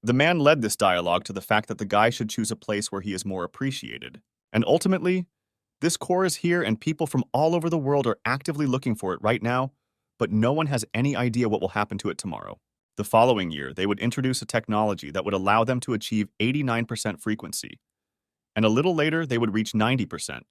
The man led this dialogue to the fact that the guy should choose a place where he is more appreciated. And ultimately, this core is here and people from all over the world are actively looking for it right now, but no one has any idea what will happen to it tomorrow. The following year, they would introduce a technology that would allow them to achieve 89% frequency, and a little later, they would reach 90%,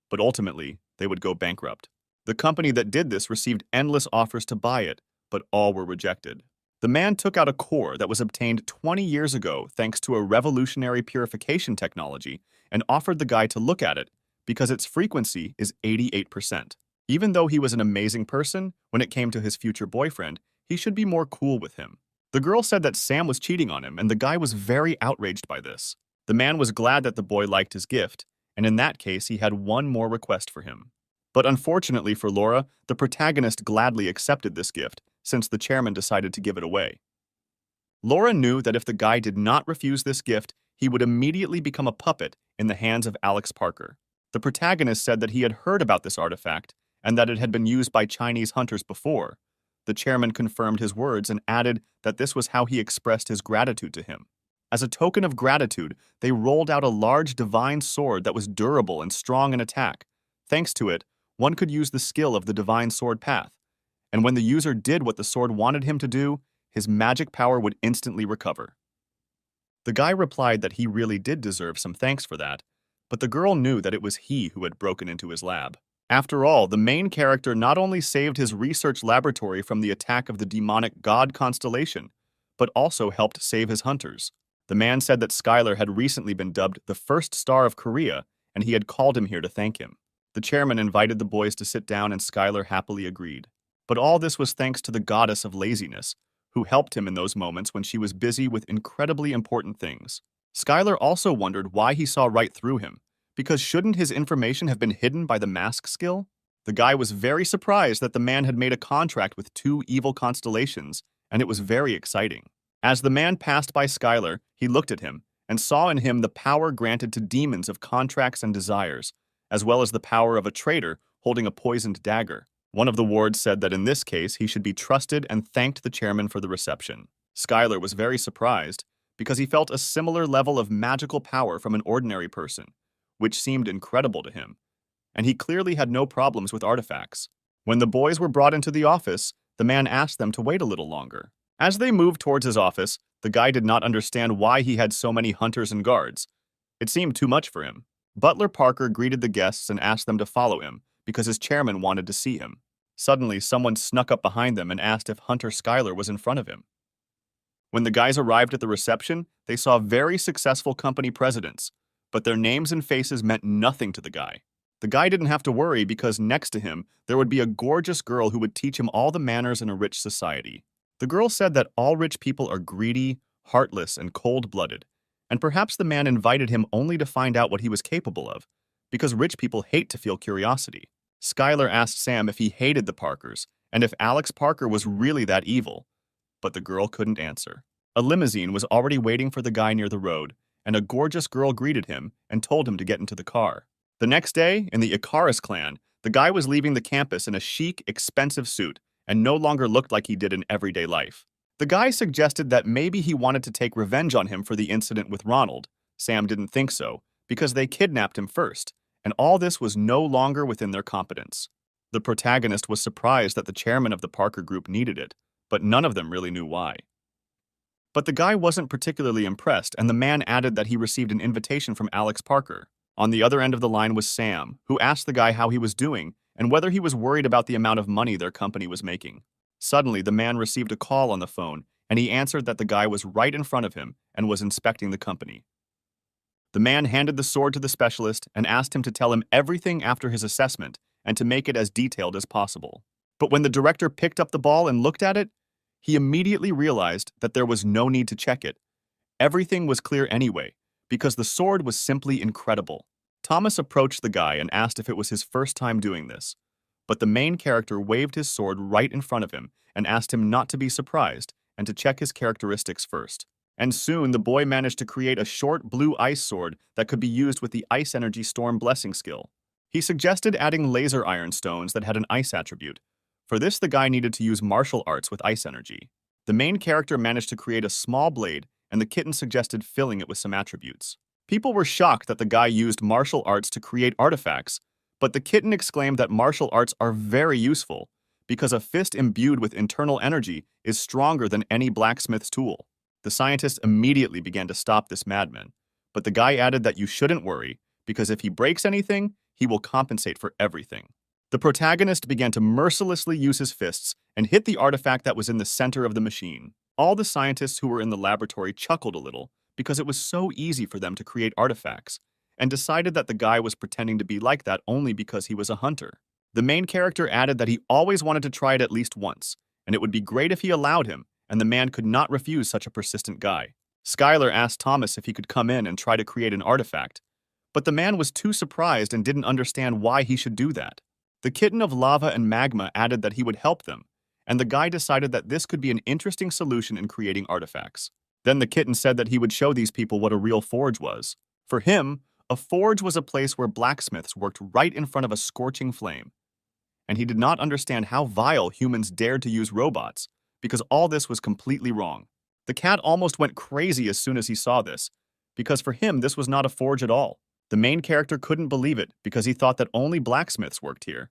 but ultimately, they would go bankrupt. The company that did this received endless offers to buy it, but all were rejected. The man took out a core that was obtained 20 years ago thanks to a revolutionary purification technology and offered the guy to look at it because its frequency is 88%. Even though he was an amazing person, when it came to his future boyfriend, he should be more cool with him. The girl said that Sam was cheating on him, and the guy was very outraged by this. The man was glad that the boy liked his gift, and in that case, he had one more request for him. But unfortunately for Laura, the protagonist gladly accepted this gift, since the chairman decided to give it away. Laura knew that if the guy did not refuse this gift, he would immediately become a puppet in the hands of Alex Parker. The protagonist said that he had heard about this artifact and that it had been used by Chinese hunters before. The chairman confirmed his words and added that this was how he expressed his gratitude to him. As a token of gratitude, they rolled out a large divine sword that was durable and strong in attack. Thanks to it, one could use the skill of the divine sword path, and when the user did what the sword wanted him to do, his magic power would instantly recover. The guy replied that he really did deserve some thanks for that, but the girl knew that it was he who had broken into his lab. After all, the main character not only saved his research laboratory from the attack of the demonic god constellation, but also helped save his hunters. The man said that Skylar had recently been dubbed the first star of Korea, and he had called him here to thank him. The chairman invited the boys to sit down, and Skylar happily agreed. But all this was thanks to the goddess of laziness, who helped him in those moments when she was busy with incredibly important things. Skylar also wondered why he saw right through him, because shouldn't his information have been hidden by the mask skill? The guy was very surprised that the man had made a contract with two evil constellations, and it was very exciting. As the man passed by Skylar, he looked at him and saw in him the power granted to demons of contracts and desires, as well as the power of a traitor holding a poisoned dagger. One of the wards said that in this case he should be trusted and thanked the chairman for the reception. Skylar was very surprised because he felt a similar level of magical power from an ordinary person, which seemed incredible to him, and he clearly had no problems with artifacts. When the boys were brought into the office, the man asked them to wait a little longer. As they moved towards his office, the guy did not understand why he had so many hunters and guards. It seemed too much for him. Butler Parker greeted the guests and asked them to follow him because his chairman wanted to see him. Suddenly, someone snuck up behind them and asked if Hunter Skylar was in front of him. When the guys arrived at the reception, they saw very successful company presidents, but their names and faces meant nothing to the guy. The guy didn't have to worry because next to him, there would be a gorgeous girl who would teach him all the manners in a rich society. The girl said that all rich people are greedy, heartless, and cold-blooded, and perhaps the man invited him only to find out what he was capable of, because rich people hate to feel curiosity. Skylar asked Sam if he hated the Parkers and if Alex Parker was really that evil, but the girl couldn't answer. A limousine was already waiting for the guy near the road, and a gorgeous girl greeted him and told him to get into the car. The next day, in the Icarus clan, the guy was leaving the campus in a chic, expensive suit and no longer looked like he did in everyday life. The guy suggested that maybe he wanted to take revenge on him for the incident with Ronald. Sam didn't think so, because they kidnapped him first, and all this was no longer within their competence. The protagonist was surprised that the chairman of the Parker group needed it, but none of them really knew why. But the guy wasn't particularly impressed, and the man added that he received an invitation from Alex Parker. On the other end of the line was Sam, who asked the guy how he was doing and whether he was worried about the amount of money their company was making. Suddenly, the man received a call on the phone, and he answered that the guy was right in front of him and was inspecting the company. The man handed the sword to the specialist and asked him to tell him everything after his assessment and to make it as detailed as possible. But when the director picked up the ball and looked at it, he immediately realized that there was no need to check it. Everything was clear anyway, because the sword was simply incredible. Thomas approached the guy and asked if it was his first time doing this, but the main character waved his sword right in front of him and asked him not to be surprised and to check his characteristics first. And soon the boy managed to create a short blue ice sword that could be used with the Ice Energy Storm Blessing skill. He suggested adding laser iron stones that had an ice attribute. For this, the guy needed to use martial arts with ice energy. The main character managed to create a small blade and the kitten suggested filling it with some attributes. People were shocked that the guy used martial arts to create artifacts, but the kitten exclaimed that martial arts are very useful because a fist imbued with internal energy is stronger than any blacksmith's tool. The scientists immediately began to stop this madman, but the guy added that you shouldn't worry because if he breaks anything, he will compensate for everything. The protagonist began to mercilessly use his fists and hit the artifact that was in the center of the machine. All the scientists who were in the laboratory chuckled a little because it was so easy for them to create artifacts, and decided that the guy was pretending to be like that only because he was a hunter. The main character added that he always wanted to try it at least once, and it would be great if he allowed him, and the man could not refuse such a persistent guy. Skylar asked Thomas if he could come in and try to create an artifact, but the man was too surprised and didn't understand why he should do that. The kitten of lava and magma added that he would help them, and the guy decided that this could be an interesting solution in creating artifacts. Then the kitten said that he would show these people what a real forge was. For him, a forge was a place where blacksmiths worked right in front of a scorching flame, and he did not understand how vile humans dared to use robots, because all this was completely wrong. The cat almost went crazy as soon as he saw this, because for him this was not a forge at all. The main character couldn't believe it because he thought that only blacksmiths worked here,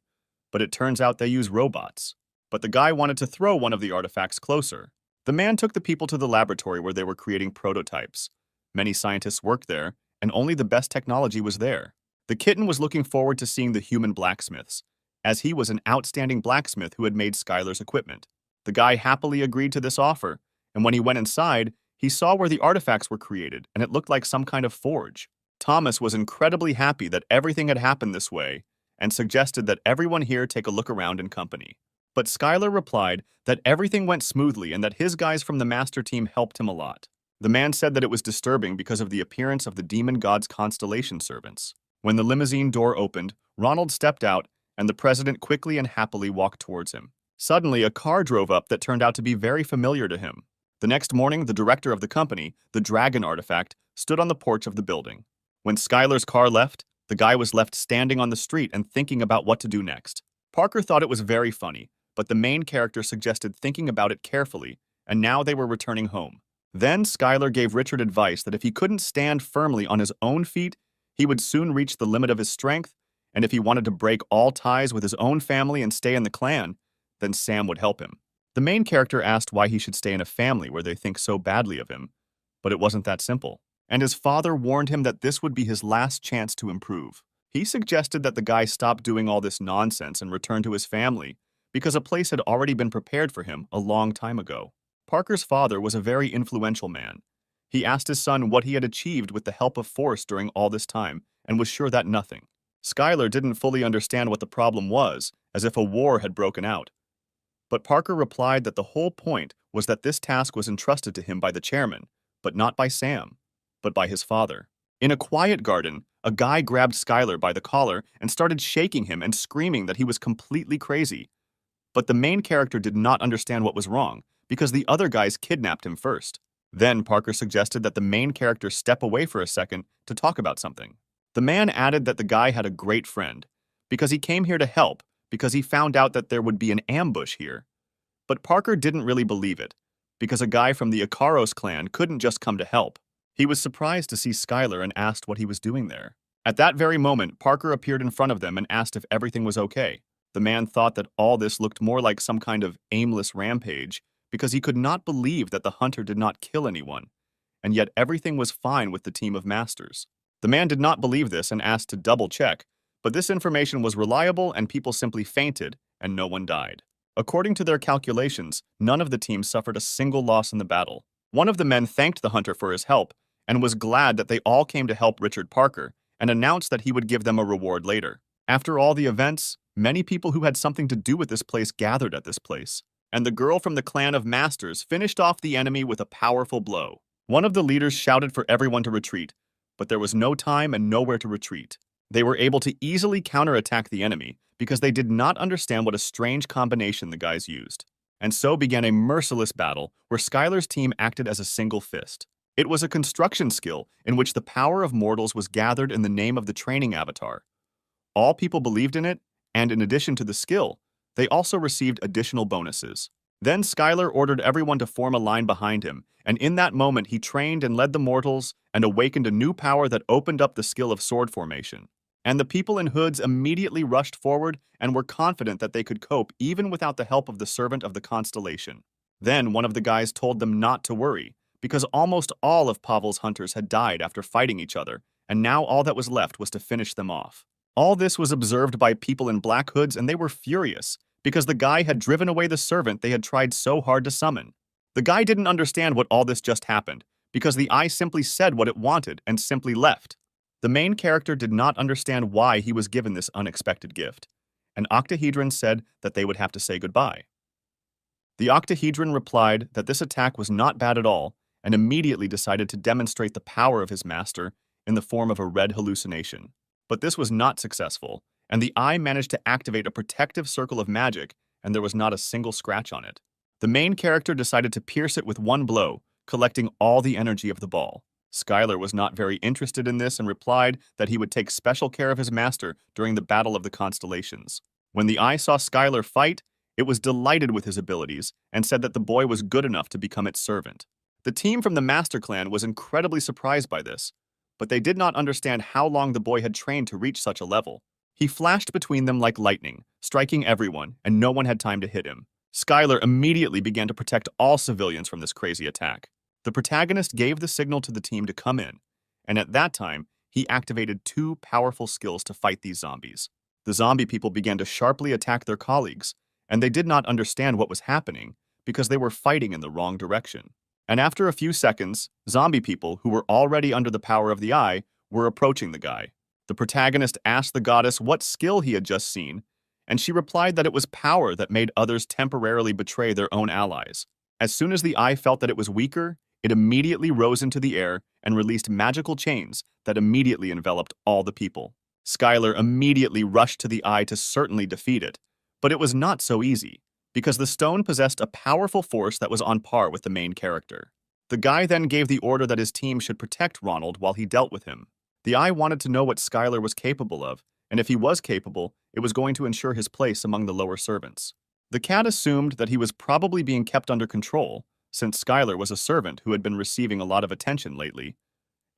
but it turns out they use robots. But the guy wanted to throw one of the artifacts closer. The man took the people to the laboratory where they were creating prototypes. Many scientists worked there, and only the best technology was there. The kitten was looking forward to seeing the human blacksmiths, as he was an outstanding blacksmith who had made Skylar's equipment. The guy happily agreed to this offer, and when he went inside, he saw where the artifacts were created, and it looked like some kind of forge. Thomas was incredibly happy that everything had happened this way, and suggested that everyone here take a look around in company. But Skylar replied that everything went smoothly and that his guys from the master team helped him a lot. The man said that it was disturbing because of the appearance of the demon god's constellation servants. When the limousine door opened, Ronald stepped out, and the president quickly and happily walked towards him. Suddenly, a car drove up that turned out to be very familiar to him. The next morning, the director of the company, the Dragon Artifact, stood on the porch of the building. When Skylar's car left, the guy was left standing on the street and thinking about what to do next. Parker thought it was very funny, but the main character suggested thinking about it carefully, and now they were returning home. Then Skylar gave Richard advice that if he couldn't stand firmly on his own feet, he would soon reach the limit of his strength, and if he wanted to break all ties with his own family and stay in the clan, then Sam would help him. The main character asked why he should stay in a family where they think so badly of him, but it wasn't that simple, and his father warned him that this would be his last chance to improve. He suggested that the guy stop doing all this nonsense and return to his family, because a place had already been prepared for him a long time ago. Parker's father was a very influential man. He asked his son what he had achieved with the help of Force during all this time, and was sure that nothing. Skylar didn't fully understand what the problem was, as if a war had broken out. But Parker replied that the whole point was that this task was entrusted to him by the chairman, but not by Sam, but by his father. In a quiet garden, a guy grabbed Skylar by the collar and started shaking him and screaming that he was completely crazy. But the main character did not understand what was wrong, because the other guys kidnapped him first. Then Parker suggested that the main character step away for a second to talk about something. The man added that the guy had a great friend, because he came here to help, because he found out that there would be an ambush here. But Parker didn't really believe it, because a guy from the Ikaros clan couldn't just come to help. He was surprised to see Skylar and asked what he was doing there. At that very moment, Parker appeared in front of them and asked if everything was okay. The man thought that all this looked more like some kind of aimless rampage, because he could not believe that the hunter did not kill anyone, and yet everything was fine with the team of masters. The man did not believe this and asked to double-check, but this information was reliable and people simply fainted and no one died. According to their calculations, none of the team suffered a single loss in the battle. One of the men thanked the hunter for his help and was glad that they all came to help Richard Parker and announced that he would give them a reward later. After all the events, many people who had something to do with this place gathered at this place, and the girl from the clan of masters finished off the enemy with a powerful blow. One of the leaders shouted for everyone to retreat, but there was no time and nowhere to retreat. They were able to easily counterattack the enemy because they did not understand what a strange combination the guys used. And so began a merciless battle where Skylar's team acted as a single fist. It was a construction skill in which the power of mortals was gathered in the name of the training avatar. All people believed in it, and in addition to the skill, they also received additional bonuses. Then Skylar ordered everyone to form a line behind him, and in that moment he trained and led the mortals and awakened a new power that opened up the skill of sword formation. And the people in hoods immediately rushed forward and were confident that they could cope even without the help of the servant of the constellation. Then one of the guys told them not to worry, because almost all of Pavel's hunters had died after fighting each other, and now all that was left was to finish them off. All this was observed by people in black hoods, and they were furious, because the guy had driven away the servant they had tried so hard to summon. The guy didn't understand what all this just happened, because the eye simply said what it wanted and simply left. The main character did not understand why he was given this unexpected gift, and Octahedron said that they would have to say goodbye. The Octahedron replied that this attack was not bad at all, and immediately decided to demonstrate the power of his master in the form of a red hallucination. But this was not successful, and the eye managed to activate a protective circle of magic, and there was not a single scratch on it. The main character decided to pierce it with one blow, collecting all the energy of the ball. Skylar was not very interested in this and replied that he would take special care of his master during the Battle of the Constellations. When the eye saw Skylar fight, it was delighted with his abilities and said that the boy was good enough to become its servant. The team from the Master Clan was incredibly surprised by this, but they did not understand how long the boy had trained to reach such a level. He flashed between them like lightning, striking everyone, and no one had time to hit him. Skylar immediately began to protect all civilians from this crazy attack. The protagonist gave the signal to the team to come in, and at that time, he activated two powerful skills to fight these zombies. The zombie people began to sharply attack their colleagues, and they did not understand what was happening because they were fighting in the wrong direction. And after a few seconds, zombie people, who were already under the power of the eye, were approaching the guy. The protagonist asked the goddess what skill he had just seen, and she replied that it was power that made others temporarily betray their own allies. As soon as the eye felt that it was weaker, it immediately rose into the air and released magical chains that immediately enveloped all the people. Skylar immediately rushed to the eye to certainly defeat it, but it was not so easy, because the stone possessed a powerful force that was on par with the main character. The guy then gave the order that his team should protect Ronald while he dealt with him. The eye wanted to know what Skylar was capable of, and if he was capable, it was going to ensure his place among the lower servants. The cat assumed that he was probably being kept under control, since Skylar was a servant who had been receiving a lot of attention lately,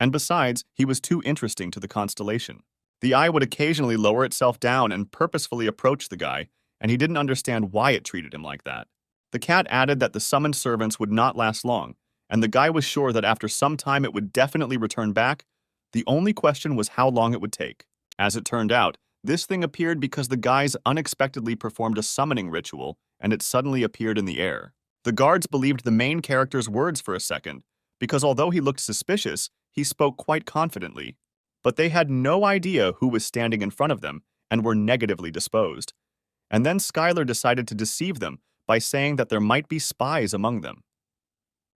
and besides, he was too interesting to the constellation. The eye would occasionally lower itself down and purposefully approach the guy, and he didn't understand why it treated him like that. The cat added that the summoned servants would not last long, and the guy was sure that after some time it would definitely return back. The only question was how long it would take. As it turned out, this thing appeared because the guys unexpectedly performed a summoning ritual, and it suddenly appeared in the air. The guards believed the main character's words for a second, because although he looked suspicious, he spoke quite confidently. But they had no idea who was standing in front of them and were negatively disposed. And then Skylar decided to deceive them by saying that there might be spies among them.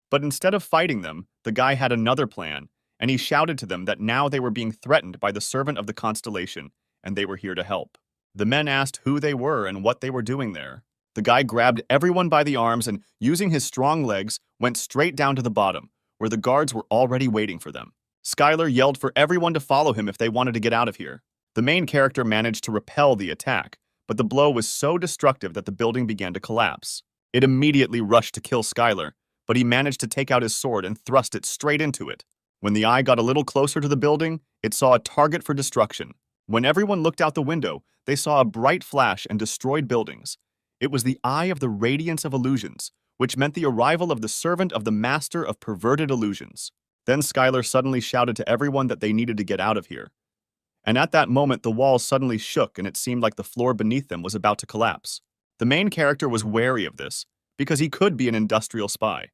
But instead of fighting them, the guy had another plan, and he shouted to them that now they were being threatened by the servant of the constellation, and they were here to help. The men asked who they were and what they were doing there. The guy grabbed everyone by the arms and, using his strong legs, went straight down to the bottom, where the guards were already waiting for them. Skylar yelled for everyone to follow him if they wanted to get out of here. The main character managed to repel the attack, but the blow was so destructive that the building began to collapse. It immediately rushed to kill Skylar, but he managed to take out his sword and thrust it straight into it. When the eye got a little closer to the building, it saw a target for destruction. When everyone looked out the window, they saw a bright flash and destroyed buildings. It was the eye of the radiance of illusions, which meant the arrival of the servant of the master of perverted illusions. Then Skylar suddenly shouted to everyone that they needed to get out of here. And at that moment, the walls suddenly shook and it seemed like the floor beneath them was about to collapse. The main character was wary of this, because he could be an industrial spy.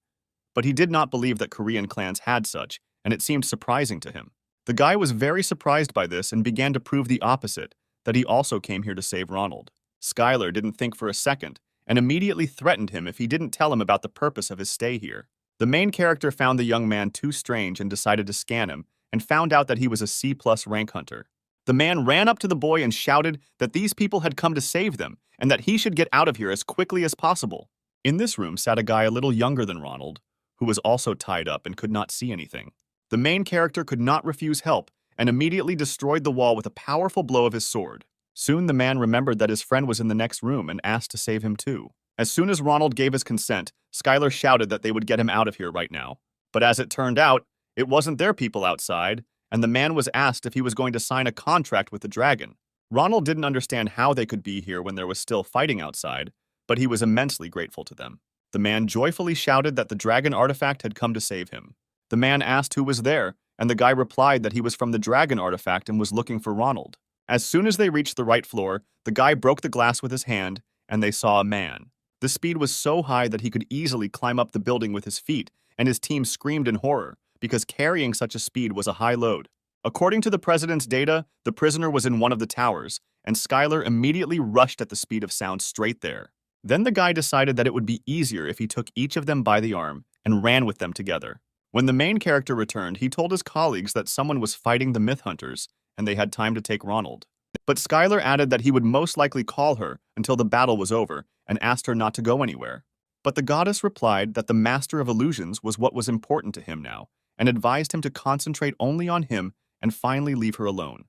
But he did not believe that Korean clans had such, and it seemed surprising to him. The guy was very surprised by this and began to prove the opposite, that he also came here to save Ronald. Skylar didn't think for a second, and immediately threatened him if he didn't tell him about the purpose of his stay here. The main character found the young man too strange and decided to scan him, and found out that he was a C+ rank hunter. The man ran up to the boy and shouted that these people had come to save them, and that he should get out of here as quickly as possible. In this room sat a guy a little younger than Ronald, who was also tied up and could not see anything. The main character could not refuse help, and immediately destroyed the wall with a powerful blow of his sword. Soon the man remembered that his friend was in the next room and asked to save him too. As soon as Ronald gave his consent, Skylar shouted that they would get him out of here right now. But as it turned out, it wasn't their people outside, and the man was asked if he was going to sign a contract with the dragon. Ronald didn't understand how they could be here when there was still fighting outside, but he was immensely grateful to them. The man joyfully shouted that the dragon artifact had come to save him. The man asked who was there, and the guy replied that he was from the dragon artifact and was looking for Ronald. As soon as they reached the right floor, the guy broke the glass with his hand, and they saw a man. The speed was so high that he could easily climb up the building with his feet, and his team screamed in horror, because carrying such a speed was a high load. According to the president's data, the prisoner was in one of the towers, and Skylar immediately rushed at the speed of sound straight there. Then the guy decided that it would be easier if he took each of them by the arm and ran with them together. When the main character returned, he told his colleagues that someone was fighting the myth hunters, and they had time to take Ronald. But Skylar added that he would most likely call her until the battle was over and asked her not to go anywhere. But the goddess replied that the Master of Illusions was what was important to him now, and advised him to concentrate only on him and finally leave her alone.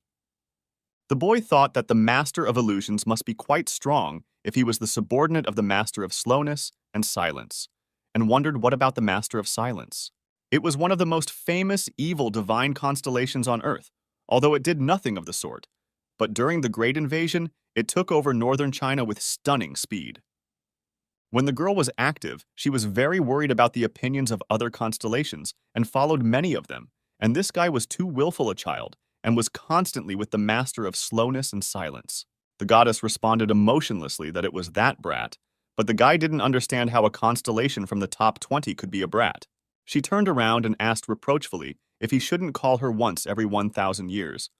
The boy thought that the Master of Illusions must be quite strong if he was the subordinate of the Master of Slowness and Silence, and wondered what about the Master of Silence. It was one of the most famous evil divine constellations on Earth, although it did nothing of the sort. But during the Great Invasion, it took over northern China with stunning speed. When the girl was active, she was very worried about the opinions of other constellations and followed many of them, and this guy was too willful a child and was constantly with the Master of Slowness and Silence. The goddess responded emotionlessly that it was that brat, but the guy didn't understand how a constellation from the top 20 could be a brat. She turned around and asked reproachfully if he shouldn't call her once every 1,000 years.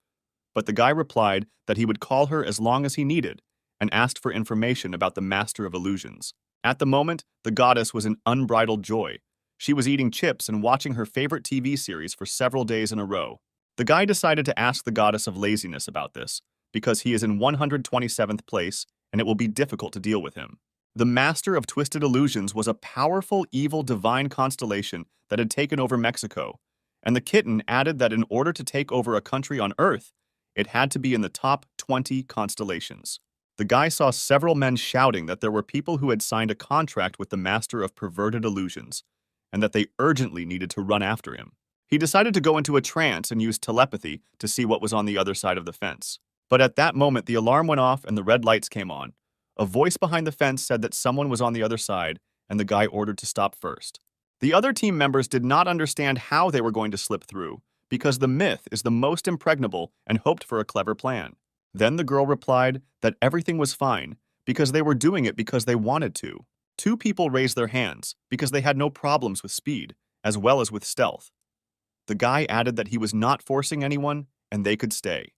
But the guy replied that he would call her as long as he needed and asked for information about the Master of Illusions. At the moment, the goddess was in unbridled joy. She was eating chips and watching her favorite TV series for several days in a row. The guy decided to ask the goddess of laziness about this, because he is in 127th place and it will be difficult to deal with him. The Master of Twisted Illusions was a powerful, evil, divine constellation that had taken over Mexico, and the kitten added that in order to take over a country on Earth, it had to be in the top 20 constellations. The guy saw several men shouting that there were people who had signed a contract with the Master of Perverted Illusions, and that they urgently needed to run after him. He decided to go into a trance and use telepathy to see what was on the other side of the fence. But at that moment, the alarm went off and the red lights came on. A voice behind the fence said that someone was on the other side, and the guy ordered to stop first. The other team members did not understand how they were going to slip through, because the myth is the most impregnable and hoped for a clever plan. Then the girl replied that everything was fine, because they were doing it because they wanted to. Two people raised their hands, because they had no problems with speed, as well as with stealth. The guy added that he was not forcing anyone, and they could stay,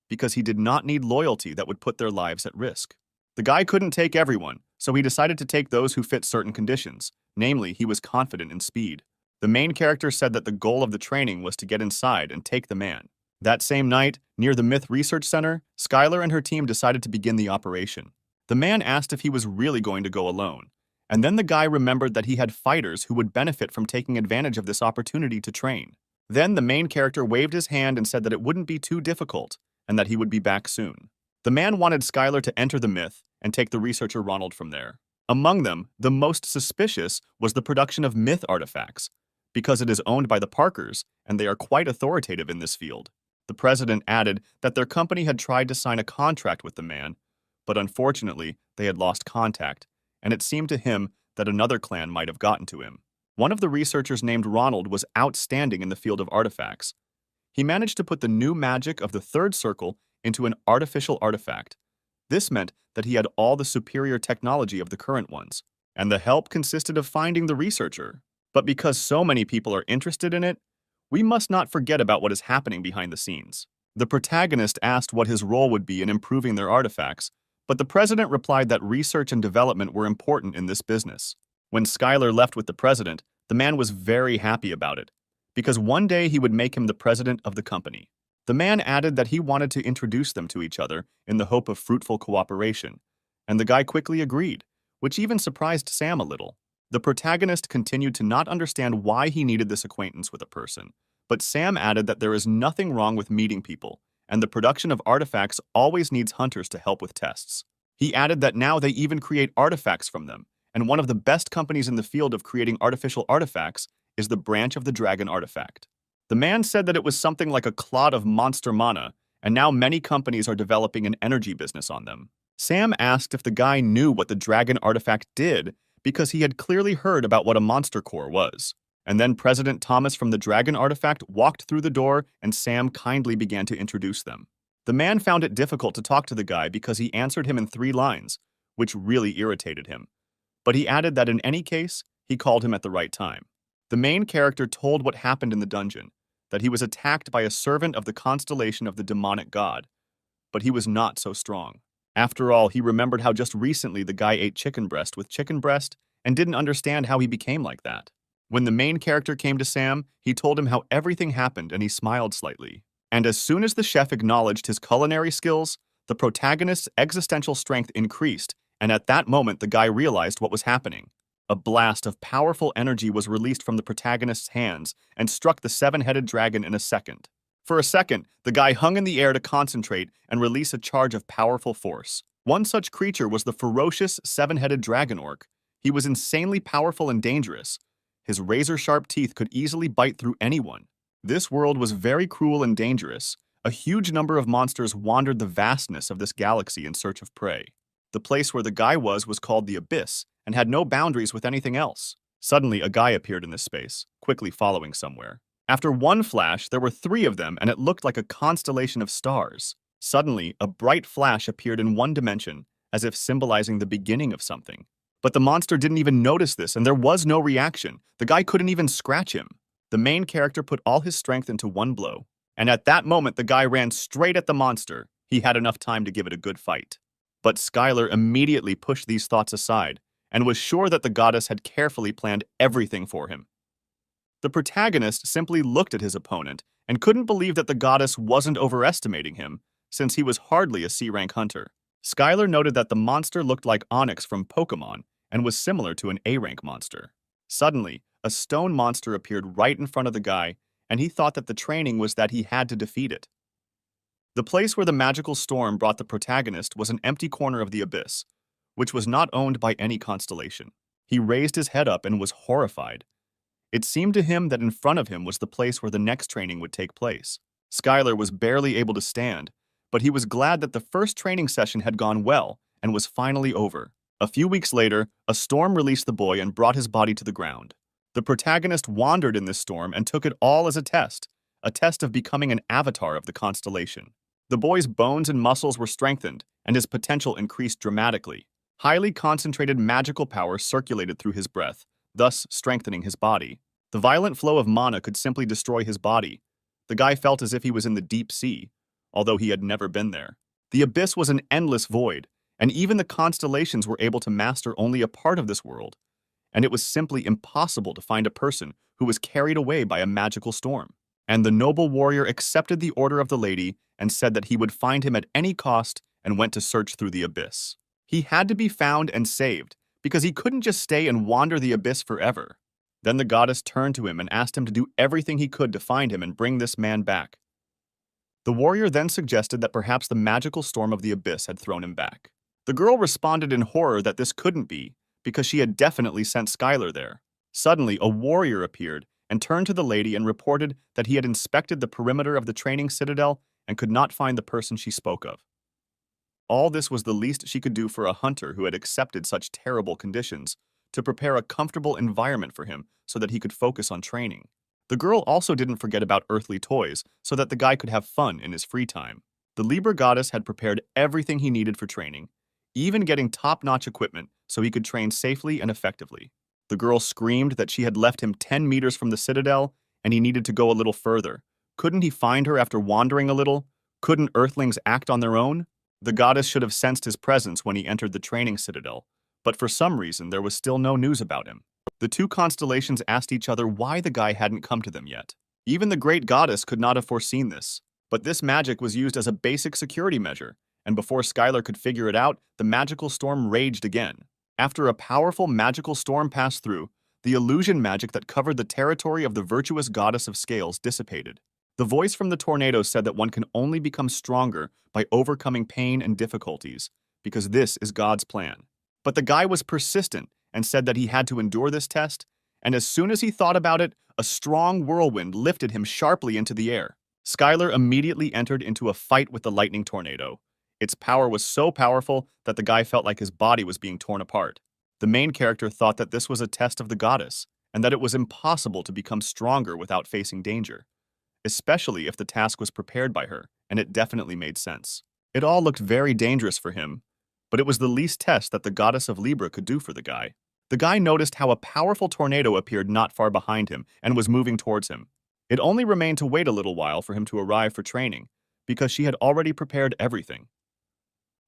because he did not need loyalty that would put their lives at risk. The guy couldn't take everyone, so he decided to take those who fit certain conditions, namely, he was confident in speed. The main character said that the goal of the training was to get inside and take the man. That same night, near the Myth Research Center, Skylar and her team decided to begin the operation. The man asked if he was really going to go alone, and then the guy remembered that he had fighters who would benefit from taking advantage of this opportunity to train. Then the main character waved his hand and said that it wouldn't be too difficult, and that he would be back soon. The man wanted Skylar to enter the myth and take the researcher Ronald from there. Among them, the most suspicious was the production of myth artifacts, because it is owned by the Parkers, and they are quite authoritative in this field. The president added that their company had tried to sign a contract with the man, but unfortunately, they had lost contact, and it seemed to him that another clan might have gotten to him. One of the researchers named Ronald was outstanding in the field of artifacts. He managed to put the new magic of the third circle into an artificial artifact. This meant that he had all the superior technology of the current ones, and the help consisted of finding the researcher. But because so many people are interested in it, we must not forget about what is happening behind the scenes. The protagonist asked what his role would be in improving their artifacts, but the president replied that research and development were important in this business. When Skylar left with the president, the man was very happy about it, because one day he would make him the president of the company. The man added that he wanted to introduce them to each other in the hope of fruitful cooperation, and the guy quickly agreed, which even surprised Sam a little. The protagonist continued to not understand why he needed this acquaintance with a person, but Sam added that there is nothing wrong with meeting people, and the production of artifacts always needs hunters to help with tests. He added that now they even create artifacts from them, and one of the best companies in the field of creating artificial artifacts is the branch of the dragon artifact. The man said that it was something like a clot of monster mana, and now many companies are developing an energy business on them. Sam asked if the guy knew what the dragon artifact did because he had clearly heard about what a monster core was. And then President Thomas from the dragon artifact walked through the door and Sam kindly began to introduce them. The man found it difficult to talk to the guy because he answered him in 3 lines, which really irritated him. But he added that in any case, he called him at the right time. The main character told what happened in the dungeon, that he was attacked by a servant of the constellation of the demonic god, but he was not so strong. After all, he remembered how just recently the guy ate chicken breast with chicken breast and didn't understand how he became like that. When the main character came to Sam, he told him how everything happened and he smiled slightly. And as soon as the chef acknowledged his culinary skills, the protagonist's existential strength increased, and at that moment the guy realized what was happening. A blast of powerful energy was released from the protagonist's hands and struck the 7-headed dragon in a second. For a second, the guy hung in the air to concentrate and release a charge of powerful force. One such creature was the ferocious 7-headed dragon orc. He was insanely powerful and dangerous. His razor-sharp teeth could easily bite through anyone. This world was very cruel and dangerous. A huge number of monsters wandered the vastness of this galaxy in search of prey. The place where the guy was called the Abyss and had no boundaries with anything else. Suddenly, a guy appeared in this space, quickly following somewhere. After one flash, there were 3 of them, and it looked like a constellation of stars. Suddenly, a bright flash appeared in one dimension, as if symbolizing the beginning of something. But the monster didn't even notice this, and there was no reaction. The guy couldn't even scratch him. The main character put all his strength into one blow, and at that moment, the guy ran straight at the monster. He had enough time to give it a good fight. But Skylar immediately pushed these thoughts aside, and was sure that the goddess had carefully planned everything for him. The protagonist simply looked at his opponent and couldn't believe that the goddess wasn't overestimating him, since he was hardly a C-rank hunter. Skylar noted that the monster looked like Onyx from Pokemon and was similar to an A-rank monster. Suddenly, a stone monster appeared right in front of the guy, and he thought that the training was that he had to defeat it. The place where the magical storm brought the protagonist was an empty corner of the abyss, which was not owned by any constellation. He raised his head up and was horrified. It seemed to him that in front of him was the place where the next training would take place. Skylar was barely able to stand, but he was glad that the first training session had gone well and was finally over. A few weeks later, a storm released the boy and brought his body to the ground. The protagonist wandered in this storm and took it all as a test of becoming an avatar of the constellation. The boy's bones and muscles were strengthened, and his potential increased dramatically. Highly concentrated magical power circulated through his breath, thus strengthening his body. The violent flow of mana could simply destroy his body. The guy felt as if he was in the deep sea, although he had never been there. The abyss was an endless void, and even the constellations were able to master only a part of this world, and it was simply impossible to find a person who was carried away by a magical storm. And the noble warrior accepted the order of the lady and said that he would find him at any cost and went to search through the abyss. He had to be found and saved, because he couldn't just stay and wander the abyss forever. Then the goddess turned to him and asked him to do everything he could to find him and bring this man back. The warrior then suggested that perhaps the magical storm of the abyss had thrown him back. The girl responded in horror that this couldn't be, because she had definitely sent Skylar there. Suddenly, a warrior appeared and turned to the lady and reported that he had inspected the perimeter of the training citadel and could not find the person she spoke of. All this was the least she could do for a hunter who had accepted such terrible conditions, to prepare a comfortable environment for him so that he could focus on training. The girl also didn't forget about earthly toys so that the guy could have fun in his free time. The Libra goddess had prepared everything he needed for training, even getting top-notch equipment so he could train safely and effectively. The girl screamed that she had left him 10 meters from the citadel and he needed to go a little further. Couldn't he find her after wandering a little? Couldn't earthlings act on their own? The goddess should have sensed his presence when he entered the training citadel, but for some reason there was still no news about him. The 2 constellations asked each other why the guy hadn't come to them yet. Even the great goddess could not have foreseen this, but this magic was used as a basic security measure, and before Skylar could figure it out, the magical storm raged again. After a powerful magical storm passed through, the illusion magic that covered the territory of the virtuous goddess of scales dissipated. The voice from the tornado said that one can only become stronger by overcoming pain and difficulties, because this is God's plan. But the guy was persistent and said that he had to endure this test, and as soon as he thought about it, a strong whirlwind lifted him sharply into the air. Skylar immediately entered into a fight with the lightning tornado. Its power was so powerful that the guy felt like his body was being torn apart. The main character thought that this was a test of the goddess, and that it was impossible to become stronger without facing danger, especially if the task was prepared by her, and it definitely made sense. It all looked very dangerous for him, but it was the least test that the goddess of Libra could do for the guy. The guy noticed how a powerful tornado appeared not far behind him and was moving towards him. It only remained to wait a little while for him to arrive for training, because she had already prepared everything.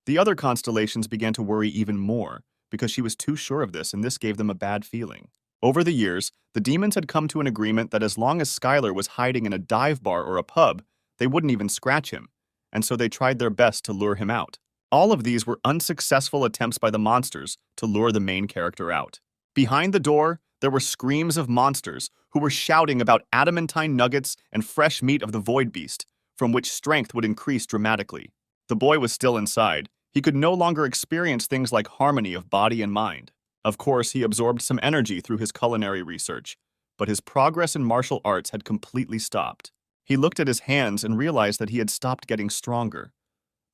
The other constellations began to worry even more, because she was too sure of this, and this gave them a bad feeling. Over the years, the demons had come to an agreement that as long as Skylar was hiding in a dive bar or a pub, they wouldn't even scratch him, and so they tried their best to lure him out. All of these were unsuccessful attempts by the monsters to lure the main character out. Behind the door, there were screams of monsters who were shouting about adamantine nuggets and fresh meat of the void beast, from which strength would increase dramatically. The boy was still inside. He could no longer experience things like harmony of body and mind. Of course, he absorbed some energy through his culinary research, but his progress in martial arts had completely stopped. He looked at his hands and realized that he had stopped getting stronger,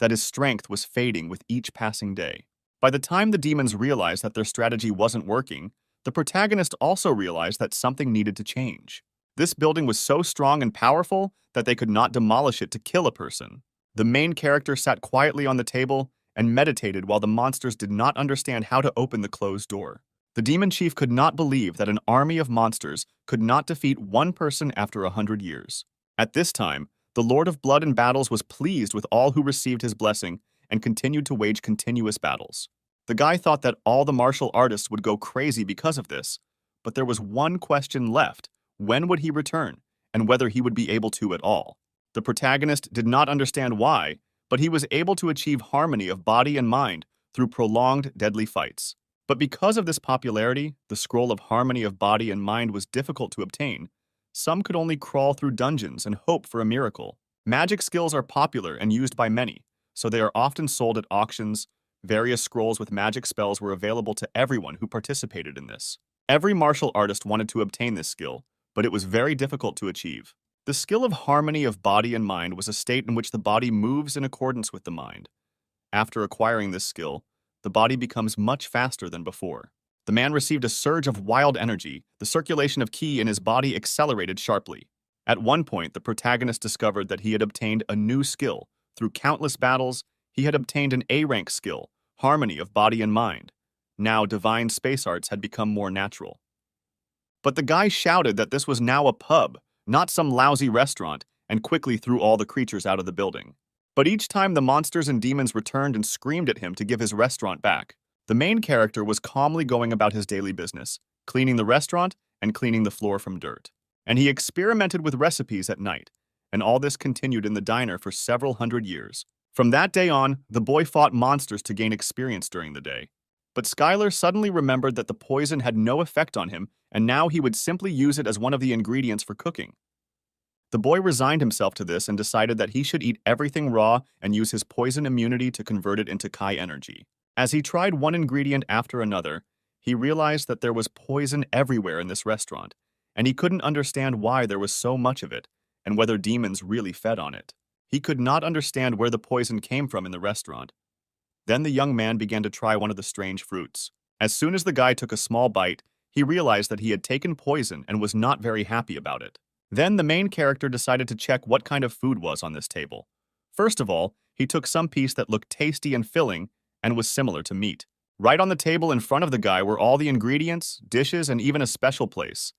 that his strength was fading with each passing day. By the time the demons realized that their strategy wasn't working, the protagonist also realized that something needed to change. This building was so strong and powerful that they could not demolish it to kill a person. The main character sat quietly on the table and meditated while the monsters did not understand how to open the closed door. The demon chief could not believe that an army of monsters could not defeat one person after 100 years. At this time, the Lord of Blood and Battles was pleased with all who received his blessing and continued to wage continuous battles. The guy thought that all the martial artists would go crazy because of this, but there was one question left: when would he return, and whether he would be able to at all. The protagonist did not understand why, but he was able to achieve harmony of body and mind through prolonged, deadly fights. But because of this popularity, the scroll of harmony of body and mind was difficult to obtain. Some could only crawl through dungeons and hope for a miracle. Magic skills are popular and used by many, so they are often sold at auctions. Various scrolls with magic spells were available to everyone who participated in this. Every martial artist wanted to obtain this skill, but it was very difficult to achieve. The skill of harmony of body and mind was a state in which the body moves in accordance with the mind. After acquiring this skill, the body becomes much faster than before. The man received a surge of wild energy. The circulation of ki in his body accelerated sharply. At one point, the protagonist discovered that he had obtained a new skill. Through countless battles, he had obtained an A-rank skill, harmony of body and mind. Now, divine space arts had become more natural. But the guy shouted that this was now a pub, not some lousy restaurant, and quickly threw all the creatures out of the building. But each time the monsters and demons returned and screamed at him to give his restaurant back. The main character was calmly going about his daily business, cleaning the restaurant and cleaning the floor from dirt. And he experimented with recipes at night, and all this continued in the diner for several hundred years. From that day on, the boy fought monsters to gain experience during the day. But Skylar suddenly remembered that the poison had no effect on him, and now he would simply use it as one of the ingredients for cooking. The boy resigned himself to this and decided that he should eat everything raw and use his poison immunity to convert it into Kai energy. As he tried one ingredient after another, he realized that there was poison everywhere in this restaurant, and he couldn't understand why there was so much of it, and whether demons really fed on it. He could not understand where the poison came from in the restaurant. Then the young man began to try one of the strange fruits. As soon as the guy took a small bite, he realized that he had taken poison and was not very happy about it. Then the main character decided to check what kind of food was on this table. First of all, he took some piece that looked tasty and filling and was similar to meat. Right on the table in front of the guy were all the ingredients, dishes, and even a special place.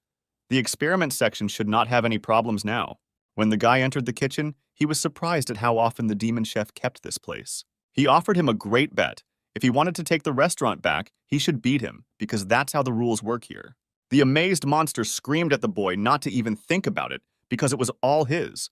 The experiment section should not have any problems now. When the guy entered the kitchen, he was surprised at how often the demon chef kept this place. He offered him a great bet. If he wanted to take the restaurant back, he should beat him, because that's how the rules work here. The amazed monster screamed at the boy not to even think about it, because it was all his.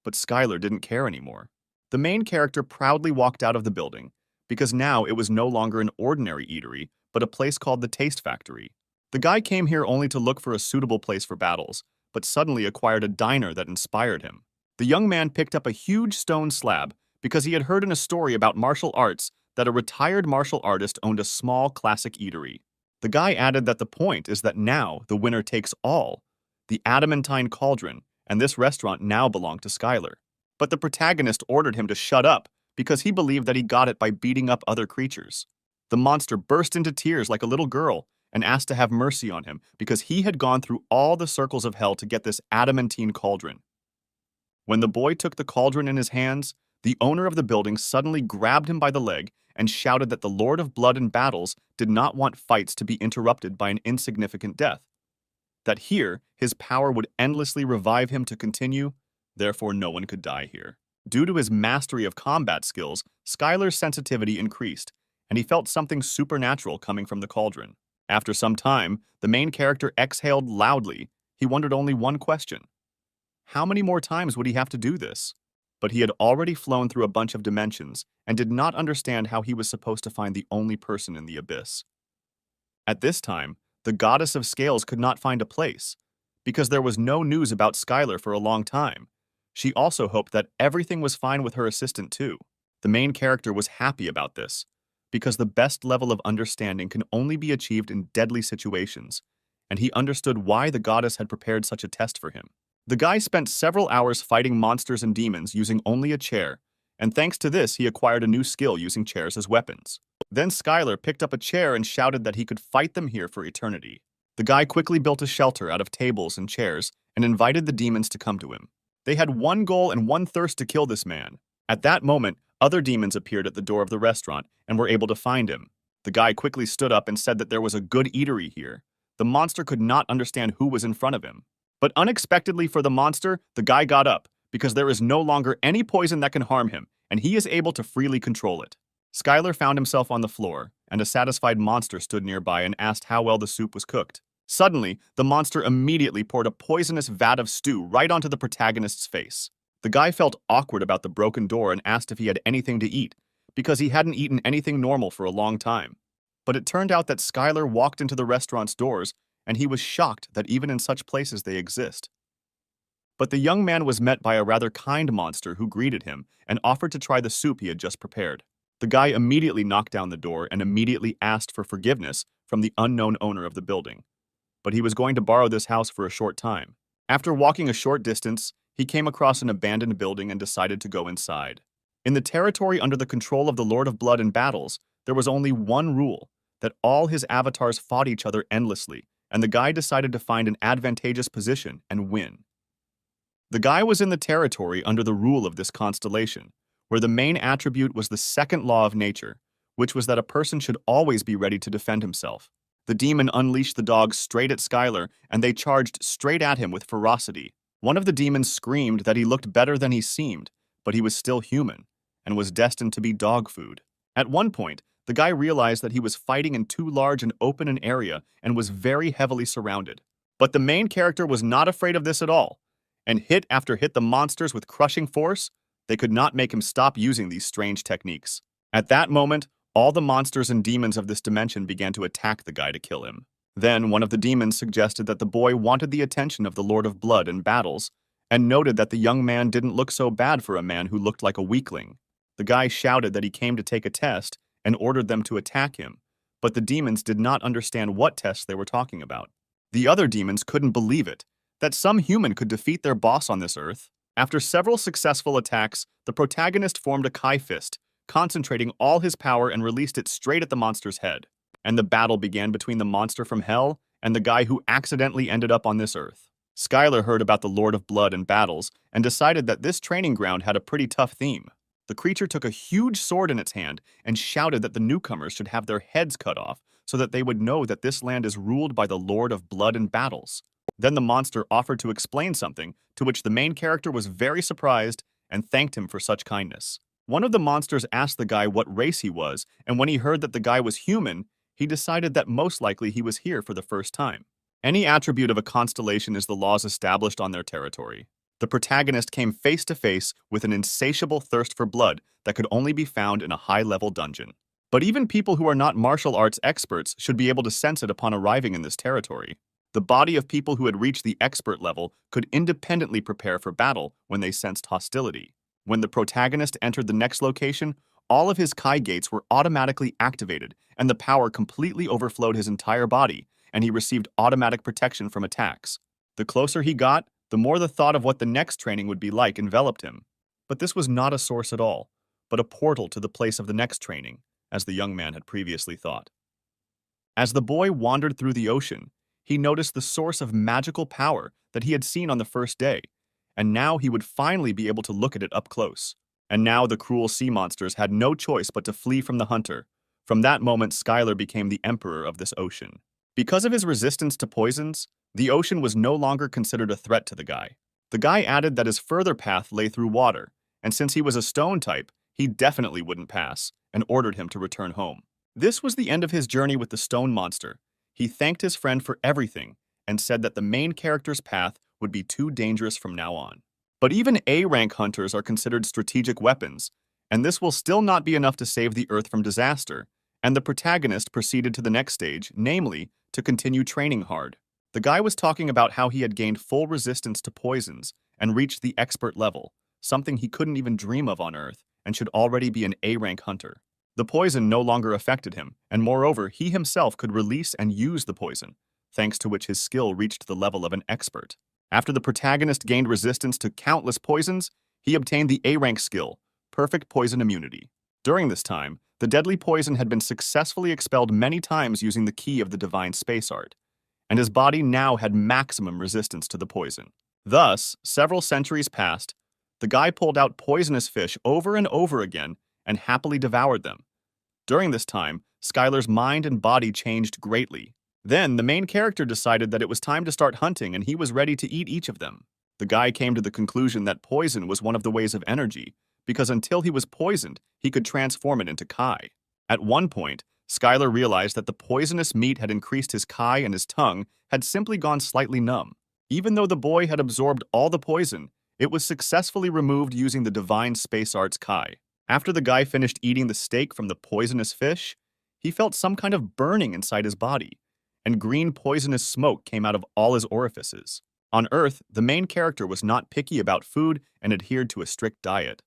But Skylar didn't care anymore. The main character proudly walked out of the building, because now it was no longer an ordinary eatery, but a place called the Taste Factory. The guy came here only to look for a suitable place for battles, but suddenly acquired a diner that inspired him. The young man picked up a huge stone slab because he had heard in a story about martial arts that a retired martial artist owned a small classic eatery. The guy added that the point is that now the winner takes all, the adamantine cauldron, and this restaurant now belonged to Skylar. But the protagonist ordered him to shut up because he believed that he got it by beating up other creatures. The monster burst into tears like a little girl and asked to have mercy on him because he had gone through all the circles of hell to get this adamantine cauldron. When the boy took the cauldron in his hands, the owner of the building suddenly grabbed him by the leg and shouted that the Lord of Blood and Battles did not want fights to be interrupted by an insignificant death. That here, his power would endlessly revive him to continue, therefore no one could die here. Due to his mastery of combat skills, Skylar's sensitivity increased, and he felt something supernatural coming from the cauldron. After some time, the main character exhaled loudly. He wondered only one question. How many more times would he have to do this? But he had already flown through a bunch of dimensions and did not understand how he was supposed to find the only person in the abyss. At this time, the goddess of scales could not find a place, because there was no news about Skylar for a long time. She also hoped that everything was fine with her assistant too. The main character was happy about this, because the best level of understanding can only be achieved in deadly situations, and he understood why the goddess had prepared such a test for him. The guy spent several hours fighting monsters and demons using only a chair, and thanks to this he acquired a new skill using chairs as weapons. Then Skylar picked up a chair and shouted that he could fight them here for eternity. The guy quickly built a shelter out of tables and chairs and invited the demons to come to him. They had one goal and one thirst to kill this man. At that moment, other demons appeared at the door of the restaurant and were able to find him. The guy quickly stood up and said that there was a good eatery here. The monster could not understand who was in front of him. But unexpectedly for the monster, the guy got up, because there is no longer any poison that can harm him, and he is able to freely control it. Skylar found himself on the floor, and a satisfied monster stood nearby and asked how well the soup was cooked. Suddenly, the monster immediately poured a poisonous vat of stew right onto the protagonist's face. The guy felt awkward about the broken door and asked if he had anything to eat, because he hadn't eaten anything normal for a long time. But it turned out that Skylar walked into the restaurant's doors, and he was shocked that even in such places they exist. But the young man was met by a rather kind monster who greeted him and offered to try the soup he had just prepared. The guy immediately knocked down the door and immediately asked for forgiveness from the unknown owner of the building. But he was going to borrow this house for a short time. After walking a short distance, he came across an abandoned building and decided to go inside. In the territory under the control of the Lord of Blood and Battles, there was only one rule, that all his avatars fought each other endlessly, and the guy decided to find an advantageous position and win. The guy was in the territory under the rule of this constellation, where the main attribute was the second law of nature, which was that a person should always be ready to defend himself. The demon unleashed the dogs straight at Skylar, and they charged straight at him with ferocity. One of the demons screamed that he looked better than he seemed, but he was still human, and was destined to be dog food. At one point, the guy realized that he was fighting in too large and open an area and was very heavily surrounded. But the main character was not afraid of this at all, and hit after hit the monsters with crushing force. They could not make him stop using these strange techniques. At that moment, all the monsters and demons of this dimension began to attack the guy to kill him. Then one of the demons suggested that the boy wanted the attention of the Lord of Blood and Battles, and noted that the young man didn't look so bad for a man who looked like a weakling. The guy shouted that he came to take a test and ordered them to attack him, but the demons did not understand what test they were talking about. The other demons couldn't believe it, that some human could defeat their boss on this earth. After several successful attacks, the protagonist formed a Kai fist, concentrating all his power and released it straight at the monster's head. And the battle began between the monster from hell and the guy who accidentally ended up on this earth. Skylar heard about the Lord of Blood and Battles and decided that this training ground had a pretty tough theme. The creature took a huge sword in its hand and shouted that the newcomers should have their heads cut off so that they would know that this land is ruled by the Lord of Blood and Battles. Then the monster offered to explain something, to which the main character was very surprised and thanked him for such kindness. One of the monsters asked the guy what race he was, and when he heard that the guy was human, he decided that most likely he was here for the first time. Any attribute of a constellation is the laws established on their territory. The protagonist came face to face with an insatiable thirst for blood that could only be found in a high-level dungeon. But even people who are not martial arts experts should be able to sense it upon arriving in this territory. The body of people who had reached the expert level could independently prepare for battle when they sensed hostility. When the protagonist entered the next location, all of his Kai gates were automatically activated, and the power completely overflowed his entire body, and he received automatic protection from attacks. The closer he got, the more the thought of what the next training would be like enveloped him. But this was not a source at all, but a portal to the place of the next training, as the young man had previously thought. As the boy wandered through the ocean, he noticed the source of magical power that he had seen on the first day, and now he would finally be able to look at it up close. And now the cruel sea monsters had no choice but to flee from the hunter. From that moment, Skylar became the emperor of this ocean. Because of his resistance to poisons, the ocean was no longer considered a threat to the guy. The guy added that his further path lay through water, and since he was a stone type, he definitely wouldn't pass, and ordered him to return home. This was the end of his journey with the stone monster. He thanked his friend for everything, and said that the main character's path would be too dangerous from now on. But even A-rank hunters are considered strategic weapons, and this will still not be enough to save the Earth from disaster, and the protagonist proceeded to the next stage, namely, to continue training hard. The guy was talking about how he had gained full resistance to poisons and reached the expert level, something he couldn't even dream of on Earth, and should already be an A-rank hunter. The poison no longer affected him, and moreover, he himself could release and use the poison, thanks to which his skill reached the level of an expert. After the protagonist gained resistance to countless poisons, he obtained the A-rank skill, Perfect Poison Immunity. During this time, the deadly poison had been successfully expelled many times using the key of the divine space art, and his body now had maximum resistance to the poison. Thus, several centuries passed, the guy pulled out poisonous fish over and over again and happily devoured them. During this time, Skylar's mind and body changed greatly. Then, the main character decided that it was time to start hunting and he was ready to eat each of them. The guy came to the conclusion that poison was one of the ways of energy, because until he was poisoned, he could transform it into Kai. At one point, Skylar realized that the poisonous meat had increased his Kai and his tongue had simply gone slightly numb. Even though the boy had absorbed all the poison, it was successfully removed using the divine space arts Kai. After the guy finished eating the steak from the poisonous fish, he felt some kind of burning inside his body, and green poisonous smoke came out of all his orifices. On Earth, the main character was not picky about food and adhered to a strict diet.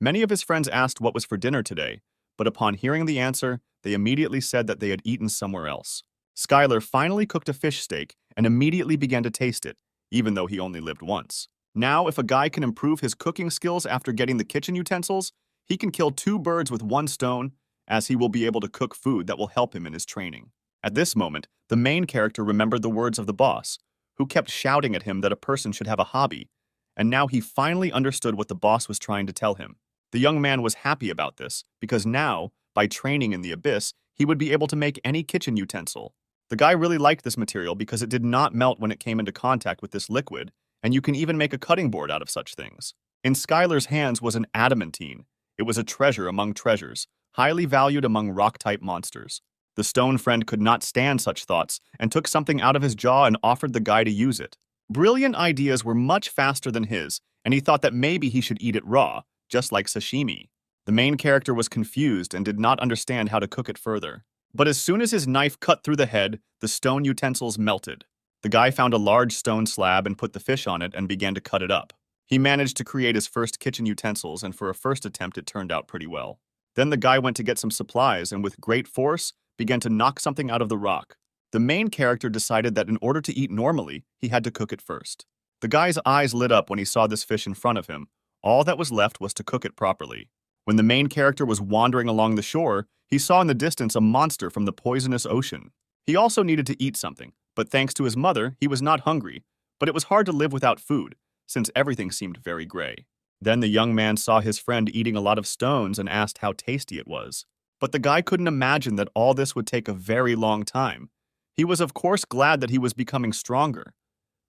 Many of his friends asked what was for dinner today, but upon hearing the answer, they immediately said that they had eaten somewhere else. Skylar finally cooked a fish steak and immediately began to taste it, even though he only lived once. Now, if a guy can improve his cooking skills after getting the kitchen utensils, he can kill 2 birds with 1 stone, as he will be able to cook food that will help him in his training. At this moment, the main character remembered the words of the boss, who kept shouting at him that a person should have a hobby, and now he finally understood what the boss was trying to tell him. The young man was happy about this, because now, by training in the abyss, he would be able to make any kitchen utensil. The guy really liked this material because it did not melt when it came into contact with this liquid, and you can even make a cutting board out of such things. In Skylar's hands was an adamantine. It was a treasure among treasures, highly valued among rock-type monsters. The stone friend could not stand such thoughts and took something out of his jaw and offered the guy to use it. Brilliant ideas were much faster than his, and he thought that maybe he should eat it raw, just like sashimi. The main character was confused and did not understand how to cook it further. But as soon as his knife cut through the head, the stone utensils melted. The guy found a large stone slab and put the fish on it and began to cut it up. He managed to create his first kitchen utensils, and for a first attempt it turned out pretty well. Then the guy went to get some supplies and with great force began to knock something out of the rock. The main character decided that in order to eat normally, he had to cook it first. The guy's eyes lit up when he saw this fish in front of him. All that was left was to cook it properly. When the main character was wandering along the shore, he saw in the distance a monster from the poisonous ocean. He also needed to eat something, but thanks to his mother, he was not hungry. But it was hard to live without food, since everything seemed very gray. Then the young man saw his friend eating a lot of stones and asked how tasty it was. But the guy couldn't imagine that all this would take a very long time. He was of course glad that he was becoming stronger,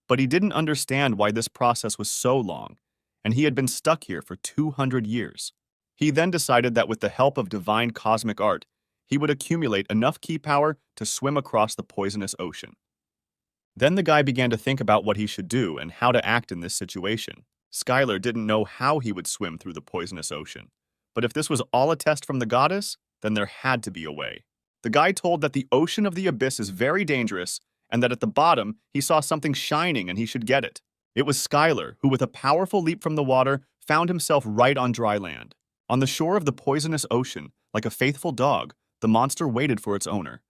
but he didn't understand why this process was so long, and he had been stuck here for 200 years. He then decided that with the help of divine cosmic art, he would accumulate enough ki power to swim across the poisonous ocean. Then the guy began to think about what he should do and how to act in this situation. Skylar didn't know how he would swim through the poisonous ocean, but if this was all a test from the goddess, then there had to be a way. The guy told that the ocean of the abyss is very dangerous and that at the bottom he saw something shining and he should get it. It was Skylar who, with a powerful leap from the water, found himself right on dry land. On the shore of the poisonous ocean, like a faithful dog, the monster waited for its owner.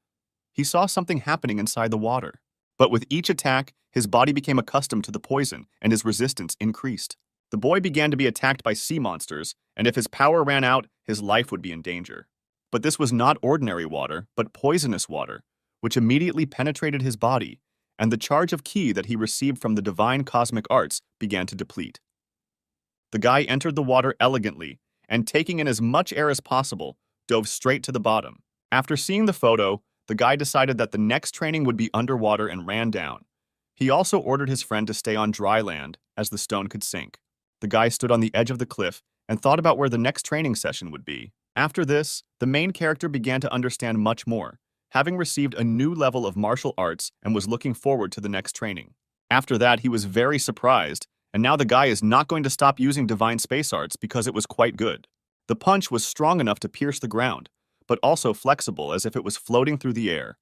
He saw something happening inside the water. But with each attack, his body became accustomed to the poison and his resistance increased. The boy began to be attacked by sea monsters, and if his power ran out, his life would be in danger. But this was not ordinary water, but poisonous water, which immediately penetrated his body, and the charge of ki that he received from the divine cosmic arts began to deplete. The guy entered the water elegantly, and taking in as much air as possible, dove straight to the bottom. After seeing the photo, the guy decided that the next training would be underwater and ran down. He also ordered his friend to stay on dry land, as the stone could sink. The guy stood on the edge of the cliff and thought about where the next training session would be. After this, the main character began to understand much more, having received a new level of martial arts and was looking forward to the next training. After that, he was very surprised, and now the guy is not going to stop using divine space arts because it was quite good. The punch was strong enough to pierce the ground, but also flexible as if it was floating through the air,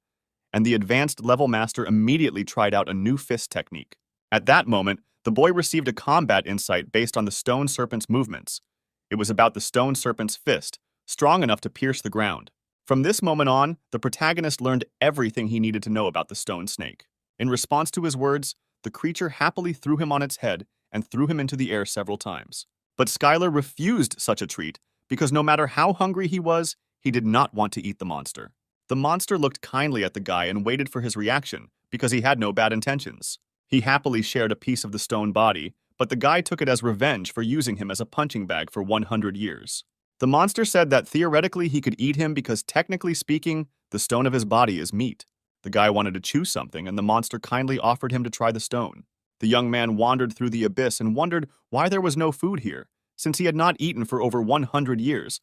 and the advanced level master immediately tried out a new fist technique. At that moment, the boy received a combat insight based on the stone serpent's movements. It was about the stone serpent's fist, strong enough to pierce the ground. From this moment on, the protagonist learned everything he needed to know about the stone snake. In response to his words, the creature happily threw him on its head and threw him into the air several times. But Skylar refused such a treat because no matter how hungry he was, he did not want to eat the monster. The monster looked kindly at the guy and waited for his reaction because he had no bad intentions. He happily shared a piece of the stone body, but the guy took it as revenge for using him as a punching bag for 100 years. The monster said that theoretically he could eat him because technically speaking, the stone of his body is meat. The guy wanted to chew something and the monster kindly offered him to try the stone. The young man wandered through the abyss and wondered why there was no food here, since he had not eaten for over 100 years,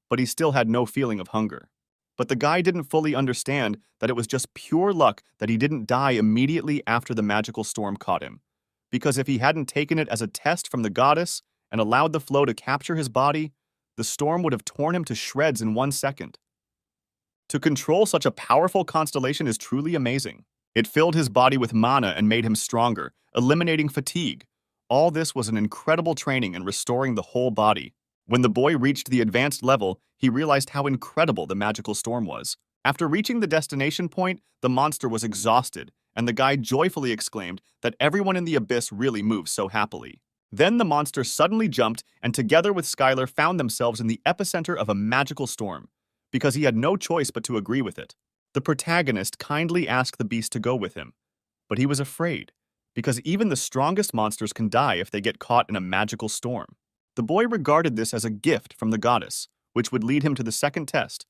but he still had no feeling of hunger. But the guy didn't fully understand that it was just pure luck that he didn't die immediately after the magical storm caught him, because if he hadn't taken it as a test from the goddess and allowed the flow to capture his body, the storm would have torn him to shreds in 1 second. To control such a powerful constellation is truly amazing. It filled his body with mana and made him stronger, eliminating fatigue. All this was an incredible training in restoring the whole body. When the boy reached the advanced level, he realized how incredible the magical storm was. After reaching the destination point, the monster was exhausted, and the guy joyfully exclaimed that everyone in the abyss really moves so happily. Then the monster suddenly jumped, and together with Skylar found themselves in the epicenter of a magical storm, because he had no choice but to agree with it. The protagonist kindly asked the beast to go with him, but he was afraid, because even the strongest monsters can die if they get caught in a magical storm. The boy regarded this as a gift from the goddess, which would lead him to the second test,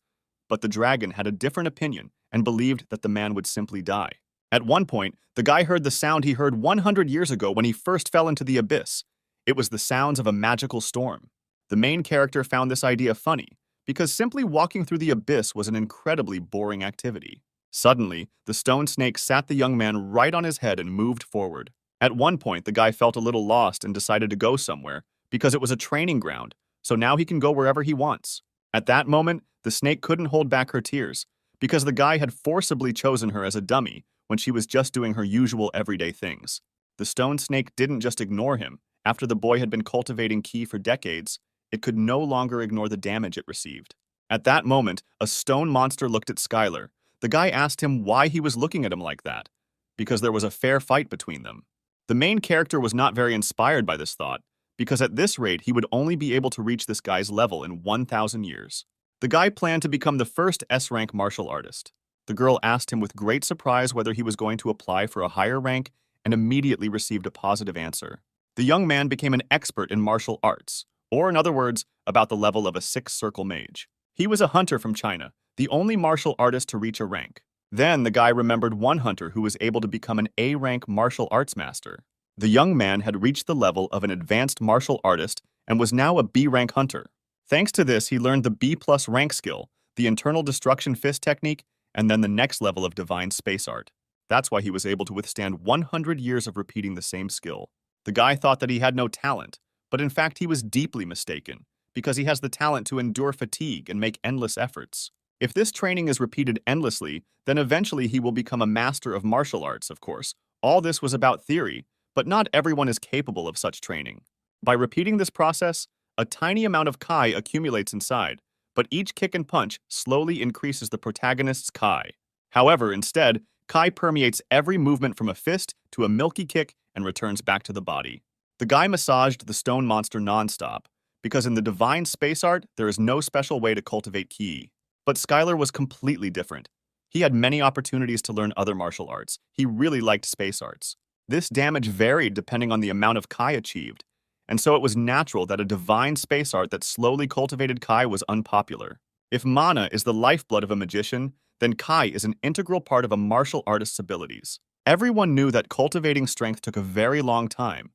but the dragon had a different opinion and believed that the man would simply die. At one point, the guy heard the sound he heard 100 years ago when he first fell into the abyss. It was the sounds of a magical storm. The main character found this idea funny, because simply walking through the abyss was an incredibly boring activity. Suddenly, the stone snake sat the young man right on his head and moved forward. At one point, the guy felt a little lost and decided to go somewhere, because it was a training ground, so now he can go wherever he wants. At that moment, the snake couldn't hold back her tears, because the guy had forcibly chosen her as a dummy when she was just doing her usual everyday things. The stone snake didn't just ignore him. After the boy had been cultivating ki for decades, it could no longer ignore the damage it received. At that moment, a stone monster looked at Skylar. The guy asked him why he was looking at him like that, because there was a fair fight between them. The main character was not very inspired by this thought, because at this rate he would only be able to reach this guy's level in 1,000 years. The guy planned to become the first S-rank martial artist. The girl asked him with great surprise whether he was going to apply for a higher rank and immediately received a positive answer. The young man became an expert in martial arts, or in other words, about the level of a six-circle mage. He was a hunter from China, the only martial artist to reach a rank. Then the guy remembered one hunter who was able to become an A-rank martial arts master. The young man had reached the level of an advanced martial artist and was now a B-rank hunter. Thanks to this, he learned the B+ rank skill, the internal destruction fist technique, and then the next level of divine space art. That's why he was able to withstand 100 years of repeating the same skill. The guy thought that he had no talent, but in fact he was deeply mistaken, because he has the talent to endure fatigue and make endless efforts. If this training is repeated endlessly, then eventually he will become a master of martial arts, of course. All this was about theory, but not everyone is capable of such training. By repeating this process, a tiny amount of Kai accumulates inside, but each kick and punch slowly increases the protagonist's Kai. However, instead, Kai permeates every movement from a fist to a milky kick and returns back to the body. The guy massaged the stone monster nonstop, because in the divine space art, there is no special way to cultivate ki. But Skylar was completely different. He had many opportunities to learn other martial arts. He really liked space arts. This damage varied depending on the amount of Kai achieved, and so it was natural that a divine space art that slowly cultivated Kai was unpopular. If mana is the lifeblood of a magician, then Kai is an integral part of a martial artist's abilities. Everyone knew that cultivating strength took a very long time.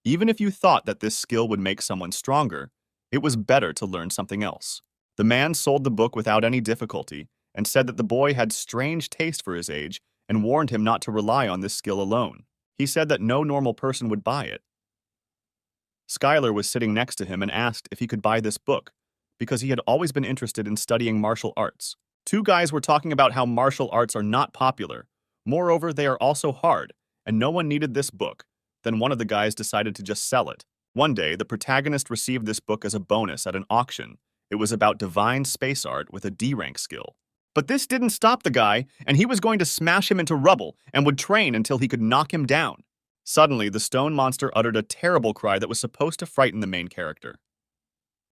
Even if you thought that this skill would make someone stronger, it was better to learn something else. The man sold the book without any difficulty and said that the boy had strange taste for his age and warned him not to rely on this skill alone. He said that no normal person would buy it. Skylar was sitting next to him and asked if he could buy this book, because he had always been interested in studying martial arts. Two guys were talking about how martial arts are not popular. Moreover, they are also hard, and no one needed this book. Then one of the guys decided to just sell it. One day, the protagonist received this book as a bonus at an auction. It was about divine space art with a D-rank skill. But this didn't stop the guy, and he was going to smash him into rubble and would train until he could knock him down. Suddenly, the stone monster uttered a terrible cry that was supposed to frighten the main character.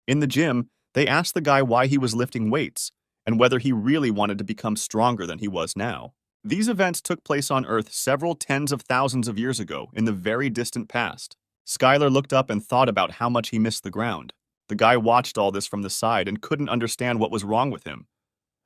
In the gym, they asked the guy why he was lifting weights, and whether he really wanted to become stronger than he was now. These events took place on Earth several tens of thousands of years ago in the very distant past. Skylar looked up and thought about how much he missed the ground. The guy watched all this from the side and couldn't understand what was wrong with him.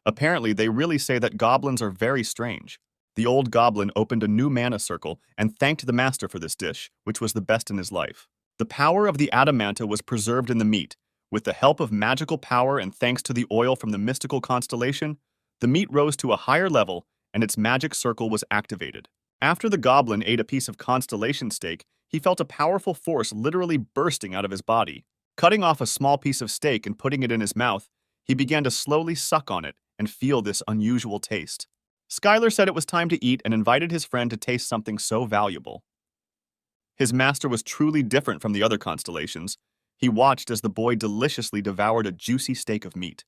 Apparently, they really say that goblins are very strange. The old goblin opened a new mana circle and thanked the master for this dish, which was the best in his life. The power of the adamanta was preserved in the meat. With the help of magical power and thanks to the oil from the mystical constellation, the meat rose to a higher level and its magic circle was activated. After the goblin ate a piece of constellation steak, he felt a powerful force literally bursting out of his body. Cutting off a small piece of steak and putting it in his mouth, he began to slowly suck on it and feel this unusual taste. Skylar said it was time to eat and invited his friend to taste something so valuable. His master was truly different from the other constellations. He watched as the boy deliciously devoured a juicy steak of meat.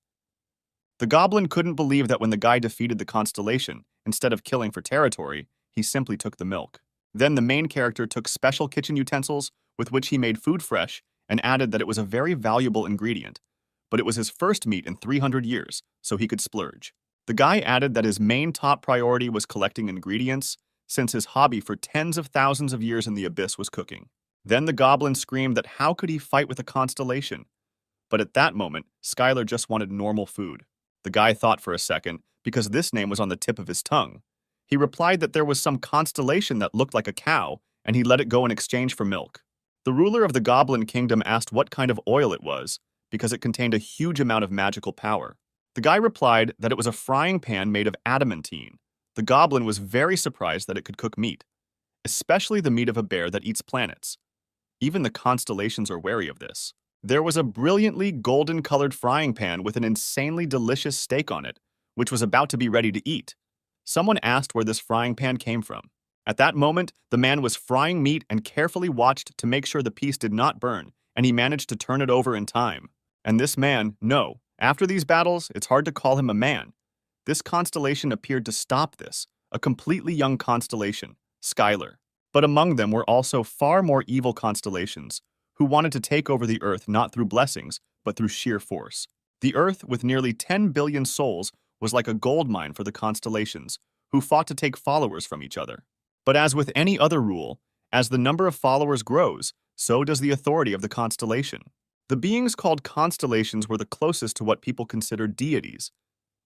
The goblin couldn't believe that when the guy defeated the constellation, instead of killing for territory, he simply took the milk. Then the main character took special kitchen utensils with which he made food fresh and added that it was a very valuable ingredient, but it was his first meat in 300 years, so he could splurge. The guy added that his main top priority was collecting ingredients, since his hobby for tens of thousands of years in the abyss was cooking. Then the goblin screamed that how could he fight with a constellation? But at that moment, Skylar just wanted normal food. The guy thought for a second, because this name was on the tip of his tongue. He replied that there was some constellation that looked like a cow, and he let it go in exchange for milk. The ruler of the Goblin Kingdom asked what kind of oil it was, because it contained a huge amount of magical power. The guy replied that it was a frying pan made of adamantine. The goblin was very surprised that it could cook meat, especially the meat of a bear that eats planets. Even the constellations are wary of this. There was a brilliantly golden-colored frying pan with an insanely delicious steak on it, which was about to be ready to eat. Someone asked where this frying pan came from. At that moment, the man was frying meat and carefully watched to make sure the piece did not burn, and he managed to turn it over in time. And this man, no, after these battles, it's hard to call him a man. This constellation appeared to stop this, a completely young constellation, Skylar. But among them were also far more evil constellations, who wanted to take over the Earth not through blessings, but through sheer force. The Earth, with nearly 10 billion souls, was like a gold mine for the constellations, who fought to take followers from each other. But as with any other rule, as the number of followers grows, so does the authority of the constellation. The beings called constellations were the closest to what people considered deities.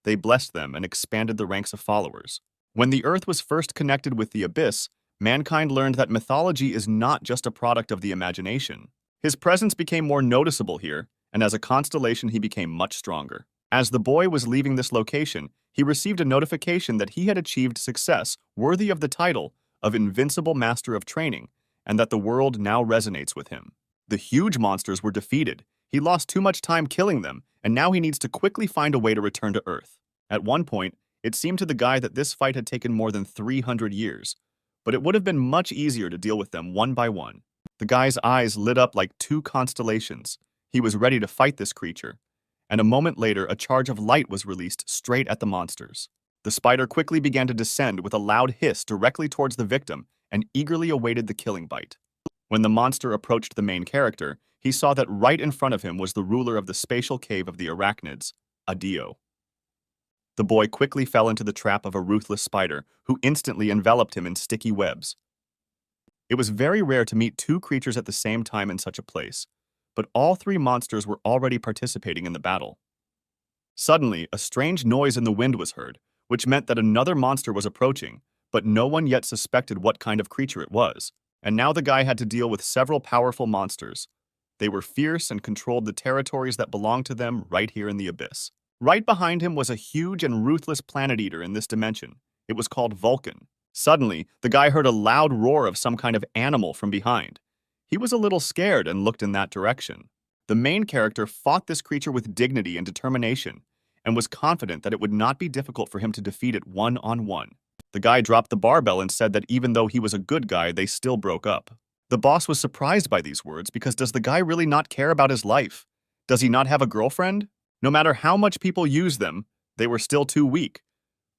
They blessed them and expanded the ranks of followers. When the Earth was first connected with the abyss, mankind learned that mythology is not just a product of the imagination. His presence became more noticeable here, and as a constellation he became much stronger. As the boy was leaving this location, he received a notification that he had achieved success worthy of the title of Invincible Master of Training, and that the world now resonates with him. The huge monsters were defeated. He lost too much time killing them, and now he needs to quickly find a way to return to Earth. At one point, it seemed to the guy that this fight had taken more than 300 years, but it would have been much easier to deal with them one by one. The guy's eyes lit up like two constellations. He was ready to fight this creature, and a moment later a charge of light was released straight at the monsters. The spider quickly began to descend with a loud hiss directly towards the victim and eagerly awaited the killing bite. When the monster approached the main character, he saw that right in front of him was the ruler of the spatial cave of the arachnids, Adio. The boy quickly fell into the trap of a ruthless spider, who instantly enveloped him in sticky webs. It was very rare to meet two creatures at the same time in such a place, but all three monsters were already participating in the battle. Suddenly, a strange noise in the wind was heard, which meant that another monster was approaching, but no one yet suspected what kind of creature it was. And now the guy had to deal with several powerful monsters. They were fierce and controlled the territories that belonged to them right here in the abyss. Right behind him was a huge and ruthless planet eater in this dimension. It was called Vulcan. Suddenly, the guy heard a loud roar of some kind of animal from behind. He was a little scared and looked in that direction. The main character fought this creature with dignity and determination, and was confident that it would not be difficult for him to defeat it one-on-one. The guy dropped the barbell and said that even though he was a good guy, they still broke up. The boss was surprised by these words because does the guy really not care about his life? Does he not have a girlfriend? No matter how much people use them, they were still too weak.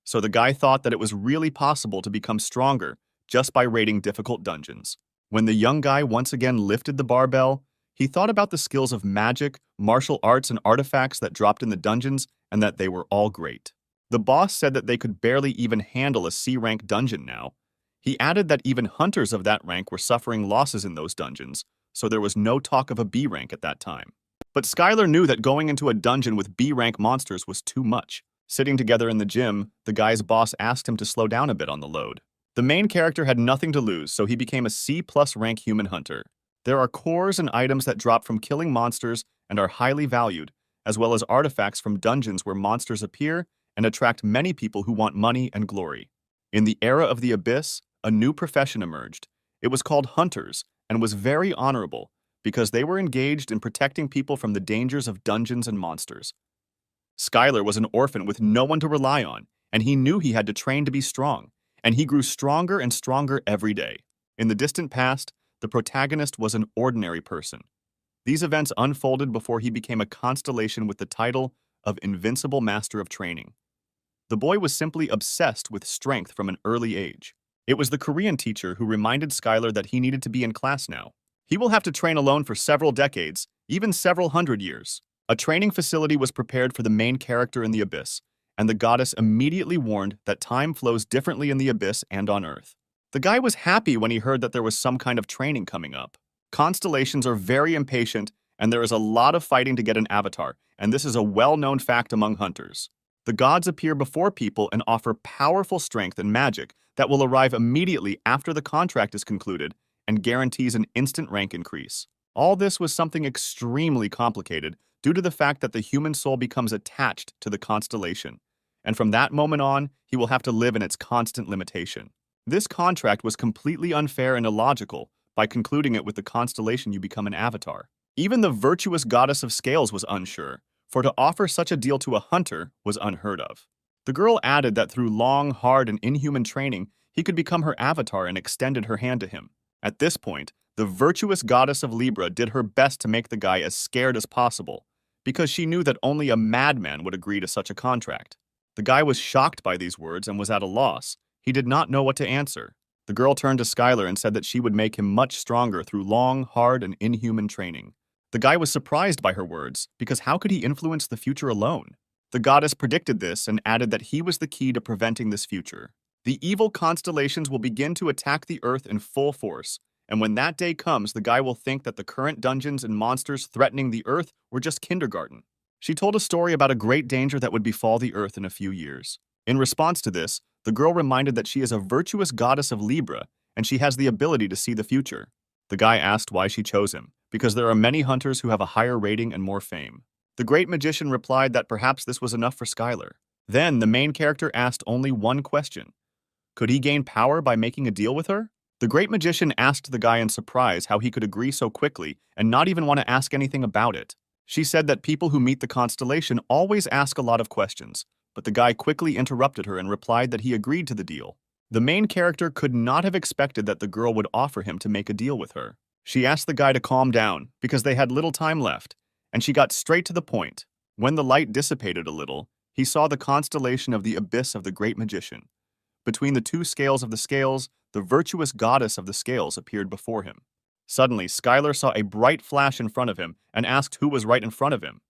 So the guy thought that it was really possible to become stronger just by raiding difficult dungeons. When the young guy once again lifted the barbell, he thought about the skills of magic, martial arts, and artifacts that dropped in the dungeons and that they were all great. The boss said that they could barely even handle a C-rank dungeon now. He added that even hunters of that rank were suffering losses in those dungeons, so there was no talk of a B rank at that time. But Skylar knew that going into a dungeon with B-rank monsters was too much. Sitting together in the gym, the guy's boss asked him to slow down a bit on the load. The main character had nothing to lose, so he became a C+ rank human hunter. There are cores and items that drop from killing monsters and are highly valued, as well as artifacts from dungeons where monsters appear and attract many people who want money and glory. In the era of the Abyss, a new profession emerged. It was called hunters and was very honorable because they were engaged in protecting people from the dangers of dungeons and monsters. Skylar was an orphan with no one to rely on, and he knew he had to train to be strong, and he grew stronger and stronger every day. In the distant past, the protagonist was an ordinary person. These events unfolded before he became a constellation with the title of Invincible Master of Training. The boy was simply obsessed with strength from an early age. It was the Korean teacher who reminded Skylar that he needed to be in class now. He will have to train alone for several decades, even several hundred years. A training facility was prepared for the main character in the Abyss, and the goddess immediately warned that time flows differently in the Abyss and on Earth. The guy was happy when he heard that there was some kind of training coming up. Constellations are very impatient, and there is a lot of fighting to get an avatar, and this is a well-known fact among hunters. The gods appear before people and offer powerful strength and magic that will arrive immediately after the contract is concluded and guarantees an instant rank increase. All this was something extremely complicated due to the fact that the human soul becomes attached to the constellation, and from that moment on, he will have to live in its constant limitation. This contract was completely unfair and illogical. By concluding it with the constellation, you become an avatar. Even the virtuous goddess of scales was unsure, for to offer such a deal to a hunter was unheard of. The girl added that through long, hard, and inhuman training, he could become her avatar and extended her hand to him. At this point, the virtuous goddess of Libra did her best to make the guy as scared as possible, because she knew that only a madman would agree to such a contract. The guy was shocked by these words and was at a loss. He did not know what to answer. The girl turned to Skylar and said that she would make him much stronger through long, hard, and inhuman training. The guy was surprised by her words, because how could he influence the future alone? The goddess predicted this and added that he was the key to preventing this future. The evil constellations will begin to attack the Earth in full force, and when that day comes, the guy will think that the current dungeons and monsters threatening the Earth were just kindergarten. She told a story about a great danger that would befall the Earth in a few years. In response to this, the girl reminded that she is a virtuous goddess of Libra, and she has the ability to see the future. The guy asked why she chose him, because there are many hunters who have a higher rating and more fame. The great magician replied that perhaps this was enough for Skylar. Then the main character asked only one question. Could he gain power by making a deal with her? The great magician asked the guy in surprise how he could agree so quickly and not even want to ask anything about it. She said that people who meet the constellation always ask a lot of questions, but the guy quickly interrupted her and replied that he agreed to the deal. The main character could not have expected that the girl would offer him to make a deal with her. She asked the guy to calm down because they had little time left, and she got straight to the point. When the light dissipated a little, he saw the constellation of the abyss of the great magician. Between the two scales of the scales, the virtuous goddess of the scales appeared before him. Suddenly, Skylar saw a bright flash in front of him and asked who was right in front of him.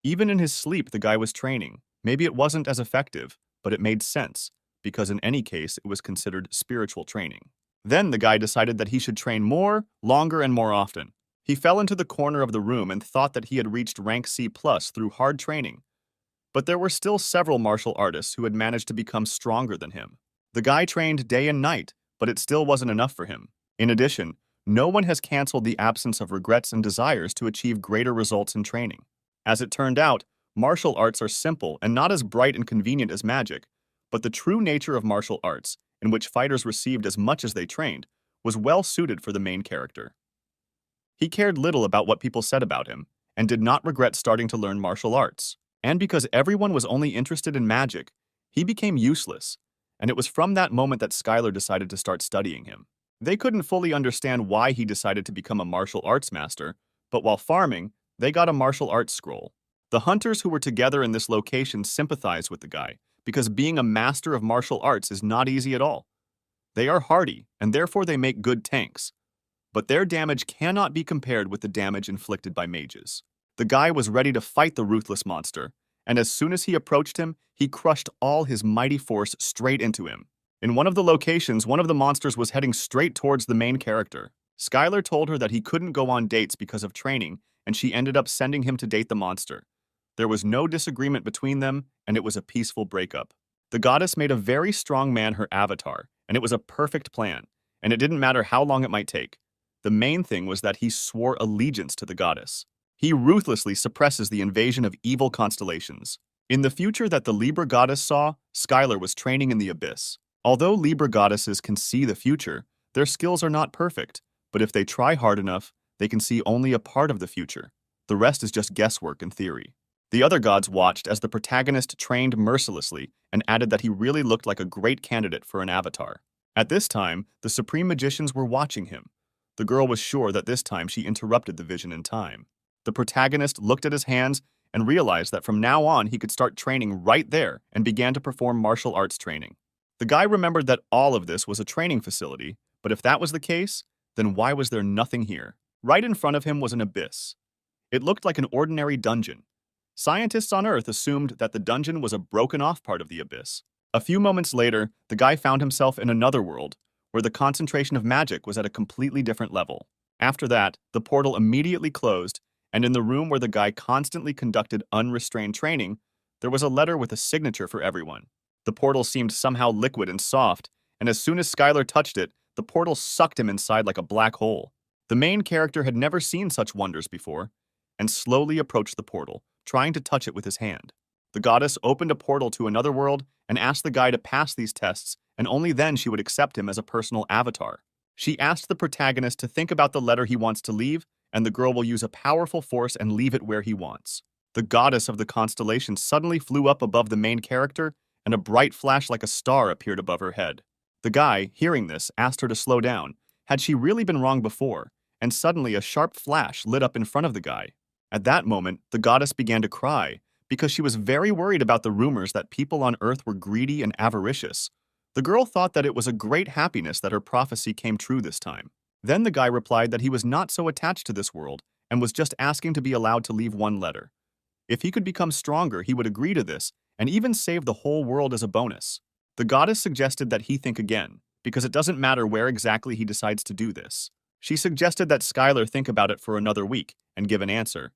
Even in his sleep, the guy was training. Maybe it wasn't as effective, but it made sense, because in any case, it was considered spiritual training. Then the guy decided that he should train more, longer, and more often. He fell into the corner of the room and thought that he had reached rank C+ through hard training. But there were still several martial artists who had managed to become stronger than him. The guy trained day and night, but it still wasn't enough for him. In addition, no one has canceled the absence of regrets and desires to achieve greater results in training. As it turned out, martial arts are simple and not as bright and convenient as magic, but the true nature of martial arts, in which fighters received as much as they trained, was well suited for the main character. He cared little about what people said about him, and did not regret starting to learn martial arts. And because everyone was only interested in magic, he became useless, and it was from that moment that Skylar decided to start studying him. They couldn't fully understand why he decided to become a martial arts master, but while farming, they got a martial arts scroll. The hunters who were together in this location sympathized with the guy, because being a master of martial arts is not easy at all. They are hardy, and therefore they make good tanks. But their damage cannot be compared with the damage inflicted by mages. The guy was ready to fight the ruthless monster, and as soon as he approached him, he crushed all his mighty force straight into him. In one of the locations, one of the monsters was heading straight towards the main character. Skylar told her that he couldn't go on dates because of training, and she ended up sending him to date the monster. There was no disagreement between them, and it was a peaceful breakup. The goddess made a very strong man her avatar, and it was a perfect plan, and it didn't matter how long it might take. The main thing was that he swore allegiance to the goddess. He ruthlessly suppresses the invasion of evil constellations. In the future that the Libra goddess saw, Skylar was training in the abyss. Although Libra goddesses can see the future, their skills are not perfect, but if they try hard enough, they can see only a part of the future. The rest is just guesswork and theory. The other gods watched as the protagonist trained mercilessly and added that he really looked like a great candidate for an avatar. At this time, the supreme magicians were watching him. The girl was sure that this time she interrupted the vision in time. The protagonist looked at his hands and realized that from now on he could start training right there and began to perform martial arts training. The guy remembered that all of this was a training facility, but if that was the case, then why was there nothing here? Right in front of him was an abyss. It looked like an ordinary dungeon. Scientists on Earth assumed that the dungeon was a broken-off part of the abyss. A few moments later, the guy found himself in another world, where the concentration of magic was at a completely different level. After that, the portal immediately closed, and in the room where the guy constantly conducted unrestrained training, there was a letter with a signature for everyone. The portal seemed somehow liquid and soft, and as soon as Skylar touched it, the portal sucked him inside like a black hole. The main character had never seen such wonders before, and slowly approached the portal, trying to touch it with his hand. The goddess opened a portal to another world and asked the guy to pass these tests, and only then she would accept him as a personal avatar. She asked the protagonist to think about the letter he wants to leave, and the girl will use a powerful force and leave it where he wants. The goddess of the constellation suddenly flew up above the main character, and a bright flash like a star appeared above her head. The guy, hearing this, asked her to slow down. Had she really been wrong before? And suddenly a sharp flash lit up in front of the guy. At that moment, the goddess began to cry, because she was very worried about the rumors that people on Earth were greedy and avaricious. The girl thought that it was a great happiness that her prophecy came true this time. Then the guy replied that he was not so attached to this world and was just asking to be allowed to leave one letter. If he could become stronger, he would agree to this and even save the whole world as a bonus. The goddess suggested that he think again, because it doesn't matter where exactly he decides to do this. She suggested that Skylar think about it for another week and give an answer,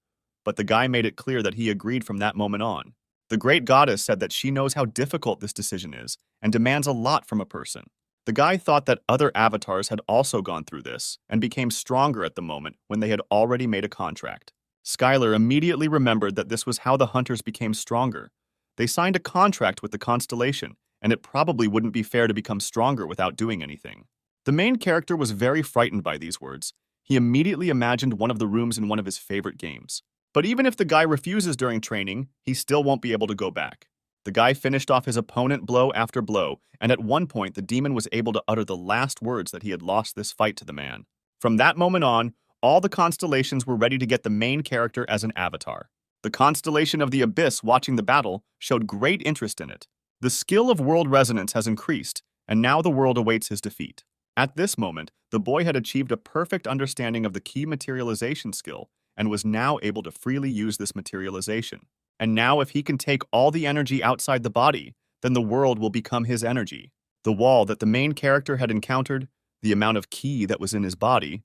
but the guy made it clear that he agreed from that moment on. The great goddess said that she knows how difficult this decision is and demands a lot from a person. The guy thought that other avatars had also gone through this and became stronger at the moment when they had already made a contract. Skylar immediately remembered that this was how the hunters became stronger. They signed a contract with the constellation, and it probably wouldn't be fair to become stronger without doing anything. The main character was very frightened by these words. He immediately imagined one of the rooms in one of his favorite games. But even if the guy refuses during training, he still won't be able to go back. The guy finished off his opponent blow after blow, and at one point the demon was able to utter the last words that he had lost this fight to the man. From that moment on, all the constellations were ready to get the main character as an avatar. The constellation of the Abyss watching the battle showed great interest in it. The skill of world resonance has increased, and now the world awaits his defeat. At this moment, the boy had achieved a perfect understanding of the key materialization skill and was now able to freely use this materialization. And now if he can take all the energy outside the body, then the world will become his energy. The wall that the main character had encountered, the amount of ki that was in his body,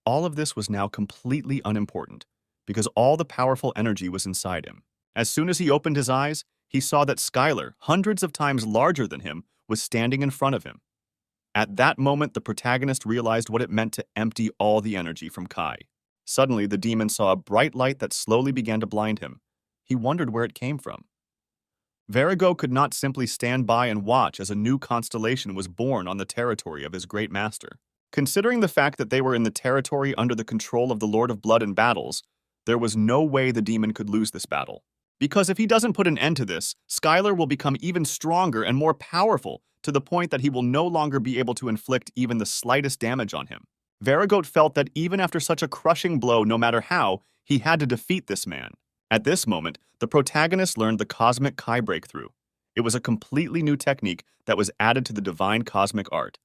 all of this was now completely unimportant, because all the powerful energy was inside him. As soon as he opened his eyes, he saw that Skylar, hundreds of times larger than him, was standing in front of him. At that moment, the protagonist realized what it meant to empty all the energy from Kai. Suddenly, the demon saw a bright light that slowly began to blind him. He wondered where it came from. Virago could not simply stand by and watch as a new constellation was born on the territory of his great master. Considering the fact that they were in the territory under the control of the Lord of Blood and Battles, there was no way the demon could lose this battle. Because if he doesn't put an end to this, Skylar will become even stronger and more powerful to the point that he will no longer be able to inflict even the slightest damage on him. Virago felt that even after such a crushing blow, no matter how, he had to defeat this man. At this moment, the protagonist learned the Cosmic Kai Breakthrough. It was a completely new technique that was added to the divine cosmic art.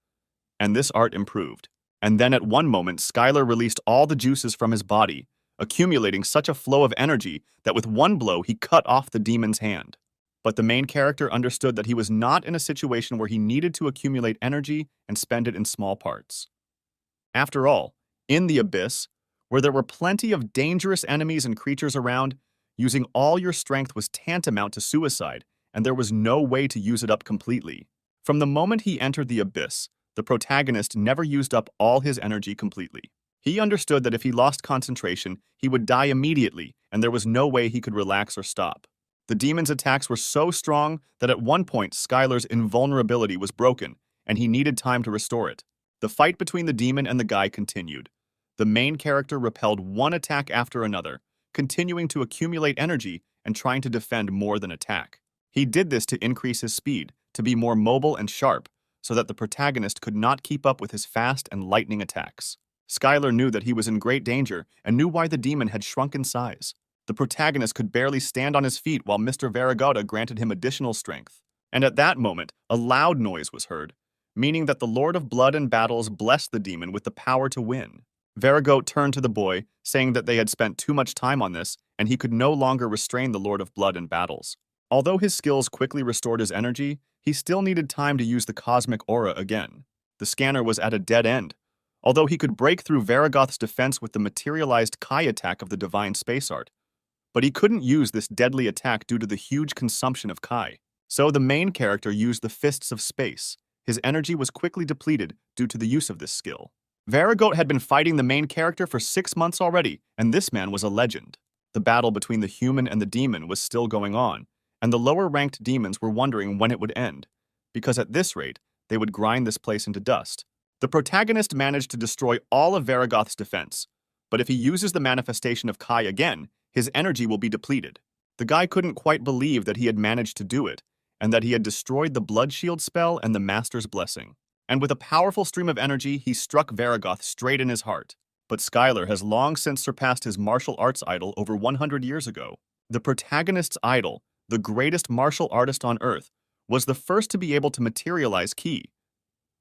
And this art improved. And then at one moment, Skylar released all the juices from his body, accumulating such a flow of energy that with one blow he cut off the demon's hand. But the main character understood that he was not in a situation where he needed to accumulate energy and spend it in small parts. After all, in the Abyss, where there were plenty of dangerous enemies and creatures around, using all your strength was tantamount to suicide, and there was no way to use it up completely. From the moment he entered the Abyss, the protagonist never used up all his energy completely. He understood that if he lost concentration, he would die immediately, and there was no way he could relax or stop. The demon's attacks were so strong that at one point Skylar's invulnerability was broken, and he needed time to restore it. The fight between the demon and the guy continued. The main character repelled one attack after another, continuing to accumulate energy and trying to defend more than attack. He did this to increase his speed, to be more mobile and sharp, so that the protagonist could not keep up with his fast and lightning attacks. Skylar knew that he was in great danger and knew why the demon had shrunk in size. The protagonist could barely stand on his feet while Mr. Varigata granted him additional strength. And at that moment, a loud noise was heard, meaning that the Lord of Blood and Battles blessed the demon with the power to win. Varigot turned to the boy, saying that they had spent too much time on this, and he could no longer restrain the Lord of Blood and Battles. Although his skills quickly restored his energy, he still needed time to use the cosmic aura again. The scanner was at a dead end. Although he could break through Varigoth's defense with the materialized Kai attack of the divine space art, but he couldn't use this deadly attack due to the huge consumption of Kai. So the main character used the Fists of Space. His energy was quickly depleted due to the use of this skill. Varigot had been fighting the main character for 6 months already, and this man was a legend. The battle between the human and the demon was still going on, and the lower-ranked demons were wondering when it would end, because at this rate, they would grind this place into dust. The protagonist managed to destroy all of Varigoth's defense, but if he uses the manifestation of Kai again, his energy will be depleted. The guy couldn't quite believe that he had managed to do it, and that he had destroyed the Blood Shield spell and the Master's Blessing. And with a powerful stream of energy, he struck Varigoth straight in his heart. But Skylar has long since surpassed his martial arts idol over 100 years ago. The protagonist's idol, the greatest martial artist on Earth, was the first to be able to materialize ki.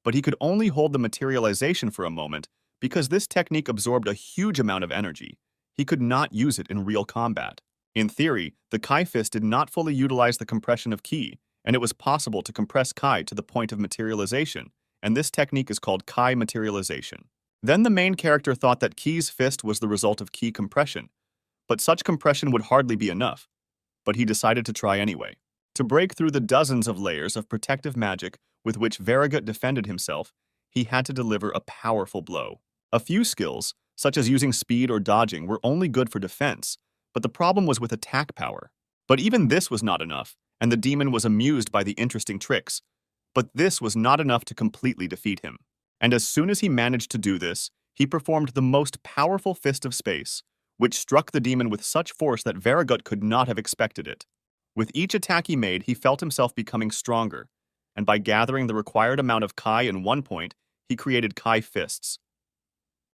But he could only hold the materialization for a moment because this technique absorbed a huge amount of energy. He could not use it in real combat. In theory, the Kai Fist did not fully utilize the compression of ki, and it was possible to compress Kai to the point of materialization, and this technique is called Kai materialization. Then the main character thought that Ki's fist was the result of ki compression, but such compression would hardly be enough. But he decided to try anyway. To break through the dozens of layers of protective magic with which Varigot defended himself, he had to deliver a powerful blow. A few skills, such as using speed or dodging, were only good for defense, but the problem was with attack power. But even this was not enough, and the demon was amused by the interesting tricks. But this was not enough to completely defeat him. And as soon as he managed to do this, he performed the most powerful Fist of Space, which struck the demon with such force that Varigot could not have expected it. With each attack he made, he felt himself becoming stronger, and by gathering the required amount of Kai in one point, he created Kai Fists.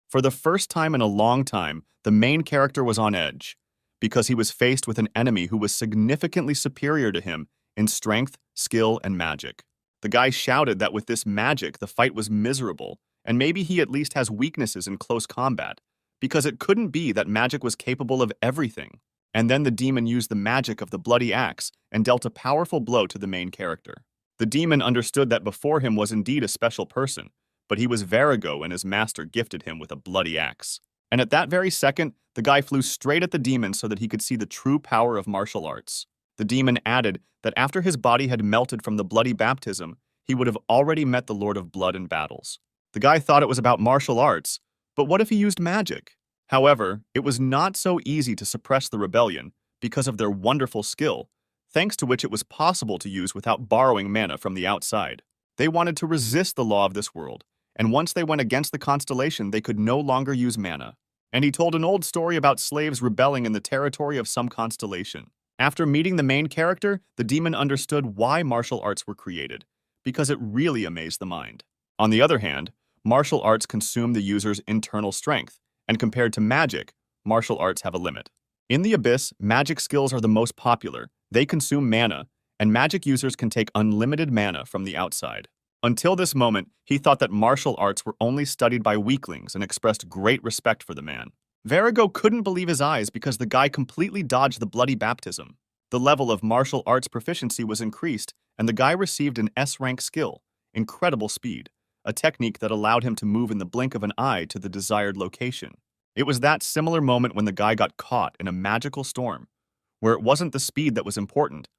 For the first time in a long time, the main character was on edge, because he was faced with an enemy who was significantly superior to him in strength, skill, and magic. The guy shouted that with this magic, the fight was miserable, and maybe he at least has weaknesses in close combat, because it couldn't be that magic was capable of everything. And then the demon used the magic of the bloody axe and dealt a powerful blow to the main character. The demon understood that before him was indeed a special person, but he was Virago and his master gifted him with a bloody axe. And at that very second, the guy flew straight at the demon so that he could see the true power of martial arts. The demon added that after his body had melted from the bloody baptism, he would have already met the Lord of Blood in battles. The guy thought it was about martial arts, but what if he used magic? However, it was not so easy to suppress the rebellion because of their wonderful skill, thanks to which it was possible to use without borrowing mana from the outside. They wanted to resist the law of this world, and once they went against the constellation, they could no longer use mana. And he told an old story about slaves rebelling in the territory of some constellation. After meeting the main character, the demon understood why martial arts were created, because it really amazed the mind. On the other hand, martial arts consume the user's internal strength, and compared to magic, martial arts have a limit. In the Abyss, magic skills are the most popular. They consume mana, and magic users can take unlimited mana from the outside. Until this moment, he thought that martial arts were only studied by weaklings and expressed great respect for the man. Virago couldn't believe his eyes because the guy completely dodged the bloody baptism. The level of martial arts proficiency was increased, and the guy received an S-rank skill, incredible speed, a technique that allowed him to move in the blink of an eye to the desired location. It was that similar moment when the guy got caught in a magical storm, where it wasn't the speed that was important,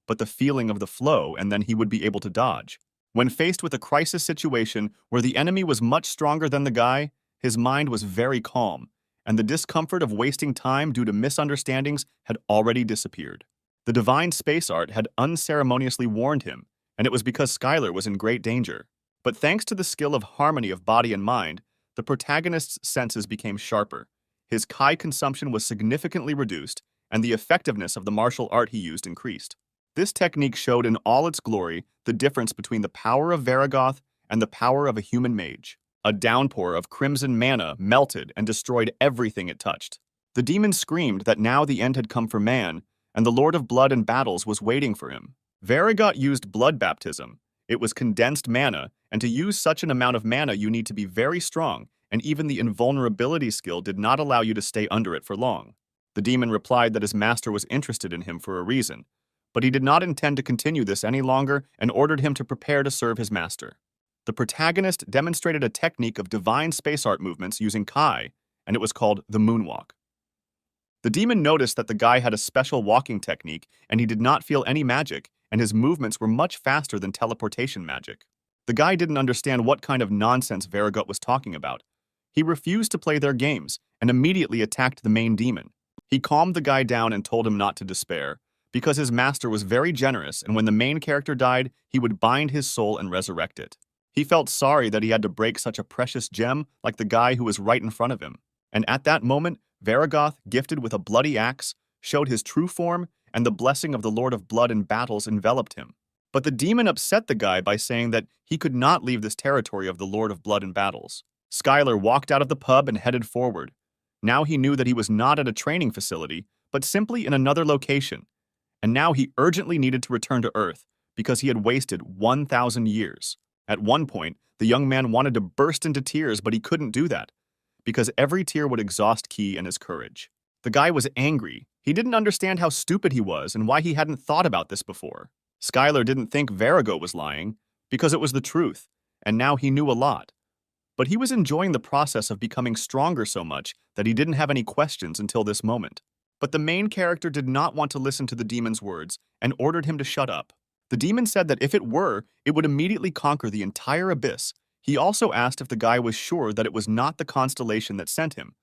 but the feeling of the flow, and then he would be able to dodge. When faced with a crisis situation where the enemy was much stronger than the guy, his mind was very calm, and the discomfort of wasting time due to misunderstandings had already disappeared. The divine space art had unceremoniously warned him, and it was because Skylar was in great danger. But thanks to the skill of harmony of body and mind, the protagonist's senses became sharper. His Kai consumption was significantly reduced, and the effectiveness of the martial art he used increased. This technique showed in all its glory the difference between the power of Varagoth and the power of a human mage. A downpour of crimson mana melted and destroyed everything it touched. The demon screamed that now the end had come for man, and the Lord of Blood and Battles was waiting for him. Varagoth used blood baptism. It was condensed mana, and to use such an amount of mana you need to be very strong, and even the invulnerability skill did not allow you to stay under it for long. The demon replied that his master was interested in him for a reason, but he did not intend to continue this any longer and ordered him to prepare to serve his master. The protagonist demonstrated a technique of divine space art movements using Kai, and it was called the moonwalk. The demon noticed that the guy had a special walking technique, and he did not feel any magic, and his movements were much faster than teleportation magic. The guy didn't understand what kind of nonsense Varagoth was talking about. He refused to play their games and immediately attacked the main demon. He calmed the guy down and told him not to despair, because his master was very generous, and when the main character died, he would bind his soul and resurrect it. He felt sorry that he had to break such a precious gem like the guy who was right in front of him. And at that moment, Varagoth, gifted with a bloody axe, showed his true form, and the blessing of the Lord of Blood and Battles enveloped him. But the demon upset the guy by saying that he could not leave this territory of the Lord of Blood and Battles. Skylar walked out of the pub and headed forward. Now he knew that he was not at a training facility, but simply in another location. And now he urgently needed to return to Earth, because he had wasted 1,000 years. At one point, the young man wanted to burst into tears, but he couldn't do that, because every tear would exhaust Ki and his courage. The guy was angry. He didn't understand how stupid he was and why he hadn't thought about this before. Skylar didn't think Varago was lying, because it was the truth, and now he knew a lot. But he was enjoying the process of becoming stronger so much that he didn't have any questions until this moment. But the main character did not want to listen to the demon's words and ordered him to shut up. The demon said that if it were, it would immediately conquer the entire abyss. He also asked if the guy was sure that it was not the constellation that sent him,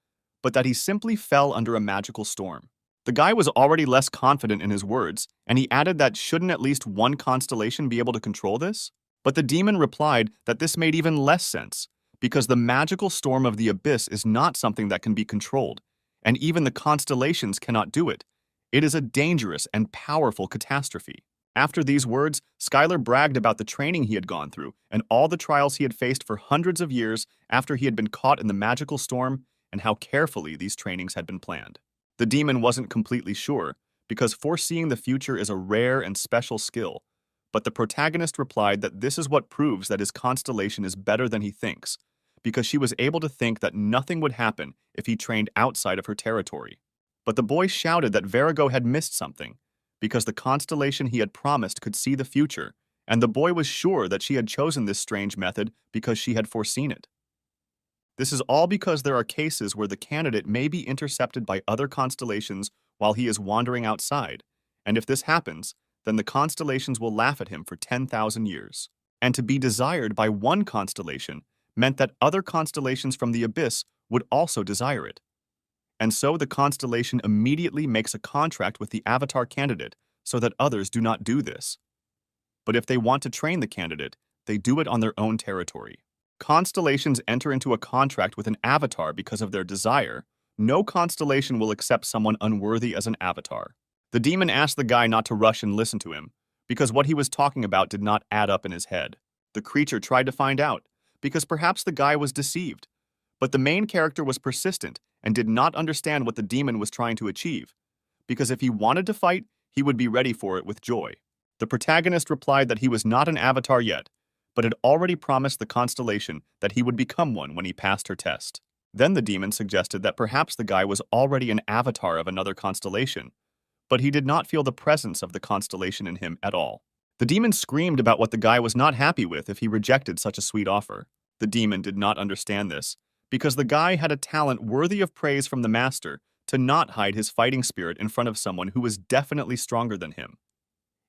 but that he simply fell under a magical storm. The guy was already less confident in his words, and he added that shouldn't at least one constellation be able to control this? But the demon replied that this made even less sense, because the magical storm of the abyss is not something that can be controlled, and even the constellations cannot do it. It is a dangerous and powerful catastrophe. After these words, Skylar bragged about the training he had gone through and all the trials he had faced for hundreds of years after he had been caught in the magical storm and how carefully these trainings had been planned. The demon wasn't completely sure, because foreseeing the future is a rare and special skill, but the protagonist replied that this is what proves that his constellation is better than he thinks, because she was able to think that nothing would happen if he trained outside of her territory. But the boy shouted that Virago had missed something, because the constellation he had promised could see the future, and the boy was sure that she had chosen this strange method because she had foreseen it. This is all because there are cases where the candidate may be intercepted by other constellations while he is wandering outside, and if this happens, then the constellations will laugh at him for 10,000 years. And to be desired by one constellation meant that other constellations from the abyss would also desire it. And so the constellation immediately makes a contract with the avatar candidate so that others do not do this. But if they want to train the candidate, they do it on their own territory. Constellations enter into a contract with an avatar because of their desire. No constellation will accept someone unworthy as an avatar. The demon asked the guy not to rush and listen to him, because what he was talking about did not add up in his head. The creature tried to find out, because perhaps the guy was deceived. But the main character was persistent and did not understand what the demon was trying to achieve, because if he wanted to fight, he would be ready for it with joy. The protagonist replied that he was not an avatar yet, but had already promised the constellation that he would become one when he passed her test. Then the demon suggested that perhaps the guy was already an avatar of another constellation, but he did not feel the presence of the constellation in him at all. The demon screamed about what the guy was not happy with if he rejected such a sweet offer. The demon did not understand this, because the guy had a talent worthy of praise from the master to not hide his fighting spirit in front of someone who was definitely stronger than him.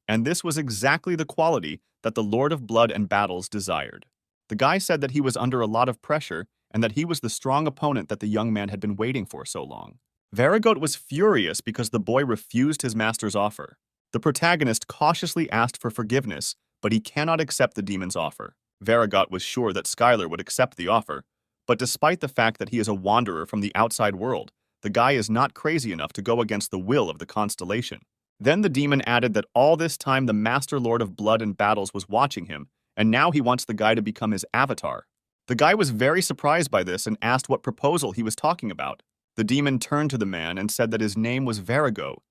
And this was exactly the quality that the Lord of Blood and Battles desired. The guy said that he was under a lot of pressure and that he was the strong opponent that the young man had been waiting for so long. Viragot was furious because the boy refused his master's offer. The protagonist cautiously asked for forgiveness, but he cannot accept the demon's offer. Viragot was sure that Skylar would accept the offer, but despite the fact that he is a wanderer from the outside world, the guy is not crazy enough to go against the will of the constellation. Then the demon added that all this time the Master Lord of Blood and Battles was watching him, and now he wants the guy to become his avatar. The guy was very surprised by this and asked what proposal he was talking about. The demon turned to the man and said that his name was Virago.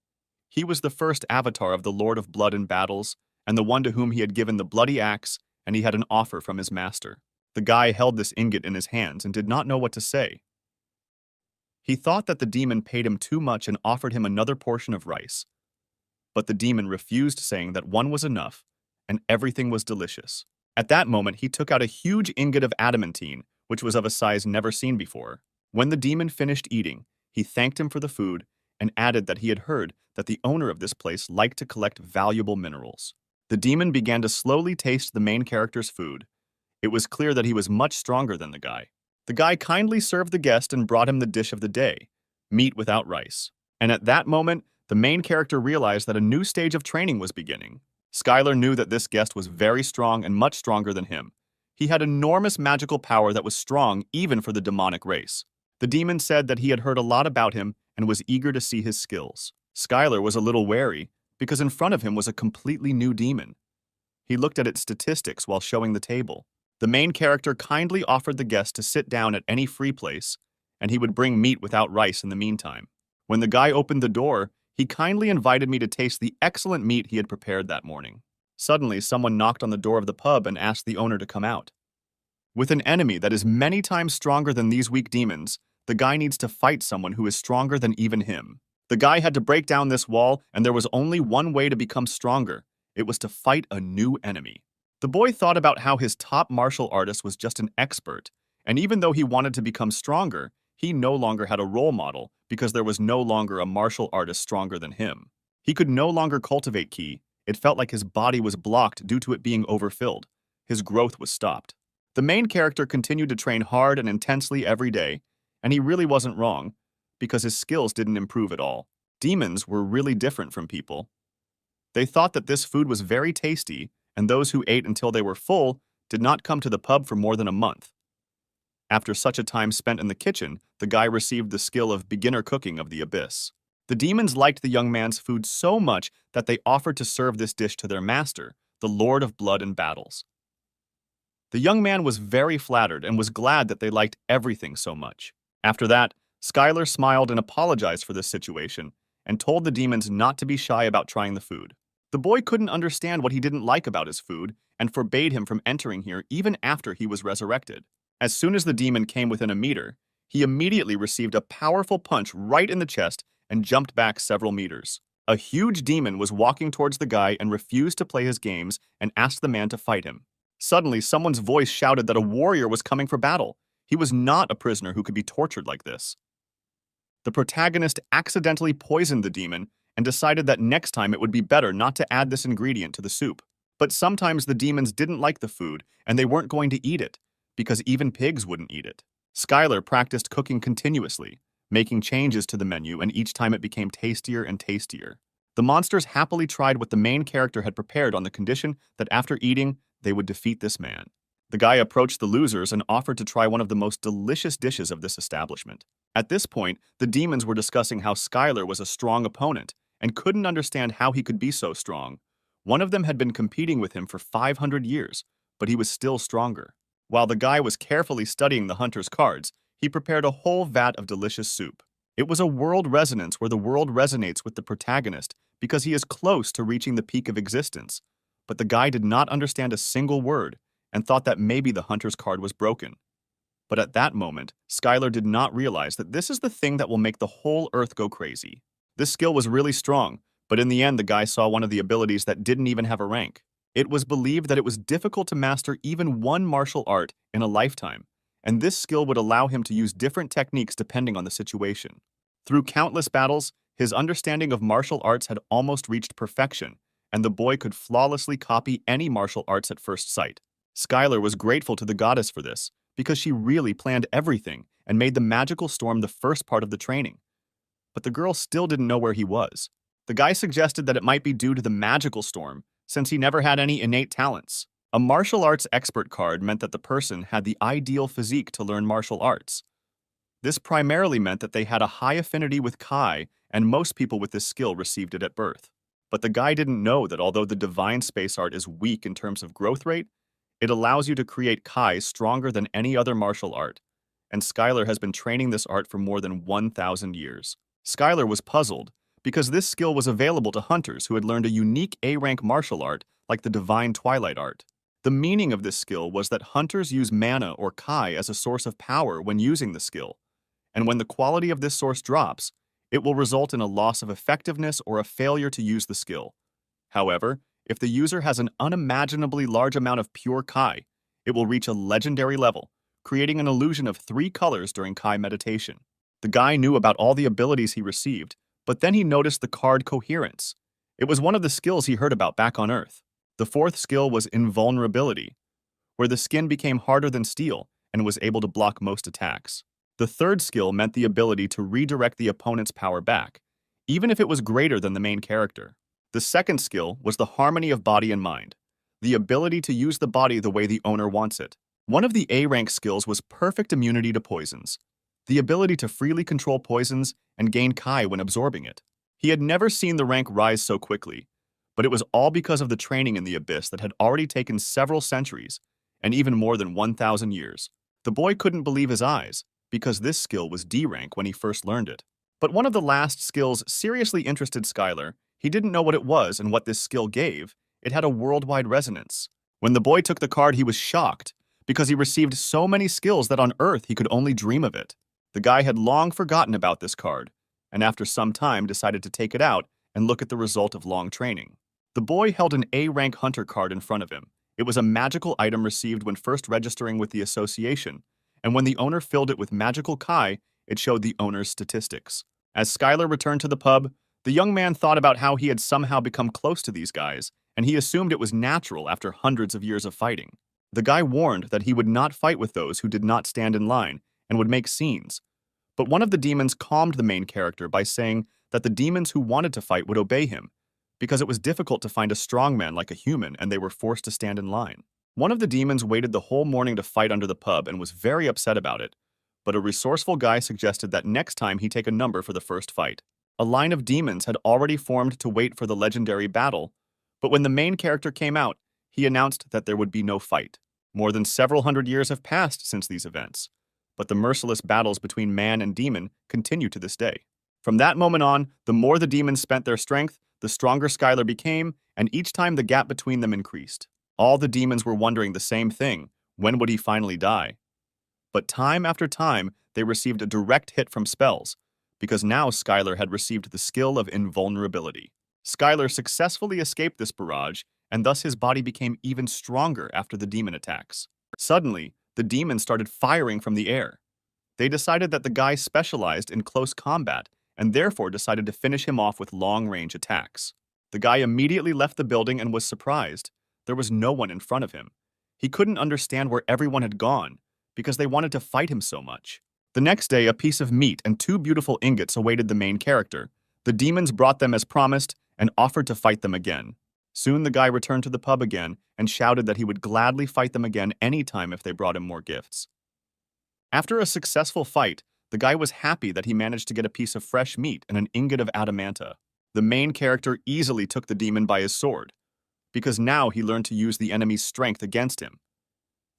He was the first avatar of the Lord of Blood and Battles, and the one to whom he had given the bloody axe, and he had an offer from his master. The guy held this ingot in his hands and did not know what to say. He thought that the demon paid him too much and offered him another portion of rice. But the demon refused, saying that one was enough, and everything was delicious. At that moment, he took out a huge ingot of adamantine, which was of a size never seen before. When the demon finished eating, he thanked him for the food and added that he had heard that the owner of this place liked to collect valuable minerals. The demon began to slowly taste the main character's food. It was clear that he was much stronger than the guy. The guy kindly served the guest and brought him the dish of the day, meat without rice. And at that moment, the main character realized that a new stage of training was beginning. Skylar knew that this guest was very strong and much stronger than him. He had enormous magical power that was strong even for the demonic race. The demon said that he had heard a lot about him and was eager to see his skills. Skylar was a little wary because in front of him was a completely new demon. He looked at its statistics while showing the table. The main character kindly offered the guest to sit down at any free place, and he would bring meat without rice in the meantime. When the guy opened the door, he kindly invited me to taste the excellent meat he had prepared that morning. Suddenly, someone knocked on the door of the pub and asked the owner to come out. With an enemy that is many times stronger than these weak demons, the guy needs to fight someone who is stronger than even him. The guy had to break down this wall, and there was only one way to become stronger. It was to fight a new enemy. The boy thought about how his top martial artist was just an expert, and even though he wanted to become stronger, he no longer had a role model because there was no longer a martial artist stronger than him. He could no longer cultivate ki. It felt like his body was blocked due to it being overfilled. His growth was stopped. The main character continued to train hard and intensely every day, and he really wasn't wrong, because his skills didn't improve at all. Demons were really different from people. They thought that this food was very tasty, and those who ate until they were full did not come to the pub for more than a month. After such a time spent in the kitchen, the guy received the skill of beginner cooking of the abyss. The demons liked the young man's food so much that they offered to serve this dish to their master, the Lord of Blood and Battles. The young man was very flattered and was glad that they liked everything so much. After that, Skylar smiled and apologized for this situation and told the demons not to be shy about trying the food. The boy couldn't understand what he didn't like about his food and forbade him from entering here even after he was resurrected. As soon as the demon came within a meter, he immediately received a powerful punch right in the chest and jumped back several meters. A huge demon was walking towards the guy and refused to play his games and asked the man to fight him. Suddenly, someone's voice shouted that a warrior was coming for battle. He was not a prisoner who could be tortured like this. The protagonist accidentally poisoned the demon and decided that next time it would be better not to add this ingredient to the soup. But sometimes the demons didn't like the food and they weren't going to eat it, because even pigs wouldn't eat it. Skylar practiced cooking continuously, making changes to the menu, and each time it became tastier and tastier. The monsters happily tried what the main character had prepared on the condition that after eating, they would defeat this man. The guy approached the losers and offered to try one of the most delicious dishes of this establishment. At this point, the demons were discussing how Skylar was a strong opponent and couldn't understand how he could be so strong. One of them had been competing with him for 500 years, but he was still stronger. While the guy was carefully studying the hunter's cards, he prepared a whole vat of delicious soup. It was a world resonance where the world resonates with the protagonist because he is close to reaching the peak of existence. But the guy did not understand a single word and thought that maybe the hunter's card was broken. But at that moment, Skylar did not realize that this is the thing that will make the whole earth go crazy. This skill was really strong, but in the end the guy saw one of the abilities that didn't even have a rank. It was believed that it was difficult to master even one martial art in a lifetime, and this skill would allow him to use different techniques depending on the situation. Through countless battles, his understanding of martial arts had almost reached perfection, and the boy could flawlessly copy any martial arts at first sight. Skylar was grateful to the goddess for this, because she really planned everything and made the magical storm the first part of the training. But the girl still didn't know where he was. The guy suggested that it might be due to the magical storm, since he never had any innate talents. A martial arts expert card meant that the person had the ideal physique to learn martial arts. This primarily meant that they had a high affinity with Kai, and most people with this skill received it at birth. But the guy didn't know that although the divine space art is weak in terms of growth rate, it allows you to create Kai stronger than any other martial art, and Skylar has been training this art for more than 1,000 years. Skylar was puzzled because this skill was available to hunters who had learned a unique A-rank martial art like the divine twilight art. The meaning of this skill was that hunters use mana or Kai as a source of power when using the skill, and when the quality of this source drops, it will result in a loss of effectiveness or a failure to use the skill. However, if the user has an unimaginably large amount of pure Kai, it will reach a legendary level, creating an illusion of 3 colors during Kai meditation. The guy knew about all the abilities he received, but then he noticed the card Coherence. It was one of the skills he heard about back on Earth. The 4th skill was Invulnerability, where the skin became harder than steel and was able to block most attacks. The 3rd skill meant the ability to redirect the opponent's power back, even if it was greater than the main character. The 2nd skill was the Harmony of Body and Mind, the ability to use the body the way the owner wants it. One of the A-rank skills was Perfect Immunity to Poisons, the ability to freely control poisons and gain Kai when absorbing it. He had never seen the rank rise so quickly, but it was all because of the training in the Abyss that had already taken several centuries and even more than 1,000 years. The boy couldn't believe his eyes, because this skill was D rank when he first learned it. But one of the last skills seriously interested Skylar. He didn't know what it was and what this skill gave. It had a worldwide resonance. When the boy took the card, he was shocked, because he received so many skills that on Earth he could only dream of it. The guy had long forgotten about this card, and after some time decided to take it out and look at the result of long training. The boy held an A-rank hunter card in front of him. It was a magical item received when first registering with the association, and when the owner filled it with magical Kai, it showed the owner's statistics. As Skylar returned to the pub, the young man thought about how he had somehow become close to these guys, and he assumed it was natural after hundreds of years of fighting. The guy warned that he would not fight with those who did not stand in line and would make scenes. But one of the demons calmed the main character by saying that the demons who wanted to fight would obey him, because it was difficult to find a strong man like a human and they were forced to stand in line. One of the demons waited the whole morning to fight under the pub and was very upset about it, but a resourceful guy suggested that next time he take a number for the first fight. A line of demons had already formed to wait for the legendary battle, but when the main character came out, he announced that there would be no fight. More than several hundred years have passed since these events, but the merciless battles between man and demon continue to this day. From that moment on, the more the demons spent their strength, the stronger Skylar became, and each time the gap between them increased. All the demons were wondering the same thing: when would he finally die? But time after time, they received a direct hit from spells, because now Skylar had received the skill of invulnerability. Skylar successfully escaped this barrage, and thus his body became even stronger after the demon attacks. Suddenly, the demons started firing from the air. They decided that the guy specialized in close combat, and therefore decided to finish him off with long-range attacks. The guy immediately left the building and was surprised. There was no one in front of him. He couldn't understand where everyone had gone, because they wanted to fight him so much. The next day, a piece of meat and 2 beautiful ingots awaited the main character. The demons brought them as promised and offered to fight them again. Soon the guy returned to the pub again and shouted that he would gladly fight them again anytime if they brought him more gifts. After a successful fight, the guy was happy that he managed to get a piece of fresh meat and an ingot of adamanta. The main character easily took the demon by his sword, because now he learned to use the enemy's strength against him.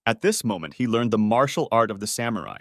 At this moment, he learned the martial art of the samurai,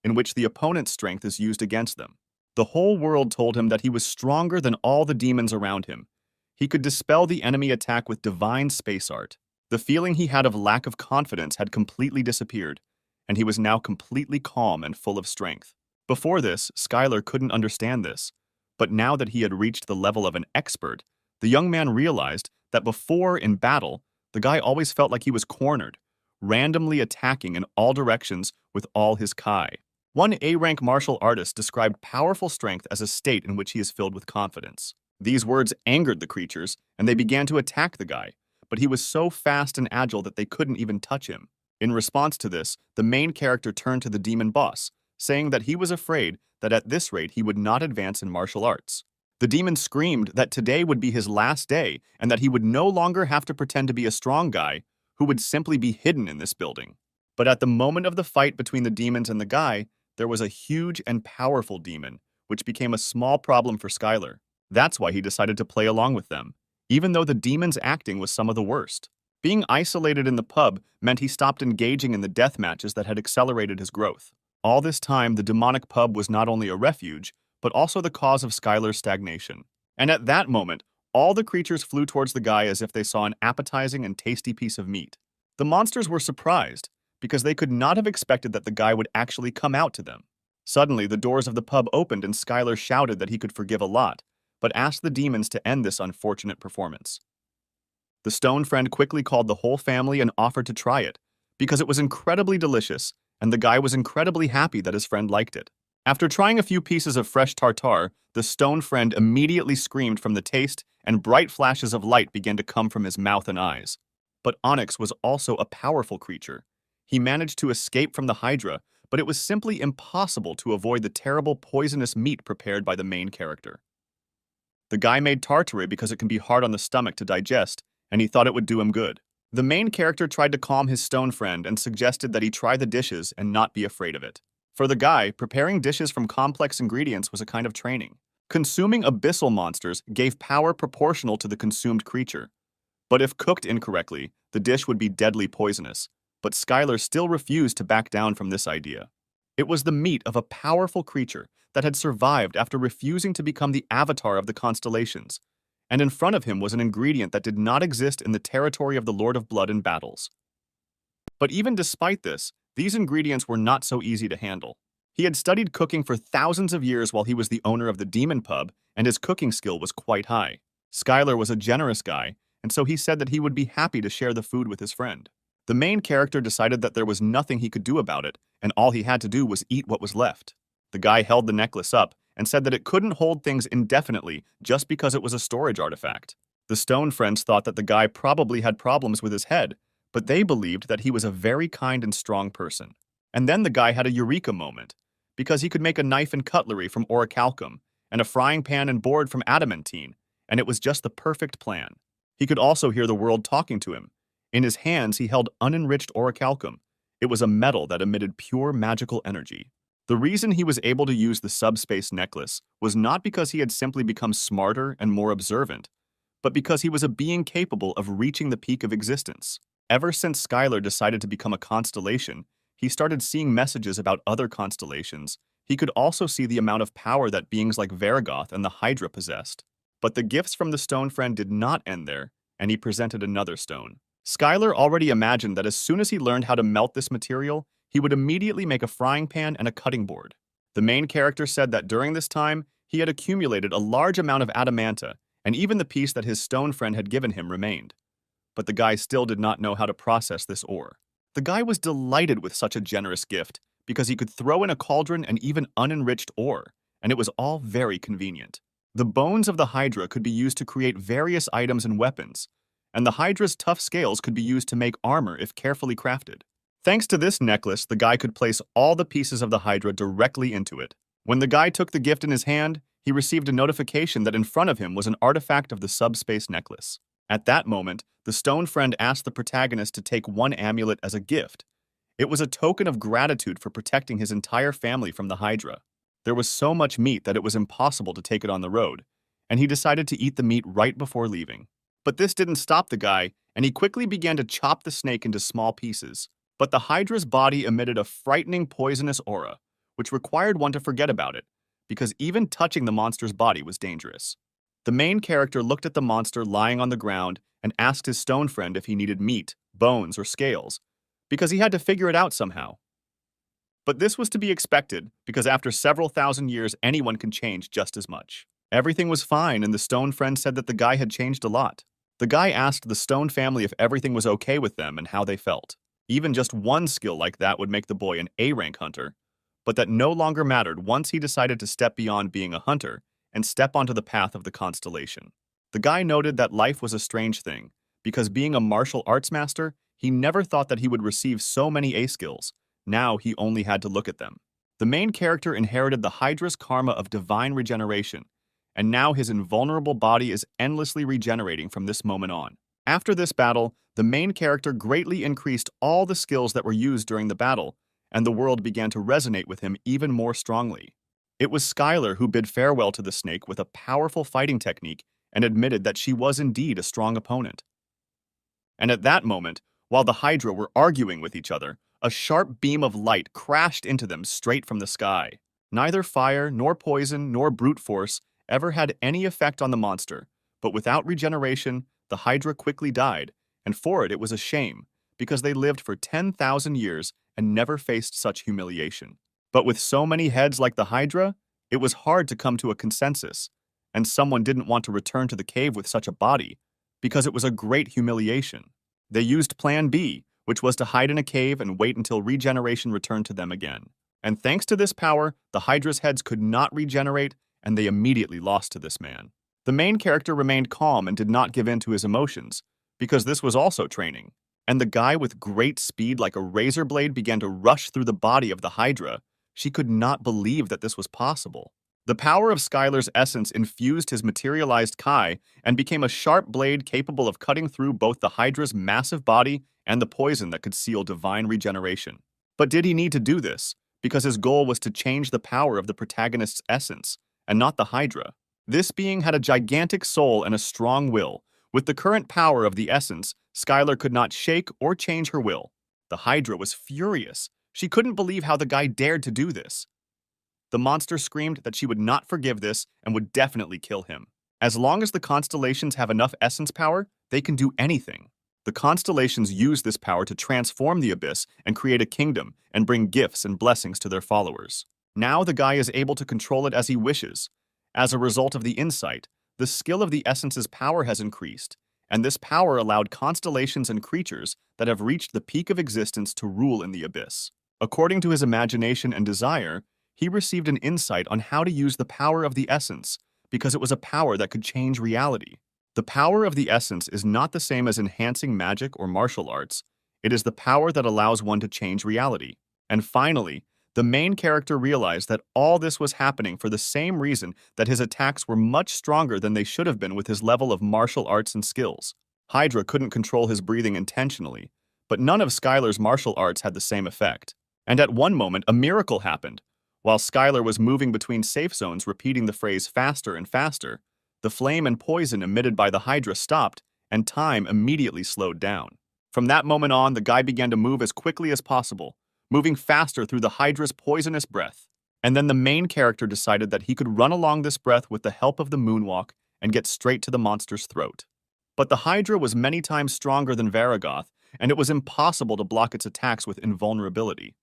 in which the opponent's strength is used against them. The whole world told him that he was stronger than all the demons around him. He could dispel the enemy attack with divine space art. The feeling he had of lack of confidence had completely disappeared, and he was now completely calm and full of strength. Before this, Skylar couldn't understand this, but now that he had reached the level of an expert, the young man realized that before, in battle, the guy always felt like he was cornered, randomly attacking in all directions with all his kai. One A-rank martial artist described powerful strength as a state in which he is filled with confidence. These words angered the creatures, and they began to attack the guy, but he was so fast and agile that they couldn't even touch him. In response to this, the main character turned to the demon boss, saying that he was afraid that at this rate he would not advance in martial arts. The demon screamed that today would be his last day and that he would no longer have to pretend to be a strong guy who would simply be hidden in this building. But at the moment of the fight between the demons and the guy, there was a huge and powerful demon, which became a small problem for Skylar. That's why he decided to play along with them, even though the demon's acting was some of the worst. Being isolated in the pub meant he stopped engaging in the death matches that had accelerated his growth. All this time, the demonic pub was not only a refuge, but also the cause of Skylar's stagnation. And at that moment, all the creatures flew towards the guy as if they saw an appetizing and tasty piece of meat. The monsters were surprised, because they could not have expected that the guy would actually come out to them. Suddenly, the doors of the pub opened and Skylar shouted that he could forgive a lot, but asked the demons to end this unfortunate performance. The stone friend quickly called the whole family and offered to try it, because it was incredibly delicious, and the guy was incredibly happy that his friend liked it. After trying a few pieces of fresh tartare, the stone friend immediately screamed from the taste, and bright flashes of light began to come from his mouth and eyes. But Onyx was also a powerful creature. He managed to escape from the Hydra, but it was simply impossible to avoid the terrible poisonous meat prepared by the main character. The guy made tartare because it can be hard on the stomach to digest, and he thought it would do him good. The main character tried to calm his stone friend and suggested that he try the dishes and not be afraid of it. For the guy, preparing dishes from complex ingredients was a kind of training. Consuming abyssal monsters gave power proportional to the consumed creature. But if cooked incorrectly, the dish would be deadly poisonous. But Skylar still refused to back down from this idea. It was the meat of a powerful creature that had survived after refusing to become the avatar of the constellations, and in front of him was an ingredient that did not exist in the territory of the Lord of Blood in battles. But even despite this, these ingredients were not so easy to handle. He had studied cooking for thousands of years while he was the owner of the Demon Pub, and his cooking skill was quite high. Skylar was a generous guy, and so he said that he would be happy to share the food with his friend. The main character decided that there was nothing he could do about it, and all he had to do was eat what was left. The guy held the necklace up and said that it couldn't hold things indefinitely just because it was a storage artifact. The stone friends thought that the guy probably had problems with his head, but they believed that he was a very kind and strong person. And then the guy had a eureka moment, because he could make a knife and cutlery from orichalcum, and a frying pan and board from adamantine, and it was just the perfect plan. He could also hear the world talking to him. In his hands, he held unenriched orichalcum. It was a metal that emitted pure magical energy. The reason he was able to use the subspace necklace was not because he had simply become smarter and more observant, but because he was a being capable of reaching the peak of existence. Ever since Skylar decided to become a constellation, he started seeing messages about other constellations. He could also see the amount of power that beings like Varagoth and the Hydra possessed. But the gifts from the stone friend did not end there, and he presented another stone. Skylar already imagined that as soon as he learned how to melt this material, he would immediately make a frying pan and a cutting board. The main character said that during this time, he had accumulated a large amount of adamanta, and even the piece that his stone friend had given him remained. But the guy still did not know how to process this ore. The guy was delighted with such a generous gift because he could throw in a cauldron and even unenriched ore, and it was all very convenient. The bones of the Hydra could be used to create various items and weapons, and the Hydra's tough scales could be used to make armor if carefully crafted. Thanks to this necklace, the guy could place all the pieces of the Hydra directly into it. When the guy took the gift in his hand, he received a notification that in front of him was an artifact of the subspace necklace. At that moment, the stone friend asked the protagonist to take one amulet as a gift. It was a token of gratitude for protecting his entire family from the Hydra. There was so much meat that it was impossible to take it on the road, and he decided to eat the meat right before leaving. But this didn't stop the guy, and he quickly began to chop the snake into small pieces. But the Hydra's body emitted a frightening poisonous aura, which required one to forget about it, because even touching the monster's body was dangerous. The main character looked at the monster lying on the ground and asked his stone friend if he needed meat, bones, or scales, because he had to figure it out somehow. But this was to be expected, because after several thousand years, anyone can change just as much. Everything was fine, and the stone friend said that the guy had changed a lot. The guy asked the stone family if everything was okay with them and how they felt. Even just one skill like that would make the boy an A-rank hunter, but that no longer mattered once he decided to step beyond being a hunter and step onto the path of the constellation. The guy noted that life was a strange thing, because being a martial arts master, he never thought that he would receive so many A skills. Now he only had to look at them. The main character inherited the Hydra's karma of divine regeneration, and now his invulnerable body is endlessly regenerating from this moment on. After this battle, the main character greatly increased all the skills that were used during the battle, and the world began to resonate with him even more strongly. It was Skylar who bid farewell to the snake with a powerful fighting technique and admitted that she was indeed a strong opponent. And at that moment, while the Hydra were arguing with each other, a sharp beam of light crashed into them straight from the sky. Neither fire, nor poison, nor brute force ever had any effect on the monster, but without regeneration, the Hydra quickly died, and for it was a shame, because they lived for 10,000 years and never faced such humiliation. But with so many heads like the Hydra, it was hard to come to a consensus, and someone didn't want to return to the cave with such a body, because it was a great humiliation. They used Plan B, which was to hide in a cave and wait until regeneration returned to them again. And thanks to this power, the Hydra's heads could not regenerate, and they immediately lost to this man. The main character remained calm and did not give in to his emotions, because this was also training. And the guy with great speed like a razor blade began to rush through the body of the Hydra. She could not believe that this was possible. The power of Skylar's essence infused his materialized Kai and became a sharp blade capable of cutting through both the Hydra's massive body and the poison that could seal divine regeneration. But did he need to do this? Because his goal was to change the power of the protagonist's essence, and not the Hydra. This being had a gigantic soul and a strong will. With the current power of the essence, Skylar could not shake or change her will. The Hydra was furious. She couldn't believe how the guy dared to do this. The monster screamed that she would not forgive this and would definitely kill him. As long as the constellations have enough essence power, they can do anything. The constellations use this power to transform the abyss and create a kingdom and bring gifts and blessings to their followers. Now the guy is able to control it as he wishes. As a result of the insight, the skill of the essence's power has increased, and this power allowed constellations and creatures that have reached the peak of existence to rule in the abyss. According to his imagination and desire, he received an insight on how to use the power of the essence, because it was a power that could change reality. The power of the essence is not the same as enhancing magic or martial arts. It is the power that allows one to change reality. And finally, the main character realized that all this was happening for the same reason that his attacks were much stronger than they should have been with his level of martial arts and skills. Hydra couldn't control his breathing intentionally, but none of Skylar's martial arts had the same effect. And at one moment, a miracle happened. While Skylar was moving between safe zones repeating the phrase faster and faster, the flame and poison emitted by the Hydra stopped, and time immediately slowed down. From that moment on, the guy began to move as quickly as possible, moving faster through the Hydra's poisonous breath. And then the main character decided that he could run along this breath with the help of the moonwalk and get straight to the monster's throat. But the Hydra was many times stronger than Varagoth, and it was impossible to block its attacks with invulnerability.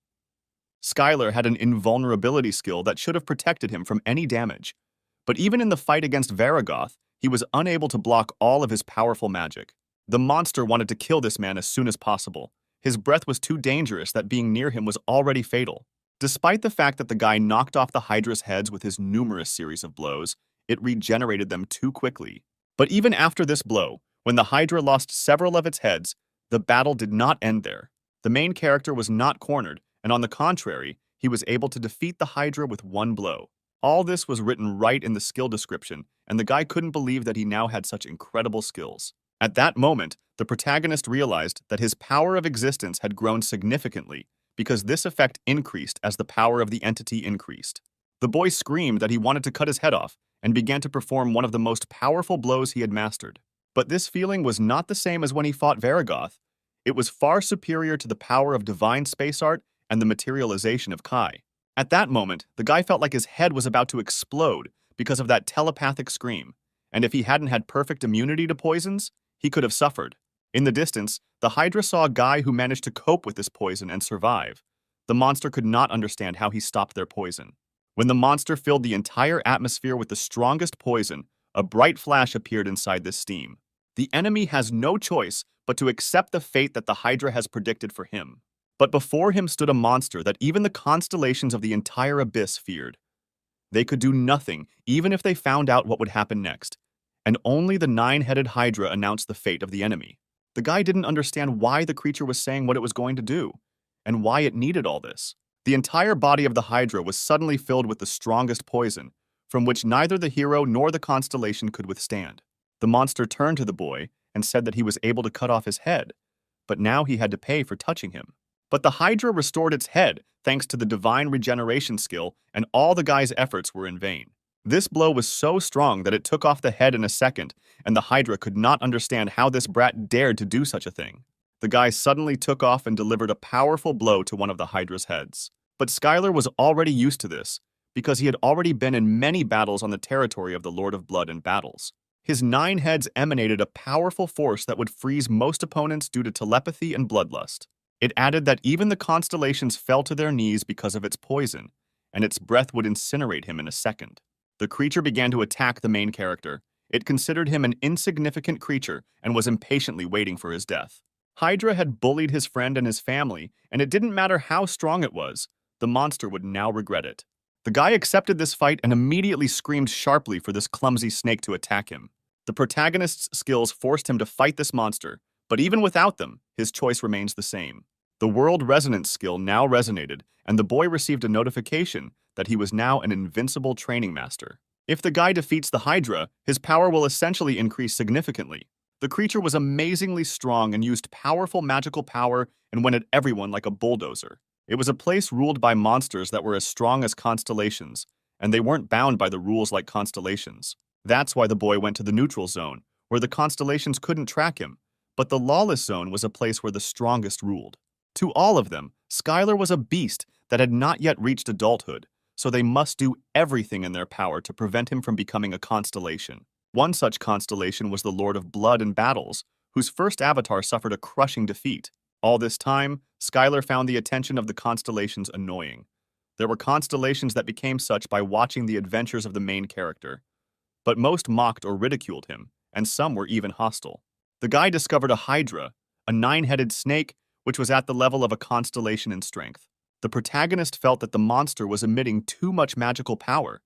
Skylar had an invulnerability skill that should have protected him from any damage, but even in the fight against Varagoth, he was unable to block all of his powerful magic. The monster wanted to kill this man as soon as possible. His breath was too dangerous that being near him was already fatal. Despite the fact that the guy knocked off the Hydra's heads with his numerous series of blows, it regenerated them too quickly. But even after this blow, when the Hydra lost several of its heads, the battle did not end there. The main character was not cornered, and on the contrary, he was able to defeat the Hydra with one blow. All this was written right in the skill description, and the guy couldn't believe that he now had such incredible skills. At that moment, the protagonist realized that his power of existence had grown significantly because this effect increased as the power of the entity increased. The boy screamed that he wanted to cut his head off and began to perform one of the most powerful blows he had mastered. But this feeling was not the same as when he fought Varagoth. It was far superior to the power of divine space art and the materialization of Kai. At that moment, the guy felt like his head was about to explode because of that telepathic scream, and if he hadn't had perfect immunity to poisons, he could have suffered. In the distance, the Hydra saw a guy who managed to cope with this poison and survive. The monster could not understand how he stopped their poison. When the monster filled the entire atmosphere with the strongest poison, a bright flash appeared inside this steam. The enemy has no choice but to accept the fate that the Hydra has predicted for him. But before him stood a monster that even the constellations of the entire abyss feared. They could do nothing, even if they found out what would happen next. And only the nine-headed Hydra announced the fate of the enemy. The guy didn't understand why the creature was saying what it was going to do, and why it needed all this. The entire body of the Hydra was suddenly filled with the strongest poison, from which neither the hero nor the constellation could withstand. The monster turned to the boy and said that he was able to cut off his head, but now he had to pay for touching him. But the Hydra restored its head thanks to the divine regeneration skill, and all the guy's efforts were in vain. This blow was so strong that it took off the head in a second, and the Hydra could not understand how this brat dared to do such a thing. The guy suddenly took off and delivered a powerful blow to one of the Hydra's heads. But Skylar was already used to this, because he had already been in many battles on the territory of the Lord of Blood and battles. His 9 heads emanated a powerful force that would freeze most opponents due to telepathy and bloodlust. It added that even the constellations fell to their knees because of its poison, and its breath would incinerate him in a second. The creature began to attack the main character. It considered him an insignificant creature and was impatiently waiting for his death. Hydra had bullied his friend and his family, and it didn't matter how strong it was, the monster would now regret it. The guy accepted this fight and immediately screamed sharply for this clumsy snake to attack him. The protagonist's skills forced him to fight this monster, but even without them, his choice remains the same. The world resonance skill now resonated, and the boy received a notification that he was now an invincible training master. If the guy defeats the Hydra, his power will essentially increase significantly. The creature was amazingly strong and used powerful magical power and went at everyone like a bulldozer. It was a place ruled by monsters that were as strong as constellations, and they weren't bound by the rules like constellations. That's why the boy went to the neutral zone, where the constellations couldn't track him, but the lawless zone was a place where the strongest ruled. To all of them, Skylar was a beast that had not yet reached adulthood, so they must do everything in their power to prevent him from becoming a constellation. One such constellation was the Lord of Blood and Battles, whose first avatar suffered a crushing defeat. All this time, Skylar found the attention of the constellations annoying. There were constellations that became such by watching the adventures of the main character, but most mocked or ridiculed him, and some were even hostile. The guy discovered a Hydra, a 9-headed snake, which was at the level of a constellation in strength. The protagonist felt that the monster was emitting too much magical power,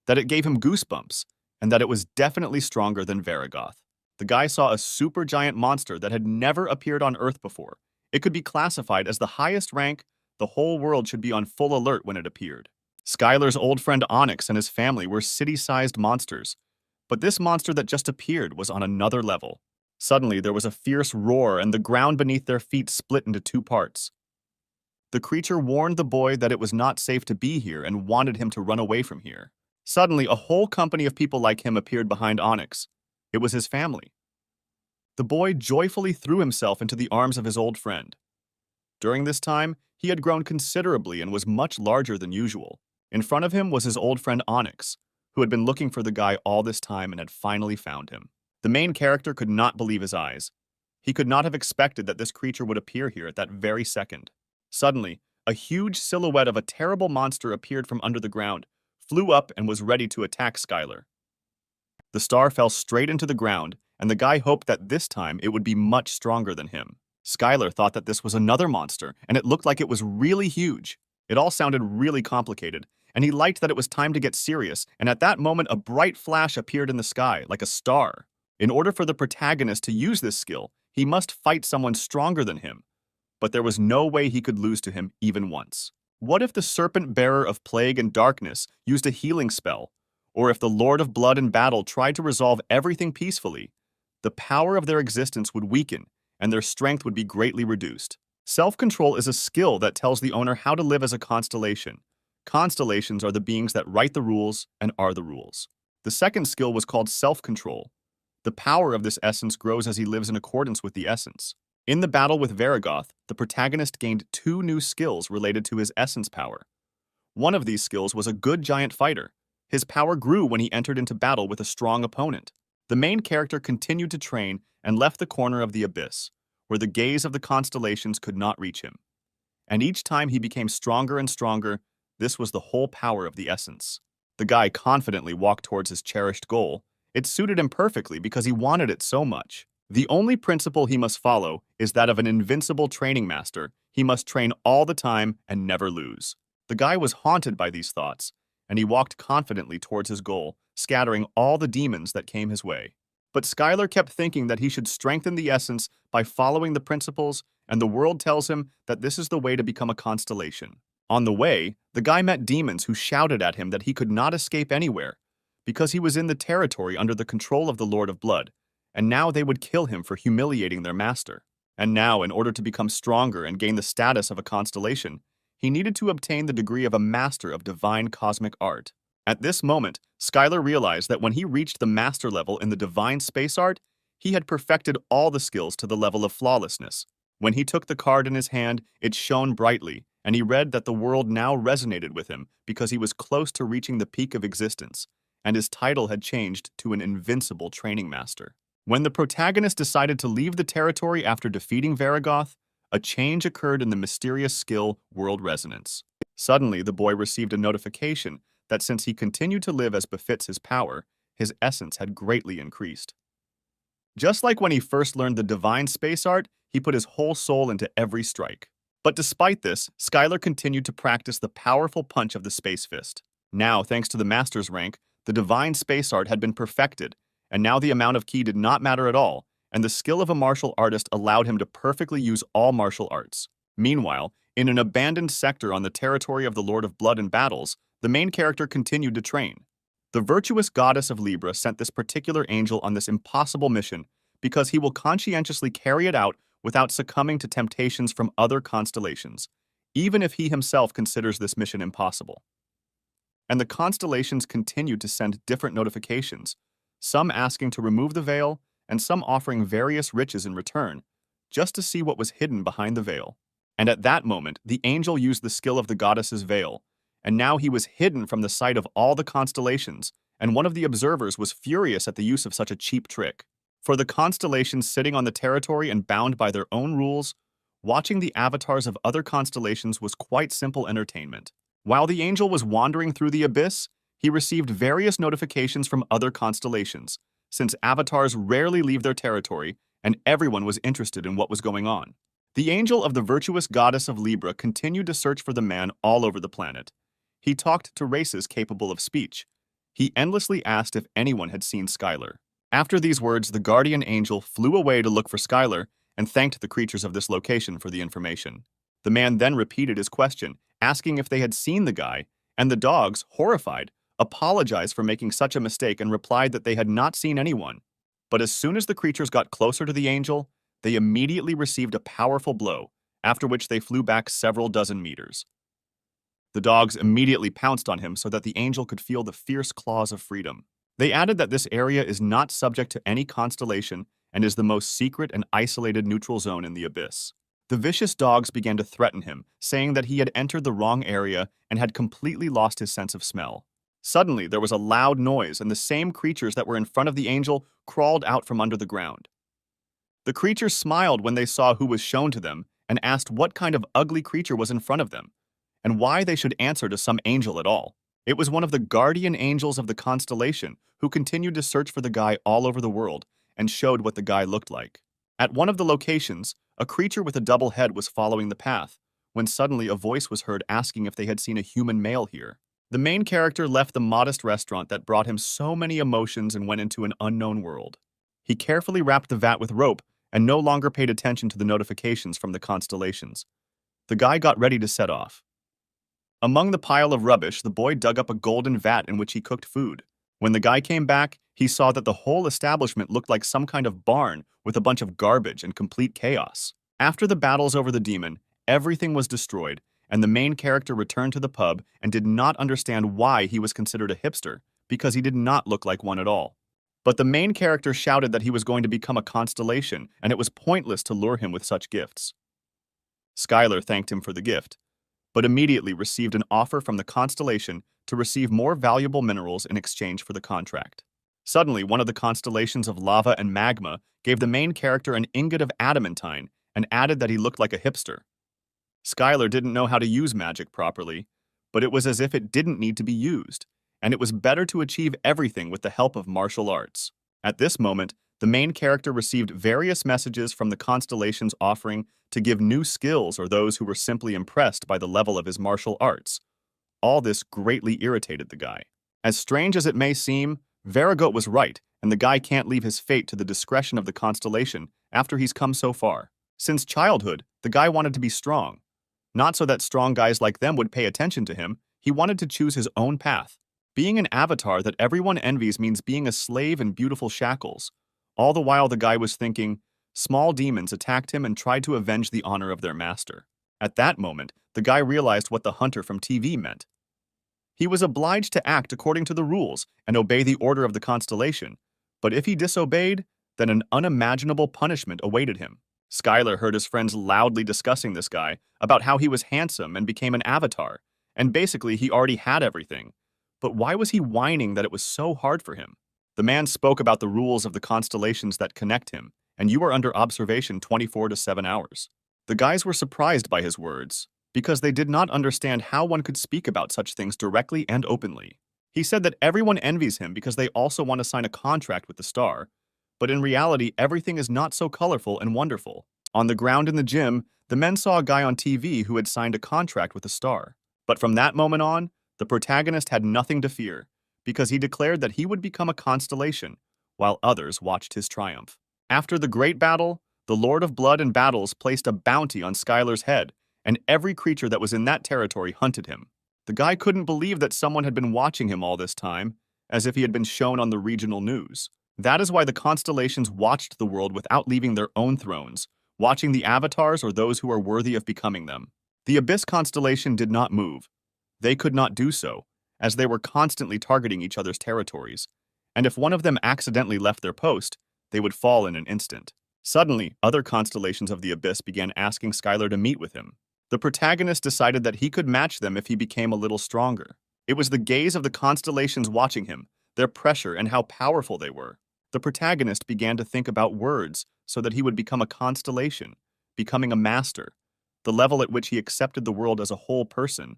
that it gave him goosebumps, and that it was definitely stronger than Varagoth. The guy saw a supergiant monster that had never appeared on Earth before. It could be classified as the highest rank. The whole world should be on full alert when it appeared. Skylar's old friend Onyx and his family were city-sized monsters, but this monster that just appeared was on another level. Suddenly, there was a fierce roar, and the ground beneath their feet split into 2 parts. The creature warned the boy that it was not safe to be here and wanted him to run away from here. Suddenly, a whole company of people like him appeared behind Onyx. It was his family. The boy joyfully threw himself into the arms of his old friend. During this time, he had grown considerably and was much larger than usual. In front of him was his old friend Onyx, who had been looking for the guy all this time and had finally found him. The main character could not believe his eyes. He could not have expected that this creature would appear here at that very second. Suddenly, a huge silhouette of a terrible monster appeared from under the ground, flew up, and was ready to attack Skylar. The star fell straight into the ground, and the guy hoped that this time it would be much stronger than him. Skylar thought that this was another monster, and it looked like it was really huge. It all sounded really complicated, and he liked that it was time to get serious, and at that moment a bright flash appeared in the sky, like a star. In order for the protagonist to use this skill, he must fight someone stronger than him. But there was no way he could lose to him even once. What if the serpent bearer of plague and darkness used a healing spell? Or if the Lord of Blood in battle tried to resolve everything peacefully? The power of their existence would weaken, and their strength would be greatly reduced. Self-control is a skill that tells the owner how to live as a constellation. Constellations are the beings that write the rules and are the rules. The second skill was called self-control. The power of this essence grows as he lives in accordance with the essence. In the battle with Varigoth, the protagonist gained 2 new skills related to his essence power. One of these skills was a good giant fighter. His power grew when he entered into battle with a strong opponent. The main character continued to train and left the corner of the abyss, where the gaze of the constellations could not reach him. And each time he became stronger and stronger, this was the whole power of the essence. The guy confidently walked towards his cherished goal. It suited him perfectly because he wanted it so much. The only principle he must follow is that of an invincible training master. He must train all the time and never lose. The guy was haunted by these thoughts, and he walked confidently towards his goal, scattering all the demons that came his way. But Skylar kept thinking that he should strengthen the essence by following the principles, and the world tells him that this is the way to become a constellation. On the way, the guy met demons who shouted at him that he could not escape anywhere, because he was in the territory under the control of the Lord of Blood, and now they would kill him for humiliating their master. And now, in order to become stronger and gain the status of a constellation, he needed to obtain the degree of a master of divine cosmic art. At this moment, Skylar realized that when he reached the master level in the divine space art, he had perfected all the skills to the level of flawlessness. When he took the card in his hand, it shone brightly, and he read that the world now resonated with him because he was close to reaching the peak of existence, and his title had changed to an invincible training master. When the protagonist decided to leave the territory after defeating Varigoth, a change occurred in the mysterious skill World Resonance. Suddenly, the boy received a notification that since he continued to live as befits his power, his essence had greatly increased. Just like when he first learned the divine space art, he put his whole soul into every strike. But despite this, Skylar continued to practice the powerful punch of the space fist. Now, thanks to the master's rank, the divine space art had been perfected, and now the amount of ki did not matter at all, and the skill of a martial artist allowed him to perfectly use all martial arts. Meanwhile, in an abandoned sector on the territory of the Lord of Blood and Battles, the main character continued to train. The virtuous goddess of Libra sent this particular angel on this impossible mission because he will conscientiously carry it out without succumbing to temptations from other constellations, even if he himself considers this mission impossible. And the constellations continued to send different notifications, some asking to remove the veil, and some offering various riches in return, just to see what was hidden behind the veil. And at that moment, the angel used the skill of the goddess's veil, and now he was hidden from the sight of all the constellations, and one of the observers was furious at the use of such a cheap trick. For the constellations sitting on the territory and bound by their own rules, watching the avatars of other constellations was quite simple entertainment. While the angel was wandering through the abyss, he received various notifications from other constellations, since avatars rarely leave their territory and everyone was interested in what was going on. The angel of the virtuous goddess of Libra continued to search for the man all over the planet. He talked to races capable of speech. He endlessly asked if anyone had seen Skylar. After these words, the guardian angel flew away to look for Skylar and thanked the creatures of this location for the information. The man then repeated his question, asking if they had seen the guy, and the dogs, horrified, apologized for making such a mistake and replied that they had not seen anyone. But as soon as the creatures got closer to the angel, they immediately received a powerful blow, after which they flew back several dozen meters. The dogs immediately pounced on him so that the angel could feel the fierce claws of freedom. They added that this area is not subject to any constellation and is the most secret and isolated neutral zone in the abyss. The vicious dogs began to threaten him, saying that he had entered the wrong area and had completely lost his sense of smell. Suddenly, there was a loud noise, and the same creatures that were in front of the angel crawled out from under the ground. The creatures smiled when they saw who was shown to them and asked what kind of ugly creature was in front of them, and why they should answer to some angel at all. It was one of the guardian angels of the constellation who continued to search for the guy all over the world and showed what the guy looked like. At one of the locations, a creature with a double head was following the path, when suddenly a voice was heard asking if they had seen a human male here. The main character left the modest restaurant that brought him so many emotions and went into an unknown world. He carefully wrapped the vat with rope and no longer paid attention to the notifications from the constellations. The guy got ready to set off. Among the pile of rubbish, the boy dug up a golden vat in which he cooked food. When the guy came back, he saw that the whole establishment looked like some kind of barn with a bunch of garbage and complete chaos. After the battles over the demon, everything was destroyed, and the main character returned to the pub and did not understand why he was considered a hipster, because he did not look like one at all. But the main character shouted that he was going to become a constellation, and it was pointless to lure him with such gifts. Skylar thanked him for the gift, but immediately received an offer from the constellation to receive more valuable minerals in exchange for the contract. Suddenly, one of the constellations of lava and magma gave the main character an ingot of adamantine and added that he looked like a hipster. Skylar didn't know how to use magic properly, but it was as if it didn't need to be used, and it was better to achieve everything with the help of martial arts. At this moment, the main character received various messages from the constellations offering to give new skills or those who were simply impressed by the level of his martial arts. All this greatly irritated the guy. As strange as it may seem, Varagot was right, and the guy can't leave his fate to the discretion of the constellation after he's come so far. Since childhood, the guy wanted to be strong. Not so that strong guys like them would pay attention to him, he wanted to choose his own path. Being an avatar that everyone envies means being a slave in beautiful shackles. All the while the guy was thinking, small demons attacked him and tried to avenge the honor of their master. At that moment, the guy realized what the hunter from TV meant. He was obliged to act according to the rules and obey the order of the constellation, but if he disobeyed, then an unimaginable punishment awaited him. Skylar heard his friends loudly discussing this guy about how he was handsome and became an avatar, and basically he already had everything. But why was he whining that it was so hard for him? The man spoke about the rules of the constellations that connect him, and you are under observation 24 to 7 hours. The guys were surprised by his words, because they did not understand how one could speak about such things directly and openly. He said that everyone envies him because they also want to sign a contract with the star, but in reality, everything is not so colorful and wonderful. On the ground in the gym, the men saw a guy on TV who had signed a contract with the star. But from that moment on, the protagonist had nothing to fear, because he declared that he would become a constellation, while others watched his triumph. After the great battle, the Lord of Blood and Battles placed a bounty on Skylar's head, and every creature that was in that territory hunted him. The guy couldn't believe that someone had been watching him all this time, as if he had been shown on the regional news. That is why the constellations watched the world without leaving their own thrones, watching the avatars or those who are worthy of becoming them. The Abyss constellation did not move. They could not do so, as they were constantly targeting each other's territories, and if one of them accidentally left their post, they would fall in an instant. Suddenly, other constellations of the Abyss began asking Skylar to meet with him. The protagonist decided that he could match them if he became a little stronger. It was the gaze of the constellations watching him, their pressure, and how powerful they were. The protagonist began to think about words so that he would become a constellation, becoming a master, the level at which he accepted the world as a whole person.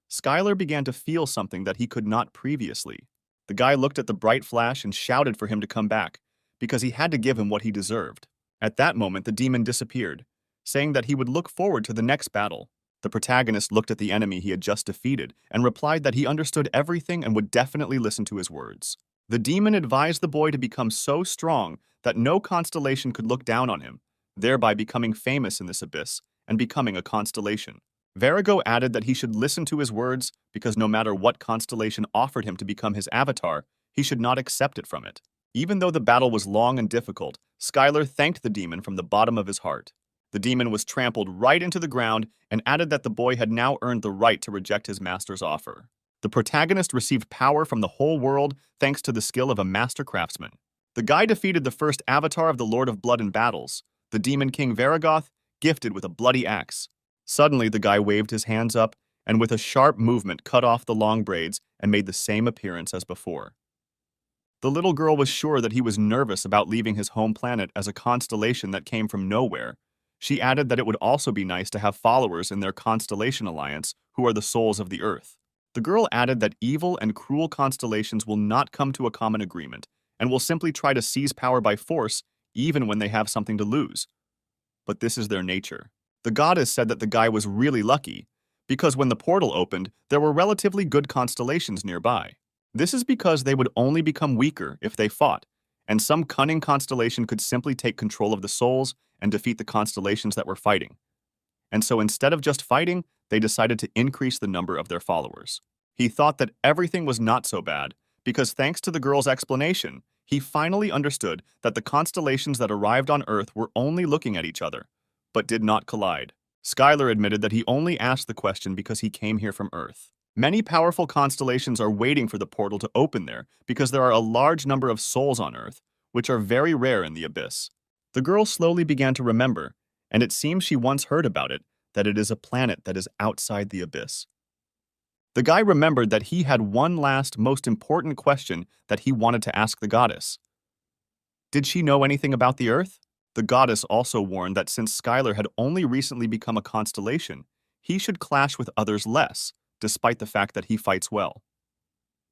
Skylar began to feel something that he could not previously. The guy looked at the bright flash and shouted for him to come back, because he had to give him what he deserved. At that moment, the demon disappeared, saying that he would look forward to the next battle. The protagonist looked at the enemy he had just defeated and replied that he understood everything and would definitely listen to his words. The demon advised the boy to become so strong that no constellation could look down on him, thereby becoming famous in this abyss and becoming a constellation. Varagot added that he should listen to his words because no matter what constellation offered him to become his avatar, he should not accept it from it. Even though the battle was long and difficult, Skylar thanked the demon from the bottom of his heart. The demon was trampled right into the ground and added that the boy had now earned the right to reject his master's offer. The protagonist received power from the whole world thanks to the skill of a master craftsman. The guy defeated the first avatar of the Lord of Blood in battles, the demon king Varagoth, gifted with a bloody axe. Suddenly, the guy waved his hands up and with a sharp movement cut off the long braids and made the same appearance as before. The little girl was sure that he was nervous about leaving his home planet as a constellation that came from nowhere. She added that it would also be nice to have followers in their constellation alliance who are the souls of the earth. The girl added that evil and cruel constellations will not come to a common agreement and will simply try to seize power by force even when they have something to lose. But this is their nature. The goddess said that the guy was really lucky because when the portal opened, there were relatively good constellations nearby. This is because they would only become weaker if they fought, and some cunning constellation could simply take control of the souls and defeat the constellations that were fighting. And so instead of just fighting, they decided to increase the number of their followers. He thought that everything was not so bad, because thanks to the girl's explanation, he finally understood that the constellations that arrived on Earth were only looking at each other, but did not collide. Skylar admitted that he only asked the question because he came here from Earth. Many powerful constellations are waiting for the portal to open there because there are a large number of souls on Earth, which are very rare in the abyss. The girl slowly began to remember, and it seems she once heard about it, that it is a planet that is outside the abyss. The guy remembered that he had one last, most important question that he wanted to ask the goddess. Did she know anything about the Earth? The goddess also warned that since Skylar had only recently become a constellation, he should clash with others less, despite the fact that he fights well.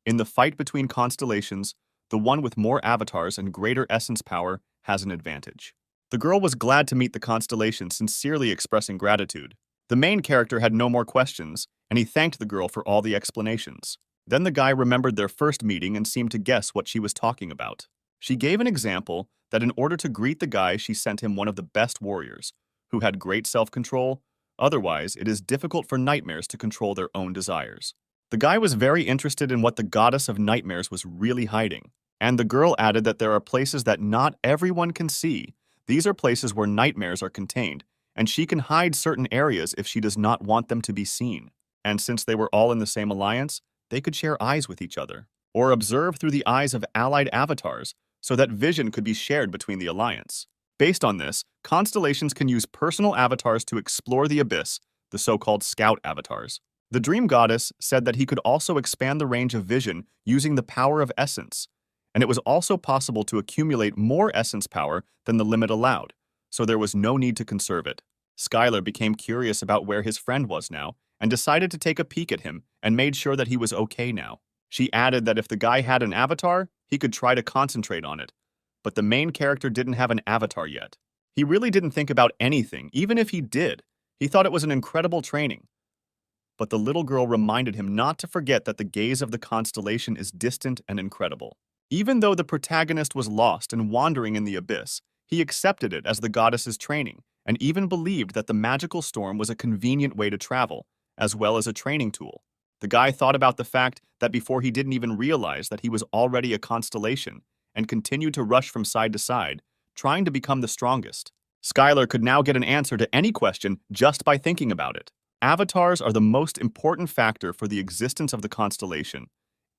In the fight between constellations, the one with more avatars and greater essence power has an advantage. The girl was glad to meet the constellation, sincerely expressing gratitude. The main character had no more questions, and he thanked the girl for all the explanations. Then the guy remembered their first meeting and seemed to guess what she was talking about. She gave an example that in order to greet the guy, she sent him one of the best warriors, who had great self-control. Otherwise, it is difficult for nightmares to control their own desires. The guy was very interested in what the goddess of nightmares was really hiding, and the girl added that there are places that not everyone can see. These are places where nightmares are contained, and she can hide certain areas if she does not want them to be seen. And since they were all in the same alliance, they could share eyes with each other, or observe through the eyes of allied avatars, so that vision could be shared between the alliance. Based on this, constellations can use personal avatars to explore the abyss, the so-called scout avatars. The dream goddess said that he could also expand the range of vision using the power of essence, and it was also possible to accumulate more essence power than the limit allowed, so there was no need to conserve it. Skylar became curious about where his friend was now, and decided to take a peek at him and made sure that he was okay now. She added that if the guy had an avatar, he could try to concentrate on it, but the main character didn't have an avatar yet. He really didn't think about anything, even if he did. He thought it was an incredible training. But the little girl reminded him not to forget that the gaze of the constellation is distant and incredible. Even though the protagonist was lost and wandering in the abyss, he accepted it as the goddess's training, and even believed that the magical storm was a convenient way to travel, as well as a training tool. The guy thought about the fact that before he didn't even realize that he was already a constellation, and continued to rush from side to side, trying to become the strongest. Skylar could now get an answer to any question just by thinking about it. Avatars are the most important factor for the existence of the constellation.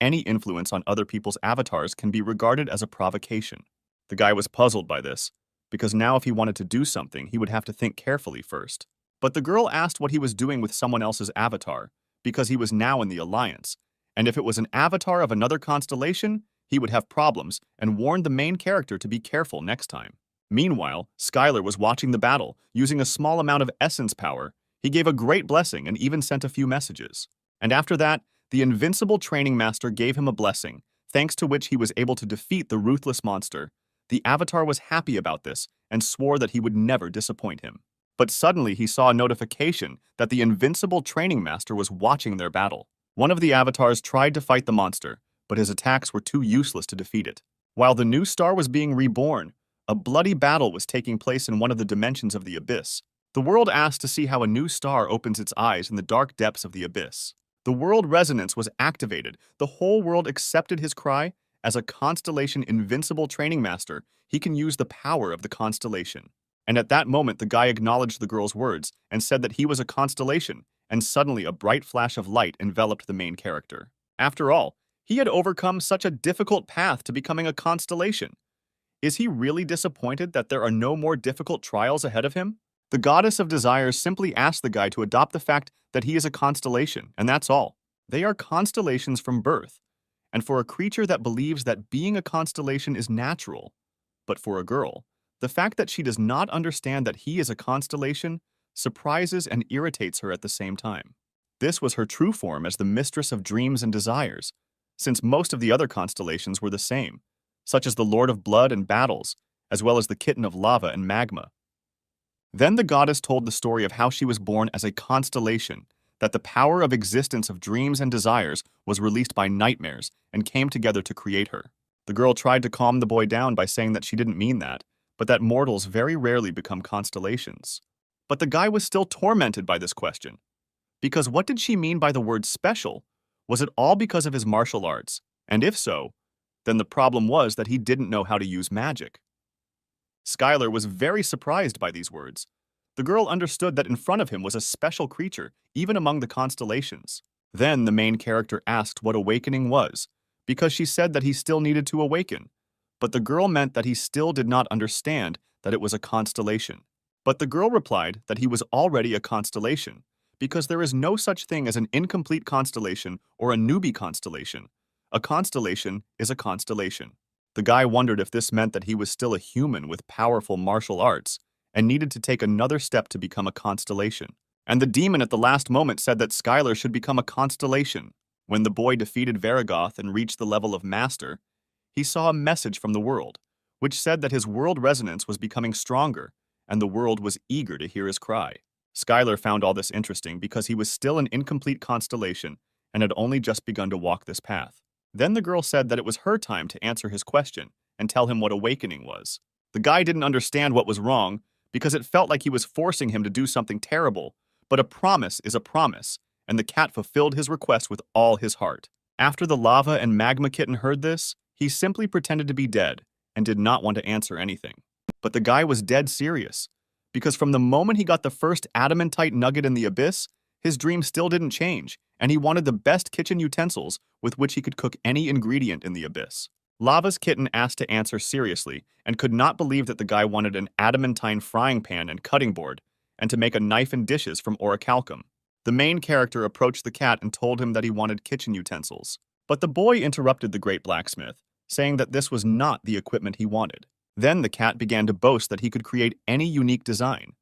Any influence on other people's avatars can be regarded as a provocation. The guy was puzzled by this, because now if he wanted to do something, he would have to think carefully first. But the girl asked what he was doing with someone else's avatar, because he was now in the alliance, and if it was an avatar of another constellation, he would have problems and warned the main character to be careful next time. Meanwhile, Skylar was watching the battle, using a small amount of essence power. He gave a great blessing and even sent a few messages. And after that, the invincible training master gave him a blessing, thanks to which he was able to defeat the ruthless monster. The avatar was happy about this and swore that he would never disappoint him. But suddenly he saw a notification that the invincible training master was watching their battle. One of the avatars tried to fight the monster, but his attacks were too useless to defeat it. While the new star was being reborn, a bloody battle was taking place in one of the dimensions of the abyss. The world asked to see how a new star opens its eyes in the dark depths of the abyss. The world resonance was activated. The whole world accepted his cry. As a constellation invincible training master, he can use the power of the constellation. And at that moment, the guy acknowledged the girl's words and said that he was a constellation, and suddenly a bright flash of light enveloped the main character. After all, he had overcome such a difficult path to becoming a constellation. Is he really disappointed that there are no more difficult trials ahead of him? The goddess of desires simply asked the guy to adopt the fact that he is a constellation, and that's all. They are constellations from birth, and for a creature that believes that being a constellation is natural. But for a girl, the fact that she does not understand that he is a constellation surprises and irritates her at the same time. This was her true form as the mistress of dreams and desires, since most of the other constellations were the same, such as the Lord of Blood and Battles, as well as the Kitten of Lava and Magma. Then the goddess told the story of how she was born as a constellation, that the power of existence of dreams and desires was released by nightmares and came together to create her. The girl tried to calm the boy down by saying that she didn't mean that, but that mortals very rarely become constellations. But the guy was still tormented by this question. Because what did she mean by the word special? Was it all because of his martial arts? And if so, then the problem was that he didn't know how to use magic. Skylar was very surprised by these words. The girl understood that in front of him was a special creature, even among the constellations. Then the main character asked what awakening was, because she said that he still needed to awaken. But the girl meant that he still did not understand that it was a constellation. But the girl replied that he was already a constellation, because there is no such thing as an incomplete constellation or a newbie constellation. A constellation is a constellation. The guy wondered if this meant that he was still a human with powerful martial arts and needed to take another step to become a constellation. And the demon at the last moment said that Skylar should become a constellation. When the boy defeated Varigoth and reached the level of master, he saw a message from the world, which said that his world resonance was becoming stronger, and the world was eager to hear his cry. Skylar found all this interesting because he was still an incomplete constellation and had only just begun to walk this path. Then the girl said that it was her time to answer his question and tell him what awakening was. The guy didn't understand what was wrong because it felt like he was forcing him to do something terrible, but a promise is a promise, and the cat fulfilled his request with all his heart. After the lava and magma kitten heard this, he simply pretended to be dead and did not want to answer anything. But the guy was dead serious, because from the moment he got the first adamantite nugget in the abyss, his dream still didn't change, and he wanted the best kitchen utensils with which he could cook any ingredient in the abyss. Lava's kitten asked to answer seriously and could not believe that the guy wanted an adamantine frying pan and cutting board and to make a knife and dishes from orichalcum. The main character approached the cat and told him that he wanted kitchen utensils. But the boy interrupted the great blacksmith, saying that this was not the equipment he wanted. Then the cat began to boast that he could create any unique design.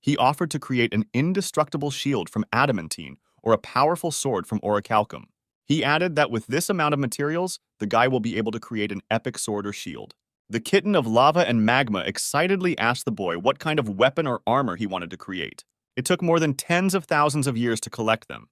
He offered to create an indestructible shield from adamantine or a powerful sword from orichalcum. He added that with this amount of materials, the guy will be able to create an epic sword or shield. The kitten of lava and magma excitedly asked the boy what kind of weapon or armor he wanted to create. It took more than tens of thousands of years to collect them.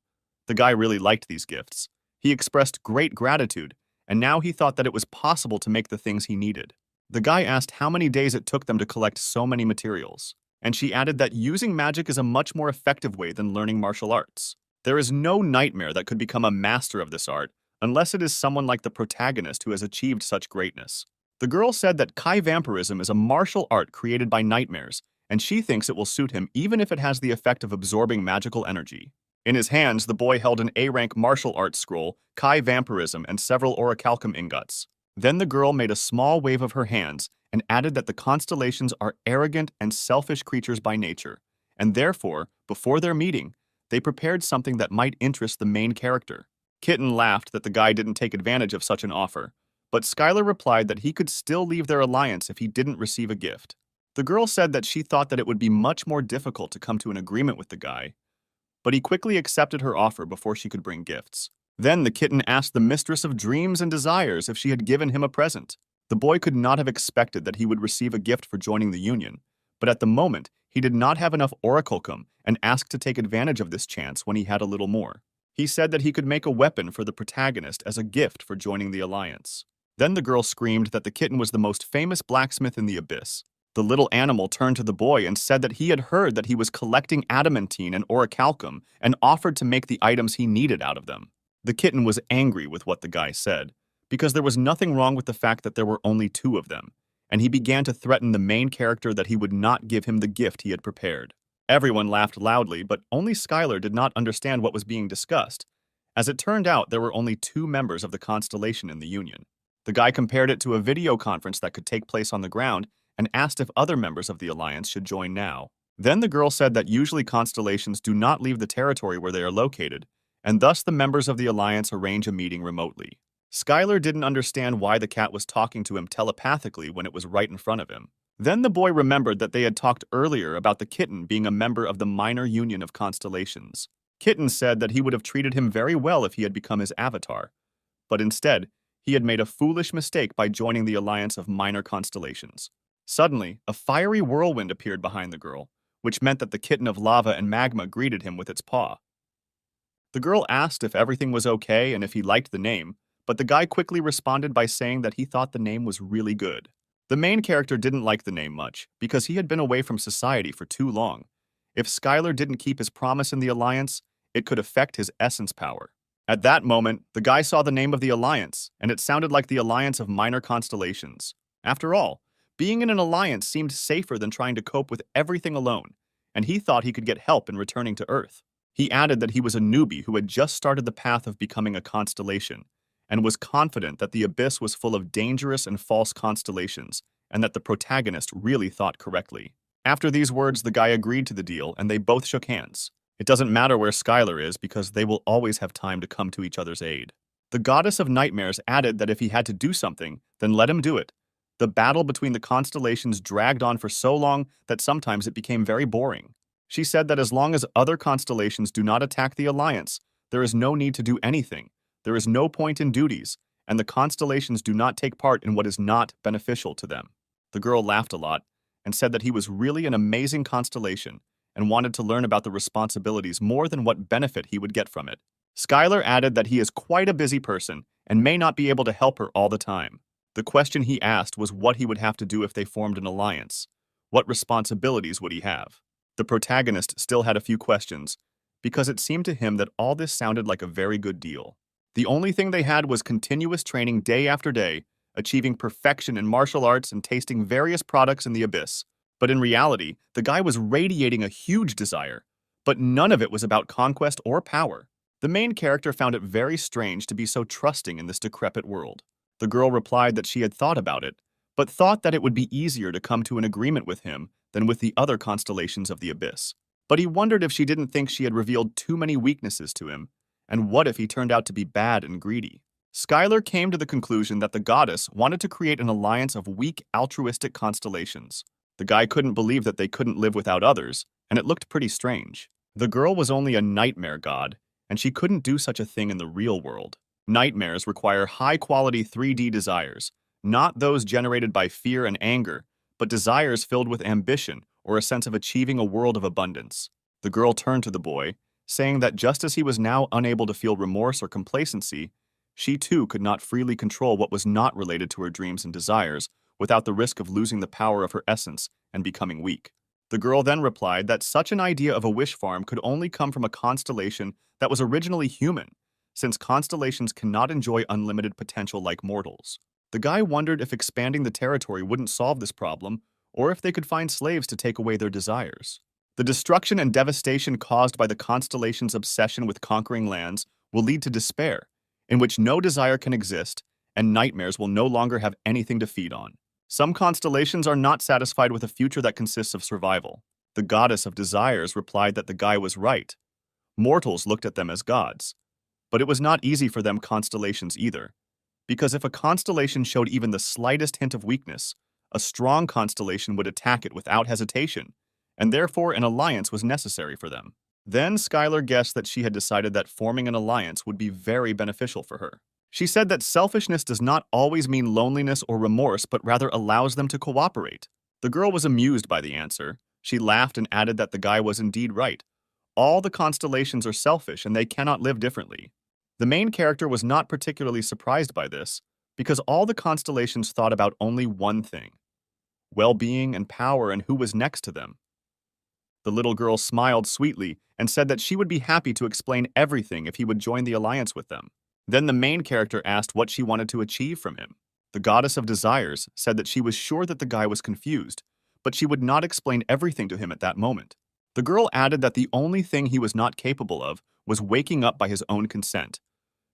The guy really liked these gifts. He expressed great gratitude, and now he thought that it was possible to make the things he needed. The guy asked how many days it took them to collect so many materials, and she added that using magic is a much more effective way than learning martial arts. There is no nightmare that could become a master of this art unless it is someone like the protagonist who has achieved such greatness. The girl said that Kai vampirism is a martial art created by nightmares, and she thinks it will suit him even if it has the effect of absorbing magical energy. In his hands, the boy held an A-rank martial arts scroll, Kai vampirism, and several orichalcum ingots. Then the girl made a small wave of her hands and added that the constellations are arrogant and selfish creatures by nature, and therefore, before their meeting, they prepared something that might interest the main character. Kitten laughed that the guy didn't take advantage of such an offer, but Skylar replied that he could still leave their alliance if he didn't receive a gift. The girl said that she thought that it would be much more difficult to come to an agreement with the guy, but he quickly accepted her offer before she could bring gifts. Then the kitten asked the mistress of dreams and desires if she had given him a present. The boy could not have expected that he would receive a gift for joining the union, but at the moment, he did not have enough orichalcum and asked to take advantage of this chance when he had a little more. He said that he could make a weapon for the protagonist as a gift for joining the alliance. Then the girl screamed that the kitten was the most famous blacksmith in the abyss. The little animal turned to the boy and said that he had heard that he was collecting adamantine and orichalcum and offered to make the items he needed out of them. The kitten was angry with what the guy said, because there was nothing wrong with the fact that there were only two of them, and he began to threaten the main character that he would not give him the gift he had prepared. Everyone laughed loudly, but only Skylar did not understand what was being discussed. As it turned out, there were only 2 members of the constellation in the Union. The guy compared it to a video conference that could take place on the ground and asked if other members of the Alliance should join now. Then the girl said that usually constellations do not leave the territory where they are located, and thus the members of the Alliance arrange a meeting remotely. Skylar didn't understand why the cat was talking to him telepathically when it was right in front of him. Then the boy remembered that they had talked earlier about the kitten being a member of the minor union of constellations. Kitten said that he would have treated him very well if he had become his avatar, but instead, he had made a foolish mistake by joining the alliance of minor constellations. Suddenly, a fiery whirlwind appeared behind the girl, which meant that the kitten of lava and magma greeted him with its paw. The girl asked if everything was okay and if he liked the name, but the guy quickly responded by saying that he thought the name was really good. The main character didn't like the name much, because he had been away from society for too long. If Skylar didn't keep his promise in the Alliance, it could affect his essence power. At that moment, the guy saw the name of the Alliance, and it sounded like the Alliance of Minor Constellations. After all, being in an alliance seemed safer than trying to cope with everything alone, and he thought he could get help in returning to Earth. He added that he was a newbie who had just started the path of becoming a constellation, and was confident that the abyss was full of dangerous and false constellations, and that the protagonist really thought correctly. After these words, the guy agreed to the deal, and they both shook hands. It doesn't matter where Skylar is, because they will always have time to come to each other's aid. The goddess of nightmares added that if he had to do something, then let him do it. The battle between the constellations dragged on for so long that sometimes it became very boring. She said that as long as other constellations do not attack the Alliance, there is no need to do anything. There is no point in duties, and the constellations do not take part in what is not beneficial to them. The girl laughed a lot and said that he was really an amazing constellation and wanted to learn about the responsibilities more than what benefit he would get from it. Skylar added that he is quite a busy person and may not be able to help her all the time. The question he asked was what he would have to do if they formed an alliance. What responsibilities would he have? The protagonist still had a few questions, because it seemed to him that all this sounded like a very good deal. The only thing they had was continuous training day after day, achieving perfection in martial arts and tasting various products in the abyss. But in reality, the guy was radiating a huge desire, but none of it was about conquest or power. The main character found it very strange to be so trusting in this decrepit world. The girl replied that she had thought about it, but thought that it would be easier to come to an agreement with him than with the other constellations of the abyss. But he wondered if she didn't think she had revealed too many weaknesses to him, and what if he turned out to be bad and greedy? Skylar came to the conclusion that the goddess wanted to create an alliance of weak, altruistic constellations. The guy couldn't believe that they couldn't live without others, and it looked pretty strange. The girl was only a nightmare god, and she couldn't do such a thing in the real world. Nightmares require high-quality 3D desires, not those generated by fear and anger, but desires filled with ambition or a sense of achieving a world of abundance. The girl turned to the boy, saying that just as he was now unable to feel remorse or complacency, she too could not freely control what was not related to her dreams and desires without the risk of losing the power of her essence and becoming weak. The girl then replied that such an idea of a wish farm could only come from a constellation that was originally human, since constellations cannot enjoy unlimited potential like mortals. The guy wondered if expanding the territory wouldn't solve this problem, or if they could find slaves to take away their desires. The destruction and devastation caused by the constellation's obsession with conquering lands will lead to despair, in which no desire can exist, and nightmares will no longer have anything to feed on. Some constellations are not satisfied with a future that consists of survival. The goddess of desires replied that the guy was right. Mortals looked at them as gods. But it was not easy for them constellations either, because if a constellation showed even the slightest hint of weakness, a strong constellation would attack it without hesitation, and therefore an alliance was necessary for them. Then Skylar guessed that she had decided that forming an alliance would be very beneficial for her. She said that selfishness does not always mean loneliness or remorse, but rather allows them to cooperate. The girl was amused by the answer. She laughed and added that the guy was indeed right. All the constellations are selfish and they cannot live differently. The main character was not particularly surprised by this, because all the constellations thought about only one thing: well-being and power and who was next to them. The little girl smiled sweetly and said that she would be happy to explain everything if he would join the alliance with them. Then the main character asked what she wanted to achieve from him. The goddess of desires said that she was sure that the guy was confused, but she would not explain everything to him at that moment. The girl added that the only thing he was not capable of was waking up by his own consent,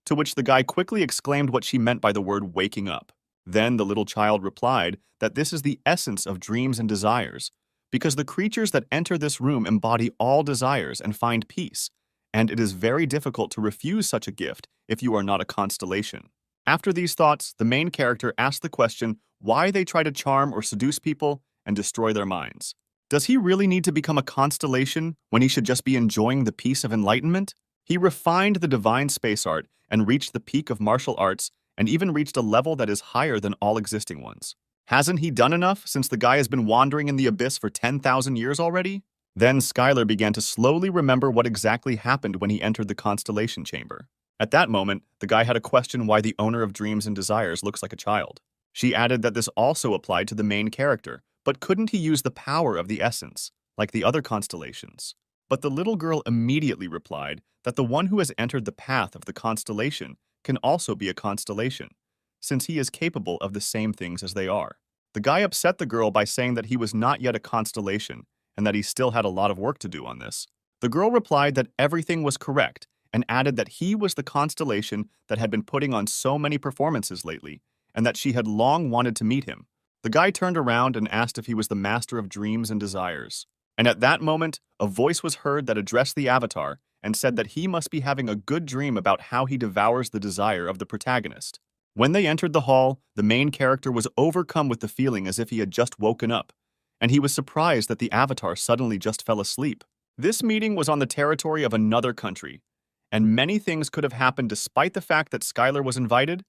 to which the guy quickly exclaimed what she meant by the word waking up. Then the little child replied that this is the essence of dreams and desires, because the creatures that enter this room embody all desires and find peace, and it is very difficult to refuse such a gift if you are not a constellation. After these thoughts, the main character asked the question why they try to charm or seduce people and destroy their minds. Does he really need to become a constellation when he should just be enjoying the peace of enlightenment? He refined the divine space art and reached the peak of martial arts and even reached a level that is higher than all existing ones. Hasn't he done enough since the guy has been wandering in the abyss for 10,000 years already? Then Skylar began to slowly remember what exactly happened when he entered the constellation chamber. At that moment, the guy had a question why the owner of dreams and desires looks like a child. She added that this also applied to the main character, but couldn't he use the power of the essence, like the other constellations? But the little girl immediately replied that the one who has entered the path of the constellation can also be a constellation, since he is capable of the same things as they are. The guy upset the girl by saying that he was not yet a constellation and that he still had a lot of work to do on this. The girl replied that everything was correct and added that he was the constellation that had been putting on so many performances lately and that she had long wanted to meet him. The guy turned around and asked if he was the master of dreams and desires. And at that moment, a voice was heard that addressed the avatar and said that he must be having a good dream about how he devours the desire of the protagonist. When they entered the hall, the main character was overcome with the feeling as if he had just woken up, and he was surprised that the avatar suddenly just fell asleep. This meeting was on the territory of another country, and many things could have happened despite the fact that Skylar was invited.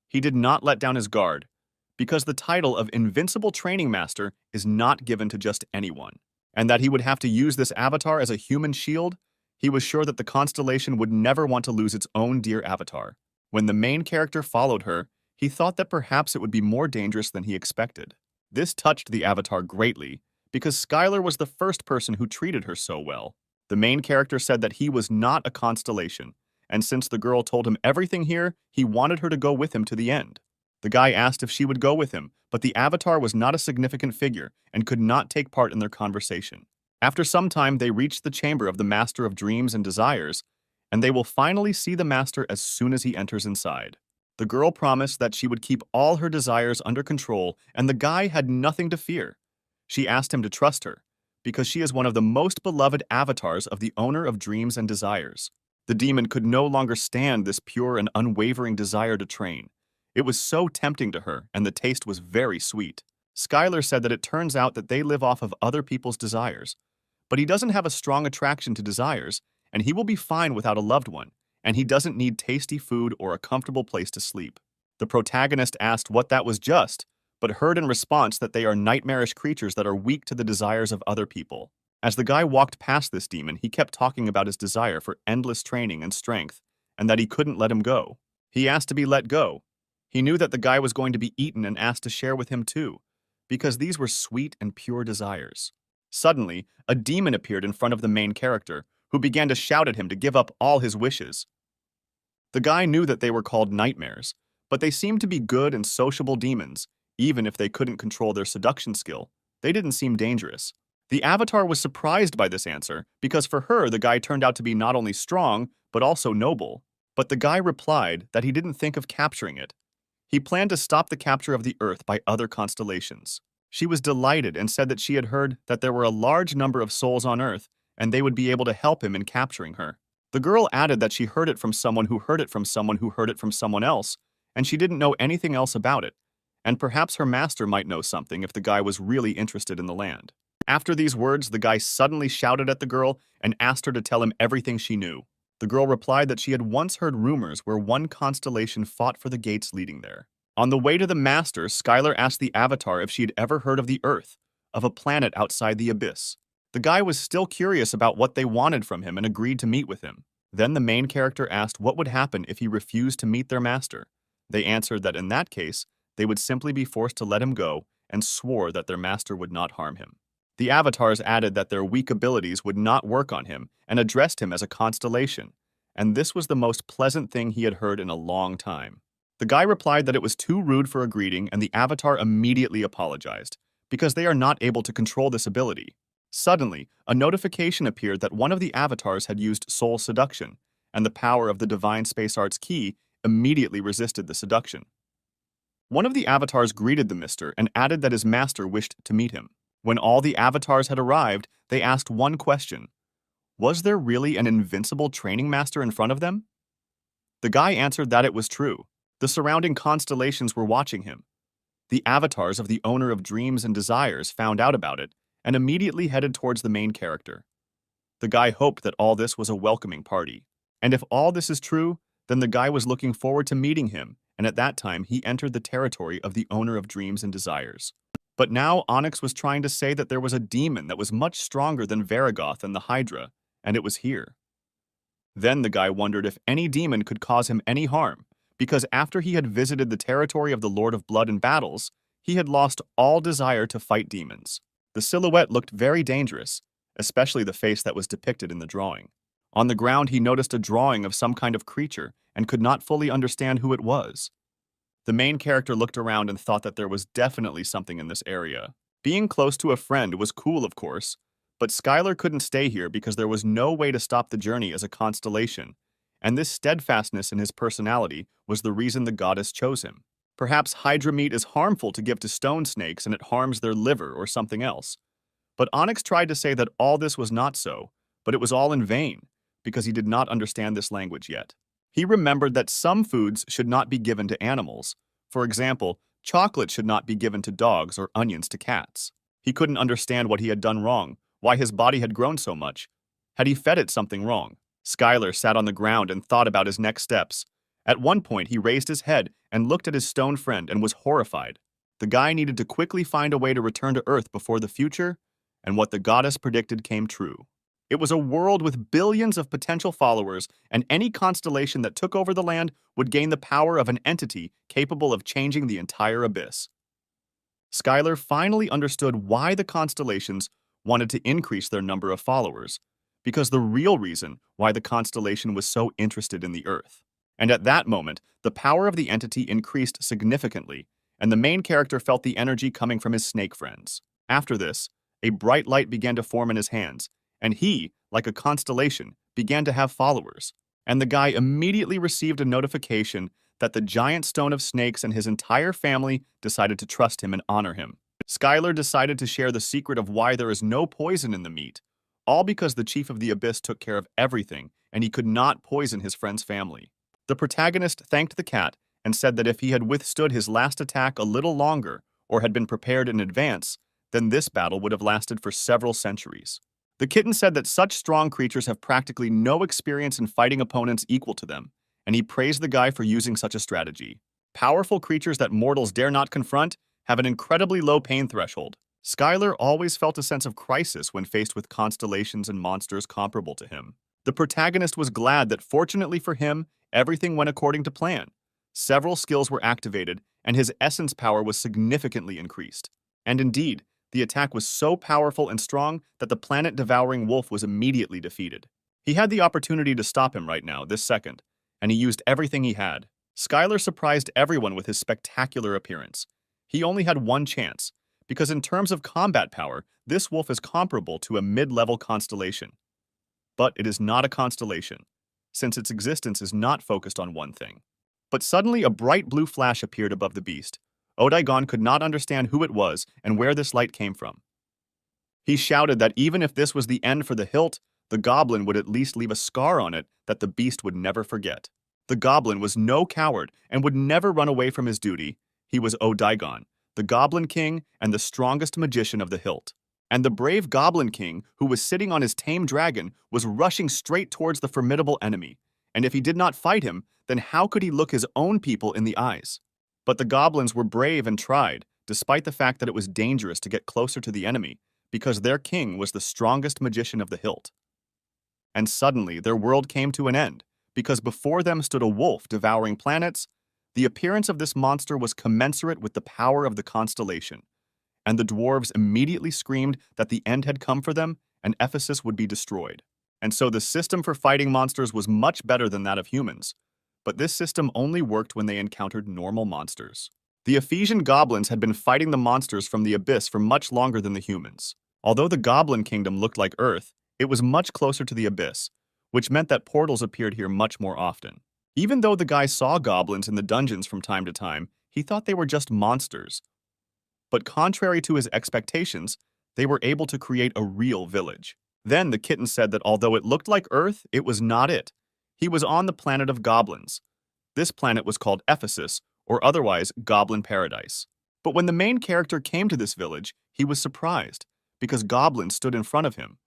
He did not let down his guard, because the title of Invincible Training Master is not given to just anyone, and that he would have to use this avatar as a human shield. He was sure that the constellation would never want to lose its own dear avatar. When the main character followed her, he thought that perhaps it would be more dangerous than he expected. This touched the avatar greatly, because Skylar was the first person who treated her so well. The main character said that he was not a constellation, and since the girl told him everything here, he wanted her to go with him to the end. The guy asked if she would go with him, but the avatar was not a significant figure and could not take part in their conversation. After some time, they reached the chamber of the Master of Dreams and Desires, and they will finally see the master as soon as he enters inside. The girl promised that she would keep all her desires under control, and the guy had nothing to fear. She asked him to trust her, because she is one of the most beloved avatars of the owner of dreams and desires. The demon could no longer stand this pure and unwavering desire to train. It was so tempting to her, and the taste was very sweet. Skylar said that it turns out that they live off of other people's desires, but he doesn't have a strong attraction to desires, and he will be fine without a loved one, and he doesn't need tasty food or a comfortable place to sleep. The protagonist asked what that was just, but heard in response that they are nightmarish creatures that are weak to the desires of other people. As the guy walked past this demon, he kept talking about his desire for endless training and strength, and that he couldn't let him go. He asked to be let go. He knew that the guy was going to be eaten and asked to share with him too, because these were sweet and pure desires. Suddenly, a demon appeared in front of the main character, who began to shout at him to give up all his wishes. The guy knew that they were called nightmares, but they seemed to be good and sociable demons. Even if they couldn't control their seduction skill, they didn't seem dangerous. The avatar was surprised by this answer, because for her, the guy turned out to be not only strong, but also noble. But the guy replied that he didn't think of capturing it. He planned to stop the capture of the Earth by other constellations. She was delighted and said that she had heard that there were a large number of souls on Earth, and they would be able to help him in capturing her. The girl added that she heard it from someone who heard it from someone who heard it from someone else, and she didn't know anything else about it, and perhaps her master might know something if the guy was really interested in the land. After these words, the guy suddenly shouted at the girl and asked her to tell him everything she knew. The girl replied that she had once heard rumors where one constellation fought for the gates leading there. On the way to the master, Skylar asked the avatar if she had ever heard of the Earth, of a planet outside the abyss. The guy was still curious about what they wanted from him and agreed to meet with him. Then the main character asked what would happen if he refused to meet their master. They answered that in that case, they would simply be forced to let him go and swore that their master would not harm him. The avatars added that their weak abilities would not work on him and addressed him as a constellation, and this was the most pleasant thing he had heard in a long time. The guy replied that it was too rude for a greeting, and the avatar immediately apologized, because they are not able to control this ability. Suddenly, a notification appeared that one of the avatars had used soul seduction, and the power of the divine space arts key immediately resisted the seduction. One of the avatars greeted the mister and added that his master wished to meet him. When all the avatars had arrived, they asked one question. Was there really an invincible training master in front of them? The guy answered that it was true. The surrounding constellations were watching him. The avatars of the owner of dreams and desires found out about it and immediately headed towards the main character. The guy hoped that all this was a welcoming party. And if all this is true, then the guy was looking forward to meeting him, and at that time he entered the territory of the owner of dreams and desires. But now Onyx was trying to say that there was a demon that was much stronger than Varigoth and the Hydra, and it was here. Then the guy wondered if any demon could cause him any harm, because after he had visited the territory of the Lord of Blood in battles, he had lost all desire to fight demons. The silhouette looked very dangerous, especially the face that was depicted in the drawing. On the ground he noticed a drawing of some kind of creature and could not fully understand who it was. The main character looked around and thought that there was definitely something in this area. Being close to a friend was cool, of course, but Skylar couldn't stay here because there was no way to stop the journey as a constellation, and this steadfastness in his personality was the reason the goddess chose him. Perhaps Hydra meat is harmful to give to stone snakes and it harms their liver or something else. But Onyx tried to say that all this was not so, but it was all in vain, because he did not understand this language yet. He remembered that some foods should not be given to animals. For example, chocolate should not be given to dogs or onions to cats. He couldn't understand what he had done wrong, why his body had grown so much. Had he fed it something wrong? Skylar sat on the ground and thought about his next steps. At one point, he raised his head and looked at his stone friend and was horrified. The guy needed to quickly find a way to return to Earth before the future, and what the goddess predicted came true. It was a world with billions of potential followers, and any constellation that took over the land would gain the power of an entity capable of changing the entire abyss. Skylar finally understood why the constellations wanted to increase their number of followers, because the real reason why the constellation was so interested in the Earth. And at that moment, the power of the entity increased significantly, and the main character felt the energy coming from his snake friends. After this, a bright light began to form in his hands, and he, like a constellation, began to have followers. And the guy immediately received a notification that the giant stone of snakes and his entire family decided to trust him and honor him. Skylar decided to share the secret of why there is no poison in the meat, all because the Chief of the Abyss took care of everything and he could not poison his friend's family. The protagonist thanked the cat and said that if he had withstood his last attack a little longer or had been prepared in advance, then this battle would have lasted for several centuries. The kitten said that such strong creatures have practically no experience in fighting opponents equal to them, and he praised the guy for using such a strategy. Powerful creatures that mortals dare not confront have an incredibly low pain threshold. Skylar always felt a sense of crisis when faced with constellations and monsters comparable to him. The protagonist was glad that, fortunately for him, everything went according to plan. Several skills were activated, and his essence power was significantly increased. And indeed, the attack was so powerful and strong that the planet-devouring wolf was immediately defeated. He had the opportunity to stop him right now, this second, and he used everything he had. Skylar surprised everyone with his spectacular appearance. He only had one chance, because in terms of combat power, this wolf is comparable to a mid-level constellation. But it is not a constellation, since its existence is not focused on one thing. But suddenly a bright blue flash appeared above the beast. Odaigon could not understand who it was and where this light came from. He shouted that even if this was the end for the hilt, the goblin would at least leave a scar on it that the beast would never forget. The goblin was no coward and would never run away from his duty. He was Odaigon, the Goblin King and the strongest magician of the hilt. And the brave Goblin King, who was sitting on his tame dragon, was rushing straight towards the formidable enemy. And if he did not fight him, then how could he look his own people in the eyes? But the goblins were brave and tried, despite the fact that it was dangerous to get closer to the enemy, because their king was the strongest magician of the hilt. And suddenly their world came to an end, because before them stood a wolf devouring planets. The appearance of this monster was commensurate with the power of the constellation, and the dwarves immediately screamed that the end had come for them and Ephesus would be destroyed. And so the system for fighting monsters was much better than that of humans, But this system only worked when they encountered normal monsters. The Ephesian goblins had been fighting the monsters from the abyss for much longer than the humans. Although the goblin kingdom looked like Earth, it was much closer to the abyss, which meant that portals appeared here much more often. Even though the guy saw goblins in the dungeons from time to time, he thought they were just monsters. But contrary to his expectations, they were able to create a real village. Then the kitten said that although it looked like Earth, it was not it. He was on the planet of goblins. This planet was called Ephesus, or otherwise Goblin Paradise. But when the main character came to this village, he was surprised, because goblins stood in front of him.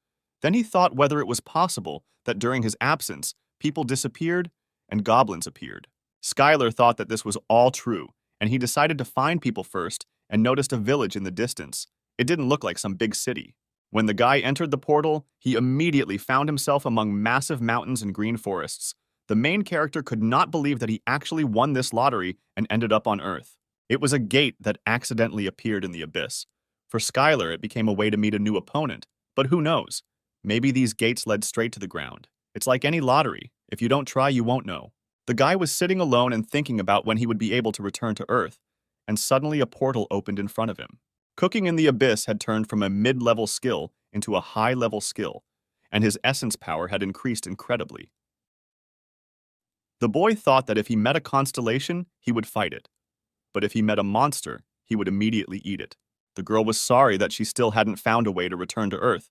Then he thought whether it was possible that during his absence, people disappeared and goblins appeared. Skylar thought that this was all true, and he decided to find people first and noticed a village in the distance. It didn't look like some big city. When the guy entered the portal, he immediately found himself among massive mountains and green forests. The main character could not believe that he actually won this lottery and ended up on Earth. It was a gate that accidentally appeared in the abyss. For Skylar, it became a way to meet a new opponent. But who knows? Maybe these gates led straight to the ground. It's like any lottery. If you don't try, you won't know. The guy was sitting alone and thinking about when he would be able to return to Earth, and suddenly a portal opened in front of him. Cooking in the abyss had turned from a mid-level skill into a high-level skill, and his essence power had increased incredibly. The boy thought that if he met a constellation, he would fight it. But if he met a monster, he would immediately eat it. The girl was sorry that she still hadn't found a way to return to Earth,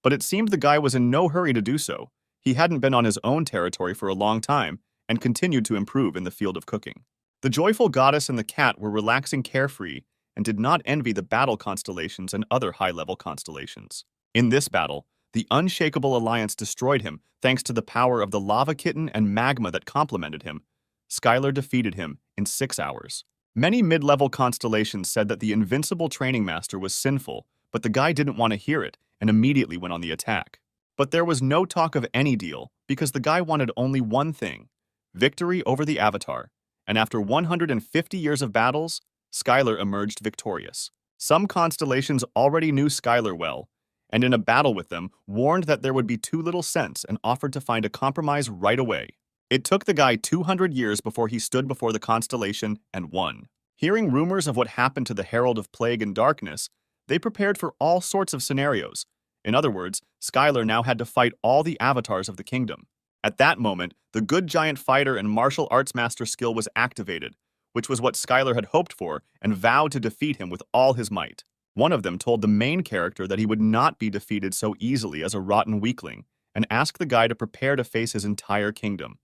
but it seemed the guy was in no hurry to do so. He hadn't been on his own territory for a long time and continued to improve in the field of cooking. The joyful goddess and the cat were relaxing carefree and did not envy the battle constellations and other high-level constellations. In this battle, the unshakable alliance destroyed him thanks to the power of the lava kitten and magma that complemented him. Skylar defeated him in 6 hours. Many mid-level constellations said that the invincible training master was sinful, but the guy didn't want to hear it and immediately went on the attack. But there was no talk of any deal because the guy wanted only one thing: victory over the Avatar. And after 150 years of battles, Skylar emerged victorious. Some constellations already knew Skylar well, and in a battle with them, warned that there would be too little sense and offered to find a compromise right away. It took the guy 200 years before he stood before the constellation and won. Hearing rumors of what happened to the Herald of Plague and Darkness, they prepared for all sorts of scenarios. In other words, Skylar now had to fight all the avatars of the kingdom. At that moment, the good giant fighter and martial arts master skill was activated, which was what Skylar had hoped for and vowed to defeat him with all his might. One of them told the main character that he would not be defeated so easily as a rotten weakling, and asked the guy to prepare to face his entire kingdom.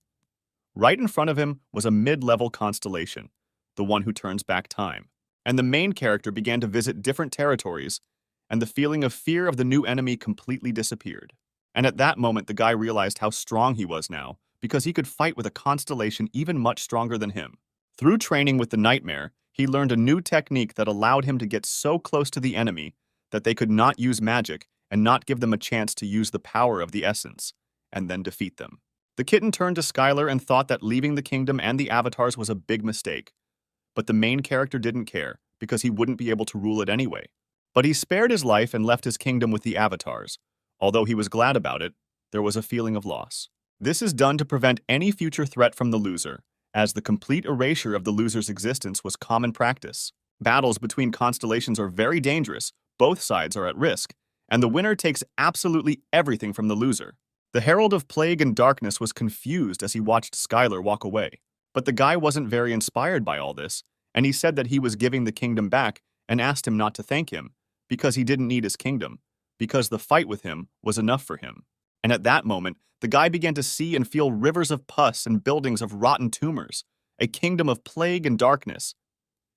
Right in front of him was a mid-level constellation, the one who turns back time. And the main character began to visit different territories, and the feeling of fear of the new enemy completely disappeared. And at that moment, the guy realized how strong he was now, because he could fight with a constellation even much stronger than him. Through training with the Nightmare, he learned a new technique that allowed him to get so close to the enemy that they could not use magic and not give them a chance to use the power of the essence, and then defeat them. The kitten turned to Skylar and thought that leaving the kingdom and the avatars was a big mistake. But the main character didn't care, because he wouldn't be able to rule it anyway. But he spared his life and left his kingdom with the avatars. Although he was glad about it, there was a feeling of loss. This is done to prevent any future threat from the loser, as the complete erasure of the loser's existence was common practice. Battles between constellations are very dangerous, both sides are at risk, and the winner takes absolutely everything from the loser. The Herald of Plague and Darkness was confused as he watched Skylar walk away. But the guy wasn't very inspired by all this, and he said that he was giving the kingdom back and asked him not to thank him, because he didn't need his kingdom, because the fight with him was enough for him. And at that moment, the guy began to see and feel rivers of pus and buildings of rotten tumors, a kingdom of plague and darkness.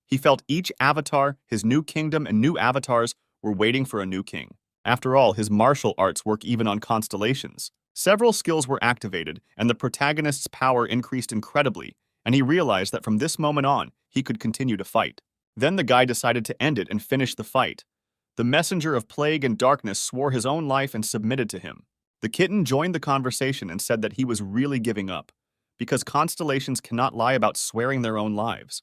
He felt each avatar, his new kingdom, and new avatars were waiting for a new king. After all, his martial arts work even on constellations. Several skills were activated, and the protagonist's power increased incredibly, and he realized that from this moment on, he could continue to fight. Then the guy decided to end it and finish the fight. The messenger of plague and darkness swore his own life and submitted to him. The kitten joined the conversation and said that he was really giving up, because constellations cannot lie about swearing their own lives.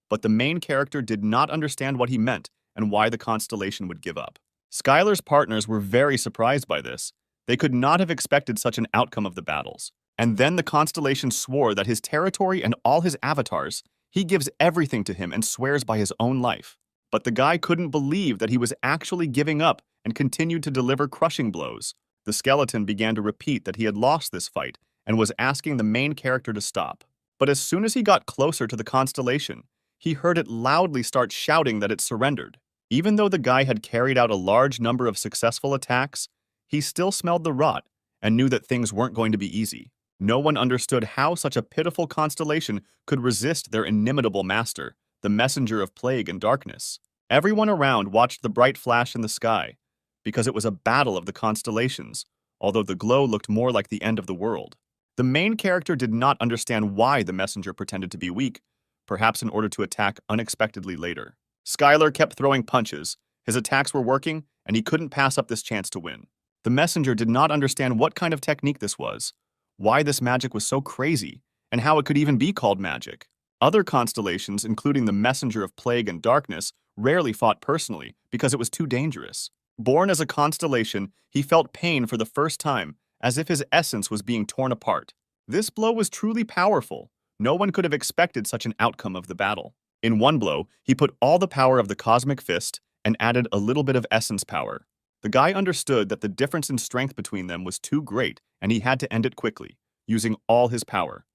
But the main character did not understand what he meant and why the constellation would give up. Skylar's partners were very surprised by this. They could not have expected such an outcome of the battles. And then the constellation swore that his territory and all his avatars, he gives everything to him and swears by his own life. But the guy couldn't believe that he was actually giving up and continued to deliver crushing blows. The skeleton began to repeat that he had lost this fight and was asking the main character to stop. But as soon as he got closer to the constellation, he heard it loudly start shouting that it surrendered. Even though the guy had carried out a large number of successful attacks, he still smelled the rot and knew that things weren't going to be easy. No one understood how such a pitiful constellation could resist their inimitable master, the messenger of plague and darkness. Everyone around watched the bright flash in the sky, because it was a battle of the constellations, although the glow looked more like the end of the world. The main character did not understand why the messenger pretended to be weak, perhaps in order to attack unexpectedly later. Skylar kept throwing punches, his attacks were working, and he couldn't pass up this chance to win. The messenger did not understand what kind of technique this was, why this magic was so crazy, and how it could even be called magic. Other constellations, including the messenger of plague and darkness, rarely fought personally because it was too dangerous. Born as a constellation, he felt pain for the first time, as if his essence was being torn apart. This blow was truly powerful. No one could have expected such an outcome of the battle. In one blow, he put all the power of the cosmic fist and added a little bit of essence power. The guy understood that the difference in strength between them was too great, and he had to end it quickly, using all his power.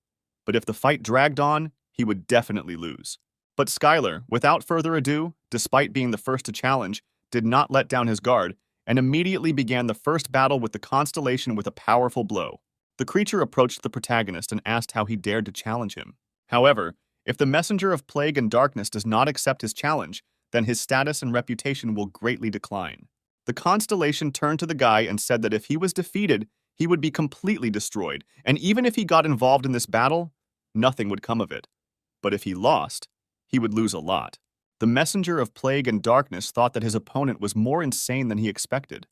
But if the fight dragged on, he would definitely lose. But Skylar, without further ado, despite being the first to challenge, did not let down his guard, and immediately began the first battle with the constellation with a powerful blow. The creature approached the protagonist and asked how he dared to challenge him. However, if the messenger of plague and darkness does not accept his challenge, then his status and reputation will greatly decline. The constellation turned to the guy and said that if he was defeated, he would be completely destroyed, and even if he got involved in this battle, nothing would come of it. But if he lost, he would lose a lot. The messenger of plague and darkness thought that his opponent was more insane than he expected.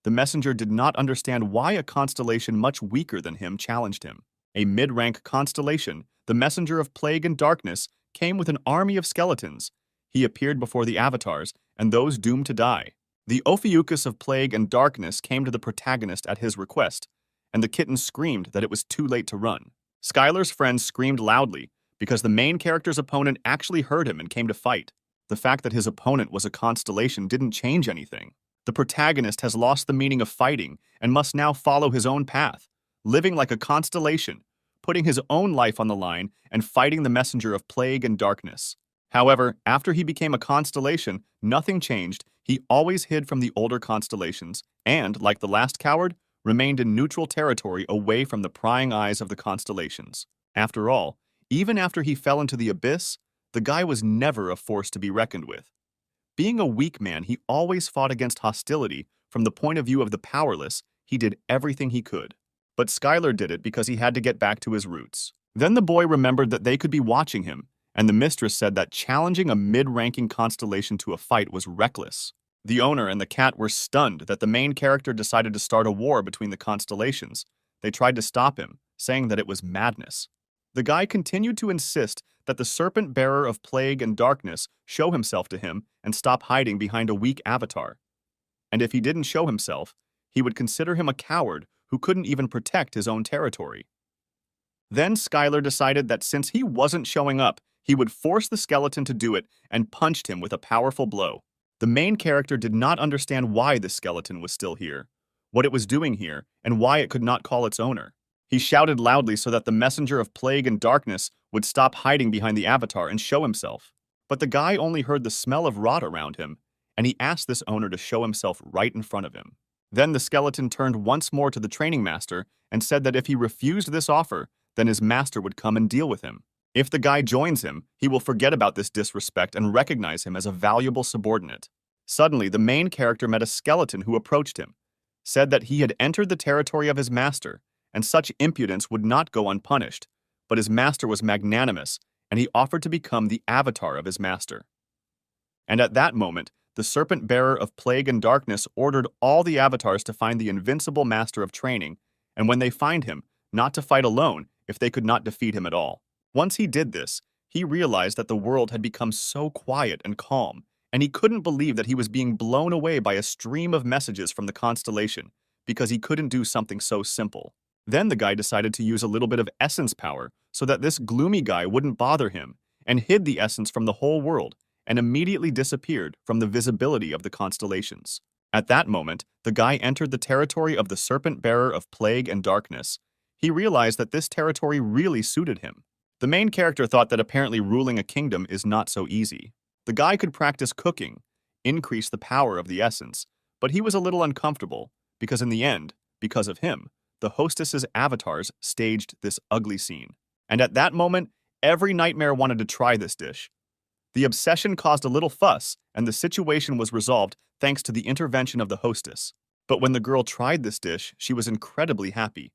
The messenger did not understand why a constellation much weaker than him challenged him. A mid-rank constellation, the messenger of plague and darkness, came with an army of skeletons. He appeared before the avatars, and those doomed to die. The Ophiuchus of plague and darkness came to the protagonist at his request, and the kitten screamed that it was too late to run. Skylar's friends screamed loudly, because the main character's opponent actually heard him and came to fight. The fact that his opponent was a constellation didn't change anything. The protagonist has lost the meaning of fighting and must now follow his own path, living like a constellation, putting his own life on the line and fighting the messenger of plague and darkness. However, after he became a constellation, nothing changed. He always hid from the older constellations and, like the last coward, remained in neutral territory away from the prying eyes of the constellations. After all, even after he fell into the abyss, the guy was never a force to be reckoned with. Being a weak man, he always fought against hostility. From the point of view of the powerless, he did everything he could. But Skylar did it because he had to get back to his roots. Then the boy remembered that they could be watching him, and the mistress said that challenging a mid-ranking constellation to a fight was reckless. The owner and the cat were stunned that the main character decided to start a war between the constellations. They tried to stop him, saying that it was madness. The guy continued to insist that the serpent bearer of plague and darkness show himself to him and stop hiding behind a weak avatar. And if he didn't show himself, he would consider him a coward who couldn't even protect his own territory. Then Skylar decided that since he wasn't showing up, he would force the skeleton to do it and punched him with a powerful blow. The main character did not understand why the skeleton was still here, what it was doing here, and why it could not call its owner. He shouted loudly so that the messenger of plague and darkness would stop hiding behind the avatar and show himself. But the guy only heard the smell of rot around him, and he asked this owner to show himself right in front of him. Then the skeleton turned once more to the training master and said that if he refused this offer, then his master would come and deal with him. If the guy joins him, he will forget about this disrespect and recognize him as a valuable subordinate. Suddenly, the main character met a skeleton who approached him, said that he had entered the territory of his master, and such impudence would not go unpunished, but his master was magnanimous, and he offered to become the avatar of his master. And at that moment, the serpent bearer of plague and darkness ordered all the avatars to find the invincible master of training, and when they find him, not to fight alone if they could not defeat him at all. Once he did this, he realized that the world had become so quiet and calm, and he couldn't believe that he was being blown away by a stream of messages from the constellation, because he couldn't do something so simple. Then the guy decided to use a little bit of essence power so that this gloomy guy wouldn't bother him, and hid the essence from the whole world, and immediately disappeared from the visibility of the constellations. At that moment, the guy entered the territory of the serpent bearer of plague and darkness. He realized that this territory really suited him. The main character thought that apparently ruling a kingdom is not so easy. The guy could practice cooking, increase the power of the essence, but he was a little uncomfortable, because in the end, because of him, the hostess's avatars staged this ugly scene. And at that moment, every nightmare wanted to try this dish. The obsession caused a little fuss, and the situation was resolved thanks to the intervention of the hostess. But when the girl tried this dish, she was incredibly happy.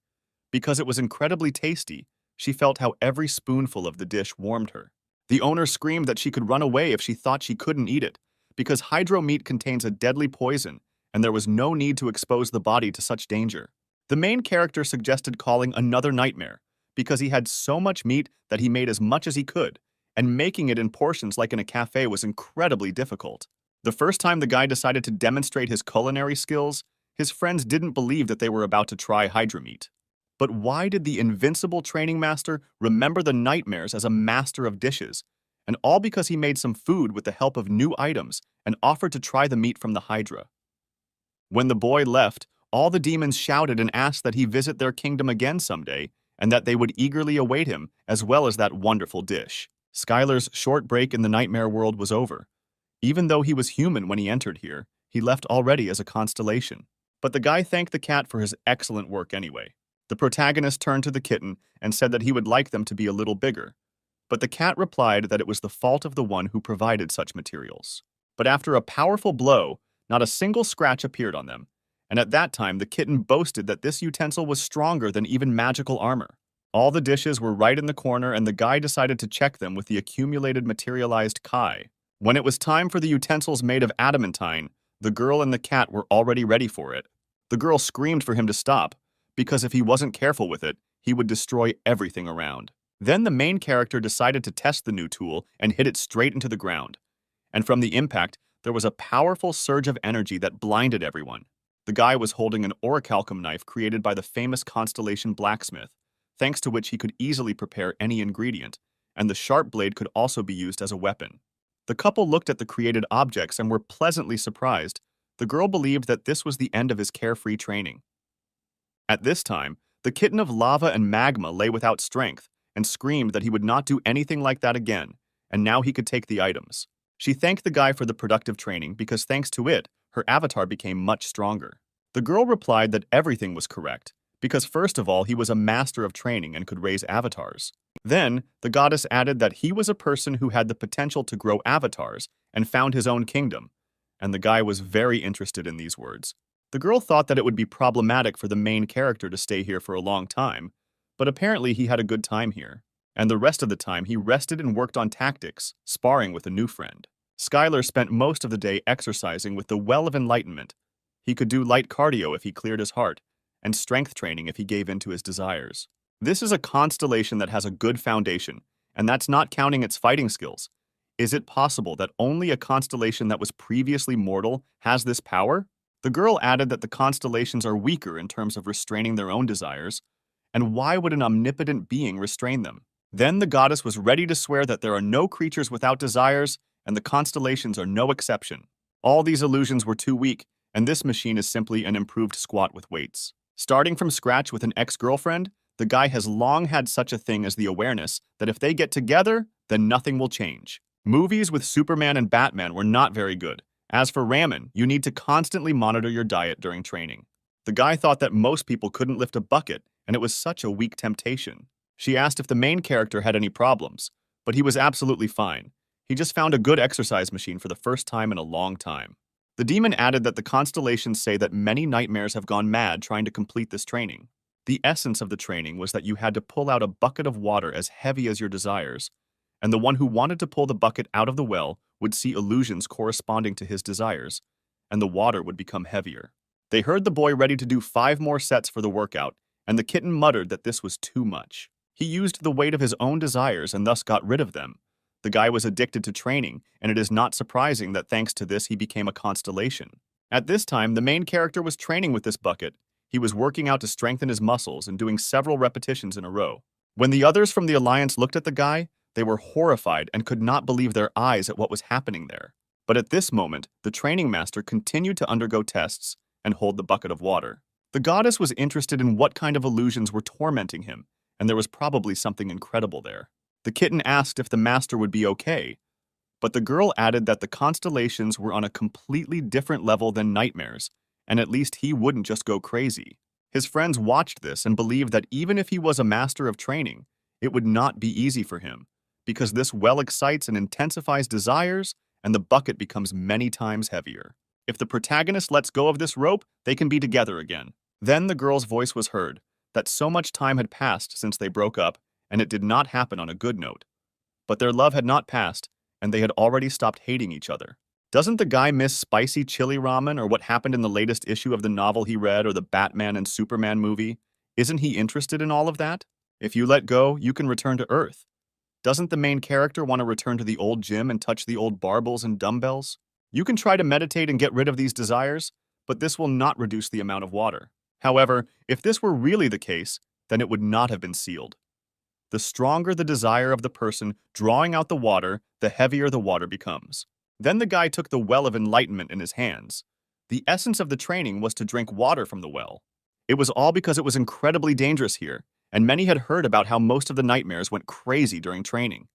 Because it was incredibly tasty, she felt how every spoonful of the dish warmed her. The owner screamed that she could run away if she thought she couldn't eat it, because hydro meat contains a deadly poison, and there was no need to expose the body to such danger. The main character suggested calling another nightmare, because he had so much meat that he made as much as he could, and making it in portions like in a cafe was incredibly difficult. The first time the guy decided to demonstrate his culinary skills, his friends didn't believe that they were about to try hydro meat. But why did the invincible training master remember the nightmares as a master of dishes? And all because he made some food with the help of new items and offered to try the meat from the hydra. When the boy left, all the demons shouted and asked that he visit their kingdom again someday, and that they would eagerly await him, as well as that wonderful dish. Skylar's short break in the nightmare world was over. Even though he was human when he entered here, he left already as a constellation. But the guy thanked the cat for his excellent work anyway. The protagonist turned to the kitten and said that he would like them to be a little bigger. But the cat replied that it was the fault of the one who provided such materials. But after a powerful blow, not a single scratch appeared on them. And at that time, the kitten boasted that this utensil was stronger than even magical armor. All the dishes were right in the corner, and the guy decided to check them with the accumulated materialized kai. When it was time for the utensils made of adamantine, the girl and the cat were already ready for it. The girl screamed for him to stop, because if he wasn't careful with it, he would destroy everything around. Then the main character decided to test the new tool and hit it straight into the ground. And from the impact, there was a powerful surge of energy that blinded everyone. The guy was holding an orichalcum knife created by the famous constellation blacksmith, thanks to which he could easily prepare any ingredient, and the sharp blade could also be used as a weapon. The couple looked at the created objects and were pleasantly surprised. The girl believed that this was the end of his carefree training. At this time, the kitten of lava and magma lay without strength and screamed that he would not do anything like that again, and now he could take the items. She thanked the guy for the productive training because thanks to it, her avatar became much stronger. The girl replied that everything was correct, because first of all, he was a master of training and could raise avatars. Then, the goddess added that he was a person who had the potential to grow avatars and found his own kingdom, and the guy was very interested in these words. The girl thought that it would be problematic for the main character to stay here for a long time, but apparently he had a good time here, and the rest of the time he rested and worked on tactics, sparring with a new friend. Skylar spent most of the day exercising with the Well of Enlightenment. He could do light cardio if he cleared his heart, and strength training if he gave in to his desires. This is a constellation that has a good foundation, and that's not counting its fighting skills. Is it possible that only a constellation that was previously mortal has this power? The girl added that the constellations are weaker in terms of restraining their own desires, and why would an omnipotent being restrain them? Then the goddess was ready to swear that there are no creatures without desires, and the constellations are no exception. All these illusions were too weak, and this machine is simply an improved squat with weights. Starting from scratch with an ex-girlfriend, the guy has long had such a thing as the awareness that if they get together, then nothing will change. Movies with Superman and Batman were not very good. As for ramen, you need to constantly monitor your diet during training. The guy thought that most people couldn't lift a bucket, and it was such a weak temptation. She asked if the main character had any problems, but he was absolutely fine. He just found a good exercise machine for the first time in a long time. The demon added that the constellations say that many nightmares have gone mad trying to complete this training. The essence of the training was that you had to pull out a bucket of water as heavy as your desires, and the one who wanted to pull the bucket out of the well would see illusions corresponding to his desires, and the water would become heavier. They heard the boy ready to do 5 more sets for the workout, and the kitten muttered that this was too much. He used the weight of his own desires and thus got rid of them. The guy was addicted to training, and it is not surprising that thanks to this he became a constellation. At this time, the main character was training with this bucket. He was working out to strengthen his muscles and doing several repetitions in a row. When the others from the Alliance looked at the guy, they were horrified and could not believe their eyes at what was happening there. But at this moment, the training master continued to undergo tests and hold the bucket of water. The goddess was interested in what kind of illusions were tormenting him, and there was probably something incredible there. The kitten asked if the master would be okay, but the girl added that the constellations were on a completely different level than nightmares, and at least he wouldn't just go crazy. His friends watched this and believed that even if he was a master of training, it would not be easy for him, because this well excites and intensifies desires, and the bucket becomes many times heavier. If the protagonist lets go of this rope, they can be together again. Then the girl's voice was heard, that so much time had passed since they broke up, and it did not happen on a good note. But their love had not passed, and they had already stopped hating each other. Doesn't the guy miss spicy chili ramen or what happened in the latest issue of the novel he read or the Batman and Superman movie? Isn't he interested in all of that? If you let go, you can return to Earth. Doesn't the main character want to return to the old gym and touch the old barbells and dumbbells? You can try to meditate and get rid of these desires, but this will not reduce the amount of water. However, if this were really the case, then it would not have been sealed. The stronger the desire of the person drawing out the water, the heavier the water becomes. Then the guy took the well of enlightenment in his hands. The essence of the training was to drink water from the well. It was all because it was incredibly dangerous here, and many had heard about how most of the nightmares went crazy during training.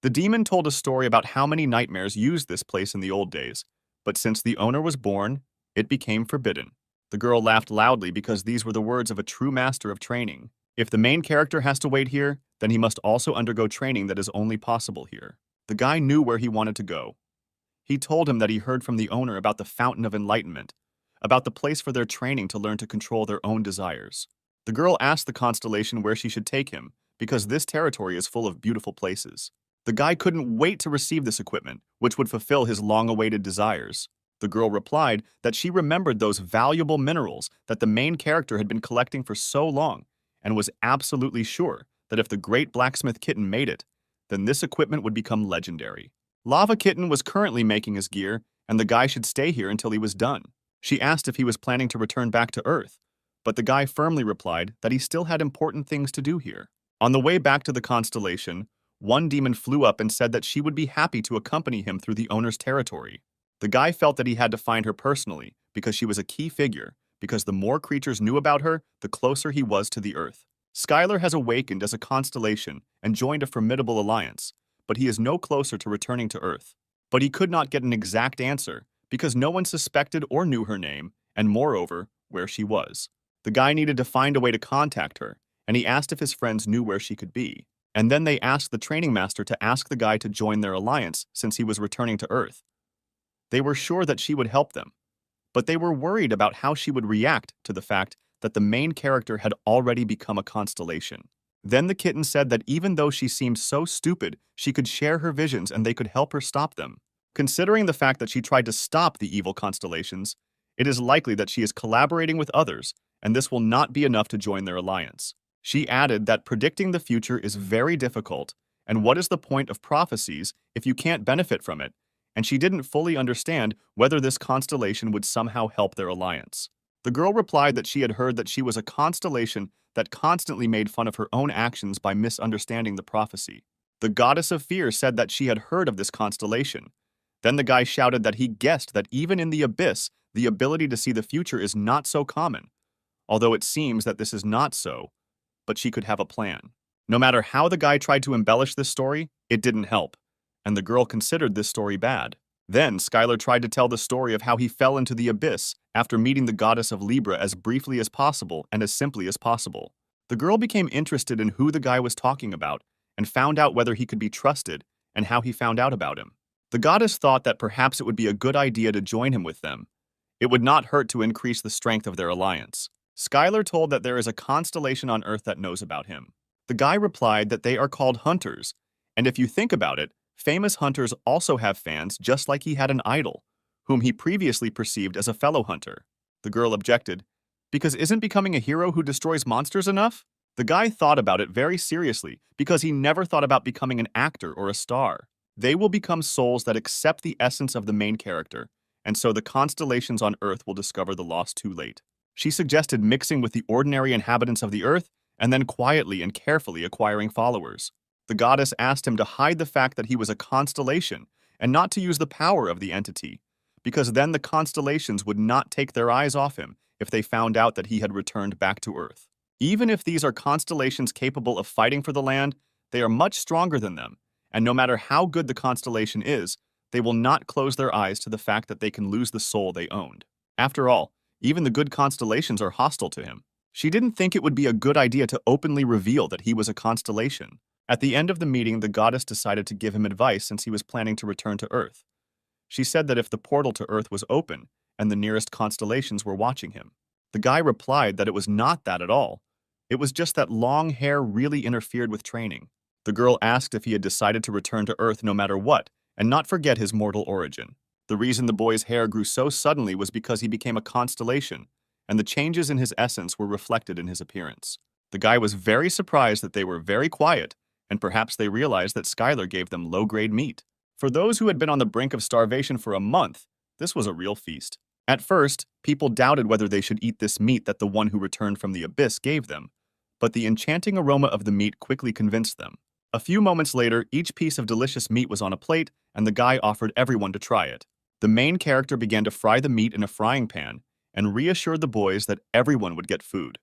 The demon told a story about how many nightmares used this place in the old days, but since the owner was born, it became forbidden. The girl laughed loudly because these were the words of a true master of training. If the main character has to wait here, then he must also undergo training that is only possible here. The guy knew where he wanted to go. He told him that he heard from the owner about the Fountain of Enlightenment, about the place for their training to learn to control their own desires. The girl asked the constellation where she should take him, because this territory is full of beautiful places. The guy couldn't wait to receive this equipment, which would fulfill his long-awaited desires. The girl replied that she remembered those valuable minerals that the main character had been collecting for so long, and was absolutely sure that if the great blacksmith kitten made it, then this equipment would become legendary. Lava Kitten was currently making his gear, and the guy should stay here until he was done. She asked if he was planning to return back to Earth, but the guy firmly replied that he still had important things to do here. On the way back to the constellation, one demon flew up and said that she would be happy to accompany him through the owner's territory. The guy felt that he had to find her personally because she was a key figure, because the more creatures knew about her, the closer he was to the Earth. Skylar has awakened as a constellation and joined a formidable alliance, but he is no closer to returning to Earth. But he could not get an exact answer because no one suspected or knew her name, and moreover, where she was. The guy needed to find a way to contact her, and he asked if his friends knew where she could be. And then they asked the training master to ask the guy to join their alliance since he was returning to Earth. They were sure that she would help them, but they were worried about how she would react to the fact that the main character had already become a constellation. Then the kitten said that even though she seemed so stupid, she could share her visions and they could help her stop them. Considering the fact that she tried to stop the evil constellations, it is likely that she is collaborating with others, and this will not be enough to join their alliance. She added that predicting the future is very difficult, and what is the point of prophecies if you can't benefit from it? And she didn't fully understand whether this constellation would somehow help their alliance. The girl replied that she had heard that she was a constellation that constantly made fun of her own actions by misunderstanding the prophecy. The goddess of fear said that she had heard of this constellation. Then the guy shouted that he guessed that even in the abyss, the ability to see the future is not so common, although it seems that this is not so, but she could have a plan. No matter how the guy tried to embellish this story, it didn't help, and the girl considered this story bad. Then Skylar tried to tell the story of how he fell into the abyss after meeting the goddess of Libra as briefly as possible and as simply as possible. The girl became interested in who the guy was talking about and found out whether he could be trusted and how he found out about him. The goddess thought that perhaps it would be a good idea to join him with them. It would not hurt to increase the strength of their alliance. Skylar told that there is a constellation on Earth that knows about him. The guy replied that they are called hunters, and if you think about it, famous hunters also have fans just like he had an idol, whom he previously perceived as a fellow hunter. The girl objected, because isn't becoming a hero who destroys monsters enough? The guy thought about it very seriously because he never thought about becoming an actor or a star. They will become souls that accept the essence of the main character, and so the constellations on Earth will discover the loss too late. She suggested mixing with the ordinary inhabitants of the earth and then quietly and carefully acquiring followers. The goddess asked him to hide the fact that he was a constellation and not to use the power of the entity, because then the constellations would not take their eyes off him if they found out that he had returned back to Earth. Even if these are constellations capable of fighting for the land, they are much stronger than them, and no matter how good the constellation is, they will not close their eyes to the fact that they can lose the soul they owned. After all, even the good constellations are hostile to him. She didn't think it would be a good idea to openly reveal that he was a constellation. At the end of the meeting, the goddess decided to give him advice since he was planning to return to Earth. She said that if the portal to Earth was open and the nearest constellations were watching him, the guy replied that it was not that at all. It was just that long hair really interfered with training. The girl asked if he had decided to return to Earth no matter what and not forget his mortal origin. The reason the boy's hair grew so suddenly was because he became a constellation, and the changes in his essence were reflected in his appearance. The guy was very surprised that they were very quiet, and perhaps they realized that Skylar gave them low-grade meat. For those who had been on the brink of starvation for a month, this was a real feast. At first, people doubted whether they should eat this meat that the one who returned from the abyss gave them, but the enchanting aroma of the meat quickly convinced them. A few moments later, each piece of delicious meat was on a plate, and the guy offered everyone to try it. The main character began to fry the meat in a frying pan and reassured the boys that everyone would get food,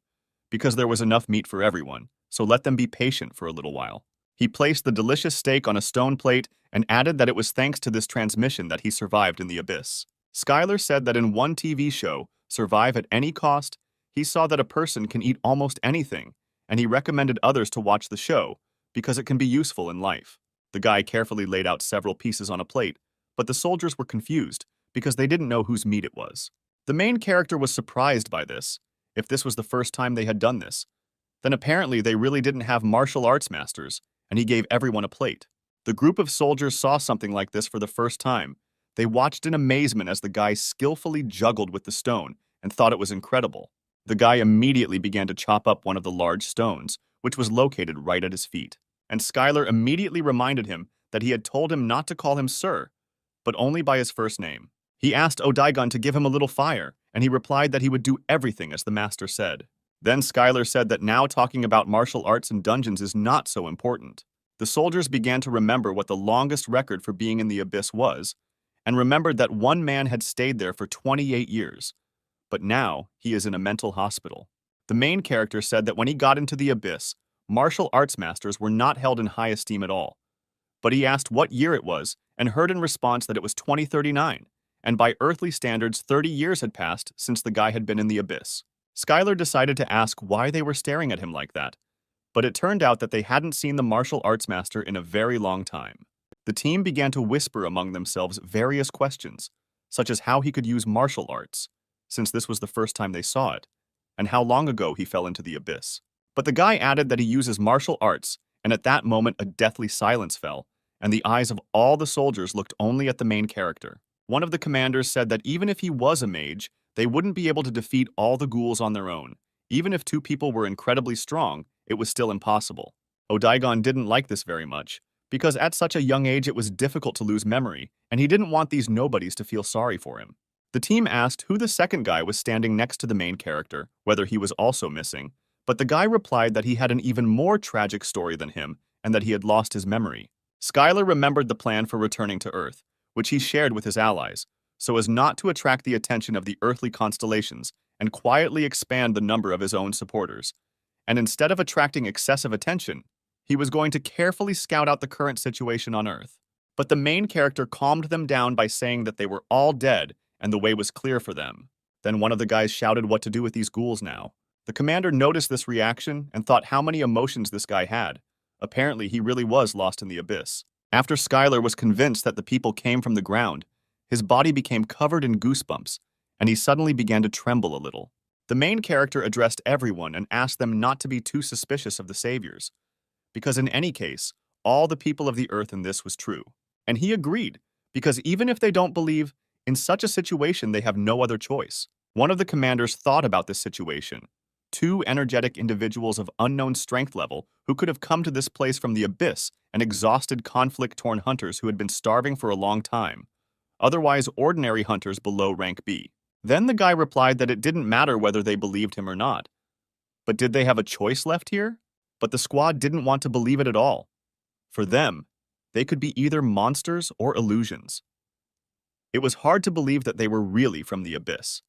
because there was enough meat for everyone, so let them be patient for a little while. He placed the delicious steak on a stone plate and added that it was thanks to this transmission that he survived in the abyss. Skylar said that in one TV show, Survive at Any Cost, he saw that a person can eat almost anything, and he recommended others to watch the show because it can be useful in life. The guy carefully laid out several pieces on a plate, but the soldiers were confused because they didn't know whose meat it was. The main character was surprised by this. If this was the first time they had done this, then apparently they really didn't have martial arts masters, and he gave everyone a plate. The group of soldiers saw something like this for the first time. They watched in amazement as the guy skillfully juggled with the stone and thought it was incredible. The guy immediately began to chop up one of the large stones, which was located right at his feet. And Skylar immediately reminded him that he had told him not to call him Sir, but only by his first name. He asked Odaigon to give him a little fire, and he replied that he would do everything as the master said. Then Skylar said that now talking about martial arts and dungeons is not so important. The soldiers began to remember what the longest record for being in the abyss was, and remembered that one man had stayed there for 28 years. But now he is in a mental hospital. The main character said that when he got into the abyss, martial arts masters were not held in high esteem at all. But he asked what year it was and heard in response that it was 2039, and by earthly standards 30 years had passed since the guy had been in the abyss. Skylar decided to ask why they were staring at him like that, but it turned out that they hadn't seen the martial arts master in a very long time. The team began to whisper among themselves various questions, such as how he could use martial arts, since this was the first time they saw it, and how long ago he fell into the abyss. But the guy added that he uses martial arts, and at that moment a deathly silence fell, and the eyes of all the soldiers looked only at the main character. One of the commanders said that even if he was a mage, they wouldn't be able to defeat all the ghouls on their own. Even if two people were incredibly strong, it was still impossible. Odaigon didn't like this very much, because at such a young age it was difficult to lose memory, and he didn't want these nobodies to feel sorry for him. The team asked who the second guy was standing next to the main character, whether he was also missing, but the guy replied that he had an even more tragic story than him, and that he had lost his memory. Skylar remembered the plan for returning to Earth, which he shared with his allies, so as not to attract the attention of the earthly constellations and quietly expand the number of his own supporters. And instead of attracting excessive attention, he was going to carefully scout out the current situation on Earth. But the main character calmed them down by saying that they were all dead and the way was clear for them. Then one of the guys shouted what to do with these ghouls now. The commander noticed this reaction and thought how many emotions this guy had. Apparently, he really was lost in the abyss. After Skylar was convinced that the people came from the ground, his body became covered in goosebumps, and he suddenly began to tremble a little. The main character addressed everyone and asked them not to be too suspicious of the saviors, because in any case, all the people of the earth in this was true. And he agreed, because even if they don't believe, in such a situation they have no other choice. One of the commanders thought about this situation. Two energetic individuals of unknown strength level who could have come to this place from the abyss and exhausted conflict-torn hunters who had been starving for a long time, otherwise ordinary hunters below rank B. Then the guy replied that it didn't matter whether they believed him or not. But did they have a choice left here? But the squad didn't want to believe it at all. For them, they could be either monsters or illusions. It was hard to believe that they were really from the abyss.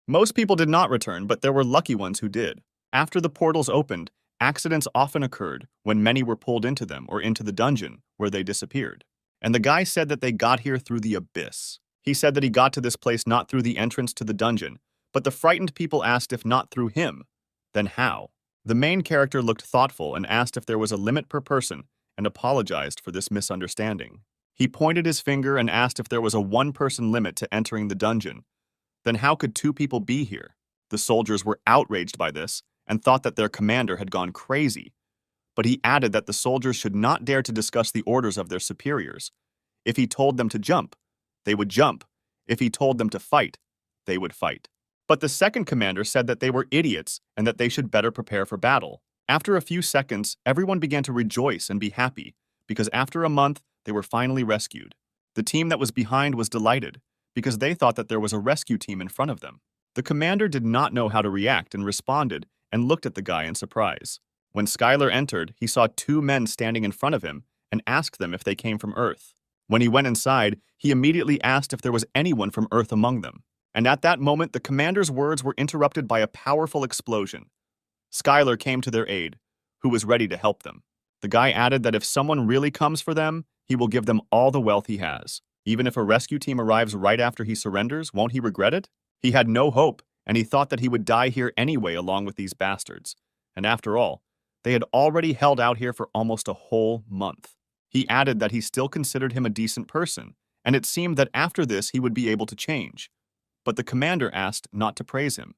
Most people did not return, but there were lucky ones who did. After the portals opened, accidents often occurred when many were pulled into them or into the dungeon where they disappeared. And the guy said that they got here through the abyss. He said that he got to this place not through the entrance to the dungeon, but the frightened people asked if not through him, then how? The main character looked thoughtful and asked if there was a limit per person and apologized for this misunderstanding. He pointed his finger and asked if there was a one-person limit to entering the dungeon. Then how could two people be here? The soldiers were outraged by this and thought that their commander had gone crazy. But he added that the soldiers should not dare to discuss the orders of their superiors. If he told them to jump, they would jump. If he told them to fight, they would fight. But the second commander said that they were idiots and that they should better prepare for battle. After a few seconds, everyone began to rejoice and be happy, because after a month, they were finally rescued. The team that was behind was delighted, because they thought that there was a rescue team in front of them. The commander did not know how to react and responded and looked at the guy in surprise. When Skylar entered, he saw two men standing in front of him and asked them if they came from Earth. When he went inside, he immediately asked if there was anyone from Earth among them. And at that moment, the commander's words were interrupted by a powerful explosion. Skylar came to their aid, who was ready to help them. The guy added that if someone really comes for them, he will give them all the wealth he has. Even if a rescue team arrives right after he surrenders, won't he regret it? He had no hope, and he thought that he would die here anyway along with these bastards. And after all, they had already held out here for almost a whole month. He added that he still considered him a decent person, and it seemed that after this he would be able to change. But the commander asked not to praise him,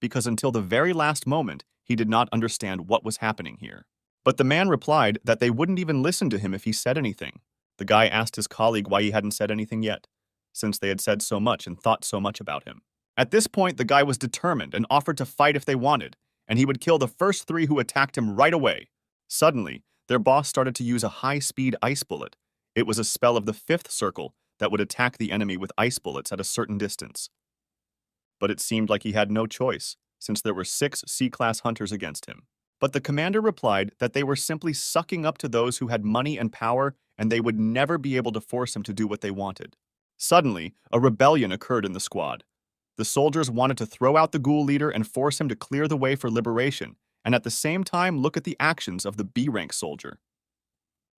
because until the very last moment, he did not understand what was happening here. But the man replied that they wouldn't even listen to him if he said anything. The guy asked his colleague why he hadn't said anything yet, since they had said so much and thought so much about him. At this point, the guy was determined and offered to fight if they wanted, and he would kill the first three who attacked him right away. Suddenly, their boss started to use a high-speed ice bullet. It was a spell of the fifth circle that would attack the enemy with ice bullets at a certain distance. But it seemed like he had no choice, since there were 6 C-class hunters against him. But the commander replied that they were simply sucking up to those who had money and power, and they would never be able to force him to do what they wanted. Suddenly, a rebellion occurred in the squad. The soldiers wanted to throw out the ghoul leader and force him to clear the way for liberation, and at the same time look at the actions of the B-rank soldier.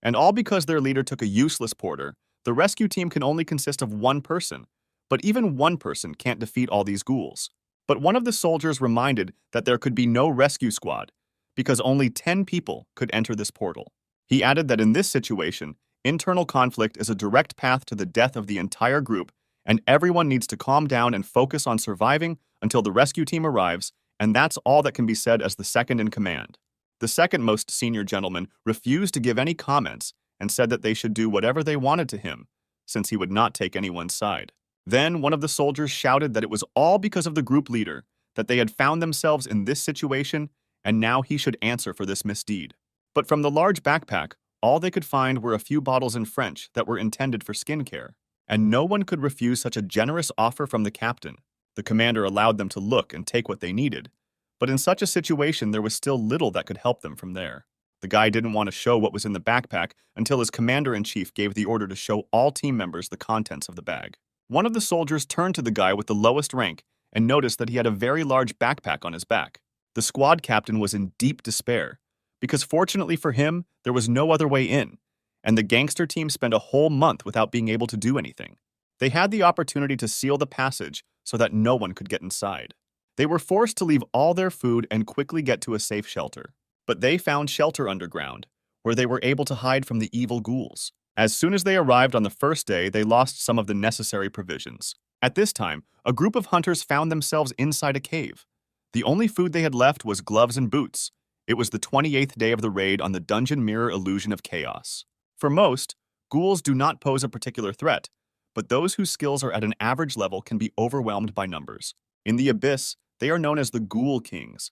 And all because their leader took a useless porter, the rescue team can only consist of one person, but even one person can't defeat all these ghouls. But one of the soldiers reminded that there could be no rescue squad, because only 10 people could enter this portal. He added that in this situation, internal conflict is a direct path to the death of the entire group, and everyone needs to calm down and focus on surviving until the rescue team arrives, and that's all that can be said as the second in command. The second most senior gentleman refused to give any comments and said that they should do whatever they wanted to him, since he would not take anyone's side. Then one of the soldiers shouted that it was all because of the group leader, that they had found themselves in this situation, and now he should answer for this misdeed. But from the large backpack, all they could find were a few bottles in French that were intended for skincare, and no one could refuse such a generous offer from the captain. The commander allowed them to look and take what they needed, but in such a situation there was still little that could help them from there. The guy didn't want to show what was in the backpack until his commander-in-chief gave the order to show all team members the contents of the bag. One of the soldiers turned to the guy with the lowest rank and noticed that he had a very large backpack on his back. The squad captain was in deep despair, because fortunately for him, there was no other way in, and the gangster team spent a whole month without being able to do anything. They had the opportunity to seal the passage so that no one could get inside. They were forced to leave all their food and quickly get to a safe shelter. But they found shelter underground, where they were able to hide from the evil ghouls. As soon as they arrived on the first day, they lost some of the necessary provisions. At this time, a group of hunters found themselves inside a cave. The only food they had left was gloves and boots. It was the 28th day of the raid on the dungeon mirror illusion of chaos. For most, ghouls do not pose a particular threat, but those whose skills are at an average level can be overwhelmed by numbers. In the abyss, they are known as the Ghoul Kings.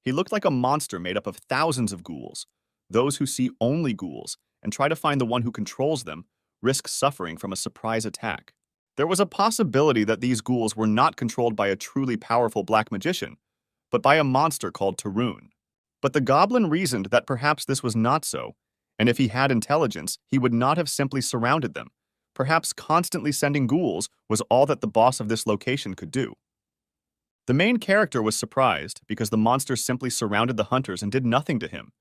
He looked like a monster made up of thousands of ghouls. Those who see only ghouls and try to find the one who controls them risk suffering from a surprise attack. There was a possibility that these ghouls were not controlled by a truly powerful black magician, but by a monster called Tarun. But the goblin reasoned that perhaps this was not so, and if he had intelligence, he would not have simply surrounded them. Perhaps constantly sending ghouls was all that the boss of this location could do. The main character was surprised because the monster simply surrounded the hunters and did nothing to him.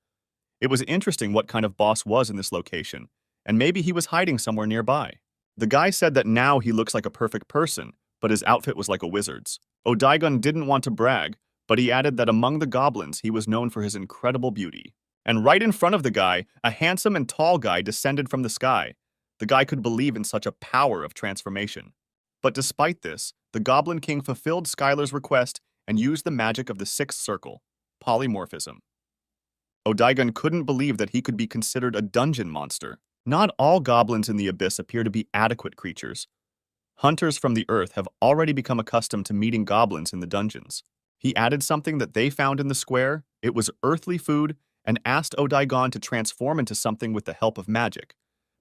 It was interesting what kind of boss was in this location, and maybe he was hiding somewhere nearby. The guy said that now he looks like a perfect person, but his outfit was like a wizard's. Odaigon didn't want to brag, but he added that among the goblins he was known for his incredible beauty. And right in front of the guy, a handsome and tall guy descended from the sky. The guy could believe in such a power of transformation. But despite this, the Goblin King fulfilled Skylar's request and used the magic of the sixth circle, polymorphism. Odaigon couldn't believe that he could be considered a dungeon monster. Not all goblins in the abyss appear to be adequate creatures. Hunters from the earth have already become accustomed to meeting goblins in the dungeons. He added something that they found in the square. It was earthly food, and asked Odaigon to transform into something with the help of magic,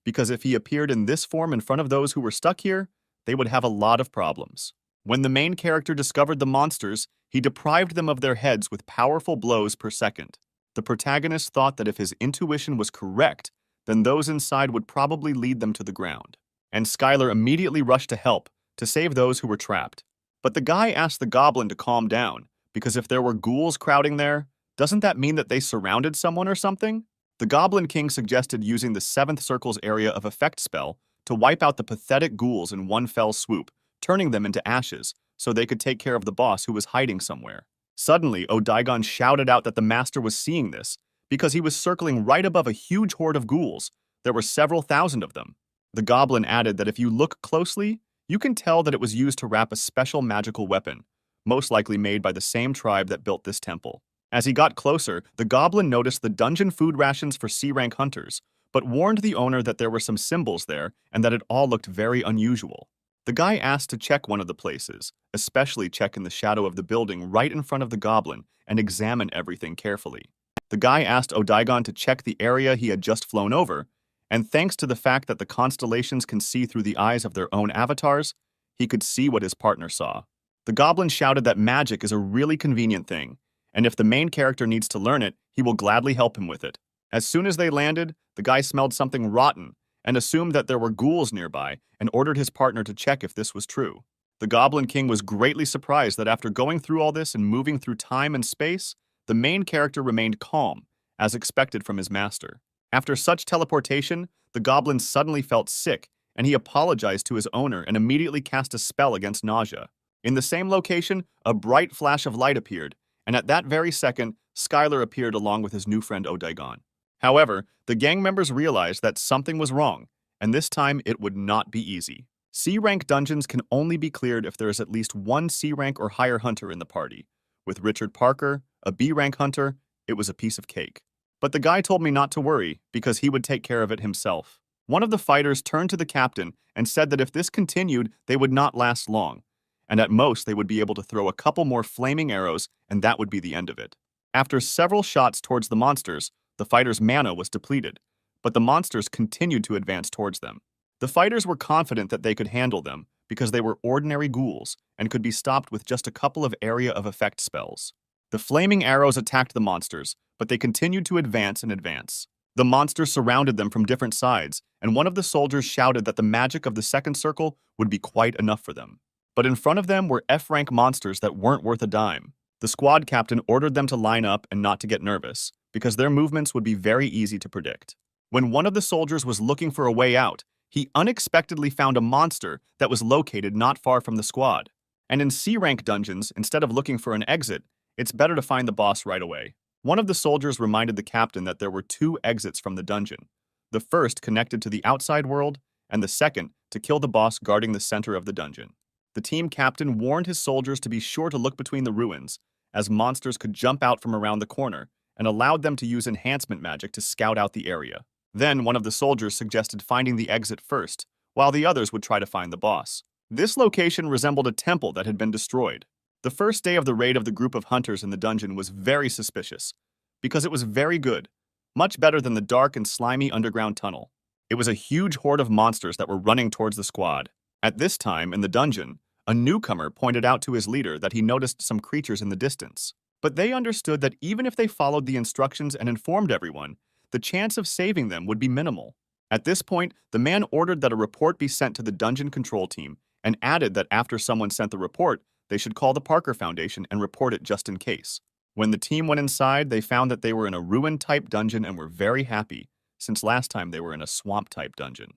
because if he appeared in this form in front of those who were stuck here, they would have a lot of problems. When the main character discovered the monsters, he deprived them of their heads with powerful blows per second. The protagonist thought that if his intuition was correct, then those inside would probably lead them to the ground. And Skylar immediately rushed to help, to save those who were trapped. But the guy asked the goblin to calm down, because if there were ghouls crowding there, doesn't that mean that they surrounded someone or something? The Goblin King suggested using the seventh circle's area of effect spell to wipe out the pathetic ghouls in one fell swoop, turning them into ashes, so they could take care of the boss who was hiding somewhere. Suddenly, Odaigon shouted out that the master was seeing this, because he was circling right above a huge horde of ghouls. There were several thousand of them. The goblin added that if you look closely, you can tell that it was used to wrap a special magical weapon, most likely made by the same tribe that built this temple. As he got closer, the goblin noticed the dungeon food rations for C-rank hunters, but warned the owner that there were some symbols there and that it all looked very unusual. The guy asked to check one of the places, especially check in the shadow of the building right in front of the goblin and examine everything carefully. The guy asked Odaigon to check the area he had just flown over, and thanks to the fact that the constellations can see through the eyes of their own avatars, he could see what his partner saw. The goblin shouted that magic is a really convenient thing, and if the main character needs to learn it, he will gladly help him with it. As soon as they landed, the guy smelled something rotten and assumed that there were ghouls nearby and ordered his partner to check if this was true. The Goblin King was greatly surprised that after going through all this and moving through time and space, the main character remained calm, as expected from his master. After such teleportation, the goblin suddenly felt sick, and he apologized to his owner and immediately cast a spell against nausea. In the same location, a bright flash of light appeared, and at that very second, Skylar appeared along with his new friend Odaigon. However, the gang members realized that something was wrong, and this time it would not be easy. C-rank dungeons can only be cleared if there is at least one C-rank or higher hunter in the party. With Richard Parker, a B-rank hunter, it was a piece of cake. But the guy told me not to worry, because he would take care of it himself. One of the fighters turned to the captain and said that if this continued, they would not last long, and at most they would be able to throw a couple more flaming arrows, and that would be the end of it. After several shots towards the monsters, the fighters' mana was depleted, but the monsters continued to advance towards them. The fighters were confident that they could handle them, because they were ordinary ghouls and could be stopped with just a couple of area of effect spells. The flaming arrows attacked the monsters, but they continued to advance and advance. The monsters surrounded them from different sides, and one of the soldiers shouted that the magic of the second circle would be quite enough for them. But in front of them were F-rank monsters that weren't worth a dime. The squad captain ordered them to line up and not to get nervous, because their movements would be very easy to predict. When one of the soldiers was looking for a way out, he unexpectedly found a monster that was located not far from the squad. And in C-rank dungeons, instead of looking for an exit, it's better to find the boss right away. One of the soldiers reminded the captain that there were two exits from the dungeon. The first connected to the outside world, and the second to kill the boss guarding the center of the dungeon. The team captain warned his soldiers to be sure to look between the ruins, as monsters could jump out from around the corner, and allowed them to use enhancement magic to scout out the area. Then one of the soldiers suggested finding the exit first, while the others would try to find the boss. This location resembled a temple that had been destroyed. The first day of the raid of the group of hunters in the dungeon was very suspicious, because it was very good, much better than the dark and slimy underground tunnel. It was a huge horde of monsters that were running towards the squad. At this time, in the dungeon, a newcomer pointed out to his leader that he noticed some creatures in the distance. But they understood that even if they followed the instructions and informed everyone, the chance of saving them would be minimal. At this point, the man ordered that a report be sent to the dungeon control team and added that after someone sent the report, they should call the Parker Foundation and report it just in case. When the team went inside, they found that they were in a ruin-type dungeon and were very happy, since last time they were in a swamp-type dungeon.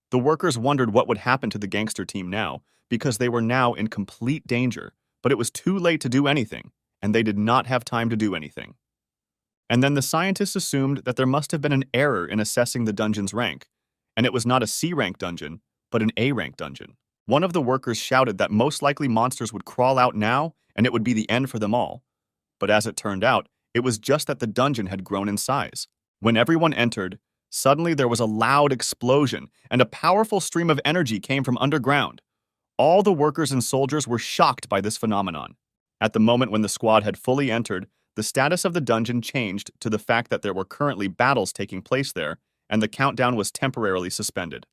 The workers wondered what would happen to the gangster team now, because they were now in complete danger, but it was too late to do anything, and they did not have time to do anything. And then the scientists assumed that there must have been an error in assessing the dungeon's rank, and it was not a C-rank dungeon, but an A-rank dungeon. One of the workers shouted that most likely monsters would crawl out now, and it would be the end for them all. But as it turned out, it was just that the dungeon had grown in size. When everyone entered, suddenly there was a loud explosion, and a powerful stream of energy came from underground. All the workers and soldiers were shocked by this phenomenon. At the moment when the squad had fully entered, the status of the dungeon changed to the fact that there were currently battles taking place there, and the countdown was temporarily suspended.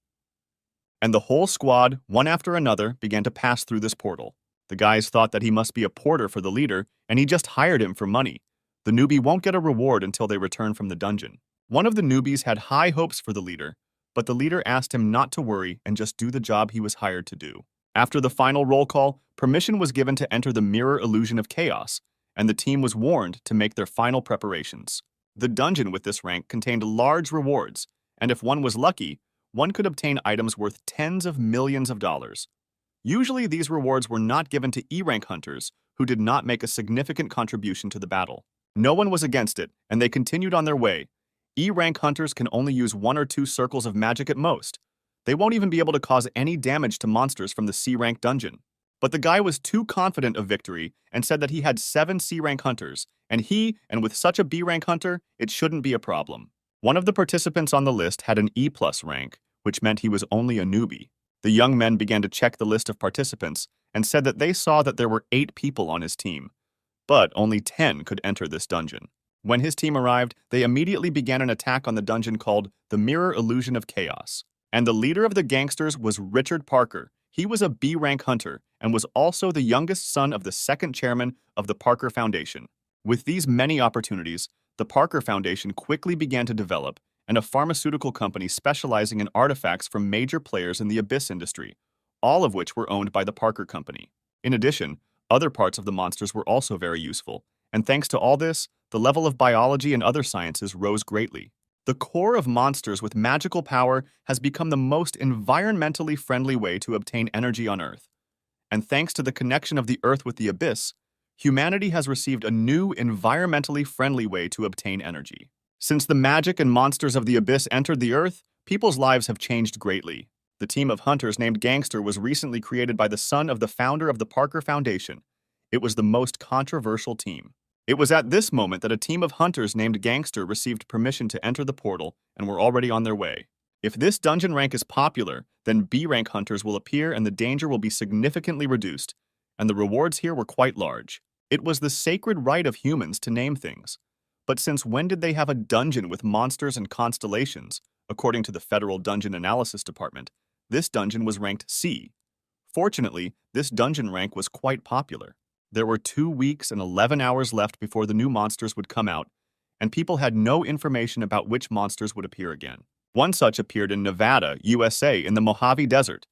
And the whole squad, one after another, began to pass through this portal. The guys thought that he must be a porter for the leader, and he just hired him for money. The newbie won't get a reward until they return from the dungeon. One of the newbies had high hopes for the leader, but the leader asked him not to worry and just do the job he was hired to do. After the final roll call, permission was given to enter the mirror illusion of chaos, and the team was warned to make their final preparations. The dungeon with this rank contained large rewards, and if one was lucky, one could obtain items worth tens of millions of dollars. Usually these rewards were not given to E-rank hunters who did not make a significant contribution to the battle. No one was against it, and they continued on their way. E-rank hunters can only use 1 or 2 circles of magic at most. They won't even be able to cause any damage to monsters from the C-rank dungeon. But the guy was too confident of victory and said that he had 7 C-rank hunters, and with such a B-rank hunter, it shouldn't be a problem. One of the participants on the list had an E+ rank, which meant he was only a newbie. The young men began to check the list of participants and said that they saw that there were 8 people on his team, but only 10 could enter this dungeon. When his team arrived, they immediately began an attack on the dungeon called the Mirror Illusion of Chaos. And the leader of the gangsters was Richard Parker. He was a B-rank hunter and was also the youngest son of the second chairman of the Parker Foundation. With these many opportunities, the Parker Foundation quickly began to develop, and a pharmaceutical company specializing in artifacts from major players in the Abyss industry, all of which were owned by the Parker Company. In addition, other parts of the monsters were also very useful, and thanks to all this, the level of biology and other sciences rose greatly. The core of monsters with magical power has become the most environmentally friendly way to obtain energy on Earth. And thanks to the connection of the Earth with the Abyss, humanity has received a new environmentally friendly way to obtain energy. Since the magic and monsters of the Abyss entered the Earth, people's lives have changed greatly. The team of hunters named Gangster was recently created by the son of the founder of the Parker Foundation. It was the most controversial team. It was at this moment that a team of hunters named Gangster received permission to enter the portal and were already on their way. If this dungeon rank is popular, then B-rank hunters will appear and the danger will be significantly reduced, and the rewards here were quite large. It was the sacred right of humans to name things. But since when did they have a dungeon with monsters and constellations? According to the Federal Dungeon Analysis Department, this dungeon was ranked C. Fortunately, this dungeon rank was quite popular. There were 2 weeks and 11 hours left before the new monsters would come out, and people had no information about which monsters would appear again. One such appeared in Nevada, USA, in the Mojave Desert.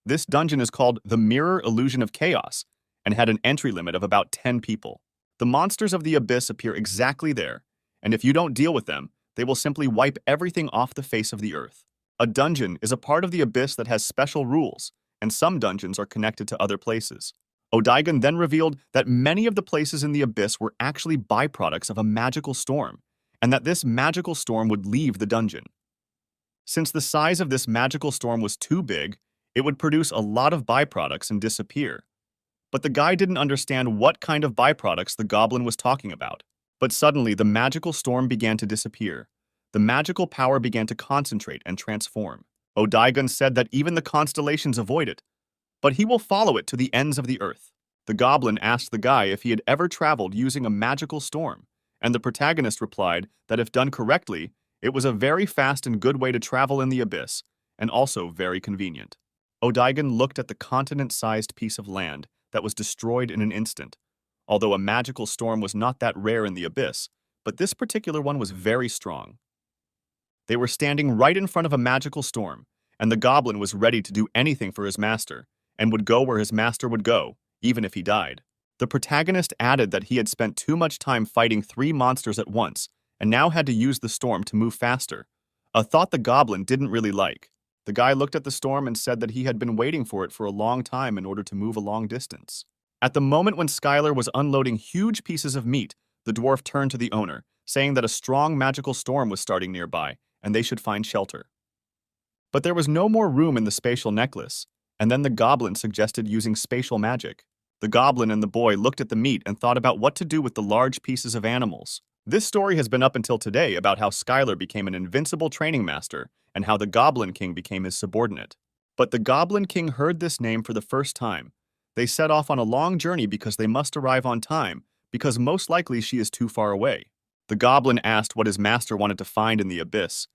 This dungeon is called the Mirror Illusion of Chaos and had an entry limit of about 10 people. The monsters of the Abyss appear exactly there, and if you don't deal with them, they will simply wipe everything off the face of the Earth. A dungeon is a part of the Abyss that has special rules, and some dungeons are connected to other places. Odaigan then revealed that many of the places in the Abyss were actually byproducts of a magical storm, and that this magical storm would leave the dungeon. Since the size of this magical storm was too big, it would produce a lot of byproducts and disappear. But the guy didn't understand what kind of byproducts the goblin was talking about. But suddenly, the magical storm began to disappear. The magical power began to concentrate and transform. Odaigan said that even the constellations avoid it, but he will follow it to the ends of the Earth. The goblin asked the guy if he had ever traveled using a magical storm, and the protagonist replied that if done correctly, it was a very fast and good way to travel in the Abyss, and also very convenient. Odaigan looked at the continent-sized piece of land that was destroyed in an instant. Although a magical storm was not that rare in the abyss, but this particular one was very strong. They were standing right in front of a magical storm, and the goblin was ready to do anything for his master, and would go where his master would go, even if he died. The protagonist added that he had spent too much time fighting 3 monsters at once, and now had to use the storm to move faster, a thought the goblin didn't really like. The guy looked at the storm and said that he had been waiting for it for a long time in order to move a long distance. At the moment when Skylar was unloading huge pieces of meat, the dwarf turned to the owner, saying that a strong magical storm was starting nearby, and they should find shelter. But there was no more room in the spatial necklace, and then the goblin suggested using spatial magic. The goblin and the boy looked at the meat and thought about what to do with the large pieces of animals. This story has been up until today about how Skylar became an invincible training master and how the Goblin King became his subordinate. But the Goblin King heard this name for the first time. They set off on a long journey because they must arrive on time, because most likely she is too far away. The goblin asked what his master wanted to find in the abyss,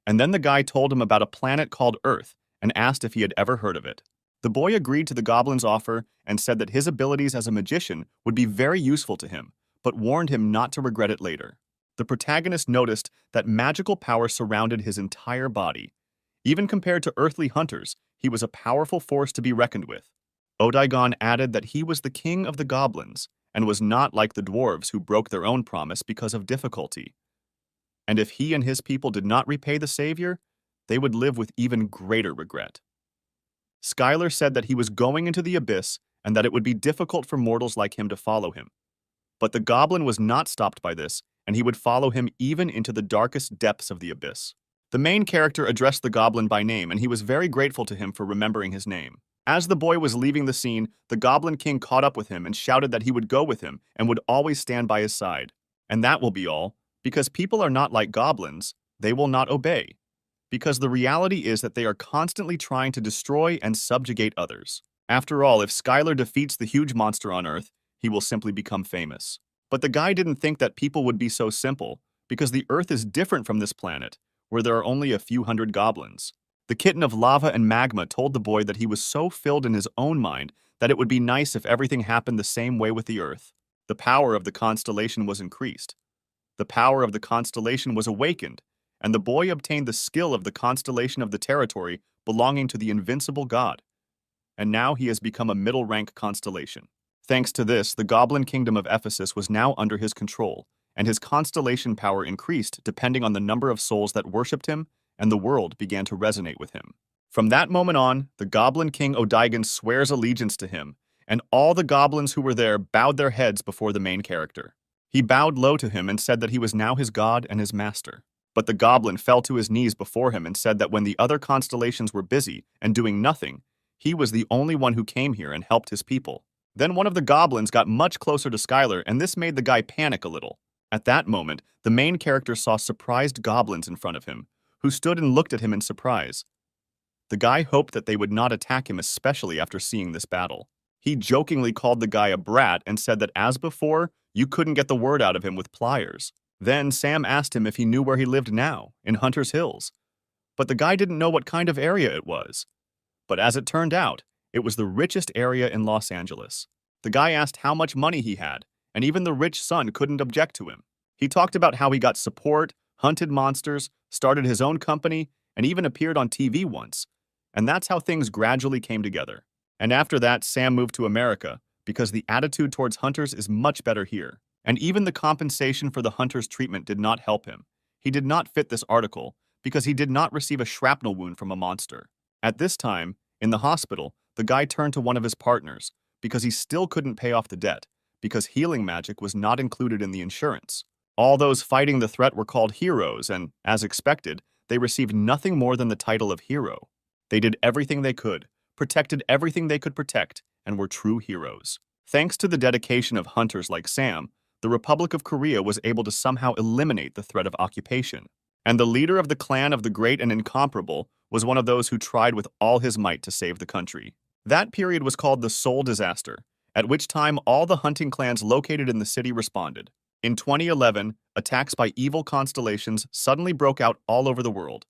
and then the guy told him about a planet called Earth and asked if he had ever heard of it. The boy agreed to the goblin's offer and said that his abilities as a magician would be very useful to him, but warned him not to regret it later. The protagonist noticed that magical power surrounded his entire body. Even compared to earthly hunters, he was a powerful force to be reckoned with. Odaigan added that he was the king of the goblins, and was not like the dwarves who broke their own promise because of difficulty. And if he and his people did not repay the savior, they would live with even greater regret. Skylar said that he was going into the abyss and that it would be difficult for mortals like him to follow him. But the goblin was not stopped by this, and he would follow him even into the darkest depths of the abyss. The main character addressed the goblin by name, and he was very grateful to him for remembering his name. As the boy was leaving the scene, the Goblin King caught up with him and shouted that he would go with him and would always stand by his side. And that will be all, because people are not like goblins, they will not obey. Because the reality is that they are constantly trying to destroy and subjugate others. After all, if Skylar defeats the huge monster on Earth, he will simply become famous. But the guy didn't think that people would be so simple, because the Earth is different from this planet, where there are only a few hundred goblins. The kitten of lava and magma told the boy that he was so filled in his own mind that it would be nice if everything happened the same way with the Earth. The power of the constellation was increased. The power of the constellation was awakened, and the boy obtained the skill of the constellation of the territory belonging to the invincible god. And now he has become a middle-rank constellation. Thanks to this, the Goblin Kingdom of Ephesus was now under his control, and his constellation power increased depending on the number of souls that worshipped him, and the world began to resonate with him. From that moment on, the Goblin King Odaigan swears allegiance to him, and all the goblins who were there bowed their heads before the main character. He bowed low to him and said that he was now his god and his master. But the goblin fell to his knees before him and said that when the other constellations were busy and doing nothing, he was the only one who came here and helped his people. Then one of the goblins got much closer to Skylar, and this made the guy panic a little. At that moment, the main character saw surprised goblins in front of him, who stood and looked at him in surprise. The guy hoped that they would not attack him, especially after seeing this battle. He jokingly called the guy a brat and said that as before, you couldn't get the word out of him with pliers. Then Sam asked him if he knew where he lived now, in Hunter's Hills. But the guy didn't know what kind of area it was. But as it turned out, it was the richest area in Los Angeles. The guy asked how much money he had, and even the rich son couldn't object to him. He talked about how he got support, hunted monsters, started his own company, and even appeared on TV once. And that's how things gradually came together. And after that, Sam moved to America, because the attitude towards hunters is much better here. And even the compensation for the hunter's treatment did not help him. He did not fit this article, because he did not receive a shrapnel wound from a monster. At this time, in the hospital, the guy turned to one of his partners, because he still couldn't pay off the debt, because healing magic was not included in the insurance. All those fighting the threat were called heroes, and, as expected, they received nothing more than the title of hero. They did everything they could, protected everything they could protect, and were true heroes. Thanks to the dedication of hunters like Sam, the Republic of Korea was able to somehow eliminate the threat of occupation. And the leader of the clan of the Great and Incomparable was one of those who tried with all his might to save the country. That period was called the Seoul Disaster, at which time all the hunting clans located in the city responded. In 2011, attacks by evil constellations suddenly broke out all over the world,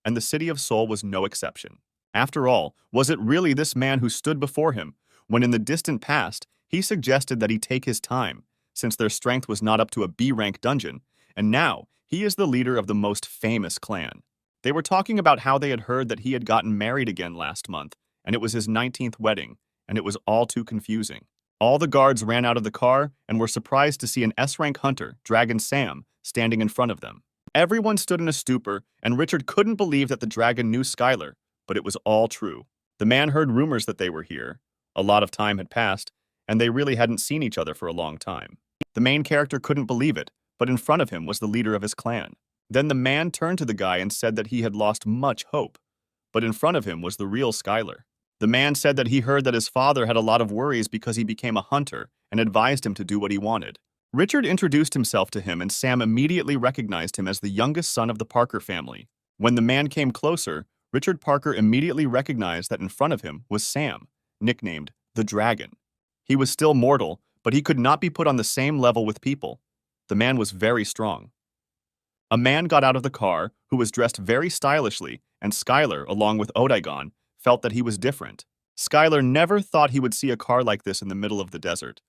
and the city of Seoul was no exception. After all, was it really this man who stood before him, when in the distant past, he suggested that he take his time, since their strength was not up to a B-rank dungeon, and now he is the leader of the most famous clan. They were talking about how they had heard that he had gotten married again last month, and it was his 19th wedding, and it was all too confusing. All the guards ran out of the car and were surprised to see an S-rank hunter, Dragon Sam, standing in front of them. Everyone stood in a stupor, and Richard couldn't believe that the dragon knew Skylar, but it was all true. The man heard rumors that they were here. A lot of time had passed, and they really hadn't seen each other for a long time. The main character couldn't believe it, but in front of him was the leader of his clan. Then the man turned to the guy and said that he had lost much hope, but in front of him was the real Skylar. The man said that he heard that his father had a lot of worries because he became a hunter and advised him to do what he wanted. Richard introduced himself to him, and Sam immediately recognized him as the youngest son of the Parker family. When the man came closer, Richard Parker immediately recognized that in front of him was Sam, nicknamed the Dragon. He was still mortal, but he could not be put on the same level with people. The man was very strong. A man got out of the car who was dressed very stylishly, and Skylar, along with Odaigon, felt that he was different. Skylar never thought he would see a car like this in the middle of the desert,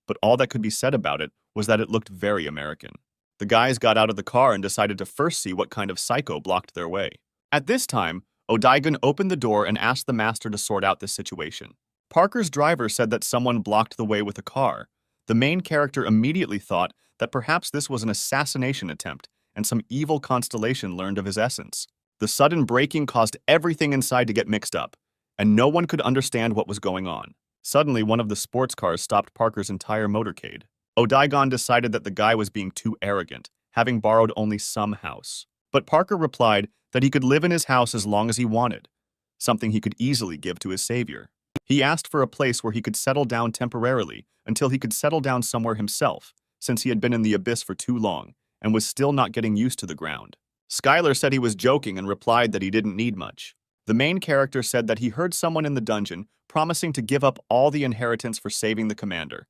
but all that could be said about it was that it looked very American. The guys got out of the car and decided to first see what kind of psycho blocked their way. At this time, Odaigon opened the door and asked the master to sort out this situation. Parker's driver said that someone blocked the way with a car. The main character immediately thought that perhaps this was an assassination attempt, and some evil constellation learned of his essence. The sudden braking caused everything inside to get mixed up, and no one could understand what was going on. Suddenly, one of the sports cars stopped Parker's entire motorcade. Odaigon decided that the guy was being too arrogant, having borrowed only some house. But Parker replied that he could live in his house as long as he wanted, something he could easily give to his savior. He asked for a place where he could settle down temporarily until he could settle down somewhere himself, since he had been in the abyss for too long and was still not getting used to the ground. Skylar said he was joking and replied that he didn't need much. The main character said that he heard someone in the dungeon promising to give up all the inheritance for saving the commander.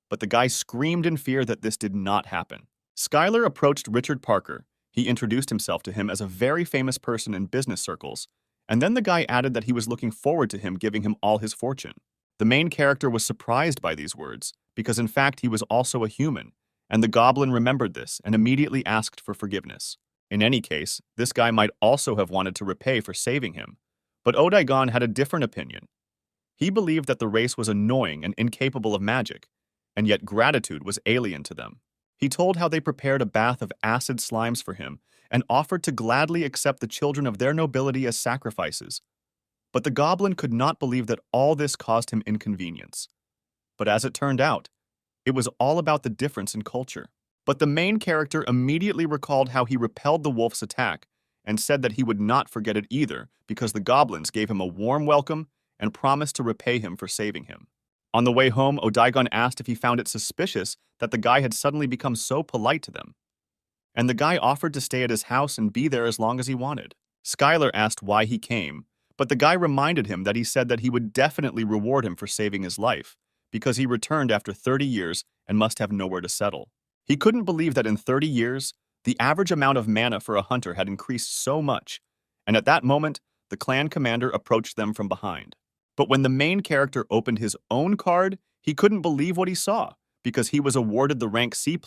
But the guy screamed in fear that this did not happen. Skylar approached Richard Parker. He introduced himself to him as a very famous person in business circles, and then the guy added that he was looking forward to him giving him all his fortune. The main character was surprised by these words, because in fact he was also a human, and the goblin remembered this and immediately asked for forgiveness. In any case, this guy might also have wanted to repay for saving him, but Odaigon had a different opinion. He believed that the race was annoying and incapable of magic, and yet gratitude was alien to them. He told how they prepared a bath of acid slimes for him and offered to gladly accept the children of their nobility as sacrifices. But the goblin could not believe that all this caused him inconvenience. But as it turned out, it was all about the difference in culture. But the main character immediately recalled how he repelled the wolf's attack and said that he would not forget it either because the goblins gave him a warm welcome and promised to repay him for saving him. On the way home, Odaigon asked if he found it suspicious that the guy had suddenly become so polite to them. And the guy offered to stay at his house and be there as long as he wanted. Skylar asked why he came, but the guy reminded him that he said that he would definitely reward him for saving his life, because he returned after 30 years and must have nowhere to settle. He couldn't believe that in 30 years, the average amount of mana for a hunter had increased so much, and at that moment, the clan commander approached them from behind. But when the main character opened his own card, he couldn't believe what he saw, because he was awarded the rank C+,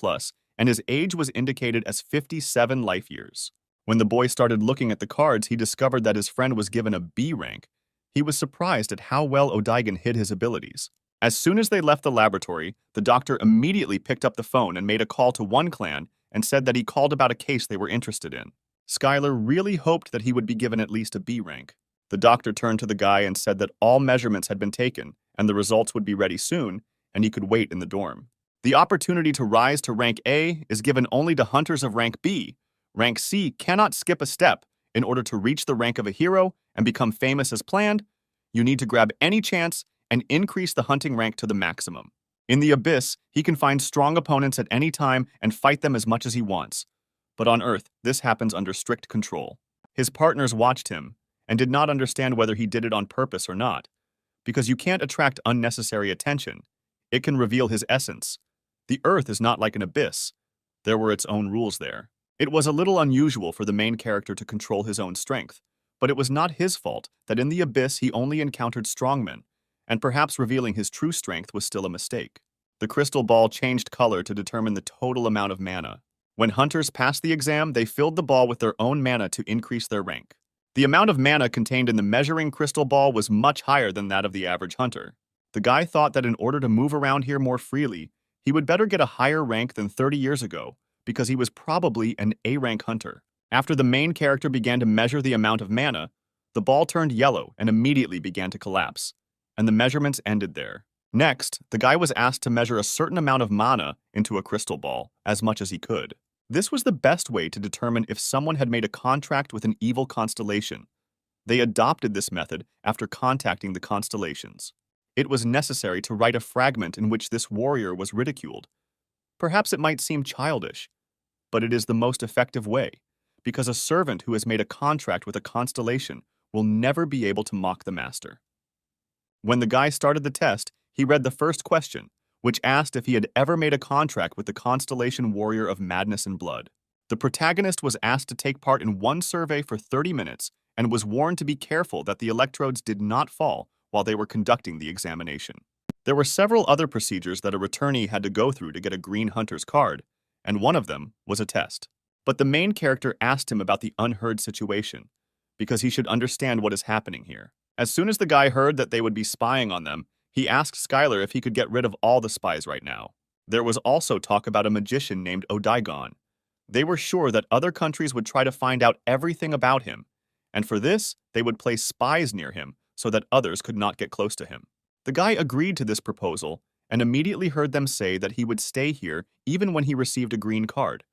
and his age was indicated as 57 life years. When the boy started looking at the cards, he discovered that his friend was given a B rank. He was surprised at how well Odaigon hid his abilities. As soon as they left the laboratory, the doctor immediately picked up the phone and made a call to one clan and said that he called about a case they were interested in. Skylar really hoped that he would be given at least a B rank. The doctor turned to the guy and said that all measurements had been taken and the results would be ready soon, and he could wait in the dorm. The opportunity to rise to rank A is given only to hunters of rank B. Rank C cannot skip a step. In order to reach the rank of a hero and become famous as planned, you need to grab any chance and increase the hunting rank to the maximum. In the Abyss, he can find strong opponents at any time and fight them as much as he wants. But on Earth, this happens under strict control. His partners watched him and did not understand whether he did it on purpose or not, because you can't attract unnecessary attention. It can reveal his essence. The Earth is not like an abyss. There were its own rules there. It was a little unusual for the main character to control his own strength, But it was not his fault that in the abyss he only encountered strongmen, and perhaps revealing his true strength was still a mistake. The crystal ball changed color to determine the total amount of mana. When hunters passed the exam, they filled the ball with their own mana to increase their rank. The amount of mana contained in the measuring crystal ball was much higher than that of the average hunter. The guy thought that in order to move around here more freely, he would better get a higher rank than 30 years ago, because he was probably an A-rank hunter. After the main character began to measure the amount of mana, the ball turned yellow and immediately began to collapse, and the measurements ended there. Next, the guy was asked to measure a certain amount of mana into a crystal ball, as much as he could. This was the best way to determine if someone had made a contract with an evil constellation. They adopted this method after contacting the constellations. It was necessary to write a fragment in which this warrior was ridiculed. Perhaps it might seem childish, but it is the most effective way, because a servant who has made a contract with a constellation will never be able to mock the master. When the guy started the test, he read the first question, which asked if he had ever made a contract with the constellation warrior of madness and blood. The protagonist was asked to take part in one survey for 30 minutes and was warned to be careful that the electrodes did not fall while they were conducting the examination. There were several other procedures that a returnee had to go through to get a green hunter's card, and one of them was a test. But the main character asked him about the unheard situation, because he should understand what is happening here. As soon as the guy heard that they would be spying on them, he asked Skylar if he could get rid of all the spies right now. There was also talk about a magician named Odaigon. They were sure that other countries would try to find out everything about him, and for this, they would place spies near him so that others could not get close to him. The guy agreed to this proposal and immediately heard them say that he would stay here even when he received a green card,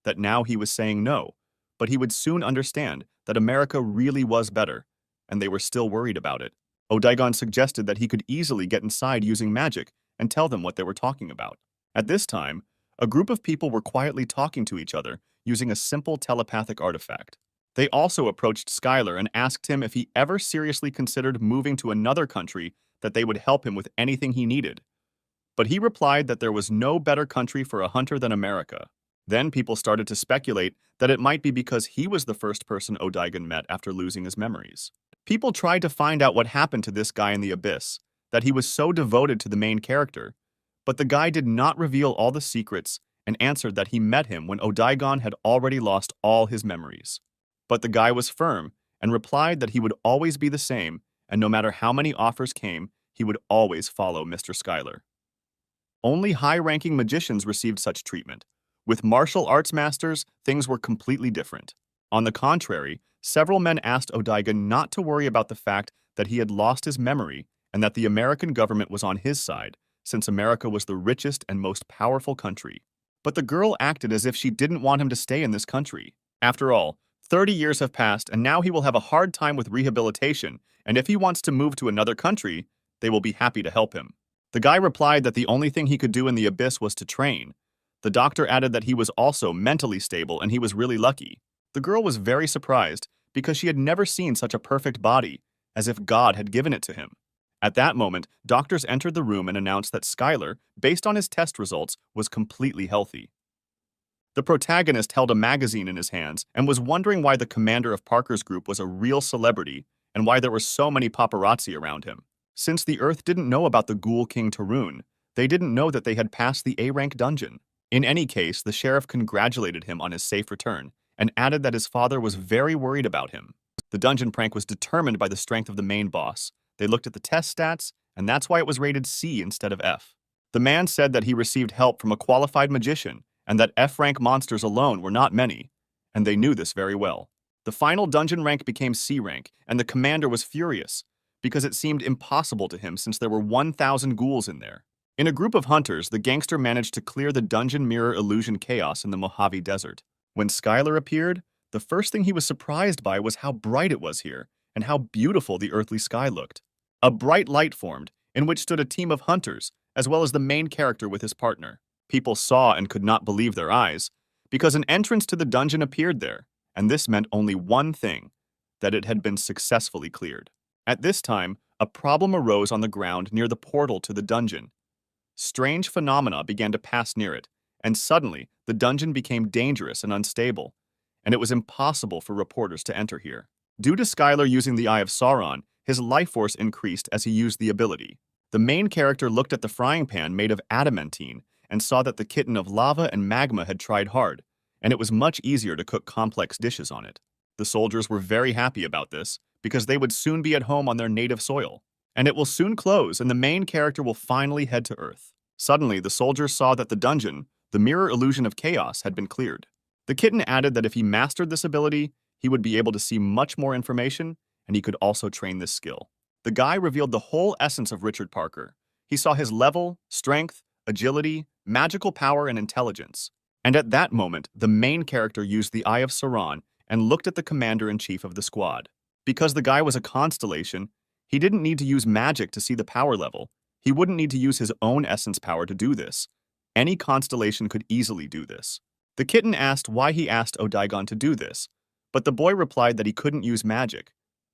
that now he was saying no, but he would soon understand that America really was better, and they were still worried about it. Odaigon suggested that he could easily get inside using magic and tell them what they were talking about. At this time, a group of people were quietly talking to each other using a simple telepathic artifact. They also approached Skylar and asked him if he ever seriously considered moving to another country that they would help him with anything he needed. But he replied that there was no better country for a hunter than America. Then people started to speculate that it might be because he was the first person Odaigon met after losing his memories. People tried to find out what happened to this guy in the abyss, that he was so devoted to the main character, but the guy did not reveal all the secrets and answered that he met him when Odaigon had already lost all his memories. But the guy was firm and replied that he would always be the same, and no matter how many offers came, he would always follow Mr. Skylar. Only high-ranking magicians received such treatment. With martial arts masters, things were completely different. On the contrary, several men asked Odaigon not to worry about the fact that he had lost his memory and that the American government was on his side, since America was the richest and most powerful country. But the girl acted as if she didn't want him to stay in this country. After all, 30 years have passed and now he will have a hard time with rehabilitation, and if he wants to move to another country, they will be happy to help him. The guy replied that the only thing he could do in the abyss was to train. The doctor added that he was also mentally stable and he was really lucky. The girl was very surprised because she had never seen such a perfect body, as if God had given it to him. At that moment, doctors entered the room and announced that Skylar, based on his test results, was completely healthy. The protagonist held a magazine in his hands and was wondering why the commander of Parker's group was a real celebrity and why there were so many paparazzi around him. Since the Earth didn't know about the Ghoul King Tarun, they didn't know that they had passed the A-rank dungeon. In any case, the sheriff congratulated him on his safe return and added that his father was very worried about him. The dungeon prank was determined by the strength of the main boss. They looked at the test stats, and that's why it was rated C instead of F. The man said that he received help from a qualified magician and that F-rank monsters alone were not many, and they knew this very well. The final dungeon rank became C rank, and the commander was furious because it seemed impossible to him since there were 1,000 ghouls in there. In a group of hunters, the gangster managed to clear the dungeon mirror illusion chaos in the Mojave Desert. When Skylar appeared, the first thing he was surprised by was how bright it was here and how beautiful the earthly sky looked. A bright light formed, in which stood a team of hunters, as well as the main character with his partner. People saw and could not believe their eyes, because an entrance to the dungeon appeared there, and this meant only one thing, that it had been successfully cleared. At this time, a problem arose on the ground near the portal to the dungeon. Strange phenomena began to pass near it, and suddenly the dungeon became dangerous and unstable, and it was impossible for reporters to enter here. Due to Skylar using the Eye of Sauron, his life force increased as he used the ability. The main character looked at the frying pan made of adamantine and saw that the kitten of lava and magma had tried hard, and it was much easier to cook complex dishes on it. The soldiers were very happy about this, because they would soon be at home on their native soil. And it will soon close, and the main character will finally head to Earth. Suddenly, the soldiers saw that the dungeon, the mirror illusion of chaos, had been cleared. The kitten added that if he mastered this ability, he would be able to see much more information, and he could also train this skill. The guy revealed the whole essence of Richard Parker. He saw his level, strength, agility, magical power, and intelligence. And at that moment, the main character used the Eye of Sauron and looked at the commander-in-chief of the squad. Because the guy was a constellation, he didn't need to use magic to see the power level. He wouldn't need to use his own essence power to do this. Any constellation could easily do this. The kitten asked why he asked Odigon to do this, but the boy replied that he couldn't use magic.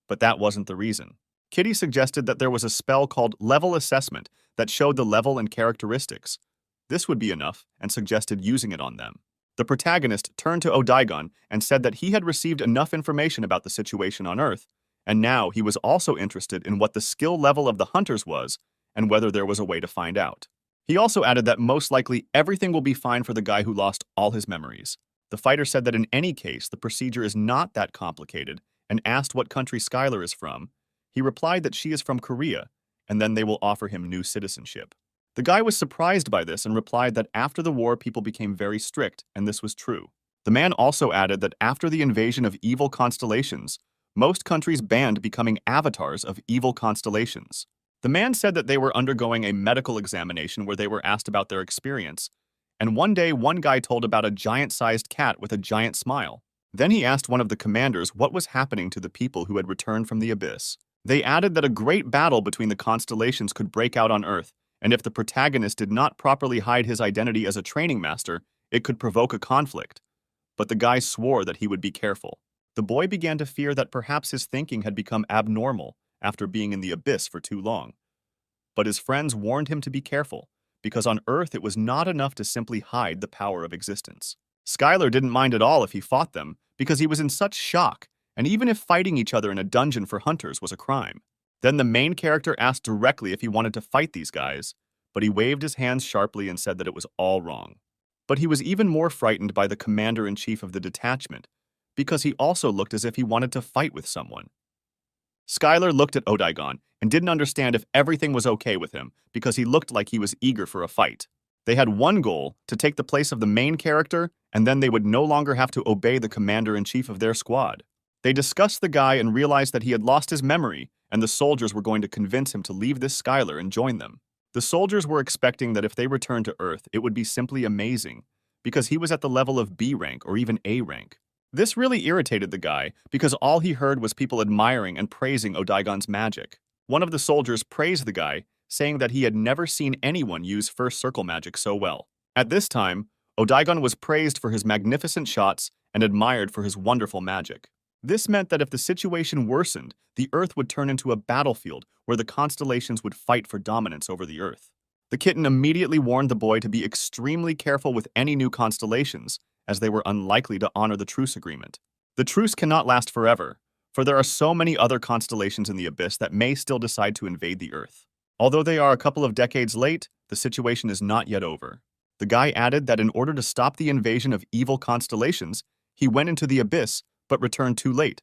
But that wasn't the reason. Kitty suggested that there was a spell called Level Assessment that showed the level and characteristics. This would be enough, and suggested using it on them. The protagonist turned to Odigon and said that he had received enough information about the situation on Earth, and now he was also interested in what the skill level of the hunters was and whether there was a way to find out. He also added that most likely everything will be fine for the guy who lost all his memories. The fighter said that in any case, the procedure is not that complicated and asked what country Skylar is from. He replied that she is from Korea, and then they will offer him new citizenship. The guy was surprised by this and replied that after the war, people became very strict, and this was true. The man also added that after the invasion of evil constellations, most countries banned becoming avatars of evil constellations. The man said that they were undergoing a medical examination where they were asked about their experience, and one day one guy told about a giant-sized cat with a giant smile. Then he asked one of the commanders what was happening to the people who had returned from the abyss. They added that a great battle between the constellations could break out on Earth, and if the protagonist did not properly hide his identity as a training master, it could provoke a conflict. But the guy swore that he would be careful. The boy began to fear that perhaps his thinking had become abnormal after being in the abyss for too long. But his friends warned him to be careful, because on Earth it was not enough to simply hide the power of existence. Skylar didn't mind at all if he fought them, because he was in such shock, and even if fighting each other in a dungeon for hunters was a crime. Then the main character asked directly if he wanted to fight these guys, but he waved his hands sharply and said that it was all wrong. But he was even more frightened by the commander-in-chief of the detachment, because he also looked as if he wanted to fight with someone. Skylar looked at Odigon and didn't understand if everything was okay with him, because he looked like he was eager for a fight. They had one goal, to take the place of the main character, and then they would no longer have to obey the commander-in-chief of their squad. They discussed the guy and realized that he had lost his memory, and the soldiers were going to convince him to leave this Skylar and join them. The soldiers were expecting that if they returned to Earth, it would be simply amazing, because he was at the level of B rank or even A rank. This really irritated the guy, because all he heard was people admiring and praising Odigon's magic. One of the soldiers praised the guy, saying that he had never seen anyone use first circle magic so well. At this time, Odigon was praised for his magnificent shots and admired for his wonderful magic. This meant that if the situation worsened, the Earth would turn into a battlefield where the constellations would fight for dominance over the Earth. The kitten immediately warned the boy to be extremely careful with any new constellations, as they were unlikely to honor the truce agreement. The truce cannot last forever, for there are so many other constellations in the abyss that may still decide to invade the Earth. Although they are a couple of decades late, the situation is not yet over. The guy added that in order to stop the invasion of evil constellations, he went into the abyss but returned too late.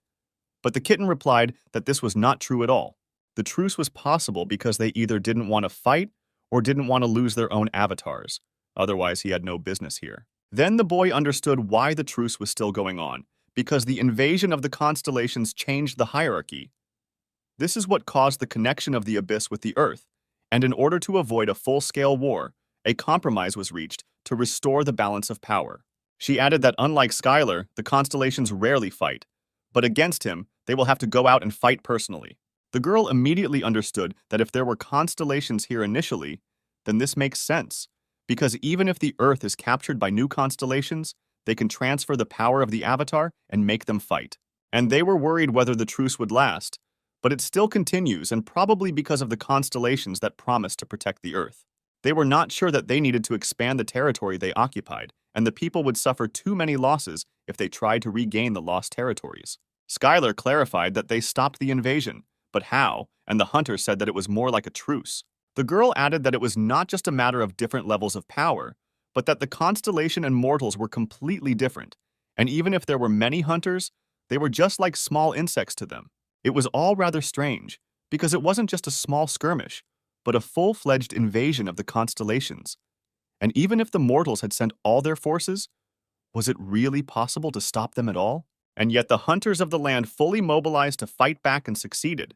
But the kitten replied that this was not true at all. The truce was possible because they either didn't want to fight or didn't want to lose their own avatars. Otherwise, he had no business here. Then the boy understood why the truce was still going on, because the invasion of the constellations changed the hierarchy. This is what caused the connection of the abyss with the Earth, and in order to avoid a full-scale war, a compromise was reached to restore the balance of power. She added that unlike Skylar, the constellations rarely fight, but against him, they will have to go out and fight personally. The girl immediately understood that if there were constellations here initially, then this makes sense, because even if the Earth is captured by new constellations, they can transfer the power of the Avatar and make them fight. And they were worried whether the truce would last, but it still continues, and probably because of the constellations that promised to protect the Earth. They were not sure that they needed to expand the territory they occupied, and the people would suffer too many losses if they tried to regain the lost territories. Skylar clarified that they stopped the invasion, but how, and the hunter said that it was more like a truce. The girl added that it was not just a matter of different levels of power, but that the constellation and mortals were completely different, and even if there were many hunters, they were just like small insects to them. It was all rather strange, because it wasn't just a small skirmish, but a full-fledged invasion of the constellations. And even if the mortals had sent all their forces, was it really possible to stop them at all? And yet the hunters of the land fully mobilized to fight back and succeeded.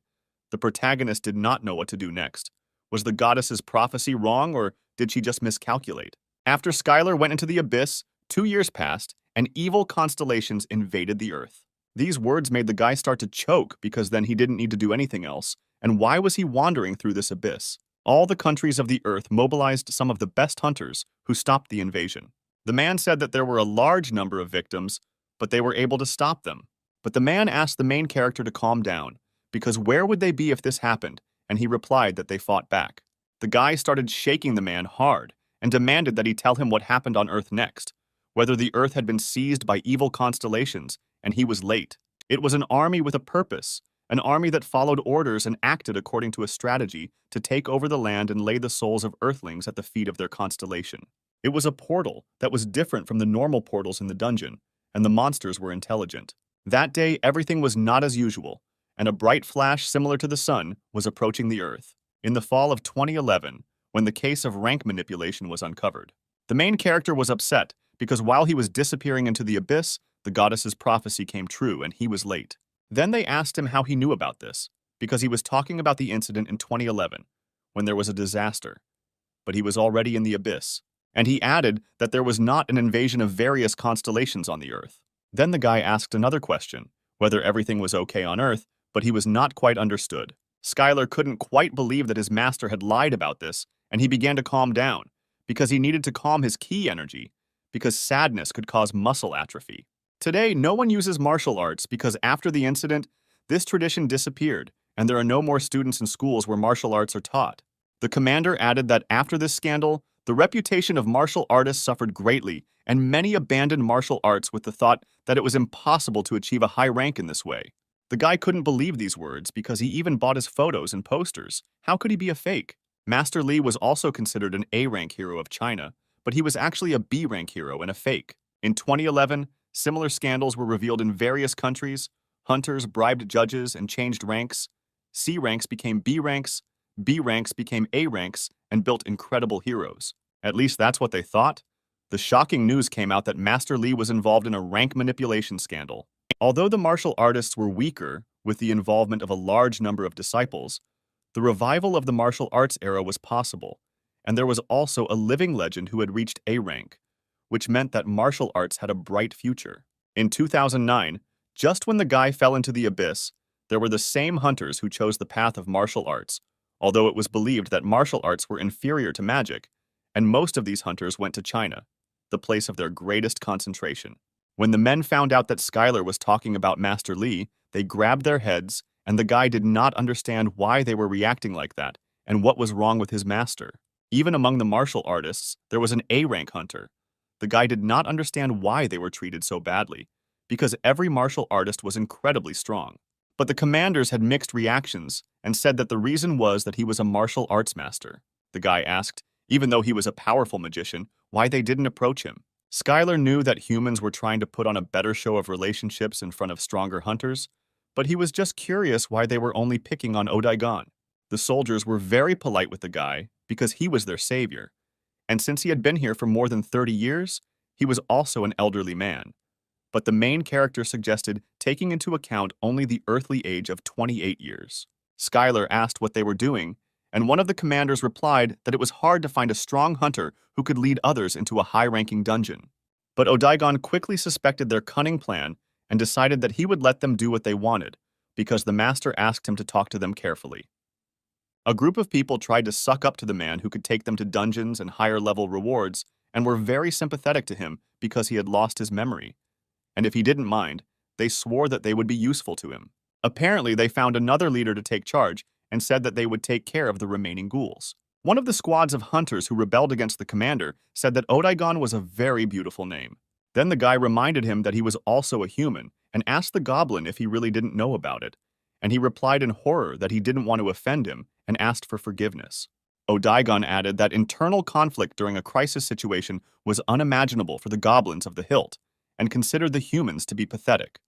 The protagonist did not know what to do next. Was the goddess's prophecy wrong, or did she just miscalculate? After Skylar went into the abyss, 2 years passed, and evil constellations invaded the Earth. These words made the guy start to choke because then he didn't need to do anything else. And why was he wandering through this abyss? All the countries of the Earth mobilized some of the best hunters who stopped the invasion. The man said that there were a large number of victims, but they were able to stop them. But the man asked the main character to calm down, because where would they be if this happened? And he replied that they fought back. The guy started shaking the man hard and demanded that he tell him what happened on Earth next, whether the Earth had been seized by evil constellations, and he was late. It was an army with a purpose, an army that followed orders and acted according to a strategy to take over the land and lay the souls of Earthlings at the feet of their constellation. It was a portal that was different from the normal portals in the dungeon, and the monsters were intelligent. That day, everything was not as usual, and a bright flash similar to the sun was approaching the Earth. In the fall of 2011, when the case of rank manipulation was uncovered, the main character was upset because while he was disappearing into the abyss, the goddess's prophecy came true and he was late. Then they asked him how he knew about this, because he was talking about the incident in 2011, when there was a disaster. But he was already in the abyss. And he added that there was not an invasion of various constellations on the Earth. Then the guy asked another question, whether everything was okay on Earth, but he was not quite understood. Skylar couldn't quite believe that his master had lied about this, and he began to calm down, because he needed to calm his ki energy, because sadness could cause muscle atrophy. Today, no one uses martial arts because after the incident, this tradition disappeared, and there are no more students in schools where martial arts are taught. The commander added that after this scandal, the reputation of martial artists suffered greatly, and many abandoned martial arts with the thought that it was impossible to achieve a high rank in this way. The guy couldn't believe these words because he even bought his photos and posters. How could he be a fake? Master Li was also considered an A-rank hero of China, but he was actually a B-rank hero and a fake. In 2011, similar scandals were revealed in various countries. Hunters bribed judges and changed ranks. C ranks became B ranks, B ranks became A ranks, and built incredible heroes. At least that's what they thought. The shocking news came out that Master Li was involved in a rank manipulation scandal. Although the martial artists were weaker, with the involvement of a large number of disciples, the revival of the martial arts era was possible, and there was also a living legend who had reached A rank, which meant that martial arts had a bright future. In 2009, just when the guy fell into the abyss, there were the same hunters who chose the path of martial arts, although it was believed that martial arts were inferior to magic, and most of these hunters went to China, the place of their greatest concentration. When the men found out that Skylar was talking about Master Li, they grabbed their heads, and the guy did not understand why they were reacting like that and what was wrong with his master. Even among the martial artists, there was an A-rank hunter. The guy did not understand why they were treated so badly, because every martial artist was incredibly strong. But the commanders had mixed reactions and said that the reason was that he was a martial arts master. The guy asked, even though he was a powerful magician, why they didn't approach him. Skylar knew that humans were trying to put on a better show of relationships in front of stronger hunters, but he was just curious why they were only picking on Odaigon. The soldiers were very polite with the guy because he was their savior, and since he had been here for more than 30 years, he was also an elderly man. But the main character suggested taking into account only the earthly age of 28 years. Skylar asked what they were doing, and one of the commanders replied that it was hard to find a strong hunter who could lead others into a high-ranking dungeon. But Odaigon quickly suspected their cunning plan and decided that he would let them do what they wanted, because the master asked him to talk to them carefully. A group of people tried to suck up to the man who could take them to dungeons and higher-level rewards, and were very sympathetic to him because he had lost his memory. And if he didn't mind, they swore that they would be useful to him. Apparently, they found another leader to take charge and said that they would take care of the remaining ghouls. One of the squads of hunters who rebelled against the commander said that Odaigon was a very beautiful name. Then the guy reminded him that he was also a human and asked the goblin if he really didn't know about it, and he replied in horror that he didn't want to offend him and asked for forgiveness. Odaigon added that internal conflict during a crisis situation was unimaginable for the goblins of the Hilt, and considered the humans to be pathetic.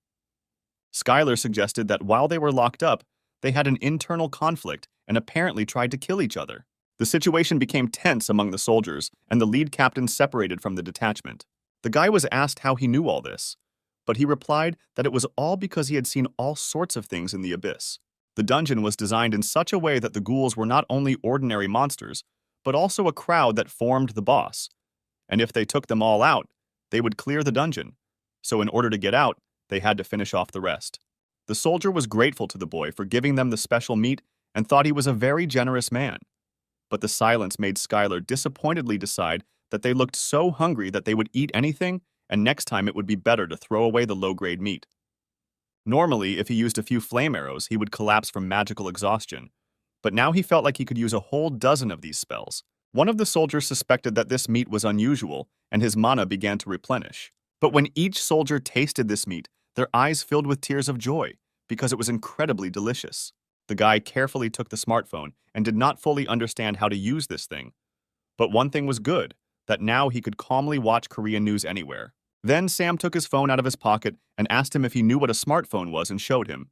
Skylar suggested that while they were locked up, they had an internal conflict and apparently tried to kill each other. The situation became tense among the soldiers, and the lead captain separated from the detachment. The guy was asked how he knew all this, but he replied that it was all because he had seen all sorts of things in the abyss. The dungeon was designed in such a way that the ghouls were not only ordinary monsters, but also a crowd that formed the boss. And if they took them all out, they would clear the dungeon. So in order to get out, they had to finish off the rest. The soldier was grateful to the boy for giving them the special meat and thought he was a very generous man. But the silence made Skylar disappointedly decide that they looked so hungry that they would eat anything, and next time it would be better to throw away the low-grade meat. Normally, if he used a few flame arrows, he would collapse from magical exhaustion, but now he felt like he could use a whole dozen of these spells. One of the soldiers suspected that this meat was unusual, and his mana began to replenish. But when each soldier tasted this meat, their eyes filled with tears of joy, because it was incredibly delicious. The guy carefully took the smartphone and did not fully understand how to use this thing. But one thing was good, that now he could calmly watch Korean news anywhere. Then Sam took his phone out of his pocket and asked him if he knew what a smartphone was and showed him.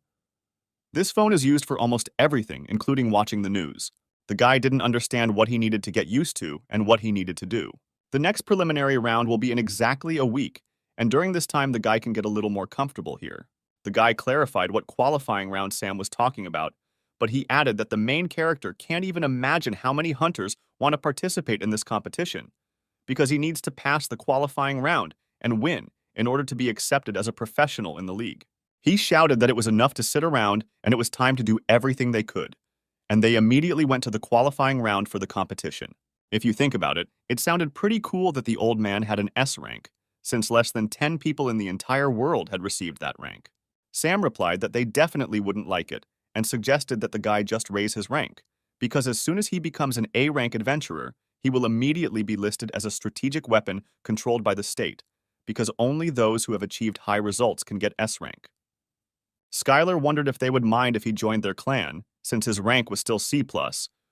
This phone is used for almost everything, including watching the news. The guy didn't understand what he needed to get used to and what he needed to do. The next preliminary round will be in exactly a week, and during this time the guy can get a little more comfortable here. The guy clarified what qualifying round Sam was talking about, but he added that the main character can't even imagine how many hunters want to participate in this competition, because he needs to pass the qualifying round and win in order to be accepted as a professional in the league. He shouted that it was enough to sit around and it was time to do everything they could, and they immediately went to the qualifying round for the competition. If you think about it, it sounded pretty cool that the old man had an S rank, since less than 10 people in the entire world had received that rank. Sam replied that they definitely wouldn't like it, and suggested that the guy just raise his rank, because as soon as he becomes an A-rank adventurer, he will immediately be listed as a strategic weapon controlled by the state, because only those who have achieved high results can get S rank. Skylar wondered if they would mind if he joined their clan, since his rank was still C+,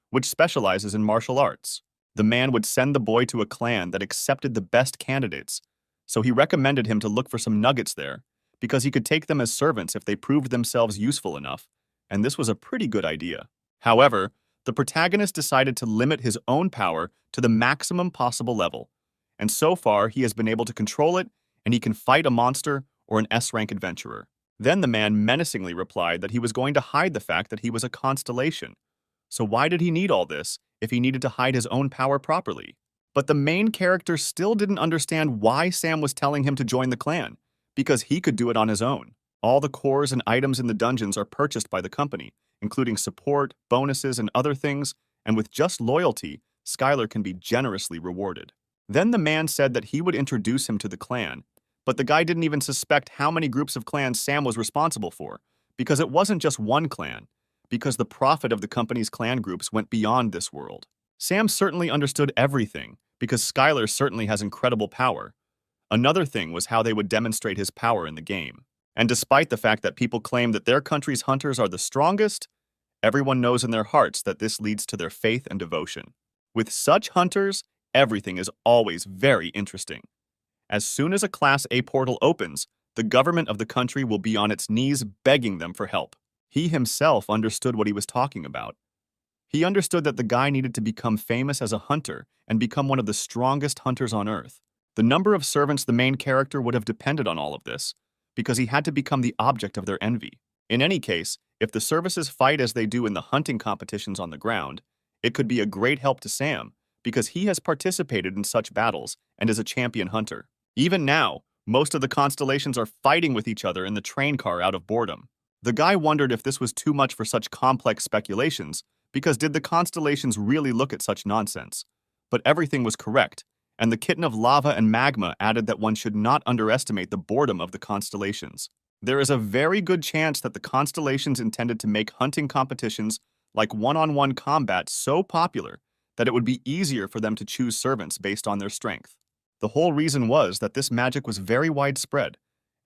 which specializes in martial arts. The man would send the boy to a clan that accepted the best candidates, so he recommended him to look for some nuggets there, because he could take them as servants if they proved themselves useful enough, and this was a pretty good idea. However, the protagonist decided to limit his own power to the maximum possible level, and so far he has been able to control it, and he can fight a monster or an S-rank adventurer. Then the man menacingly replied that he was going to hide the fact that he was a constellation. So why did he need all this if he needed to hide his own power properly? But the main character still didn't understand why Sam was telling him to join the clan, because he could do it on his own. All the cores and items in the dungeons are purchased by the company, including support, bonuses, and other things, and with just loyalty, Skylar can be generously rewarded. Then the man said that he would introduce him to the clan, but the guy didn't even suspect how many groups of clans Sam was responsible for, because it wasn't just one clan, because the profit of the company's clan groups went beyond this world. Sam certainly understood everything, because Skylar certainly has incredible power. Another thing was how they would demonstrate his power in the game. And despite the fact that people claim that their country's hunters are the strongest, everyone knows in their hearts that this leads to their faith and devotion. With such hunters, everything is always very interesting. As soon as a Class A portal opens, the government of the country will be on its knees begging them for help. He himself understood what he was talking about. He understood that the guy needed to become famous as a hunter and become one of the strongest hunters on Earth. The number of servants the main character would have depended on all of this, because he had to become the object of their envy. In any case, if the services fight as they do in the hunting competitions on the ground, it could be a great help to Sam, because he has participated in such battles and is a champion hunter. Even now, most of the constellations are fighting with each other in the train car out of boredom. The guy wondered if this was too much for such complex speculations, because did the constellations really look at such nonsense? But everything was correct, and the kitten of lava and magma added that one should not underestimate the boredom of the constellations. There is a very good chance that the constellations intended to make hunting competitions like one-on-one combat so popular that it would be easier for them to choose servants based on their strength. The whole reason was that this magic was very widespread,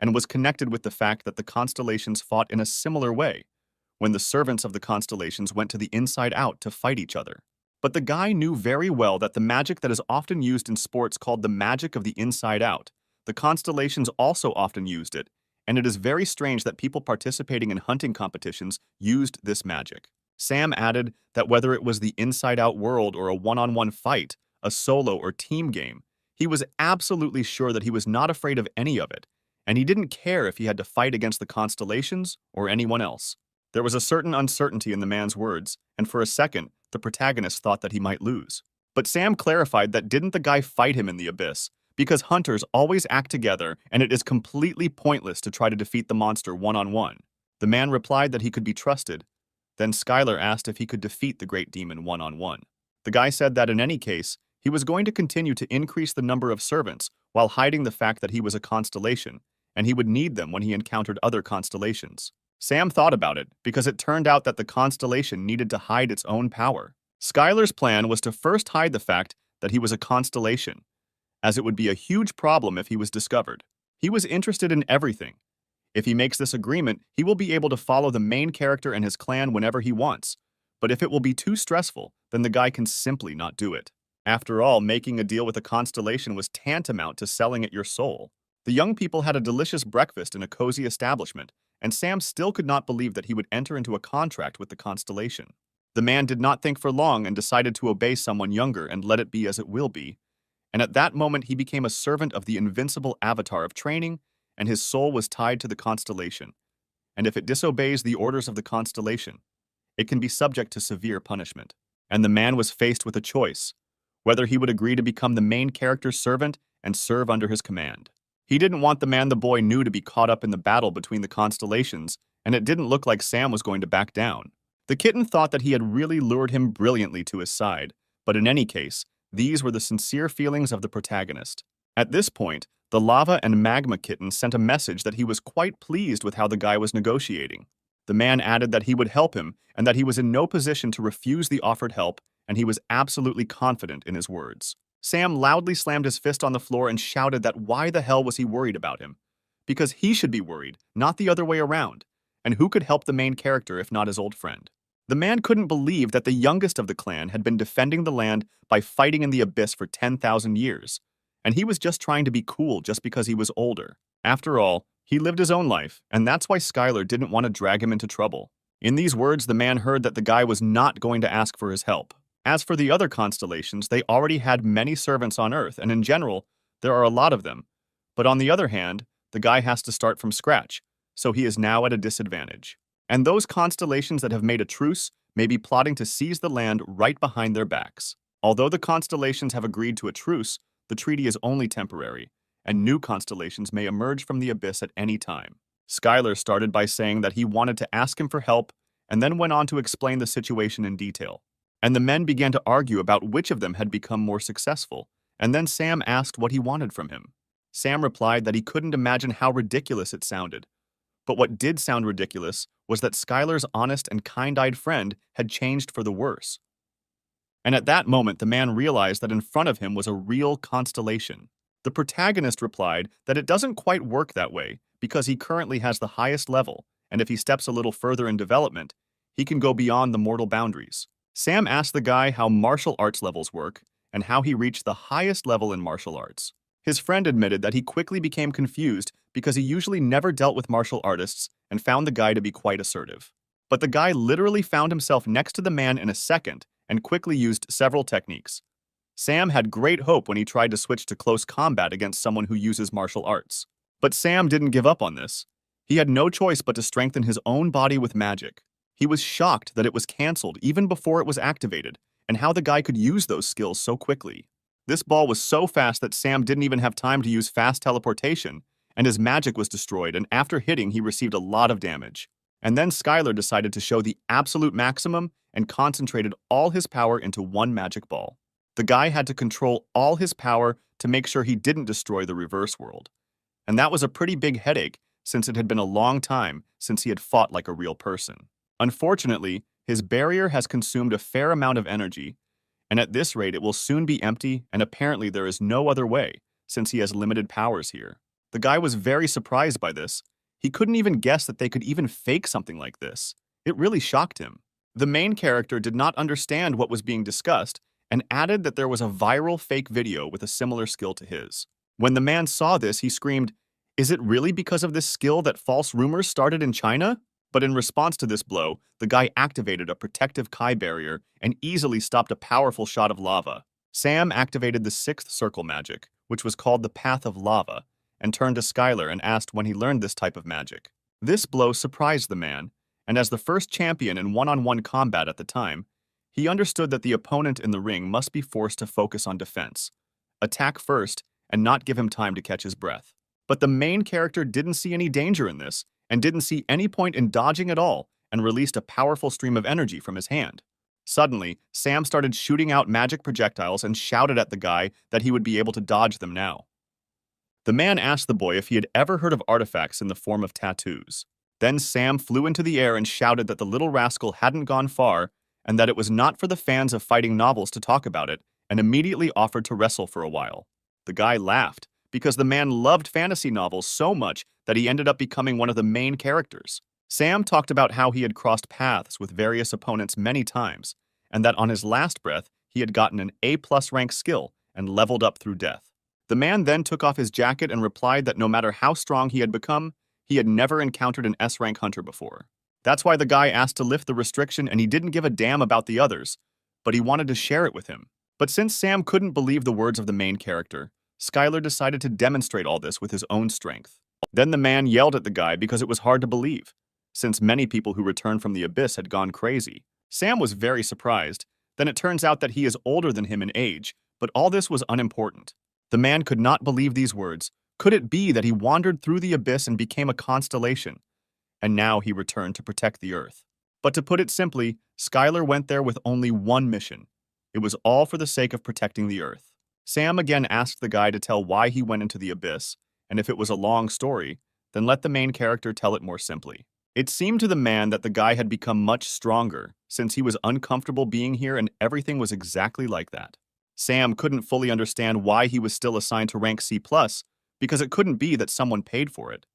and was connected with the fact that the constellations fought in a similar way, when the servants of the constellations went to the inside out to fight each other. But the guy knew very well that the magic that is often used in sports called the magic of the inside out, the constellations also often used it, and it is very strange that people participating in hunting competitions used this magic. Sam added that whether it was the inside-out world or a one-on-one fight, a solo or team game, he was absolutely sure that he was not afraid of any of it, and he didn't care if he had to fight against the constellations or anyone else. There was a certain uncertainty in the man's words, and for a second, the protagonist thought that he might lose. But Sam clarified that didn't the guy fight him in the abyss, because hunters always act together and it is completely pointless to try to defeat the monster one-on-one. The man replied that he could be trusted. Then Skylar asked if he could defeat the great demon one-on-one. The guy said that in any case, he was going to continue to increase the number of servants while hiding the fact that he was a constellation, and he would need them when he encountered other constellations. Sam thought about it because it turned out that the constellation needed to hide its own power. Skylar's plan was to first hide the fact that he was a constellation, as it would be a huge problem if he was discovered. He was interested in everything. If he makes this agreement, he will be able to follow the main character and his clan whenever he wants. But if it will be too stressful, then the guy can simply not do it. After all, making a deal with a constellation was tantamount to selling it your soul. The young people had a delicious breakfast in a cozy establishment, and Sam still could not believe that he would enter into a contract with the constellation. The man did not think for long and decided to obey someone younger and let it be as it will be. And at that moment he became a servant of the invincible avatar of training, and his soul was tied to the constellation. And if it disobeys the orders of the constellation, it can be subject to severe punishment. And the man was faced with a choice, whether he would agree to become the main character's servant and serve under his command. He didn't want the man the boy knew to be caught up in the battle between the constellations, and it didn't look like Sam was going to back down. The kitten thought that he had really lured him brilliantly to his side, but in any case, these were the sincere feelings of the protagonist. At this point, the lava and magma kitten sent a message that he was quite pleased with how the guy was negotiating. The man added that he would help him and that he was in no position to refuse the offered help, and he was absolutely confident in his words. Sam loudly slammed his fist on the floor and shouted that why the hell was he worried about him? Because he should be worried, not the other way around. And who could help the main character if not his old friend? The man couldn't believe that the youngest of the clan had been defending the land by fighting in the abyss for 10,000 years, and he was just trying to be cool just because he was older. After all, he lived his own life, and that's why Skylar didn't want to drag him into trouble. In these words, the man heard that the guy was not going to ask for his help. As for the other constellations, they already had many servants on Earth, and in general, there are a lot of them. But on the other hand, the guy has to start from scratch, so he is now at a disadvantage. And those constellations that have made a truce may be plotting to seize the land right behind their backs. Although the constellations have agreed to a truce, the treaty is only temporary, and new constellations may emerge from the abyss at any time. Skylar started by saying that he wanted to ask him for help, and then went on to explain the situation in detail. And the men began to argue about which of them had become more successful, and then Sam asked what he wanted from him. Sam replied that he couldn't imagine how ridiculous it sounded. But what did sound ridiculous was that Skylar's honest and kind-eyed friend had changed for the worse. And at that moment, the man realized that in front of him was a real constellation. The protagonist replied that it doesn't quite work that way because he currently has the highest level, and if he steps a little further in development, he can go beyond the mortal boundaries. Sam asked the guy how martial arts levels work and how he reached the highest level in martial arts. His friend admitted that he quickly became confused because he usually never dealt with martial artists and found the guy to be quite assertive. But the guy literally found himself next to the man in a second and quickly used several techniques. Sam had great hope when he tried to switch to close combat against someone who uses martial arts. But Sam didn't give up on this. He had no choice but to strengthen his own body with magic. He was shocked that it was cancelled even before it was activated, and how the guy could use those skills so quickly. This ball was so fast that Sam didn't even have time to use fast teleportation, and his magic was destroyed, and after hitting, he received a lot of damage. And then Skylar decided to show the absolute maximum and concentrated all his power into one magic ball. The guy had to control all his power to make sure he didn't destroy the reverse world. And that was a pretty big headache, since it had been a long time since he had fought like a real person. Unfortunately, his barrier has consumed a fair amount of energy, and at this rate it will soon be empty, and apparently there is no other way, since he has limited powers here. The guy was very surprised by this. He couldn't even guess that they could even fake something like this. It really shocked him. The main character did not understand what was being discussed and added that there was a viral fake video with a similar skill to his. When the man saw this, he screamed, "Is it really because of this skill that false rumors started in China?" But in response to this blow, the guy activated a protective Kai barrier and easily stopped a powerful shot of lava. Sam activated the sixth circle magic, which was called the Path of Lava, and turned to Skylar and asked when he learned this type of magic. This blow surprised the man, and as the first champion in one-on-one combat at the time, he understood that the opponent in the ring must be forced to focus on defense, attack first, and not give him time to catch his breath. But the main character didn't see any danger in this, and didn't see any point in dodging at all, and released a powerful stream of energy from his hand. Suddenly, Sam started shooting out magic projectiles and shouted at the guy that he would be able to dodge them now. The man asked the boy if he had ever heard of artifacts in the form of tattoos. Then Sam flew into the air and shouted that the little rascal hadn't gone far and that it was not for the fans of fighting novels to talk about it, and immediately offered to wrestle for a while. The guy laughed, because the man loved fantasy novels so much that he ended up becoming one of the main characters. Sam talked about how he had crossed paths with various opponents many times, and that on his last breath, he had gotten an A+ rank skill and leveled up through death. The man then took off his jacket and replied that no matter how strong he had become, he had never encountered an S-rank hunter before. That's why the guy asked to lift the restriction, and he didn't give a damn about the others, but he wanted to share it with him. But since Sam couldn't believe the words of the main character, Skylar decided to demonstrate all this with his own strength. Then the man yelled at the guy because it was hard to believe, since many people who returned from the abyss had gone crazy. Sam was very surprised. Then it turns out that he is older than him in age, but all this was unimportant. The man could not believe these words. Could it be that he wandered through the abyss and became a constellation? And now he returned to protect the Earth. But to put it simply, Skylar went there with only one mission. It was all for the sake of protecting the Earth. Sam again asked the guy to tell why he went into the abyss, and if it was a long story, then let the main character tell it more simply. It seemed to the man that the guy had become much stronger, since he was uncomfortable being here and everything was exactly like that. Sam couldn't fully understand why he was still assigned to rank C+, because it couldn't be that someone paid for it.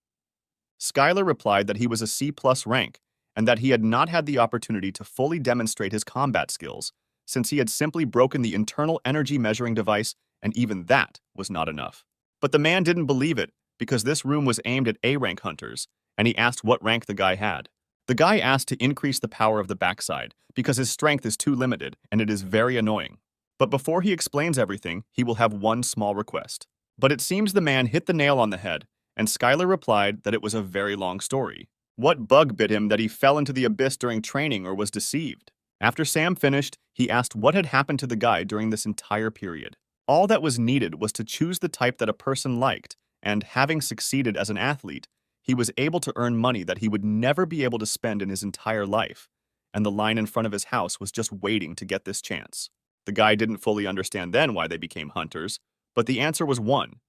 Skylar replied that he was a C+ rank, and that he had not had the opportunity to fully demonstrate his combat skills, since he had simply broken the internal energy measuring device, and even that was not enough. But the man didn't believe it, because this room was aimed at A-rank hunters, and he asked what rank the guy had. The guy asked to increase the power of the backside, because his strength is too limited, and it is very annoying. But before he explains everything, he will have one small request. But it seems the man hit the nail on the head, and Skylar replied that it was a very long story. What bug bit him that he fell into the abyss during training or was deceived? After Sam finished, he asked what had happened to the guy during this entire period. All that was needed was to choose the type that a person liked, and having succeeded as an athlete, he was able to earn money that he would never be able to spend in his entire life, and the line in front of his house was just waiting to get this chance. The guy didn't fully understand then why they became hunters, but the answer was one: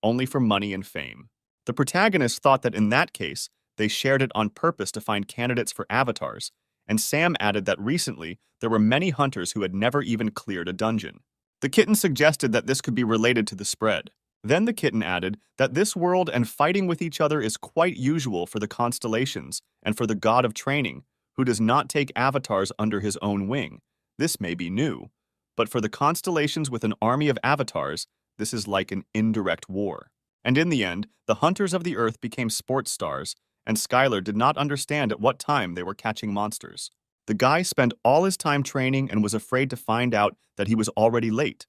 only for money and fame. The protagonist thought that in that case, they shared it on purpose to find candidates for avatars, and Sam added that recently there were many hunters who had never even cleared a dungeon. The kitten suggested that this could be related to the spread. Then the kitten added that this world and fighting with each other is quite usual for the constellations and for the god of training, who does not take avatars under his own wing. This may be new, but for the constellations with an army of avatars, this is like an indirect war. And in the end, the hunters of the Earth became sports stars, and Skylar did not understand at what time they were catching monsters. The guy spent all his time training and was afraid to find out that he was already late.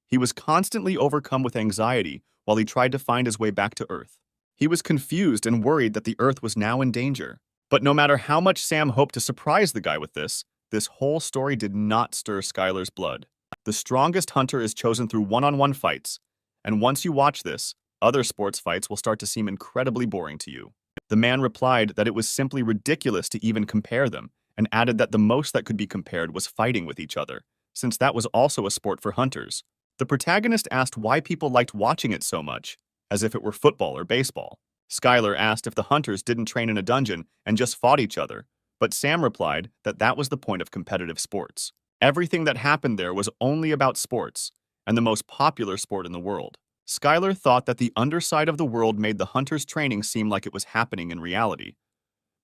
He was constantly overcome with anxiety while he tried to find his way back to Earth. He was confused and worried that the Earth was now in danger. But no matter how much Sam hoped to surprise the guy with this whole story did not stir Skylar's blood. The strongest hunter is chosen through one-on-one fights, and once you watch this, other sports fights will start to seem incredibly boring to you. The man replied that it was simply ridiculous to even compare them, and added that the most that could be compared was fighting with each other, since that was also a sport for hunters. The protagonist asked why people liked watching it so much, as if it were football or baseball. Skylar asked if the hunters didn't train in a dungeon and just fought each other, but Sam replied that that was the point of competitive sports. Everything that happened there was only about sports, and the most popular sport in the world. Skylar thought that the underside of the world made the hunter's training seem like it was happening in reality.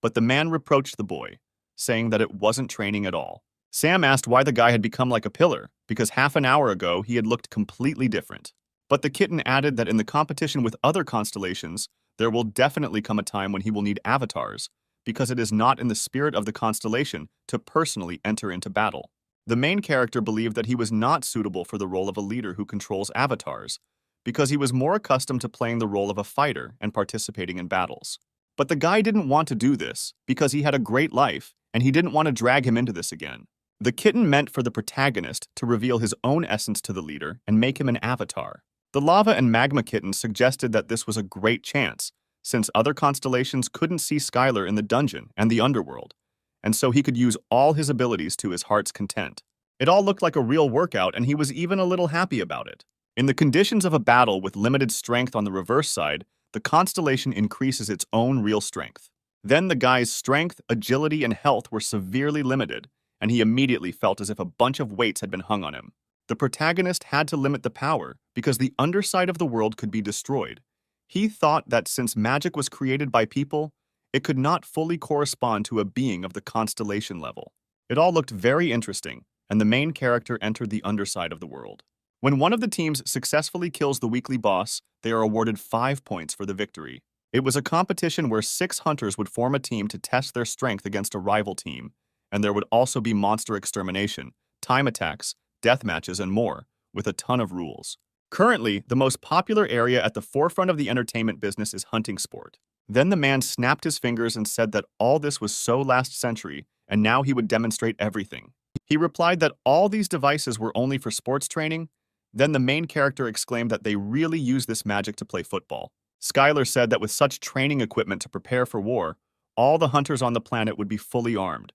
But the man reproached the boy, saying that it wasn't training at all. Sam asked why the guy had become like a pillar, because half an hour ago he had looked completely different. But the kitten added that in the competition with other constellations, there will definitely come a time when he will need avatars, because it is not in the spirit of the constellation to personally enter into battle. The main character believed that he was not suitable for the role of a leader who controls avatars, because he was more accustomed to playing the role of a fighter and participating in battles. But the guy didn't want to do this, because he had a great life, and he didn't want to drag him into this again. The kitten meant for the protagonist to reveal his own essence to the leader and make him an avatar. The lava and magma kitten suggested that this was a great chance, since other constellations couldn't see Skylar in the dungeon and the underworld, and so he could use all his abilities to his heart's content. It all looked like a real workout, and he was even a little happy about it. In the conditions of a battle with limited strength on the reverse side, the constellation increases its own real strength. Then the guy's strength, agility, and health were severely limited, and he immediately felt as if a bunch of weights had been hung on him. The protagonist had to limit the power because the underside of the world could be destroyed. He thought that since magic was created by people, it could not fully correspond to a being of the constellation level. It all looked very interesting, and the main character entered the underside of the world. When one of the teams successfully kills the weekly boss, they are awarded 5 points for the victory. It was a competition where 6 hunters would form a team to test their strength against a rival team, and there would also be monster extermination, time attacks, death matches, and more, with a ton of rules. Currently, the most popular area at the forefront of the entertainment business is hunting sport. Then the man snapped his fingers and said that all this was so last century, and now he would demonstrate everything. He replied that all these devices were only for sports training. Then the main character exclaimed that they really use this magic to play football. Skylar said that with such training equipment to prepare for war, all the hunters on the planet would be fully armed.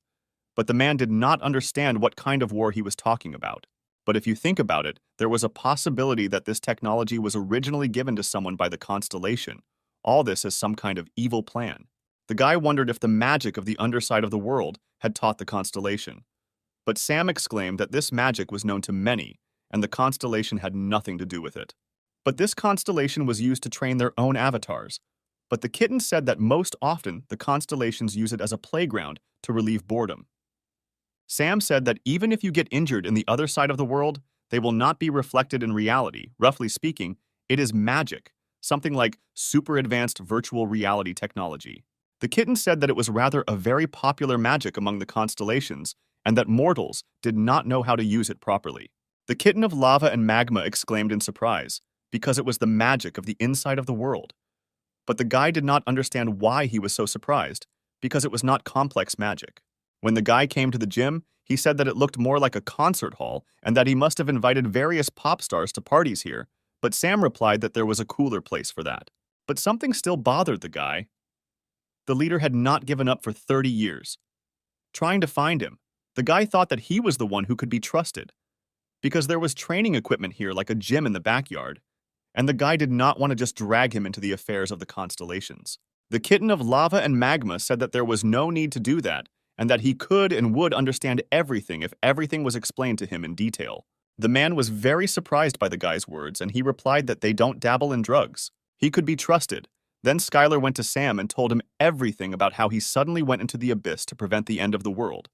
But the man did not understand what kind of war he was talking about. But if you think about it, there was a possibility that this technology was originally given to someone by the constellation. All this as some kind of evil plan. The guy wondered if the magic of the underside of the world had taught the constellation. But Sam exclaimed that this magic was known to many, and the constellation had nothing to do with it. But this constellation was used to train their own avatars. But the kitten said that most often the constellations use it as a playground to relieve boredom. Sam said that even if you get injured in the other side of the world, they will not be reflected in reality. Roughly speaking, it is magic, something like super advanced virtual reality technology. The kitten said that it was rather a very popular magic among the constellations, and that mortals did not know how to use it properly. The kitten of lava and magma exclaimed in surprise, because it was the magic of the inside of the world. But the guy did not understand why he was so surprised, because it was not complex magic. When the guy came to the gym, he said that it looked more like a concert hall and that he must have invited various pop stars to parties here, but Sam replied that there was a cooler place for that. But something still bothered the guy. The leader had not given up for 30 years. Trying to find him, the guy thought that he was the one who could be trusted, because there was training equipment here like a gym in the backyard, and the guy did not want to just drag him into the affairs of the constellations. The kitten of lava and magma said that there was no need to do that, and that he could and would understand everything if everything was explained to him in detail. The man was very surprised by the guy's words, and he replied that they don't dabble in drugs. He could be trusted. Then Skylar went to Sam and told him everything about how he suddenly went into the abyss to prevent the end of the world.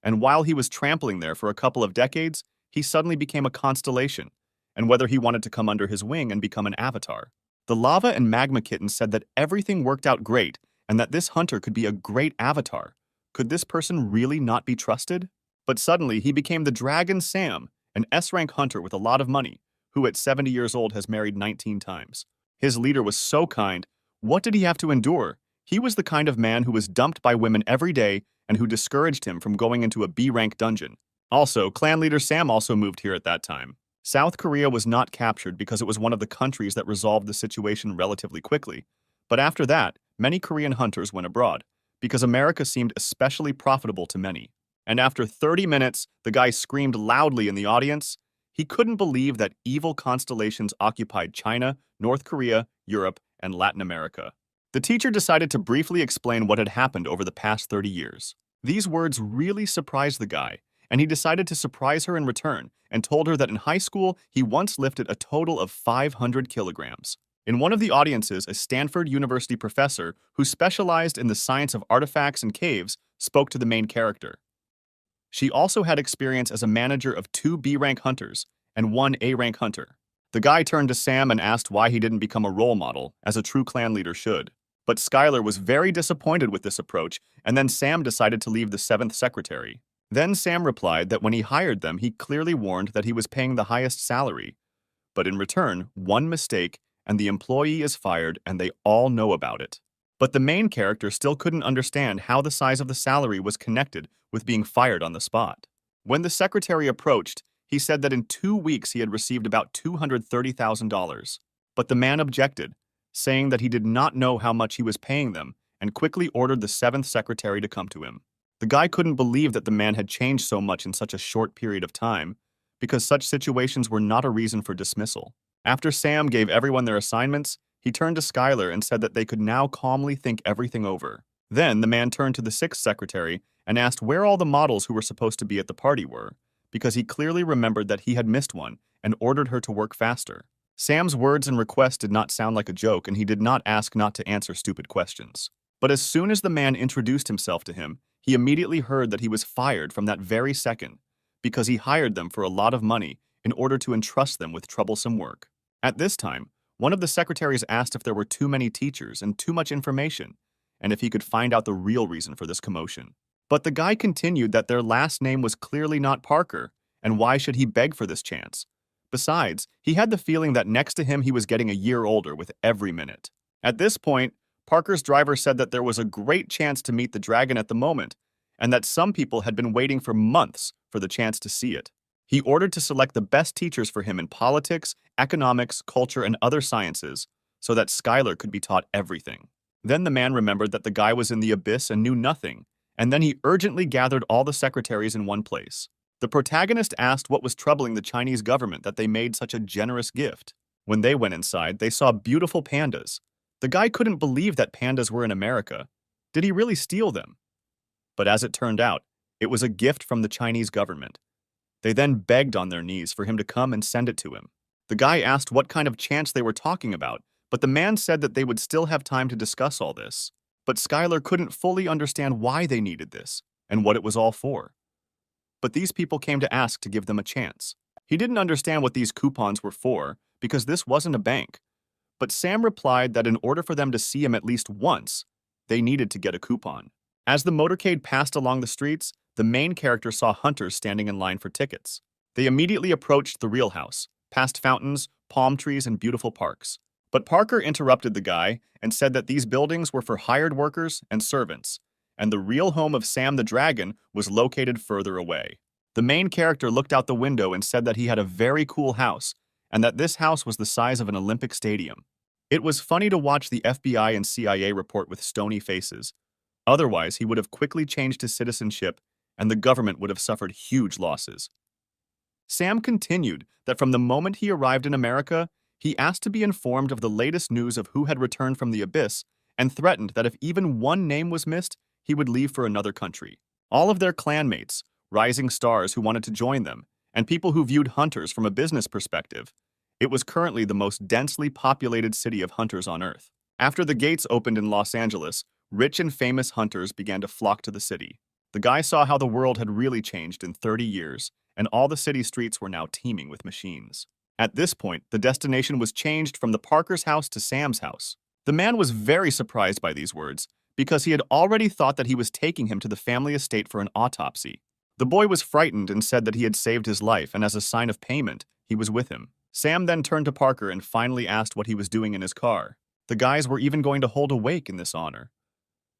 And while he was trampling there for a couple of decades, he suddenly became a constellation, and whether he wanted to come under his wing and become an avatar. The lava and magma kitten said that everything worked out great, and that this hunter could be a great avatar. Could this person really not be trusted? But suddenly, he became the Dragon Sam, an S-rank hunter with a lot of money, who at 70 years old has married 19 times. His leader was so kind. What did he have to endure? He was the kind of man who was dumped by women every day and who discouraged him from going into a B-rank dungeon. Also, clan leader Sam also moved here at that time. South Korea was not captured because it was one of the countries that resolved the situation relatively quickly. But after that, many Korean hunters went abroad, because America seemed especially profitable to many. And after 30 minutes, the guy screamed loudly in the audience. He couldn't believe that evil constellations occupied China, North Korea, Europe, and Latin America. The teacher decided to briefly explain what had happened over the past 30 years. These words really surprised the guy, and he decided to surprise her in return and told her that in high school he once lifted a total of 500 kilograms. In one of the audiences, a Stanford University professor who specialized in the science of artifacts and caves spoke to the main character. She also had experience as a manager of 2 B-rank hunters and 1 A-rank hunter. The guy turned to Sam and asked why he didn't become a role model, as a true clan leader should. But Skylar was very disappointed with this approach, and then Sam decided to leave the 7th secretary. Then Sam replied that when he hired them, he clearly warned that he was paying the highest salary. But in return, one mistake, and the employee is fired, and they all know about it. But the main character still couldn't understand how the size of the salary was connected with being fired on the spot. When the secretary approached, he said that in 2 weeks he had received about $230,000. But the man objected, saying that he did not know how much he was paying them, and quickly ordered the 7th secretary to come to him. The guy couldn't believe that the man had changed so much in such a short period of time, because such situations were not a reason for dismissal. After Sam gave everyone their assignments, he turned to Skylar and said that they could now calmly think everything over. Then the man turned to the 6th secretary and asked where all the models who were supposed to be at the party were, because he clearly remembered that he had missed one and ordered her to work faster. Sam's words and request did not sound like a joke, and he did not ask not to answer stupid questions. But as soon as the man introduced himself to him, he immediately heard that he was fired from that very second, because he hired them for a lot of money in order to entrust them with troublesome work. At this time, one of the secretaries asked if there were too many teachers and too much information, and if he could find out the real reason for this commotion. But the guy continued that their last name was clearly not Parker, and why should he beg for this chance? Besides, he had the feeling that next to him he was getting a year older with every minute. At this point, Parker's driver said that there was a great chance to meet the dragon at the moment, and that some people had been waiting for months for the chance to see it. He ordered to select the best teachers for him in politics, economics, culture, and other sciences, so that Skylar could be taught everything. Then the man remembered that the guy was in the abyss and knew nothing, and then he urgently gathered all the secretaries in one place. The protagonist asked what was troubling the Chinese government that they made such a generous gift. When they went inside, they saw beautiful pandas. The guy couldn't believe that pandas were in America. Did he really steal them? But as it turned out, it was a gift from the Chinese government. They then begged on their knees for him to come and send it to him. The guy asked what kind of chance they were talking about, but the man said that they would still have time to discuss all this. But Skylar couldn't fully understand why they needed this and what it was all for. But these people came to ask to give them a chance. He didn't understand what these coupons were for, because this wasn't a bank. But Sam replied that in order for them to see him at least once, they needed to get a coupon. As the motorcade passed along the streets, the main character saw hunters standing in line for tickets. They immediately approached the real house, past fountains, palm trees, and beautiful parks. But Parker interrupted the guy and said that these buildings were for hired workers and servants, and the real home of Sam the Dragon was located further away. The main character looked out the window and said that he had a very cool house, and that this house was the size of an Olympic stadium. It was funny to watch the FBI and CIA report with stony faces. Otherwise, he would have quickly changed his citizenship, and the government would have suffered huge losses. Sam continued that from the moment he arrived in America, he asked to be informed of the latest news of who had returned from the abyss, and threatened that if even one name was missed, he would leave for another country. All of their clanmates, rising stars who wanted to join them, and people who viewed hunters from a business perspective. It was currently the most densely populated city of hunters on Earth. After the gates opened in Los Angeles, rich and famous hunters began to flock to the city. The guy saw how the world had really changed in 30 years, and all the city streets were now teeming with machines. At this point, the destination was changed from the Parker's house to Sam's house. The man was very surprised by these words, because he had already thought that he was taking him to the family estate for an autopsy. The boy was frightened and said that he had saved his life, and as a sign of payment, he was with him. Sam then turned to Parker and finally asked what he was doing in his car. The guys were even going to hold a wake in this honor.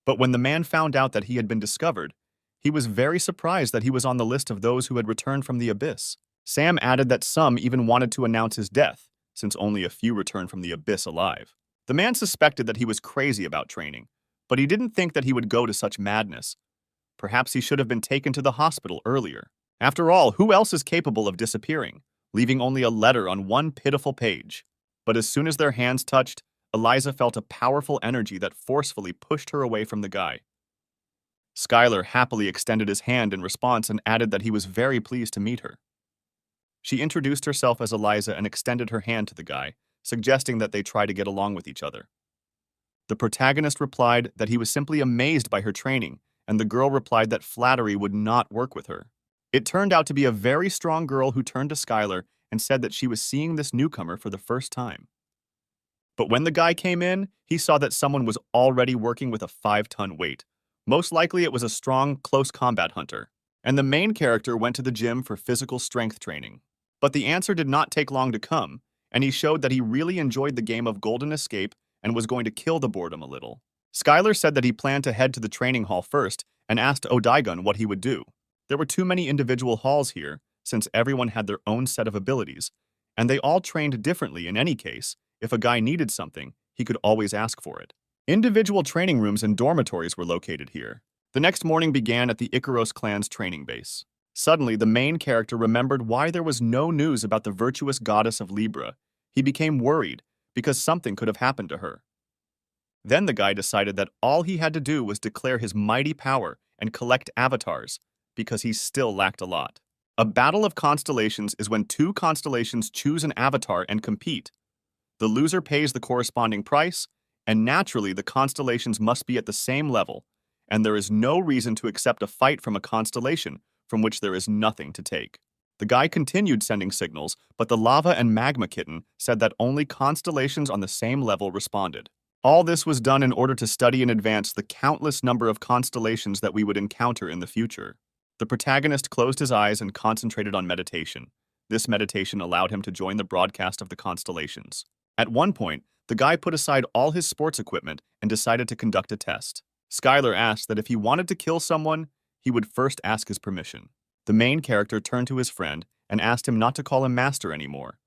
But when the man found out that he had been discovered, he was very surprised that he was on the list of those who had returned from the abyss. Sam added that some even wanted to announce his death, since only a few returned from the abyss alive. The man suspected that he was crazy about training, but he didn't think that he would go to such madness. Perhaps he should have been taken to the hospital earlier. After all, who else is capable of disappearing, leaving only a letter on one pitiful page? But as soon as their hands touched, Eliza felt a powerful energy that forcefully pushed her away from the guy. Skylar happily extended his hand in response and added that he was very pleased to meet her. She introduced herself as Eliza and extended her hand to the guy, suggesting that they try to get along with each other. The protagonist replied that he was simply amazed by her training, and the girl replied that flattery would not work with her. It turned out to be a very strong girl who turned to Skylar and said that she was seeing this newcomer for the first time. But when the guy came in, he saw that someone was already working with a 5-ton weight. Most likely it was a strong, close combat hunter. And the main character went to the gym for physical strength training. But the answer did not take long to come, and he showed that he really enjoyed the game of Golden Escape and was going to kill the boredom a little. Skylar said that he planned to head to the training hall first and asked Odaigun what he would do. There were too many individual halls here, since everyone had their own set of abilities, and they all trained differently in any case. If a guy needed something, he could always ask for it. Individual training rooms and dormitories were located here. The next morning began at the Icaros clan's training base. Suddenly, the main character remembered why there was no news about the virtuous goddess of Libra. He became worried, because something could have happened to her. Then the guy decided that all he had to do was declare his mighty power and collect avatars, because he still lacked a lot. A battle of constellations is when 2 constellations choose an avatar and compete. The loser pays the corresponding price, and naturally the constellations must be at the same level, and there is no reason to accept a fight from a constellation from which there is nothing to take. The guy continued sending signals, but the lava and magma kitten said that only constellations on the same level responded. All this was done in order to study in advance the countless number of constellations that we would encounter in the future. The protagonist closed his eyes and concentrated on meditation. This meditation allowed him to join the broadcast of the constellations. At one point, the guy put aside all his sports equipment and decided to conduct a test. Skylar asked that if he wanted to kill someone, he would first ask his permission. The main character turned to his friend and asked him not to call him master anymore,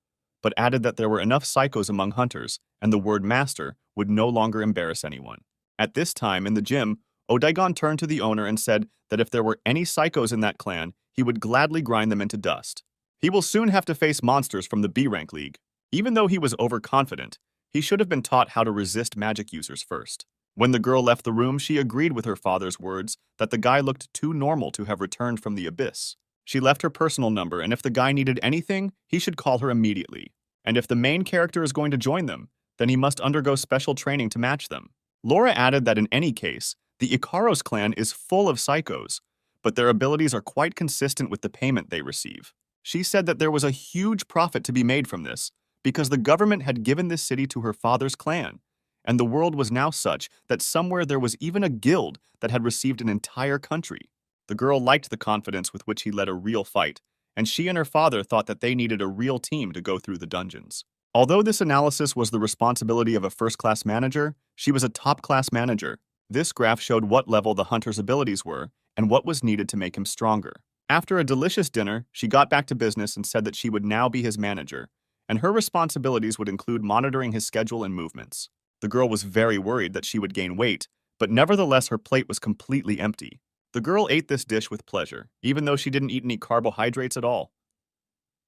but added that there were enough psychos among hunters, and the word master would no longer embarrass anyone. At this time, in the gym, Odaigon turned to the owner and said that if there were any psychos in that clan, he would gladly grind them into dust. He will soon have to face monsters from the B-Rank League. Even though he was overconfident, he should have been taught how to resist magic users first. When the girl left the room, she agreed with her father's words that the guy looked too normal to have returned from the abyss. She left her personal number, and if the guy needed anything, he should call her immediately. And if the main character is going to join them, then he must undergo special training to match them. Laura added that in any case, the Icaros clan is full of psychos, but their abilities are quite consistent with the payment they receive. She said that there was a huge profit to be made from this, because the government had given this city to her father's clan, and the world was now such that somewhere there was even a guild that had received an entire country. The girl liked the confidence with which he led a real fight, and she and her father thought that they needed a real team to go through the dungeons. Although this analysis was the responsibility of a first-class manager, she was a top-class manager. This graph showed what level the hunter's abilities were and what was needed to make him stronger. After a delicious dinner, she got back to business and said that she would now be his manager, and her responsibilities would include monitoring his schedule and movements. The girl was very worried that she would gain weight, but nevertheless her plate was completely empty. The girl ate this dish with pleasure, even though she didn't eat any carbohydrates at all.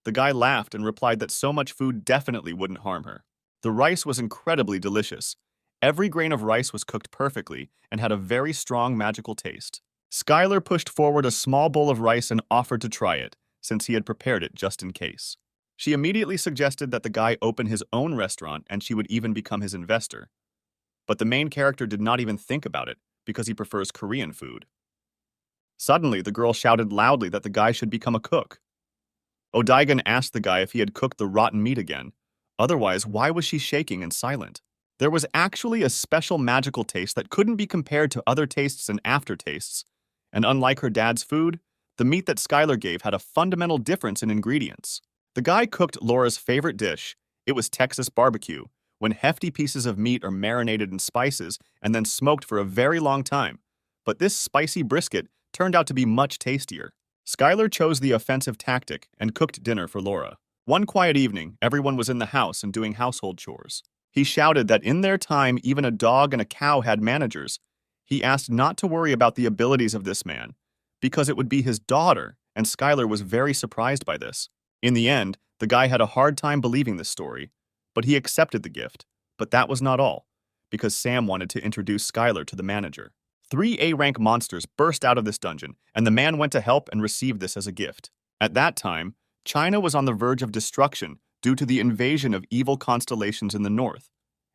The guy laughed and replied that so much food definitely wouldn't harm her. The rice was incredibly delicious. Every grain of rice was cooked perfectly and had a very strong magical taste. Skylar pushed forward a small bowl of rice and offered to try it, since he had prepared it just in case. She immediately suggested that the guy open his own restaurant and she would even become his investor. But the main character did not even think about it, because he prefers Korean food. Suddenly, the girl shouted loudly that the guy should become a cook. Odaigun asked the guy if he had cooked the rotten meat again. Otherwise, why was she shaking and silent? There was actually a special magical taste that couldn't be compared to other tastes and aftertastes, and unlike her dad's food, the meat that Skylar gave had a fundamental difference in ingredients. The guy cooked Laura's favorite dish. It was Texas barbecue, when hefty pieces of meat are marinated in spices and then smoked for a very long time. But this spicy brisket turned out to be much tastier. Skylar chose the offensive tactic and cooked dinner for Laura. One quiet evening, everyone was in the house and doing household chores. He shouted that in their time, even a dog and a cow had managers. He asked not to worry about the abilities of this man, because it would be his daughter, and Skylar was very surprised by this. In the end, the guy had a hard time believing this story, but he accepted the gift. But that was not all, because Sam wanted to introduce Skylar to the manager. Three A-rank monsters burst out of this dungeon, and the man went to help and received this as a gift. At that time, China was on the verge of destruction due to the invasion of evil constellations in the north,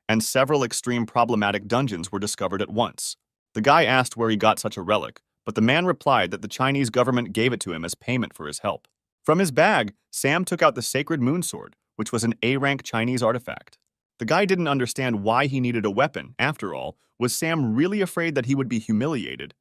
and several extreme problematic dungeons were discovered at once. The guy asked where he got such a relic, but the man replied that the Chinese government gave it to him as payment for his help. From his bag, Sam took out the sacred moon sword, which was an A-rank Chinese artifact. The guy didn't understand why he needed a weapon. After all, was Sam really afraid that he would be humiliated?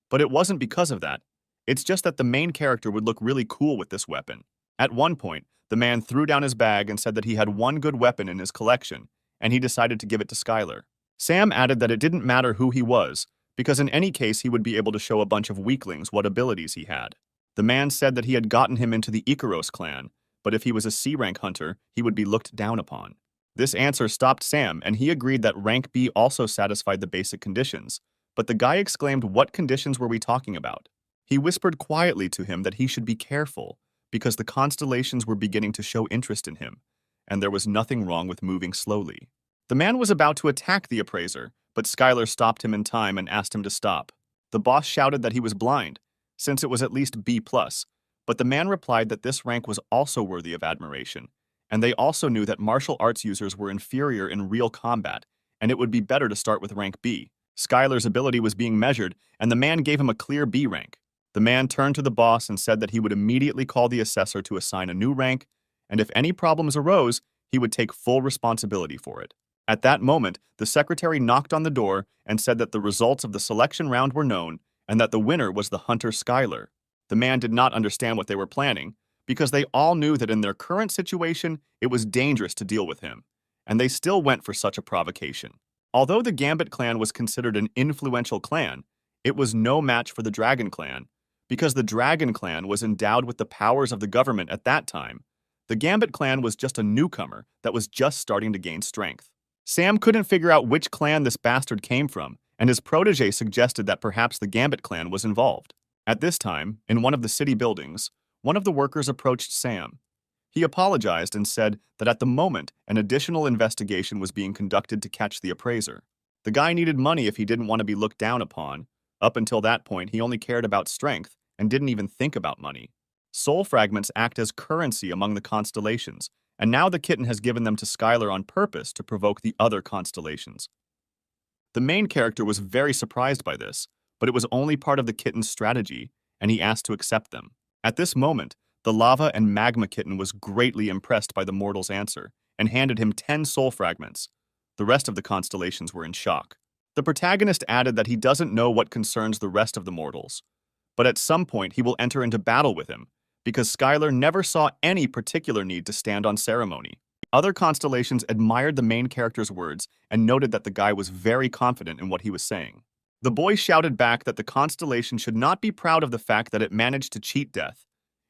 But it wasn't because of that. It's just that the main character would look really cool with this weapon. At one point, the man threw down his bag and said that he had one good weapon in his collection, and he decided to give it to Skylar. Sam added that it didn't matter who he was, because in any case he would be able to show a bunch of weaklings what abilities he had. The man said that he had gotten him into the Icaros clan, but if he was a C-rank hunter, he would be looked down upon. This answer stopped Sam, and he agreed that rank B also satisfied the basic conditions, but the guy exclaimed, "What conditions were we talking about?" He whispered quietly to him that he should be careful, because the constellations were beginning to show interest in him, and there was nothing wrong with moving slowly. The man was about to attack the appraiser, but Skylar stopped him in time and asked him to stop. The boss shouted that he was blind, since it was at least B+, but the man replied that this rank was also worthy of admiration, and they also knew that martial arts users were inferior in real combat, and it would be better to start with rank B. Skylar's ability was being measured, and the man gave him a clear B rank. The man turned to the boss and said that he would immediately call the assessor to assign a new rank, and if any problems arose, he would take full responsibility for it. At that moment, the secretary knocked on the door and said that the results of the selection round were known and that the winner was the hunter Skylar. The man did not understand what they were planning, because they all knew that in their current situation, it was dangerous to deal with him, and they still went for such a provocation. Although the Gambit clan was considered an influential clan, it was no match for the Dragon clan, because the Dragon clan was endowed with the powers of the government at that time. The Gambit clan was just a newcomer that was just starting to gain strength. Sam couldn't figure out which clan this bastard came from, and his protege suggested that perhaps the Gambit clan was involved. At this time, in one of the city buildings, one of the workers approached Sam. He apologized and said that at the moment, an additional investigation was being conducted to catch the appraiser. The guy needed money if he didn't want to be looked down upon. Up until that point, he only cared about strength and didn't even think about money. Soul fragments act as currency among the constellations, and now the kitten has given them to Skylar on purpose to provoke the other constellations. The main character was very surprised by this, but it was only part of the kitten's strategy, and he asked to accept them. At this moment, the lava and magma kitten was greatly impressed by the mortal's answer and handed him 10 soul fragments. The rest of the constellations were in shock. The protagonist added that he doesn't know what concerns the rest of the mortals, but at some point he will enter into battle with him, because Skylar never saw any particular need to stand on ceremony. Other constellations admired the main character's words and noted that the guy was very confident in what he was saying. The boy shouted back that the constellation should not be proud of the fact that it managed to cheat death.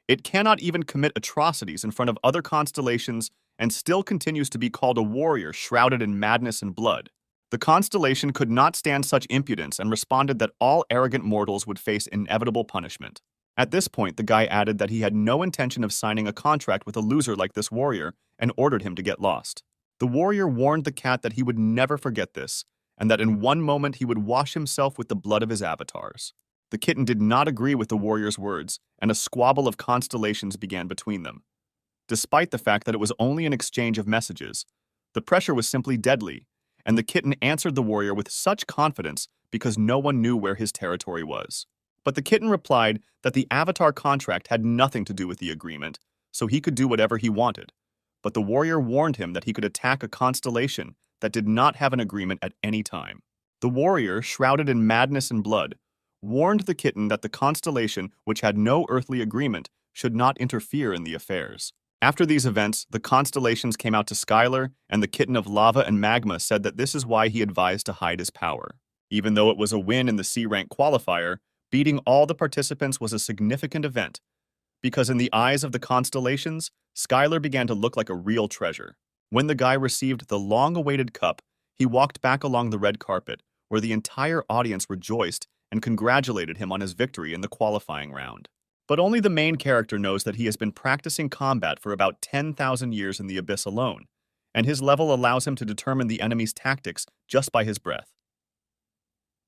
It cannot even commit atrocities in front of other constellations and still continues to be called a warrior shrouded in madness and blood. The constellation could not stand such impudence and responded that all arrogant mortals would face inevitable punishment. At this point, the guy added that he had no intention of signing a contract with a loser like this warrior and ordered him to get lost. The warrior warned the cat that he would never forget this, and that in one moment he would wash himself with the blood of his avatars. The kitten did not agree with the warrior's words, and a squabble of constellations began between them. Despite the fact that it was only an exchange of messages, the pressure was simply deadly, and the kitten answered the warrior with such confidence because no one knew where his territory was. But the kitten replied that the avatar contract had nothing to do with the agreement, so he could do whatever he wanted. But the warrior warned him that he could attack a constellation that did not have an agreement at any time. The warrior, shrouded in madness and blood, warned the kitten that the constellation, which had no earthly agreement, should not interfere in the affairs. After these events, the constellations came out to Skylar, and the kitten of lava and magma said that this is why he advised to hide his power. Even though it was a win in the C-rank qualifier, beating all the participants was a significant event, because in the eyes of the constellations, Skylar began to look like a real treasure. When the guy received the long-awaited cup, he walked back along the red carpet, where the entire audience rejoiced and congratulated him on his victory in the qualifying round. But only the main character knows that he has been practicing combat for about 10,000 years in the abyss alone, and his level allows him to determine the enemy's tactics just by his breath.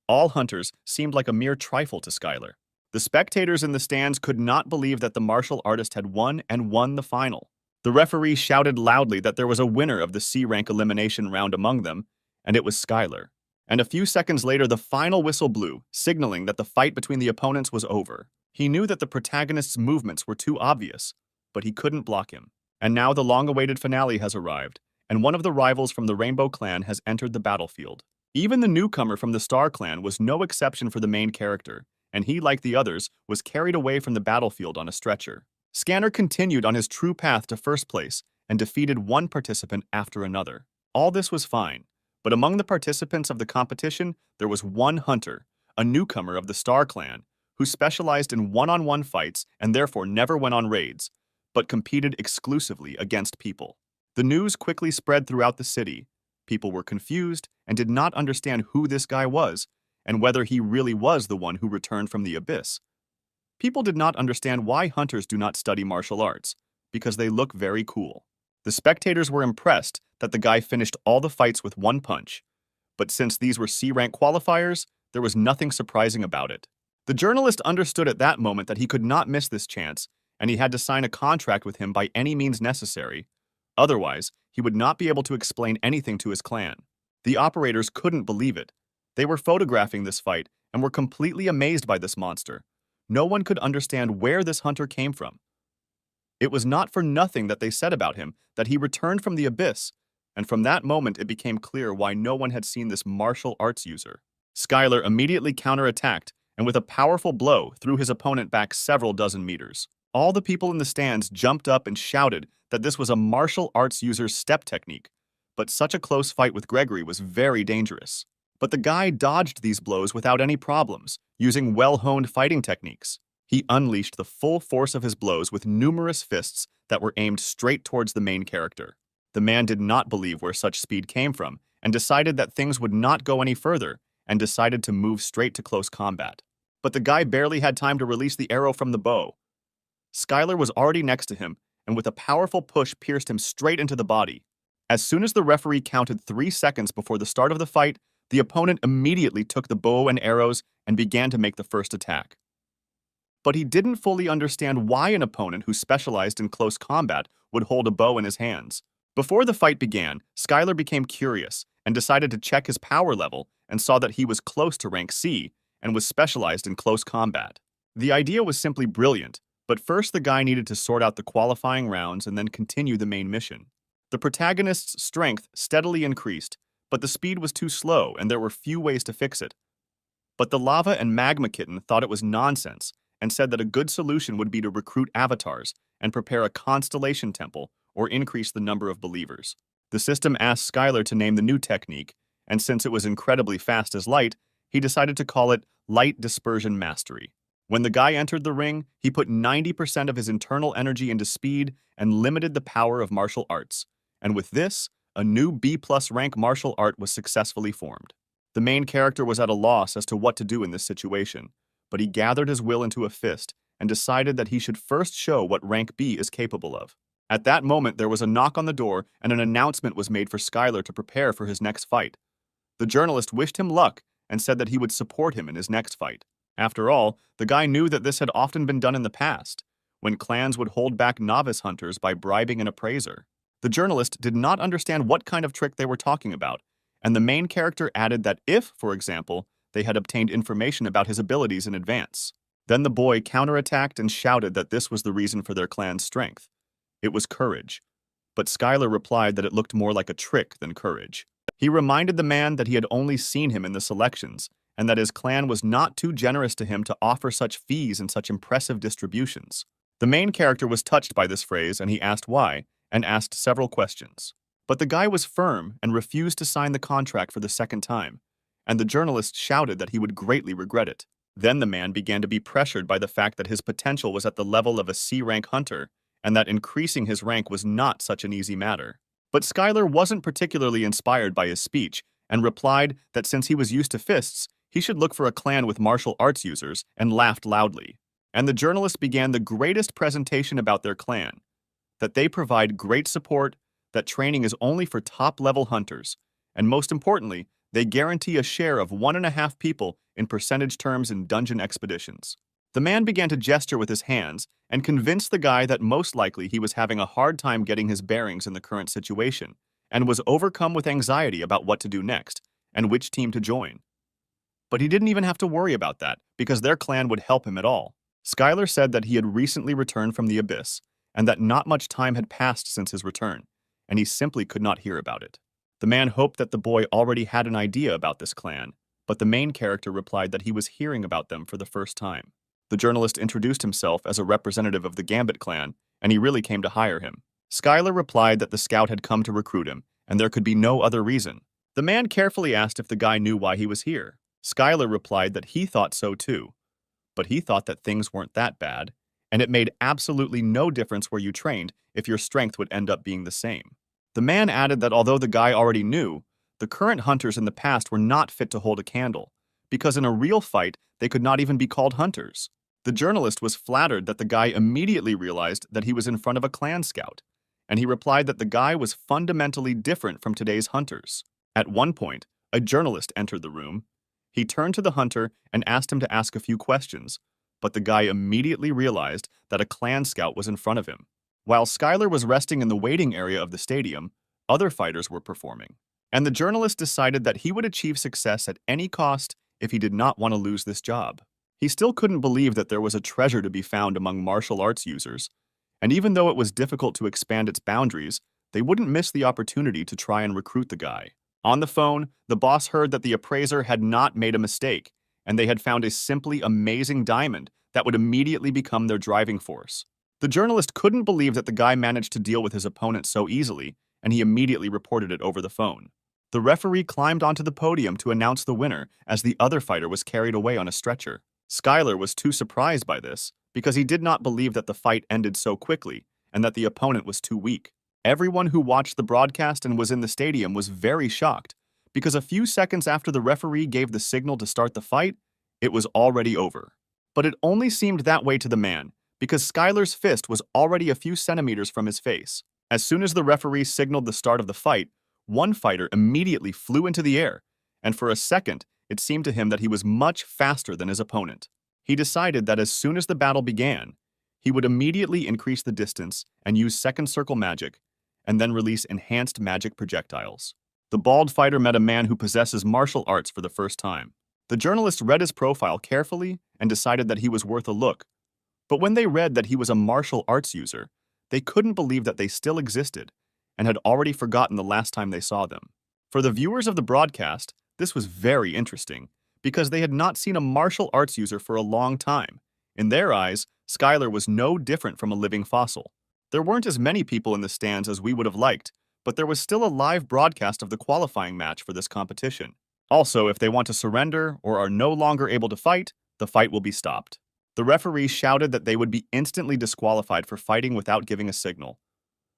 all hunters seemed like a mere trifle to Skylar. The spectators in the stands could not believe that the martial artist had won and won the final. The referee shouted loudly that there was a winner of the C-rank elimination round among them, and it was Skylar. And a few seconds later, the final whistle blew, signaling that the fight between the opponents was over. He knew that the protagonist's movements were too obvious, but he couldn't block him. And now the long-awaited finale has arrived, and one of the rivals from the Rainbow Clan has entered the battlefield. Even the newcomer from the Star Clan was no exception for the main character, and he, like the others, was carried away from the battlefield on a stretcher. Scanner continued on his true path to first place and defeated one participant after another. All this was fine, but among the participants of the competition, there was one hunter, a newcomer of the Star Clan, who specialized in one-on-one fights and therefore never went on raids, but competed exclusively against people. The news quickly spread throughout the city. People were confused and did not understand who this guy was and whether he really was the one who returned from the abyss. People did not understand why hunters do not study martial arts, because they look very cool. The spectators were impressed that the guy finished all the fights with one punch, but since these were C-rank qualifiers, there was nothing surprising about it. The journalist understood at that moment that he could not miss this chance, and he had to sign a contract with him by any means necessary. Otherwise, he would not be able to explain anything to his clan. The operators couldn't believe it. They were photographing this fight and were completely amazed by this monster. No one could understand where this hunter came from. It was not for nothing that they said about him that he returned from the abyss, and from that moment it became clear why no one had seen this martial arts user. Skylar immediately counterattacked and with a powerful blow threw his opponent back several dozen meters. All the people in the stands jumped up and shouted that this was a martial arts user's step technique, but such a close fight with Gregory was very dangerous. But the guy dodged these blows without any problems, using well-honed fighting techniques. He unleashed the full force of his blows with numerous fists that were aimed straight towards the main character. The man did not believe where such speed came from and decided that things would not go any further and decided to move straight to close combat. But the guy barely had time to release the arrow from the bow. Skylar was already next to him and with a powerful push pierced him straight into the body. As soon as the referee counted 3 seconds before the start of the fight, the opponent immediately took the bow and arrows and began to make the first attack. But he didn't fully understand why an opponent who specialized in close combat would hold a bow in his hands. Before the fight began, Skylar became curious and decided to check his power level and saw that he was close to rank C and was specialized in close combat. The idea was simply brilliant, but first the guy needed to sort out the qualifying rounds and then continue the main mission. The protagonist's strength steadily increased, but the speed was too slow and there were few ways to fix it. But the Lava and Magma Kitten thought it was nonsense and said that a good solution would be to recruit avatars and prepare a constellation temple or increase the number of believers. The system asked Skylar to name the new technique, and since it was incredibly fast as light, he decided to call it Light Dispersion Mastery. When the guy entered the ring, he put 90% of his internal energy into speed and limited the power of martial arts. And with this, a new B+ rank martial art was successfully formed. The main character was at a loss as to what to do in this situation, but he gathered his will into a fist and decided that he should first show what rank B is capable of. At that moment, there was a knock on the door and an announcement was made for Skylar to prepare for his next fight. The journalist wished him luck and said that he would support him in his next fight. After all, the guy knew that this had often been done in the past, when clans would hold back novice hunters by bribing an appraiser. The journalist did not understand what kind of trick they were talking about, and the main character added that if, for example, they had obtained information about his abilities in advance. Then the boy counterattacked and shouted that this was the reason for their clan's strength. It was courage. But Skylar replied that it looked more like a trick than courage. He reminded the man that he had only seen him in the selections, and that his clan was not too generous to him to offer such fees and such impressive distributions. The main character was touched by this phrase, and he asked why, and asked several questions. But the guy was firm and refused to sign the contract for the second time, and the journalist shouted that he would greatly regret it. Then the man began to be pressured by the fact that his potential was at the level of a C-rank hunter, and that increasing his rank was not such an easy matter. But Skylar wasn't particularly inspired by his speech, and replied that since he was used to fists, he should look for a clan with martial arts users, and laughed loudly. And the journalist began the greatest presentation about their clan, that they provide great support, that training is only for top-level hunters, and most importantly, They guarantee a share of 1.5 people in percentage terms in dungeon expeditions. The man began to gesture with his hands and convinced the guy that most likely he was having a hard time getting his bearings in the current situation and was overcome with anxiety about what to do next and which team to join. But he didn't even have to worry about that because their clan would help him at all. Skylar said that he had recently returned from the abyss and that not much time had passed since his return, and he simply could not hear about it. The man hoped that the boy already had an idea about this clan, but the main character replied that he was hearing about them for the first time. The journalist introduced himself as a representative of the Gambit clan, and he really came to hire him. Skylar replied that the scout had come to recruit him, and there could be no other reason. The man carefully asked if the guy knew why he was here. Skylar replied that he thought so too, but he thought that things weren't that bad, and it made absolutely no difference where you trained if your strength would end up being the same. The man added that although the guy already knew, the current hunters in the past were not fit to hold a candle, because in a real fight, they could not even be called hunters. The journalist was flattered that the guy immediately realized that he was in front of a clan scout, and he replied that the guy was fundamentally different from today's hunters. At one point, a journalist entered the room. He turned to the hunter and asked him to ask a few questions, but the guy immediately realized that a clan scout was in front of him. While Skylar was resting in the waiting area of the stadium, other fighters were performing, and the journalist decided that he would achieve success at any cost if he did not want to lose this job. He still couldn't believe that there was a treasure to be found among martial arts users, and even though it was difficult to expand its boundaries, they wouldn't miss the opportunity to try and recruit the guy. On the phone, the boss heard that the appraiser had not made a mistake, and they had found a simply amazing diamond that would immediately become their driving force. The journalist couldn't believe that the guy managed to deal with his opponent so easily, and he immediately reported it over the phone. The referee climbed onto the podium to announce the winner as the other fighter was carried away on a stretcher. Skylar was too surprised by this because he did not believe that the fight ended so quickly and that the opponent was too weak. Everyone who watched the broadcast and was in the stadium was very shocked because a few seconds after the referee gave the signal to start the fight, it was already over. But it only seemed that way to the man because Skylar's fist was already a few centimeters from his face. As soon as the referee signaled the start of the fight, one fighter immediately flew into the air, and for a second, it seemed to him that he was much faster than his opponent. He decided that as soon as the battle began, he would immediately increase the distance and use second circle magic, and then release enhanced magic projectiles. The bald fighter met a man who possesses martial arts for the first time. The journalist read his profile carefully and decided that he was worth a look. But when they read that he was a martial arts user, they couldn't believe that they still existed and had already forgotten the last time they saw them. For the viewers of the broadcast, this was very interesting because they had not seen a martial arts user for a long time. In their eyes, Skylar was no different from a living fossil. There weren't as many people in the stands as we would have liked, but there was still a live broadcast of the qualifying match for this competition. Also, if they want to surrender or are no longer able to fight, the fight will be stopped. The referee shouted that they would be instantly disqualified for fighting without giving a signal.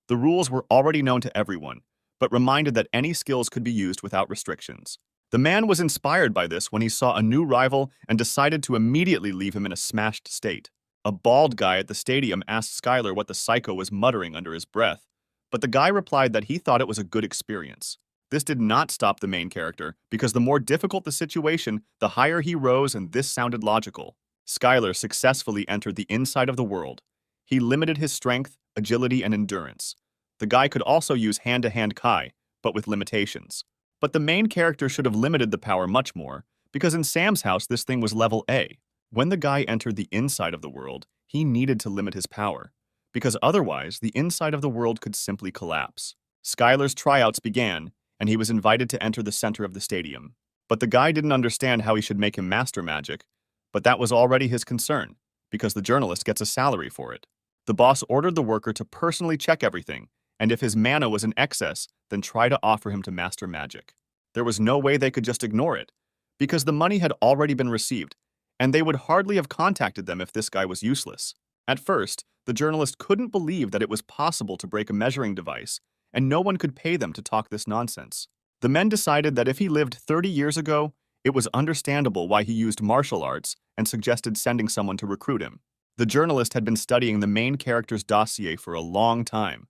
The rules were already known to everyone, but reminded that any skills could be used without restrictions. The man was inspired by this when he saw a new rival and decided to immediately leave him in a smashed state. A bald guy at the stadium asked Skylar what the psycho was muttering under his breath, but the guy replied that he thought it was a good experience. This did not stop the main character, because the more difficult the situation, the higher he rose, and this sounded logical. Skylar successfully entered the inside of the world. He limited his strength, agility, and endurance. The guy could also use hand-to-hand Kai, but with limitations. But the main character should have limited the power much more, because in Sam's house this thing was level A. When the guy entered the inside of the world, he needed to limit his power, because otherwise the inside of the world could simply collapse. Skylar's tryouts began, and he was invited to enter the center of the stadium. But the guy didn't understand how he should make him master magic, but that was already his concern, because the journalist gets a salary for it. The boss ordered the worker to personally check everything, and if his mana was in excess, then try to offer him to master magic. There was no way they could just ignore it, because the money had already been received, and they would hardly have contacted them if this guy was useless. At first, the journalist couldn't believe that it was possible to break a measuring device, and no one could pay them to talk this nonsense. The men decided that if he lived 30 years ago, it was understandable why he used martial arts and suggested sending someone to recruit him. The journalist had been studying the main character's dossier for a long time.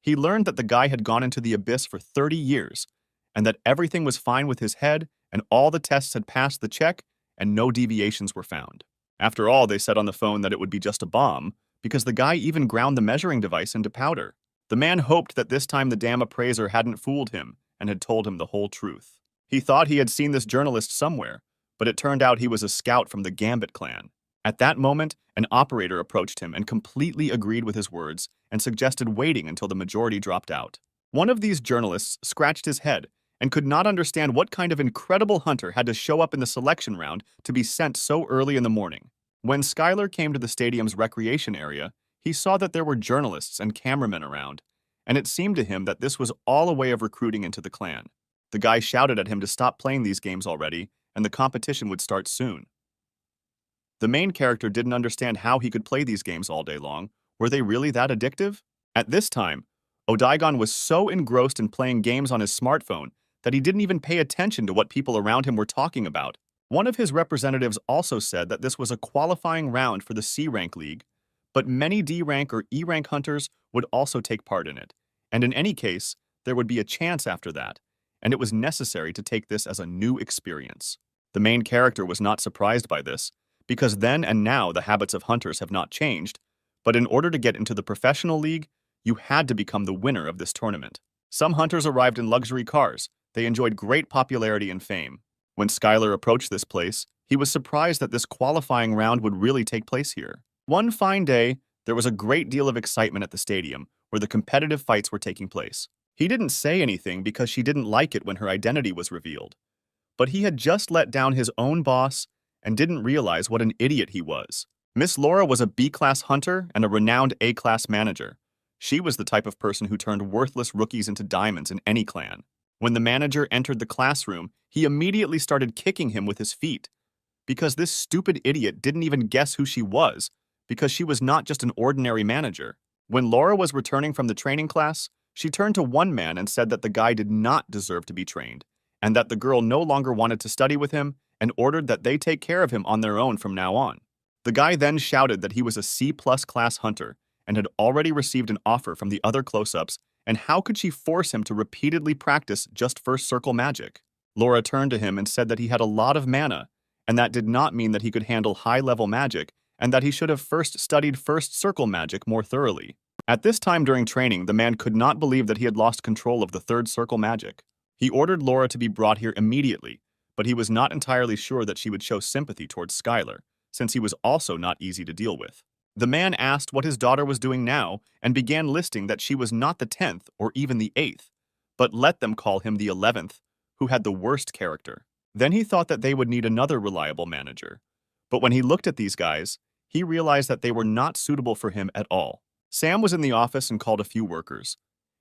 He learned that the guy had gone into the abyss for 30 years, and that everything was fine with his head, and all the tests had passed the check, and no deviations were found. After all, they said on the phone that it would be just a bomb, because the guy even ground the measuring device into powder. The man hoped that this time the damn appraiser hadn't fooled him and had told him the whole truth. He thought he had seen this journalist somewhere, but it turned out he was a scout from the Gambit clan. At that moment, an operator approached him and completely agreed with his words and suggested waiting until the majority dropped out. One of these journalists scratched his head and could not understand what kind of incredible hunter had to show up in the selection round to be sent so early in the morning. When Skylar came to the stadium's recreation area, he saw that there were journalists and cameramen around, and it seemed to him that this was all a way of recruiting into the clan. The guy shouted at him to stop playing these games already, and the competition would start soon. The main character didn't understand how he could play these games all day long. Were they really that addictive? At this time, Odaigon was so engrossed in playing games on his smartphone that he didn't even pay attention to what people around him were talking about. One of his representatives also said that this was a qualifying round for the C-Rank League, but many D-Rank or E-Rank hunters would also take part in it, and in any case, there would be a chance after that, and it was necessary to take this as a new experience. The main character was not surprised by this, because then and now the habits of hunters have not changed, but in order to get into the professional league, you had to become the winner of this tournament. Some hunters arrived in luxury cars. They enjoyed great popularity and fame. When Skylar approached this place, he was surprised that this qualifying round would really take place here. One fine day, there was a great deal of excitement at the stadium, where the competitive fights were taking place. He didn't say anything because she didn't like it when her identity was revealed. But he had just let down his own boss and didn't realize what an idiot he was. Miss Laura was a B-class hunter and a renowned A-class manager. She was the type of person who turned worthless rookies into diamonds in any clan. When the manager entered the classroom, he immediately started kicking him with his feet, because this stupid idiot didn't even guess who she was, because she was not just an ordinary manager. When Laura was returning from the training class, she turned to one man and said that the guy did not deserve to be trained, and that the girl no longer wanted to study with him, and ordered that they take care of him on their own from now on. The guy then shouted that he was a C-plus class hunter and had already received an offer from the other close-ups, and how could she force him to repeatedly practice just first circle magic? Laura turned to him and said that he had a lot of mana, and that did not mean that he could handle high-level magic, and that he should have first studied first circle magic more thoroughly. At this time during training, the man could not believe that he had lost control of the third circle magic. He ordered Laura to be brought here immediately, but he was not entirely sure that she would show sympathy towards Skylar, since he was also not easy to deal with. The man asked what his daughter was doing now and began listing that she was not the 10th or even the 8th, but let them call him the 11th, who had the worst character. Then he thought that they would need another reliable manager. But when he looked at these guys, he realized that they were not suitable for him at all. Sam was in the office and called a few workers.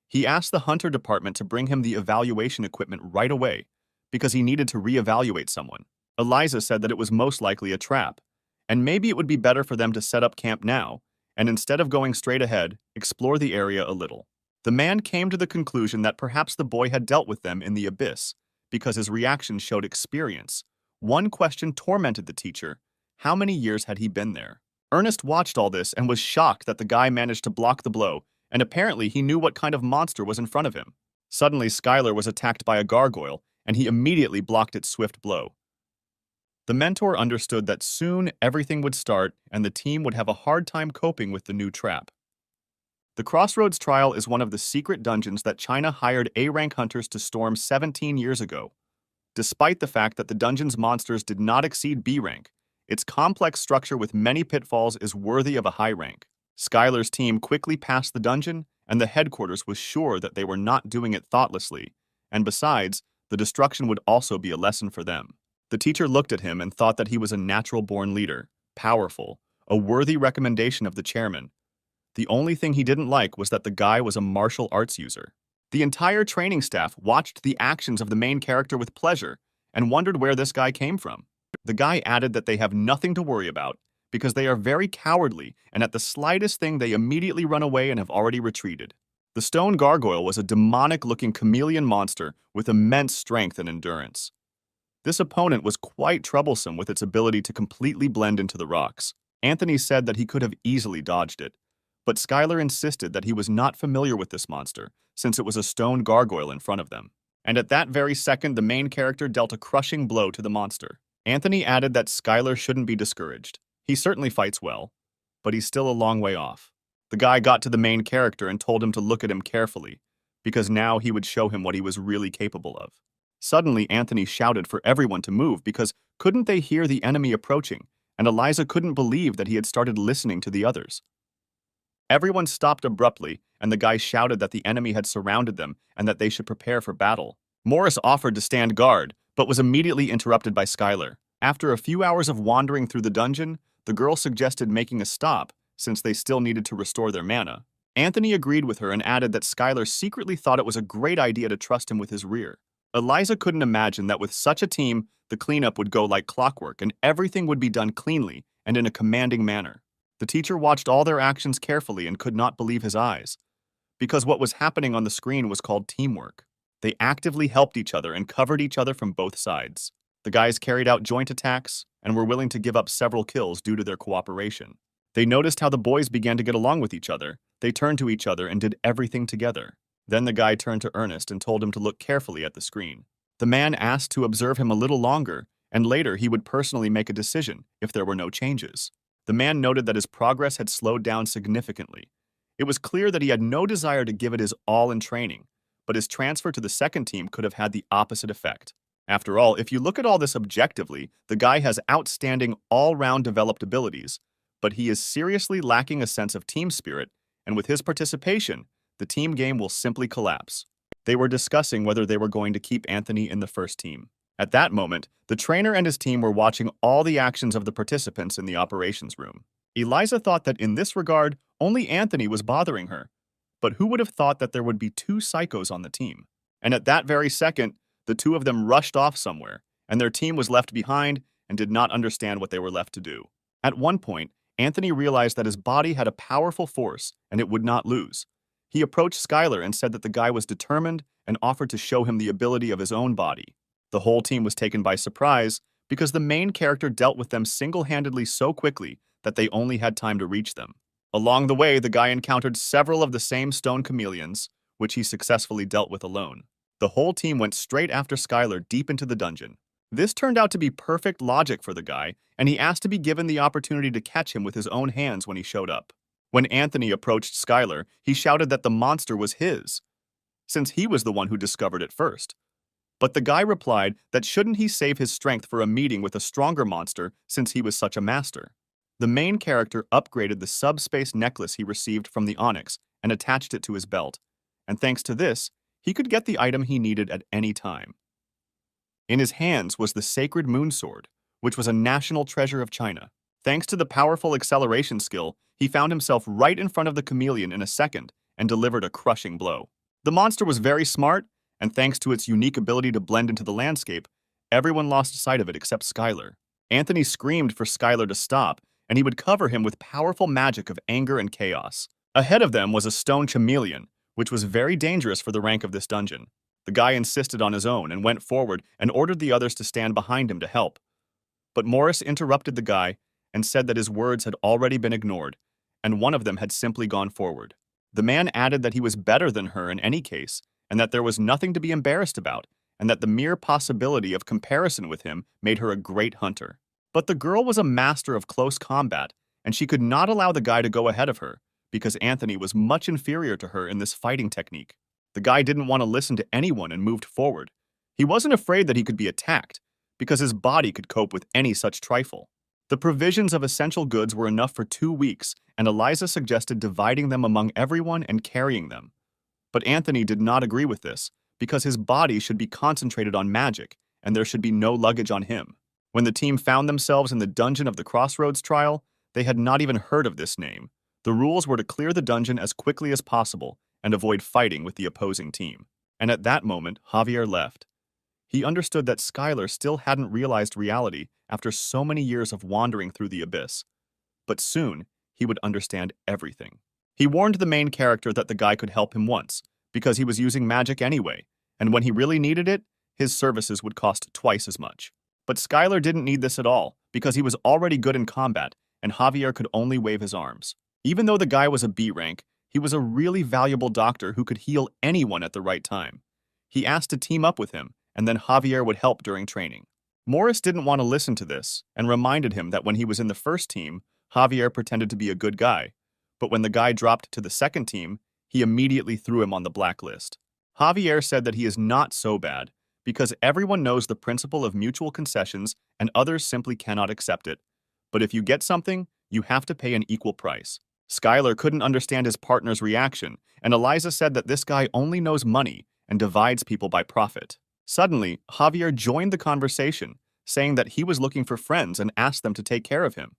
He asked the hunter department to bring him the evaluation equipment right away, because he needed to reevaluate someone. Eliza said that it was most likely a trap, and maybe it would be better for them to set up camp now, and instead of going straight ahead, explore the area a little. The man came to the conclusion that perhaps the boy had dealt with them in the abyss, because his reaction showed experience. One question tormented the teacher: how many years had he been there? Ernest watched all this and was shocked that the guy managed to block the blow, and apparently he knew what kind of monster was in front of him. Suddenly, Skylar was attacked by a gargoyle, and he immediately blocked its swift blow. The mentor understood that soon everything would start and the team would have a hard time coping with the new trap. The Crossroads Trial is one of the secret dungeons that China hired A-rank hunters to storm 17 years ago. Despite the fact that the dungeon's monsters did not exceed B rank, its complex structure with many pitfalls is worthy of a high rank. Skylar's team quickly passed the dungeon, and the headquarters was sure that they were not doing it thoughtlessly, and besides, the destruction would also be a lesson for them. The teacher looked at him and thought that he was a natural-born leader, powerful, a worthy recommendation of the chairman. The only thing he didn't like was that the guy was a martial arts user. The entire training staff watched the actions of the main character with pleasure and wondered where this guy came from. The guy added that they have nothing to worry about because they are very cowardly, and at the slightest thing they immediately run away and have already retreated. The stone gargoyle was a demonic-looking chameleon monster with immense strength and endurance. This opponent was quite troublesome with its ability to completely blend into the rocks. Anthony said that he could have easily dodged it, but Skylar insisted that he was not familiar with this monster, since it was a stone gargoyle in front of them. And at that very second, the main character dealt a crushing blow to the monster. Anthony added that Skylar shouldn't be discouraged. He certainly fights well, but he's still a long way off. The guy got to the main character and told him to look at him carefully, because now he would show him what he was really capable of. Suddenly, Anthony shouted for everyone to move because couldn't they hear the enemy approaching, and Eliza couldn't believe that he had started listening to the others. Everyone stopped abruptly, and the guy shouted that the enemy had surrounded them and that they should prepare for battle. Morris offered to stand guard, but was immediately interrupted by Skylar. After a few hours of wandering through the dungeon, the girl suggested making a stop, since they still needed to restore their mana. Anthony agreed with her and added that Skylar secretly thought it was a great idea to trust him with his rear. Eliza couldn't imagine that with such a team, the cleanup would go like clockwork and everything would be done cleanly and in a commanding manner. The teacher watched all their actions carefully and could not believe his eyes, because what was happening on the screen was called teamwork. They actively helped each other and covered each other from both sides. The guys carried out joint attacks and were willing to give up several kills due to their cooperation. They noticed how the boys began to get along with each other. They turned to each other and did everything together. Then the guy turned to Ernest and told him to look carefully at the screen. The man asked to observe him a little longer, and later he would personally make a decision if there were no changes. The man noted that his progress had slowed down significantly. It was clear that he had no desire to give it his all in training, but his transfer to the second team could have had the opposite effect. After all, if you look at all this objectively, the guy has outstanding all-round developed abilities, but he is seriously lacking a sense of team spirit, and with his participation, the team game will simply collapse. They were discussing whether they were going to keep Anthony in the first team. At that moment, the trainer and his team were watching all the actions of the participants in the operations room. Eliza thought that in this regard, only Anthony was bothering her. But who would have thought that there would be two psychos on the team? And at that very second, the two of them rushed off somewhere, and their team was left behind and did not understand what they were left to do. At one point, Anthony realized that his body had a powerful force and it would not lose. He approached Skylar and said that the guy was determined and offered to show him the ability of his own body. The whole team was taken by surprise because the main character dealt with them single-handedly so quickly that they only had time to reach them. Along the way, the guy encountered several of the same stone chameleons, which he successfully dealt with alone. The whole team went straight after Skylar deep into the dungeon. This turned out to be perfect logic for the guy, and he asked to be given the opportunity to catch him with his own hands when he showed up. When Anthony approached Skylar, he shouted that the monster was his, since he was the one who discovered it first. But the guy replied that shouldn't he save his strength for a meeting with a stronger monster since he was such a master. The main character upgraded the subspace necklace he received from the Onyx and attached it to his belt, and thanks to this, he could get the item he needed at any time. In his hands was the sacred moon sword, which was a national treasure of China. Thanks to the powerful acceleration skill, he found himself right in front of the chameleon in a second and delivered a crushing blow. The monster was very smart, and thanks to its unique ability to blend into the landscape, everyone lost sight of it except Skylar. Anthony screamed for Skylar to stop, and he would cover him with powerful magic of anger and chaos. Ahead of them was a stone chameleon, which was very dangerous for the rank of this dungeon. The guy insisted on his own and went forward and ordered the others to stand behind him to help. But Morris interrupted the guy and said that his words had already been ignored, and one of them had simply gone forward. The man added that he was better than her in any case, and that there was nothing to be embarrassed about, and that the mere possibility of comparison with him made her a great hunter. But the girl was a master of close combat, and she could not allow the guy to go ahead of her, because Anthony was much inferior to her in this fighting technique. The guy didn't want to listen to anyone and moved forward. He wasn't afraid that he could be attacked, because his body could cope with any such trifle. The provisions of essential goods were enough for 2 weeks, and Eliza suggested dividing them among everyone and carrying them. But Anthony did not agree with this, because his body should be concentrated on magic, and there should be no luggage on him. When the team found themselves in the dungeon of the Crossroads trial, they had not even heard of this name. The rules were to clear the dungeon as quickly as possible and avoid fighting with the opposing team. And at that moment, Javier left. He understood that Skylar still hadn't realized reality after so many years of wandering through the abyss. But soon, he would understand everything. He warned the main character that the guy could help him once, because he was using magic anyway, and when he really needed it, his services would cost twice as much. But Skylar didn't need this at all, because he was already good in combat, and Javier could only wave his arms. Even though the guy was a B rank, he was a really valuable doctor who could heal anyone at the right time. He asked to team up with him, and then Javier would help during training. Morris didn't want to listen to this and reminded him that when he was in the first team, Javier pretended to be a good guy, but when the guy dropped to the second team, he immediately threw him on the blacklist. Javier said that he is not so bad because everyone knows the principle of mutual concessions and others simply cannot accept it. But if you get something, you have to pay an equal price. Skylar couldn't understand his partner's reaction, and Eliza said that this guy only knows money and divides people by profit. Suddenly, Javier joined the conversation, saying that he was looking for friends and asked them to take care of him.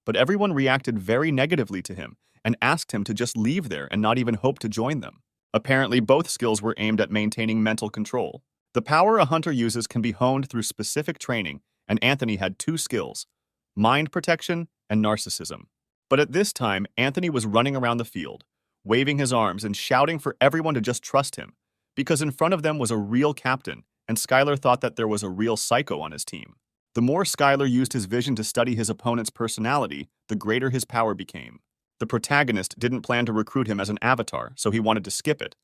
But everyone reacted very negatively to him and asked him to just leave there and not even hope to join them. Apparently, both skills were aimed at maintaining mental control. The power a hunter uses can be honed through specific training, and Anthony had two skills: mind protection and narcissism. But at this time, Anthony was running around the field, waving his arms and shouting for everyone to just trust him, because in front of them was a real captain, and Skylar thought that there was a real psycho on his team. The more Skylar used his vision to study his opponent's personality, the greater his power became. The protagonist didn't plan to recruit him as an avatar, so he wanted to skip it,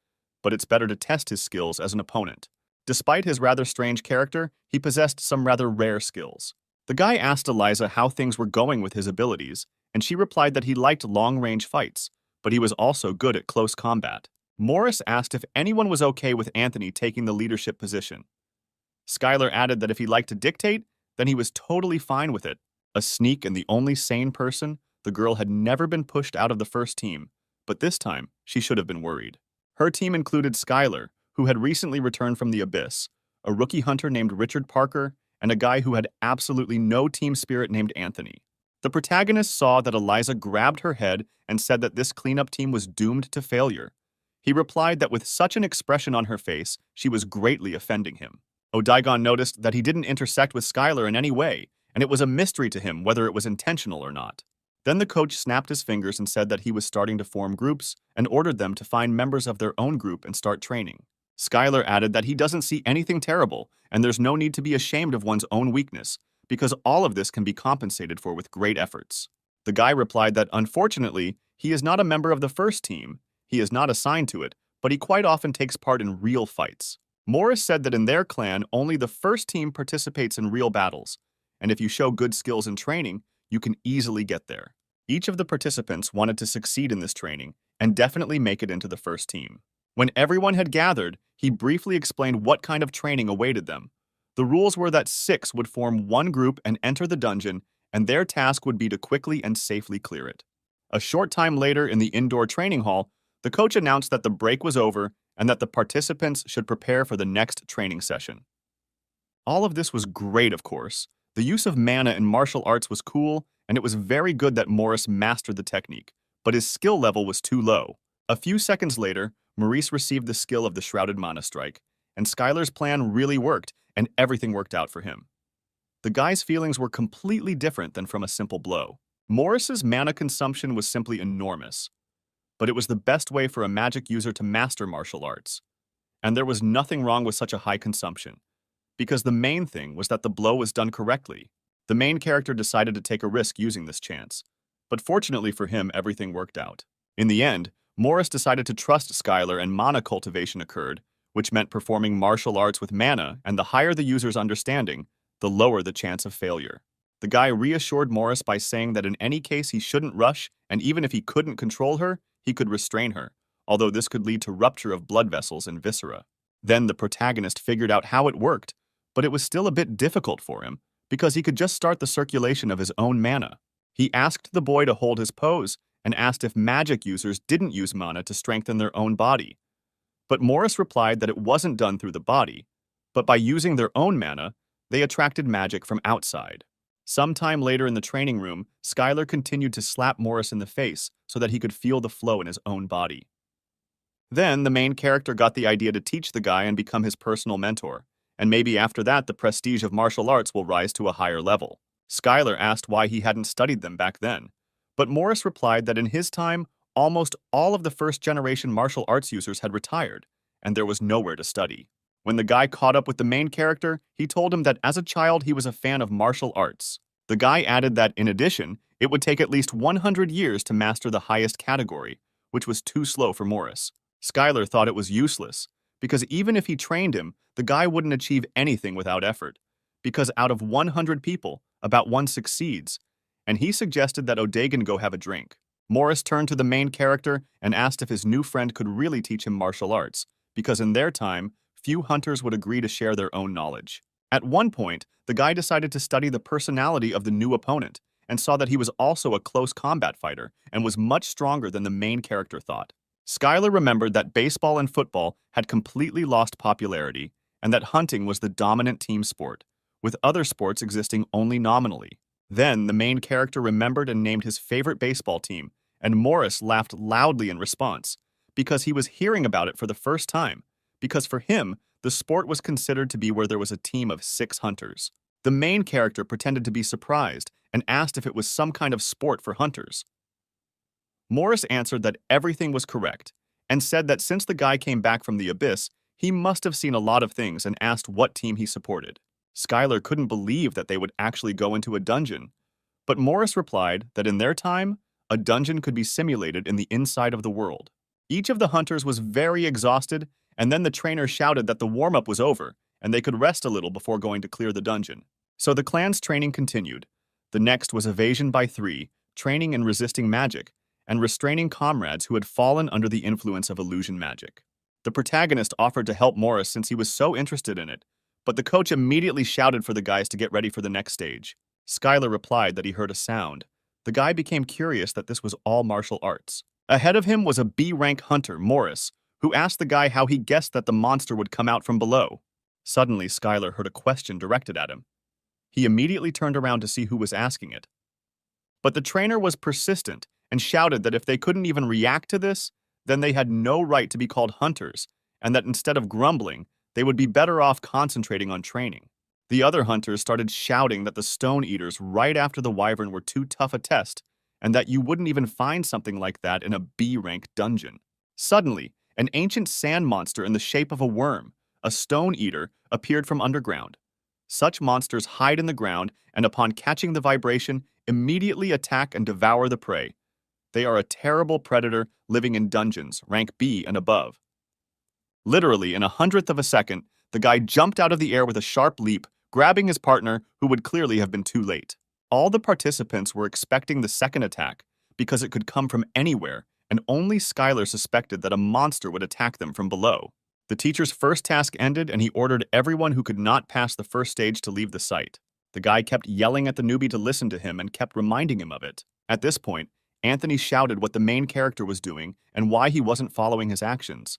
but it's better to test his skills as an opponent. Despite his rather strange character, he possessed some rather rare skills. The guy asked Eliza how things were going with his abilities, and she replied that he liked long-range fights, but he was also good at close combat. Morris asked if anyone was okay with Anthony taking the leadership position. Skylar added that if he liked to dictate, then he was totally fine with it. A sneak and the only sane person, the girl had never been pushed out of the first team, but this time she should have been worried. Her team included Skylar, who had recently returned from the Abyss, a rookie hunter named Richard Parker, and a guy who had absolutely no team spirit named Anthony. The protagonist saw that Eliza grabbed her head and said that this cleanup team was doomed to failure. He replied that with such an expression on her face, she was greatly offending him. Odigon noticed that he didn't intersect with Skylar in any way, and it was a mystery to him whether it was intentional or not. Then the coach snapped his fingers and said that he was starting to form groups and ordered them to find members of their own group and start training. Skylar added that he doesn't see anything terrible, and there's no need to be ashamed of one's own weakness, because all of this can be compensated for with great efforts. The guy replied that, unfortunately, he is not a member of the first team, he is not assigned to it, but he quite often takes part in real fights. Morris said that in their clan, only the first team participates in real battles, and if you show good skills in training, you can easily get there. Each of the participants wanted to succeed in this training and definitely make it into the first team. When everyone had gathered, he briefly explained what kind of training awaited them. The rules were that 6 would form one group and enter the dungeon, and their task would be to quickly and safely clear it. A short time later in the indoor training hall, the coach announced that the break was over and that the participants should prepare for the next training session. All of this was great, of course. The use of mana in martial arts was cool, and it was very good that Morris mastered the technique, but his skill level was too low. A few seconds later, Maurice received the skill of the Shrouded Mana Strike, and Skylar's plan really worked, and everything worked out for him. The guy's feelings were completely different than from a simple blow. Morris's mana consumption was simply enormous, but it was the best way for a magic user to master martial arts. And there was nothing wrong with such a high consumption, because the main thing was that the blow was done correctly. The main character decided to take a risk using this chance, but fortunately for him, everything worked out. In the end, Morris decided to trust Skylar and mana cultivation occurred, which meant performing martial arts with mana, and the higher the user's understanding, the lower the chance of failure. The guy reassured Morris by saying that in any case he shouldn't rush, and even if he couldn't control her, he could restrain her, although this could lead to rupture of blood vessels and viscera. Then the protagonist figured out how it worked, but it was still a bit difficult for him, because he could just start the circulation of his own mana. He asked the boy to hold his pose, and asked if magic users didn't use mana to strengthen their own body. But Morris replied that it wasn't done through the body, but by using their own mana, they attracted magic from outside. Sometime later in the training room, Skylar continued to slap Morris in the face so that he could feel the flow in his own body. Then the main character got the idea to teach the guy and become his personal mentor, and maybe after that the prestige of martial arts will rise to a higher level. Skylar asked why he hadn't studied them back then, but Morris replied that in his time, almost all of the first-generation martial arts users had retired, and there was nowhere to study. When the guy caught up with the main character, he told him that as a child he was a fan of martial arts. The guy added that, in addition, it would take at least 100 years to master the highest category, which was too slow for Morris. Skylar thought it was useless, because even if he trained him, the guy wouldn't achieve anything without effort, because out of 100 people, about one succeeds, and he suggested that Odagon go have a drink. Morris turned to the main character and asked if his new friend could really teach him martial arts, because in their time, few hunters would agree to share their own knowledge. At one point, the guy decided to study the personality of the new opponent and saw that he was also a close combat fighter and was much stronger than the main character thought. Skylar remembered that baseball and football had completely lost popularity and that hunting was the dominant team sport, with other sports existing only nominally. Then, the main character remembered and named his favorite baseball team, and Morris laughed loudly in response, because he was hearing about it for the first time, because for him, the sport was considered to be where there was a team of 6 hunters. The main character pretended to be surprised and asked if it was some kind of sport for hunters. Morris answered that everything was correct, and said that since the guy came back from the abyss, he must have seen a lot of things and asked what team he supported. Skylar couldn't believe that they would actually go into a dungeon, but Morris replied that in their time, a dungeon could be simulated in the inside of the world. Each of the hunters was very exhausted, and then the trainer shouted that the warm-up was over, and they could rest a little before going to clear the dungeon. So the clan's training continued. The next was evasion by 3, training in resisting magic, and restraining comrades who had fallen under the influence of illusion magic. The protagonist offered to help Morris since he was so interested in it, but the coach immediately shouted for the guys to get ready for the next stage. Skylar replied that he heard a sound. The guy became curious that this was all martial arts. Ahead of him was a B-rank hunter, Morris, who asked the guy how he guessed that the monster would come out from below. Suddenly, Skylar heard a question directed at him. He immediately turned around to see who was asking it. But the trainer was persistent and shouted that if they couldn't even react to this, then they had no right to be called hunters, and that instead of grumbling, they would be better off concentrating on training. The other hunters started shouting that the stone eaters right after the wyvern were too tough a test, and that you wouldn't even find something like that in a B-rank dungeon. Suddenly, an ancient sand monster in the shape of a worm, a stone eater, appeared from underground. Such monsters hide in the ground and upon catching the vibration, immediately attack and devour the prey. They are a terrible predator living in dungeons, rank B and above. Literally, in 1/100th of a second, the guy jumped out of the air with a sharp leap, grabbing his partner, who would clearly have been too late. All the participants were expecting the second attack, because it could come from anywhere, and only Skylar suspected that a monster would attack them from below. The teacher's first task ended, and he ordered everyone who could not pass the first stage to leave the site. The guy kept yelling at the newbie to listen to him and kept reminding him of it. At this point, Anthony shouted what the main character was doing and why he wasn't following his actions.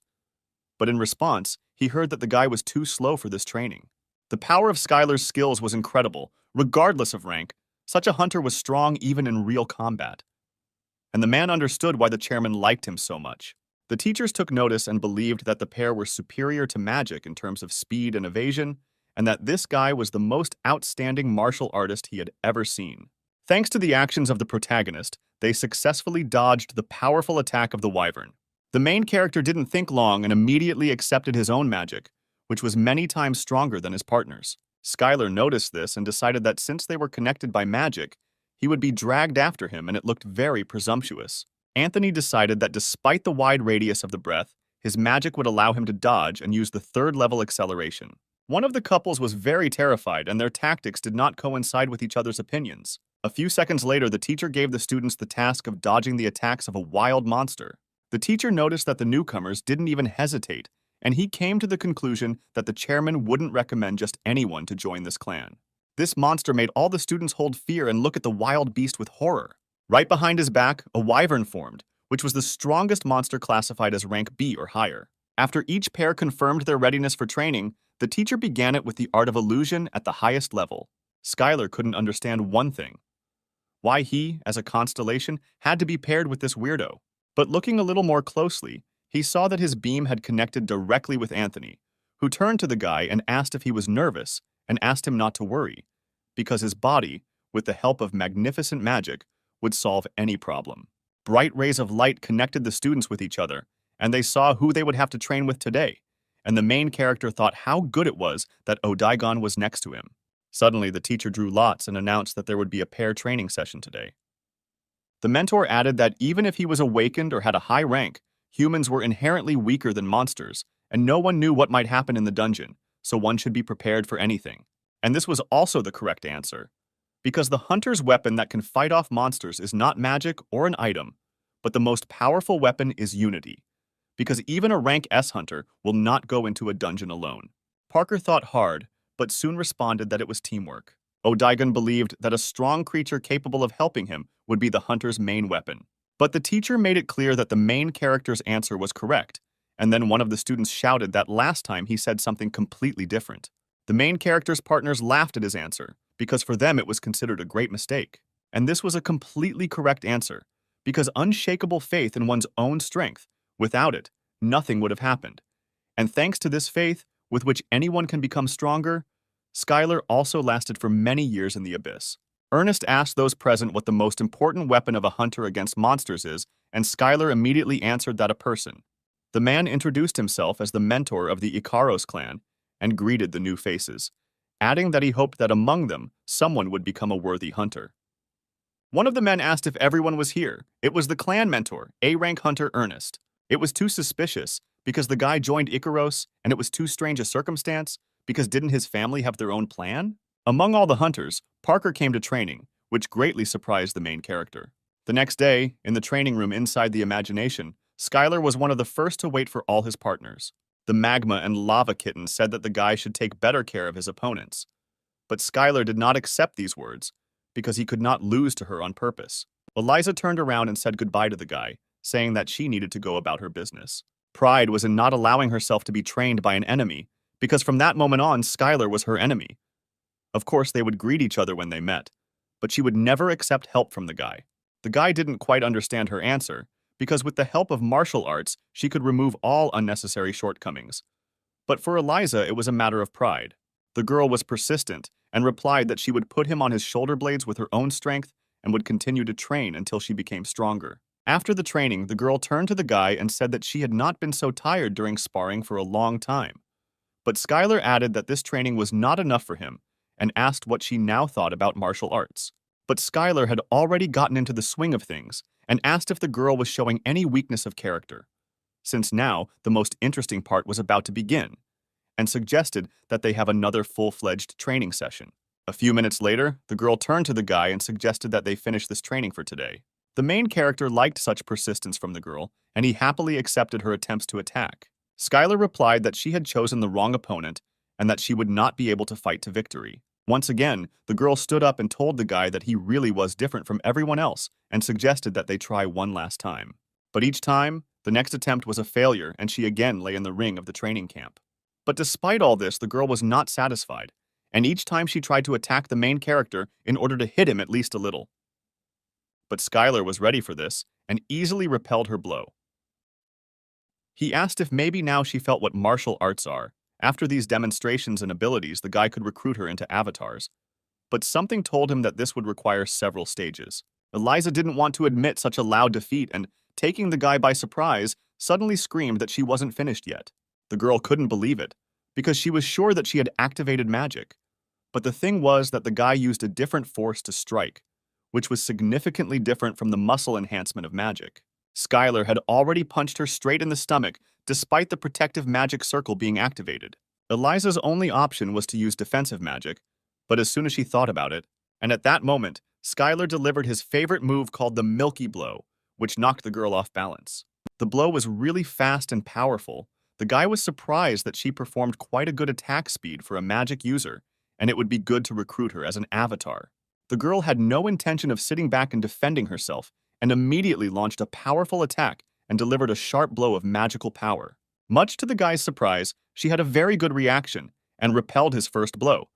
But in response, he heard that the guy was too slow for this training. The power of Skylar's skills was incredible, regardless of rank. Such a hunter was strong even in real combat. And the man understood why the chairman liked him so much. The teachers took notice and believed that the pair were superior to magic in terms of speed and evasion, and that this guy was the most outstanding martial artist he had ever seen. Thanks to the actions of the protagonist, they successfully dodged the powerful attack of the wyvern. The main character didn't think long and immediately accepted his own magic, which was many times stronger than his partner's. Skylar noticed this and decided that since they were connected by magic, he would be dragged after him, and it looked very presumptuous. Anthony decided that despite the wide radius of the breath, his magic would allow him to dodge and use the 3rd-level acceleration. One of the couples was very terrified, and their tactics did not coincide with each other's opinions. A few seconds later, the teacher gave the students the task of dodging the attacks of a wild monster. The teacher noticed that the newcomers didn't even hesitate, and he came to the conclusion that the chairman wouldn't recommend just anyone to join this clan. This monster made all the students hold fear and look at the wild beast with horror. Right behind his back, a wyvern formed, which was the strongest monster classified as rank B or higher. After each pair confirmed their readiness for training, the teacher began it with the art of illusion at the highest level. Skylar couldn't understand one thing: why he, as a constellation, had to be paired with this weirdo. But looking a little more closely, he saw that his beam had connected directly with Anthony, who turned to the guy and asked if he was nervous, and asked him not to worry, because his body, with the help of magnificent magic, would solve any problem. Bright rays of light connected the students with each other, and they saw who they would have to train with today, and the main character thought how good it was that Odagon was next to him. Suddenly, the teacher drew lots and announced that there would be a pair training session today. The mentor added that even if he was awakened or had a high rank, humans were inherently weaker than monsters, and no one knew what might happen in the dungeon, so one should be prepared for anything. And this was also the correct answer, because the hunter's weapon that can fight off monsters is not magic or an item, but the most powerful weapon is unity, because even a rank S hunter will not go into a dungeon alone. Parker thought hard, but soon responded that it was teamwork. Odaigan believed that a strong creature capable of helping him would be the hunter's main weapon. But the teacher made it clear that the main character's answer was correct, and then one of the students shouted that last time he said something completely different. The main character's partners laughed at his answer, because for them it was considered a great mistake. And this was a completely correct answer, because unshakable faith in one's own strength, without it, nothing would have happened. And thanks to this faith, with which anyone can become stronger, Skylar also lasted for many years in the abyss. Ernest asked those present what the most important weapon of a hunter against monsters is, and Skylar immediately answered that a person. The man introduced himself as the mentor of the Ikaros clan and greeted the new faces, adding that he hoped that among them, someone would become a worthy hunter. One of the men asked if everyone was here. It was the clan mentor, A-rank hunter Ernest. It was too suspicious, because the guy joined Ikaros, and it was too strange a circumstance, because didn't his family have their own plan? Among all the hunters, Parker came to training, which greatly surprised the main character. The next day, in the training room inside the imagination, Skylar was one of the first to wait for all his partners. The magma and lava kitten said that the guy should take better care of his opponents. But Skylar did not accept these words, because he could not lose to her on purpose. Eliza turned around and said goodbye to the guy, saying that she needed to go about her business. Pride was in not allowing herself to be trained by an enemy, because from that moment on, Skylar was her enemy. Of course, they would greet each other when they met, but she would never accept help from the guy. The guy didn't quite understand her answer, because with the help of martial arts, she could remove all unnecessary shortcomings. But for Eliza, it was a matter of pride. The girl was persistent and replied that she would put him on his shoulder blades with her own strength and would continue to train until she became stronger. After the training, the girl turned to the guy and said that she had not been so tired during sparring for a long time. But Skylar added that this training was not enough for him and asked what she now thought about martial arts. But Skylar had already gotten into the swing of things and asked if the girl was showing any weakness of character, since now the most interesting part was about to begin, and suggested that they have another full-fledged training session. A few minutes later, the girl turned to the guy and suggested that they finish this training for today. The main character liked such persistence from the girl, and he happily accepted her attempts to attack. Skylar replied that she had chosen the wrong opponent and that she would not be able to fight to victory. Once again, the girl stood up and told the guy that he really was different from everyone else and suggested that they try one last time. But each time, the next attempt was a failure and she again lay in the ring of the training camp. But despite all this, the girl was not satisfied, and each time she tried to attack the main character in order to hit him at least a little. But Skylar was ready for this and easily repelled her blow. He asked if maybe now she felt what martial arts are. After these demonstrations and abilities, the guy could recruit her into avatars. But something told him that this would require several stages. Eliza didn't want to admit such a loud defeat and, taking the guy by surprise, suddenly screamed that she wasn't finished yet. The girl couldn't believe it, because she was sure that she had activated magic. But the thing was that the guy used a different force to strike, which was significantly different from the muscle enhancement of magic. Skylar had already punched her straight in the stomach, despite the protective magic circle being activated. Eliza's only option was to use defensive magic, but as soon as she thought about it, and at that moment, Skylar delivered his favorite move called the Milky Blow, which knocked the girl off balance. The blow was really fast and powerful. The guy was surprised that she performed quite a good attack speed for a magic user, and it would be good to recruit her as an avatar. The girl had no intention of sitting back and defending herself, and immediately launched a powerful attack and delivered a sharp blow of magical power. Much to the guy's surprise, she had a very good reaction and repelled his first blow.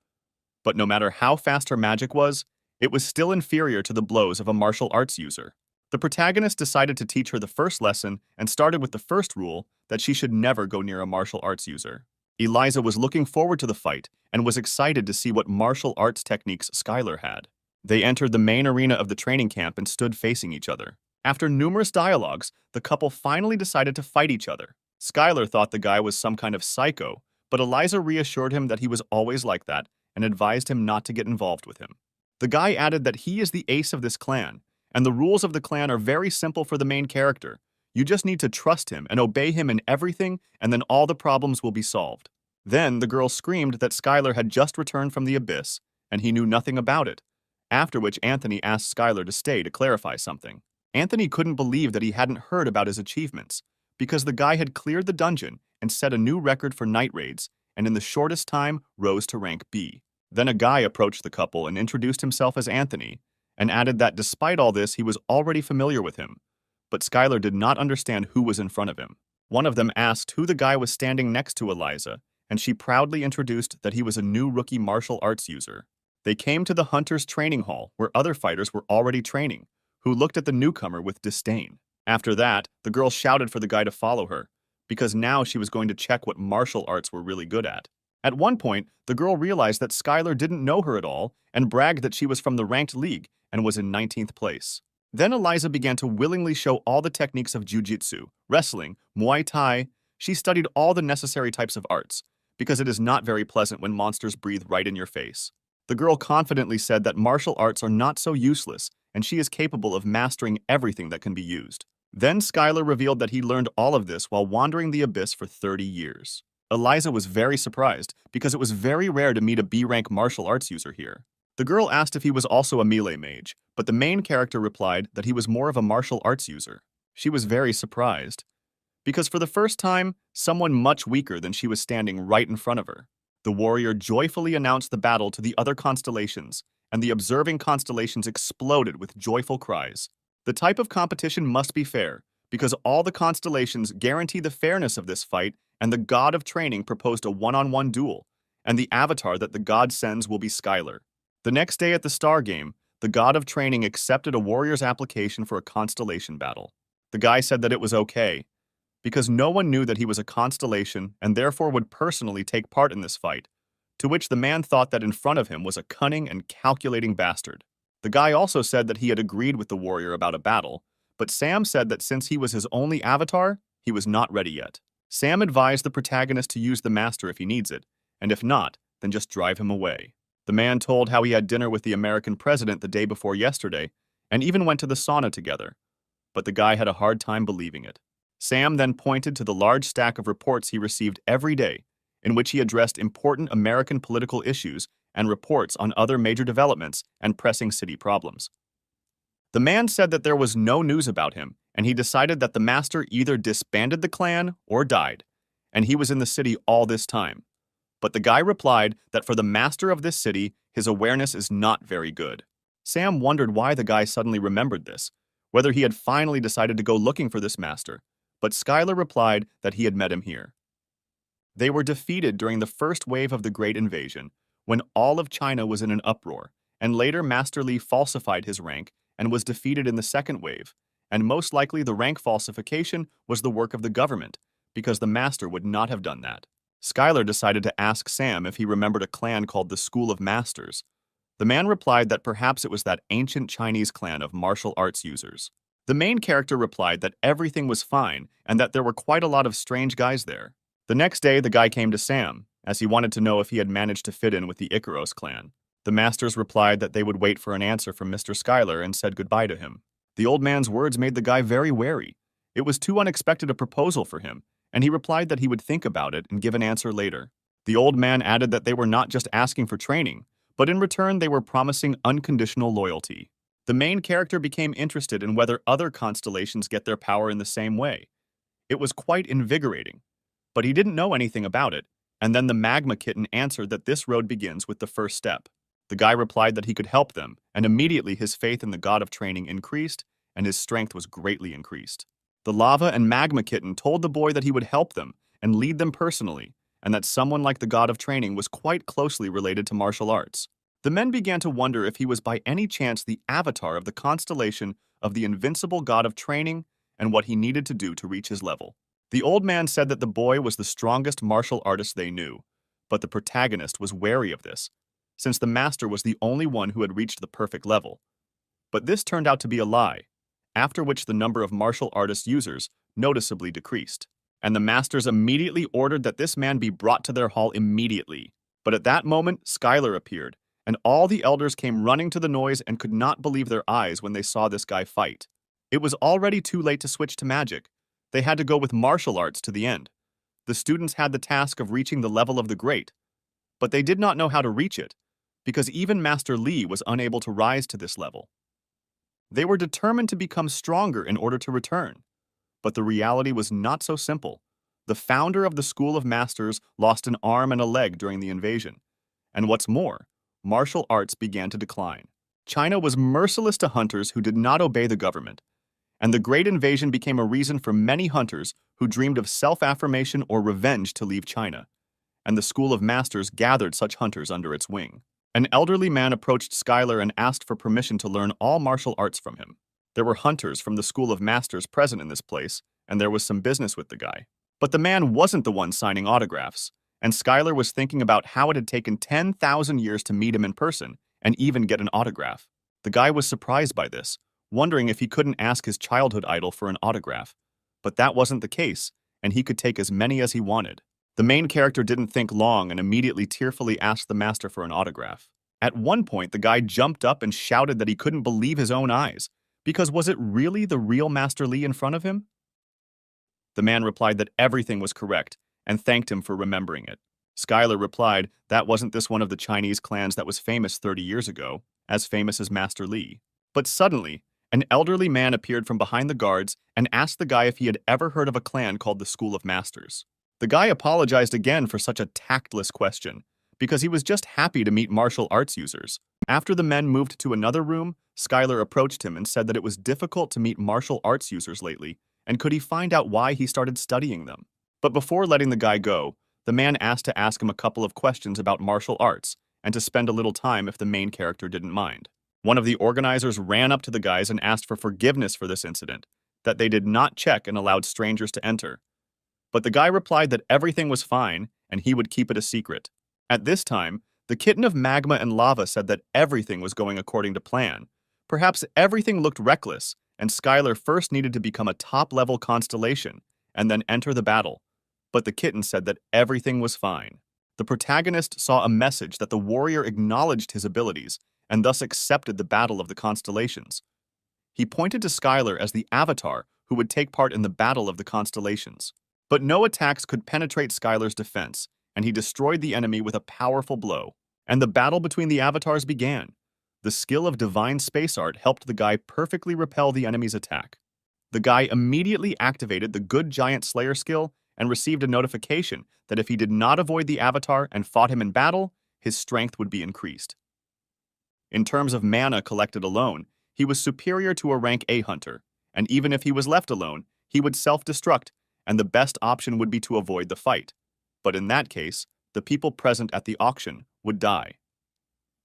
But no matter how fast her magic was, it was still inferior to the blows of a martial arts user. The protagonist decided to teach her the first lesson and started with the first rule that she should never go near a martial arts user. Eliza was looking forward to the fight and was excited to see what martial arts techniques Skylar had. They entered the main arena of the training camp and stood facing each other. After numerous dialogues, the couple finally decided to fight each other. Skylar thought the guy was some kind of psycho, but Eliza reassured him that he was always like that and advised him not to get involved with him. The guy added that he is the ace of this clan, and the rules of the clan are very simple for the main character. You just need to trust him and obey him in everything, and then all the problems will be solved. Then the girl screamed that Skylar had just returned from the abyss, and he knew nothing about it, after which Anthony asked Skylar to stay to clarify something. Anthony couldn't believe that he hadn't heard about his achievements, because the guy had cleared the dungeon and set a new record for night raids, and in the shortest time rose to rank B. Then a guy approached the couple and introduced himself as Anthony, and added that despite all this he was already familiar with him, but Skylar did not understand who was in front of him. One of them asked who the guy was standing next to Eliza, and she proudly introduced that he was a new rookie martial arts user. They came to the Hunter's training hall, where other fighters were already training, who looked at the newcomer with disdain. After that, the girl shouted for the guy to follow her, because now she was going to check what martial arts were really good at. At one point, the girl realized that Skylar didn't know her at all and bragged that she was from the ranked league and was in 19th place. Then Eliza began to willingly show all the techniques of jiu-jitsu, wrestling, Muay Thai. She studied all the necessary types of arts, because it is not very pleasant when monsters breathe right in your face. The girl confidently said that martial arts are not so useless, and she is capable of mastering everything that can be used. Then Skylar revealed that he learned all of this while wandering the abyss for 30 years. Eliza was very surprised, because it was very rare to meet a B-rank martial arts user here. The girl asked if he was also a melee mage, but the main character replied that he was more of a martial arts user. She was very surprised, because for the first time, someone much weaker than she was standing right in front of her. The warrior joyfully announced the battle to the other constellations, and the observing constellations exploded with joyful cries. The type of competition must be fair, because all the constellations guarantee the fairness of this fight, and the god of training proposed a one-on-one duel, and the avatar that the god sends will be Skylar. The next day at the Star Game, the god of training accepted a warrior's application for a constellation battle. The guy said that it was okay, because no one knew that he was a constellation and therefore would personally take part in this fight, to which the man thought that in front of him was a cunning and calculating bastard. The guy also said that he had agreed with the warrior about a battle, but Sam said that since he was his only avatar, he was not ready yet. Sam advised the protagonist to use the master if he needs it, and if not, then just drive him away. The man told how he had dinner with the American president the day before yesterday, and even went to the sauna together, but the guy had a hard time believing it. Sam then pointed to the large stack of reports he received every day, in which he addressed important American political issues and reports on other major developments and pressing city problems. The man said that there was no news about him, and he decided that the master either disbanded the clan or died, and he was in the city all this time. But the guy replied that for the master of this city, his awareness is not very good. Sam wondered why the guy suddenly remembered this, whether he had finally decided to go looking for this master, but Skylar replied that he had met him here. They were defeated during the first wave of the Great Invasion, when all of China was in an uproar, and later Master Li falsified his rank and was defeated in the second wave, and most likely the rank falsification was the work of the government, because the master would not have done that. Skylar decided to ask Sam if he remembered a clan called the School of Masters. The man replied that perhaps it was that ancient Chinese clan of martial arts users. The main character replied that everything was fine and that there were quite a lot of strange guys there. The next day, the guy came to Sam, as he wanted to know if he had managed to fit in with the Icaros clan. The masters replied that they would wait for an answer from Mr. Skylar and said goodbye to him. The old man's words made the guy very wary. It was too unexpected a proposal for him, and he replied that he would think about it and give an answer later. The old man added that they were not just asking for training, but in return they were promising unconditional loyalty. The main character became interested in whether other constellations get their power in the same way. It was quite invigorating, but he didn't know anything about it, and then the magma kitten answered that this road begins with the first step. The guy replied that he could help them, and immediately his faith in the god of training increased, and his strength was greatly increased. The lava and magma kitten told the boy that he would help them and lead them personally, and that someone like the god of training was quite closely related to martial arts. The men began to wonder if he was by any chance the avatar of the constellation of the invincible god of training and what he needed to do to reach his level. The old man said that the boy was the strongest martial artist they knew, but the protagonist was wary of this, since the master was the only one who had reached the perfect level. But this turned out to be a lie, after which the number of martial artist users noticeably decreased, and the masters immediately ordered that this man be brought to their hall immediately. But at that moment, Skylar appeared, and all the elders came running to the noise and could not believe their eyes when they saw this guy fight. It was already too late to switch to magic, They had to go with martial arts to the end. The students had the task of reaching the level of the great, but they did not know how to reach it, because even Master Li was unable to rise to this level. They were determined to become stronger in order to return, but the reality was not so simple. The founder of the School of Masters lost an arm and a leg during the invasion, and what's more, martial arts began to decline. China was merciless to hunters who did not obey the government, and the Great Invasion became a reason for many hunters who dreamed of self-affirmation or revenge to leave China, and the School of Masters gathered such hunters under its wing. An elderly man approached Schuyler and asked for permission to learn all martial arts from him. There were hunters from the School of Masters present in this place, and there was some business with the guy. But the man wasn't the one signing autographs, and Schuyler was thinking about how it had taken 10,000 years to meet him in person and even get an autograph. The guy was surprised by this, wondering if he couldn't ask his childhood idol for an autograph. But that wasn't the case, and he could take as many as he wanted. The main character didn't think long and immediately tearfully asked the master for an autograph. At one point, the guy jumped up and shouted that he couldn't believe his own eyes, because was it really the real Master Li in front of him? The man replied that everything was correct and thanked him for remembering it. Schuyler replied that wasn't this one of the Chinese clans that was famous 30 years ago, as famous as Master Li. But suddenly, an elderly man appeared from behind the guards and asked the guy if he had ever heard of a clan called the School of Masters. The guy apologized again for such a tactless question, because he was just happy to meet martial arts users. After the men moved to another room, Schuyler approached him and said that it was difficult to meet martial arts users lately, and could he find out why he started studying them. But before letting the guy go, the man asked to ask him a couple of questions about martial arts, and to spend a little time if the main character didn't mind. One of the organizers ran up to the guys and asked for forgiveness for this incident, that they did not check and allowed strangers to enter. But the guy replied that everything was fine, and he would keep it a secret. At this time, the kitten of magma and lava said that everything was going according to plan. Perhaps everything looked reckless, and Schuyler first needed to become a top-level constellation, and then enter the battle. But the kitten said that everything was fine. The protagonist saw a message that the warrior acknowledged his abilities, and thus accepted the battle of the constellations. He pointed to Schuyler as the avatar who would take part in the battle of the constellations. But no attacks could penetrate Schuyler's defense, and he destroyed the enemy with a powerful blow. And the battle between the avatars began. The skill of divine space art helped the guy perfectly repel the enemy's attack. The guy immediately activated the Good Giant Slayer skill and received a notification that if he did not avoid the avatar and fought him in battle, his strength would be increased. In terms of mana collected alone, he was superior to a rank A hunter, and even if he was left alone, he would self-destruct, and the best option would be to avoid the fight. But in that case, the people present at the auction would die.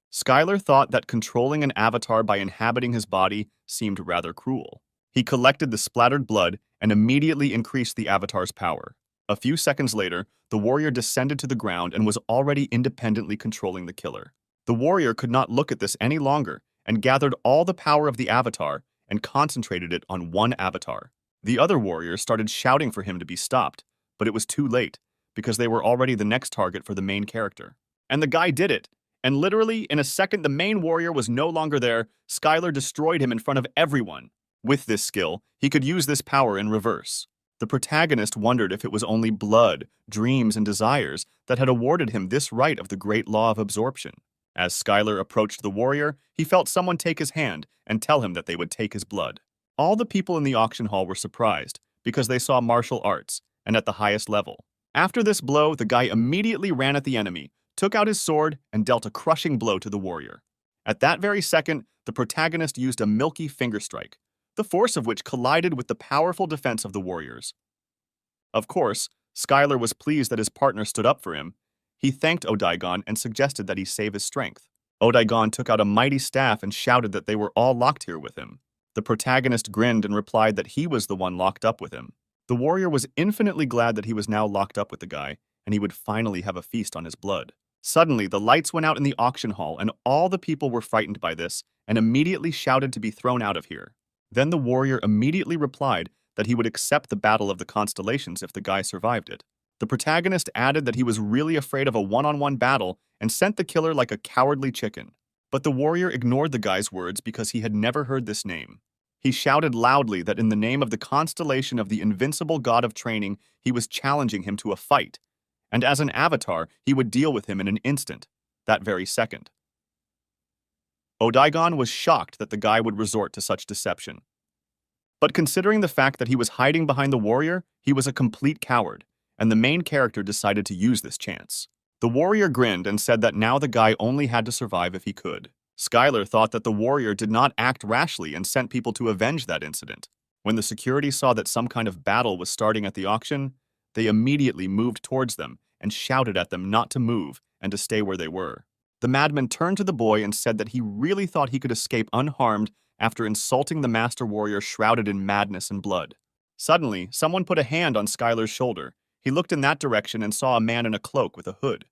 Schuyler thought that controlling an avatar by inhabiting his body seemed rather cruel. He collected the splattered blood and immediately increased the avatar's power. A few seconds later, the warrior descended to the ground and was already independently controlling the killer. The warrior could not look at this any longer and gathered all the power of the avatar and concentrated it on one avatar. The other warriors started shouting for him to be stopped, but it was too late, because they were already the next target for the main character. And the guy did it, and literally, in a second the main warrior was no longer there. Schuyler destroyed him in front of everyone. With this skill, he could use this power in reverse. The protagonist wondered if it was only blood, dreams, and desires that had awarded him this right of the great law of absorption. As Schuyler approached the warrior, he felt someone take his hand and tell him that they would take his blood. All the people in the auction hall were surprised, because they saw martial arts, and at the highest level. After this blow, the guy immediately ran at the enemy, took out his sword, and dealt a crushing blow to the warrior. At that very second, the protagonist used a milky finger strike, the force of which collided with the powerful defense of the warriors. Of course, Schuyler was pleased that his partner stood up for him. He thanked Odaigon and suggested that he save his strength. Odaigon took out a mighty staff and shouted that they were all locked here with him. The protagonist grinned and replied that he was the one locked up with him. The warrior was infinitely glad that he was now locked up with the guy, and he would finally have a feast on his blood. Suddenly, the lights went out in the auction hall, and all the people were frightened by this, and immediately shouted to be thrown out of here. Then the warrior immediately replied that he would accept the battle of the constellations if the guy survived it. The protagonist added that he was really afraid of a one-on-one battle and sent the killer like a cowardly chicken. But the warrior ignored the guy's words because he had never heard this name. He shouted loudly that in the name of the constellation of the invincible god of training, he was challenging him to a fight, and as an avatar, he would deal with him in an instant, that very second. Odaigon was shocked that the guy would resort to such deception. But considering the fact that he was hiding behind the warrior, he was a complete coward, and the main character decided to use this chance. The warrior grinned and said that now the guy only had to survive if he could. Skylar thought that the warrior did not act rashly and sent people to avenge that incident. When the security saw that some kind of battle was starting at the auction, they immediately moved towards them and shouted at them not to move and to stay where they were. The madman turned to the boy and said that he really thought he could escape unharmed after insulting the master warrior shrouded in madness and blood. Suddenly, someone put a hand on Skylar's shoulder. He looked in that direction and saw a man in a cloak with a hood.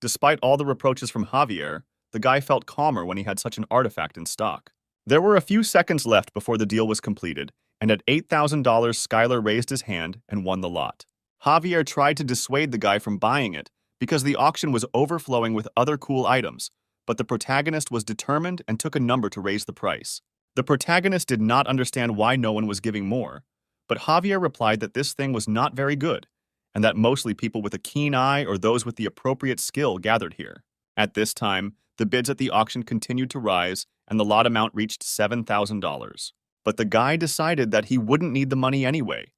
Despite all the reproaches from Javier, the guy felt calmer when he had such an artifact in stock. There were a few seconds left before the deal was completed, and at $8,000 Skylar raised his hand and won the lot. Javier tried to dissuade the guy from buying it because the auction was overflowing with other cool items, but the protagonist was determined and took a number to raise the price. The protagonist did not understand why no one was giving more, but Javier replied that this thing was not very good, and that mostly people with a keen eye or those with the appropriate skill gathered here. At this time, the bids at the auction continued to rise, and the lot amount reached $7,000. But the guy decided that he wouldn't need the money anyway,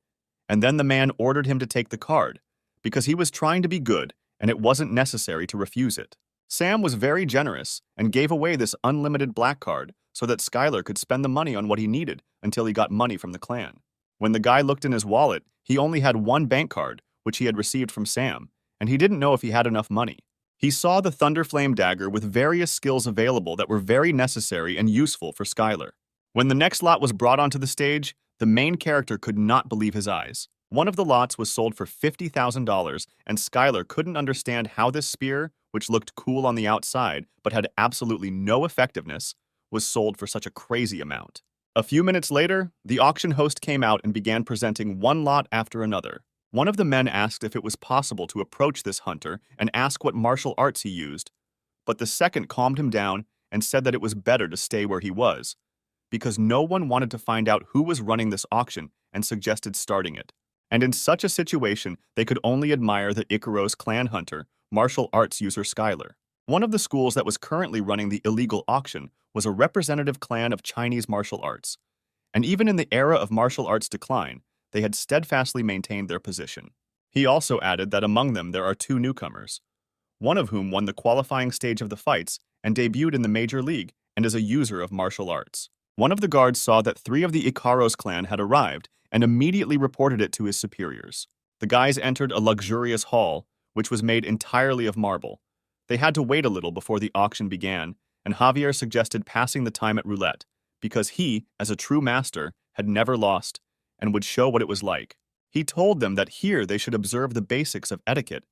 and then the man ordered him to take the card, because he was trying to be good, and it wasn't necessary to refuse it. Sam was very generous and gave away this unlimited black card so that Skylar could spend the money on what he needed until he got money from the clan. When the guy looked in his wallet, he only had one bank card, which he had received from Sam, and he didn't know if he had enough money. He saw the Thunderflame dagger with various skills available that were very necessary and useful for Skylar. When the next lot was brought onto the stage, the main character could not believe his eyes. One of the lots was sold for $50,000, and Skylar couldn't understand how this spear, which looked cool on the outside but had absolutely no effectiveness, was sold for such a crazy amount. A few minutes later, the auction host came out and began presenting one lot after another. One of the men asked if it was possible to approach this hunter and ask what martial arts he used, but the second calmed him down and said that it was better to stay where he was, because no one wanted to find out who was running this auction and suggested starting it. And in such a situation, they could only admire the Ikaros clan hunter, martial arts user Skylar. One of the schools that was currently running the illegal auction was a representative clan of Chinese martial arts, and even in the era of martial arts decline, they had steadfastly maintained their position. He also added that among them there are two newcomers, one of whom won the qualifying stage of the fights and debuted in the major league and is a user of martial arts. One of the guards saw that 3 of the Ikaros clan had arrived and immediately reported it to his superiors. The guys entered a luxurious hall, which was made entirely of marble. They had to wait a little before the auction began, and Javier suggested passing the time at roulette, because he, as a true master, had never lost and would show what it was like. He told them that here they should observe the basics of etiquette,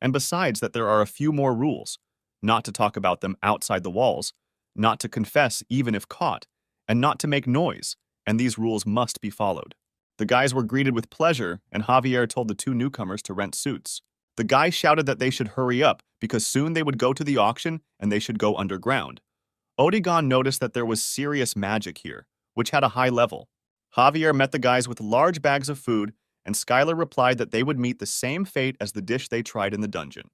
and besides that there are a few more rules, not to talk about them outside the walls, not to confess even if caught, and not to make noise, and these rules must be followed. The guys were greeted with pleasure, and Javier told the 2 newcomers to rent suits. The guy shouted that they should hurry up because soon they would go to the auction and they should go underground. Odigon noticed that there was serious magic here, which had a high level. Javier met the guys with large bags of food, and Skylar replied that they would meet the same fate as the dish they tried in the dungeon.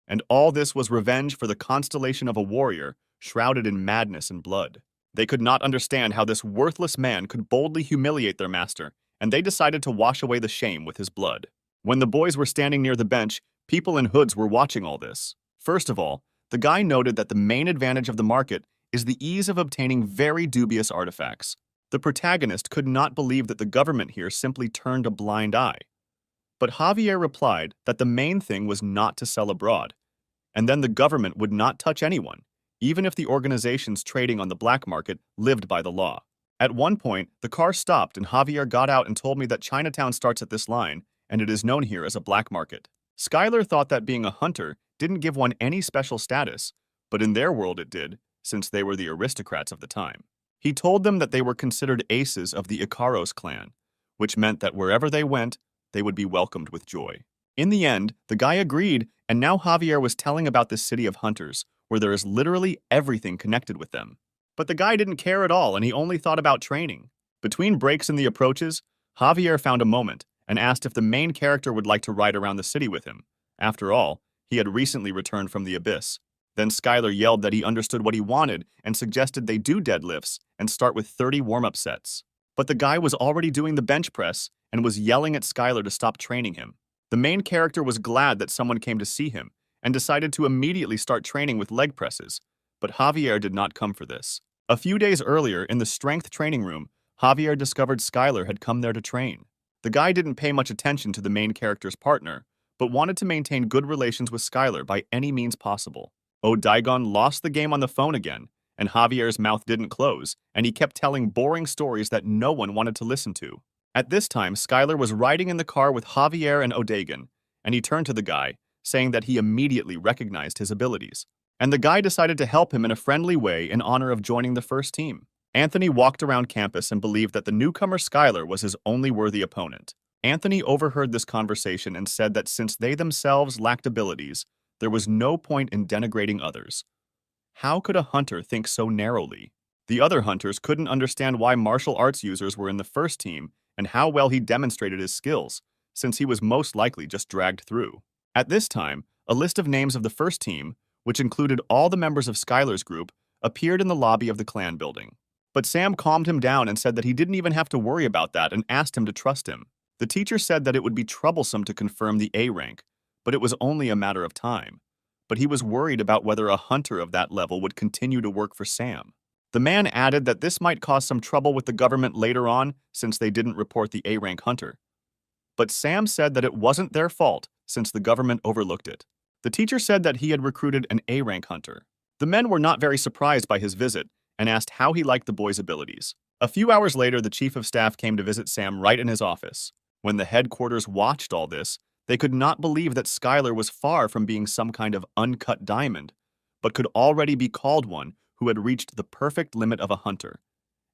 And all this was revenge for the constellation of a warrior shrouded in madness and blood. They could not understand how this worthless man could boldly humiliate their master, and they decided to wash away the shame with his blood. When the boys were standing near the bench, people in hoods were watching all this. First of all, the guy noted that the main advantage of the market is the ease of obtaining very dubious artifacts. The protagonist could not believe that the government here simply turned a blind eye. But Javier replied that the main thing was not to sell abroad, and then the government would not touch anyone, even if the organizations trading on the black market lived by the law. At one point, the car stopped and Javier got out and told me that Chinatown starts at this line, and it is known here as a black market. Skylar thought that being a hunter didn't give one any special status, but in their world it did, since they were the aristocrats of the time. He told them that they were considered aces of the Ikaros clan, which meant that wherever they went, they would be welcomed with joy. In the end, the guy agreed, and now Javier was telling about this city of hunters, where there is literally everything connected with them. But the guy didn't care at all, and he only thought about training. Between breaks in the approaches, Javier found a moment and asked if the main character would like to ride around the city with him. After all, he had recently returned from the abyss. Then Skylar yelled that he understood what he wanted and suggested they do deadlifts and start with 30 warm-up sets. But the guy was already doing the bench press and was yelling at Skylar to stop training him. The main character was glad that someone came to see him and decided to immediately start training with leg presses. But Javier did not come for this. A few days earlier, in the strength training room, Javier discovered Skylar had come there to train. The guy didn't pay much attention to the main character's partner, but wanted to maintain good relations with Skylar by any means possible. Daigon lost the game on the phone again, and Javier's mouth didn't close, and he kept telling boring stories that no one wanted to listen to. At this time, Skylar was riding in the car with Javier and Odagon, and he turned to the guy, saying that he immediately recognized his abilities. And the guy decided to help him in a friendly way in honor of joining the first team. Anthony walked around campus and believed that the newcomer Skylar was his only worthy opponent. Anthony overheard this conversation and said that since they themselves lacked abilities, there was no point in denigrating others. How could a hunter think so narrowly? The other hunters couldn't understand why martial arts users were in the first team and how well he demonstrated his skills, since he was most likely just dragged through. At this time, a list of names of the first team, which included all the members of Skylar's group, appeared in the lobby of the clan building. But Sam calmed him down and said that he didn't even have to worry about that and asked him to trust him. The teacher said that it would be troublesome to confirm the A rank, but it was only a matter of time. But he was worried about whether a hunter of that level would continue to work for Sam. The man added that this might cause some trouble with the government later on since they didn't report the A rank hunter. But Sam said that it wasn't their fault since the government overlooked it. The teacher said that he had recruited an A rank hunter. The men were not very surprised by his visit and asked how he liked the boy's abilities. A few hours later, the chief of staff came to visit Sam right in his office. When the headquarters watched all this, they could not believe that Skylar was far from being some kind of uncut diamond, but could already be called one who had reached the perfect limit of a hunter,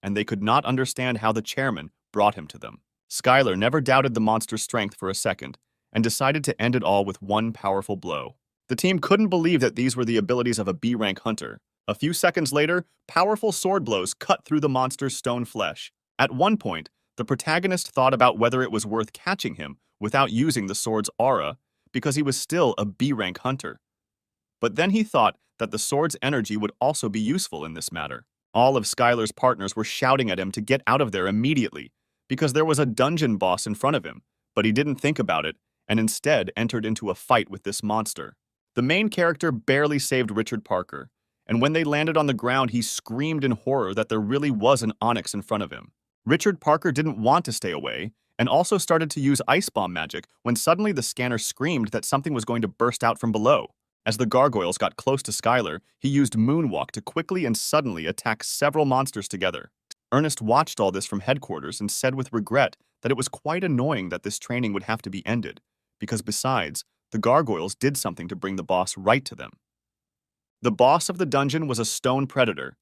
and they could not understand how the chairman brought him to them. Skylar never doubted the monster's strength for a second, and decided to end it all with one powerful blow. The team couldn't believe that these were the abilities of a B-rank hunter. A few seconds later, powerful sword blows cut through the monster's stone flesh. At one point, the protagonist thought about whether it was worth catching him without using the sword's aura, because he was still a B-rank hunter. But then he thought that the sword's energy would also be useful in this matter. All of Skylar's partners were shouting at him to get out of there immediately, because there was a dungeon boss in front of him, but he didn't think about it, and instead entered into a fight with this monster. The main character barely saved Richard Parker, and when they landed on the ground, he screamed in horror that there really was an onyx in front of him. Richard Parker didn't want to stay away, and also started to use ice bomb magic when suddenly the scanner screamed that something was going to burst out from below. As the gargoyles got close to Skylar, he used Moonwalk to quickly and suddenly attack several monsters together. Ernest watched all this from headquarters and said with regret that it was quite annoying that this training would have to be ended, because besides, the gargoyles did something to bring the boss right to them. The boss of the dungeon was a stone predator.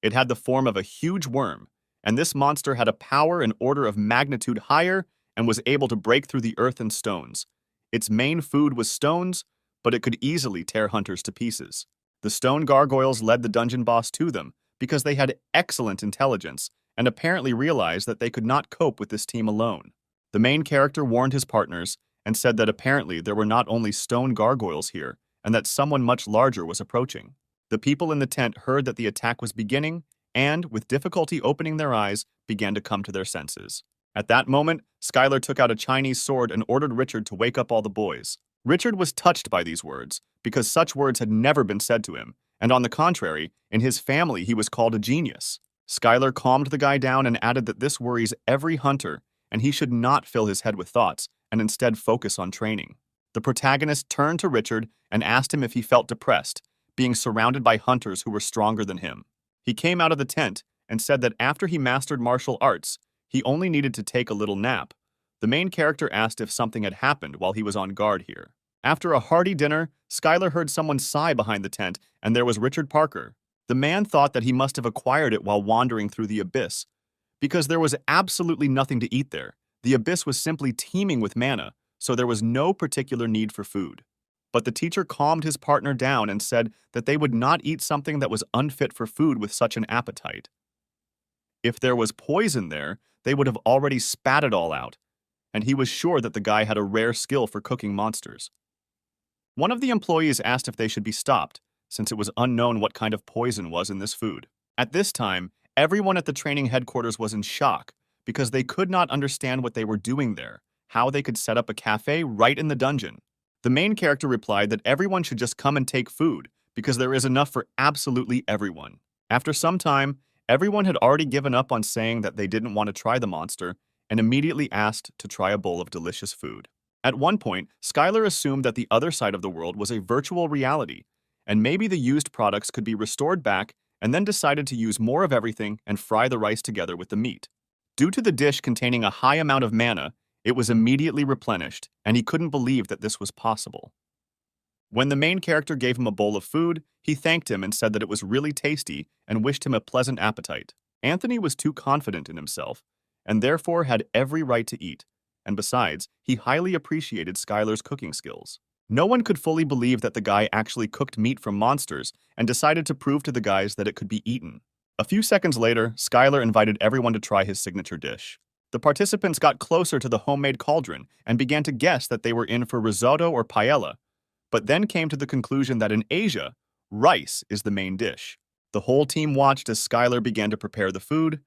It had the form of a huge worm, and this monster had a power an order of magnitude higher and was able to break through the earth and stones. Its main food was stones, but it could easily tear hunters to pieces. The stone gargoyles led the dungeon boss to them because they had excellent intelligence and apparently realized that they could not cope with this team alone. The main character warned his partners and said that apparently there were not only stone gargoyles here and that someone much larger was approaching. The people in the tent heard that the attack was beginning and, with difficulty opening their eyes, began to come to their senses. At that moment, Skylar took out a Chinese sword and ordered Richard to wake up all the boys. Richard was touched by these words, because such words had never been said to him, and on the contrary, in his family he was called a genius. Skylar calmed the guy down and added that this worries every hunter, and he should not fill his head with thoughts, and instead focus on training. The protagonist turned to Richard and asked him if he felt depressed, being surrounded by hunters who were stronger than him. He came out of the tent and said that after he mastered martial arts, he only needed to take a little nap. The main character asked if something had happened while he was on guard here. After a hearty dinner, Skylar heard someone sigh behind the tent, and there was Richard Parker. The man thought that he must have acquired it while wandering through the abyss, because there was absolutely nothing to eat there. The abyss was simply teeming with mana, so there was no particular need for food. But the teacher calmed his partner down and said that they would not eat something that was unfit for food with such an appetite. If there was poison there, they would have already spat it all out, and he was sure that the guy had a rare skill for cooking monsters. One of the employees asked if they should be stopped, since it was unknown what kind of poison was in this food. At this time, everyone at the training headquarters was in shock because they could not understand what they were doing there, how they could set up a cafe right in the dungeon. The main character replied that everyone should just come and take food because there is enough for absolutely everyone. After some time, everyone had already given up on saying that they didn't want to try the monster and immediately asked to try a bowl of delicious food. At one point, Skylar assumed that the other side of the world was a virtual reality, and maybe the used products could be restored back, and then decided to use more of everything and fry the rice together with the meat. Due to the dish containing a high amount of mana, it was immediately replenished, and he couldn't believe that this was possible. When the main character gave him a bowl of food, he thanked him and said that it was really tasty and wished him a pleasant appetite. Anthony was too confident in himself, and therefore had every right to eat, and besides, he highly appreciated Skylar's cooking skills. No one could fully believe that the guy actually cooked meat from monsters and decided to prove to the guys that it could be eaten. A few seconds later, Skylar invited everyone to try his signature dish. The participants got closer to the homemade cauldron and began to guess that they were in for risotto or paella, but then came to the conclusion that in Asia, rice is the main dish. The whole team watched as Skylar began to prepare the food.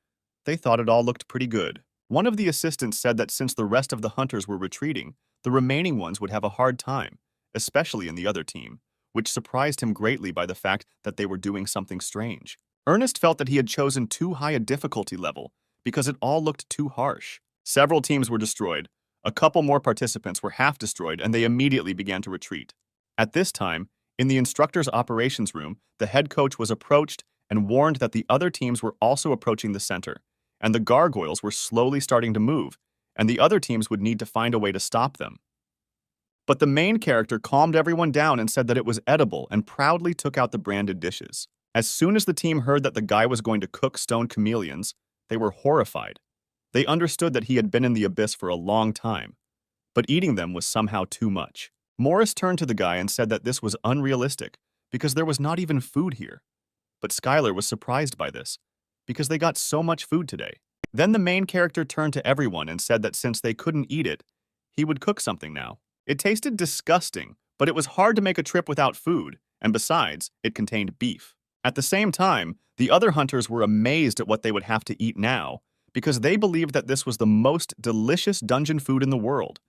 They thought it all looked pretty good. One of the assistants said that since the rest of the hunters were retreating, the remaining ones would have a hard time, especially in the other team, which surprised him greatly by the fact that they were doing something strange. Ernest felt that he had chosen too high a difficulty level because it all looked too harsh. Several teams were destroyed. A couple more participants were half destroyed, and they immediately began to retreat. At this time, in the instructor's operations room, the head coach was approached and warned that the other teams were also approaching the center, and the gargoyles were slowly starting to move, and the other teams would need to find a way to stop them. But the main character calmed everyone down and said that it was edible and proudly took out the branded dishes. As soon as the team heard that the guy was going to cook stone chameleons, they were horrified. They understood that he had been in the abyss for a long time, but eating them was somehow too much. Morris turned to the guy and said that this was unrealistic because there was not even food here. But Skylar was surprised by this because they got so much food today. Then the main character turned to everyone and said that since they couldn't eat it, he would cook something now. It tasted disgusting, but it was hard to make a trip without food, and besides, it contained beef. At the same time, the other hunters were amazed at what they would have to eat now because they believed that this was the most delicious dungeon food in the world,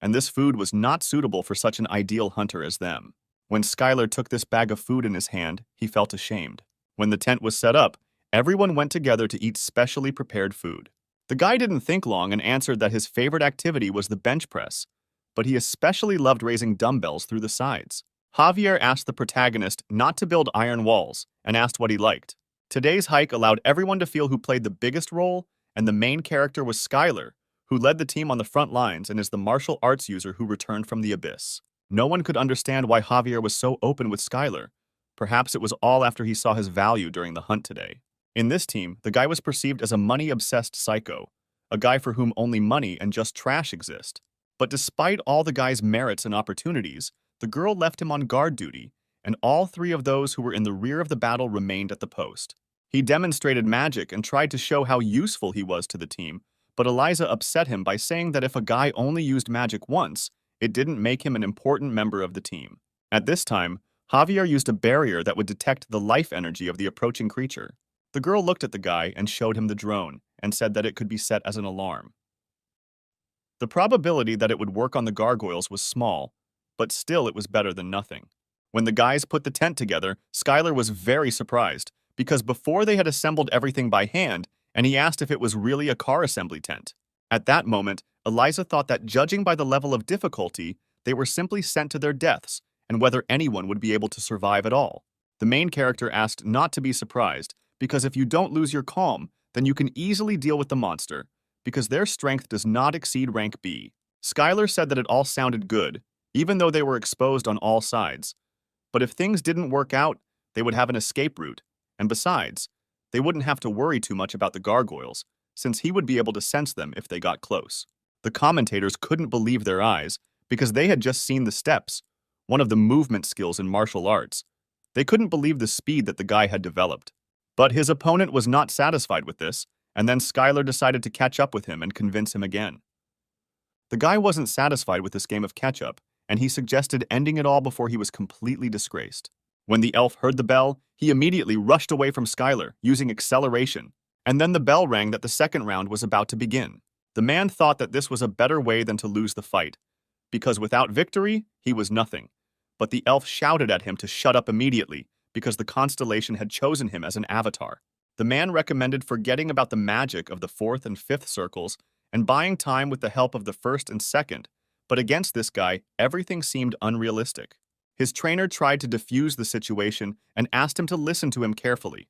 and this food was not suitable for such an ideal hunter as them. When Skylar took this bag of food in his hand, he felt ashamed. When the tent was set up, everyone went together to eat specially prepared food. The guy didn't think long and answered that his favorite activity was the bench press, but he especially loved raising dumbbells through the sides. Javier asked the protagonist not to build iron walls and asked what he liked. Today's hike allowed everyone to feel who played the biggest role, and the main character was Skylar, who led the team on the front lines and is the martial arts user who returned from the abyss. No one could understand why Javier was so open with Skylar. Perhaps it was all after he saw his value during the hunt today. In this team, the guy was perceived as a money-obsessed psycho, a guy for whom only money and just trash exist. But despite all the guy's merits and opportunities, the girl left him on guard duty, and all three of those who were in the rear of the battle remained at the post. He demonstrated magic and tried to show how useful he was to the team, but Eliza upset him by saying that if a guy only used magic once, it didn't make him an important member of the team. At this time, Javier used a barrier that would detect the life energy of the approaching creature. The girl looked at the guy and showed him the drone and said that it could be set as an alarm. The probability that it would work on the gargoyles was small, but still it was better than nothing. When the guys put the tent together, Skylar was very surprised, because before they had assembled everything by hand, and he asked if it was really a car assembly tent. At that moment, Eliza thought that judging by the level of difficulty, they were simply sent to their deaths, and whether anyone would be able to survive at all. The main character asked not to be surprised, because if you don't lose your calm, then you can easily deal with the monster, because their strength does not exceed rank B. Skylar said that it all sounded good, even though they were exposed on all sides. But if things didn't work out, they would have an escape route, and besides, they wouldn't have to worry too much about the gargoyles, since he would be able to sense them if they got close. The commentators couldn't believe their eyes, because they had just seen the steps, one of the movement skills in martial arts. They couldn't believe the speed that the guy had developed. But his opponent was not satisfied with this, and then Skylar decided to catch up with him and convince him again. The guy wasn't satisfied with this game of catch-up, and he suggested ending it all before he was completely disgraced. When the elf heard the bell, he immediately rushed away from Skylar, using acceleration, and then the bell rang that the second round was about to begin. The man thought that this was a better way than to lose the fight, because without victory, he was nothing. But the elf shouted at him to shut up immediately, because the constellation had chosen him as an avatar. The man recommended forgetting about the magic of the fourth and fifth circles and buying time with the help of the first and second, but against this guy, everything seemed unrealistic. His trainer tried to defuse the situation and asked him to listen to him carefully.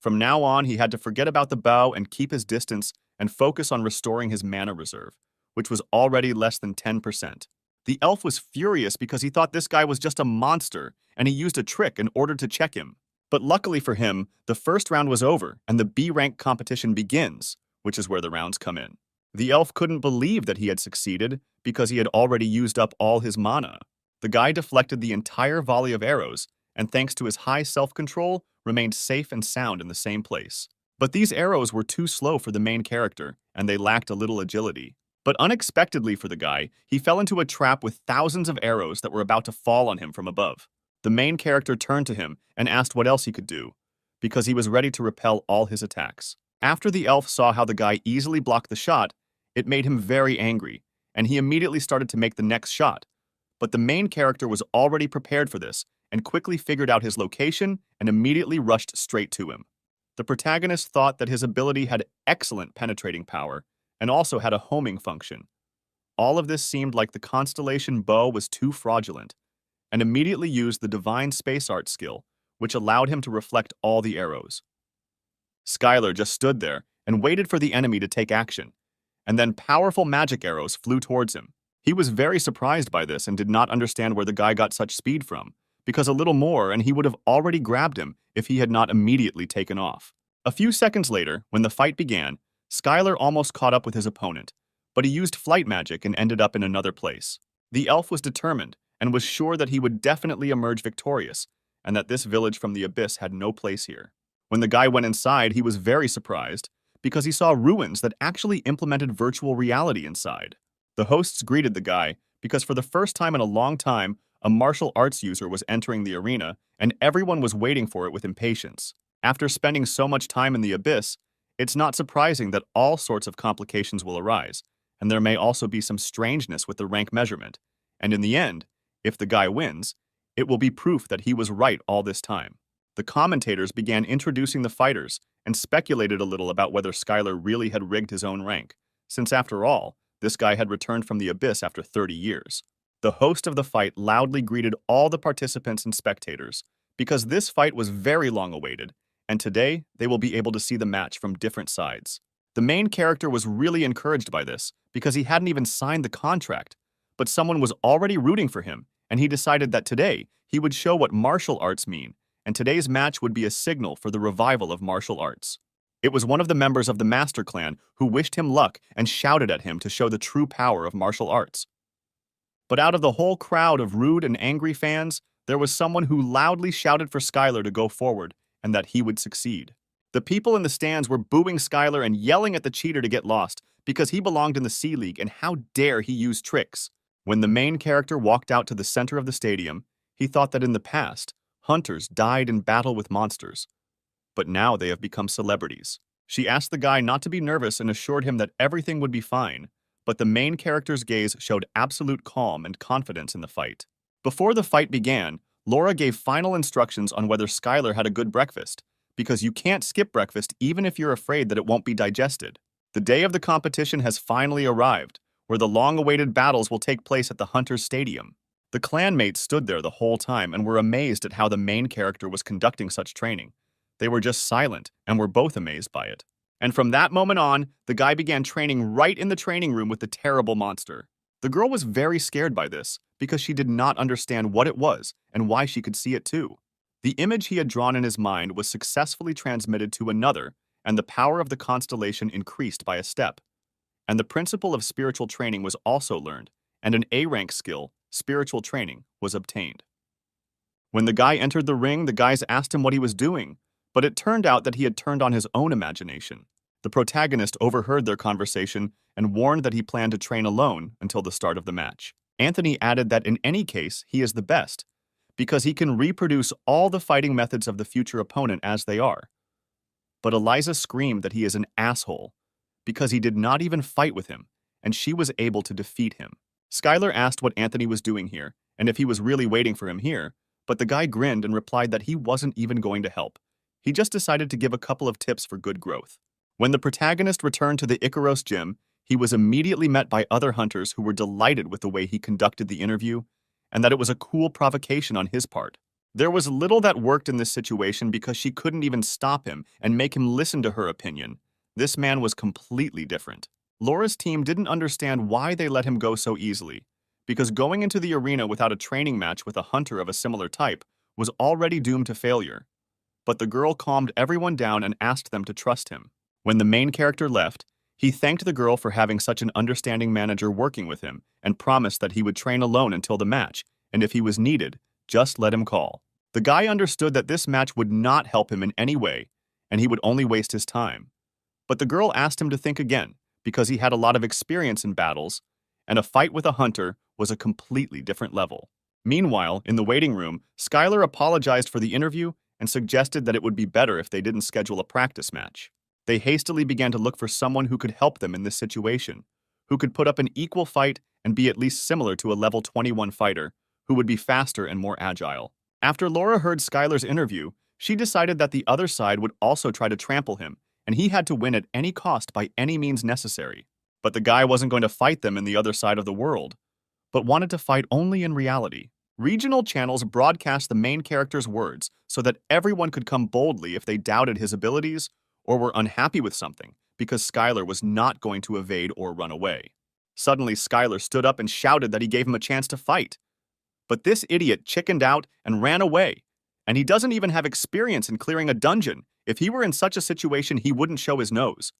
From now on, he had to forget about the bow and keep his distance and focus on restoring his mana reserve, which was already less than 10%. The elf was furious because he thought this guy was just a monster, and he used a trick in order to check him. But luckily for him, the first round was over, and the B-rank competition begins, which is where the rounds come in. The elf couldn't believe that he had succeeded because he had already used up all his mana. The guy deflected the entire volley of arrows, and thanks to his high self-control, remained safe and sound in the same place. But these arrows were too slow for the main character, and they lacked a little agility. But unexpectedly for the guy, he fell into a trap with thousands of arrows that were about to fall on him from above. The main character turned to him and asked what else he could do, because he was ready to repel all his attacks. After the elf saw how the guy easily blocked the shot, it made him very angry, and he immediately started to make the next shot. But the main character was already prepared for this and quickly figured out his location and immediately rushed straight to him. The protagonist thought that his ability had excellent penetrating power and also had a homing function. All of this seemed like the constellation bow was too fraudulent, and immediately used the divine space art skill, which allowed him to reflect all the arrows. Skylar just stood there and waited for the enemy to take action, and then powerful magic arrows flew towards him. He was very surprised by this and did not understand where the guy got such speed from, because a little more and he would have already grabbed him if he had not immediately taken off. A few seconds later, when the fight began, Skylar almost caught up with his opponent, but he used flight magic and ended up in another place. The elf was determined and was sure that he would definitely emerge victorious, and that this village from the abyss had no place here. When the guy went inside, he was very surprised, because he saw ruins that actually implemented virtual reality inside. The hosts greeted the guy, because for the first time in a long time, a martial arts user was entering the arena, and everyone was waiting for it with impatience. After spending so much time in the abyss, it's not surprising that all sorts of complications will arise, and there may also be some strangeness with the rank measurement. And in the end, if the guy wins, it will be proof that he was right all this time. The commentators began introducing the fighters and speculated a little about whether Skylar really had rigged his own rank, since after all, this guy had returned from the abyss after 30 years. The host of the fight loudly greeted all the participants and spectators, because this fight was very long awaited, and today they will be able to see the match from different sides. The main character was really encouraged by this, because he hadn't even signed the contract, but someone was already rooting for him, and he decided that today he would show what martial arts mean, and today's match would be a signal for the revival of martial arts. It was one of the members of the Master Clan who wished him luck and shouted at him to show the true power of martial arts. But out of the whole crowd of rude and angry fans, there was someone who loudly shouted for Skylar to go forward and that he would succeed. The people in the stands were booing Skylar and yelling at the cheater to get lost because he belonged in the Sea League and how dare he use tricks. When the main character walked out to the center of the stadium, he thought that in the past, hunters died in battle with monsters. But now they have become celebrities. She asked the guy not to be nervous and assured him that everything would be fine, but the main character's gaze showed absolute calm and confidence in the fight. Before the fight began, Laura gave final instructions on whether Skylar had a good breakfast, because you can't skip breakfast even if you're afraid that it won't be digested. The day of the competition has finally arrived, where the long-awaited battles will take place at the Hunters Stadium. The clanmates stood there the whole time and were amazed at how the main character was conducting such training. They were just silent and were both amazed by it. And from that moment on, the guy began training right in the training room with the terrible monster. The girl was very scared by this, because she did not understand what it was and why she could see it too. The image he had drawn in his mind was successfully transmitted to another, and the power of the constellation increased by a step. And the principle of spiritual training was also learned, and an A-rank skill, spiritual training was obtained. When the guy entered the ring, the guys asked him what he was doing, but it turned out that he had turned on his own imagination. The protagonist overheard their conversation and warned that he planned to train alone until the start of the match. Anthony added that in any case, he is the best, because he can reproduce all the fighting methods of the future opponent as they are. But Eliza screamed that he is an asshole, because he did not even fight with him, and she was able to defeat him. Skylar asked what Anthony was doing here, and if he was really waiting for him here, but the guy grinned and replied that he wasn't even going to help. He just decided to give a couple of tips for good growth. When the protagonist returned to the Icaros gym, he was immediately met by other hunters who were delighted with the way he conducted the interview, and that it was a cool provocation on his part. There was little that worked in this situation because she couldn't even stop him and make him listen to her opinion. This man was completely different. Laura's team didn't understand why they let him go so easily, because going into the arena without a training match with a hunter of a similar type was already doomed to failure. But the girl calmed everyone down and asked them to trust him. When the main character left, he thanked the girl for having such an understanding manager working with him and promised that he would train alone until the match, and if he was needed, just let him call. The guy understood that this match would not help him in any way, and he would only waste his time. But the girl asked him to think again, because he had a lot of experience in battles, and a fight with a hunter was a completely different level. Meanwhile, in the waiting room, Skylar apologized for the interview and suggested that it would be better if they didn't schedule a practice match. They hastily began to look for someone who could help them in this situation, who could put up an equal fight and be at least similar to a level 21 fighter, who would be faster and more agile. After Laura heard Skylar's interview, she decided that the other side would also try to trample him, and he had to win at any cost by any means necessary. But the guy wasn't going to fight them in the other side of the world, but wanted to fight only in reality. Regional channels broadcast the main character's words so that everyone could come boldly if they doubted his abilities or were unhappy with something, because Skylar was not going to evade or run away. Suddenly, Skylar stood up and shouted that he gave him a chance to fight. But this idiot chickened out and ran away, and he doesn't even have experience in clearing a dungeon. If he were in such a situation, he wouldn't show his nose.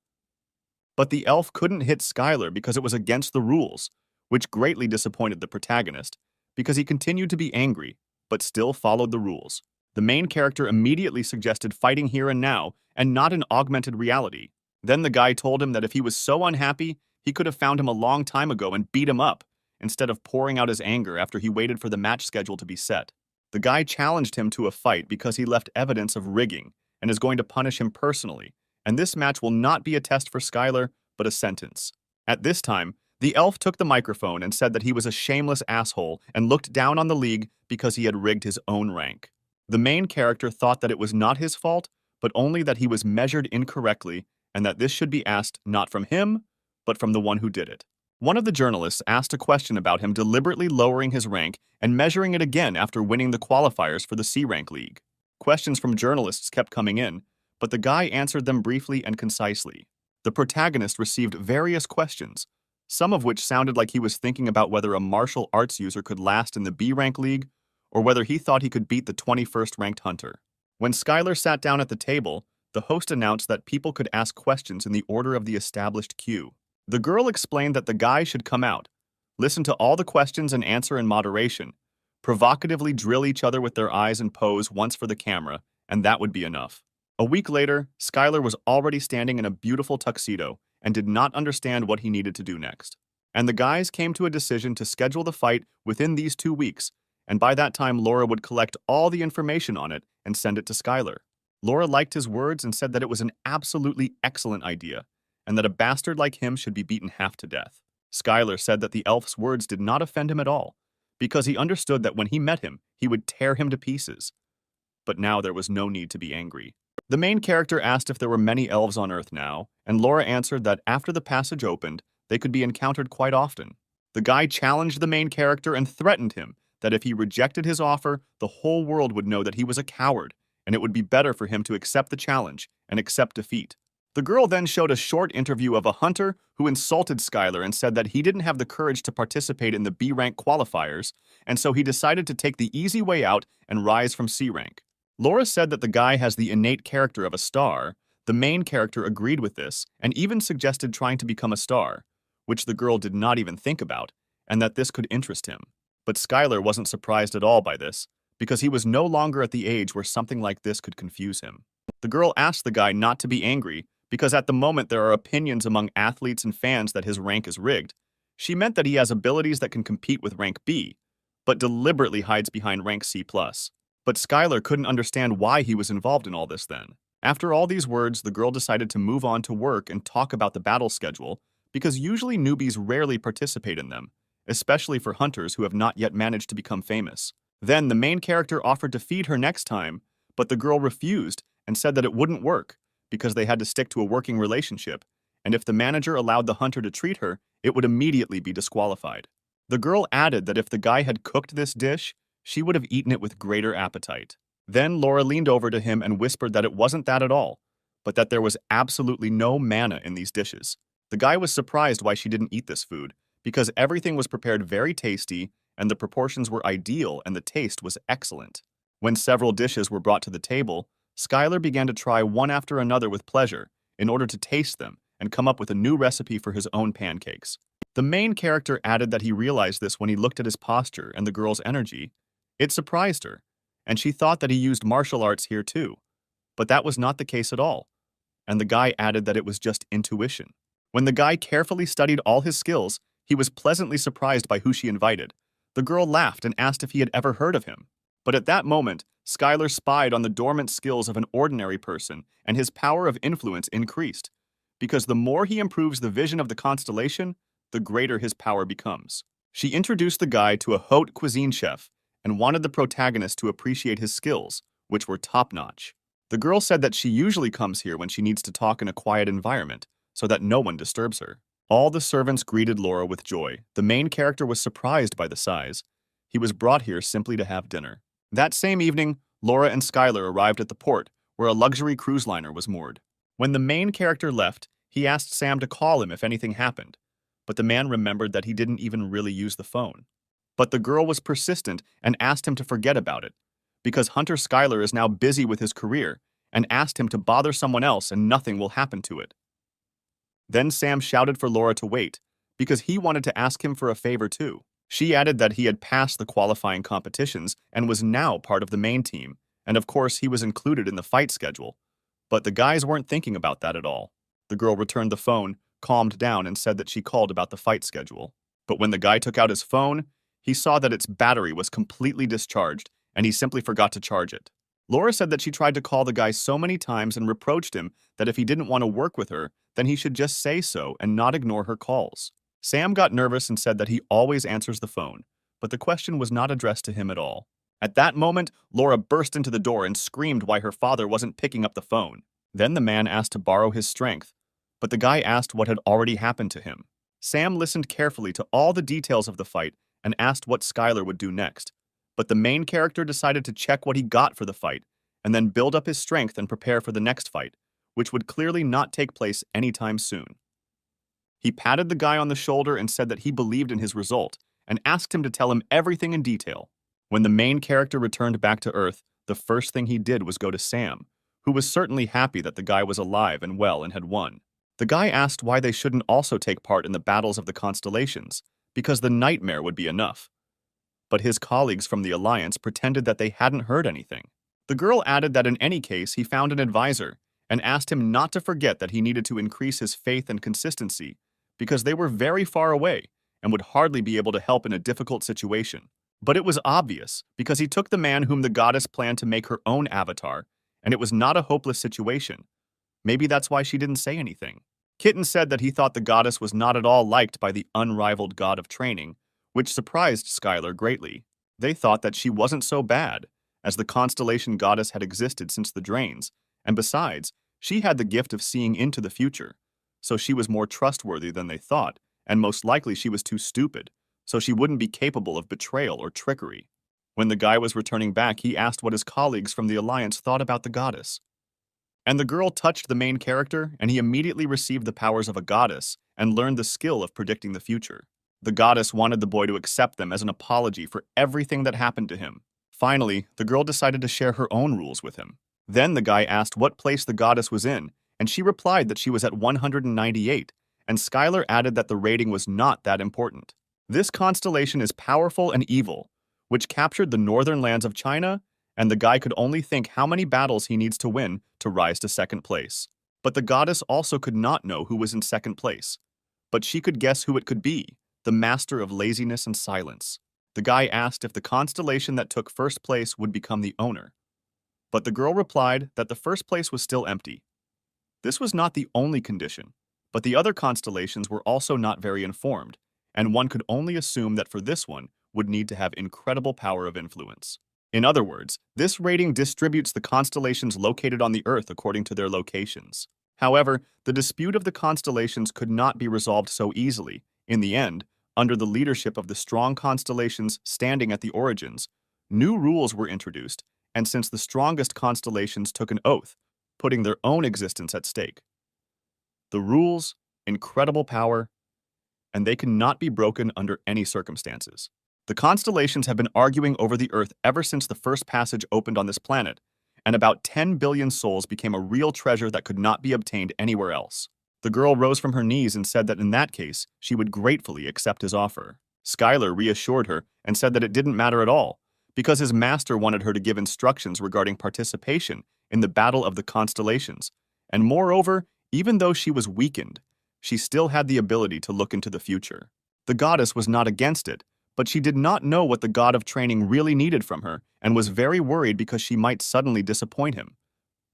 But the elf couldn't hit Skylar because it was against the rules, which greatly disappointed the protagonist, because he continued to be angry, but still followed the rules. The main character immediately suggested fighting here and now, and not in augmented reality. Then the guy told him that if he was so unhappy, he could have found him a long time ago and beat him up, instead of pouring out his anger after he waited for the match schedule to be set. The guy challenged him to a fight because he left evidence of rigging, and is going to punish him personally, and this match will not be a test for Skylar, but a sentence. At this time, the elf took the microphone and said that he was a shameless asshole and looked down on the league because he had rigged his own rank. The main character thought that it was not his fault, but only that he was measured incorrectly and that this should be asked not from him, but from the one who did it. One of the journalists asked a question about him deliberately lowering his rank and measuring it again after winning the qualifiers for the C-Rank League. Questions from journalists kept coming in, but the guy answered them briefly and concisely. The protagonist received various questions, some of which sounded like he was thinking about whether a martial arts user could last in the B-Rank League, or whether he thought he could beat the 21st ranked hunter. When Skylar sat down at the table, the host announced that people could ask questions in the order of the established queue. The girl explained that the guy should come out, listen to all the questions and answer in moderation, provocatively drill each other with their eyes and pose once for the camera, and that would be enough. A week later, Skylar was already standing in a beautiful tuxedo and did not understand what he needed to do next. And the guys came to a decision to schedule the fight within these 2 weeks, and by that time Laura would collect all the information on it and send it to Skylar. Laura liked his words and said that it was an absolutely excellent idea, and that a bastard like him should be beaten half to death. Skylar said that the elf's words did not offend him at all, because he understood that when he met him, he would tear him to pieces. But now there was no need to be angry. The main character asked if there were many elves on Earth now, and Laura answered that after the passage opened, they could be encountered quite often. The guy challenged the main character and threatened him that if he rejected his offer, the whole world would know that he was a coward, and it would be better for him to accept the challenge and accept defeat. The girl then showed a short interview of a hunter who insulted Skylar and said that he didn't have the courage to participate in the B-rank qualifiers, and so he decided to take the easy way out and rise from C-rank. Laura said that the guy has the innate character of a star. The main character agreed with this and even suggested trying to become a star, which the girl did not even think about, and that this could interest him. But Skylar wasn't surprised at all by this, because he was no longer at the age where something like this could confuse him. The girl asked the guy not to be angry, because at the moment there are opinions among athletes and fans that his rank is rigged. She meant that he has abilities that can compete with rank B, but deliberately hides behind rank C+. But Skylar couldn't understand why he was involved in all this then. After all these words, the girl decided to move on to work and talk about the battle schedule, because usually newbies rarely participate in them, especially for hunters who have not yet managed to become famous. Then the main character offered to feed her next time, but the girl refused and said that it wouldn't work because they had to stick to a working relationship, and if the manager allowed the hunter to treat her, it would immediately be disqualified. The girl added that if the guy had cooked this dish, she would have eaten it with greater appetite. Then Laura leaned over to him and whispered that it wasn't that at all, but that there was absolutely no manna in these dishes. The guy was surprised why she didn't eat this food, because everything was prepared very tasty, and the proportions were ideal and the taste was excellent. When several dishes were brought to the table, Skylar began to try one after another with pleasure in order to taste them and come up with a new recipe for his own pancakes. The main character added that he realized this when he looked at his posture and the girl's energy. It surprised her, and she thought that he used martial arts here too. But that was not the case at all, and the guy added that it was just intuition. When the guy carefully studied all his skills, he was pleasantly surprised by who she invited. The girl laughed and asked if he had ever heard of him. But at that moment, Skylar spied on the dormant skills of an ordinary person, and his power of influence increased. Because the more he improves the vision of the constellation, the greater his power becomes. She introduced the guy to a haute cuisine chef and wanted the protagonist to appreciate his skills, which were top-notch. The girl said that she usually comes here when she needs to talk in a quiet environment, so that no one disturbs her. All the servants greeted Laura with joy. The main character was surprised by the size. He was brought here simply to have dinner. That same evening, Laura and Skylar arrived at the port, where a luxury cruise liner was moored. When the main character left, he asked Sam to call him if anything happened, but the man remembered that he didn't even really use the phone. But the girl was persistent and asked him to forget about it, because Hunter Skylar is now busy with his career, and asked him to bother someone else and nothing will happen to it. Then Sam shouted for Laura to wait, because he wanted to ask him for a favor too. She added that he had passed the qualifying competitions and was now part of the main team, and of course he was included in the fight schedule. But the guys weren't thinking about that at all. The girl returned the phone, calmed down, and said that she called about the fight schedule. But when the guy took out his phone, he saw that its battery was completely discharged, and he simply forgot to charge it. Laura said that she tried to call the guy so many times and reproached him that if he didn't want to work with her, then he should just say so and not ignore her calls. Sam got nervous and said that he always answers the phone, but the question was not addressed to him at all. At that moment, Laura burst into the door and screamed why her father wasn't picking up the phone. Then the man asked to borrow his strength, but the guy asked what had already happened to him. Sam listened carefully to all the details of the fight and asked what Skylar would do next. But the main character decided to check what he got for the fight, and then build up his strength and prepare for the next fight, which would clearly not take place anytime soon. He patted the guy on the shoulder and said that he believed in his result, and asked him to tell him everything in detail. When the main character returned back to Earth, the first thing he did was go to Sam, who was certainly happy that the guy was alive and well and had won. The guy asked why they shouldn't also take part in the battles of the constellations, because the nightmare would be enough. But his colleagues from the Alliance pretended that they hadn't heard anything. The girl added that in any case he found an advisor, and asked him not to forget that he needed to increase his faith and consistency, because they were very far away and would hardly be able to help in a difficult situation. But it was obvious, because he took the man whom the goddess planned to make her own avatar, and it was not a hopeless situation. Maybe that's why she didn't say anything. Kitten said that he thought the goddess was not at all liked by the unrivaled god of training, which surprised Skylar greatly. They thought that she wasn't so bad, as the constellation goddess had existed since the Drains, and besides, she had the gift of seeing into the future, so she was more trustworthy than they thought, and most likely she was too stupid, so she wouldn't be capable of betrayal or trickery. When the guy was returning back, he asked what his colleagues from the Alliance thought about the goddess. And the girl touched the main character, and he immediately received the powers of a goddess and learned the skill of predicting the future. The goddess wanted the boy to accept them as an apology for everything that happened to him. Finally, the girl decided to share her own rules with him. Then the guy asked what place the goddess was in, and she replied that she was at 198, and Skylar added that the rating was not that important. This constellation is powerful and evil, which captured the northern lands of China, and the guy could only think how many battles he needs to win to rise to second place. But the goddess also could not know who was in second place. But she could guess who it could be, the master of laziness and silence. The guy asked if the constellation that took first place would become the owner. But the girl replied that the first place was still empty. This was not the only condition, but the other constellations were also not very informed, and one could only assume that for this one would need to have incredible power of influence. In other words, this rating distributes the constellations located on the Earth according to their locations. However, the dispute of the constellations could not be resolved so easily. In the end, under the leadership of the strong constellations standing at the origins, new rules were introduced, and since the strongest constellations took an oath, putting their own existence at stake. The rules, incredible power, and they cannot be broken under any circumstances. The constellations have been arguing over the Earth ever since the first passage opened on this planet, and about 10 billion souls became a real treasure that could not be obtained anywhere else. The girl rose from her knees and said that in that case, she would gratefully accept his offer. Skylar reassured her and said that it didn't matter at all, because his master wanted her to give instructions regarding participation in the Battle of the Constellations, and moreover, even though she was weakened, she still had the ability to look into the future. The goddess was not against it, but she did not know what the god of training really needed from her and was very worried because she might suddenly disappoint him.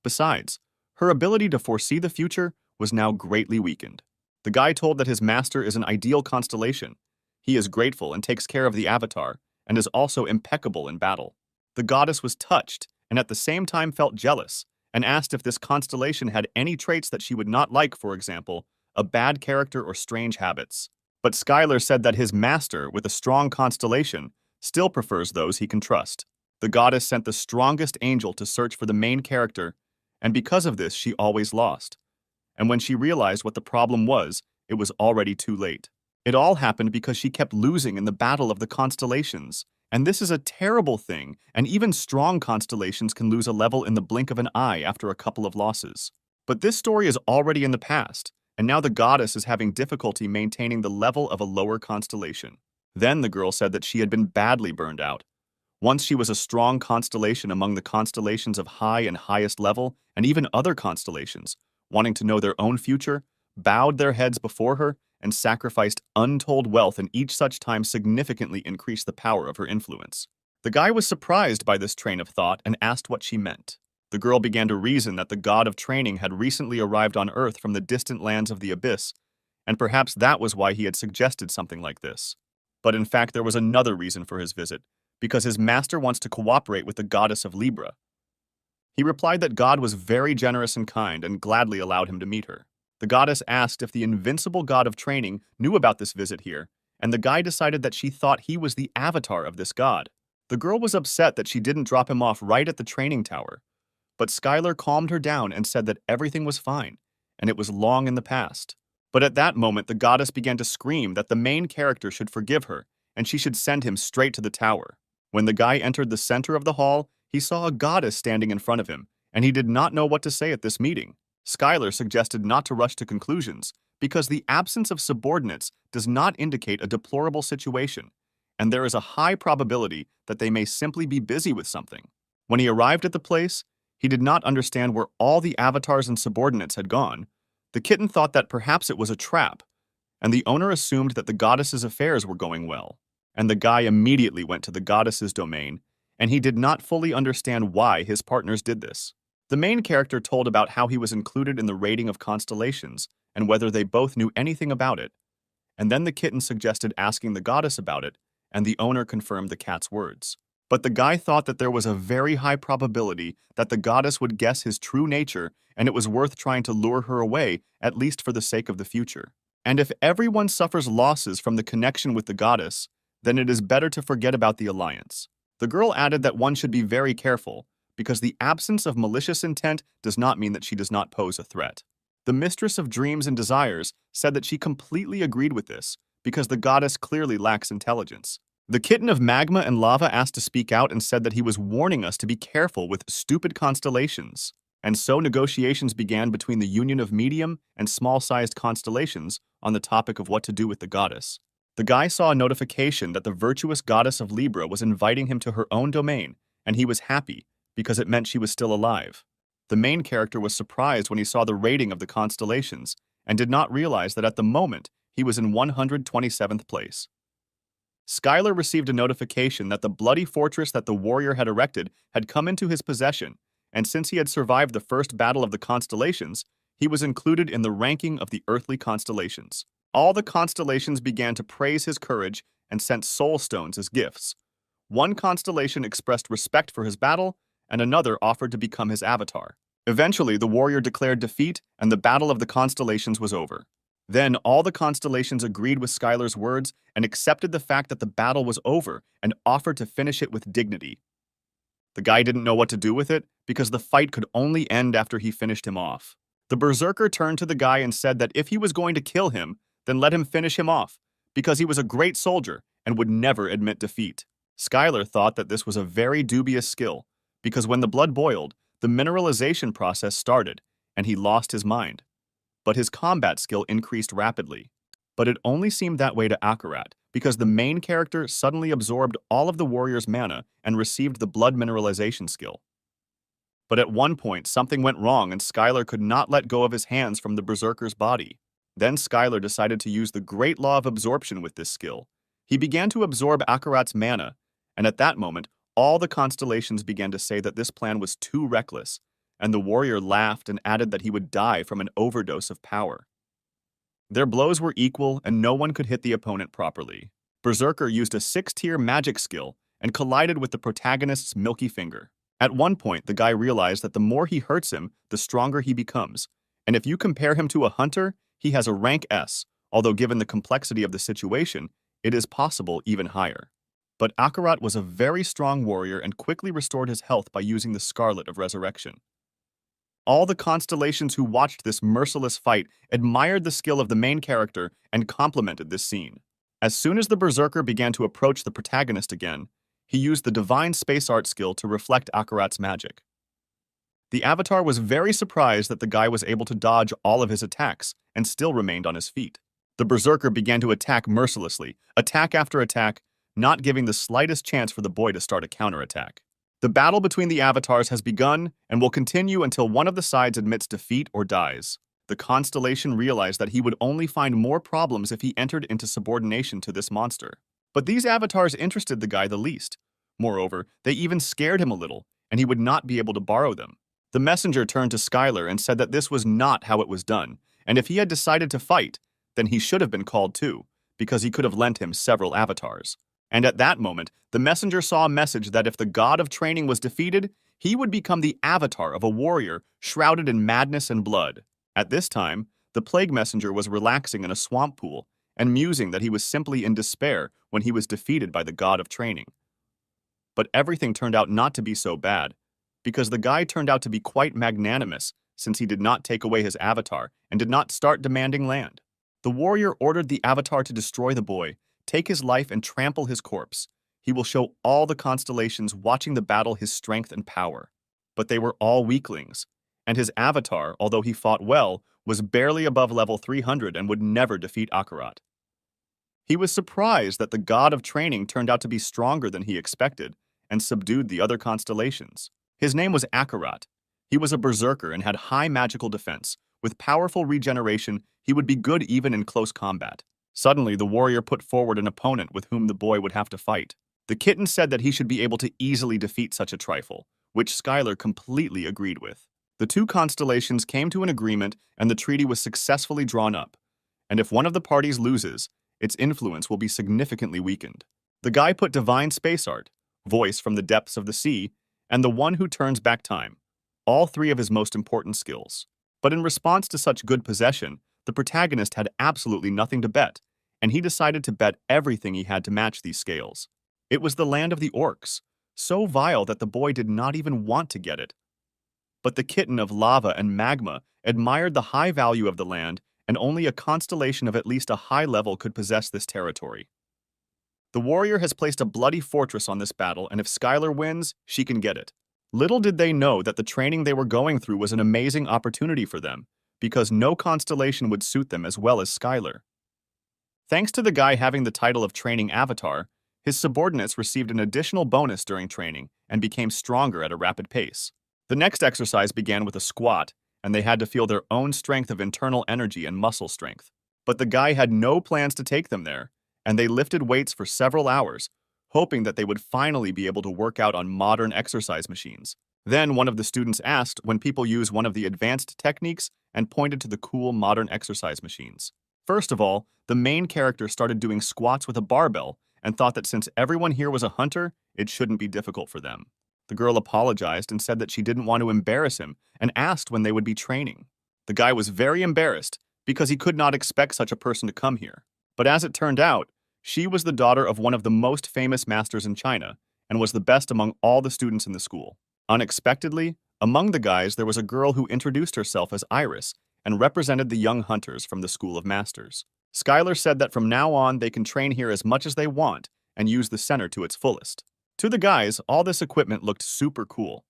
Besides, her ability to foresee the future was now greatly weakened. The guy told that his master is an ideal constellation. He is grateful and takes care of the avatar, and is also impeccable in battle. The goddess was touched and at the same time felt jealous and asked if this constellation had any traits that she would not like, for example, a bad character or strange habits. But Skylar said that his master, with a strong constellation, still prefers those he can trust. The goddess sent the strongest angel to search for the main character, and because of this she always lost. And when she realized what the problem was, it was already too late. It all happened because she kept losing in the battle of the constellations. And this is a terrible thing, and even strong constellations can lose a level in the blink of an eye after a couple of losses. But this story is already in the past, and now the goddess is having difficulty maintaining the level of a lower constellation. Then the girl said that she had been badly burned out. Once she was a strong constellation among the constellations of high and highest level, and even other constellations, wanting to know their own future, bowed their heads before her, and sacrificed untold wealth, and each such time significantly increased the power of her influence. The guy was surprised by this train of thought and asked what she meant. The girl began to reason that the god of training had recently arrived on Earth from the distant lands of the abyss, and perhaps that was why he had suggested something like this. But in fact, there was another reason for his visit, because his master wants to cooperate with the goddess of Libra. He replied that God was very generous and kind and gladly allowed him to meet her. The goddess asked if the invincible god of training knew about this visit here, and the guy decided that she thought he was the avatar of this god. The girl was upset that she didn't drop him off right at the training tower, but Skylar calmed her down and said that everything was fine, and it was long in the past. But at that moment, the goddess began to scream that the main character should forgive her, and she should send him straight to the tower. When the guy entered the center of the hall, he saw a goddess standing in front of him, and he did not know what to say at this meeting. Skylar suggested not to rush to conclusions, because the absence of subordinates does not indicate a deplorable situation, and there is a high probability that they may simply be busy with something. When he arrived at the place, he did not understand where all the avatars and subordinates had gone. The kitten thought that perhaps it was a trap, and the owner assumed that the goddess's affairs were going well. And the guy immediately went to the goddess's domain, and he did not fully understand why his partners did this. The main character told about how he was included in the rating of constellations and whether they both knew anything about it. And then the kitten suggested asking the goddess about it, and the owner confirmed the cat's words. But the guy thought that there was a very high probability that the goddess would guess his true nature, and it was worth trying to lure her away, at least for the sake of the future. And if everyone suffers losses from the connection with the goddess, then it is better to forget about the alliance. The girl added that one should be very careful, because the absence of malicious intent does not mean that she does not pose a threat. The mistress of dreams and desires said that she completely agreed with this, because the goddess clearly lacks intelligence. The kitten of magma and lava asked to speak out and said that he was warning us to be careful with stupid constellations. And so negotiations began between the union of medium and small-sized constellations on the topic of what to do with the goddess. The guy saw a notification that the virtuous goddess of Libra was inviting him to her own domain, and he was happy because it meant she was still alive. The main character was surprised when he saw the rating of the constellations and did not realize that at the moment he was in 127th place. Skylar received a notification that the bloody fortress that the warrior had erected had come into his possession, and since he had survived the first battle of the constellations, he was included in the ranking of the earthly constellations. All the constellations began to praise his courage and sent soul stones as gifts. One constellation expressed respect for his battle, and another offered to become his avatar. Eventually, the warrior declared defeat, and the battle of the constellations was over. Then, all the constellations agreed with Skylar's words and accepted the fact that the battle was over and offered to finish it with dignity. The guy didn't know what to do with it because the fight could only end after he finished him off. The berserker turned to the guy and said that if he was going to kill him, then let him finish him off, because he was a great soldier and would never admit defeat. Skylar thought that this was a very dubious skill, because when the blood boiled, the mineralization process started, and he lost his mind. But his combat skill increased rapidly. But it only seemed that way to Akarat, because the main character suddenly absorbed all of the warrior's mana and received the blood mineralization skill. But at one point, something went wrong and Skylar could not let go of his hands from the berserker's body. Then Skylar decided to use the great law of absorption with this skill. He began to absorb Akarat's mana, and at that moment, all the constellations began to say that this plan was too reckless, and the warrior laughed and added that he would die from an overdose of power. Their blows were equal, and no one could hit the opponent properly. Berserker used a 6-tier magic skill and collided with the protagonist's milky finger. At one point, the guy realized that the more he hurts him, the stronger he becomes, and if you compare him to a hunter, he has a rank S, although given the complexity of the situation, it is possible even higher. But Akarat was a very strong warrior and quickly restored his health by using the Scarlet of Resurrection. All the constellations who watched this merciless fight admired the skill of the main character and complimented this scene. As soon as the berserker began to approach the protagonist again, he used the divine space art skill to reflect Akarat's magic. The avatar was very surprised that the guy was able to dodge all of his attacks and still remained on his feet. The berserker began to attack mercilessly, attack after attack, not giving the slightest chance for the boy to start a counterattack. The battle between the avatars has begun and will continue until one of the sides admits defeat or dies. The constellation realized that he would only find more problems if he entered into subordination to this monster. But these avatars interested the guy the least. Moreover, they even scared him a little, and he would not be able to borrow them. The messenger turned to Skylar and said that this was not how it was done, and if he had decided to fight, then he should have been called too, because he could have lent him several avatars. And at that moment, the messenger saw a message that if the god of training was defeated, he would become the avatar of a warrior shrouded in madness and blood. At this time, the plague messenger was relaxing in a swamp pool and musing that he was simply in despair when he was defeated by the god of training. But everything turned out not to be so bad, because the guy turned out to be quite magnanimous since he did not take away his avatar and did not start demanding land. The warrior ordered the avatar to destroy the boy, take his life and trample his corpse. He will show all the constellations watching the battle his strength and power. But they were all weaklings, and his avatar, although he fought well, was barely above level 300 and would never defeat Akarat. He was surprised that the god of training turned out to be stronger than he expected and subdued the other constellations. His name was Akarat. He was a berserker and had high magical defense. With powerful regeneration, he would be good even in close combat. Suddenly, the warrior put forward an opponent with whom the boy would have to fight. The kitten said that he should be able to easily defeat such a trifle, which Skylar completely agreed with. The two constellations came to an agreement and the treaty was successfully drawn up. And if one of the parties loses, its influence will be significantly weakened. The guy put divine space art, voice from the depths of the sea, and the one who turns back time, all three of his most important skills. But in response to such good possession, the protagonist had absolutely nothing to bet, and he decided to bet everything he had to match these scales. It was the land of the orcs, so vile that the boy did not even want to get it. But the kitten of lava and magma admired the high value of the land, and only a constellation of at least a high level could possess this territory. The warrior has placed a bloody fortress on this battle, and if Skylar wins, she can get it. Little did they know that the training they were going through was an amazing opportunity for them, because no constellation would suit them as well as Skylar. Thanks to the guy having the title of training avatar, his subordinates received an additional bonus during training and became stronger at a rapid pace. The next exercise began with a squat, and they had to feel their own strength of internal energy and muscle strength. But the guy had no plans to take them there, and they lifted weights for several hours, hoping that they would finally be able to work out on modern exercise machines. Then one of the students asked when people use one of the advanced techniques and pointed to the cool modern exercise machines. First of all, the main character started doing squats with a barbell and thought that since everyone here was a hunter, it shouldn't be difficult for them. The girl apologized and said that she didn't want to embarrass him and asked when they would be training. The guy was very embarrassed because he could not expect such a person to come here. But as it turned out, she was the daughter of one of the most famous masters in China and was the best among all the students in the school. Unexpectedly, among the guys there was a girl who introduced herself as Iris and represented the young hunters from the School of Masters. Skylar said that from now on they can train here as much as they want and use the center to its fullest. To the guys, all this equipment looked super cool.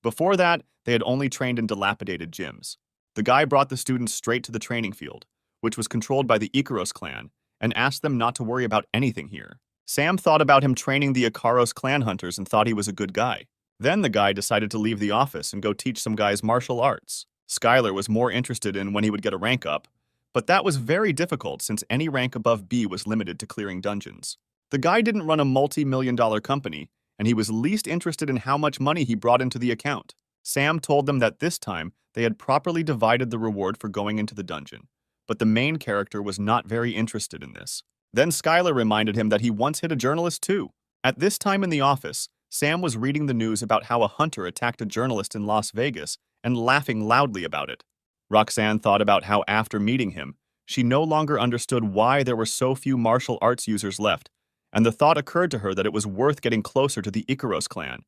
Before that, they had only trained in dilapidated gyms. The guy brought the students straight to the training field, which was controlled by the Ikaros clan, and asked them not to worry about anything here. Sam thought about him training the Ikaros clan hunters and thought he was a good guy. Then the guy decided to leave the office and go teach some guys martial arts. Skylar was more interested in when he would get a rank up, but that was very difficult since any rank above B was limited to clearing dungeons. The guy didn't run a multi-million-dollar company, and he was least interested in how much money he brought into the account. Sam told them that this time they had properly divided the reward for going into the dungeon, but the main character was not very interested in this. Then Skylar reminded him that he once hit a journalist too. At this time in the office, Sam was reading the news about how a hunter attacked a journalist in Las Vegas and laughing loudly about it. Roxanne thought about how after meeting him, she no longer understood why there were so few martial arts users left, and the thought occurred to her that it was worth getting closer to the Ikaros clan,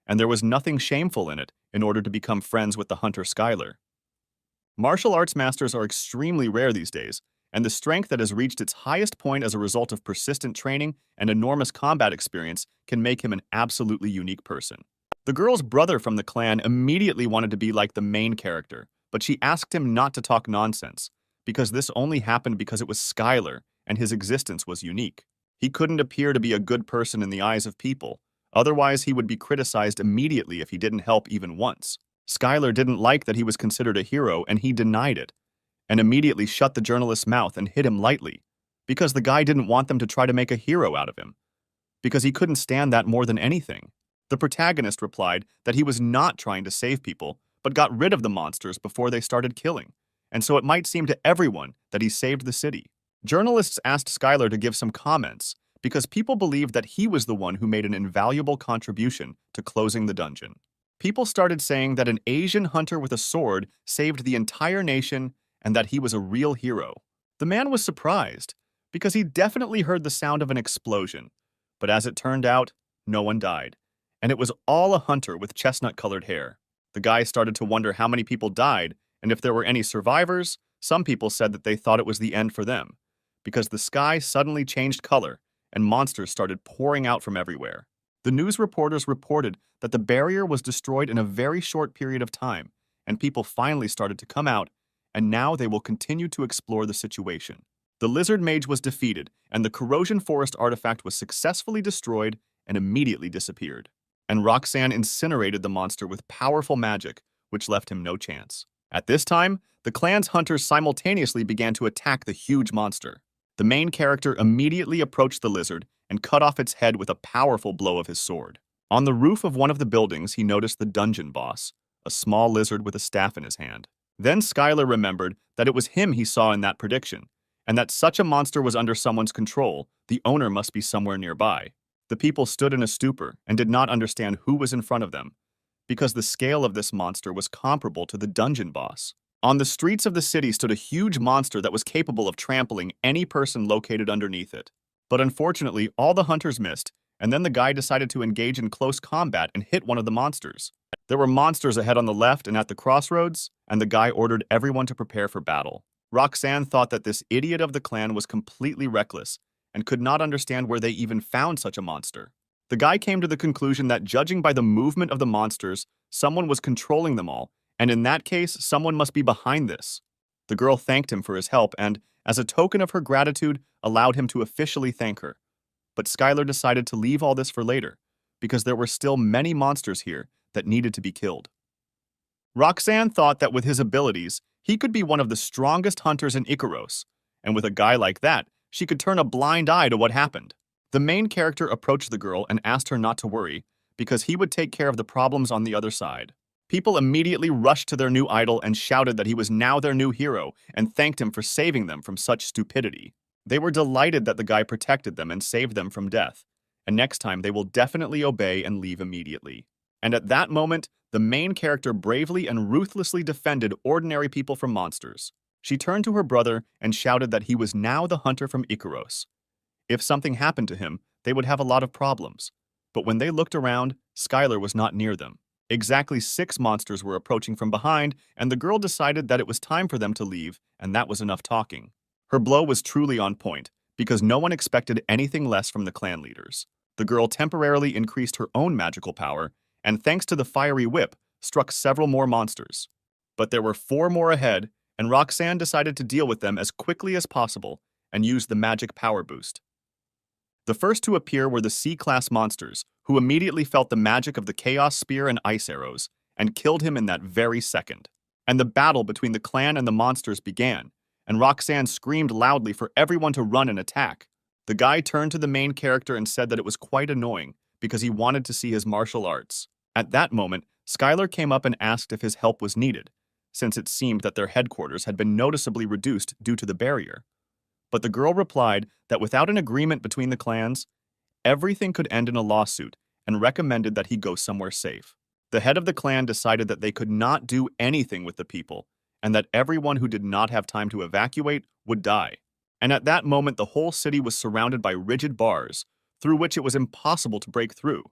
and there was nothing shameful in it in order to become friends with the hunter Skylar. Martial arts masters are extremely rare these days, and the strength that has reached its highest point as a result of persistent training and enormous combat experience can make him an absolutely unique person. The girl's brother from the clan immediately wanted to be like the main character, but she asked him not to talk nonsense, because this only happened because it was Skylar, and his existence was unique. He couldn't appear to be a good person in the eyes of people, otherwise he would be criticized immediately if he didn't help even once. Skylar didn't like that he was considered a hero, and he denied it, and immediately shut the journalist's mouth and hit him lightly, because the guy didn't want them to try to make a hero out of him, because he couldn't stand that more than anything. The protagonist replied that he was not trying to save people, but got rid of the monsters before they started killing, and so it might seem to everyone that he saved the city. Journalists asked Skylar to give some comments, because people believed that he was the one who made an invaluable contribution to closing the dungeon. People started saying that an Asian hunter with a sword saved the entire nation and that he was a real hero. The man was surprised, because he definitely heard the sound of an explosion, but as it turned out, no one died, and it was all a hunter with chestnut-colored hair. The guy started to wonder how many people died, and if there were any survivors. Some people said that they thought it was the end for them, because the sky suddenly changed color and monsters started pouring out from everywhere. The news reporters reported that the barrier was destroyed in a very short period of time, and people finally started to come out, and now they will continue to explore the situation. The lizard mage was defeated, and the corrosion forest artifact was successfully destroyed and immediately disappeared. And Roxanne incinerated the monster with powerful magic, which left him no chance. At this time, the clan's hunters simultaneously began to attack the huge monster. The main character immediately approached the lizard and cut off its head with a powerful blow of his sword. On the roof of one of the buildings, he noticed the dungeon boss, a small lizard with a staff in his hand. Then Skylar remembered that it was him he saw in that prediction, and that such a monster was under someone's control. The owner must be somewhere nearby. The people stood in a stupor and did not understand who was in front of them, because the scale of this monster was comparable to the dungeon boss. On the streets of the city stood a huge monster that was capable of trampling any person located underneath it. But unfortunately, all the hunters missed, and then the guy decided to engage in close combat and hit one of the monsters. There were monsters ahead on the left and at the crossroads, and the guy ordered everyone to prepare for battle. Roxanne thought that this idiot of the clan was completely reckless and could not understand where they even found such a monster. The guy came to the conclusion that judging by the movement of the monsters, someone was controlling them all, and in that case, someone must be behind this. The girl thanked him for his help, and, as a token of her gratitude, allowed him to officially thank her. But Skylar decided to leave all this for later, because there were still many monsters here that needed to be killed. Roxanne thought that with his abilities, he could be one of the strongest hunters in Icaros, and with a guy like that, she could turn a blind eye to what happened. The main character approached the girl and asked her not to worry, because he would take care of the problems on the other side. People immediately rushed to their new idol and shouted that he was now their new hero and thanked him for saving them from such stupidity. They were delighted that the guy protected them and saved them from death, and next time they will definitely obey and leave immediately. And at that moment, the main character bravely and ruthlessly defended ordinary people from monsters. She turned to her brother and shouted that he was now the hunter from Icaros. If something happened to him, they would have a lot of problems. But when they looked around, Skylar was not near them. Exactly 6 monsters were approaching from behind, and the girl decided that it was time for them to leave, and that was enough talking. Her blow was truly on point, because no one expected anything less from the clan leaders. The girl temporarily increased her own magical power, and thanks to the fiery whip, struck several more monsters. But there were 4 more ahead, and Roxanne decided to deal with them as quickly as possible and use the magic power boost. The first to appear were the C-class monsters, who immediately felt the magic of the Chaos Spear and Ice Arrows, and killed him in that very second. And the battle between the clan and the monsters began, and Roxanne screamed loudly for everyone to run and attack. The guy turned to the main character and said that it was quite annoying, because he wanted to see his martial arts. At that moment, Skylar came up and asked if his help was needed, since it seemed that their headquarters had been noticeably reduced due to the barrier. But the girl replied that without an agreement between the clans, everything could end in a lawsuit, and recommended that he go somewhere safe. The head of the clan decided that they could not do anything with the people, and that everyone who did not have time to evacuate would die. And at that moment, the whole city was surrounded by rigid bars, through which it was impossible to break through.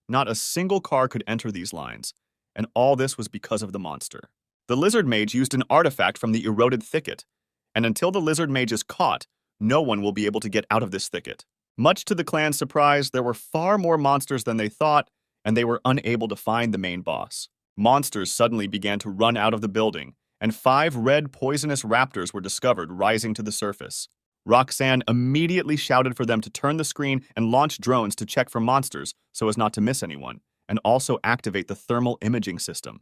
Not a single car could enter these lines, and all this was because of the monster. The lizard mage used an artifact from the eroded thicket, and until the lizard mage is caught, no one will be able to get out of this thicket. Much to the clan's surprise, there were far more monsters than they thought, and they were unable to find the main boss. Monsters suddenly began to run out of the building, and 5 red poisonous raptors were discovered rising to the surface. Roxanne immediately shouted for them to turn the screen and launch drones to check for monsters so as not to miss anyone, and also activate the thermal imaging system.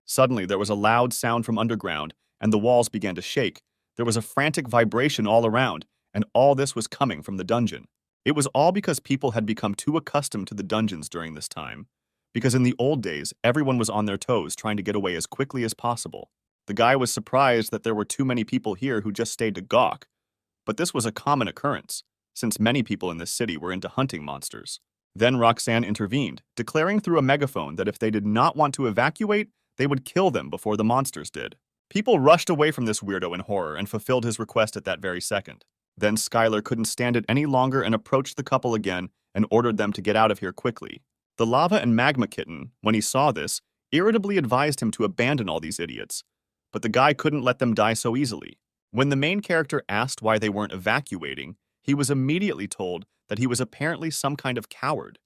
Suddenly, there was a loud sound from underground, and the walls began to shake. There was a frantic vibration all around, and all this was coming from the dungeon. It was all because people had become too accustomed to the dungeons during this time, because in the old days, everyone was on their toes trying to get away as quickly as possible. The guy was surprised that there were too many people here who just stayed to gawk, but this was a common occurrence, since many people in this city were into hunting monsters. Then Roxanne intervened, declaring through a megaphone that if they did not want to evacuate, they would kill them before the monsters did. People rushed away from this weirdo in horror and fulfilled his request at that very second. Then Skylar couldn't stand it any longer and approached the couple again and ordered them to get out of here quickly. The lava and magma kitten, when he saw this, irritably advised him to abandon all these idiots, but the guy couldn't let them die so easily. When the main character asked why they weren't evacuating, he was immediately told that he was apparently some kind of coward,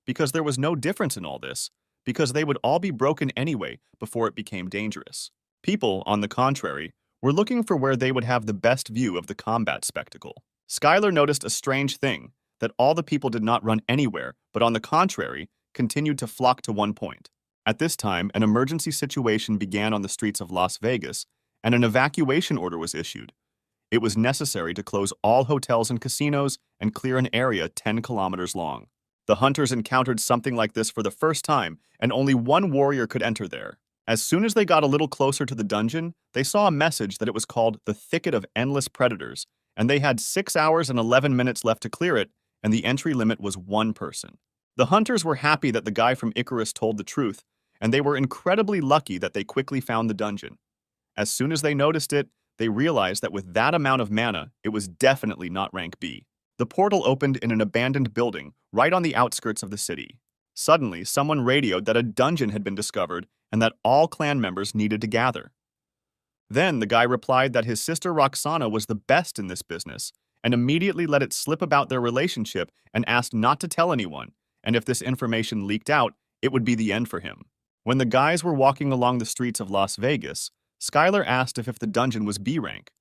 because there was no difference in all this, because they would all be broken anyway before it became dangerous. People, on the contrary, were looking for where they would have the best view of the combat spectacle. Skylar noticed a strange thing, that all the people did not run anywhere, but on the contrary, continued to flock to one point. At this time, an emergency situation began on the streets of Las Vegas, and an evacuation order was issued. It was necessary to close all hotels and casinos and clear an area 10 kilometers long. The hunters encountered something like this for the first time, and only one warrior could enter there. As soon as they got a little closer to the dungeon, they saw a message that it was called the Thicket of Endless Predators, and they had 6 hours and 11 minutes left to clear it, and the entry limit was 1 person. The hunters were happy that the guy from Icarus told the truth, and they were incredibly lucky that they quickly found the dungeon. As soon as they noticed it, they realized that with that amount of mana, it was definitely not rank B. The portal opened in an abandoned building, right on the outskirts of the city. Suddenly, someone radioed that a dungeon had been discovered and that all clan members needed to gather. Then the guy replied that his sister Roxana was the best in this business, and immediately let it slip about their relationship and asked not to tell anyone, and if this information leaked out, it would be the end for him. When the guys were walking along the streets of Las Vegas, Skylar asked if the dungeon was B rank.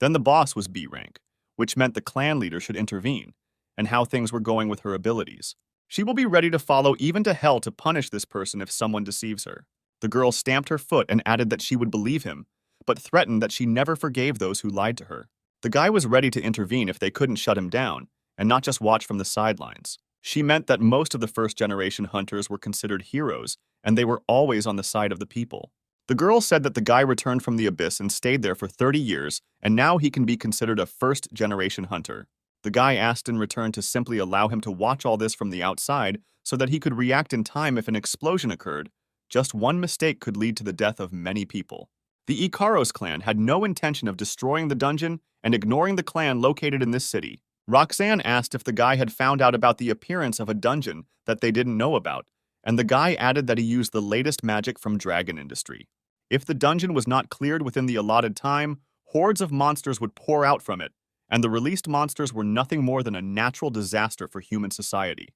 Then the boss was B rank, which meant the clan leader should intervene, and how things were going with her abilities. She will be ready to follow even to hell to punish this person if someone deceives her. The girl stamped her foot and added that she would believe him, but threatened that she never forgave those who lied to her. The guy was ready to intervene if they couldn't shut him down, and not just watch from the sidelines. She meant that most of the first-generation hunters were considered heroes, and they were always on the side of the people. The girl said that the guy returned from the abyss and stayed there for 30 years, and now he can be considered a first-generation hunter. The guy asked in return to simply allow him to watch all this from the outside so that he could react in time if an explosion occurred. Just one mistake could lead to the death of many people. The Ikaros clan had no intention of destroying the dungeon and ignoring the clan located in this city. Roxanne asked if the guy had found out about the appearance of a dungeon that they didn't know about, and the guy added that he used the latest magic from Dragon Industry. If the dungeon was not cleared within the allotted time, hordes of monsters would pour out from it, and the released monsters were nothing more than a natural disaster for human society.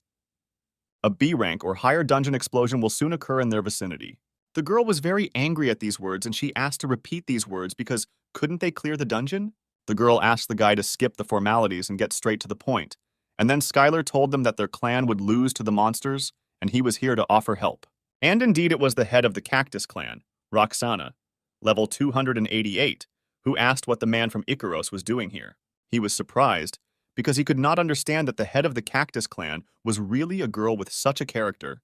A B rank or higher dungeon explosion will soon occur in their vicinity. The girl was very angry at these words and she asked to repeat these words because couldn't they clear the dungeon? The girl asked the guy to skip the formalities and get straight to the point, and then Skylar told them that their clan would lose to the monsters and he was here to offer help. And indeed it was the head of the Cactus clan, Roxana, level 288, who asked what the man from Ikaros was doing here. He was surprised because he could not understand that the head of the Cactus clan was really a girl with such a character.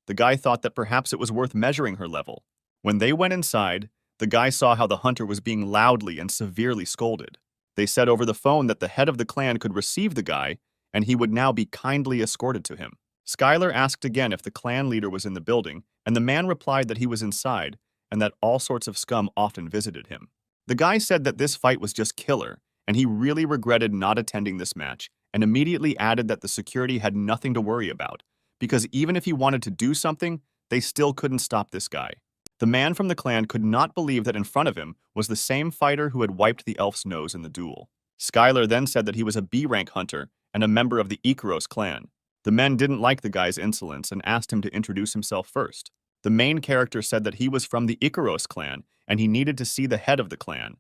The guy thought that perhaps it was worth measuring her level. When they went inside, the guy saw how the hunter was being loudly and severely scolded. They said over the phone that the head of the clan could receive the guy, and he would now be kindly escorted to him. Skylar asked again if the clan leader was in the building, and the man replied that he was inside, and that all sorts of scum often visited him. The guy said that this fight was just killer, and he really regretted not attending this match, and immediately added that the security had nothing to worry about, because even if he wanted to do something, they still couldn't stop this guy. The man from the clan could not believe that in front of him was the same fighter who had wiped the elf's nose in the duel. Skylar then said that he was a B-rank hunter and a member of the Ikaros clan. The men didn't like the guy's insolence and asked him to introduce himself first. The main character said that he was from the Ikaros clan and he needed to see the head of the clan.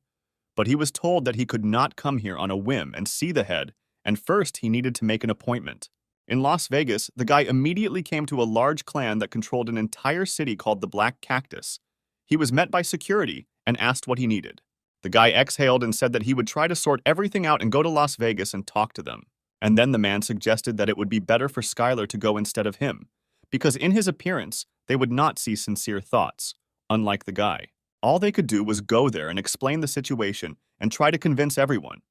But he was told that he could not come here on a whim and see the head, and first he needed to make an appointment. In Las Vegas, the guy immediately came to a large clan that controlled an entire city called the Black Cactus. He was met by security and asked what he needed. The guy exhaled and said that he would try to sort everything out and go to Las Vegas and talk to them. And then the man suggested that it would be better for Skylar to go instead of him, because in his appearance, they would not see sincere thoughts, unlike the guy. All they could do was go there and explain the situation and try to convince everyone.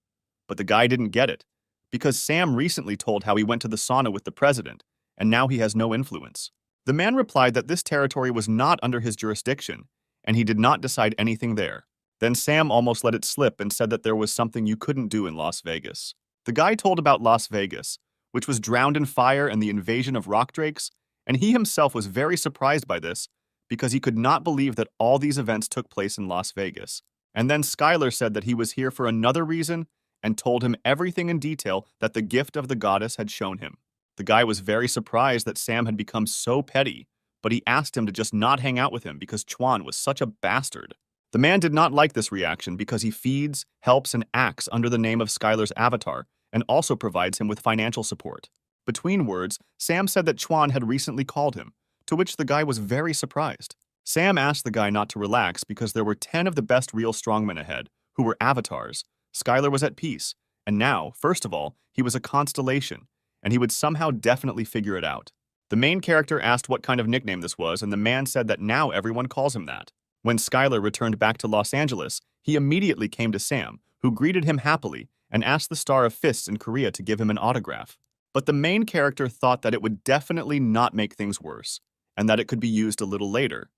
But the guy didn't get it, because Sam recently told how he went to the sauna with the president, and now he has no influence. The man replied that this territory was not under his jurisdiction, and he did not decide anything there. Then Sam almost let it slip and said that there was something you couldn't do in Las Vegas. The guy told about Las Vegas, which was drowned in fire and the invasion of rock drakes, and he himself was very surprised by this because he could not believe that all these events took place in Las Vegas. And then Skylar said that he was here for another reason and told him everything in detail that the gift of the goddess had shown him. The guy was very surprised that Sam had become so petty, but he asked him to just not hang out with him because Chuan was such a bastard. The man did not like this reaction because he feeds, helps, and acts under the name of Skylar's avatar and also provides him with financial support. Between words, Sam said that Chuan had recently called him, to which the guy was very surprised. Sam asked the guy not to relax because there were 10 of the best real strongmen ahead, who were avatars. Skylar was at peace, and now, first of all, he was a constellation, and he would somehow definitely figure it out. The main character asked what kind of nickname this was, and the man said that now everyone calls him that. When Skylar returned back to Los Angeles, he immediately came to Sam, who greeted him happily and asked the Star of Fists in Korea to give him an autograph. But the main character thought that it would definitely not make things worse, and that it could be used a little later,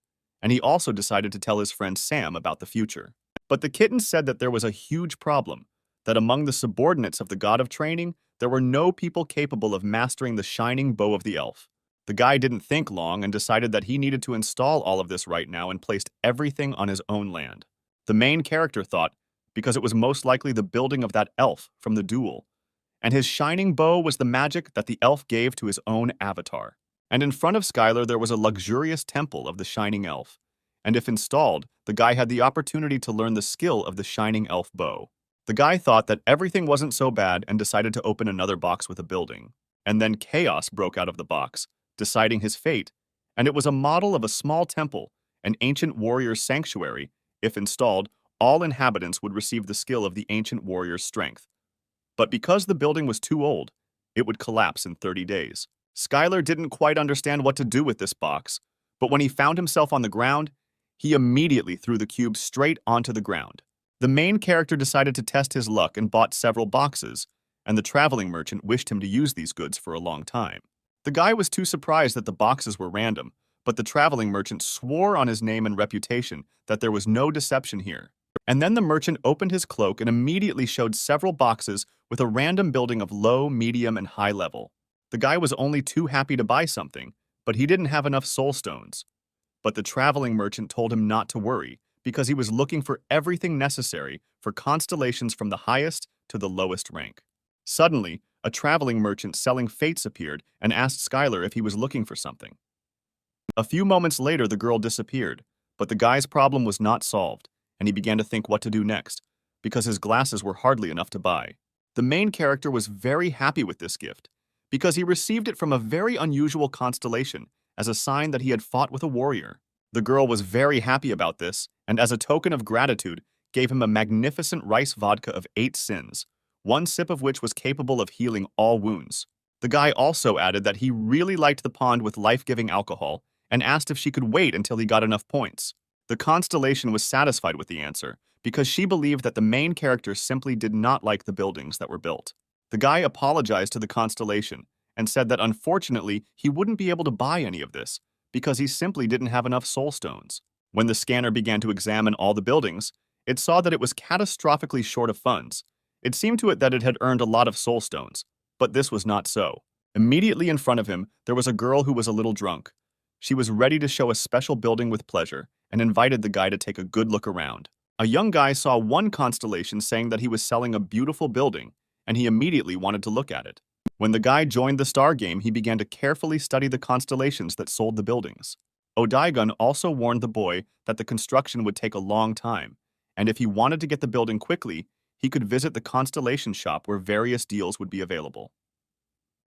and he also decided to tell his friend Sam about the future. But the kitten said that there was a huge problem, that among the subordinates of the god of training, there were no people capable of mastering the shining bow of the elf. The guy didn't think long and decided that he needed to install all of this right now and placed everything on his own land. The main character thought, because it was most likely the building of that elf from the duel, and his shining bow was the magic that the elf gave to his own avatar. And in front of Skylar there was a luxurious temple of the shining elf, and if installed, the guy had the opportunity to learn the skill of the shining elf bow. The guy thought that everything wasn't so bad and decided to open another box with a building. And then chaos broke out of the box, deciding his fate, and it was a model of a small temple, an ancient warrior's sanctuary. If installed, all inhabitants would receive the skill of the ancient warrior's strength. But because the building was too old, it would collapse in 30 days. Skylar didn't quite understand what to do with this box, but when he found himself on the ground, he immediately threw the cube straight onto the ground. The main character decided to test his luck and bought several boxes, and the traveling merchant wished him to use these goods for a long time. The guy was too surprised that the boxes were random, but the traveling merchant swore on his name and reputation that there was no deception here. And then the merchant opened his cloak and immediately showed several boxes with a random building of low, medium, and high level. The guy was only too happy to buy something, but he didn't have enough soul stones. But the traveling merchant told him not to worry, because he was looking for everything necessary for constellations from the highest to the lowest rank. Suddenly, a traveling merchant selling fates appeared and asked Skylar if he was looking for something. A few moments later, the girl disappeared, but the guy's problem was not solved, and he began to think what to do next, because his glasses were hardly enough to buy. The main character was very happy with this gift, because he received it from a very unusual constellation as a sign that he had fought with a warrior. The girl was very happy about this, and as a token of gratitude, gave him a magnificent rice vodka of 8 sins, one sip of which was capable of healing all wounds. The guy also added that he really liked the pond with life-giving alcohol and asked if she could wait until he got enough points. The constellation was satisfied with the answer because she believed that the main character simply did not like the buildings that were built. The guy apologized to the constellation and said that unfortunately he wouldn't be able to buy any of this because he simply didn't have enough soul stones. When the scanner began to examine all the buildings, it saw that it was catastrophically short of funds. It seemed to it that it had earned a lot of soul stones, but this was not so. Immediately in front of him, there was a girl who was a little drunk. She was ready to show a special building with pleasure and invited the guy to take a good look around. A young guy saw one constellation saying that he was selling a beautiful building, and he immediately wanted to look at it. When the guy joined the star game, he began to carefully study the constellations that sold the buildings. Odaigun also warned the boy that the construction would take a long time, and if he wanted to get the building quickly, he could visit the constellation shop where various deals would be available.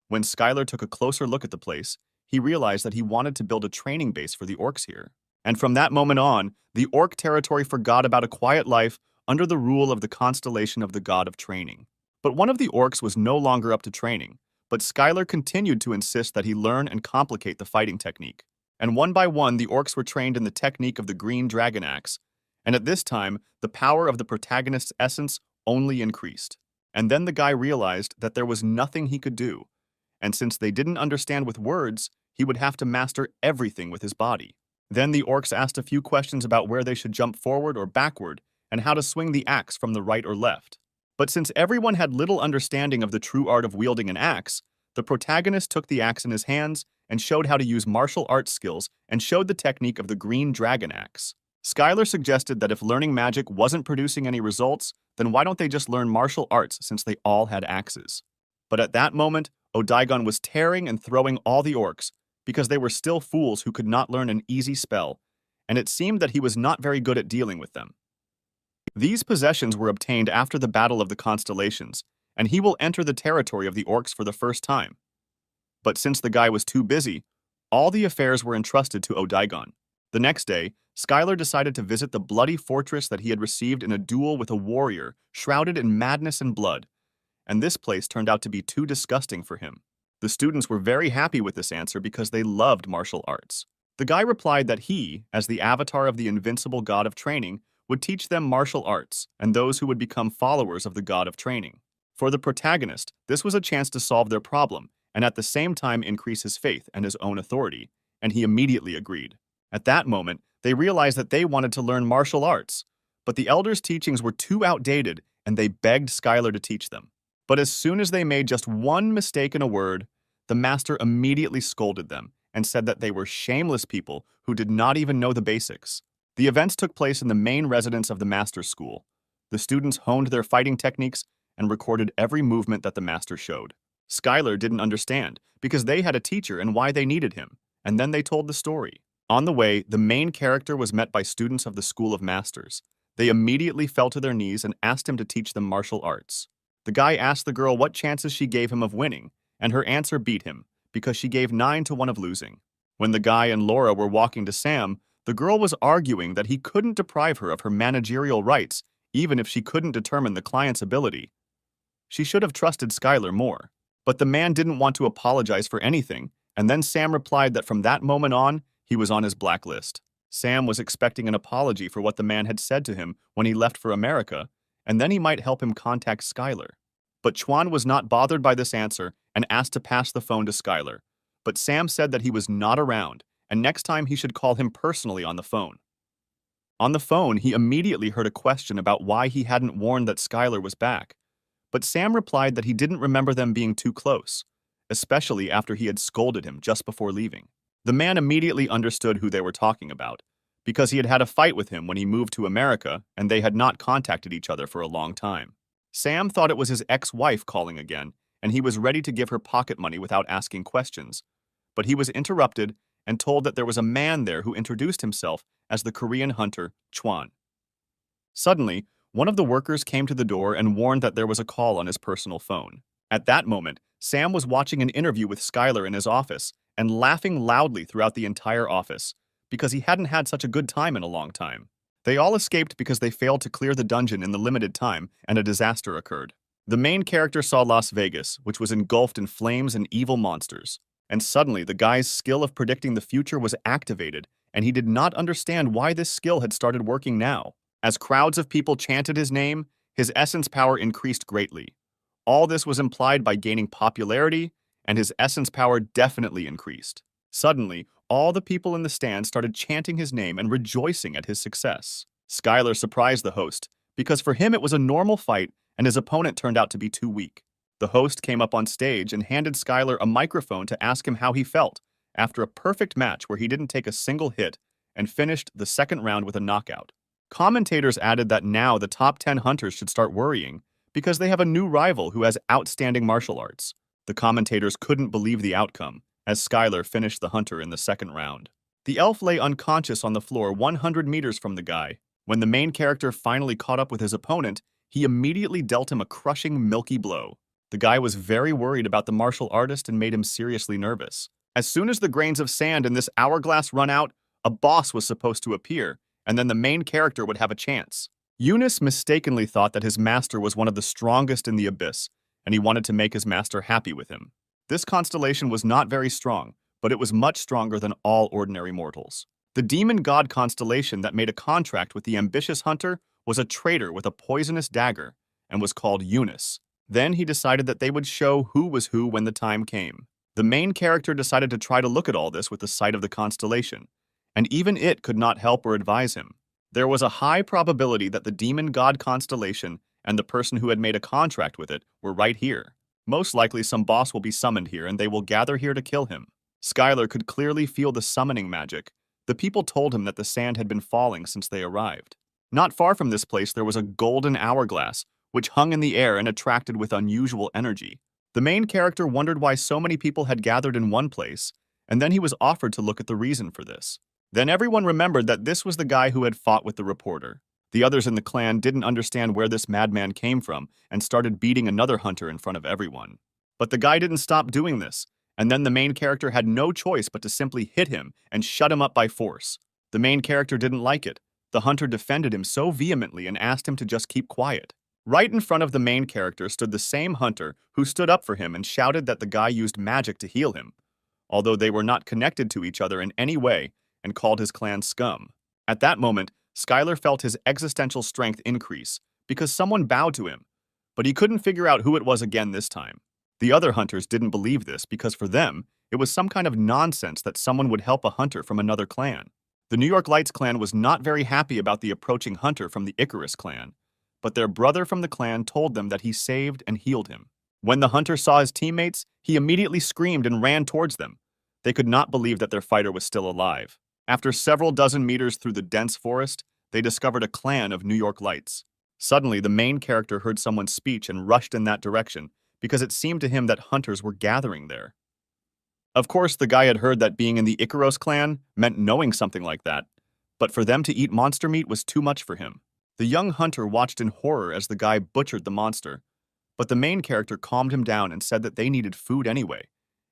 When Skylar took a closer look at the place, he realized that he wanted to build a training base for the orcs here. And from that moment on, the orc territory forgot about a quiet life under the rule of the constellation of the god of training. But one of the orcs was no longer up to training, but Skylar continued to insist that he learn and complicate the fighting technique. And one by one, the orcs were trained in the technique of the green dragon axe, and at this time, the power of the protagonist's essence only increased. And then the guy realized that there was nothing he could do, and since they didn't understand with words, he would have to master everything with his body. Then the orcs asked a few questions about where they should jump forward or backward, and how to swing the axe from the right or left. But since everyone had little understanding of the true art of wielding an axe, the protagonist took the axe in his hands and showed how to use martial arts skills and showed the technique of the green dragon axe. Skylar suggested that if learning magic wasn't producing any results, then why don't they just learn martial arts since they all had axes? But at that moment, Odaigun was tearing and throwing all the orcs because they were still fools who could not learn an easy spell, and it seemed that he was not very good at dealing with them. These possessions were obtained after the Battle of the Constellations, and he will enter the territory of the orcs for the first time. But since the guy was too busy, all the affairs were entrusted to Odaigun. The next day, Skylar decided to visit the bloody fortress that he had received in a duel with a warrior shrouded in madness and blood, and this place turned out to be too disgusting for him. The students were very happy with this answer because they loved martial arts. The guy replied that he, as the avatar of the invincible god of training, would teach them martial arts and those who would become followers of the god of training. For the protagonist, this was a chance to solve their problem and at the same time increase his faith and his own authority, and he immediately agreed. At that moment, they realized that they wanted to learn martial arts, but the elders' teachings were too outdated and they begged Skylar to teach them. But as soon as they made just one mistake in a word, the master immediately scolded them and said that they were shameless people who did not even know the basics. The events took place in the main residence of the master's school. The students honed their fighting techniques and recorded every movement that the master showed. Skylar didn't understand because they had a teacher and why they needed him, and then they told the story. On the way, the main character was met by students of the School of Masters. They immediately fell to their knees and asked him to teach them martial arts. The guy asked the girl what chances she gave him of winning, and her answer beat him, because she gave 9 to 1 of losing. When the guy and Laura were walking to Sam, the girl was arguing that he couldn't deprive her of her managerial rights, even if she couldn't determine the client's ability. She should have trusted Skylar more. But the man didn't want to apologize for anything, and then Sam replied that from that moment on, he was on his blacklist. Sam was expecting an apology for what the man had said to him when he left for America, and then he might help him contact Skylar. But Chuan was not bothered by this answer and asked to pass the phone to Skylar. But Sam said that he was not around, and next time he should call him personally on the phone. On the phone, he immediately heard a question about why he hadn't warned that Skylar was back. But Sam replied that he didn't remember them being too close, especially after he had scolded him just before leaving. The man immediately understood who they were talking about, because he had had a fight with him when he moved to America and they had not contacted each other for a long time. Sam thought it was his ex-wife calling again, and he was ready to give her pocket money without asking questions. But he was interrupted and told that there was a man there who introduced himself as the Korean hunter, Chuan. Suddenly, one of the workers came to the door and warned that there was a call on his personal phone. At that moment, Sam was watching an interview with Skylar in his office and laughing loudly throughout the entire office, because he hadn't had such a good time in a long time. They all escaped because they failed to clear the dungeon in the limited time, and a disaster occurred. The main character saw Las Vegas, which was engulfed in flames and evil monsters. And suddenly, the guy's skill of predicting the future was activated, and he did not understand why this skill had started working now. As crowds of people chanted his name, his essence power increased greatly. All this was implied by gaining popularity, and his essence power definitely increased. Suddenly, all the people in the stand started chanting his name and rejoicing at his success. Skylar surprised the host, because for him it was a normal fight and his opponent turned out to be too weak. The host came up on stage and handed Skylar a microphone to ask him how he felt after a perfect match where he didn't take a single hit and finished the second round with a knockout. Commentators added that now the top 10 hunters should start worrying because they have a new rival who has outstanding martial arts. The commentators couldn't believe the outcome, as Skylar finished the hunter in the second round. The elf lay unconscious on the floor 100 meters from the guy. When the main character finally caught up with his opponent, he immediately dealt him a crushing, milky blow. The guy was very worried about the martial artist and made him seriously nervous. As soon as the grains of sand in this hourglass run out, a boss was supposed to appear, and then the main character would have a chance. Eunice mistakenly thought that his master was one of the strongest in the abyss, and he wanted to make his master happy with him. This constellation was not very strong, but it was much stronger than all ordinary mortals. The demon god constellation that made a contract with the ambitious hunter was a traitor with a poisonous dagger, and was called Eunice. Then he decided that they would show who was who when the time came. The main character decided to try to look at all this with the sight of the constellation, and even it could not help or advise him. There was a high probability that the demon god constellation and the person who had made a contract with it were right here. Most likely some boss will be summoned here and they will gather here to kill him. Skylar could clearly feel the summoning magic. The people told him that the sand had been falling since they arrived. Not far from this place there was a golden hourglass, which hung in the air and attracted with unusual energy. The main character wondered why so many people had gathered in one place, and then he was offered to look at the reason for this. Then everyone remembered that this was the guy who had fought with the reporter. The others in the clan didn't understand where this madman came from and started beating another hunter in front of everyone. But the guy didn't stop doing this, and then the main character had no choice but to simply hit him and shut him up by force. The main character didn't like it. The hunter defended him so vehemently and asked him to just keep quiet. Right in front of the main character stood the same hunter who stood up for him and shouted that the guy used magic to heal him, although they were not connected to each other in any way, and called his clan scum. At that moment, Skylar felt his existential strength increase because someone bowed to him, but he couldn't figure out who it was again this time. The other hunters didn't believe this because for them, it was some kind of nonsense that someone would help a hunter from another clan. The New York Lights clan was not very happy about the approaching hunter from the Icarus clan, but their brother from the clan told them that he saved and healed him. When the hunter saw his teammates, he immediately screamed and ran towards them. They could not believe that their fighter was still alive. After several dozen meters through the dense forest, they discovered a clan of New York Lights. Suddenly, the main character heard someone's speech and rushed in that direction because it seemed to him that hunters were gathering there. Of course, the guy had heard that being in the Icarus clan meant knowing something like that, but for them to eat monster meat was too much for him. The young hunter watched in horror as the guy butchered the monster, but the main character calmed him down and said that they needed food anyway,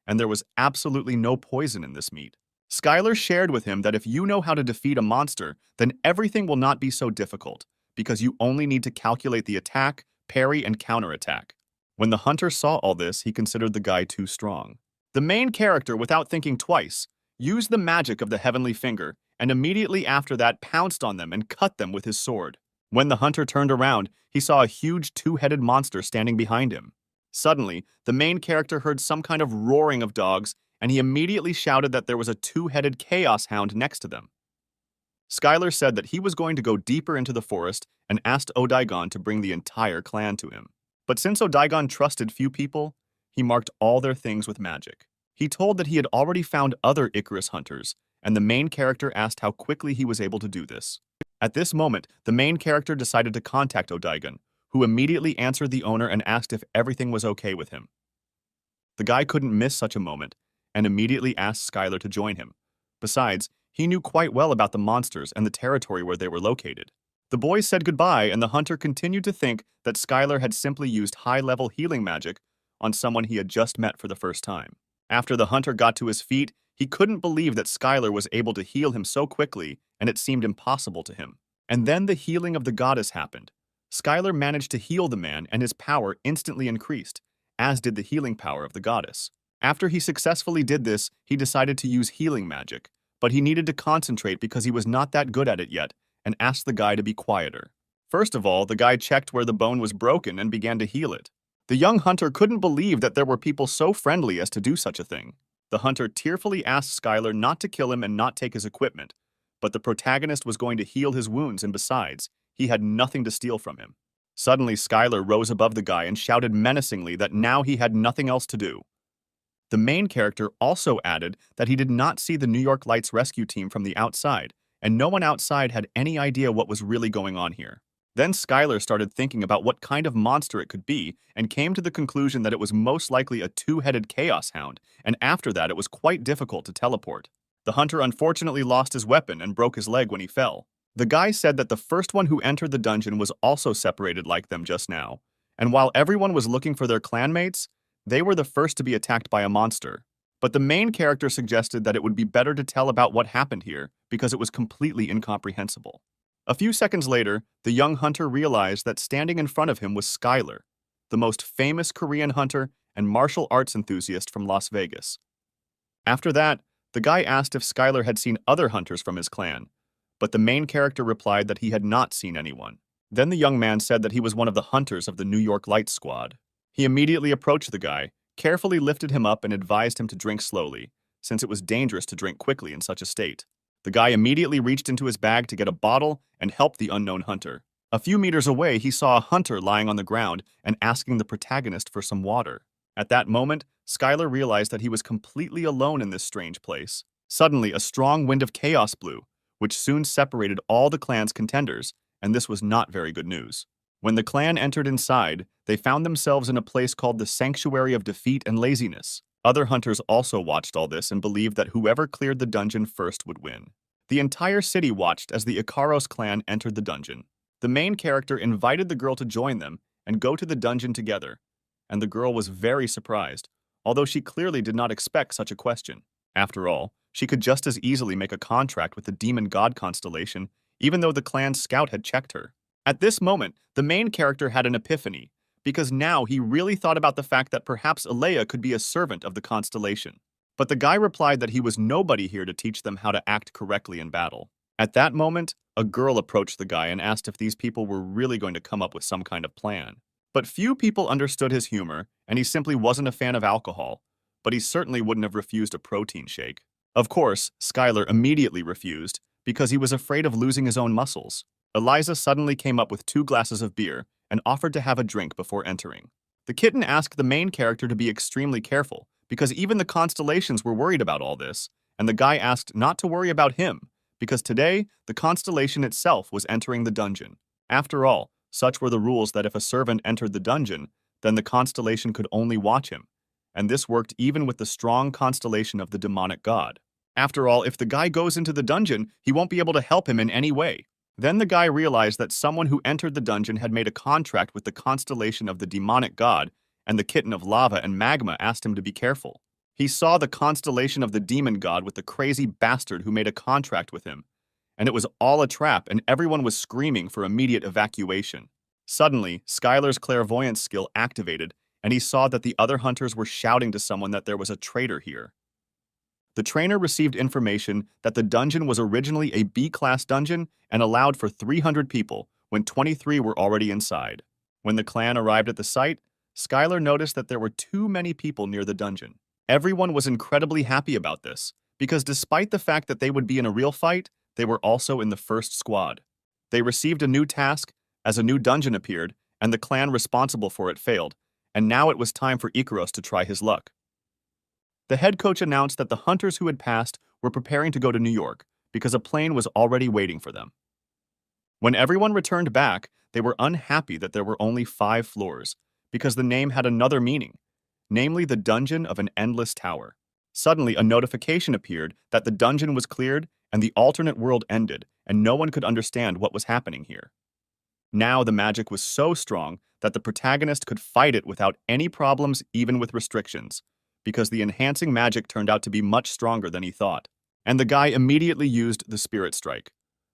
and there was absolutely no poison in this meat. Skylar shared with him that if you know how to defeat a monster, then everything will not be so difficult, because you only need to calculate the attack, parry, and counterattack. When the hunter saw all this, he considered the guy too strong. The main character, without thinking twice, used the magic of the heavenly finger, and immediately after that pounced on them and cut them with his sword. When the hunter turned around, he saw a huge two-headed monster standing behind him. Suddenly, the main character heard some kind of roaring of dogs, and he immediately shouted that there was a two-headed chaos hound next to them. Skylar said that he was going to go deeper into the forest and asked Odaigon to bring the entire clan to him. But since Odaigon trusted few people, he marked all their things with magic. He told that he had already found other Icarus hunters, and the main character asked how quickly he was able to do this. At this moment, the main character decided to contact Odaigon, who immediately answered the owner and asked if everything was okay with him. The guy couldn't miss such a moment, and immediately asked Skylar to join him. Besides, he knew quite well about the monsters and the territory where they were located. The boys said goodbye, and the hunter continued to think that Skylar had simply used high-level healing magic on someone he had just met for the first time. After the hunter got to his feet, he couldn't believe that Skylar was able to heal him so quickly, and it seemed impossible to him. And then the healing of the goddess happened. Skylar managed to heal the man, and his power instantly increased, as did the healing power of the goddess. After he successfully did this, he decided to use healing magic, but he needed to concentrate because he was not that good at it yet, and asked the guy to be quieter. First of all, the guy checked where the bone was broken and began to heal it. The young hunter couldn't believe that there were people so friendly as to do such a thing. The hunter tearfully asked Skylar not to kill him and not take his equipment, but the protagonist was going to heal his wounds, and besides, he had nothing to steal from him. Suddenly, Skylar rose above the guy and shouted menacingly that now he had nothing else to do. The main character also added that he did not see the New York Lights rescue team from the outside, and no one outside had any idea what was really going on here. Then Skylar started thinking about what kind of monster it could be and came to the conclusion that it was most likely a two-headed chaos hound, and after that it was quite difficult to teleport. The hunter unfortunately lost his weapon and broke his leg when he fell. The guy said that the first one who entered the dungeon was also separated like them just now, and while everyone was looking for their clanmates, they were the first to be attacked by a monster. But the main character suggested that it would be better to tell about what happened here because it was completely incomprehensible. A few seconds later, the young hunter realized that standing in front of him was Skylar, the most famous Korean hunter and martial arts enthusiast from Las Vegas. After that, the guy asked if Skylar had seen other hunters from his clan, but the main character replied that he had not seen anyone. Then the young man said that he was one of the hunters of the New York Lights squad. He immediately approached the guy, carefully lifted him up and advised him to drink slowly, since it was dangerous to drink quickly in such a state. The guy immediately reached into his bag to get a bottle and helped the unknown hunter. A few meters away, he saw a hunter lying on the ground and asking the protagonist for some water. At that moment, Skylar realized that he was completely alone in this strange place. Suddenly, a strong wind of chaos blew, which soon separated all the clan's contenders, and this was not very good news. When the clan entered inside, they found themselves in a place called the Sanctuary of Defeat and Laziness. Other hunters also watched all this and believed that whoever cleared the dungeon first would win. The entire city watched as the Ikaros clan entered the dungeon. The main character invited the girl to join them and go to the dungeon together, and the girl was very surprised, although she clearly did not expect such a question. After all, she could just as easily make a contract with the demon god constellation, even though the clan's scout had checked her. At this moment, the main character had an epiphany, because now he really thought about the fact that perhaps Alea could be a servant of the constellation. But the guy replied that he was nobody here to teach them how to act correctly in battle. At that moment, a girl approached the guy and asked if these people were really going to come up with some kind of plan. But few people understood his humor, and he simply wasn't a fan of alcohol, but he certainly wouldn't have refused a protein shake. Of course, Skylar immediately refused, because he was afraid of losing his own muscles. Eliza suddenly came up with 2 glasses of beer and offered to have a drink before entering. The kitten asked the main character to be extremely careful, because even the constellations were worried about all this, and the guy asked not to worry about him, because today, the constellation itself was entering the dungeon. After all, such were the rules that if a servant entered the dungeon, then the constellation could only watch him, and this worked even with the strong constellation of the demonic god. After all, if the guy goes into the dungeon, he won't be able to help him in any way. Then the guy realized that someone who entered the dungeon had made a contract with the constellation of the demonic god, and the kitten of lava and magma asked him to be careful. He saw the constellation of the demon god with the crazy bastard who made a contract with him, and it was all a trap, and everyone was screaming for immediate evacuation. Suddenly, Skylar's clairvoyance skill activated, and he saw that the other hunters were shouting to someone that there was a traitor here. The trainer received information that the dungeon was originally a B-class dungeon and allowed for 300 people, when 23 were already inside. When the clan arrived at the site, Skylar noticed that there were too many people near the dungeon. Everyone was incredibly happy about this, because despite the fact that they would be in a real fight, they were also in the first squad. They received a new task as a new dungeon appeared, and the clan responsible for it failed, and now it was time for Ikaros to try his luck. The head coach announced that the hunters who had passed were preparing to go to New York because a plane was already waiting for them. When everyone returned back, they were unhappy that there were only 5 floors, because the name had another meaning, namely the dungeon of an endless tower. Suddenly, a notification appeared that the dungeon was cleared and the alternate world ended, and no one could understand what was happening here. Now the magic was so strong that the protagonist could fight it without any problems, even with restrictions, because the enhancing magic turned out to be much stronger than he thought. And the guy immediately used the Spirit Strike,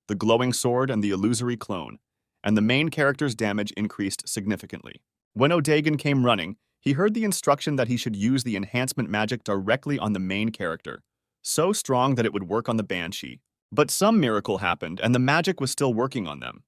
the glowing sword and the illusory clone, and the main character's damage increased significantly. When Odagon came running, he heard the instruction that he should use the enhancement magic directly on the main character, so strong that it would work on the Banshee. But some miracle happened, and the magic was still working on them.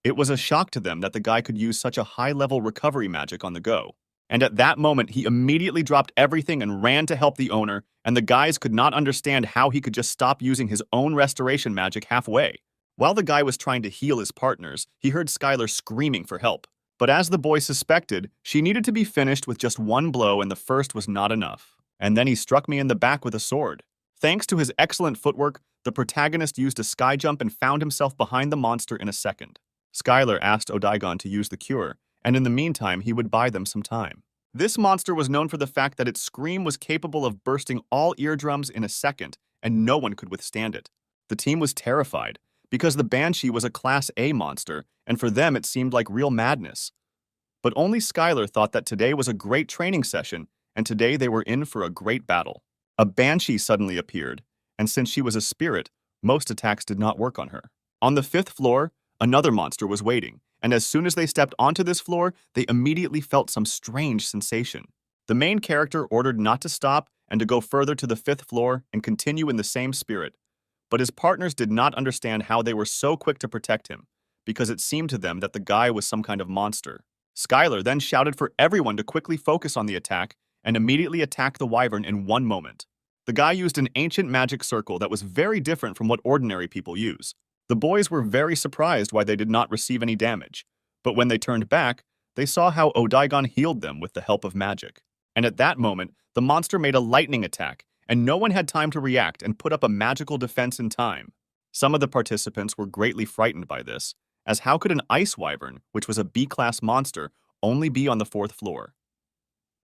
It was a shock to them that the guy could use such a high-level recovery magic on the go. And at that moment, he immediately dropped everything and ran to help the owner, and the guys could not understand how he could just stop using his own restoration magic halfway. While the guy was trying to heal his partners, he heard Skylar screaming for help. But as the boy suspected, she needed to be finished with just one blow, and the first was not enough. And then he struck me in the back with a sword. Thanks to his excellent footwork, the protagonist used a sky jump and found himself behind the monster in a second. Skylar asked Odagon to use the cure, and in the meantime, he would buy them some time. This monster was known for the fact that its scream was capable of bursting all eardrums in a second, and no one could withstand it. The team was terrified, because the Banshee was a Class A monster, and for them it seemed like real madness. But only Skylar thought that today was a great training session, and today they were in for a great battle. A Banshee suddenly appeared, and since she was a spirit, most attacks did not work on her. On the 5th floor, another monster was waiting, and as soon as they stepped onto this floor, they immediately felt some strange sensation. The main character ordered not to stop and to go further to the 5th floor and continue in the same spirit, but his partners did not understand how they were so quick to protect him, because it seemed to them that the guy was some kind of monster. Skylar then shouted for everyone to quickly focus on the attack and immediately attack the wyvern in one moment. The guy used an ancient magic circle that was very different from what ordinary people use. The boys were very surprised why they did not receive any damage, but when they turned back, they saw how Odagon healed them with the help of magic. And at that moment, the monster made a lightning attack, and no one had time to react and put up a magical defense in time. Some of the participants were greatly frightened by this, as how could an ice wyvern, which was a B-class monster, only be on the 4th floor?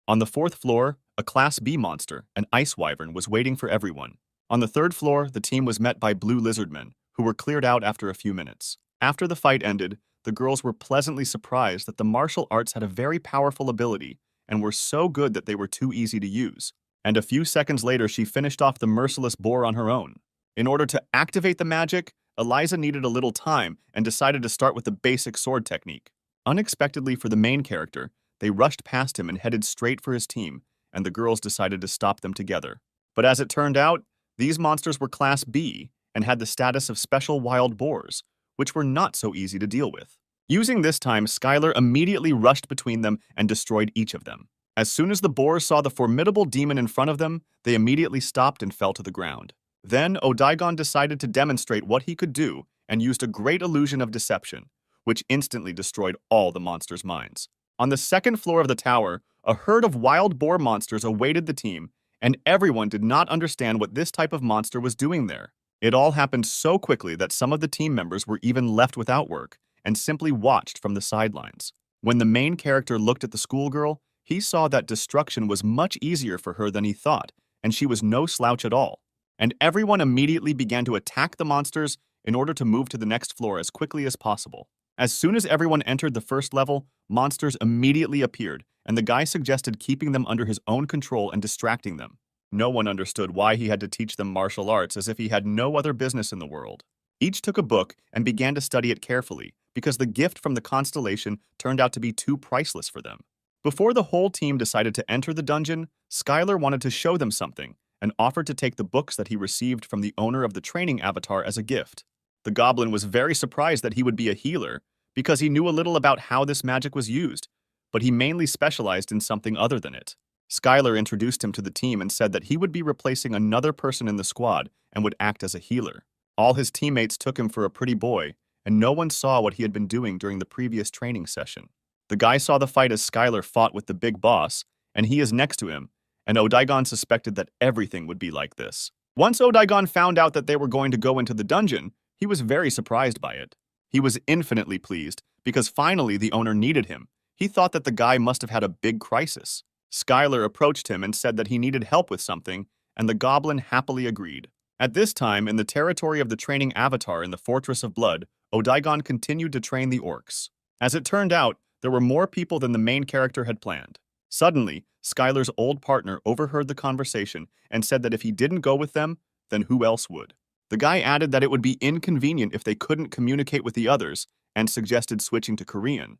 On the 4th floor, a Class B monster, an ice wyvern, was waiting for everyone. On the 3rd floor, the team was met by blue lizardmen, who were cleared out after a few minutes. After the fight ended, the girls were pleasantly surprised that the martial arts had a very powerful ability and were so good that they were too easy to use. And a few seconds later, she finished off the merciless boar on her own. In order to activate the magic, Eliza needed a little time and decided to start with the basic sword technique. Unexpectedly for the main character, they rushed past him and headed straight for his team, and the girls decided to stop them together. But as it turned out, these monsters were Class B and had the status of special wild boars, which were not so easy to deal with. Using this time, Skylar immediately rushed between them and destroyed each of them. As soon as the boars saw the formidable demon in front of them, they immediately stopped and fell to the ground. Then Odagon decided to demonstrate what he could do and used a great illusion of deception, which instantly destroyed all the monsters' minds. On the 2nd floor of the tower, a herd of wild boar monsters awaited the team, and everyone did not understand what this type of monster was doing there. It all happened so quickly that some of the team members were even left without work and simply watched from the sidelines. When the main character looked at the schoolgirl, he saw that destruction was much easier for her than he thought, and she was no slouch at all. And everyone immediately began to attack the monsters in order to move to the next floor as quickly as possible. As soon as everyone entered the first level, monsters immediately appeared, and the guy suggested keeping them under his own control and distracting them. No one understood why he had to teach them martial arts as if he had no other business in the world. Each took a book and began to study it carefully, because the gift from the constellation turned out to be too priceless for them. Before the whole team decided to enter the dungeon, Skylar wanted to show them something and offered to take the books that he received from the owner of the training avatar as a gift. The goblin was very surprised that he would be a healer, because he knew a little about how this magic was used, but he mainly specialized in something other than it. Skylar introduced him to the team and said that he would be replacing another person in the squad and would act as a healer. All his teammates took him for a pretty boy, and no one saw what he had been doing during the previous training session. The guy saw the fight as Skylar fought with the big boss, and he is next to him, and Odaigon suspected that everything would be like this. Once Odaigon found out that they were going to go into the dungeon, he was very surprised by it. He was infinitely pleased, because finally the owner needed him. He thought that the guy must have had a big crisis. Skylar approached him and said that he needed help with something, and the goblin happily agreed. At this time, in the territory of the training avatar in the Fortress of Blood, Odaigon continued to train the orcs. As it turned out, there were more people than the main character had planned. Suddenly, Skylar's old partner overheard the conversation and said that if he didn't go with them, then who else would? The guy added that it would be inconvenient if they couldn't communicate with the others and suggested switching to Korean.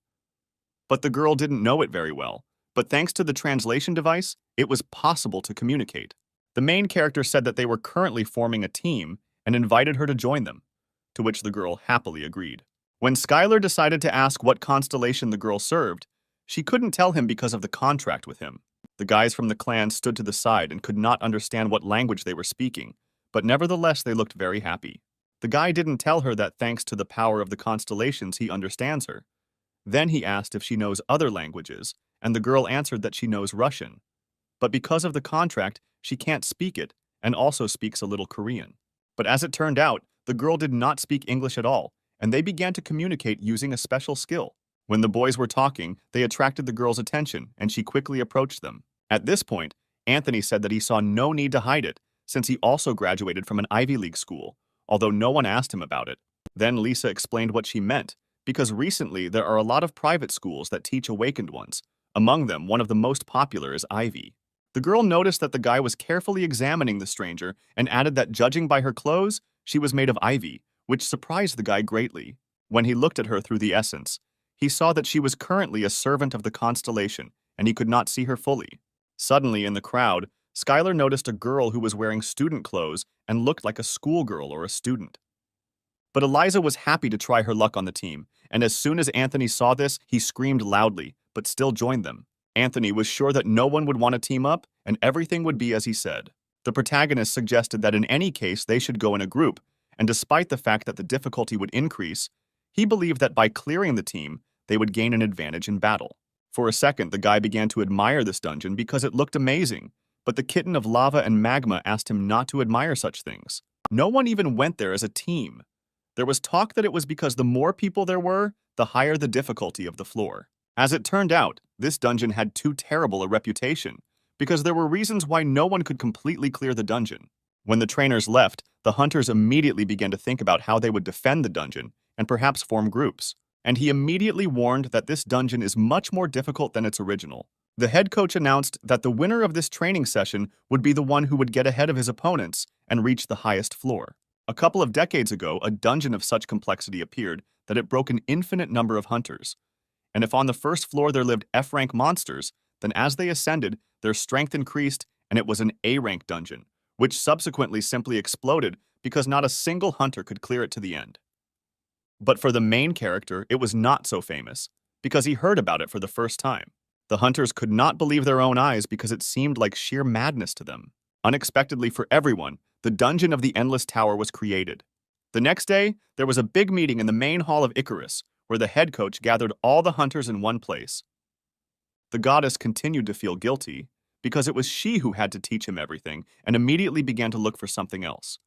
But the girl didn't know it very well, but thanks to the translation device, it was possible to communicate. The main character said that they were currently forming a team and invited her to join them, to which the girl happily agreed. When Skylar decided to ask what constellation the girl served, she couldn't tell him because of the contract with him. The guys from the clan stood to the side and could not understand what language they were speaking, but nevertheless they looked very happy. The guy didn't tell her that thanks to the power of the constellations he understands her. Then he asked if she knows other languages, and the girl answered that she knows Russian. But because of the contract, she can't speak it, and also speaks a little Korean. But as it turned out, the girl did not speak English at all, and they began to communicate using a special skill. When the boys were talking, they attracted the girl's attention, and she quickly approached them. At this point, Anthony said that he saw no need to hide it, since he also graduated from an Ivy League school, although no one asked him about it. Then Lisa explained what she meant, because recently there are a lot of private schools that teach awakened ones. Among them, one of the most popular is Ivy. The girl noticed that the guy was carefully examining the stranger and added that judging by her clothes, she was made of ivy, which surprised the guy greatly. When he looked at her through the essence, he saw that she was currently a servant of the constellation, and he could not see her fully. Suddenly, in the crowd, Skylar noticed a girl who was wearing student clothes and looked like a schoolgirl or a student. But Eliza was happy to try her luck on the team, and as soon as Anthony saw this, he screamed loudly, but still joined them. Anthony was sure that no one would want to team up, and everything would be as he said. The protagonist suggested that in any case they should go in a group, and despite the fact that the difficulty would increase, he believed that by clearing the team, they would gain an advantage in battle. For a second, the guy began to admire this dungeon because it looked amazing, but the kitten of lava and magma asked him not to admire such things. No one even went there as a team. There was talk that it was because the more people there were, the higher the difficulty of the floor. As it turned out, this dungeon had too terrible a reputation, because there were reasons why no one could completely clear the dungeon. When the trainers left, the hunters immediately began to think about how they would defend the dungeon and perhaps form groups. And he immediately warned that this dungeon is much more difficult than its original. The head coach announced that the winner of this training session would be the one who would get ahead of his opponents and reach the highest floor. A couple of decades ago, a dungeon of such complexity appeared that it broke an infinite number of hunters. And if on the first floor there lived F-rank monsters, then as they ascended, their strength increased and it was an A-rank dungeon, which subsequently simply exploded because not a single hunter could clear it to the end. But for the main character, it was not so famous, because he heard about it for the first time. The hunters could not believe their own eyes because it seemed like sheer madness to them. Unexpectedly for everyone, the Dungeon of the Endless Tower was created. The next day, there was a big meeting in the main hall of Icarus, where the head coach gathered all the hunters in one place. The goddess continued to feel guilty, because it was she who had to teach him everything, and immediately began to look for something else.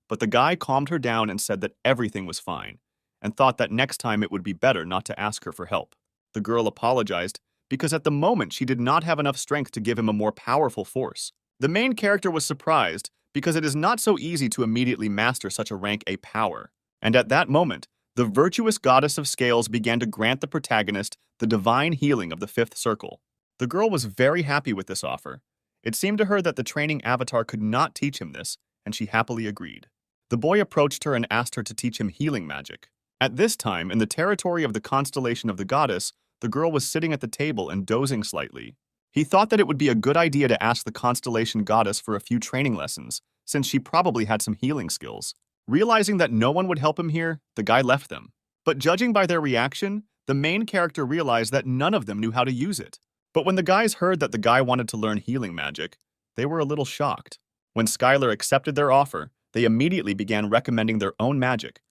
But the guy calmed her down and said that everything was fine, and thought that next time it would be better not to ask her for help. The girl apologized, because at the moment she did not have enough strength to give him a more powerful force. The main character was surprised, because it is not so easy to immediately master such a rank A power. And at that moment, the virtuous goddess of scales began to grant the protagonist the divine healing of the fifth circle. The girl was very happy with this offer. It seemed to her that the training avatar could not teach him this, and she happily agreed. The boy approached her and asked her to teach him healing magic. At this time, in the territory of the constellation of the goddess, the girl was sitting at the table and dozing slightly. He thought that it would be a good idea to ask the constellation goddess for a few training lessons, since she probably had some healing skills. Realizing that no one would help him here, the guy left them. But judging by their reaction, the main character realized that none of them knew how to use it. But when the guys heard that the guy wanted to learn healing magic, they were a little shocked. When Skylar accepted their offer, they immediately began recommending their own magic.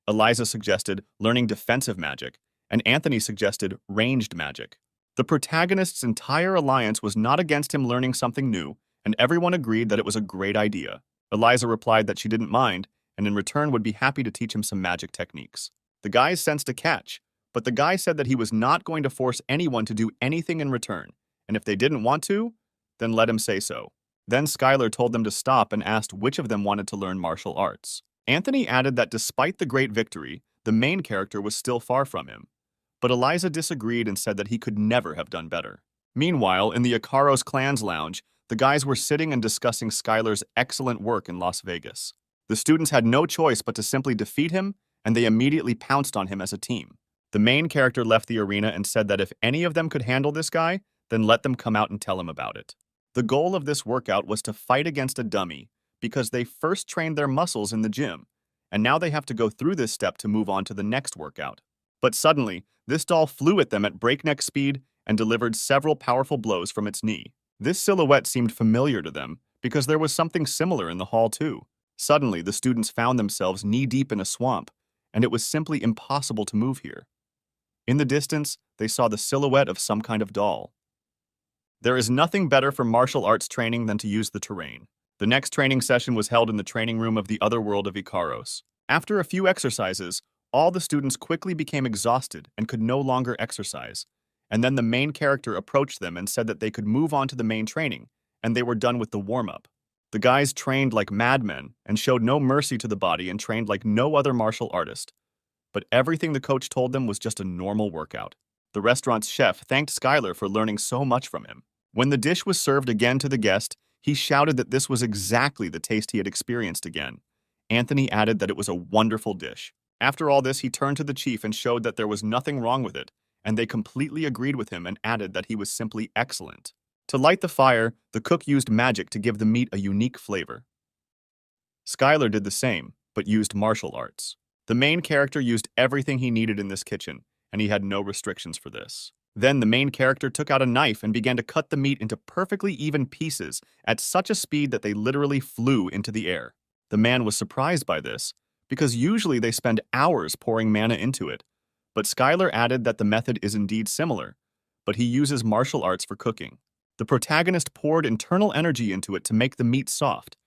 Eliza suggested learning defensive magic, and Anthony suggested ranged magic. The protagonist's entire alliance was not against him learning something new, and everyone agreed that it was a great idea. Eliza replied that she didn't mind, and in return would be happy to teach him some magic techniques. The guys sensed a catch, but the guy said that he was not going to force anyone to do anything in return, and if they didn't want to, then let him say so. Then Skylar told them to stop and asked which of them wanted to learn martial arts. Anthony added that despite the great victory, the main character was still far from him. But Eliza disagreed and said that he could never have done better. Meanwhile, in the Ikaros Clan's lounge, the guys were sitting and discussing Skylar's excellent work in Las Vegas. The students had no choice but to simply defeat him, and they immediately pounced on him as a team. The main character left the arena and said that if any of them could handle this guy, then let them come out and tell him about it. The goal of this workout was to fight against a dummy, because they first trained their muscles in the gym, and now they have to go through this step to move on to the next workout. But suddenly, this doll flew at them at breakneck speed and delivered several powerful blows from its knee. This silhouette seemed familiar to them, because there was something similar in the hall too. Suddenly, the students found themselves knee-deep in a swamp, and it was simply impossible to move here. In the distance, they saw the silhouette of some kind of doll. There is nothing better for martial arts training than to use the terrain. The next training session was held in the training room of the other world of Ikaros. After a few exercises, all the students quickly became exhausted and could no longer exercise. And then the main character approached them and said that they could move on to the main training, and they were done with the warm-up. The guys trained like madmen and showed no mercy to the body and trained like no other martial artist. But everything the coach told them was just a normal workout. The restaurant's chef thanked Skylar for learning so much from him. When the dish was served again to the guest, he shouted that this was exactly the taste he had experienced again. Anthony added that it was a wonderful dish. After all this, he turned to the chief and showed that there was nothing wrong with it, and they completely agreed with him and added that he was simply excellent. To light the fire, the cook used magic to give the meat a unique flavor. Skylar did the same, but used martial arts. The main character used everything he needed in this kitchen, and he had no restrictions for this. Then the main character took out a knife and began to cut the meat into perfectly even pieces at such a speed that they literally flew into the air. The man was surprised by this, because usually they spend hours pouring mana into it. But Skylar added that the method is indeed similar, but he uses martial arts for cooking. The protagonist poured internal energy into it to make the meat soft.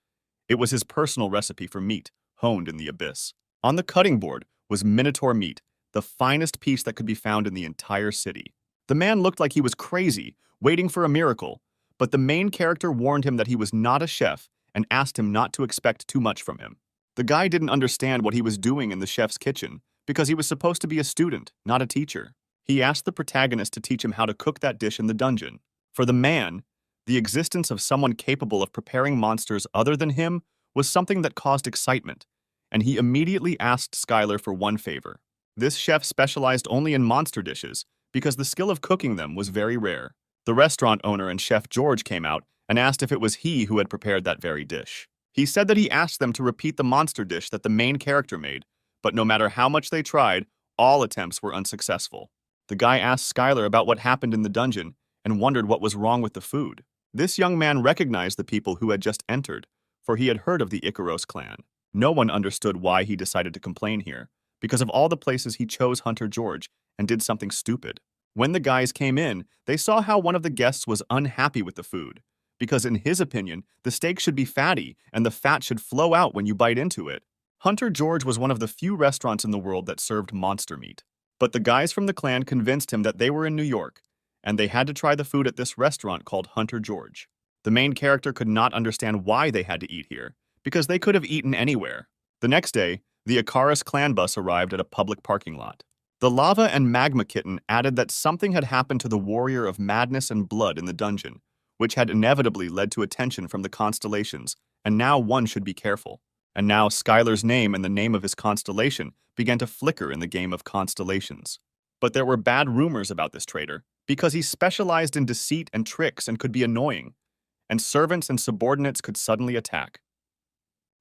It was his personal recipe for meat, honed in the abyss. On the cutting board was Minotaur meat, the finest piece that could be found in the entire city. The man looked like he was crazy, waiting for a miracle, but the main character warned him that he was not a chef and asked him not to expect too much from him. The guy didn't understand what he was doing in the chef's kitchen because he was supposed to be a student, not a teacher. He asked the protagonist to teach him how to cook that dish in the dungeon. For the man, the existence of someone capable of preparing monsters other than him was something that caused excitement, and he immediately asked Skylar for one favor. This chef specialized only in monster dishes because the skill of cooking them was very rare. The restaurant owner and Chef George came out and asked if it was he who had prepared that very dish. He said that he asked them to repeat the monster dish that the main character made, but no matter how much they tried, all attempts were unsuccessful. The guy asked Skylar about what happened in the dungeon and wondered what was wrong with the food. This young man recognized the people who had just entered, for he had heard of the Ikaros clan. No one understood why he decided to complain here, because of all the places he chose Hunter George and did something stupid. When the guys came in, they saw how one of the guests was unhappy with the food, because in his opinion, the steak should be fatty and the fat should flow out when you bite into it. Hunter George was one of the few restaurants in the world that served monster meat. But the guys from the clan convinced him that they were in New York, and they had to try the food at this restaurant called Hunter George. The main character could not understand why they had to eat here, because they could have eaten anywhere. The next day, The Icarus clan bus arrived at a public parking lot. The lava and magma kitten added that something had happened to the warrior of madness and blood in the dungeon, which had inevitably led to attention from the constellations, and now one should be careful. And now Skylar's name and the name of his constellation began to flicker in the game of constellations. But there were bad rumors about this traitor, because he specialized in deceit and tricks and could be annoying, and servants and subordinates could suddenly attack.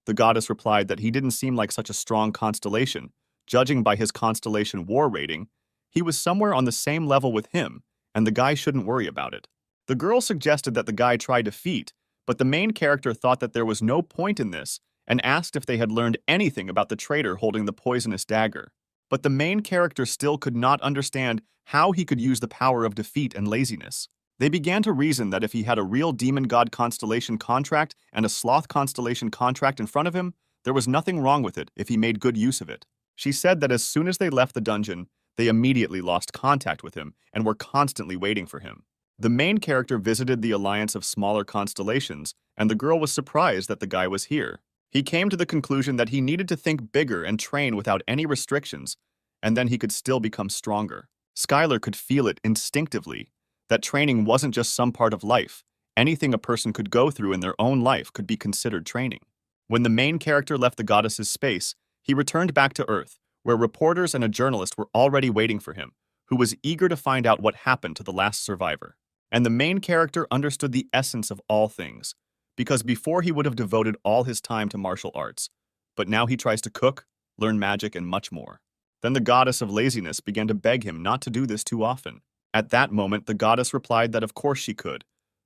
The goddess replied that he didn't seem like such a strong constellation. Judging by his constellation war rating, he was somewhere on the same level with him, and the guy shouldn't worry about it. The girl suggested that the guy try defeat, but the main character thought that there was no point in this and asked if they had learned anything about the traitor holding the poisonous dagger. But the main character still could not understand how he could use the power of defeat and laziness. They began to reason that if he had a real demon god constellation contract and a sloth constellation contract in front of him, there was nothing wrong with it if he made good use of it. She said that as soon as they left the dungeon, they immediately lost contact with him and were constantly waiting for him. The main character visited the alliance of smaller constellations, and the girl was surprised that the guy was here. He came to the conclusion that he needed to think bigger and train without any restrictions, and then he could still become stronger. Skylar could feel it instinctively, that training wasn't just some part of life. Anything a person could go through in their own life could be considered training. When the main character left the goddess's space, he returned back to Earth, where reporters and a journalist were already waiting for him, who was eager to find out what happened to the last survivor. And the main character understood the essence of all things, because before he would have devoted all his time to martial arts, but now he tries to cook, learn magic, and much more. Then the goddess of laziness began to beg him not to do this too often. At that moment, the goddess replied that of course she could,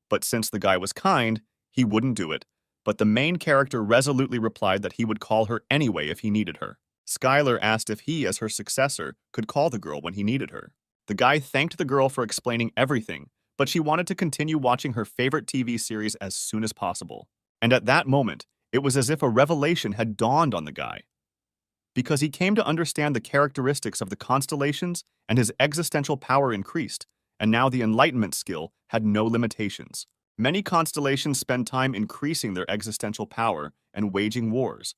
but since the guy was kind, he wouldn't do it. But the main character resolutely replied that he would call her anyway if he needed her. Skylar asked if he, as her successor, could call the girl when he needed her. The guy thanked the girl for explaining everything, but she wanted to continue watching her favorite TV series as soon as possible. And at that moment, it was as if a revelation had dawned on the guy. Because he came to understand the characteristics of the constellations and his existential power increased, and now the enlightenment skill had no limitations. Many constellations spend time increasing their existential power and waging wars.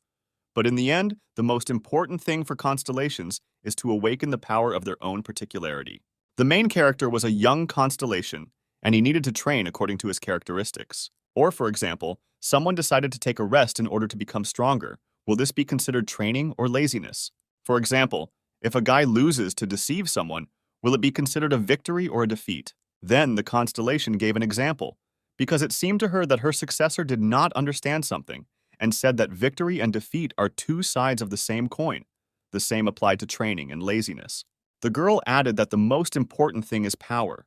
But in the end, the most important thing for constellations is to awaken the power of their own particularity. The main character was a young constellation, and he needed to train according to his characteristics. Or, for example, someone decided to take a rest in order to become stronger. Will this be considered training or laziness? For example, if a guy loses to deceive someone, will it be considered a victory or a defeat? Then the constellation gave an example, because it seemed to her that her successor did not understand something, and said that victory and defeat are two sides of the same coin. The same applied to training and laziness. The girl added that the most important thing is power,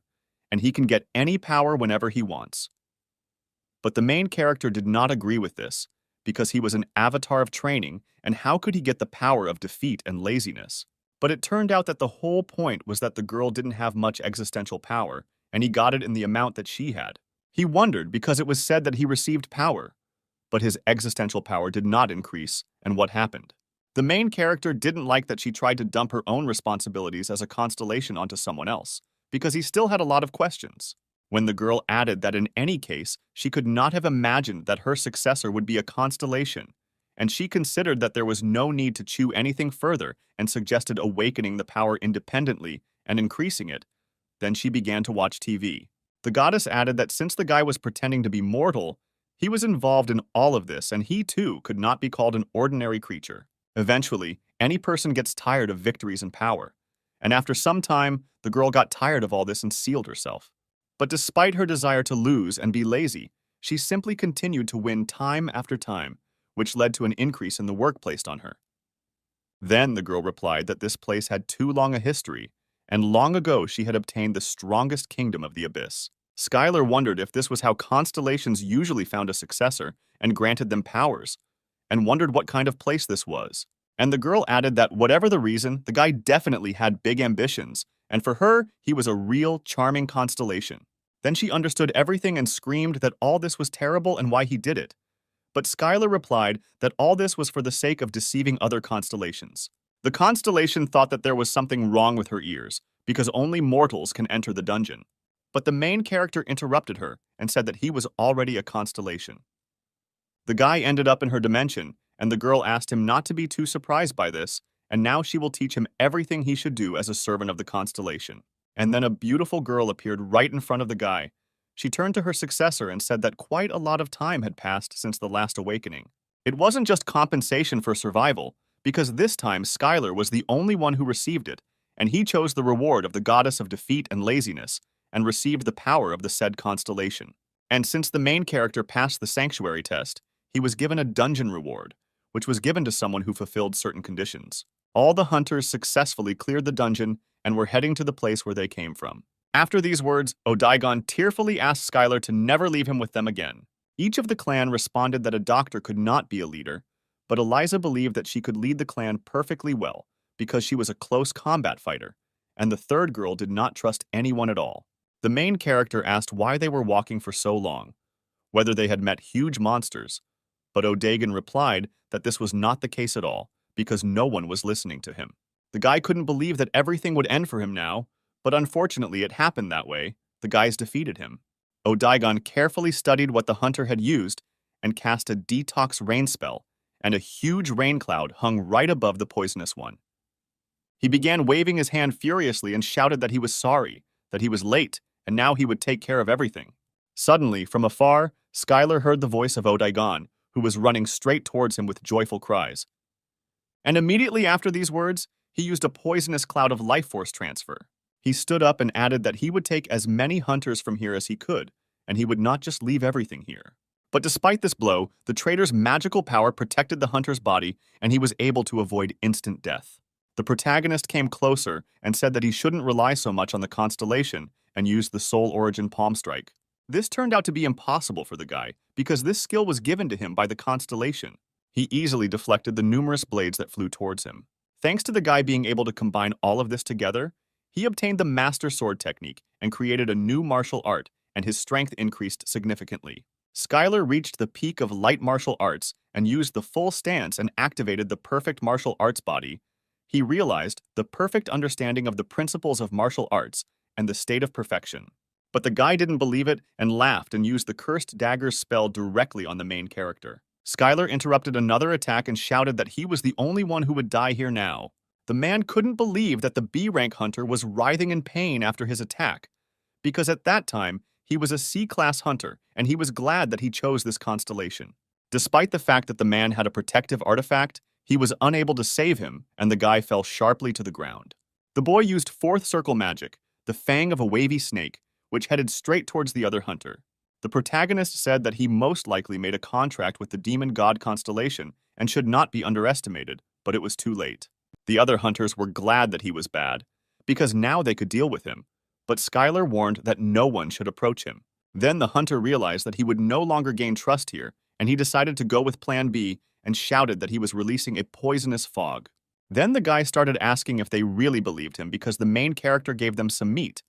and he can get any power whenever he wants. But the main character did not agree with this, because he was an avatar of training, and how could he get the power of defeat and laziness? But it turned out that the whole point was that the girl didn't have much existential power, and he got it in the amount that she had. He wondered because it was said that he received power, but his existential power did not increase, and what happened? The main character didn't like that she tried to dump her own responsibilities as a constellation onto someone else, because he still had a lot of questions. When the girl added that in any case, she could not have imagined that her successor would be a constellation, and she considered that there was no need to chew anything further and suggested awakening the power independently and increasing it, then she began to watch TV. The goddess added that since the guy was pretending to be mortal, he was involved in all of this and he too could not be called an ordinary creature. Eventually, any person gets tired of victories and power, and after some time, the girl got tired of all this and sealed herself. But despite her desire to lose and be lazy, she simply continued to win time after time, which led to an increase in the work placed on her. Then the girl replied that this place had too long a history, and long ago she had obtained the strongest kingdom of the abyss. Skylar wondered if this was how constellations usually found a successor and granted them powers, and wondered what kind of place this was. And the girl added that whatever the reason, the guy definitely had big ambitions, and for her, he was a real, charming constellation. Then she understood everything and screamed that all this was terrible and why he did it. But Skylar replied that all this was for the sake of deceiving other constellations. The constellation thought that there was something wrong with her ears, because only mortals can enter the dungeon. But the main character interrupted her and said that he was already a constellation. The guy ended up in her dimension, and the girl asked him not to be too surprised by this, and now she will teach him everything he should do as a servant of the constellation. And then a beautiful girl appeared right in front of the guy. She turned to her successor and said that quite a lot of time had passed since the last awakening. It wasn't just compensation for survival, because this time Skylar was the only one who received it, and he chose the reward of the goddess of defeat and laziness, and received the power of the said constellation. And since the main character passed the sanctuary test, he was given a dungeon reward, which was given to someone who fulfilled certain conditions. All the hunters successfully cleared the dungeon and were heading to the place where they came from. After these words, Odaigon tearfully asked Skylar to never leave him with them again. Each of the clan responded that a doctor could not be a leader, but Eliza believed that she could lead the clan perfectly well because she was a close combat fighter, and the third girl did not trust anyone at all. The main character asked why they were walking for so long, whether they had met huge monsters, but Odaigon replied that this was not the case at all because no one was listening to him. The guy couldn't believe that everything would end for him now, but unfortunately it happened that way. The guys defeated him. Odaigon carefully studied what the hunter had used and cast a detox rain spell, and a huge rain cloud hung right above the poisonous one. He began waving his hand furiously and shouted that he was sorry, that he was late, and now he would take care of everything. Suddenly, from afar, Skylar heard the voice of Odaigon, who was running straight towards him with joyful cries. And immediately after these words, he used a poisonous cloud of life force transfer. He stood up and added that he would take as many hunters from here as he could, and he would not just leave everything here. But despite this blow, the traitor's magical power protected the hunter's body, and he was able to avoid instant death. The protagonist came closer and said that he shouldn't rely so much on the constellation and used the Soul Origin Palm Strike. This turned out to be impossible for the guy, because this skill was given to him by the constellation. He easily deflected the numerous blades that flew towards him. Thanks to the guy being able to combine all of this together, he obtained the Master Sword technique and created a new martial art, and his strength increased significantly. Skylar reached the peak of light martial arts and used the full stance and activated the perfect martial arts body. He realized the perfect understanding of the principles of martial arts and the state of perfection. But the guy didn't believe it and laughed and used the Cursed Dagger's spell directly on the main character. Skylar interrupted another attack and shouted that he was the only one who would die here now. The man couldn't believe that the B-rank hunter was writhing in pain after his attack, because at that time, he was a C-class hunter, and he was glad that he chose this constellation. Despite the fact that the man had a protective artifact, he was unable to save him, and the guy fell sharply to the ground. The boy used fourth circle magic, the fang of a wavy snake, which headed straight towards the other hunter. The protagonist said that he most likely made a contract with the demon god constellation and should not be underestimated, but it was too late. The other hunters were glad that he was bad, because now they could deal with him, but Skylar warned that no one should approach him. Then the hunter realized that he would no longer gain trust here, and he decided to go with Plan B and shouted that he was releasing a poisonous fog. Then the guy started asking if they really believed him because the main character gave them some meat,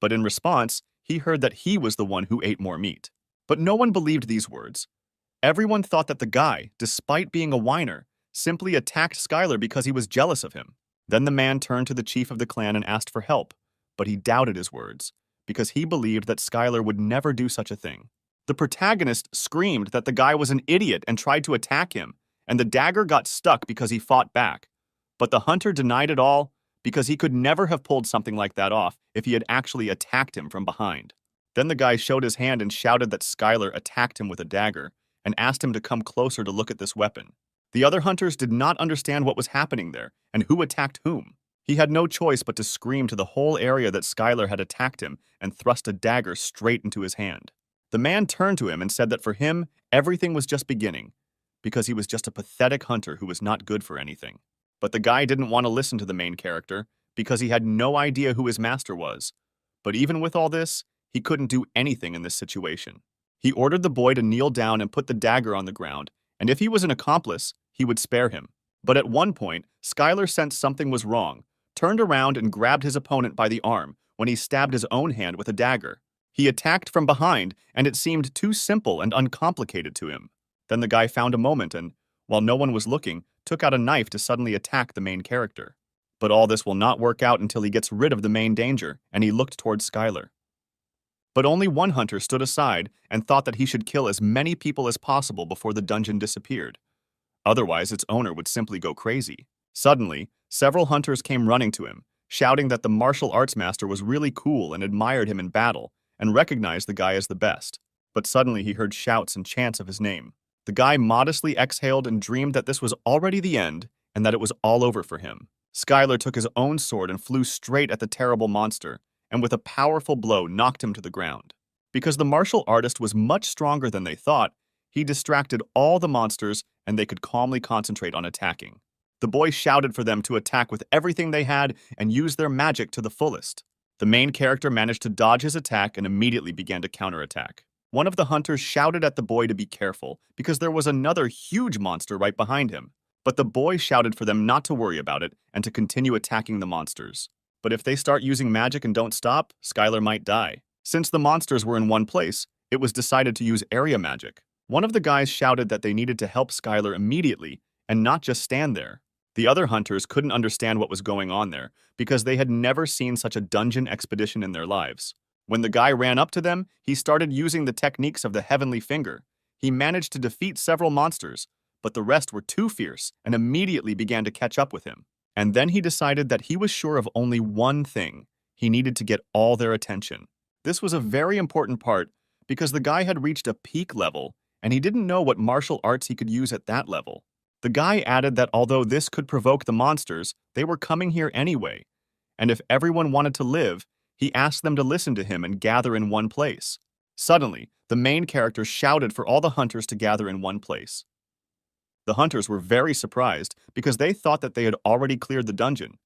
but in response, he heard that he was the one who ate more meat. But no one believed these words. Everyone thought that the guy, despite being a whiner, simply attacked Skylar because he was jealous of him. Then the man turned to the chief of the clan and asked for help, but he doubted his words, because he believed that Skylar would never do such a thing. The protagonist screamed that the guy was an idiot and tried to attack him, and the dagger got stuck because he fought back. But the hunter denied it all because he could never have pulled something like that off if he had actually attacked him from behind. Then the guy showed his hand and shouted that Skylar attacked him with a dagger and asked him to come closer to look at this weapon. The other hunters did not understand what was happening there and who attacked whom. He had no choice but to scream to the whole area that Skylar had attacked him and thrust a dagger straight into his hand. The man turned to him and said that for him, everything was just beginning, because he was just a pathetic hunter who was not good for anything. But the guy didn't want to listen to the main character because he had no idea who his master was. But even with all this, he couldn't do anything in this situation. He ordered the boy to kneel down and put the dagger on the ground, and if he was an accomplice, he would spare him. But at one point, Skylar sensed something was wrong, turned around and grabbed his opponent by the arm when he stabbed his own hand with a dagger. He attacked from behind, and it seemed too simple and uncomplicated to him. Then the guy found a moment and, while no one was looking, took out a knife to suddenly attack the main character. But all this will not work out until he gets rid of the main danger, and he looked towards Skylar. But only one hunter stood aside and thought that he should kill as many people as possible before the dungeon disappeared. Otherwise, its owner would simply go crazy. Suddenly, several hunters came running to him, shouting that the martial arts master was really cool and admired him in battle, and recognized the guy as the best. But suddenly he heard shouts and chants of his name. The guy modestly exhaled and dreamed that this was already the end, and that it was all over for him. Skylar took his own sword and flew straight at the terrible monster, and with a powerful blow knocked him to the ground. Because the martial artist was much stronger than they thought, he distracted all the monsters and they could calmly concentrate on attacking. The boys shouted for them to attack with everything they had and use their magic to the fullest. The main character managed to dodge his attack and immediately began to counterattack. One of the hunters shouted at the boy to be careful because there was another huge monster right behind him. But the boy shouted for them not to worry about it and to continue attacking the monsters. But if they start using magic and don't stop, Skylar might die. Since the monsters were in one place, it was decided to use area magic. One of the guys shouted that they needed to help Skylar immediately and not just stand there. The other hunters couldn't understand what was going on there because they had never seen such a dungeon expedition in their lives. When the guy ran up to them, he started using the techniques of the Heavenly Finger. He managed to defeat several monsters, but the rest were too fierce and immediately began to catch up with him. And then he decided that he was sure of only one thing. He needed to get all their attention. This was a very important part because the guy had reached a peak level and he didn't know what martial arts he could use at that level. The guy added that although this could provoke the monsters, they were coming here anyway. And if everyone wanted to live, he asked them to listen to him and gather in one place. Suddenly, the main character shouted for all the hunters to gather in one place. The hunters were very surprised because they thought that they had already cleared the dungeon.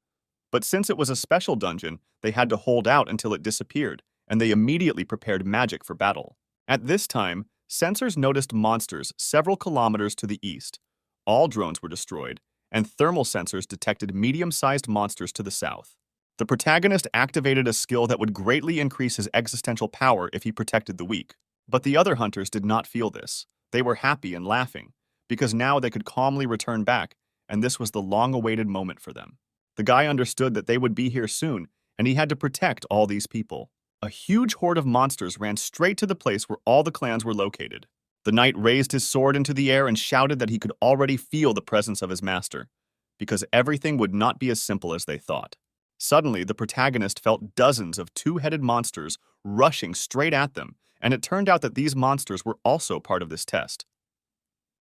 But since it was a special dungeon, they had to hold out until it disappeared, and they immediately prepared magic for battle. At this time, sensors noticed monsters several kilometers to the east. All drones were destroyed, and thermal sensors detected medium-sized monsters to the south. The protagonist activated a skill that would greatly increase his existential power if he protected the weak. But the other hunters did not feel this. They were happy and laughing, because now they could calmly return back, and this was the long-awaited moment for them. The guy understood that they would be here soon, and he had to protect all these people. A huge horde of monsters ran straight to the place where all the clans were located. The knight raised his sword into the air and shouted that he could already feel the presence of his master, because everything would not be as simple as they thought. Suddenly, the protagonist felt dozens of two-headed monsters rushing straight at them, and it turned out that these monsters were also part of this test.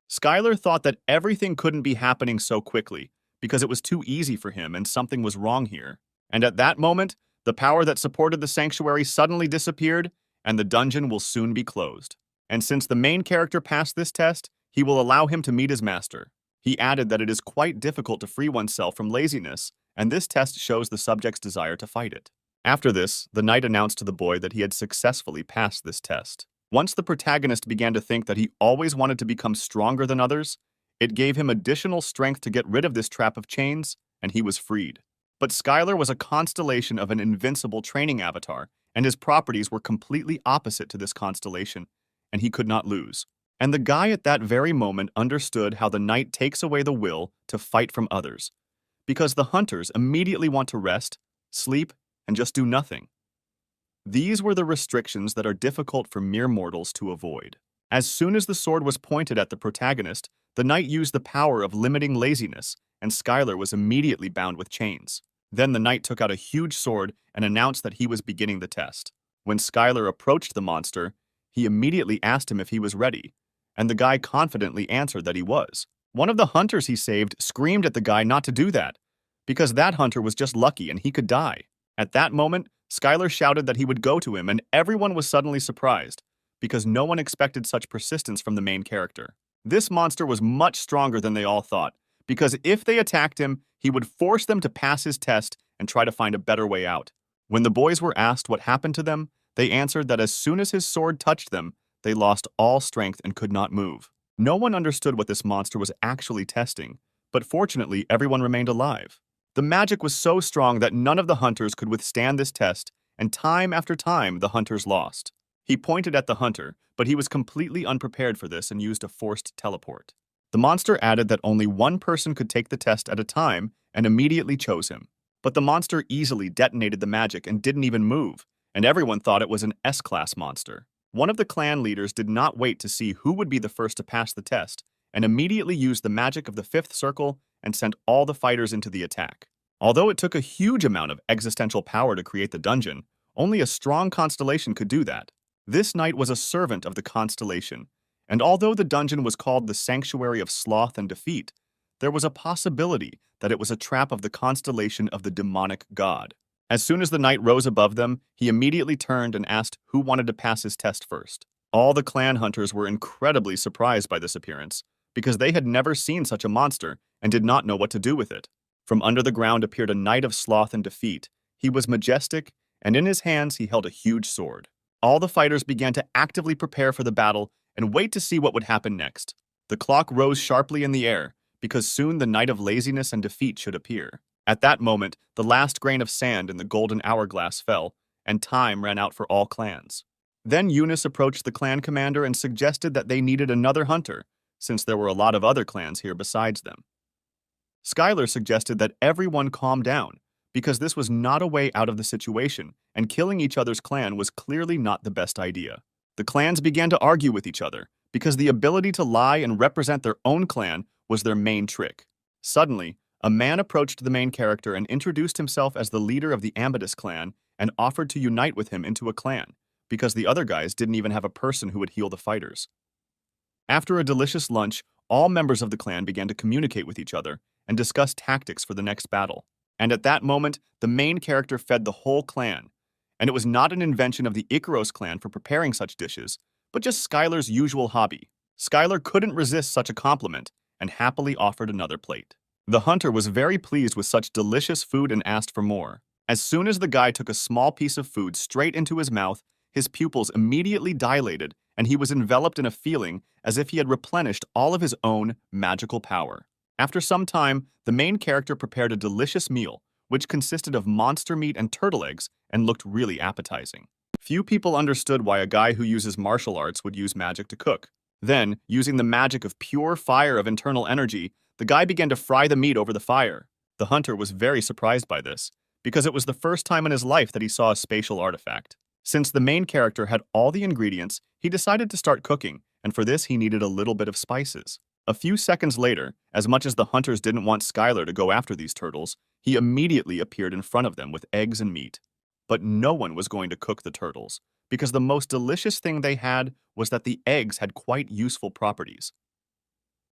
Skylar thought that everything couldn't be happening so quickly because it was too easy for him and something was wrong here. And at that moment, the power that supported the sanctuary suddenly disappeared and the dungeon will soon be closed. And since the main character passed this test, he will allow him to meet his master. He added that it is quite difficult to free oneself from laziness, and this test shows the subject's desire to fight it. After this, the knight announced to the boy that he had successfully passed this test. Once the protagonist began to think that he always wanted to become stronger than others, it gave him additional strength to get rid of this trap of chains, and he was freed. But Skylar was a constellation of an invincible training avatar, and his properties were completely opposite to this constellation, and he could not lose. And the guy at that very moment understood how the knight takes away the will to fight from others, because the hunters immediately want to rest, sleep, and just do nothing. These were the restrictions that are difficult for mere mortals to avoid. As soon as the sword was pointed at the protagonist, the knight used the power of limiting laziness, and Skylar was immediately bound with chains. Then the knight took out a huge sword and announced that he was beginning the test. When Skylar approached the monster, he immediately asked him if he was ready, and the guy confidently answered that he was. One of the hunters he saved screamed at the guy not to do that, because that hunter was just lucky and he could die. At that moment, Skylar shouted that he would go to him, and everyone was suddenly surprised, because no one expected such persistence from the main character. This monster was much stronger than they all thought, because if they attacked him, he would force them to pass his test and try to find a better way out. When the boys were asked what happened to them, they answered that as soon as his sword touched them, they lost all strength and could not move. No one understood what this monster was actually testing, but fortunately everyone remained alive. The magic was so strong that none of the hunters could withstand this test, and time after time the hunters lost. He pointed at the hunter, but he was completely unprepared for this and used a forced teleport. The monster added that only one person could take the test at a time and immediately chose him. But the monster easily detonated the magic and didn't even move, and everyone thought it was an S-class monster. One of the clan leaders did not wait to see who would be the first to pass the test, and immediately used the magic of the fifth circle and sent all the fighters into the attack. Although it took a huge amount of existential power to create the dungeon, only a strong constellation could do that. This knight was a servant of the constellation, and although the dungeon was called the Sanctuary of Sloth and Defeat, there was a possibility that it was a trap of the constellation of the demonic god. As soon as the knight rose above them, he immediately turned and asked who wanted to pass his test first. All the clan hunters were incredibly surprised by this appearance, because they had never seen such a monster and did not know what to do with it. From under the ground appeared a knight of sloth and defeat. He was majestic, and in his hands he held a huge sword. All the fighters began to actively prepare for the battle and wait to see what would happen next. The clock rose sharply in the air, because soon the Knight of Laziness and Defeat should appear. At that moment, the last grain of sand in the golden hourglass fell, and time ran out for all clans. Then Eunice approached the clan commander and suggested that they needed another hunter, since there were a lot of other clans here besides them. Skylar suggested that everyone calm down, because this was not a way out of the situation, and killing each other's clan was clearly not the best idea. The clans began to argue with each other, because the ability to lie and represent their own clan was their main trick. Suddenly, a man approached the main character and introduced himself as the leader of the Ambidus clan and offered to unite with him into a clan, because the other guys didn't even have a person who would heal the fighters. After a delicious lunch, all members of the clan began to communicate with each other and discuss tactics for the next battle. And at that moment, the main character fed the whole clan. And it was not an invention of the Icaros clan for preparing such dishes, but just Skylar's usual hobby. Skylar couldn't resist such a compliment and happily offered another plate. The hunter was very pleased with such delicious food and asked for more. As soon as the guy took a small piece of food straight into his mouth, his pupils immediately dilated and he was enveloped in a feeling as if he had replenished all of his own magical power. After some time, the main character prepared a delicious meal, which consisted of monster meat and turtle eggs and looked really appetizing. Few people understood why a guy who uses martial arts would use magic to cook. Then, using the magic of pure fire of internal energy, the guy began to fry the meat over the fire. The hunter was very surprised by this, because it was the first time in his life that he saw a spatial artifact. Since the main character had all the ingredients, he decided to start cooking, and for this he needed a little bit of spices. A few seconds later, as much as the hunters didn't want Skylar to go after these turtles, he immediately appeared in front of them with eggs and meat. But no one was going to cook the turtles, because the most delicious thing they had was that the eggs had quite useful properties.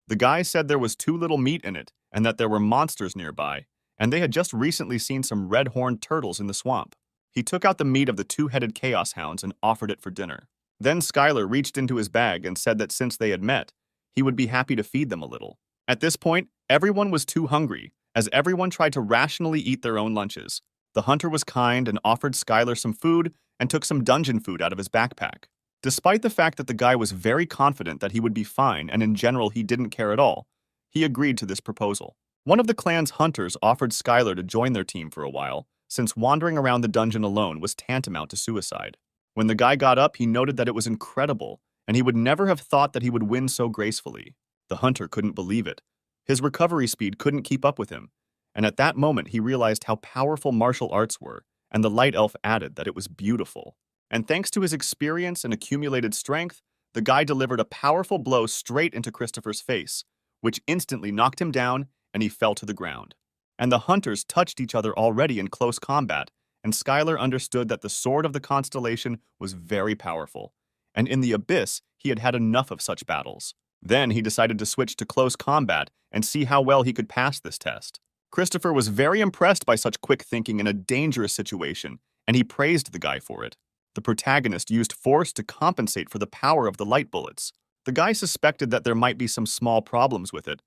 The guy said there was too little meat in it, and that there were monsters nearby, and they had just recently seen some red-horned turtles in the swamp. He took out the meat of the two-headed chaos hounds and offered it for dinner. Then Skylar reached into his bag and said that since they had met, he would be happy to feed them a little. At this point, everyone was too hungry, as everyone tried to rationally eat their own lunches. The hunter was kind and offered Skylar some food and took some dungeon food out of his backpack. Despite the fact that the guy was very confident that he would be fine and in general he didn't care at all, he agreed to this proposal. One of the clan's hunters offered Skylar to join their team for a while, since wandering around the dungeon alone was tantamount to suicide. When the guy got up, he noted that it was incredible, and he would never have thought that he would win so gracefully. The hunter couldn't believe it. His recovery speed couldn't keep up with him, and at that moment he realized how powerful martial arts were, and the light elf added that it was beautiful. And thanks to his experience and accumulated strength, the guy delivered a powerful blow straight into Christopher's face, which instantly knocked him down and he fell to the ground. And the hunters touched each other already in close combat, and Skylar understood that the sword of the constellation was very powerful, and in the abyss he had had enough of such battles. Then he decided to switch to close combat and see how well he could pass this test. Christopher was very impressed by such quick thinking in a dangerous situation, and he praised the guy for it. The protagonist used force to compensate for the power of the light bullets. The guy suspected that there might be some small problems with it,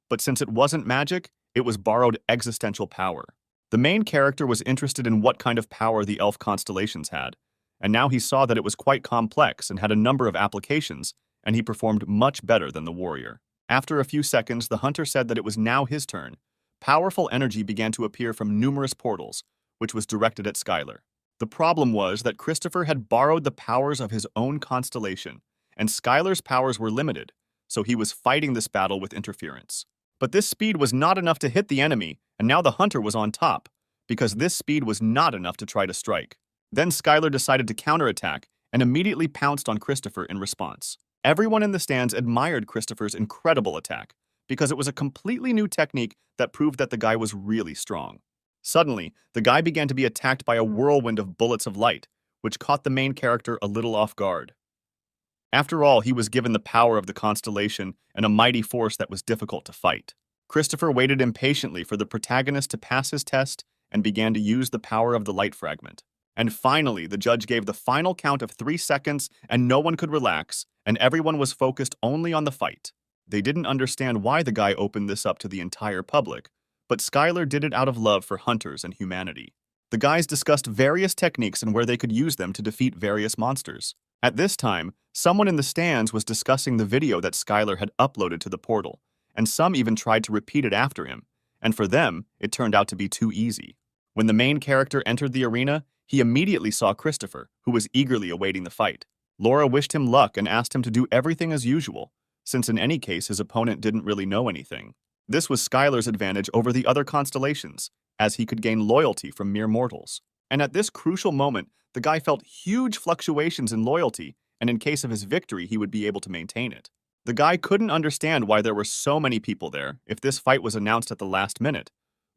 but since it wasn't magic, it was borrowed existential power. The main character was interested in what kind of power the elf constellations had, and now he saw that it was quite complex and had a number of applications, and he performed much better than the warrior. After a few seconds, the hunter said that it was now his turn. Powerful energy began to appear from numerous portals, which was directed at Skylar. The problem was that Christopher had borrowed the powers of his own constellation, and Skylar's powers were limited, so he was fighting this battle with interference. But this speed was not enough to hit the enemy, and now the hunter was on top, because this speed was not enough to try to strike. Then Skylar decided to counterattack and immediately pounced on Christopher in response. Everyone in the stands admired Christopher's incredible attack because it was a completely new technique that proved that the guy was really strong. Suddenly, the guy began to be attacked by a whirlwind of bullets of light, which caught the main character a little off guard. After all, he was given the power of the constellation and a mighty force that was difficult to fight. Christopher waited impatiently for the protagonist to pass his test and began to use the power of the light fragment. And finally, the judge gave the final count of 3 seconds, and no one could relax, and everyone was focused only on the fight. They didn't understand why the guy opened this up to the entire public, but Skylar did it out of love for hunters and humanity. The guys discussed various techniques and where they could use them to defeat various monsters. At this time, someone in the stands was discussing the video that Skylar had uploaded to the portal, and some even tried to repeat it after him, and for them, it turned out to be too easy. When the main character entered the arena, he immediately saw Christopher, who was eagerly awaiting the fight. Laura wished him luck and asked him to do everything as usual, since in any case his opponent didn't really know anything. This was Skylar's advantage over the other constellations, as he could gain loyalty from mere mortals. And at this crucial moment, the guy felt huge fluctuations in loyalty, and in case of his victory, he would be able to maintain it. The guy couldn't understand why there were so many people there if this fight was announced at the last minute,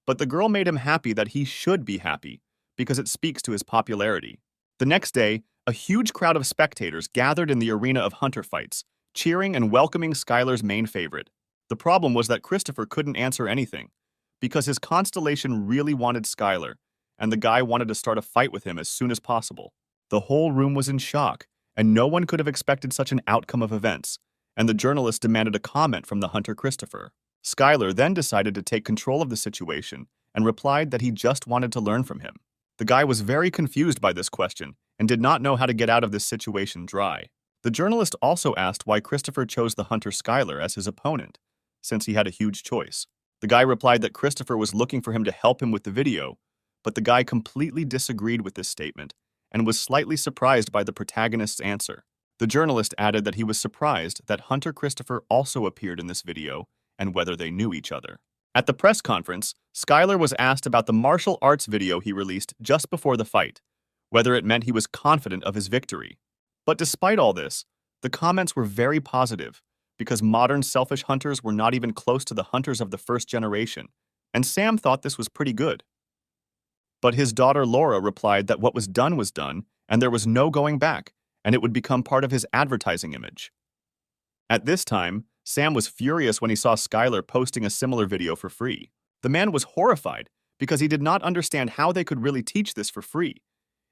but the girl made him happy that he should be happy, because it speaks to his popularity. The next day, a huge crowd of spectators gathered in the arena of hunter fights, cheering and welcoming Skylar's main favorite. The problem was that Christopher couldn't answer anything, because his constellation really wanted Skylar, and the guy wanted to start a fight with him as soon as possible. The whole room was in shock, and no one could have expected such an outcome of events, and the journalist demanded a comment from the hunter Christopher. Skylar then decided to take control of the situation and replied that he just wanted to learn from him. The guy was very confused by this question and did not know how to get out of this situation dry. The journalist also asked why Christopher chose the hunter Skylar as his opponent, since he had a huge choice. The guy replied that Christopher was looking for him to help him with the video, but the guy completely disagreed with this statement and was slightly surprised by the protagonist's answer. The journalist added that he was surprised that hunter Christopher also appeared in this video and whether they knew each other. At the press conference, Skylar was asked about the martial arts video he released just before the fight, whether it meant he was confident of his victory. But despite all this, the comments were very positive, because modern selfish hunters were not even close to the hunters of the first generation, and Sam thought this was pretty good. But his daughter Laura replied that what was done, and there was no going back, and it would become part of his advertising image. At this time, Sam was furious when he saw Skylar posting a similar video for free. The man was horrified because he did not understand how they could really teach this for free,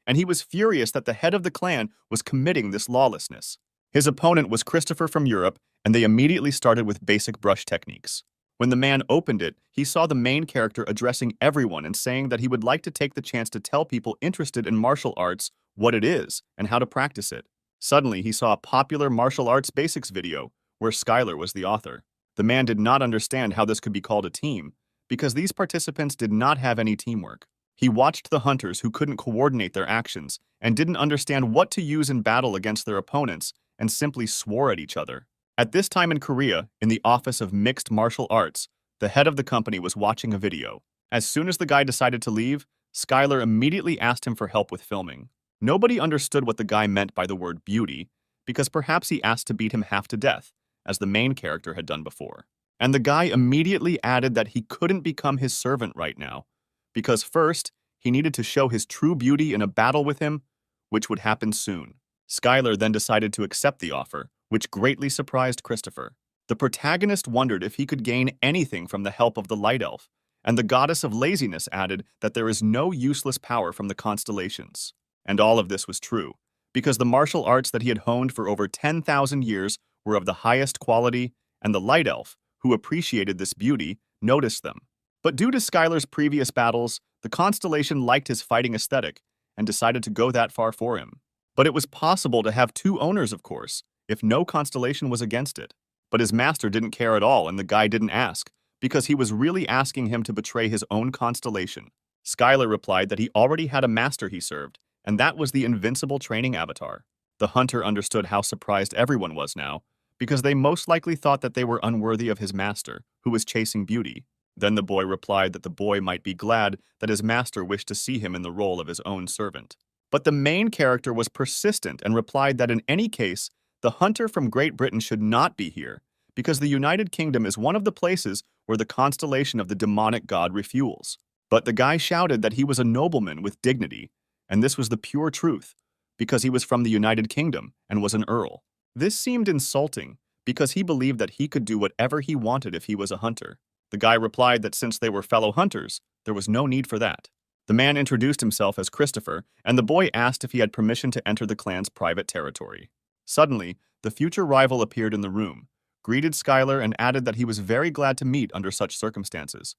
and he was furious that the head of the clan was committing this lawlessness. His opponent was Christopher from Europe, and they immediately started with basic brush techniques. When the man opened it, he saw the main character addressing everyone and saying that he would like to take the chance to tell people interested in martial arts what it is and how to practice it. Suddenly, he saw a popular martial arts basics video where Skylar was the author. The man did not understand how this could be called a team, because these participants did not have any teamwork. He watched the hunters who couldn't coordinate their actions and didn't understand what to use in battle against their opponents and simply swore at each other. At this time in Korea, in the Office of Mixed Martial Arts, the head of the company was watching a video. As soon as the guy decided to leave, Skylar immediately asked him for help with filming. Nobody understood what the guy meant by the word beauty, because perhaps he asked to beat him half to death, as the main character had done before. And the guy immediately added that he couldn't become his servant right now, because first, he needed to show his true beauty in a battle with him, which would happen soon. Skylar then decided to accept the offer, which greatly surprised Christopher. The protagonist wondered if he could gain anything from the help of the Light Elf, and the goddess of laziness added that there is no useless power from the constellations. And all of this was true, because the martial arts that he had honed for over 10,000 years were of the highest quality, and the Light Elf, who appreciated this beauty, noticed them. But due to Skylar's previous battles, the constellation liked his fighting aesthetic and decided to go that far for him. But it was possible to have two owners, of course, if no constellation was against it. But his master didn't care at all, and the guy didn't ask, because he was really asking him to betray his own constellation. Skylar replied that he already had a master he served, and that was the invincible training avatar. The hunter understood how surprised everyone was now, because they most likely thought that they were unworthy of his master, who was chasing beauty. Then the boy replied that the boy might be glad that his master wished to see him in the role of his own servant. But the main character was persistent and replied that in any case, The hunter from Great Britain should not be here, because the United Kingdom is one of the places where the constellation of the demonic god refuels. But the guy shouted that he was a nobleman with dignity, and this was the pure truth, because he was from the United Kingdom and was an earl. This seemed insulting, because he believed that he could do whatever he wanted if he was a hunter. The guy replied that since they were fellow hunters, there was no need for that. The man introduced himself as Christopher, and the boy asked if he had permission to enter the clan's private territory. Suddenly, the future rival appeared in the room, greeted Skylar, and added that he was very glad to meet under such circumstances.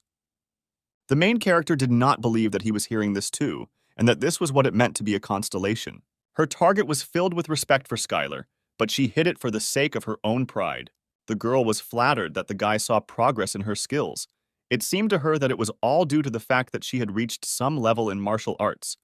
The main character did not believe that he was hearing this too, and that this was what it meant to be a constellation. Her target was filled with respect for Skylar, but she hid it for the sake of her own pride. The girl was flattered that the guy saw progress in her skills. It seemed to her that it was all due to the fact that she had reached some level in martial arts.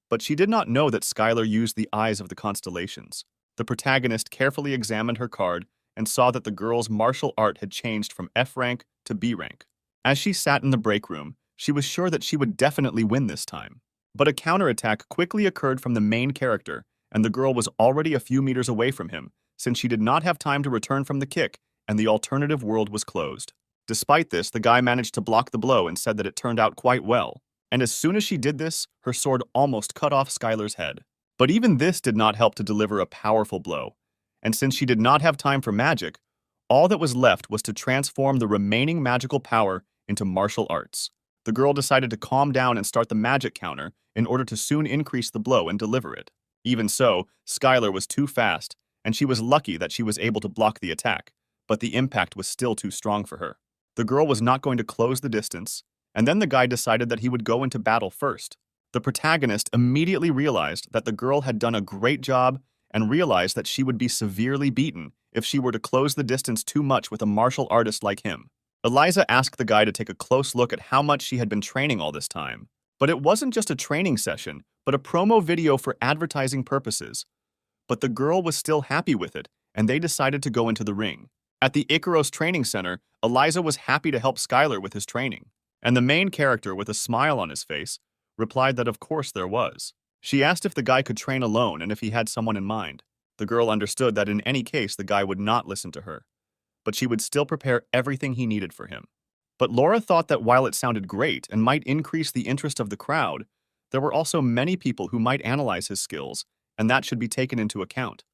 But she did not know that Skylar used the eyes of the constellations. The protagonist carefully examined her card and saw that the girl's martial art had changed from F rank to B rank. As she sat in the break room, she was sure that she would definitely win this time. But a counterattack quickly occurred from the main character, and the girl was already a few meters away from him, since she did not have time to return from the kick, and the alternative world was closed. Despite this, the guy managed to block the blow and said that it turned out quite well. And as soon as she did this, her sword almost cut off Skylar's head. But even this did not help to deliver a powerful blow. And since she did not have time for magic, all that was left was to transform the remaining magical power into martial arts. The girl decided to calm down and start the magic counter in order to soon increase the blow and deliver it. Even so, Skylar was too fast, and she was lucky that she was able to block the attack, but the impact was still too strong for her. The girl was not going to close the distance, and then the guy decided that he would go into battle first. The protagonist immediately realized that the girl had done a great job and realized that she would be severely beaten if she were to close the distance too much with a martial artist like him. Eliza asked the guy to take a close look at how much she had been training all this time. But it wasn't just a training session, but a promo video for advertising purposes. But the girl was still happy with it, and they decided to go into the ring. At the Icaros Training Center, Eliza was happy to help Skylar with his training. And the main character, with a smile on his face, replied that of course there was. She asked if the guy could train alone and if he had someone in mind. The girl understood that in any case the guy would not listen to her, but she would still prepare everything he needed for him. But Laura thought that while it sounded great and might increase the interest of the crowd, there were also many people who might analyze his skills, and that should be taken into account.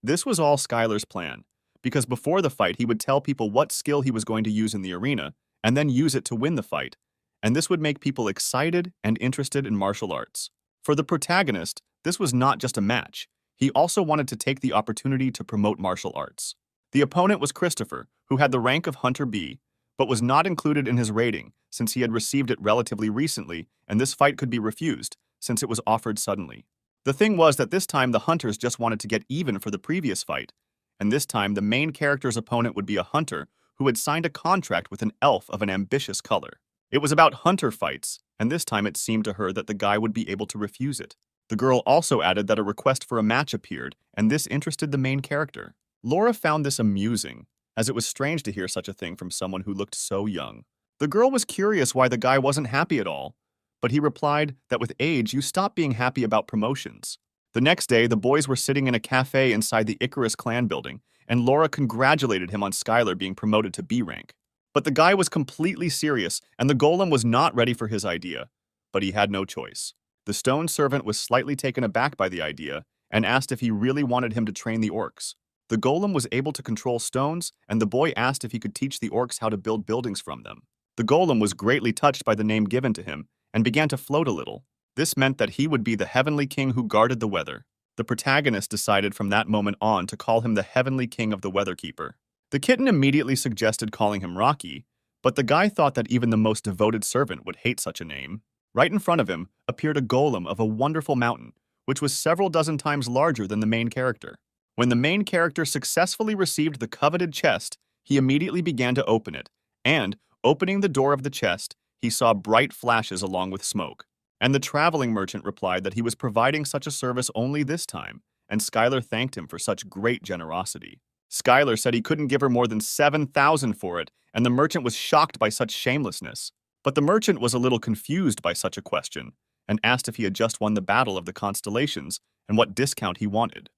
This was all Skylar's plan, because before the fight he would tell people what skill he was going to use in the arena, and then use it to win the fight, and this would make people excited and interested in martial arts. For the protagonist, this was not just a match. He also wanted to take the opportunity to promote martial arts. The opponent was Christopher, who had the rank of Hunter B, but was not included in his rating since he had received it relatively recently, and this fight could be refused since it was offered suddenly. The thing was that this time the hunters just wanted to get even for the previous fight, and this time the main character's opponent would be a hunter who had signed a contract with an elf of an ambitious color. It was about hunter fights, and this time it seemed to her that the guy would be able to refuse it. The girl also added that a request for a match appeared, and this interested the main character. Laura found this amusing, as it was strange to hear such a thing from someone who looked so young. The girl was curious why the guy wasn't happy at all, but he replied that with age you stop being happy about promotions. The next day, the boys were sitting in a cafe inside the Icarus clan building, and Laura congratulated him on Skylar being promoted to B rank. But the guy was completely serious, and the golem was not ready for his idea, but he had no choice. The stone servant was slightly taken aback by the idea and asked if he really wanted him to train the orcs. The golem was able to control stones, and the boy asked if he could teach the orcs how to build buildings from them. The golem was greatly touched by the name given to him and began to float a little. This meant that he would be the heavenly king who guarded the weather. The protagonist decided from that moment on to call him the heavenly king of the weatherkeeper. The kitten immediately suggested calling him Rocky, but the guy thought that even the most devoted servant would hate such a name. Right in front of him appeared a golem of a wonderful mountain, which was several dozen times larger than the main character. When the main character successfully received the coveted chest, he immediately began to open it, and, opening the door of the chest, he saw bright flashes along with smoke. And the traveling merchant replied that he was providing such a service only this time, and Skylar thanked him for such great generosity. Skylar said he couldn't give her more than 7,000 for it, and the merchant was shocked by such shamelessness. But the merchant was a little confused by such a question, and asked if he had just won the battle of the constellations and what discount he wanted.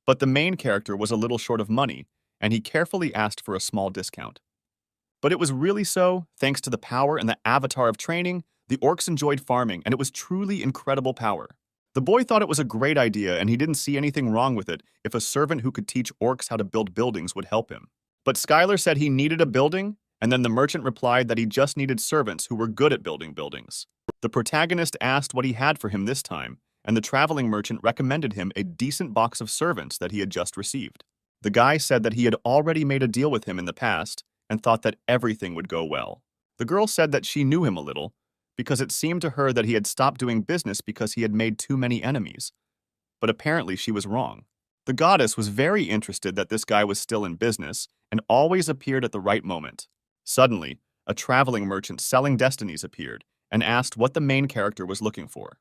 But the main character was a little short of money, and he carefully asked for a small discount. But it was really so, thanks to the power and the avatar of training, the orcs enjoyed farming, and it was truly incredible power. The boy thought it was a great idea, and he didn't see anything wrong with it if a servant who could teach orcs how to build buildings would help him. But Skylar said he needed a building, and then the merchant replied that he just needed servants who were good at building buildings. The protagonist asked what he had for him this time, and the traveling merchant recommended him a decent box of servants that he had just received. The guy said that he had already made a deal with him in the past and thought that everything would go well. The girl said that she knew him a little, because it seemed to her that he had stopped doing business because he had made too many enemies. But apparently she was wrong. The goddess was very interested that this guy was still in business and always appeared at the right moment. Suddenly, a traveling merchant selling destinies appeared and asked what the main character was looking for.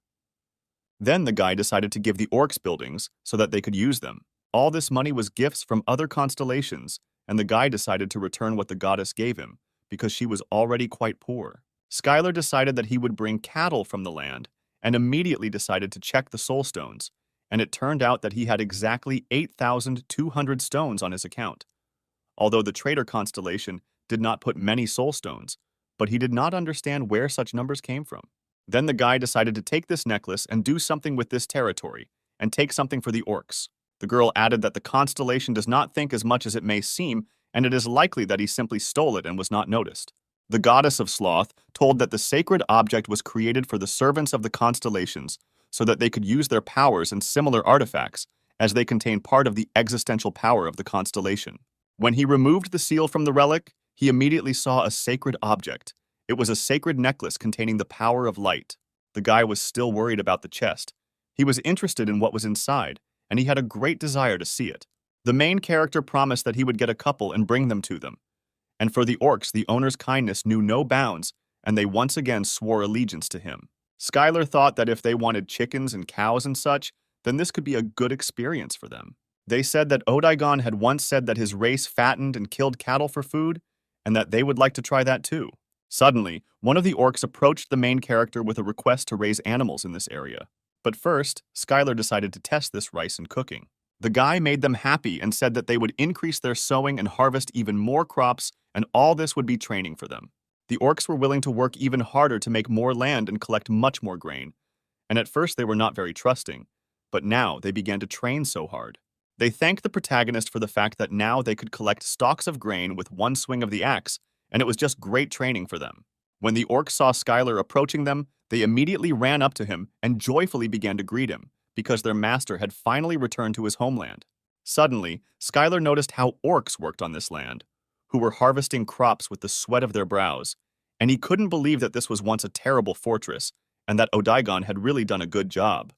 Then the guy decided to give the orcs buildings so that they could use them. All this money was gifts from other constellations, and the guy decided to return what the goddess gave him because she was already quite poor. Skylar decided that he would bring cattle from the land and immediately decided to check the soul stones, and it turned out that he had exactly 8,200 stones on his account. Although the traitor constellation did not put many soul stones, but he did not understand where such numbers came from. Then the guy decided to take this necklace and do something with this territory, and take something for the orcs. The girl added that the constellation does not think as much as it may seem, and it is likely that he simply stole it and was not noticed. The goddess of sloth told that the sacred object was created for the servants of the constellations so that they could use their powers and similar artifacts, as they contain part of the existential power of the constellation. When he removed the seal from the relic, he immediately saw a sacred object. It was a sacred necklace containing the power of light. The guy was still worried about the chest. He was interested in what was inside, and he had a great desire to see it. The main character promised that he would get a couple and bring them to them. And for the orcs, the owner's kindness knew no bounds, and they once again swore allegiance to him. Skylar thought that if they wanted chickens and cows and such, then this could be a good experience for them. They said that Odigon had once said that his race fattened and killed cattle for food, and that they would like to try that too. Suddenly, one of the orcs approached the main character with a request to raise animals in this area. But first, Skylar decided to test this rice in cooking. The guy made them happy and said that they would increase their sowing and harvest even more crops, and all this would be training for them. The orcs were willing to work even harder to make more land and collect much more grain. And at first they were not very trusting, but now they began to train so hard. They thanked the protagonist for the fact that now they could collect stalks of grain with one swing of the axe, and it was just great training for them. When the orcs saw Skylar approaching them, they immediately ran up to him and joyfully began to greet him, because their master had finally returned to his homeland. Suddenly, Skylar noticed how orcs worked on this land, who were harvesting crops with the sweat of their brows, and he couldn't believe that this was once a terrible fortress, and that Odigon had really done a good job.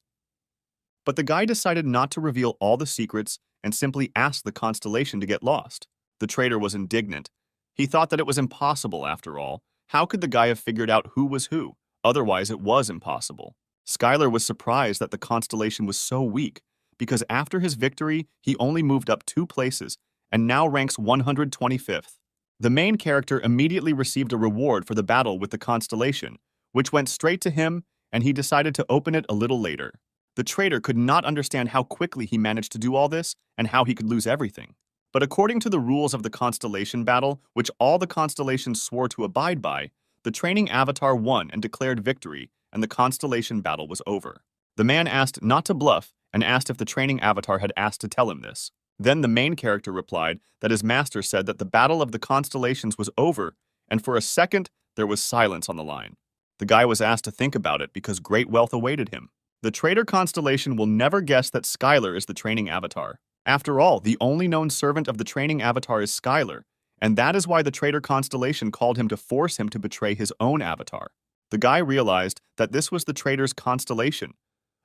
But the guy decided not to reveal all the secrets and simply asked the constellation to get lost. The traitor was indignant. He thought that it was impossible after all. How could the guy have figured out who was who? Otherwise, it was impossible. Skylar was surprised that the constellation was so weak, because after his victory, he only moved up 2 places and now ranks 125th. The main character immediately received a reward for the battle with the constellation, which went straight to him, and he decided to open it a little later. The traitor could not understand how quickly he managed to do all this and how he could lose everything. But according to the rules of the constellation battle, which all the constellations swore to abide by, the training avatar won and declared victory, and the constellation battle was over. The man asked not to bluff and asked if the training avatar had asked to tell him this. Then the main character replied that his master said that the battle of the constellations was over, and for a second, there was silence on the line. The guy was asked to think about it because great wealth awaited him. The traitor constellation will never guess that Skylar is the training avatar. After all, the only known servant of the training avatar is Skylar, and that is why the traitor constellation called him to force him to betray his own avatar. The guy realized that this was the traitor's constellation.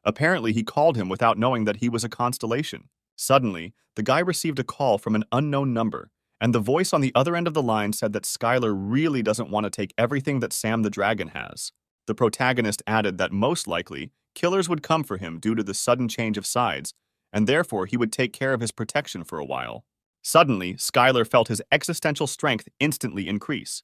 Apparently, he called him without knowing that he was a constellation. Suddenly, the guy received a call from an unknown number, and the voice on the other end of the line said that Skylar really doesn't want to take everything that Sam the Dragon has. The protagonist added that most likely, killers would come for him due to the sudden change of sides, and therefore he would take care of his protection for a while. Suddenly, Skylar felt his existential strength instantly increase.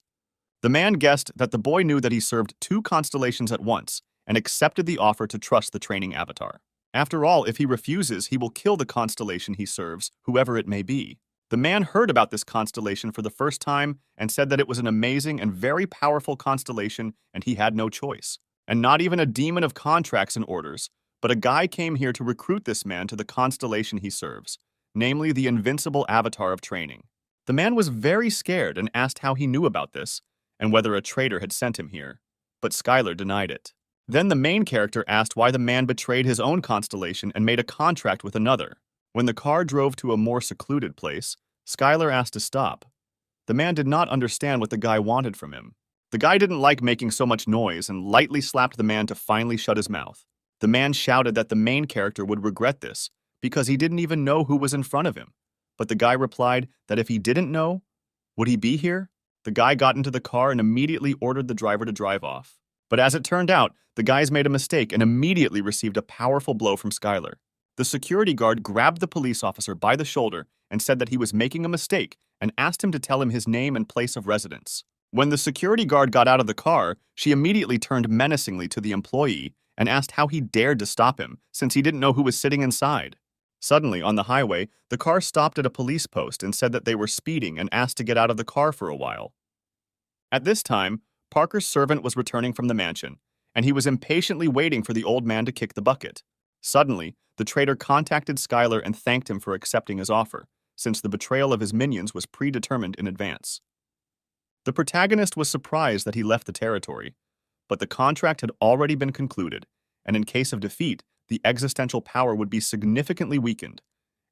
The man guessed that the boy knew that he served 2 constellations at once and accepted the offer to trust the training avatar. After all, if he refuses, he will kill the constellation he serves, whoever it may be. The man heard about this constellation for the first time and said that it was an amazing and very powerful constellation and he had no choice. And not even a demon of contracts and orders, but a guy came here to recruit this man to the constellation he serves, namely the invincible avatar of training. The man was very scared and asked how he knew about this and whether a traitor had sent him here, but Skylar denied it. Then the main character asked why the man betrayed his own constellation and made a contract with another. When the car drove to a more secluded place, Skylar asked to stop. The man did not understand what the guy wanted from him. The guy didn't like making so much noise and lightly slapped the man to finally shut his mouth. The man shouted that the main character would regret this because he didn't even know who was in front of him. But the guy replied that if he didn't know, would he be here? The guy got into the car and immediately ordered the driver to drive off. But as it turned out, the guys made a mistake and immediately received a powerful blow from Skylar. The security guard grabbed the police officer by the shoulder and said that he was making a mistake and asked him to tell him his name and place of residence. When the security guard got out of the car, she immediately turned menacingly to the employee and asked how he dared to stop him since he didn't know who was sitting inside. Suddenly, on the highway, the car stopped at a police post and said that they were speeding and asked to get out of the car for a while. At this time, Parker's servant was returning from the mansion, and he was impatiently waiting for the old man to kick the bucket. Suddenly, the traitor contacted Skylar and thanked him for accepting his offer, since the betrayal of his minions was predetermined in advance. The protagonist was surprised that he left the territory, but the contract had already been concluded, and in case of defeat, the existential power would be significantly weakened,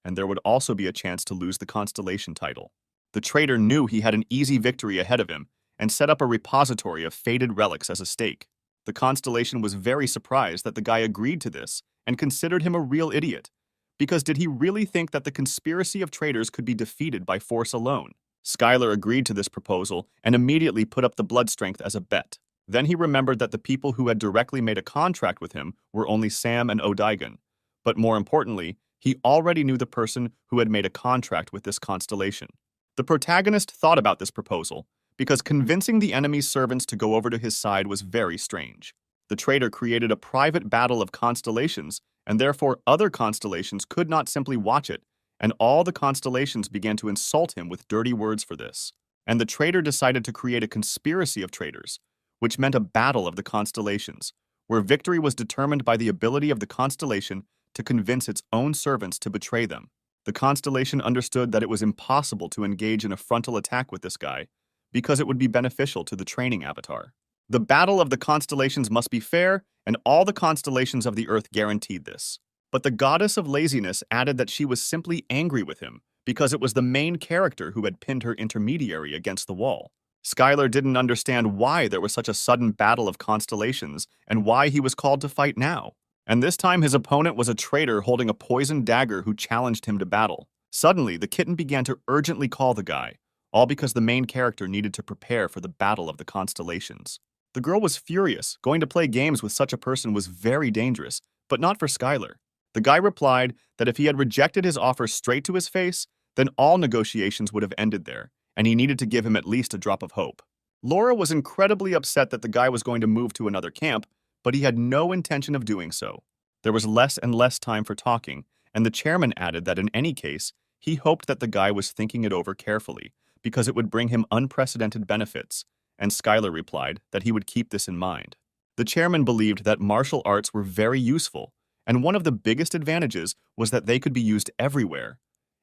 and there would also be a chance to lose the constellation title. The traitor knew he had an easy victory ahead of him and set up a repository of fated relics as a stake. The constellation was very surprised that the guy agreed to this and considered him a real idiot, because did he really think that the conspiracy of traitors could be defeated by force alone? Skylar agreed to this proposal and immediately put up the blood strength as a bet. Then he remembered that the people who had directly made a contract with him were only Sam and O'Digan, but more importantly, he already knew the person who had made a contract with this constellation. The protagonist thought about this proposal, because convincing the enemy's servants to go over to his side was very strange. The traitor created a private battle of constellations, and therefore other constellations could not simply watch it, and all the constellations began to insult him with dirty words for this. And the traitor decided to create a conspiracy of traitors, which meant a battle of the constellations, where victory was determined by the ability of the constellation to convince its own servants to betray them. The constellation understood that it was impossible to engage in a frontal attack with this guy, because it would be beneficial to the training avatar. The battle of the constellations must be fair, and all the constellations of the Earth guaranteed this. But the goddess of laziness added that she was simply angry with him, because it was the main character who had pinned her intermediary against the wall. Skylar didn't understand why there was such a sudden battle of constellations and why he was called to fight now. And this time his opponent was a traitor holding a poisoned dagger who challenged him to battle. Suddenly, the kitten began to urgently call the guy, all because the main character needed to prepare for the battle of the constellations. The girl was furious. Going to play games with such a person was very dangerous, but not for Skylar. The guy replied that if he had rejected his offer straight to his face, then all negotiations would have ended there, and he needed to give him at least a drop of hope. Laura was incredibly upset that the guy was going to move to another camp, but he had no intention of doing so. There was less and less time for talking, and the chairman added that in any case, he hoped that the guy was thinking it over carefully, because it would bring him unprecedented benefits, and Skylar replied that he would keep this in mind. The chairman believed that martial arts were very useful, and one of the biggest advantages was that they could be used everywhere,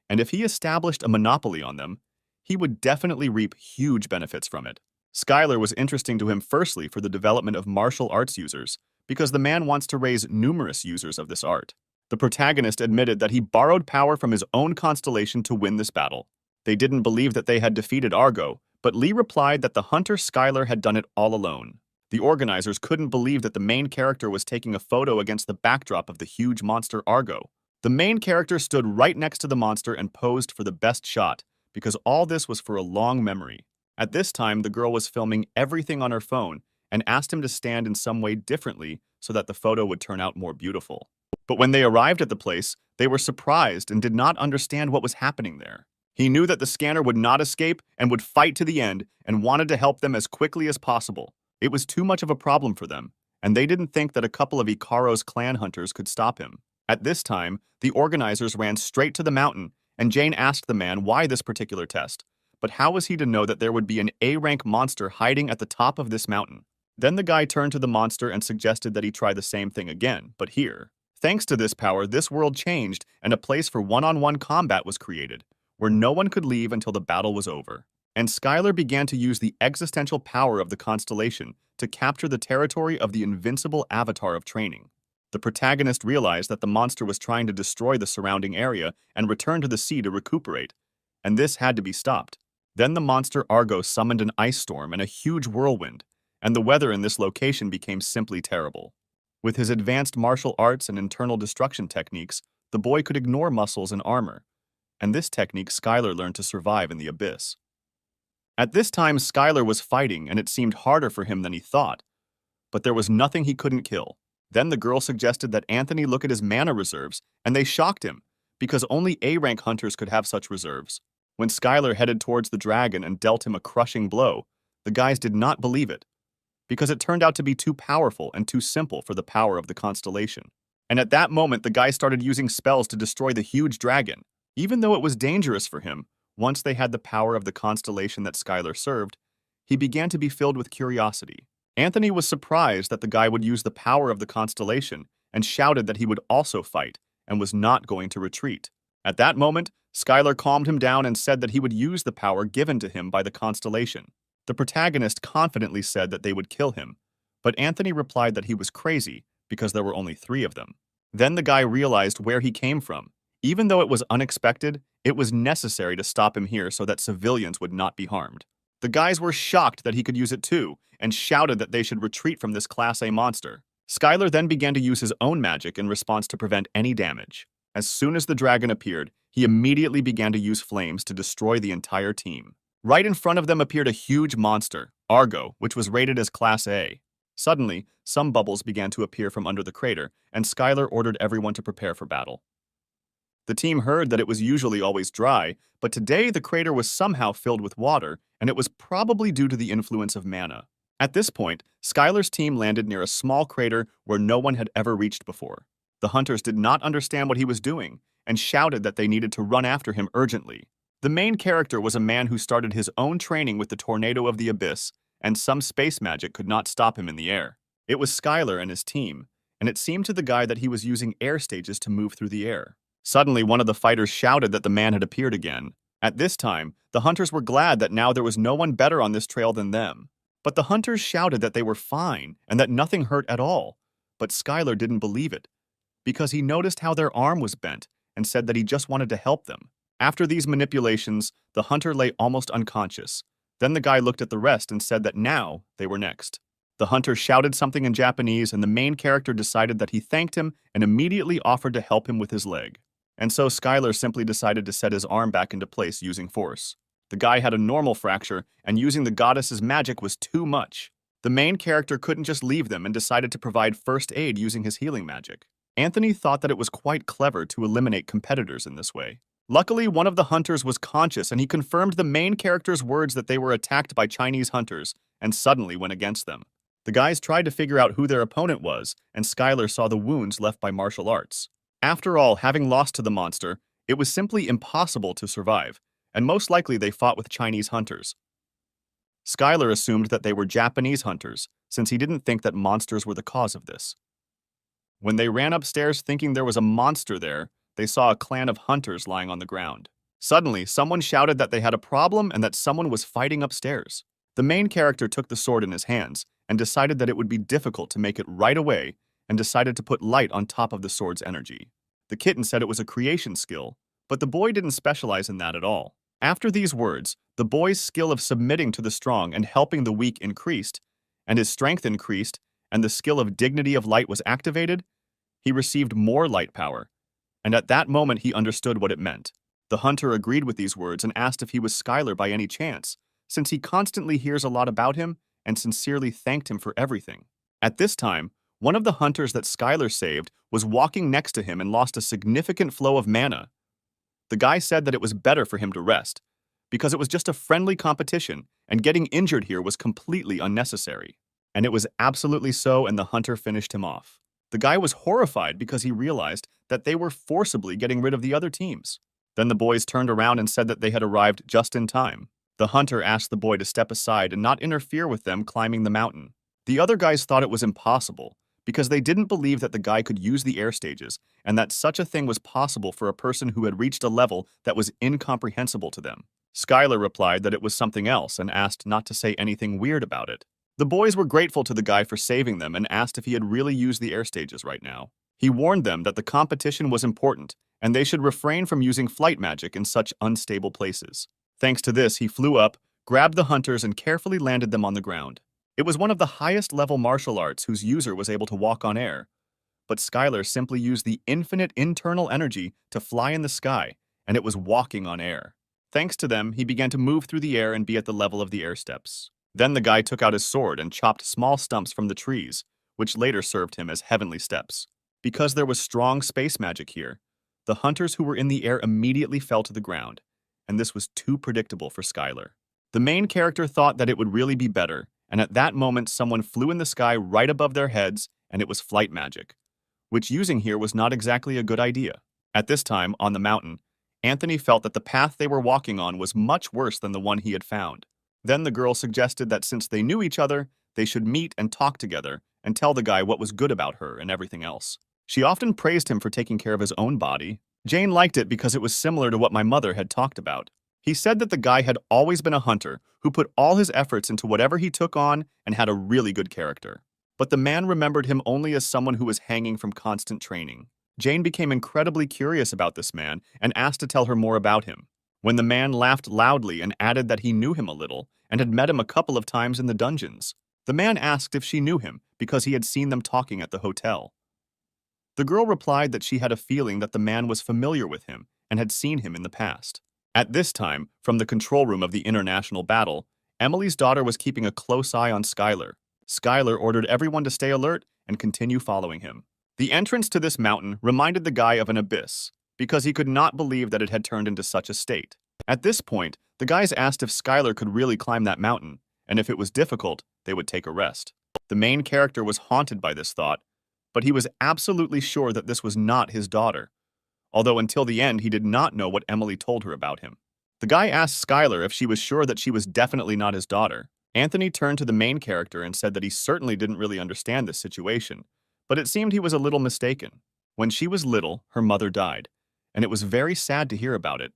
and if he established a monopoly on them, he would definitely reap huge benefits from it. Skylar was interesting to him firstly for the development of martial arts users, because the man wants to raise numerous users of this art. The protagonist admitted that he borrowed power from his own constellation to win this battle. They didn't believe that they had defeated Argo, but Lee replied that the hunter Skylar had done it all alone. The organizers couldn't believe that the main character was taking a photo against the backdrop of the huge monster Argo. The main character stood right next to the monster and posed for the best shot, because all this was for a long memory. At this time, the girl was filming everything on her phone and asked him to stand in some way differently so that the photo would turn out more beautiful. But when they arrived at the place, they were surprised and did not understand what was happening there. He knew that the scanner would not escape and would fight to the end and wanted to help them as quickly as possible. It was too much of a problem for them, and they didn't think that a couple of Ikaro's clan hunters could stop him. At this time, the organizers ran straight to the mountain, and Jane asked the man why this particular test. But how was he to know that there would be an A-rank monster hiding at the top of this mountain? Then the guy turned to the monster and suggested that he try the same thing again, but here. Thanks to this power, this world changed, and a place for one-on-one combat was created, where no one could leave until the battle was over. And Skylar began to use the existential power of the constellation to capture the territory of the invincible avatar of training. The protagonist realized that the monster was trying to destroy the surrounding area and return to the sea to recuperate, and this had to be stopped. Then the monster Argo summoned an ice storm and a huge whirlwind, and the weather in this location became simply terrible. With his advanced martial arts and internal destruction techniques, the boy could ignore muscles and armor, and this technique Skylar learned to survive in the abyss. At this time, Skylar was fighting, and it seemed harder for him than he thought, but there was nothing he couldn't kill. Then the girl suggested that Anthony look at his mana reserves, and they shocked him, because only A-rank hunters could have such reserves. When Skylar headed towards the dragon and dealt him a crushing blow, the guys did not believe it, because it turned out to be too powerful and too simple for the power of the constellation. And at that moment, the guy started using spells to destroy the huge dragon. Even though it was dangerous for him, once they had the power of the constellation that Skylar served, he began to be filled with curiosity. Anthony was surprised that the guy would use the power of the constellation and shouted that he would also fight and was not going to retreat. At that moment, Skylar calmed him down and said that he would use the power given to him by the constellation. The protagonist confidently said that they would kill him, but Anthony replied that he was crazy because there were only 3 of them. Then the guy realized where he came from. Even though it was unexpected, it was necessary to stop him here so that civilians would not be harmed. The guys were shocked that he could use it too, and shouted that they should retreat from this Class A monster. Skylar then began to use his own magic in response to prevent any damage. As soon as the dragon appeared, he immediately began to use flames to destroy the entire team. Right in front of them appeared a huge monster, Argo, which was rated as Class A. Suddenly, some bubbles began to appear from under the crater, and Skylar ordered everyone to prepare for battle. The team heard that it was usually always dry, but today the crater was somehow filled with water, and it was probably due to the influence of mana. At this point, Skylar's team landed near a small crater where no one had ever reached before. The hunters did not understand what he was doing, and shouted that they needed to run after him urgently. The main character was a man who started his own training with the tornado of the abyss, and some space magic could not stop him in the air. It was Skylar and his team, and it seemed to the guy that he was using air stages to move through the air. Suddenly, one of the fighters shouted that the man had appeared again. At this time, the hunters were glad that now there was no one better on this trail than them. But the hunters shouted that they were fine and that nothing hurt at all. But Skylar didn't believe it, because he noticed how their arm was bent and said that he just wanted to help them. After these manipulations, the hunter lay almost unconscious. Then the guy looked at the rest and said that now they were next. The hunter shouted something in Japanese, and the main character decided that he thanked him and immediately offered to help him with his leg. And so Skylar simply decided to set his arm back into place using force. The guy had a normal fracture, and using the goddess's magic was too much. The main character couldn't just leave them and decided to provide first aid using his healing magic. Anthony thought that it was quite clever to eliminate competitors in this way. Luckily, one of the hunters was conscious, and he confirmed the main character's words that they were attacked by Chinese hunters, and suddenly went against them. The guys tried to figure out who their opponent was, and Skylar saw the wounds left by martial arts. After all, having lost to the monster, it was simply impossible to survive, and most likely they fought with Chinese hunters. Skylar assumed that they were Japanese hunters, since he didn't think that monsters were the cause of this. When they ran upstairs thinking there was a monster there, they saw a clan of hunters lying on the ground. Suddenly, someone shouted that they had a problem and that someone was fighting upstairs. The main character took the sword in his hands and decided that it would be difficult to make it right away, and decided to put light on top of the sword's energy. The kitten said it was a creation skill, but the boy didn't specialize in that at all. After these words, the boy's skill of submitting to the strong and helping the weak increased, and his strength increased, and the skill of dignity of light was activated. He received more light power, and at that moment he understood what it meant. The hunter agreed with these words and asked if he was Skylar by any chance, since he constantly hears a lot about him, and sincerely thanked him for everything. At this time, one of the hunters that Skylar saved was walking next to him and lost a significant flow of mana. The guy said that it was better for him to rest, because it was just a friendly competition, and getting injured here was completely unnecessary. And it was absolutely so, and the hunter finished him off. The guy was horrified because he realized that they were forcibly getting rid of the other teams. Then the boys turned around and said that they had arrived just in time. The hunter asked the boy to step aside and not interfere with them climbing the mountain. The other guys thought it was impossible, because they didn't believe that the guy could use the air stages, and that such a thing was possible for a person who had reached a level that was incomprehensible to them. Skylar replied that it was something else and asked not to say anything weird about it. The boys were grateful to the guy for saving them and asked if he had really used the air stages right now. He warned them that the competition was important, and they should refrain from using flight magic in such unstable places. Thanks to this, he flew up, grabbed the hunters, and carefully landed them on the ground. It was one of the highest-level martial arts whose user was able to walk on air. But Skylar simply used the infinite internal energy to fly in the sky, and it was walking on air. Thanks to them, he began to move through the air and be at the level of the air steps. Then the guy took out his sword and chopped small stumps from the trees, which later served him as heavenly steps. Because there was strong space magic here, the hunters who were in the air immediately fell to the ground, and this was too predictable for Skylar. The main character thought that it would really be better, and at that moment someone flew in the sky right above their heads, and it was flight magic, which using here was not exactly a good idea. At this time, on the mountain, Anthony felt that the path they were walking on was much worse than the one he had found. Then the girl suggested that since they knew each other, they should meet and talk together and tell the guy what was good about her and everything else. She often praised him for taking care of his own body. Jane liked it because it was similar to what my mother had talked about. He said that the guy had always been a hunter who put all his efforts into whatever he took on and had a really good character. But the man remembered him only as someone who was hanging from constant training. Jane became incredibly curious about this man and asked to tell her more about him. When the man laughed loudly and added that he knew him a little and had met him a couple of times in the dungeons, the man asked if she knew him because he had seen them talking at the hotel. The girl replied that she had a feeling that the man was familiar with him and had seen him in the past. At this time, from the control room of the international battle, Emily's daughter was keeping a close eye on Skylar. Skylar ordered everyone to stay alert and continue following him. The entrance to this mountain reminded the guy of an abyss, because he could not believe that it had turned into such a state. At this point, the guys asked if Skylar could really climb that mountain, and if it was difficult, they would take a rest. The main character was haunted by this thought, but he was absolutely sure that this was not his daughter, although until the end he did not know what Emily told her about him. The guy asked Skylar if she was sure that she was definitely not his daughter. Anthony turned to the main character and said that he certainly didn't really understand this situation, but it seemed he was a little mistaken. When she was little, her mother died, and it was very sad to hear about it.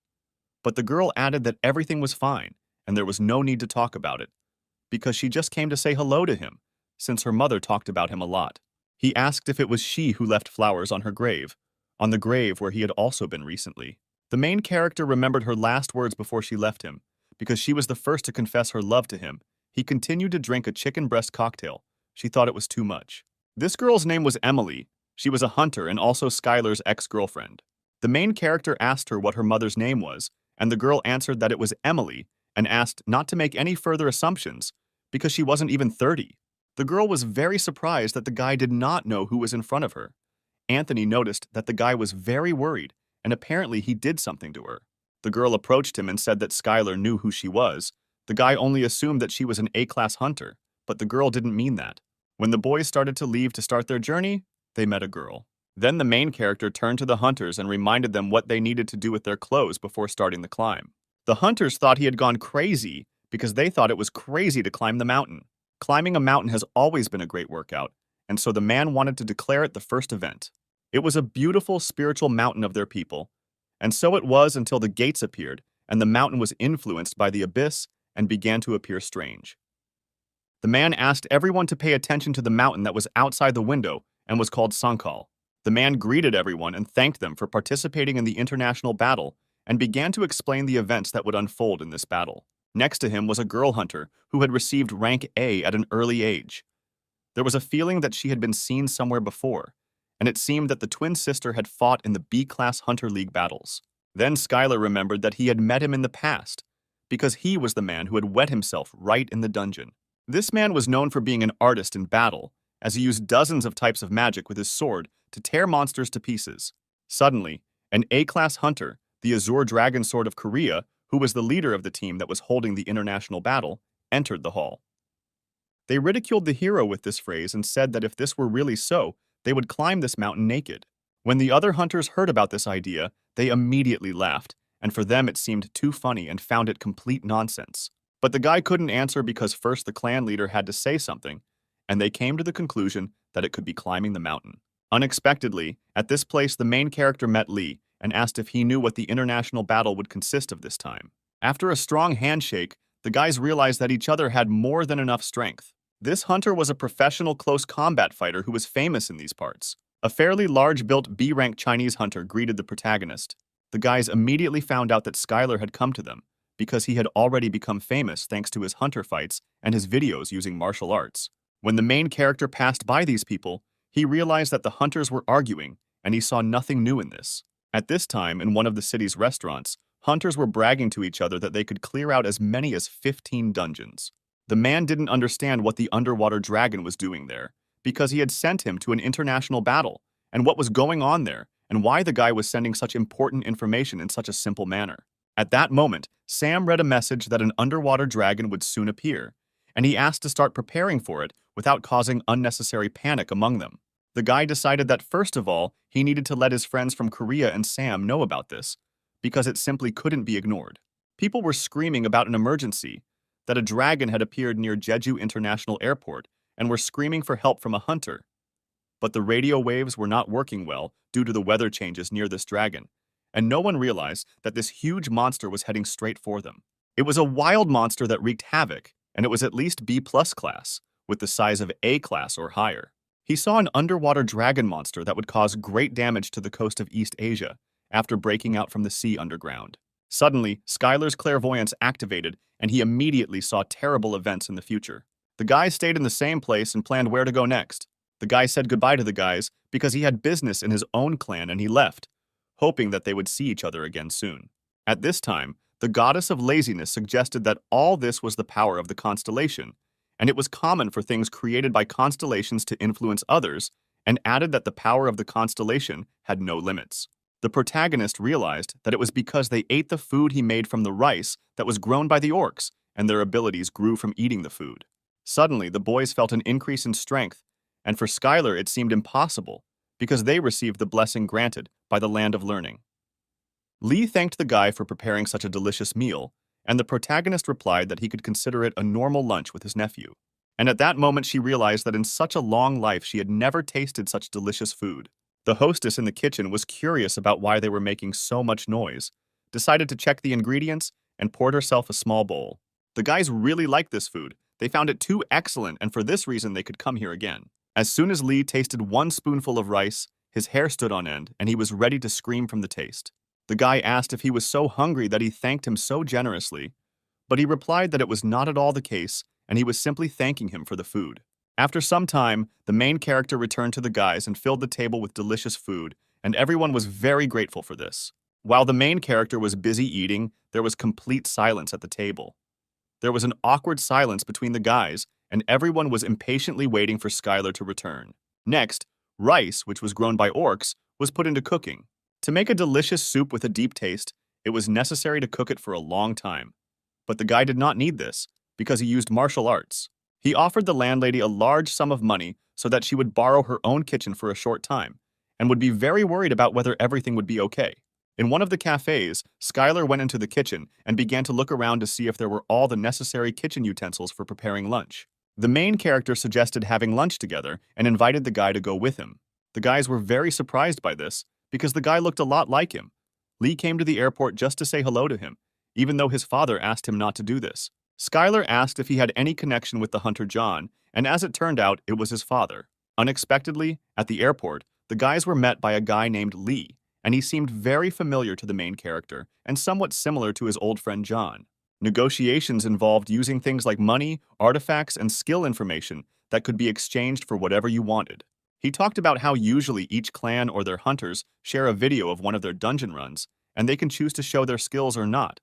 But the girl added that everything was fine, and there was no need to talk about it, because she just came to say hello to him, since her mother talked about him a lot. He asked if it was she who left flowers on her grave, on the grave where he had also been recently. The main character remembered her last words before she left him, because she was the first to confess her love to him. He continued to drink a chicken breast cocktail. She thought it was too much. This girl's name was Emily. She was a hunter and also Skylar's ex-girlfriend. The main character asked her what her mother's name was, and the girl answered that it was Emily and asked not to make any further assumptions because she wasn't even 30. The girl was very surprised that the guy did not know who was in front of her. Anthony noticed that the guy was very worried, and apparently he did something to her. The girl approached him and said that Skylar knew who she was. The guy only assumed that she was an A-class hunter, but the girl didn't mean that. When the boys started to leave to start their journey, they met a girl. Then the main character turned to the hunters and reminded them what they needed to do with their clothes before starting the climb. The hunters thought he had gone crazy because they thought it was crazy to climb the mountain. Climbing a mountain has always been a great workout, and so the man wanted to declare it the first event. It was a beautiful spiritual mountain of their people, and so it was until the gates appeared and the mountain was influenced by the abyss and began to appear strange. The man asked everyone to pay attention to the mountain that was outside the window and was called Sankal. The man greeted everyone and thanked them for participating in the international battle and began to explain the events that would unfold in this battle. Next to him was a girl hunter who had received rank A at an early age. There was a feeling that she had been seen somewhere before, and it seemed that the twin sister had fought in the B-class Hunter League battles. Then Skylar remembered that he had met him in the past, because he was the man who had wet himself right in the dungeon. This man was known for being an artist in battle, as he used dozens of types of magic with his sword to tear monsters to pieces. Suddenly, an A-class hunter, the Azure Dragon Sword of Korea, who was the leader of the team that was holding the international battle, entered the hall. They ridiculed the hero with this phrase and said that if this were really so, they would climb this mountain naked. When the other hunters heard about this idea, they immediately laughed, and for them it seemed too funny and found it complete nonsense. But the guy couldn't answer because first the clan leader had to say something, and they came to the conclusion that it could be climbing the mountain. Unexpectedly, at this place the main character met Lee and asked if he knew what the international battle would consist of this time. After a strong handshake, the guys realized that each other had more than enough strength. This hunter was a professional close combat fighter who was famous in these parts. A fairly large-built B-rank Chinese hunter greeted the protagonist. The guys immediately found out that Skylar had come to them, because he had already become famous thanks to his hunter fights and his videos using martial arts. When the main character passed by these people, he realized that the hunters were arguing, and he saw nothing new in this. At this time, in one of the city's restaurants, hunters were bragging to each other that they could clear out as many as 15 dungeons. The man didn't understand what the underwater dragon was doing there, because he had sent him to an international battle, and what was going on there, and why the guy was sending such important information in such a simple manner. At that moment, Sam read a message that an underwater dragon would soon appear, and he asked to start preparing for it without causing unnecessary panic among them. The guy decided that first of all, he needed to let his friends from Korea and Sam know about this, because it simply couldn't be ignored. People were screaming about an emergency, that a dragon had appeared near Jeju International Airport, and were screaming for help from a hunter. But the radio waves were not working well due to the weather changes near this dragon, and no one realized that this huge monster was heading straight for them. It was a wild monster that wreaked havoc, and it was at least B+ class, with the size of A class or higher. He saw an underwater dragon monster that would cause great damage to the coast of East Asia after breaking out from the sea underground. Suddenly, Skylar's clairvoyance activated, and he immediately saw terrible events in the future. The guys stayed in the same place and planned where to go next. The guy said goodbye to the guys because he had business in his own clan and he left, hoping that they would see each other again soon. At this time, the goddess of laziness suggested that all this was the power of the constellation, and it was common for things created by constellations to influence others, and added that the power of the constellation had no limits. The protagonist realized that it was because they ate the food he made from the rice that was grown by the orcs, and their abilities grew from eating the food. Suddenly, the boys felt an increase in strength, and for Skylar it seemed impossible, because they received the blessing granted by the land of learning. Lee thanked the guy for preparing such a delicious meal, and the protagonist replied that he could consider it a normal lunch with his nephew. And at that moment she realized that in such a long life she had never tasted such delicious food. The hostess in the kitchen was curious about why they were making so much noise, decided to check the ingredients, and poured herself a small bowl. The guys really liked this food. They found it too excellent, and for this reason they could come here again. As soon as Lee tasted one spoonful of rice, his hair stood on end, and he was ready to scream from the taste. The guy asked if he was so hungry that he thanked him so generously, but he replied that it was not at all the case, and he was simply thanking him for the food. After some time, the main character returned to the guys and filled the table with delicious food, and everyone was very grateful for this. While the main character was busy eating, there was complete silence at the table. There was an awkward silence between the guys, and everyone was impatiently waiting for Skylar to return. Next, rice, which was grown by orcs, was put into cooking. To make a delicious soup with a deep taste, it was necessary to cook it for a long time. But the guy did not need this, because he used martial arts. He offered the landlady a large sum of money so that she would borrow her own kitchen for a short time, and would be very worried about whether everything would be okay. In one of the cafes, Skylar went into the kitchen and began to look around to see if there were all the necessary kitchen utensils for preparing lunch. The main character suggested having lunch together and invited the guy to go with him. The guys were very surprised by this, because the guy looked a lot like him. Lee came to the airport just to say hello to him, even though his father asked him not to do this. Skylar asked if he had any connection with the hunter John, and as it turned out, it was his father. Unexpectedly, at the airport, the guys were met by a guy named Lee, and he seemed very familiar to the main character and somewhat similar to his old friend John. Negotiations involved using things like money, artifacts, and skill information that could be exchanged for whatever you wanted. He talked about how usually each clan or their hunters share a video of one of their dungeon runs, and they can choose to show their skills or not.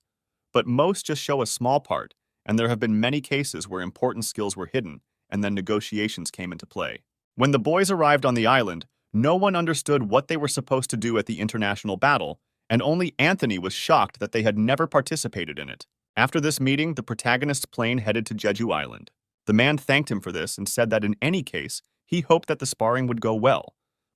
But most just show a small part, and there have been many cases where important skills were hidden, and then negotiations came into play. When the boys arrived on the island, no one understood what they were supposed to do at the international battle, and only Anthony was shocked that they had never participated in it. After this meeting, the protagonist's plane headed to Jeju Island. The man thanked him for this and said that in any case, he hoped that the sparring would go well,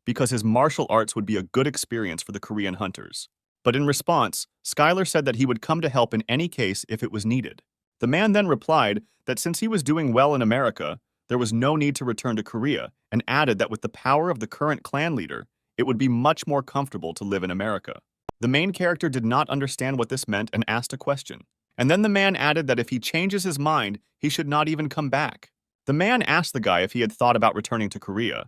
because his martial arts would be a good experience for the Korean hunters. But in response, Skylar said that he would come to help in any case if it was needed. The man then replied that since he was doing well in America, there was no need to return to Korea, and added that with the power of the current clan leader, it would be much more comfortable to live in America. The main character did not understand what this meant and asked a question. And then the man added that if he changes his mind, he should not even come back. The man asked the guy if he had thought about returning to Korea,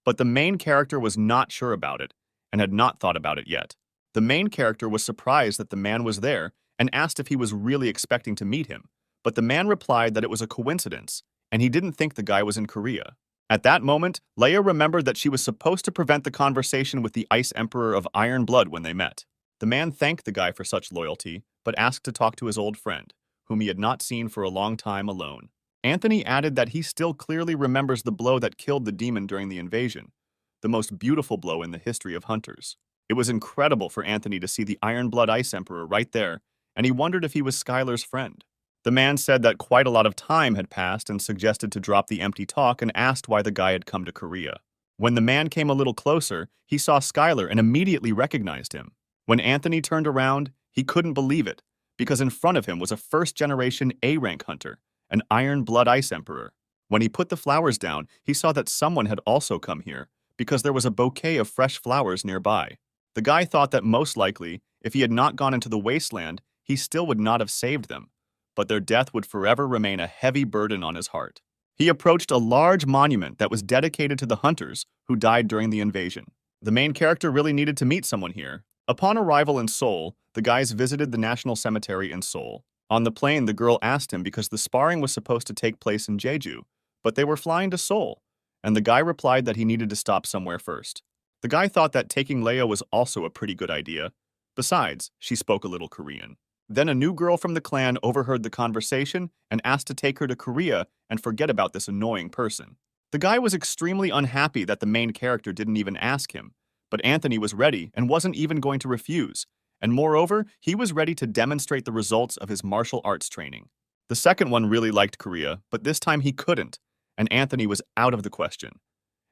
but the main character was not sure about it and had not thought about it yet. The main character was surprised that the man was there and asked if he was really expecting to meet him, but the man replied that it was a coincidence and he didn't think the guy was in Korea. At that moment, Leia remembered that she was supposed to prevent the conversation with the Ice Emperor of Iron Blood when they met. The man thanked the guy for such loyalty, but asked to talk to his old friend, whom he had not seen for a long time alone. Anthony added that he still clearly remembers the blow that killed the demon during the invasion, the most beautiful blow in the history of hunters. It was incredible for Anthony to see the Iron Blood Ice Emperor right there, and he wondered if he was Skylar's friend. The man said that quite a lot of time had passed and suggested to drop the empty talk and asked why the guy had come to Korea. When the man came a little closer, he saw Skylar and immediately recognized him. When Anthony turned around, he couldn't believe it, because in front of him was a first-generation A-rank hunter, an Iron Blood Ice Emperor. When he put the flowers down, he saw that someone had also come here, because there was a bouquet of fresh flowers nearby. The guy thought that most likely, if he had not gone into the wasteland, he still would not have saved them, but their death would forever remain a heavy burden on his heart. He approached a large monument that was dedicated to the hunters who died during the invasion. The main character really needed to meet someone here. Upon arrival in Seoul, the guys visited the National Cemetery in Seoul. On the plane, the girl asked him because the sparring was supposed to take place in Jeju, but they were flying to Seoul, and the guy replied that he needed to stop somewhere first. The guy thought that taking Leia was also a pretty good idea. Besides, she spoke a little Korean. Then a new girl from the clan overheard the conversation and asked to take her to Korea and forget about this annoying person. The guy was extremely unhappy that the main character didn't even ask him, but Anthony was ready and wasn't even going to refuse, and moreover, he was ready to demonstrate the results of his martial arts training. The second one really liked Korea, but this time he couldn't, and Anthony was out of the question.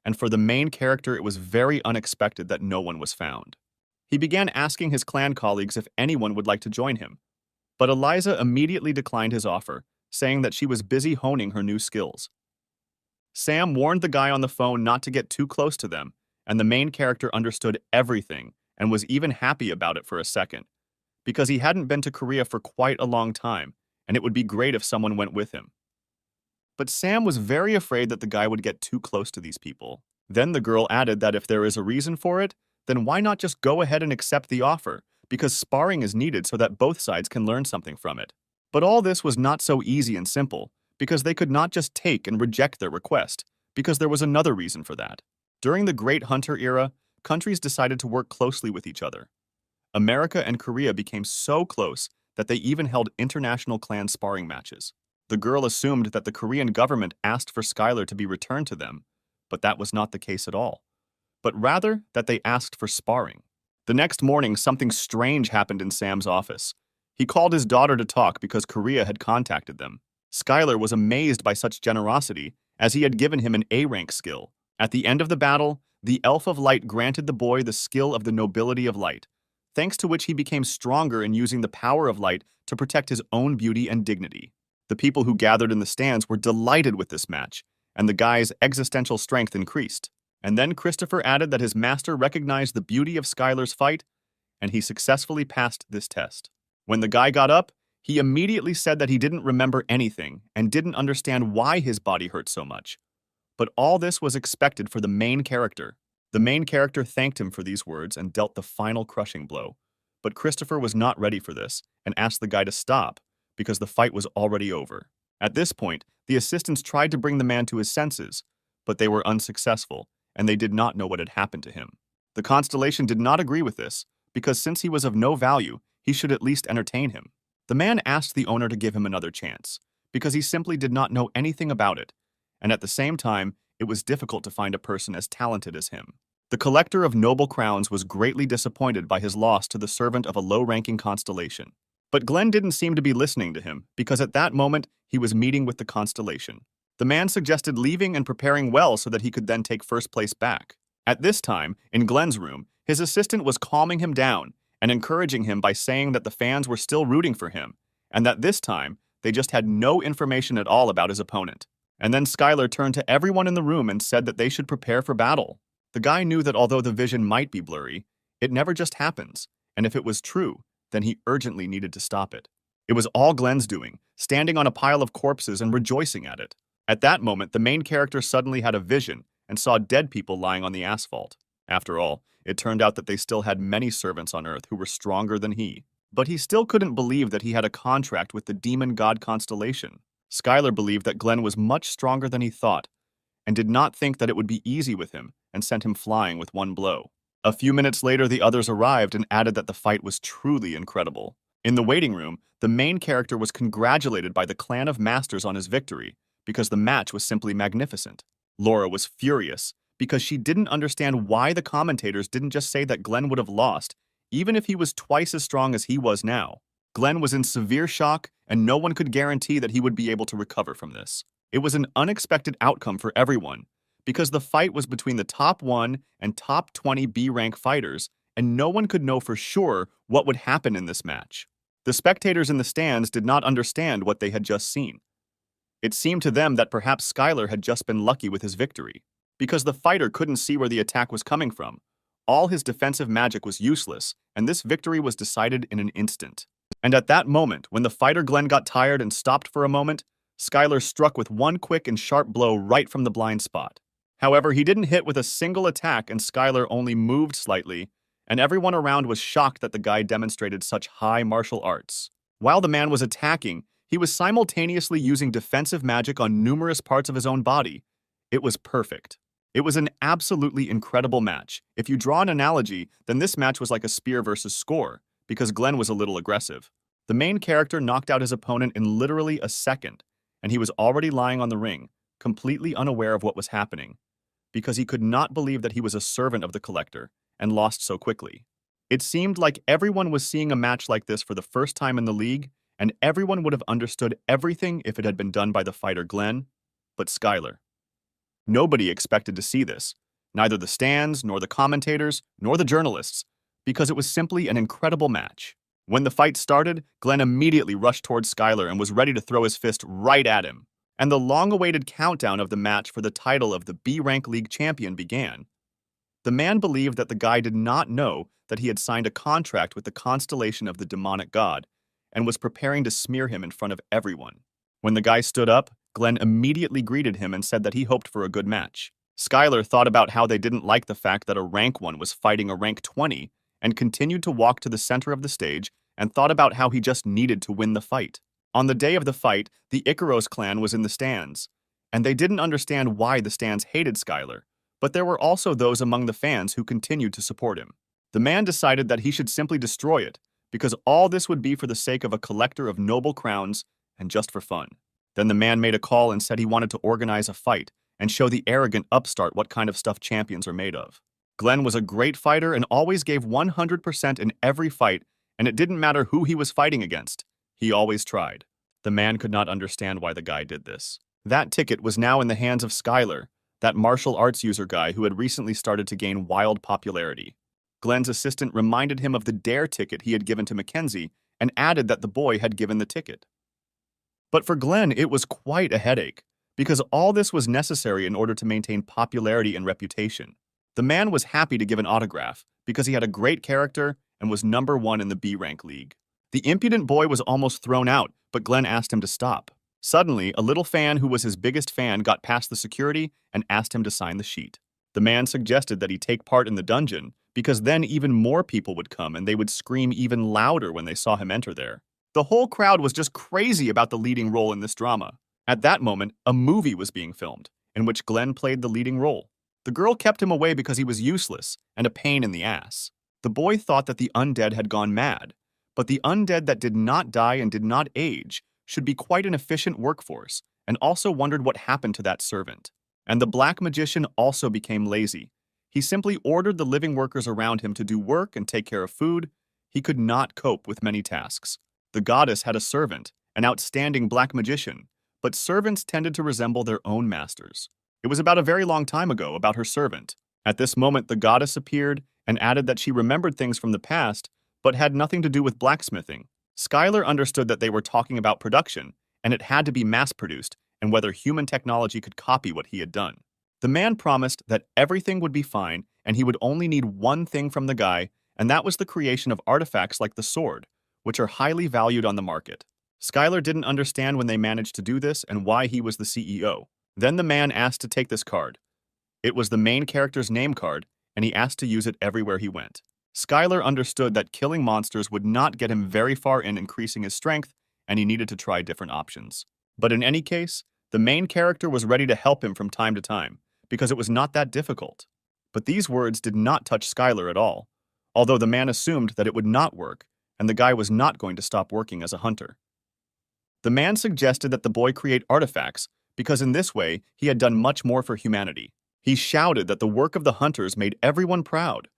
And for the main character, it was very unexpected that no one was found. He began asking his clan colleagues if anyone would like to join him, but Eliza immediately declined his offer, saying that she was busy honing her new skills. Sam warned the guy on the phone not to get too close to them, and the main character understood everything and was even happy about it for a second, because he hadn't been to Korea for quite a long time, and it would be great if someone went with him. But Sam was very afraid that the guy would get too close to these people. Then the girl added that if there is a reason for it, then why not just go ahead and accept the offer, because sparring is needed so that both sides can learn something from it. But all this was not so easy and simple, because they could not just take and reject their request, because there was another reason for that. During the Great Hunter era, countries decided to work closely with each other. America and Korea became so close that they even held international clan sparring matches. The girl assumed that the Korean government asked for Skylar to be returned to them, but that was not the case at all, but rather that they asked for sparring. The next morning, something strange happened in Sam's office. He called his daughter to talk because Korea had contacted them. Skylar was amazed by such generosity, as he had given him an A-rank skill. At the end of the battle, the Elf of Light granted the boy the skill of the nobility of light, thanks to which he became stronger in using the power of light to protect his own beauty and dignity. The people who gathered in the stands were delighted with this match, and the guy's existential strength increased. And then Christopher added that his master recognized the beauty of Skylar's fight, and he successfully passed this test. When the guy got up, he immediately said that he didn't remember anything and didn't understand why his body hurt so much. But all this was expected for the main character. The main character thanked him for these words and dealt the final crushing blow. But Christopher was not ready for this and asked the guy to stop because the fight was already over. At this point, the assistants tried to bring the man to his senses, but they were unsuccessful, and they did not know what had happened to him. The Constellation did not agree with this, because since he was of no value, he should at least entertain him. The man asked the owner to give him another chance, because he simply did not know anything about it, and at the same time, it was difficult to find a person as talented as him. The collector of noble crowns was greatly disappointed by his loss to the servant of a low-ranking constellation. But Glenn didn't seem to be listening to him, because at that moment, he was meeting with the Constellation. The man suggested leaving and preparing well so that he could then take first place back. At this time, in Glenn's room, his assistant was calming him down and encouraging him by saying that the fans were still rooting for him, and that this time, they just had no information at all about his opponent. And then Skylar turned to everyone in the room and said that they should prepare for battle. The guy knew that although the vision might be blurry, it never just happens, and if it was true, then he urgently needed to stop it. It was all Glenn's doing, standing on a pile of corpses and rejoicing at it. At that moment, the main character suddenly had a vision and saw dead people lying on the asphalt. After all, it turned out that they still had many servants on Earth who were stronger than he. But he still couldn't believe that he had a contract with the demon god constellation. Skylar believed that Glenn was much stronger than he thought, and did not think that it would be easy with him, and sent him flying with one blow. A few minutes later, the others arrived and added that the fight was truly incredible. In the waiting room, the main character was congratulated by the clan of masters on his victory, because the match was simply magnificent. Laura was furious, because she didn't understand why the commentators didn't just say that Glenn would have lost, even if he was twice as strong as he was now. Glenn was in severe shock, and no one could guarantee that he would be able to recover from this. It was an unexpected outcome for everyone, because the fight was between the top 1 and top 20 B-rank fighters, and no one could know for sure what would happen in this match. The spectators in the stands did not understand what they had just seen. It seemed to them that perhaps Skylar had just been lucky with his victory, because the fighter couldn't see where the attack was coming from. All his defensive magic was useless, and this victory was decided in an instant. And at that moment, when the fighter Glenn got tired and stopped for a moment, Skylar struck with one quick and sharp blow right from the blind spot. However, he didn't hit with a single attack, and Skylar only moved slightly, and everyone around was shocked that the guy demonstrated such high martial arts. While the man was attacking, he was simultaneously using defensive magic on numerous parts of his own body. It was perfect. It was an absolutely incredible match. If you draw an analogy, then this match was like a spear versus score, because Glenn was a little aggressive. The main character knocked out his opponent in literally a second, and he was already lying on the ring, completely unaware of what was happening, because he could not believe that he was a servant of the collector, and lost so quickly. It seemed like everyone was seeing a match like this for the first time in the league, and everyone would have understood everything if it had been done by the fighter Glenn, but Skylar. Nobody expected to see this, neither the stands, nor the commentators, nor the journalists, because it was simply an incredible match. When the fight started, Glenn immediately rushed towards Skylar and was ready to throw his fist right at him. And the long-awaited countdown of the match for the title of the B-Rank League champion began. The man believed that the guy did not know that he had signed a contract with the constellation of the demonic god, and was preparing to smear him in front of everyone. When the guy stood up, Glenn immediately greeted him and said that he hoped for a good match. Skylar thought about how they didn't like the fact that a rank 1 was fighting a rank 20, and continued to walk to the center of the stage and thought about how he just needed to win the fight. On the day of the fight, the Icaros clan was in the stands, and they didn't understand why the stands hated Skylar, but there were also those among the fans who continued to support him. The man decided that he should simply destroy it, because all this would be for the sake of a collector of noble crowns and just for fun. Then the man made a call and said he wanted to organize a fight and show the arrogant upstart what kind of stuff champions are made of. Glenn was a great fighter and always gave 100% in every fight, and it didn't matter who he was fighting against. He always tried. The man could not understand why the guy did this. That ticket was now in the hands of Skylar, that martial arts user guy who had recently started to gain wild popularity. Glenn's assistant reminded him of the dare ticket he had given to Mackenzie and added that the boy had given the ticket. But for Glenn, it was quite a headache, because all this was necessary in order to maintain popularity and reputation. The man was happy to give an autograph because he had a great character and was number 1 in the B-Rank League. The impudent boy was almost thrown out, but Glenn asked him to stop. Suddenly, a little fan who was his biggest fan got past the security and asked him to sign the sheet. The man suggested that he take part in the dungeon, because then even more people would come and they would scream even louder when they saw him enter there. The whole crowd was just crazy about the leading role in this drama. At that moment, a movie was being filmed, in which Glenn played the leading role. The girl kept him away because he was useless and a pain in the ass. The boy thought that the undead had gone mad, but the undead that did not die and did not age should be quite an efficient workforce, and also wondered what happened to that servant. And the black magician also became lazy. He simply ordered the living workers around him to do work and take care of food. He could not cope with many tasks. The goddess had a servant, an outstanding black magician, but servants tended to resemble their own masters. It was about a very long time ago about her servant. At this moment, the goddess appeared and added that she remembered things from the past, but had nothing to do with blacksmithing. Skylar understood that they were talking about production, and it had to be mass-produced, and whether human technology could copy what he had done. The man promised that everything would be fine, and he would only need one thing from the guy, and that was the creation of artifacts like the sword, which are highly valued on the market. Skylar didn't understand when they managed to do this and why he was the CEO. Then the man asked to take this card. It was the main character's name card, and he asked to use it everywhere he went. Skylar understood that killing monsters would not get him very far in increasing his strength, and he needed to try different options. But in any case, the main character was ready to help him from time to time, because it was not that difficult. But these words did not touch Skylar at all, although the man assumed that it would not work, and the guy was not going to stop working as a hunter. The man suggested that the boy create artifacts, because in this way he had done much more for humanity. He shouted that the work of the hunters made everyone proud,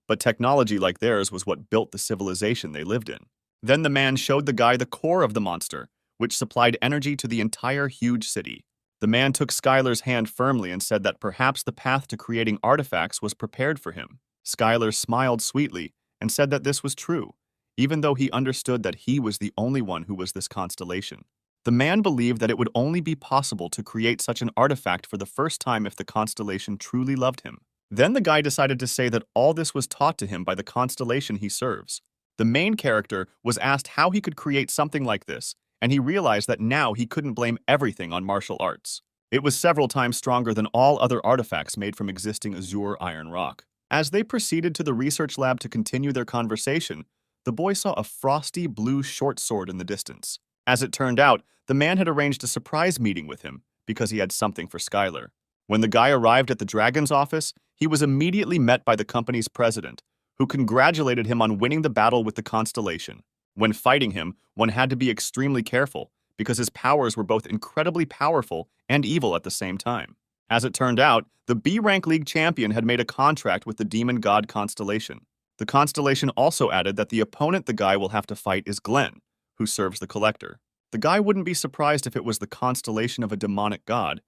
but technology like theirs was what built the civilization they lived in. Then the man showed the guy the core of the monster, which supplied energy to the entire huge city. The man took Skylar's hand firmly and said that perhaps the path to creating artifacts was prepared for him. Skylar smiled sweetly and said that this was true, even though he understood that he was the only one who was this constellation. The man believed that it would only be possible to create such an artifact for the first time if the constellation truly loved him. Then the guy decided to say that all this was taught to him by the constellation he serves. The main character was asked how he could create something like this, and he realized that now he couldn't blame everything on martial arts. It was several times stronger than all other artifacts made from existing azure iron rock. As they proceeded to the research lab to continue their conversation, the boy saw a frosty blue short sword in the distance. As it turned out, the man had arranged a surprise meeting with him because he had something for Skylar. When the guy arrived at the dragon's office, he was immediately met by the company's president, who congratulated him on winning the battle with the constellation. When fighting him, one had to be extremely careful because his powers were both incredibly powerful and evil at the same time. As it turned out, the B-rank league champion had made a contract with the demon god constellation. The constellation also added that the opponent the guy will have to fight is Glenn, who serves the collector. The guy wouldn't be surprised if it was the constellation of a demonic god,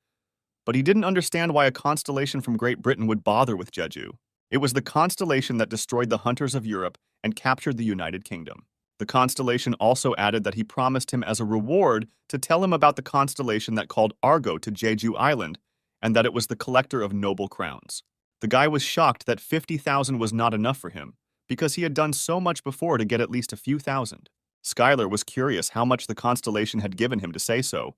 but he didn't understand why a constellation from Great Britain would bother with Jeju. It was the constellation that destroyed the hunters of Europe and captured the United Kingdom. The constellation also added that he promised him as a reward to tell him about the constellation that called Argo to Jeju Island, and that it was the collector of noble crowns. The guy was shocked that 50,000 was not enough for him, because he had done so much before to get at least a few thousand. Skylar was curious how much the constellation had given him to say so,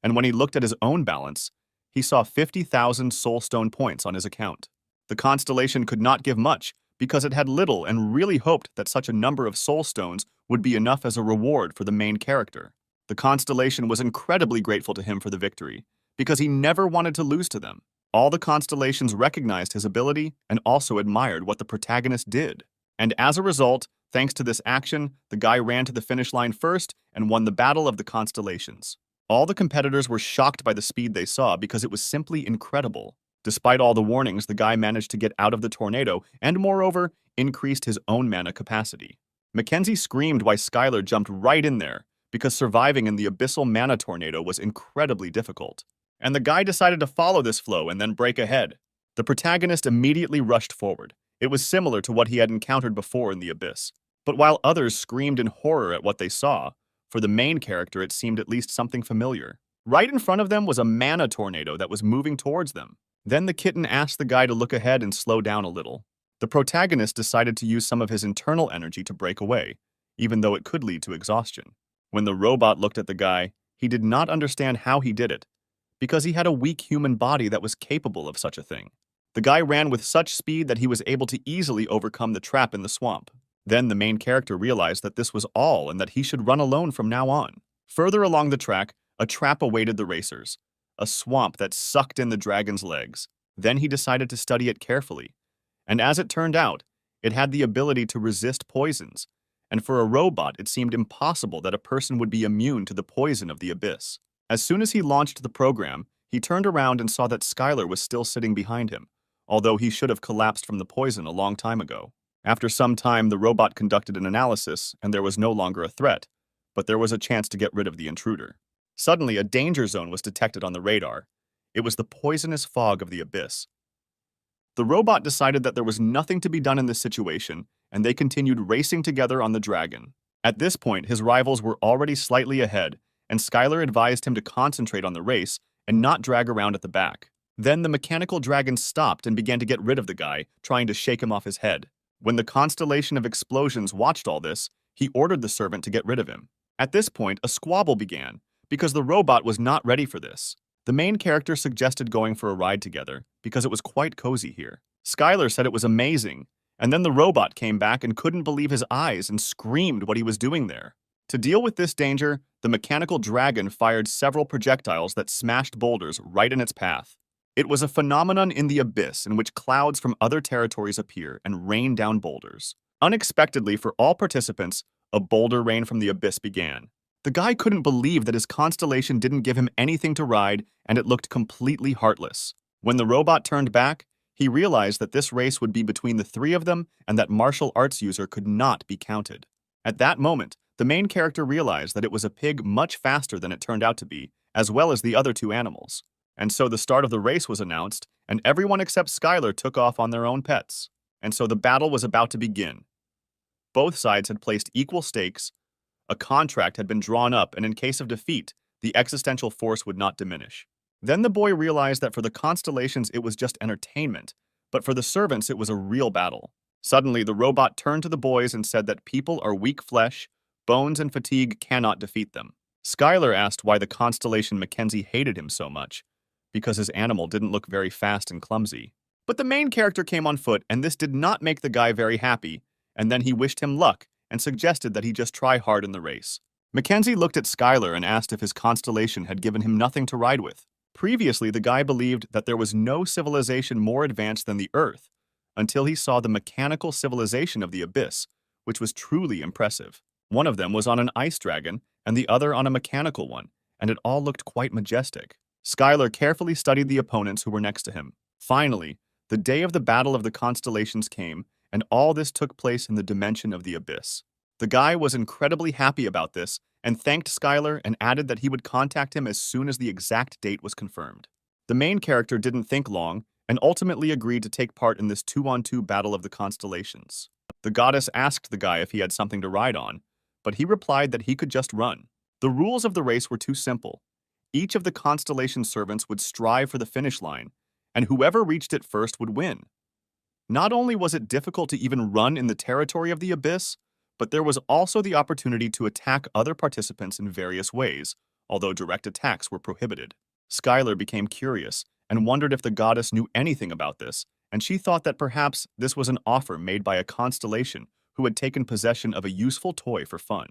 and when he looked at his own balance, he saw 50,000 soulstone points on his account. The constellation could not give much because it had little and really hoped that such a number of soulstones would be enough as a reward for the main character. The constellation was incredibly grateful to him for the victory because he never wanted to lose to them. All the constellations recognized his ability and also admired what the protagonist did. And as a result, thanks to this action, the guy ran to the finish line first and won the Battle of the Constellations. All the competitors were shocked by the speed they saw because it was simply incredible. Despite all the warnings, the guy managed to get out of the tornado and, moreover, increased his own mana capacity. Mackenzie screamed while Skylar jumped right in there because surviving in the abyssal mana tornado was incredibly difficult. And the guy decided to follow this flow and then break ahead. The protagonist immediately rushed forward. It was similar to what he had encountered before in the abyss. But while others screamed in horror at what they saw, for the main character it seemed at least something familiar. Right in front of them was a mana tornado that was moving towards them. Then the kitten asked the guy to look ahead and slow down a little. The protagonist decided to use some of his internal energy to break away, even though it could lead to exhaustion. When the robot looked at the guy, he did not understand how he did it, because he had a weak human body that was capable of such a thing. The guy ran with such speed that he was able to easily overcome the trap in the swamp. Then the main character realized that this was all and that he should run alone from now on. Further along the track, a trap awaited the racers, a swamp that sucked in the dragon's legs. Then he decided to study it carefully. And as it turned out, it had the ability to resist poisons, and for a robot it seemed impossible that a person would be immune to the poison of the abyss. As soon as he launched the program, he turned around and saw that Skylar was still sitting behind him, although he should have collapsed from the poison a long time ago. After some time, the robot conducted an analysis, and there was no longer a threat, but there was a chance to get rid of the intruder. Suddenly, a danger zone was detected on the radar. It was the poisonous fog of the abyss. The robot decided that there was nothing to be done in this situation, and they continued racing together on the dragon. At this point, his rivals were already slightly ahead, and Skylar advised him to concentrate on the race and not drag around at the back. Then the mechanical dragon stopped and began to get rid of the guy, trying to shake him off his head. When the constellation of explosions watched all this, he ordered the servant to get rid of him. At this point, a squabble began, because the robot was not ready for this. The main character suggested going for a ride together, because it was quite cozy here. Skylar said it was amazing, and then the robot came back and couldn't believe his eyes and screamed what he was doing there. To deal with this danger, the mechanical dragon fired several projectiles that smashed boulders right in its path. It was a phenomenon in the abyss in which clouds from other territories appear and rain down boulders. Unexpectedly for all participants, a boulder rain from the abyss began. The guy couldn't believe that his constellation didn't give him anything to ride, and it looked completely heartless. When the robot turned back, he realized that this race would be between the three of them and that martial arts user could not be counted. At that moment, the main character realized that it was a pig much faster than it turned out to be, as well as the other two animals. And so the start of the race was announced, and everyone except Skylar took off on their own pets. And so the battle was about to begin. Both sides had placed equal stakes, a contract had been drawn up, and in case of defeat, the existential force would not diminish. Then the boy realized that for the constellations it was just entertainment, but for the servants it was a real battle. Suddenly, the robot turned to the boys and said that people are weak flesh, bones and fatigue cannot defeat them. Skylar asked why the constellation Mackenzie hated him so much, because his animal didn't look very fast and clumsy. But the main character came on foot, and this did not make the guy very happy, and then he wished him luck and suggested that he just try hard in the race. Mackenzie looked at Skylar and asked if his constellation had given him nothing to ride with. Previously, the guy believed that there was no civilization more advanced than the Earth, until he saw the mechanical civilization of the Abyss, which was truly impressive. One of them was on an ice dragon, and the other on a mechanical one, and it all looked quite majestic. Skylar carefully studied the opponents who were next to him. Finally, the day of the Battle of the Constellations came, and all this took place in the dimension of the Abyss. The guy was incredibly happy about this and thanked Skylar and added that he would contact him as soon as the exact date was confirmed. The main character didn't think long and ultimately agreed to take part in this 2-on-2 Battle of the Constellations. The goddess asked the guy if he had something to ride on, but he replied that he could just run. The rules of the race were too simple. Each of the constellation servants would strive for the finish line, and whoever reached it first would win. Not only was it difficult to even run in the territory of the Abyss, but there was also the opportunity to attack other participants in various ways, although direct attacks were prohibited. Skylar became curious and wondered if the goddess knew anything about this, and she thought that perhaps this was an offer made by a constellation who had taken possession of a useful toy for fun.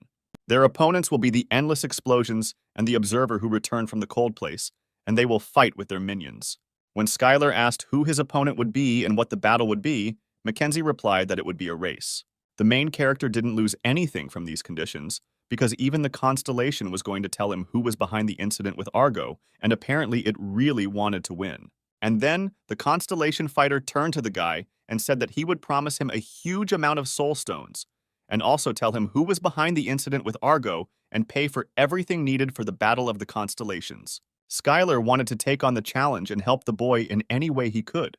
Their opponents will be the endless explosions and the observer who returned from the cold place, and they will fight with their minions. When Skylar asked who his opponent would be and what the battle would be, Mackenzie replied that it would be a race. The main character didn't lose anything from these conditions, because even the constellation was going to tell him who was behind the incident with Argo, and apparently it really wanted to win. And then, the constellation fighter turned to the guy and said that he would promise him a huge amount of soul stones, and also tell him who was behind the incident with Argo and pay for everything needed for the Battle of the Constellations. Skylar wanted to take on the challenge and help the boy in any way he could,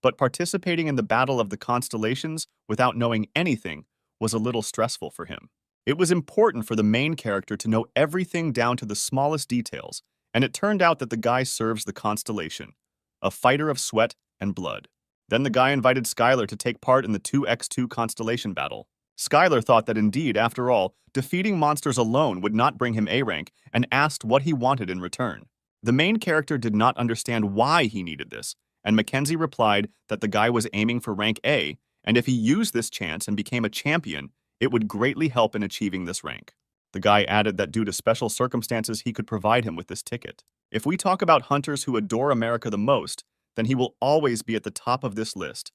but participating in the Battle of the Constellations without knowing anything was a little stressful for him. It was important for the main character to know everything down to the smallest details, and it turned out that the guy serves the constellation, a fighter of sweat and blood. Then the guy invited Skylar to take part in the 2x2 constellation battle. Skylar thought that indeed, after all, defeating monsters alone would not bring him A rank and asked what he wanted in return. The main character did not understand why he needed this, and Mackenzie replied that the guy was aiming for rank A, and if he used this chance and became a champion, it would greatly help in achieving this rank. The guy added that due to special circumstances he could provide him with this ticket. If we talk about hunters who adore America the most, then he will always be at the top of this list.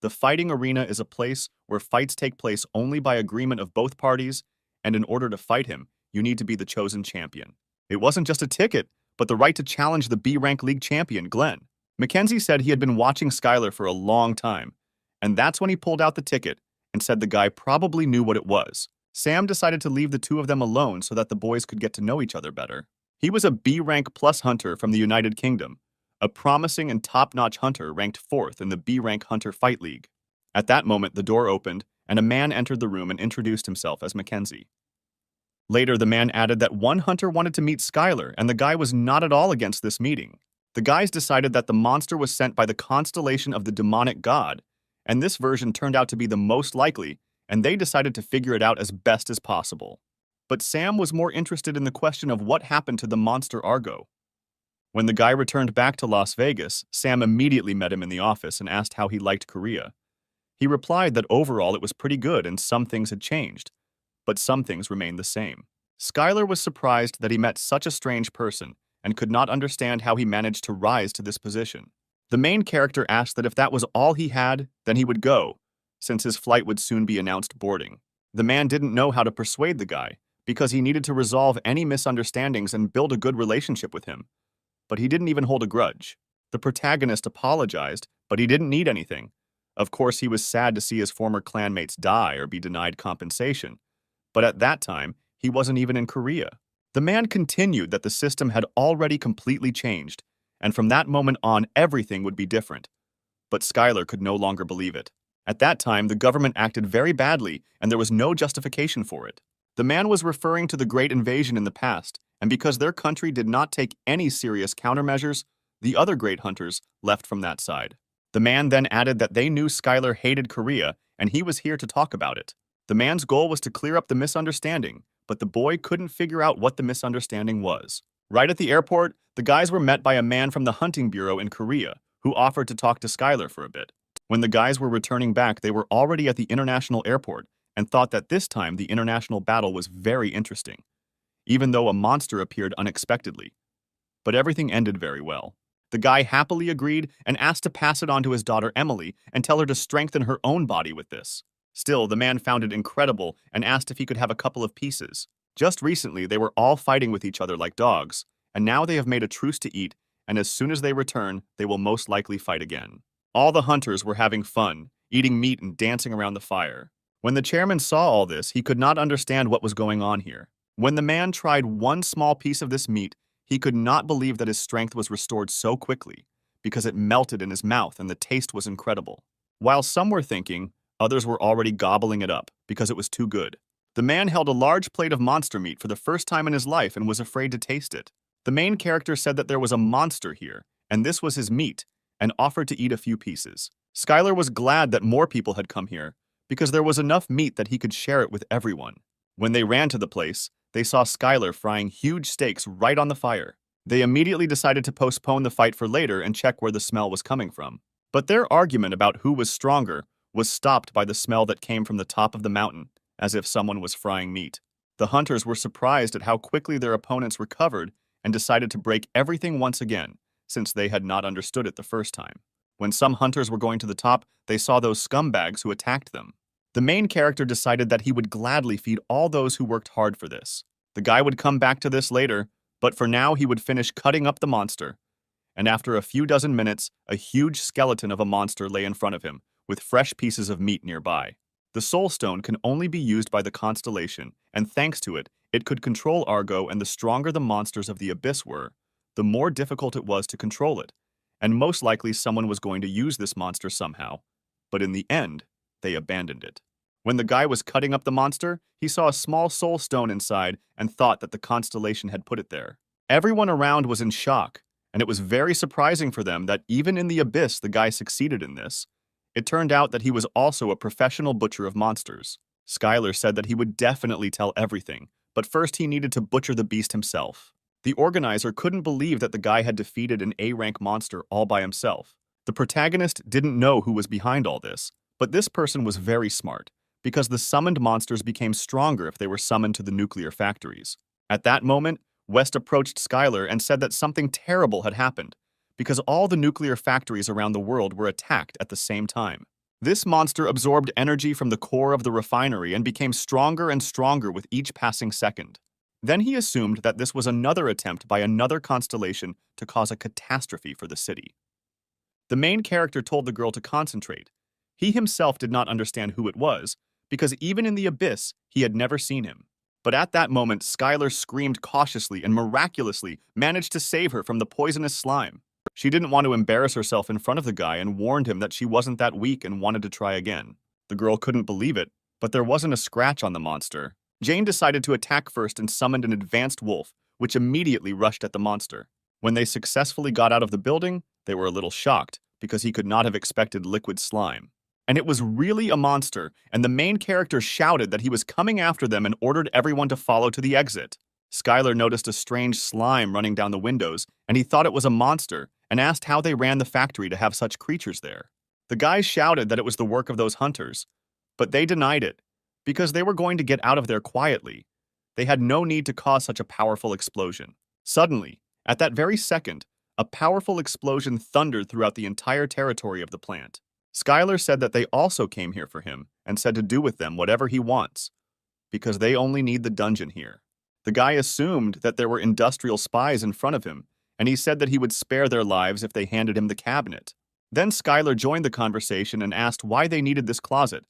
The fighting arena is a place where fights take place only by agreement of both parties, and in order to fight him, you need to be the chosen champion. It wasn't just a ticket, but the right to challenge the B-rank league champion, Glenn. Mackenzie said he had been watching Skylar for a long time, and that's when he pulled out the ticket and said the guy probably knew what it was. Sam decided to leave the two of them alone so that the boys could get to know each other better. He was a B-rank plus hunter from the United Kingdom, a promising and top-notch hunter ranked 4th in the B-rank Hunter Fight League. At that moment, the door opened, and a man entered the room and introduced himself as Mackenzie. Later, the man added that one hunter wanted to meet Skylar, and the guy was not at all against this meeting. The guys decided that the monster was sent by the constellation of the demonic god, and this version turned out to be the most likely, and they decided to figure it out as best as possible. But Sam was more interested in the question of what happened to the monster Argo. When the guy returned back to Las Vegas, Sam immediately met him in the office and asked how he liked Korea. He replied that overall it was pretty good and some things had changed, but some things remained the same. Skylar was surprised that he met such a strange person and could not understand how he managed to rise to this position. The main character asked that if that was all he had, then he would go, since his flight would soon be announced boarding. The man didn't know how to persuade the guy, because he needed to resolve any misunderstandings and build a good relationship with him. But he didn't even hold a grudge. The protagonist apologized, but he didn't need anything. Of course, he was sad to see his former clanmates die or be denied compensation. But at that time, he wasn't even in Korea. The man continued that the system had already completely changed, and from that moment on, everything would be different. But Skylar could no longer believe it. At that time, the government acted very badly, and there was no justification for it. The man was referring to the Great Invasion in the past, and because their country did not take any serious countermeasures, the other great hunters left from that side. The man then added that they knew Skylar hated Korea, and he was here to talk about it. The man's goal was to clear up the misunderstanding, but the boy couldn't figure out what the misunderstanding was. Right at the airport, the guys were met by a man from the hunting bureau in Korea, who offered to talk to Skylar for a bit. When the guys were returning back, they were already at the international airport and thought that this time the international battle was very interesting, even though a monster appeared unexpectedly. But everything ended very well. The guy happily agreed and asked to pass it on to his daughter Emily and tell her to strengthen her own body with this. Still, the man found it incredible and asked if he could have a couple of pieces. Just recently, they were all fighting with each other like dogs, and now they have made a truce to eat, and as soon as they return, they will most likely fight again. All the hunters were having fun, eating meat and dancing around the fire. When the chairman saw all this, he could not understand what was going on here. When the man tried one small piece of this meat, he could not believe that his strength was restored so quickly, because it melted in his mouth and the taste was incredible. While some were thinking, others were already gobbling it up because it was too good. The man held a large plate of monster meat for the first time in his life and was afraid to taste it. The main character said that there was a monster here, and this was his meat, and offered to eat a few pieces. Skylar was glad that more people had come here, because there was enough meat that he could share it with everyone. When they ran to the place, they saw Skylar frying huge steaks right on the fire. They immediately decided to postpone the fight for later and check where the smell was coming from. But their argument about who was stronger was stopped by the smell that came from the top of the mountain, as if someone was frying meat. The hunters were surprised at how quickly their opponents recovered and decided to break everything once again, since they had not understood it the first time. When some hunters were going to the top, they saw those scumbags who attacked them. The main character decided that he would gladly feed all those who worked hard for this. The guy would come back to this later, but for now he would finish cutting up the monster. And after a few dozen minutes, a huge skeleton of a monster lay in front of him, with fresh pieces of meat nearby. The Soul Stone can only be used by the constellation, and thanks to it, it could control Argo, and the stronger the monsters of the Abyss were, the more difficult it was to control it, and most likely someone was going to use this monster somehow. But in the end, they abandoned it. When the guy was cutting up the monster, he saw a small soul stone inside and thought that the constellation had put it there. Everyone around was in shock, and it was very surprising for them that even in the Abyss the guy succeeded in this. It turned out that he was also a professional butcher of monsters. Skylar said that he would definitely tell everything, but first he needed to butcher the beast himself. The organizer couldn't believe that the guy had defeated an A-rank monster all by himself. The protagonist didn't know who was behind all this, but this person was very smart, because the summoned monsters became stronger if they were summoned to the nuclear factories. At that moment, West approached Skylar and said that something terrible had happened, because all the nuclear factories around the world were attacked at the same time. This monster absorbed energy from the core of the refinery and became stronger and stronger with each passing second. Then he assumed that this was another attempt by another constellation to cause a catastrophe for the city. The main character told the girl to concentrate. He himself did not understand who it was, because even in the Abyss, he had never seen him. But at that moment, Skylar screamed cautiously and miraculously managed to save her from the poisonous slime. She didn't want to embarrass herself in front of the guy and warned him that she wasn't that weak and wanted to try again. The girl couldn't believe it, but there wasn't a scratch on the monster. Jane decided to attack first and summoned an advanced wolf, which immediately rushed at the monster. When they successfully got out of the building, they were a little shocked because he could not have expected liquid slime. And it was really a monster, and the main character shouted that he was coming after them and ordered everyone to follow to the exit. Skylar noticed a strange slime running down the windows, and he thought it was a monster, and asked how they ran the factory to have such creatures there. The guys shouted that it was the work of those hunters, but they denied it, because they were going to get out of there quietly. They had no need to cause such a powerful explosion. Suddenly, at that very second, a powerful explosion thundered throughout the entire territory of the plant. Skylar said that they also came here for him and said to do with them whatever he wants, because they only need the dungeon here. The guy assumed that there were industrial spies in front of him, and he said that he would spare their lives if they handed him the cabinet. Then Skylar joined the conversation and asked why they needed this closet,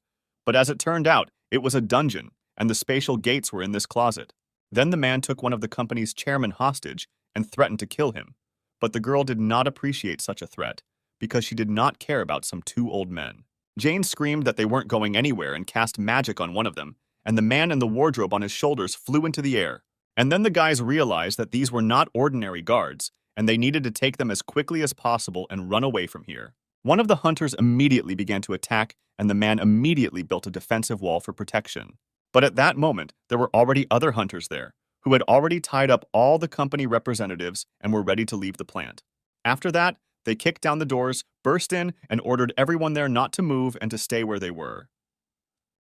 but as it turned out, it was a dungeon, and the spatial gates were in this closet. Then the man took one of the company's chairmen hostage and threatened to kill him, but the girl did not appreciate such a threat, because she did not care about some two old men. Jane screamed that they weren't going anywhere and cast magic on one of them, and the man in the wardrobe on his shoulders flew into the air. And then the guys realized that these were not ordinary guards, and they needed to take them as quickly as possible and run away from here. One of the hunters immediately began to attack, and the man immediately built a defensive wall for protection. But at that moment, there were already other hunters there, who had already tied up all the company representatives and were ready to leave the plant. After that, they kicked down the doors, burst in, and ordered everyone there not to move and to stay where they were.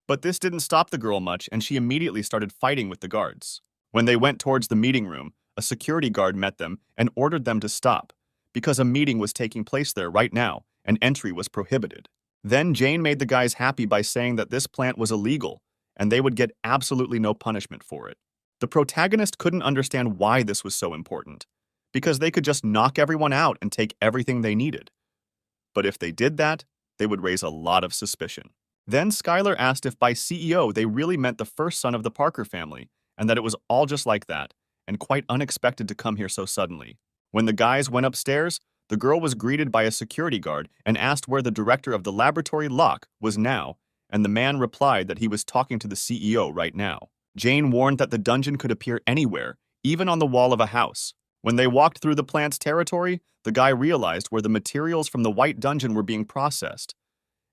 But this didn't stop the girl much, and she immediately started fighting with the guards. When they went towards the meeting room, a security guard met them and ordered them to stop, because a meeting was taking place there right now, and entry was prohibited. Then Jane made the guys happy by saying that this plant was illegal, and they would get absolutely no punishment for it. The protagonist couldn't understand why this was so important, because they could just knock everyone out and take everything they needed. But if they did that, they would raise a lot of suspicion. Then Skylar asked if by CEO they really meant the first son of the Parker family, and that it was all just like that, and quite unexpected to come here so suddenly. When the guys went upstairs, the girl was greeted by a security guard and asked where the director of the laboratory lock was now, and the man replied that he was talking to the CEO right now. Jane warned that the dungeon could appear anywhere, even on the wall of a house. When they walked through the plant's territory, the guy realized where the materials from the White Dungeon were being processed.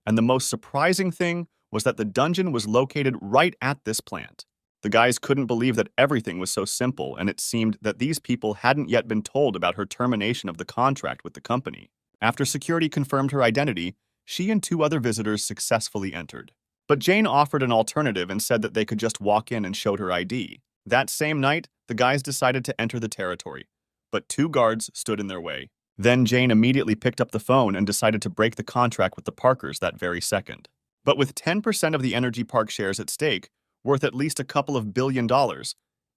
And the most surprising thing was that the dungeon was located right at this plant. The guys couldn't believe that everything was so simple, and it seemed that these people hadn't yet been told about her termination of the contract with the company. After security confirmed her identity, she and two other visitors successfully entered. But Jane offered an alternative and said that they could just walk in and showed her ID. That same night, the guys decided to enter the territory, but two guards stood in their way. Then Jane immediately picked up the phone and decided to break the contract with the Parkers that very second. But with 10% of the Energy Park shares at stake, worth at least a couple of $1 billion,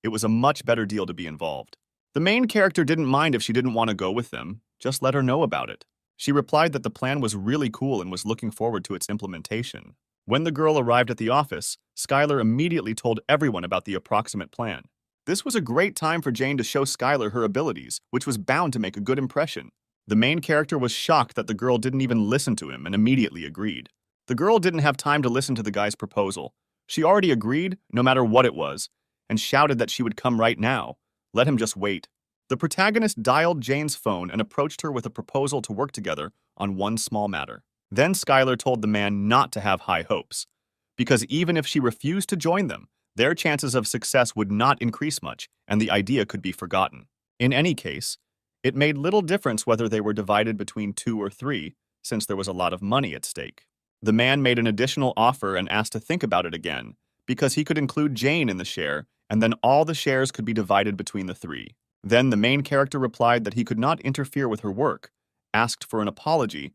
it was a much better deal to be involved. The main character didn't mind if she didn't want to go with them, just let her know about it. She replied that the plan was really cool and was looking forward to its implementation. When the girl arrived at the office, Skylar immediately told everyone about the approximate plan. This was a great time for Jane to show Skylar her abilities, which was bound to make a good impression. The main character was shocked that the girl didn't even listen to him and immediately agreed. The girl didn't have time to listen to the guy's proposal. She already agreed, no matter what it was, and shouted that she would come right now. Let him just wait. The protagonist dialed Jane's phone and approached her with a proposal to work together on one small matter. Then Skylar told the man not to have high hopes, because even if she refused to join them, their chances of success would not increase much, and the idea could be forgotten. In any case, it made little difference whether they were divided between 2 or 3, since there was a lot of money at stake. The man made an additional offer and asked to think about it again, because he could include Jane in the share, and then all the shares could be divided between the 3. Then the main character replied that he could not interfere with her work, asked for an apology,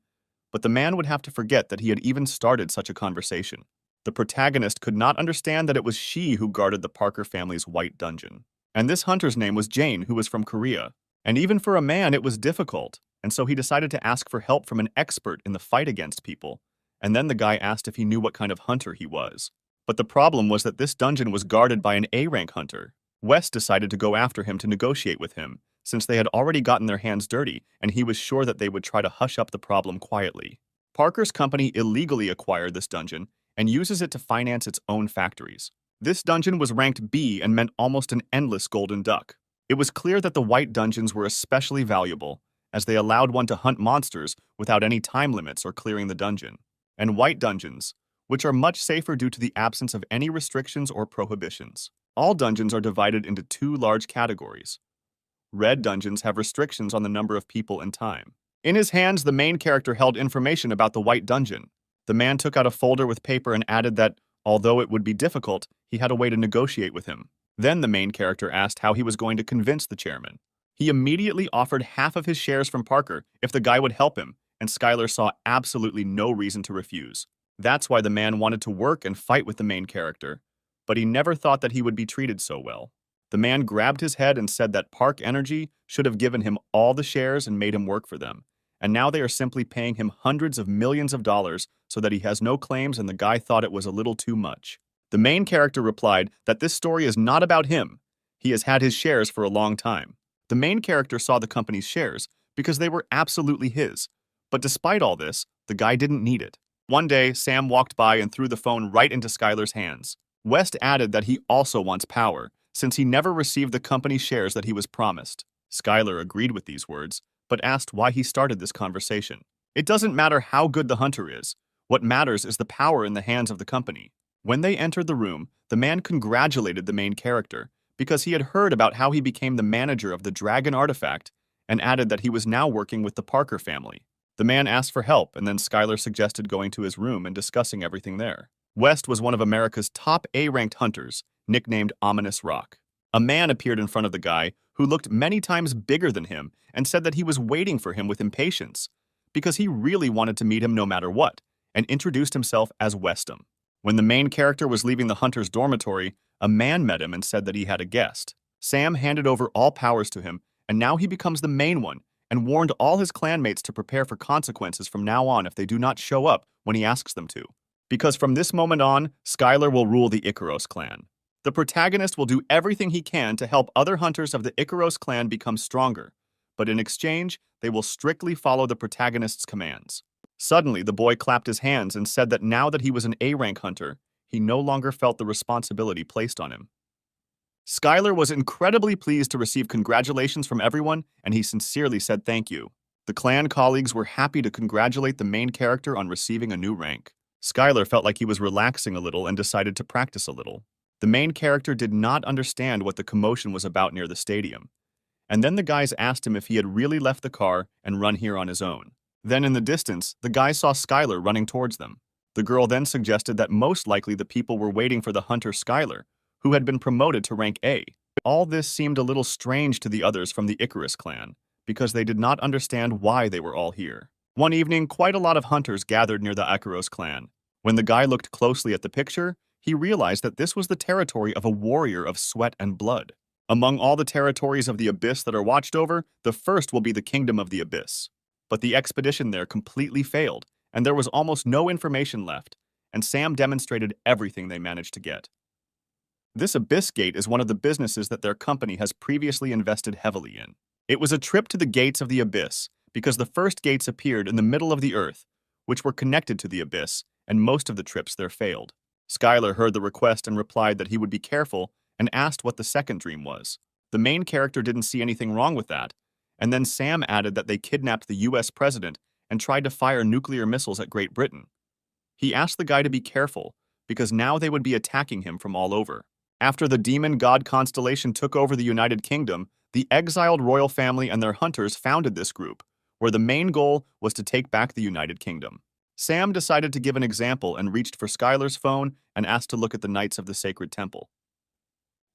but the man would have to forget that he had even started such a conversation. The protagonist could not understand that it was she who guarded the Parker family's White Dungeon. And this hunter's name was Jane, who was from Korea. And even for a man, it was difficult, and so he decided to ask for help from an expert in the fight against people. And then the guy asked if he knew what kind of hunter he was. But the problem was that this dungeon was guarded by an A-rank hunter. Wes decided to go after him to negotiate with him, since they had already gotten their hands dirty and he was sure that they would try to hush up the problem quietly. Parker's company illegally acquired this dungeon and uses it to finance its own factories. This dungeon was ranked B and meant almost an endless golden duck. It was clear that the white dungeons were especially valuable, as they allowed one to hunt monsters without any time limits or clearing the dungeon. And white dungeons, which are much safer due to the absence of any restrictions or prohibitions. All dungeons are divided into two large categories. Red dungeons have restrictions on the number of people and time. In his hands, the main character held information about the white dungeon. The man took out a folder with paper and added that, although it would be difficult, he had a way to negotiate with him. Then the main character asked how he was going to convince the chairman. He immediately offered half of his shares from Parker if the guy would help him, and Skylar saw absolutely no reason to refuse. That's why the man wanted to work and fight with the main character, but he never thought that he would be treated so well. The man grabbed his head and said that Park Energy should have given him all the shares and made him work for them, and now they are simply paying him hundreds of millions of dollars so that he has no claims, and the guy thought it was a little too much. The main character replied that this story is not about him. He has had his shares for a long time. The main character saw the company's shares because they were absolutely his, but despite all this, the guy didn't need it. One day, Sam walked by and threw the phone right into Skylar's hands. West added that he also wants power, since he never received the company's shares that he was promised. Skylar agreed with these words, but asked why he started this conversation. It doesn't matter how good the hunter is. What matters is the power in the hands of the company. When they entered the room, the man congratulated the main character because he had heard about how he became the manager of the dragon artifact and added that he was now working with the Parker family. The man asked for help, and then Skylar suggested going to his room and discussing everything there. West was one of America's top A-ranked hunters, nicknamed Ominous Rock. A man appeared in front of the guy who looked many times bigger than him and said that he was waiting for him with impatience because he really wanted to meet him no matter what, and introduced himself as Westham. When the main character was leaving the hunter's dormitory, a man met him and said that he had a guest. Sam handed over all powers to him, and now he becomes the main one, and warned all his clanmates to prepare for consequences from now on if they do not show up when he asks them to. Because from this moment on, Skylar will rule the Icaros clan. The protagonist will do everything he can to help other hunters of the Icaros clan become stronger, but in exchange, they will strictly follow the protagonist's commands. Suddenly, the boy clapped his hands and said that now that he was an A-rank hunter, he no longer felt the responsibility placed on him. Skylar was incredibly pleased to receive congratulations from everyone, and he sincerely said thank you. The clan colleagues were happy to congratulate the main character on receiving a new rank. Skylar felt like he was relaxing a little and decided to practice a little. The main character did not understand what the commotion was about near the stadium, and then the guys asked him if he had really left the car and run here on his own. Then in the distance, the guys saw Skylar running towards them. The girl then suggested that most likely the people were waiting for the hunter Skylar, who had been promoted to rank A. All this seemed a little strange to the others from the Icarus clan, because they did not understand why they were all here. One evening, quite a lot of hunters gathered near the Icarus clan. When the guy looked closely at the picture, he realized that this was the territory of a warrior of sweat and blood. Among all the territories of the Abyss that are watched over, the first will be the Kingdom of the Abyss. But the expedition there completely failed, and there was almost no information left, and Sam demonstrated everything they managed to get. This Abyss Gate is one of the businesses that their company has previously invested heavily in. It was a trip to the gates of the Abyss, because the first gates appeared in the middle of the earth, which were connected to the Abyss, and most of the trips there failed. Skylar heard the request and replied that he would be careful and asked what the second dream was. The main character didn't see anything wrong with that, and then Sam added that they kidnapped the US president and tried to fire nuclear missiles at Great Britain. He asked the guy to be careful, because now they would be attacking him from all over. After the demon god constellation took over the United Kingdom, the exiled royal family and their hunters founded this group, where the main goal was to take back the United Kingdom. Sam decided to give an example and reached for Skylar's phone and asked to look at the Knights of the Sacred Temple.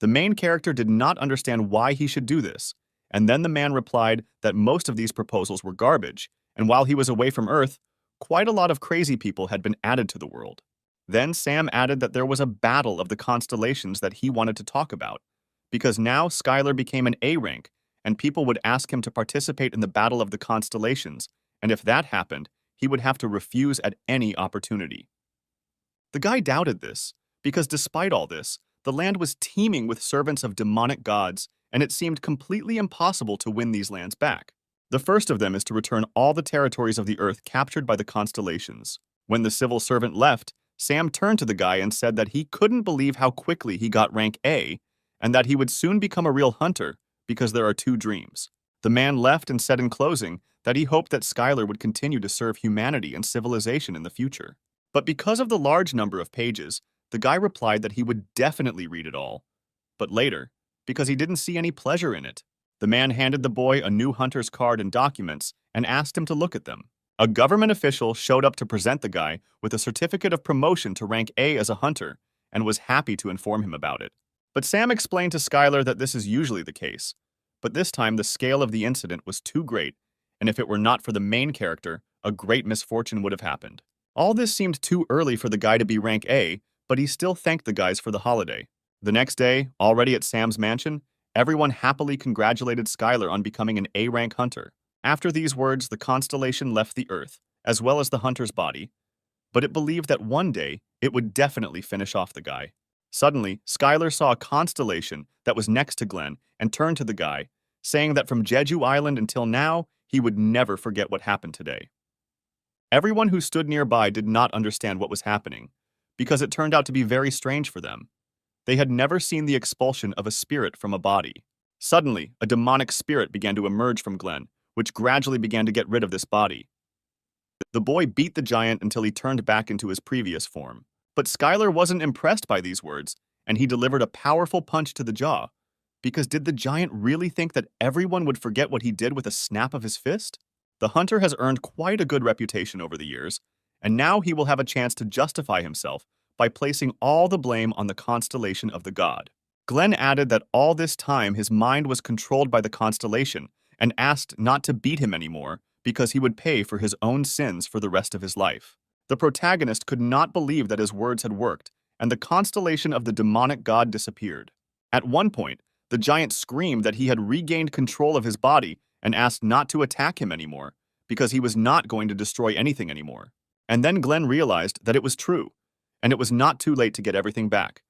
The main character did not understand why he should do this, and then the man replied that most of these proposals were garbage, and while he was away from Earth, quite a lot of crazy people had been added to the world. Then Sam added that there was a battle of the constellations that he wanted to talk about, because now Skylar became an A rank, and people would ask him to participate in the battle of the constellations, and if that happened, he would have to refuse at any opportunity. The guy doubted this, because despite all this, the land was teeming with servants of demonic gods, and it seemed completely impossible to win these lands back. The first of them is to return all the territories of the Earth captured by the constellations. When the civil servant left, Sam turned to the guy and said that he couldn't believe how quickly he got rank A, and that he would soon become a real hunter because there are two dreams. The man left and said in closing that he hoped that Skylar would continue to serve humanity and civilization in the future. But because of the large number of pages, the guy replied that he would definitely read it all. But later, because he didn't see any pleasure in it. The man handed the boy a new hunter's card and documents and asked him to look at them. A government official showed up to present the guy with a certificate of promotion to rank A as a hunter and was happy to inform him about it. But Sam explained to Skylar that this is usually the case. But this time the scale of the incident was too great, and if it were not for the main character, a great misfortune would have happened. All this seemed too early for the guy to be rank A, but he still thanked the guys for the holiday. The next day, already at Sam's mansion, everyone happily congratulated Skylar on becoming an A-rank hunter. After these words, the constellation left the Earth, as well as the hunter's body, but it believed that one day it would definitely finish off the guy. Suddenly, Skylar saw a constellation that was next to Glenn and turned to the guy, saying that from Jeju Island until now, he would never forget what happened today. Everyone who stood nearby did not understand what was happening, because it turned out to be very strange for them. They had never seen the expulsion of a spirit from a body. Suddenly, a demonic spirit began to emerge from Glenn, which gradually began to get rid of this body. The boy beat the giant until he turned back into his previous form. But Skylar wasn't impressed by these words, and he delivered a powerful punch to the jaw. Because did the giant really think that everyone would forget what he did with a snap of his fist? The hunter has earned quite a good reputation over the years, and now he will have a chance to justify himself by placing all the blame on the constellation of the god. Glenn added that all this time his mind was controlled by the constellation and asked not to beat him anymore because he would pay for his own sins for the rest of his life. The protagonist could not believe that his words had worked, and the constellation of the demonic god disappeared. At one point, the giant screamed that he had regained control of his body and asked not to attack him anymore because he was not going to destroy anything anymore. And then Glenn realized that it was true, and it was not too late to get everything back,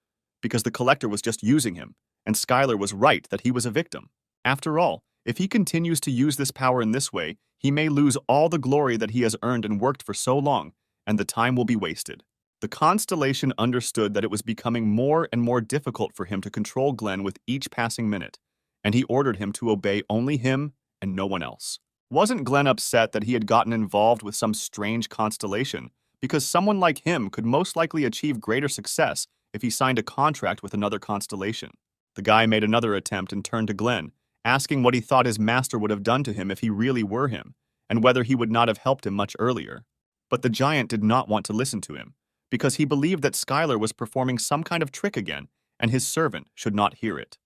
because the collector was just using him, and Skylar was right that he was a victim. After all, if he continues to use this power in this way, he may lose all the glory that he has earned and worked for so long, and the time will be wasted. The constellation understood that it was becoming more and more difficult for him to control Glenn with each passing minute, and he ordered him to obey only him and no one else. Wasn't Glenn upset that he had gotten involved with some strange constellation, because someone like him could most likely achieve greater success if he signed a contract with another constellation? The guy made another attempt and turned to Glenn, asking what he thought his master would have done to him if he really were him, and whether he would not have helped him much earlier. But the giant did not want to listen to him, because he believed that Skylar was performing some kind of trick again, and his servant should not hear it.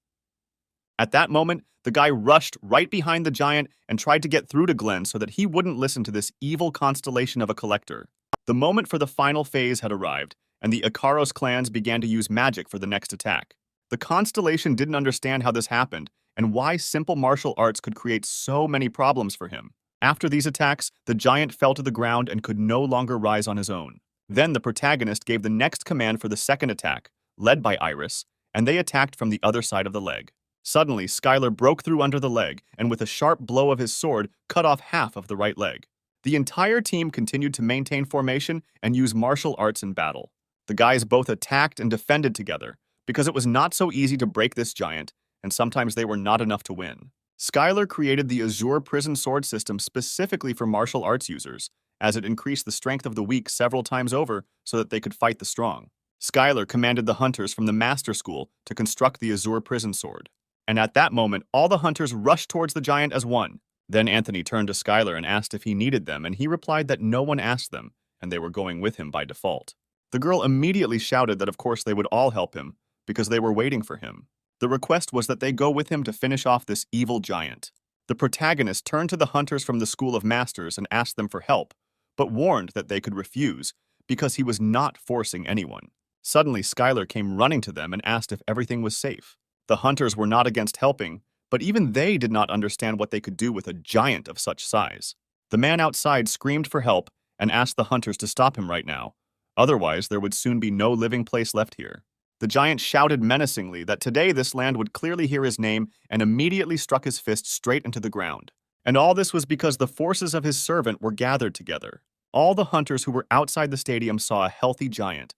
At that moment, the guy rushed right behind the giant and tried to get through to Glenn so that he wouldn't listen to this evil constellation of a collector. The moment for the final phase had arrived, and the Ikaros clans began to use magic for the next attack. The constellation didn't understand how this happened, and why simple martial arts could create so many problems for him. After these attacks, the giant fell to the ground and could no longer rise on his own. Then the protagonist gave the next command for the second attack, led by Iris, and they attacked from the other side of the leg. Suddenly, Skylar broke through under the leg and with a sharp blow of his sword cut off half of the right leg. The entire team continued to maintain formation and use martial arts in battle. The guys both attacked and defended together, because it was not so easy to break this giant, and sometimes they were not enough to win. Skylar created the Azure Prison Sword system specifically for martial arts users, as it increased the strength of the weak several times over so that they could fight the strong. Skylar commanded the hunters from the Master School to construct the Azure Prison Sword. And at that moment, all the hunters rushed towards the giant as one. Then Anthony turned to Skylar and asked if he needed them, and he replied that no one asked them, and they were going with him by default. The girl immediately shouted that of course they would all help him, because they were waiting for him. The request was that they go with him to finish off this evil giant. The protagonist turned to the hunters from the School of Masters and asked them for help, but warned that they could refuse, because he was not forcing anyone. Suddenly, Skylar came running to them and asked if everything was safe. The hunters were not against helping, but even they did not understand what they could do with a giant of such size. The man outside screamed for help and asked the hunters to stop him right now. Otherwise, there would soon be no living place left here. The giant shouted menacingly that today this land would clearly hear his name and immediately struck his fist straight into the ground. And all this was because the forces of his servant were gathered together. All the hunters who were outside the stadium saw a healthy giant,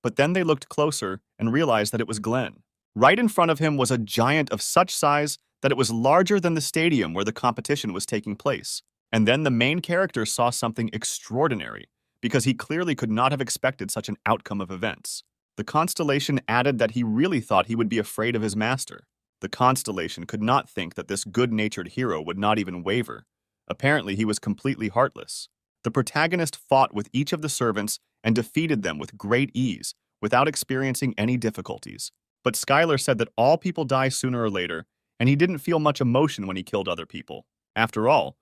but then they looked closer and realized that it was Glenn. Right in front of him was a giant of such size that it was larger than the stadium where the competition was taking place. And then the main character saw something extraordinary, because he clearly could not have expected such an outcome of events. The constellation added that he really thought he would be afraid of his master. The constellation could not think that this good-natured hero would not even waver. Apparently, he was completely heartless. The protagonist fought with each of the servants and defeated them with great ease, without experiencing any difficulties. But Skylar said that all people die sooner or later, and he didn't feel much emotion when he killed other people. After all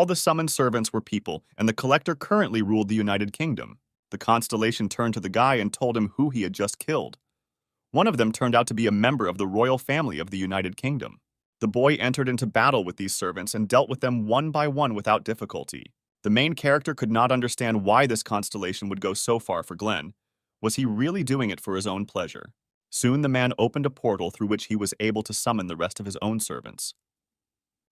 the summoned servants were people, and the collector currently ruled the United Kingdom. The constellation turned to the guy and told him who he had just killed. One of them turned out to be a member of the royal family of the United Kingdom. The boy entered into battle with these servants and dealt with them one by one without difficulty. The main character could not understand why this constellation would go so far for Glenn. Was he really doing it for his own pleasure? Soon the man opened a portal through which he was able to summon the rest of his own servants.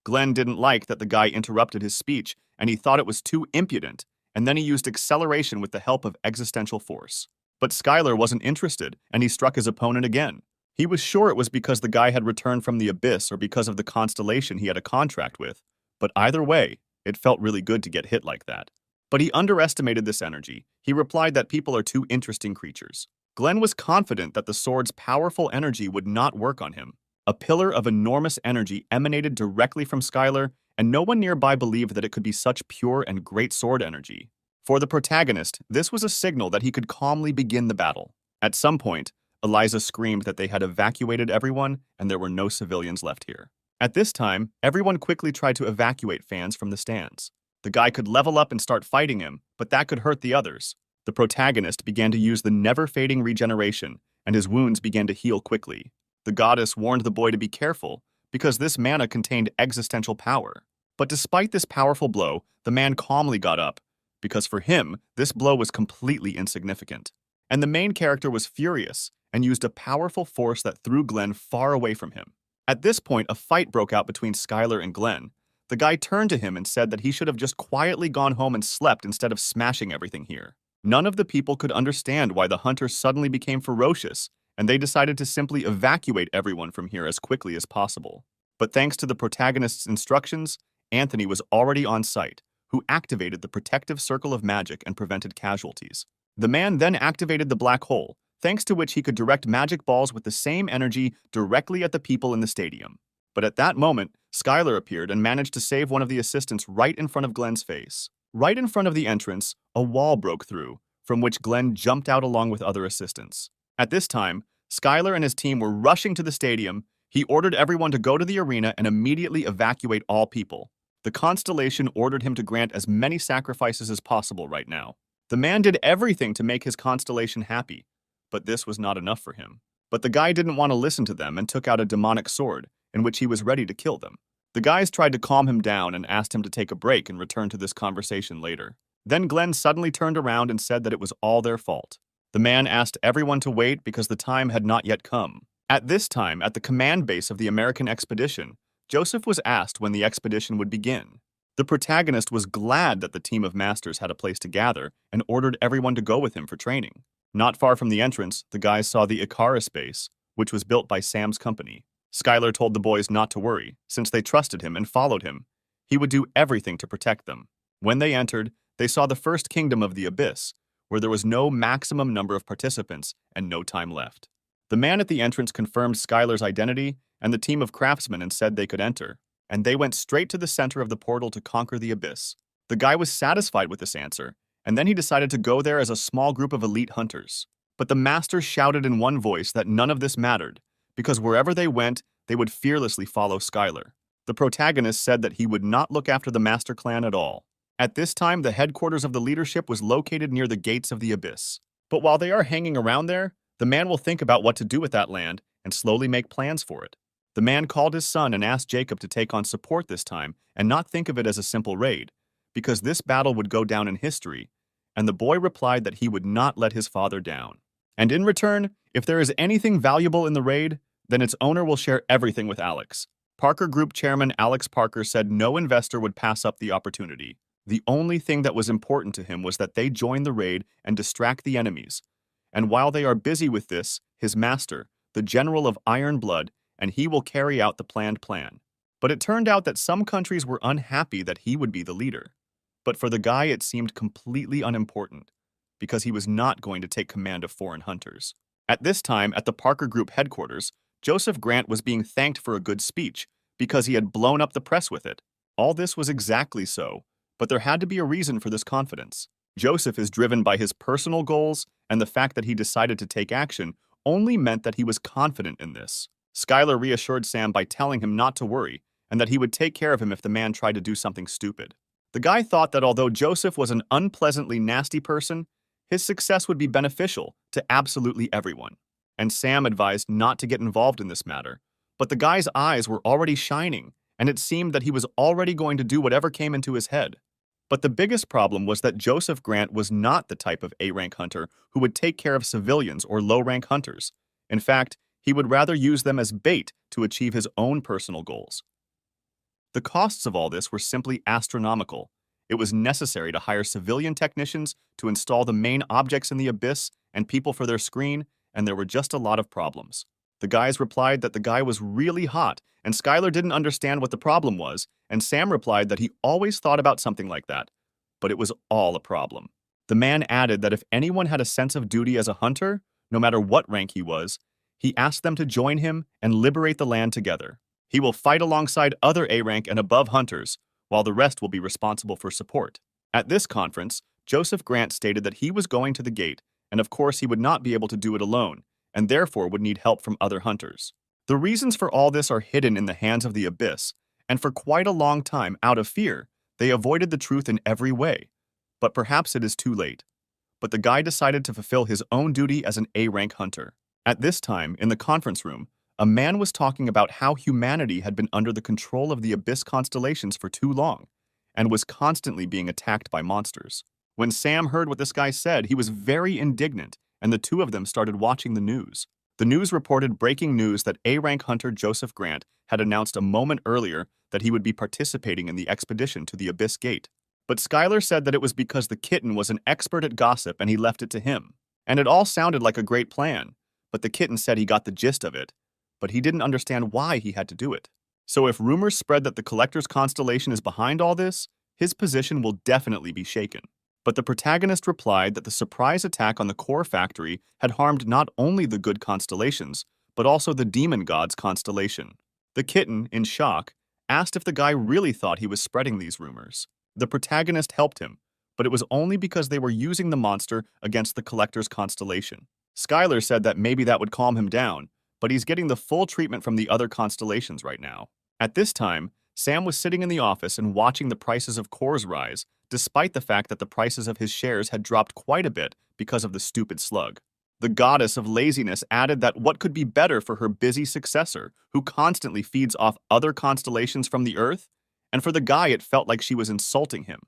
Glenn didn't like that the guy interrupted his speech, and he thought it was too impudent, and then he used acceleration with the help of existential force. But Skylar wasn't interested, and he struck his opponent again. He was sure it was because the guy had returned from the abyss or because of the constellation he had a contract with, but either way, it felt really good to get hit like that. But he underestimated this energy. He replied that people are too interesting creatures. Glenn was confident that the sword's powerful energy would not work on him. A pillar of enormous energy emanated directly from Skylar, and no one nearby believed that it could be such pure and great sword energy. For the protagonist, this was a signal that he could calmly begin the battle. At some point, Eliza screamed that they had evacuated everyone and there were no civilians left here. At this time, everyone quickly tried to evacuate fans from the stands. The guy could level up and start fighting him, but that could hurt the others. The protagonist began to use the never-fading regeneration, and his wounds began to heal quickly. The goddess warned the boy to be careful, because this mana contained existential power. But despite this powerful blow, the man calmly got up, because for him, this blow was completely insignificant. And the main character was furious, and used a powerful force that threw Glenn far away from him. At this point, a fight broke out between Skylar and Glenn. The guy turned to him and said that he should have just quietly gone home and slept instead of smashing everything here. None of the people could understand why the hunters suddenly became ferocious, and they decided to simply evacuate everyone from here as quickly as possible. But thanks to the protagonist's instructions, Anthony was already on site, who activated the protective circle of magic and prevented casualties. The man then activated the black hole, thanks to which he could direct magic balls with the same energy directly at the people in the stadium. But at that moment, Skylar appeared and managed to save one of the assistants right in front of Glenn's face. Right in front of the entrance, a wall broke through, from which Glenn jumped out along with other assistants. At this time, Skylar and his team were rushing to the stadium. He ordered everyone to go to the arena and immediately evacuate all people. The constellation ordered him to grant as many sacrifices as possible right now. The man did everything to make his constellation happy, but this was not enough for him. But the guy didn't want to listen to them and took out a demonic sword, in which he was ready to kill them. The guys tried to calm him down and asked him to take a break and return to this conversation later. Then Glenn suddenly turned around and said that it was all their fault. The man asked everyone to wait because the time had not yet come. At this time, at the command base of the American expedition, Joseph was asked when the expedition would begin. The protagonist was glad that the team of masters had a place to gather and ordered everyone to go with him for training. Not far from the entrance, the guys saw the Icarus base, which was built by Sam's company. Skylar told the boys not to worry, since they trusted him and followed him. He would do everything to protect them. When they entered, they saw the first kingdom of the Abyss, where there was no maximum number of participants and no time left. The man at the entrance confirmed Skylar's identity and the team of craftsmen and said they could enter, and they went straight to the center of the portal to conquer the Abyss. The guy was satisfied with this answer, and then he decided to go there as a small group of elite hunters. But the masters shouted in one voice that none of this mattered, because wherever they went, they would fearlessly follow Skylar. The protagonist said that he would not look after the Master Clan at all. At this time, the headquarters of the leadership was located near the gates of the Abyss. But while they are hanging around there, the man will think about what to do with that land and slowly make plans for it. The man called his son and asked Jacob to take on support this time and not think of it as a simple raid, because this battle would go down in history, and the boy replied that he would not let his father down. And in return, if there is anything valuable in the raid, then its owner will share everything with Alex. Parker Group Chairman Alex Parker said no investor would pass up the opportunity. The only thing that was important to him was that they join the raid and distract the enemies. And while they are busy with this, his master, the General of Iron Blood, and he will carry out the planned plan. But it turned out that some countries were unhappy that he would be the leader. But for the guy, it seemed completely unimportant, because he was not going to take command of foreign hunters. At this time, at the Parker Group headquarters, Joseph Grant was being thanked for a good speech because he had blown up the press with it. All this was exactly so, but there had to be a reason for this confidence. Joseph is driven by his personal goals, and the fact that he decided to take action only meant that he was confident in this. Skylar reassured Sam by telling him not to worry, and that he would take care of him if the man tried to do something stupid. The guy thought that although Joseph was an unpleasantly nasty person, his success would be beneficial to absolutely everyone. And Sam advised not to get involved in this matter, but the guy's eyes were already shining, and it seemed that he was already going to do whatever came into his head. But the biggest problem was that Joseph Grant was not the type of A-rank hunter who would take care of civilians or low-rank hunters. In fact, he would rather use them as bait to achieve his own personal goals. The costs of all this were simply astronomical. It was necessary to hire civilian technicians to install the main objects in the abyss and people for their screen, and there were just a lot of problems. The guys replied that the guy was really hot, and Skylar didn't understand what the problem was, and Sam replied that he always thought about something like that, but it was all a problem. The man added that if anyone had a sense of duty as a hunter, no matter what rank he was, he asked them to join him and liberate the land together. He will fight alongside other A-rank and above hunters, while the rest will be responsible for support. At this conference, Joseph Grant stated that he was going to the gate, and of course he would not be able to do it alone, and therefore would need help from other hunters. The reasons for all this are hidden in the hands of the abyss, and for quite a long time, out of fear, they avoided the truth in every way. But perhaps it is too late. But the guy decided to fulfill his own duty as an A-rank hunter. At this time, in the conference room, a man was talking about how humanity had been under the control of the abyss constellations for too long, and was constantly being attacked by monsters. When Sam heard what this guy said, he was very indignant, and the two of them started watching the news. The news reported breaking news that A-rank hunter Joseph Grant had announced a moment earlier that he would be participating in the expedition to the Abyss Gate. But Skylar said that it was because the kitten was an expert at gossip and he left it to him. And it all sounded like a great plan, but the kitten said he got the gist of it, but he didn't understand why he had to do it. So if rumors spread that the Collector's constellation is behind all this, his position will definitely be shaken. But the protagonist replied that the surprise attack on the core factory had harmed not only the good constellations, but also the demon god's constellation. The kitten, in shock, asked if the guy really thought he was spreading these rumors. The protagonist helped him, but it was only because they were using the monster against the Collector's constellation. Skylar said that maybe that would calm him down, but he's getting the full treatment from the other constellations right now. At this time, Sam was sitting in the office and watching the prices of cores rise, despite the fact that the prices of his shares had dropped quite a bit because of the stupid slug. The goddess of laziness added that what could be better for her busy successor, who constantly feeds off other constellations from the Earth? And for the guy, it felt like she was insulting him.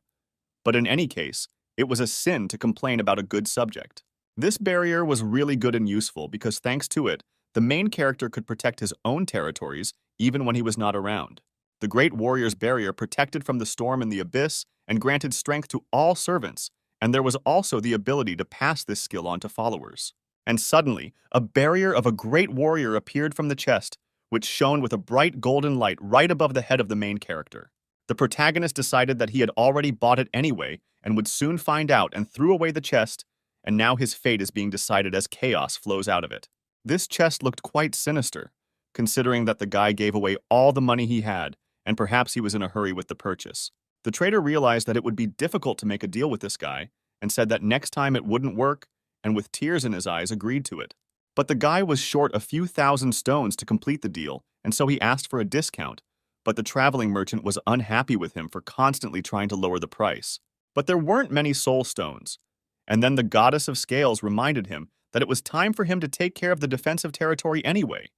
But in any case, it was a sin to complain about a good subject. This barrier was really good and useful because thanks to it, the main character could protect his own territories even when he was not around. The Great Warrior's barrier protected from the storm in the abyss and granted strength to all servants, and there was also the ability to pass this skill on to followers. And suddenly, a barrier of a great warrior appeared from the chest, which shone with a bright golden light right above the head of the main character. The protagonist decided that he had already bought it anyway and would soon find out and threw away the chest, and now his fate is being decided as chaos flows out of it. This chest looked quite sinister, considering that the guy gave away all the money he had, and perhaps he was in a hurry with the purchase. The trader realized that it would be difficult to make a deal with this guy, and said that next time it wouldn't work, and with tears in his eyes agreed to it. But the guy was short a few thousand stones to complete the deal, and so he asked for a discount, but the traveling merchant was unhappy with him for constantly trying to lower the price. But there weren't many soul stones, and then the goddess of scales reminded him that it was time for him to take care of the defensive territory anyway,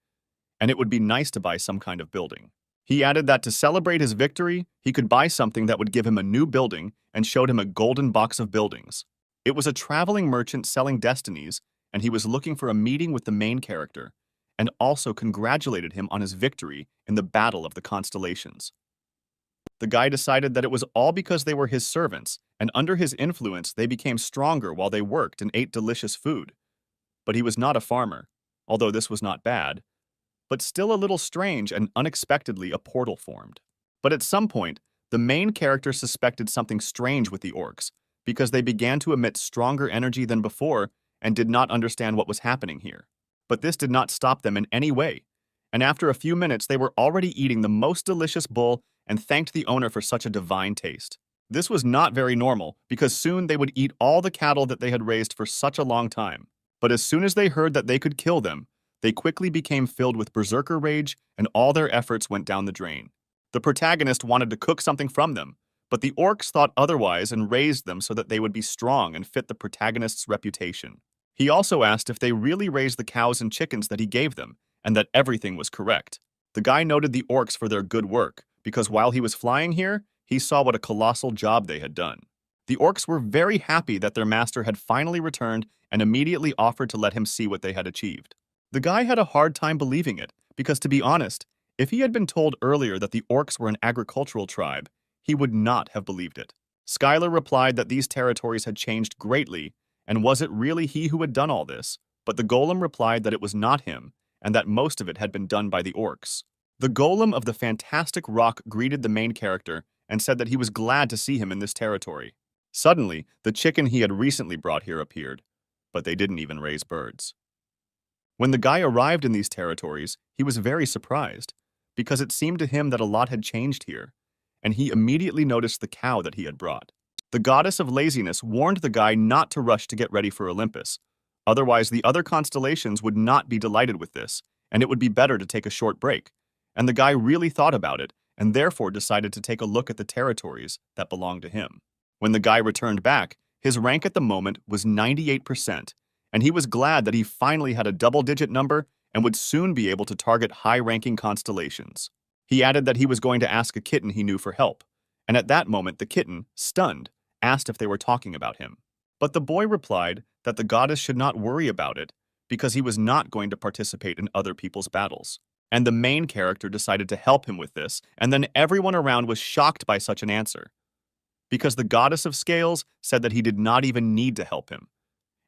and it would be nice to buy some kind of building. He added that to celebrate his victory, he could buy something that would give him a new building and showed him a golden box of buildings. It was a traveling merchant selling destinies, and he was looking for a meeting with the main character, and also congratulated him on his victory in the Battle of the Constellations. The guy decided that it was all because they were his servants, and under his influence they became stronger while they worked and ate delicious food. But he was not a farmer, although this was not bad, but still a little strange, and unexpectedly a portal formed. But at some point, the main character suspected something strange with the orcs, because they began to emit stronger energy than before and did not understand what was happening here. But this did not stop them in any way, and after a few minutes they were already eating the most delicious bull and thanked the owner for such a divine taste. This was not very normal, because soon they would eat all the cattle that they had raised for such a long time. But as soon as they heard that they could kill them, they quickly became filled with berserker rage, and all their efforts went down the drain. The protagonist wanted to cook something from them, but the orcs thought otherwise and raised them so that they would be strong and fit the protagonist's reputation. He also asked if they really raised the cows and chickens that he gave them, and that everything was correct. The guy noted the orcs for their good work, because while he was flying here, he saw what a colossal job they had done. The orcs were very happy that their master had finally returned and immediately offered to let him see what they had achieved. The guy had a hard time believing it, because to be honest, if he had been told earlier that the orcs were an agricultural tribe, he would not have believed it. Skylar replied that these territories had changed greatly, and was it really he who had done all this? But the golem replied that it was not him, and that most of it had been done by the orcs. The golem of the fantastic rock greeted the main character and said that he was glad to see him in this territory. Suddenly, the chicken he had recently brought here appeared, but they didn't even raise birds. When the guy arrived in these territories, he was very surprised, because it seemed to him that a lot had changed here, and he immediately noticed the cow that he had brought. The goddess of laziness warned the guy not to rush to get ready for Olympus, otherwise the other constellations would not be delighted with this, and it would be better to take a short break. And the guy really thought about it, and therefore decided to take a look at the territories that belonged to him. When the guy returned back, his rank at the moment was 98%, and he was glad that he finally had a double-digit number and would soon be able to target high-ranking constellations. He added that he was going to ask a kitten he knew for help, and at that moment the kitten, stunned, asked if they were talking about him. But the boy replied that the goddess should not worry about it, because he was not going to participate in other people's battles. And the main character decided to help him with this, and then everyone around was shocked by such an answer, because the goddess of scales said that he did not even need to help him.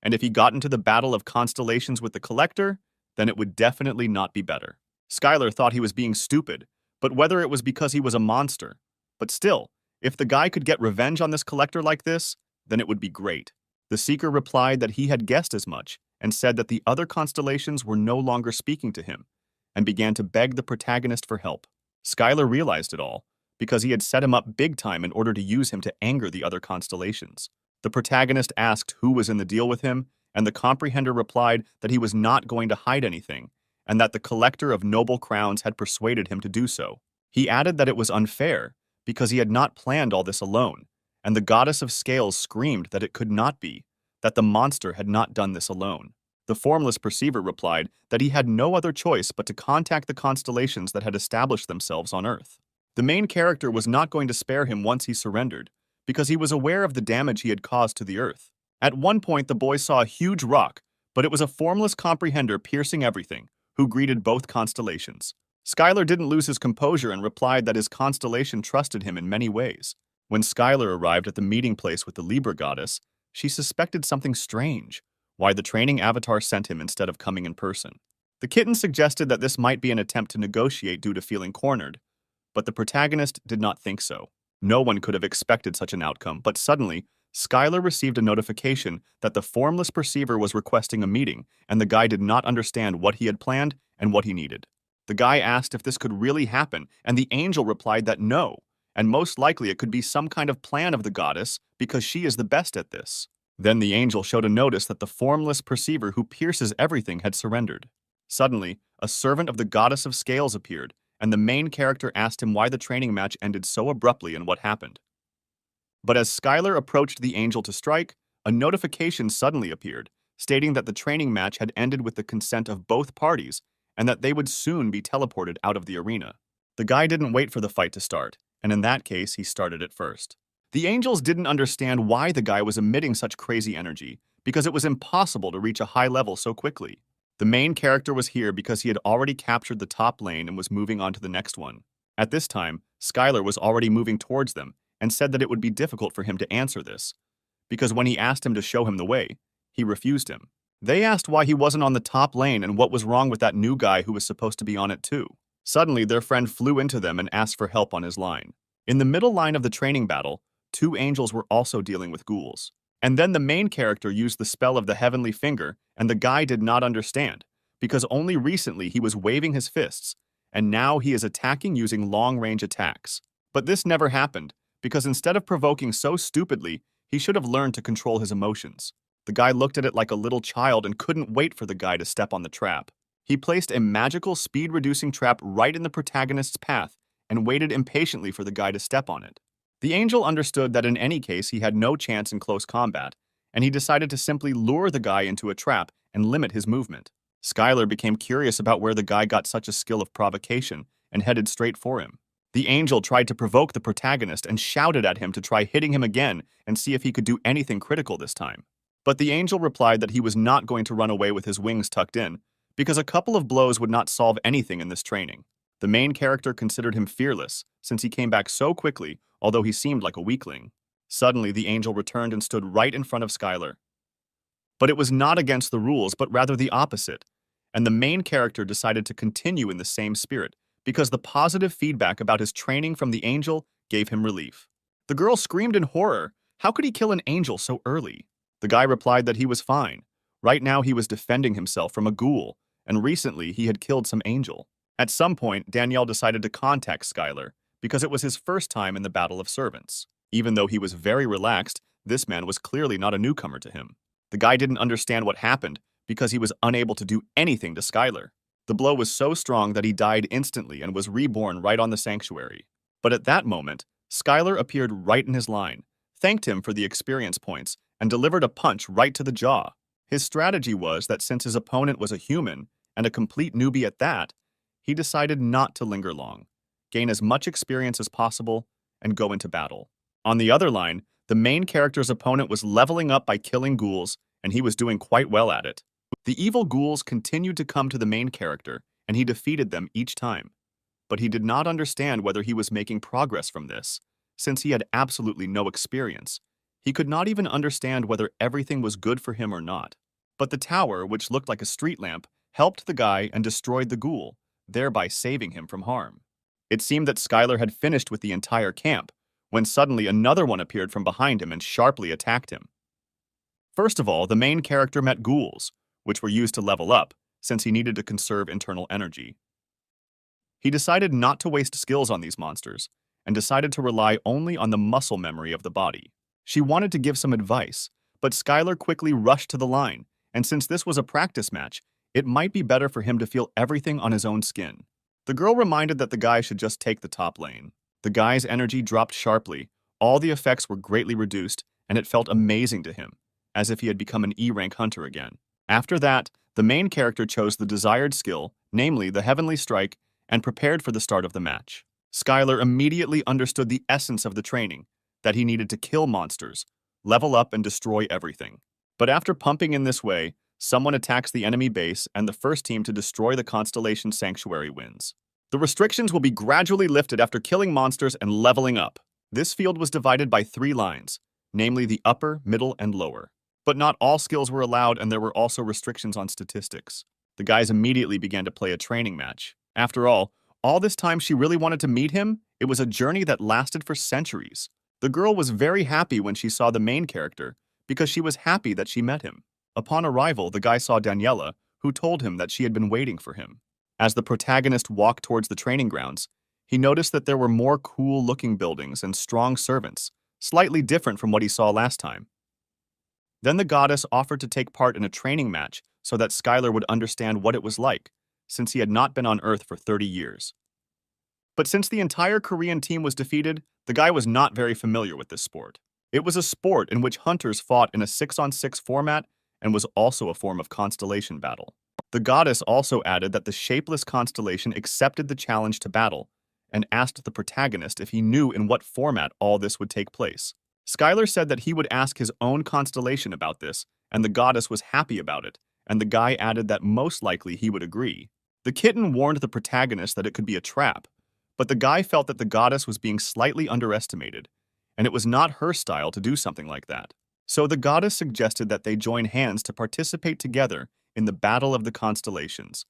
And if he got into the battle of constellations with the collector, then it would definitely not be better. Skylar thought he was being stupid, but whether it was because he was a monster. But still, if the guy could get revenge on this collector like this, then it would be great. The seeker replied that he had guessed as much, and said that the other constellations were no longer speaking to him, and began to beg the protagonist for help. Skylar realized it all, because he had set him up big time in order to use him to anger the other constellations. The protagonist asked who was in the deal with him, and the comprehender replied that he was not going to hide anything, and that the collector of noble crowns had persuaded him to do so. He added that it was unfair, because he had not planned all this alone, and the goddess of scales screamed that it could not be, that the monster had not done this alone. The formless perceiver replied that he had no other choice but to contact the constellations that had established themselves on Earth. The main character was not going to spare him once he surrendered, because he was aware of the damage he had caused to the Earth. At one point, the boy saw a huge rock, but it was a formless comprehender piercing everything, who greeted both constellations. Skylar didn't lose his composure and replied that his constellation trusted him in many ways. When Skylar arrived at the meeting place with the Libra goddess, she suspected something strange, why the training avatar sent him instead of coming in person. The kitten suggested that this might be an attempt to negotiate due to feeling cornered, but the protagonist did not think so. No one could have expected such an outcome, but suddenly, Skylar received a notification that the formless perceiver was requesting a meeting, and the guy did not understand what he had planned and what he needed. The guy asked if this could really happen, and the angel replied that no, and most likely it could be some kind of plan of the goddess because she is the best at this. Then the angel showed a notice that the formless perceiver who pierces everything had surrendered. Suddenly, a servant of the goddess of scales appeared, and the main character asked him why the training match ended so abruptly and what happened. But as Skylar approached the angel to strike, a notification suddenly appeared, stating that the training match had ended with the consent of both parties, and that they would soon be teleported out of the arena. The guy didn't wait for the fight to start, and in that case, he started it first. The angels didn't understand why the guy was emitting such crazy energy, because it was impossible to reach a high level so quickly. The main character was here because he had already captured the top lane and was moving on to the next one. At this time, Skylar was already moving towards them and said that it would be difficult for him to answer this, because when he asked him to show him the way, he refused him. They asked why he wasn't on the top lane and what was wrong with that new guy who was supposed to be on it too. Suddenly, their friend flew into them and asked for help on his line. In the middle line of the training battle, two angels were also dealing with ghouls. And then the main character used the spell of the heavenly finger, and the guy did not understand, because only recently he was waving his fists, and now he is attacking using long-range attacks. But this never happened, because instead of provoking so stupidly, he should have learned to control his emotions. The guy looked at it like a little child and couldn't wait for the guy to step on the trap. He placed a magical speed-reducing trap right in the protagonist's path and waited impatiently for the guy to step on it. The angel understood that in any case he had no chance in close combat, and he decided to simply lure the guy into a trap and limit his movement. Skylar became curious about where the guy got such a skill of provocation and headed straight for him. The angel tried to provoke the protagonist and shouted at him to try hitting him again and see if he could do anything critical this time. But the angel replied that he was not going to run away with his wings tucked in, because a couple of blows would not solve anything in this training. The main character considered him fearless, since he came back so quickly, although he seemed like a weakling. Suddenly, the angel returned and stood right in front of Skylar. But it was not against the rules, but rather the opposite, and the main character decided to continue in the same spirit, because the positive feedback about his training from the angel gave him relief. The girl screamed in horror. How could he kill an angel so early? The guy replied that he was fine. Right now he was defending himself from a ghoul, and recently he had killed some angel. At some point, Danielle decided to contact Skylar, because it was his first time in the Battle of Servants. Even though he was very relaxed, this man was clearly not a newcomer to him. The guy didn't understand what happened, because he was unable to do anything to Skylar. The blow was so strong that he died instantly and was reborn right on the sanctuary. But at that moment, Skylar appeared right in his line, thanked him for the experience points, and delivered a punch right to the jaw. His strategy was that since his opponent was a human, and a complete newbie at that, he decided not to linger long, gain as much experience as possible, and go into battle. On the other line, the main character's opponent was leveling up by killing ghouls, and he was doing quite well at it. The evil ghouls continued to come to the main character, and he defeated them each time. But he did not understand whether he was making progress from this, since he had absolutely no experience. He could not even understand whether everything was good for him or not. But the tower, which looked like a street lamp, helped the guy and destroyed the ghoul, thereby saving him from harm. It seemed that Skylar had finished with the entire camp, when suddenly another one appeared from behind him and sharply attacked him. First of all, the main character met ghouls, which were used to level up, since he needed to conserve internal energy. He decided not to waste skills on these monsters, and decided to rely only on the muscle memory of the body. She wanted to give some advice, but Skylar quickly rushed to the line, and since this was a practice match, it might be better for him to feel everything on his own skin. The girl reminded that the guy should just take the top lane. The guy's energy dropped sharply, all the effects were greatly reduced, and it felt amazing to him, as if he had become an E-rank hunter again. After that, the main character chose the desired skill, namely the Heavenly Strike, and prepared for the start of the match. Skylar immediately understood the essence of the training, that he needed to kill monsters, level up and destroy everything. But after pumping in this way, someone attacks the enemy base and the first team to destroy the Constellation Sanctuary wins. The restrictions will be gradually lifted after killing monsters and leveling up. This field was divided by 3 lines, namely the upper, middle, and lower. But not all skills were allowed, and there were also restrictions on statistics. The guys immediately began to play a training match. After all this time she really wanted to meet him, it was a journey that lasted for centuries. The girl was very happy when she saw the main character, because she was happy that she met him. Upon arrival, the guy saw Daniela, who told him that she had been waiting for him. As the protagonist walked towards the training grounds, he noticed that there were more cool-looking buildings and strong servants, slightly different from what he saw last time. Then the goddess offered to take part in a training match so that Skylar would understand what it was like, since he had not been on Earth for 30 years. But since the entire Korean team was defeated, the guy was not very familiar with this sport. It was a sport in which hunters fought in a 6-on-6 format and was also a form of constellation battle. The goddess also added that the shapeless constellation accepted the challenge to battle and asked the protagonist if he knew in what format all this would take place. Skylar said that he would ask his own constellation about this and the goddess was happy about it, and the guy added that most likely he would agree. The kitten warned the protagonist that it could be a trap, but the guy felt that the goddess was being slightly underestimated, and it was not her style to do something like that. So the goddess suggested that they join hands to participate together in the Battle of the Constellations.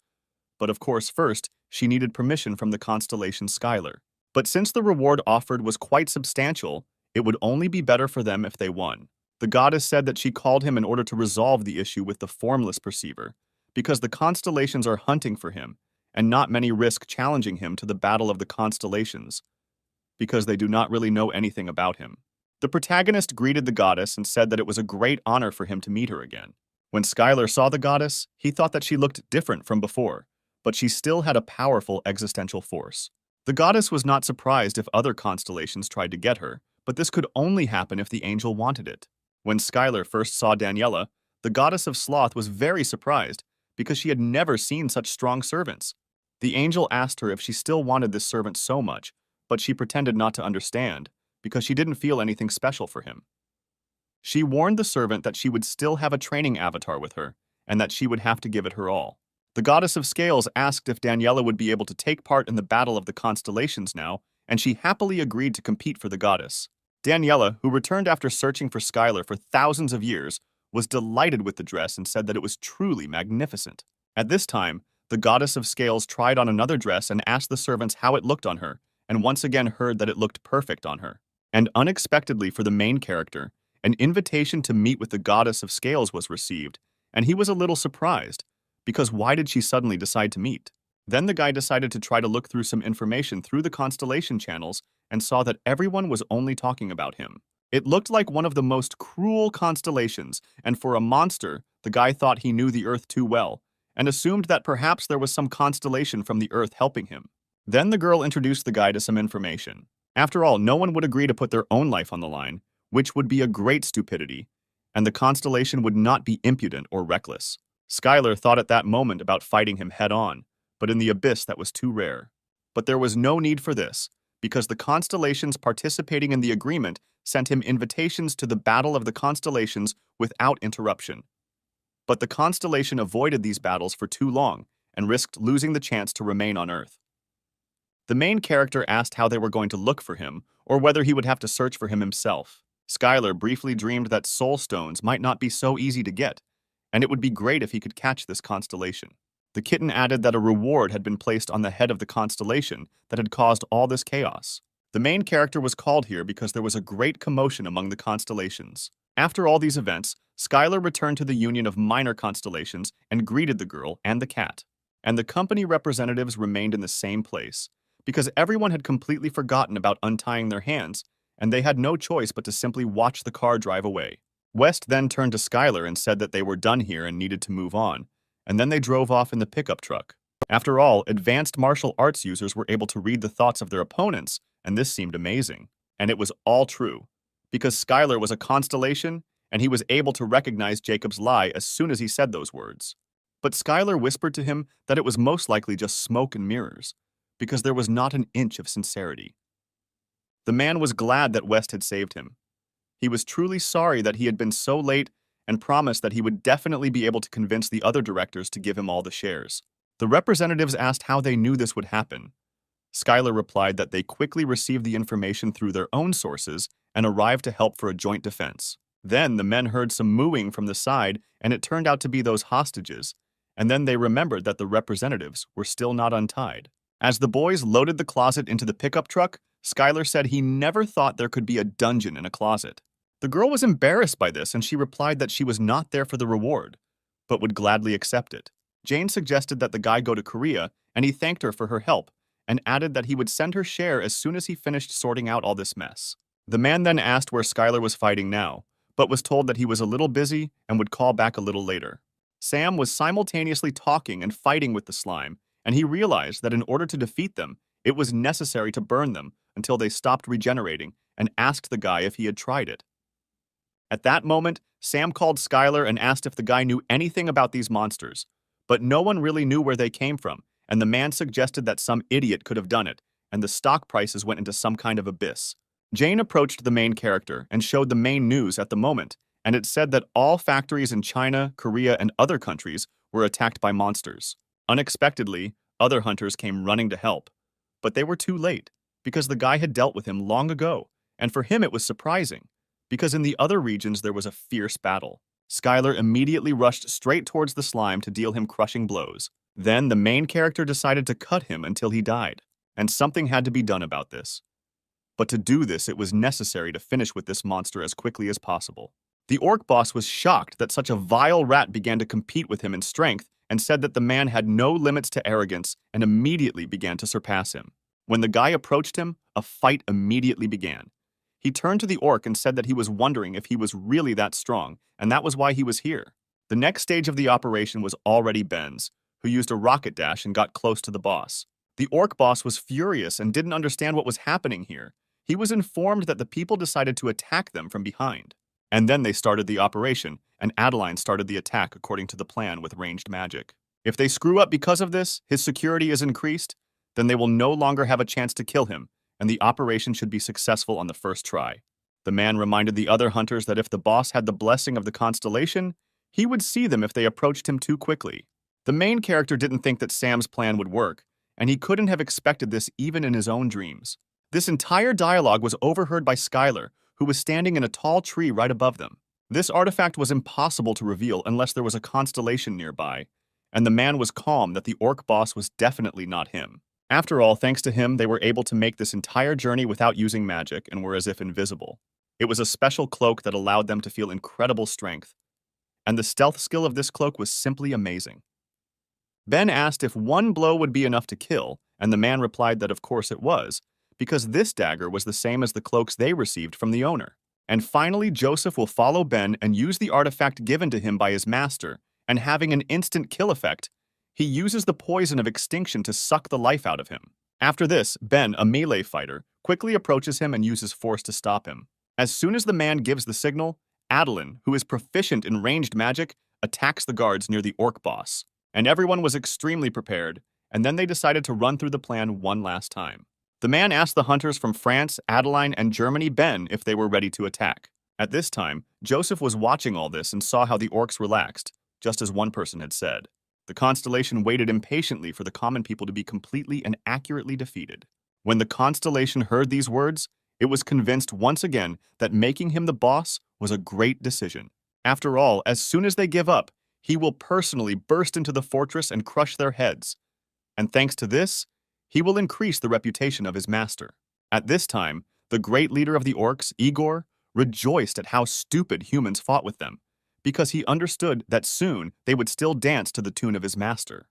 But of course, first, she needed permission from the constellation Skylar. But since the reward offered was quite substantial, it would only be better for them if they won. The goddess said that she called him in order to resolve the issue with the formless perceiver, because the constellations are hunting for him, and not many risk challenging him to the Battle of the Constellations, because they do not really know anything about him. The protagonist greeted the goddess and said that it was a great honor for him to meet her again. When Skylar saw the goddess, he thought that she looked different from before, but she still had a powerful existential force. The goddess was not surprised if other constellations tried to get her, but this could only happen if the angel wanted it. When Skylar first saw Daniela, the goddess of sloth was very surprised because she had never seen such strong servants. The angel asked her if she still wanted this servant so much, but she pretended not to understand because she didn't feel anything special for him. She warned the servant that she would still have a training avatar with her and that she would have to give it her all. The goddess of scales asked if Daniela would be able to take part in the Battle of the Constellations now, and she happily agreed to compete for the goddess. Daniela, who returned after searching for Skylar for thousands of years, was delighted with the dress and said that it was truly magnificent. At this time, the goddess of scales tried on another dress and asked the servants how it looked on her, and once again heard that it looked perfect on her. And unexpectedly for the main character, an invitation to meet with the goddess of scales was received, and he was a little surprised, because why did she suddenly decide to meet? Then the guy decided to try to look through some information through the constellation channels and saw that everyone was only talking about him. It looked like one of the most cruel constellations, and for a monster, the guy thought he knew the Earth too well, and assumed that perhaps there was some constellation from the Earth helping him. Then the girl introduced the guy to some information. After all, no one would agree to put their own life on the line, which would be a great stupidity, and the constellation would not be impudent or reckless. Skylar thought at that moment about fighting him head-on, but in the abyss that was too rare. But there was no need for this, because the constellations participating in the agreement sent him invitations to the Battle of the Constellations without interruption. But the constellation avoided these battles for too long and risked losing the chance to remain on Earth. The main character asked how they were going to look for him, or whether he would have to search for him himself. Skylar briefly dreamed that soul stones might not be so easy to get, and it would be great if he could catch this constellation. The kitten added that a reward had been placed on the head of the constellation that had caused all this chaos. The main character was called here because there was a great commotion among the constellations. After all these events, Skylar returned to the Union of Minor Constellations and greeted the girl and the cat. And the company representatives remained in the same place, because everyone had completely forgotten about untying their hands, and they had no choice but to simply watch the car drive away. West then turned to Skylar and said that they were done here and needed to move on, and then they drove off in the pickup truck. After all, advanced martial arts users were able to read the thoughts of their opponents, and this seemed amazing. And it was all true, because Skylar was a constellation, and he was able to recognize Jacob's lie as soon as he said those words. But Skylar whispered to him that it was most likely just smoke and mirrors, because there was not an inch of sincerity. The man was glad that West had saved him. He was truly sorry that he had been so late and promised that he would definitely be able to convince the other directors to give him all the shares. The representatives asked how they knew this would happen. Skylar replied that they quickly received the information through their own sources and arrived to help for a joint defense. Then the men heard some mooing from the side, and it turned out to be those hostages, and then they remembered that the representatives were still not untied. As the boys loaded the closet into the pickup truck, Skylar said he never thought there could be a dungeon in a closet. The girl was embarrassed by this, and she replied that she was not there for the reward, but would gladly accept it. Jane suggested that the guy go to Korea, and he thanked her for her help, and added that he would send her share as soon as he finished sorting out all this mess. The man then asked where Skylar was fighting now, but was told that he was a little busy and would call back a little later. Sam was simultaneously talking and fighting with the slime, and he realized that in order to defeat them, it was necessary to burn them until they stopped regenerating, and asked the guy if he had tried it. At that moment, Sam called Skylar and asked if the guy knew anything about these monsters, but no one really knew where they came from, and the man suggested that some idiot could have done it, and the stock prices went into some kind of abyss. Jane approached the main character and showed the main news at the moment, and it said that all factories in China, Korea, and other countries were attacked by monsters. Unexpectedly, other hunters came running to help, but they were too late, because the guy had dealt with him long ago, and for him it was surprising, because in the other regions there was a fierce battle. Skylar immediately rushed straight towards the slime to deal him crushing blows. Then the main character decided to cut him until he died, and something had to be done about this. But to do this, it was necessary to finish with this monster as quickly as possible. The orc boss was shocked that such a vile rat began to compete with him in strength and said that the man had no limits to arrogance and immediately began to surpass him. When the guy approached him, a fight immediately began. He turned to the orc and said that he was wondering if he was really that strong, and that was why he was here. The next stage of the operation was already Ben's, who used a rocket dash and got close to the boss. The orc boss was furious and didn't understand what was happening here. He was informed that the people decided to attack them from behind. And then they started the operation, and Adeline started the attack according to the plan with ranged magic. If they screw up because of this, his security is increased, then they will no longer have a chance to kill him, and the operation should be successful on the first try. The man reminded the other hunters that if the boss had the blessing of the constellation, he would see them if they approached him too quickly. The main character didn't think that Sam's plan would work, and he couldn't have expected this even in his own dreams. This entire dialogue was overheard by Skylar, who was standing in a tall tree right above them. This artifact was impossible to reveal unless there was a constellation nearby, and the man was calm that the orc boss was definitely not him. After all, thanks to him, they were able to make this entire journey without using magic and were as if invisible. It was a special cloak that allowed them to feel incredible strength, and the stealth skill of this cloak was simply amazing. Ben asked if one blow would be enough to kill, and the man replied that of course it was, because this dagger was the same as the cloaks they received from the owner. And finally, Joseph will follow Ben and use the artifact given to him by his master, and having an instant kill effect, he uses the poison of extinction to suck the life out of him. After this, Ben, a melee fighter, quickly approaches him and uses force to stop him. As soon as the man gives the signal, Adeline, who is proficient in ranged magic, attacks the guards near the orc boss. And everyone was extremely prepared, and then they decided to run through the plan one last time. The man asked the hunters from France, Adeline, and Germany, Ben, if they were ready to attack. At this time, Joseph was watching all this and saw how the orcs relaxed, just as one person had said. The constellation waited impatiently for the common people to be completely and accurately defeated. When the constellation heard these words, it was convinced once again that making him the boss was a great decision. After all, as soon as they give up, he will personally burst into the fortress and crush their heads. And thanks to this, he will increase the reputation of his master. At this time, the great leader of the orcs, Igor, rejoiced at how stupid humans fought with them, because he understood that soon they would still dance to the tune of his master.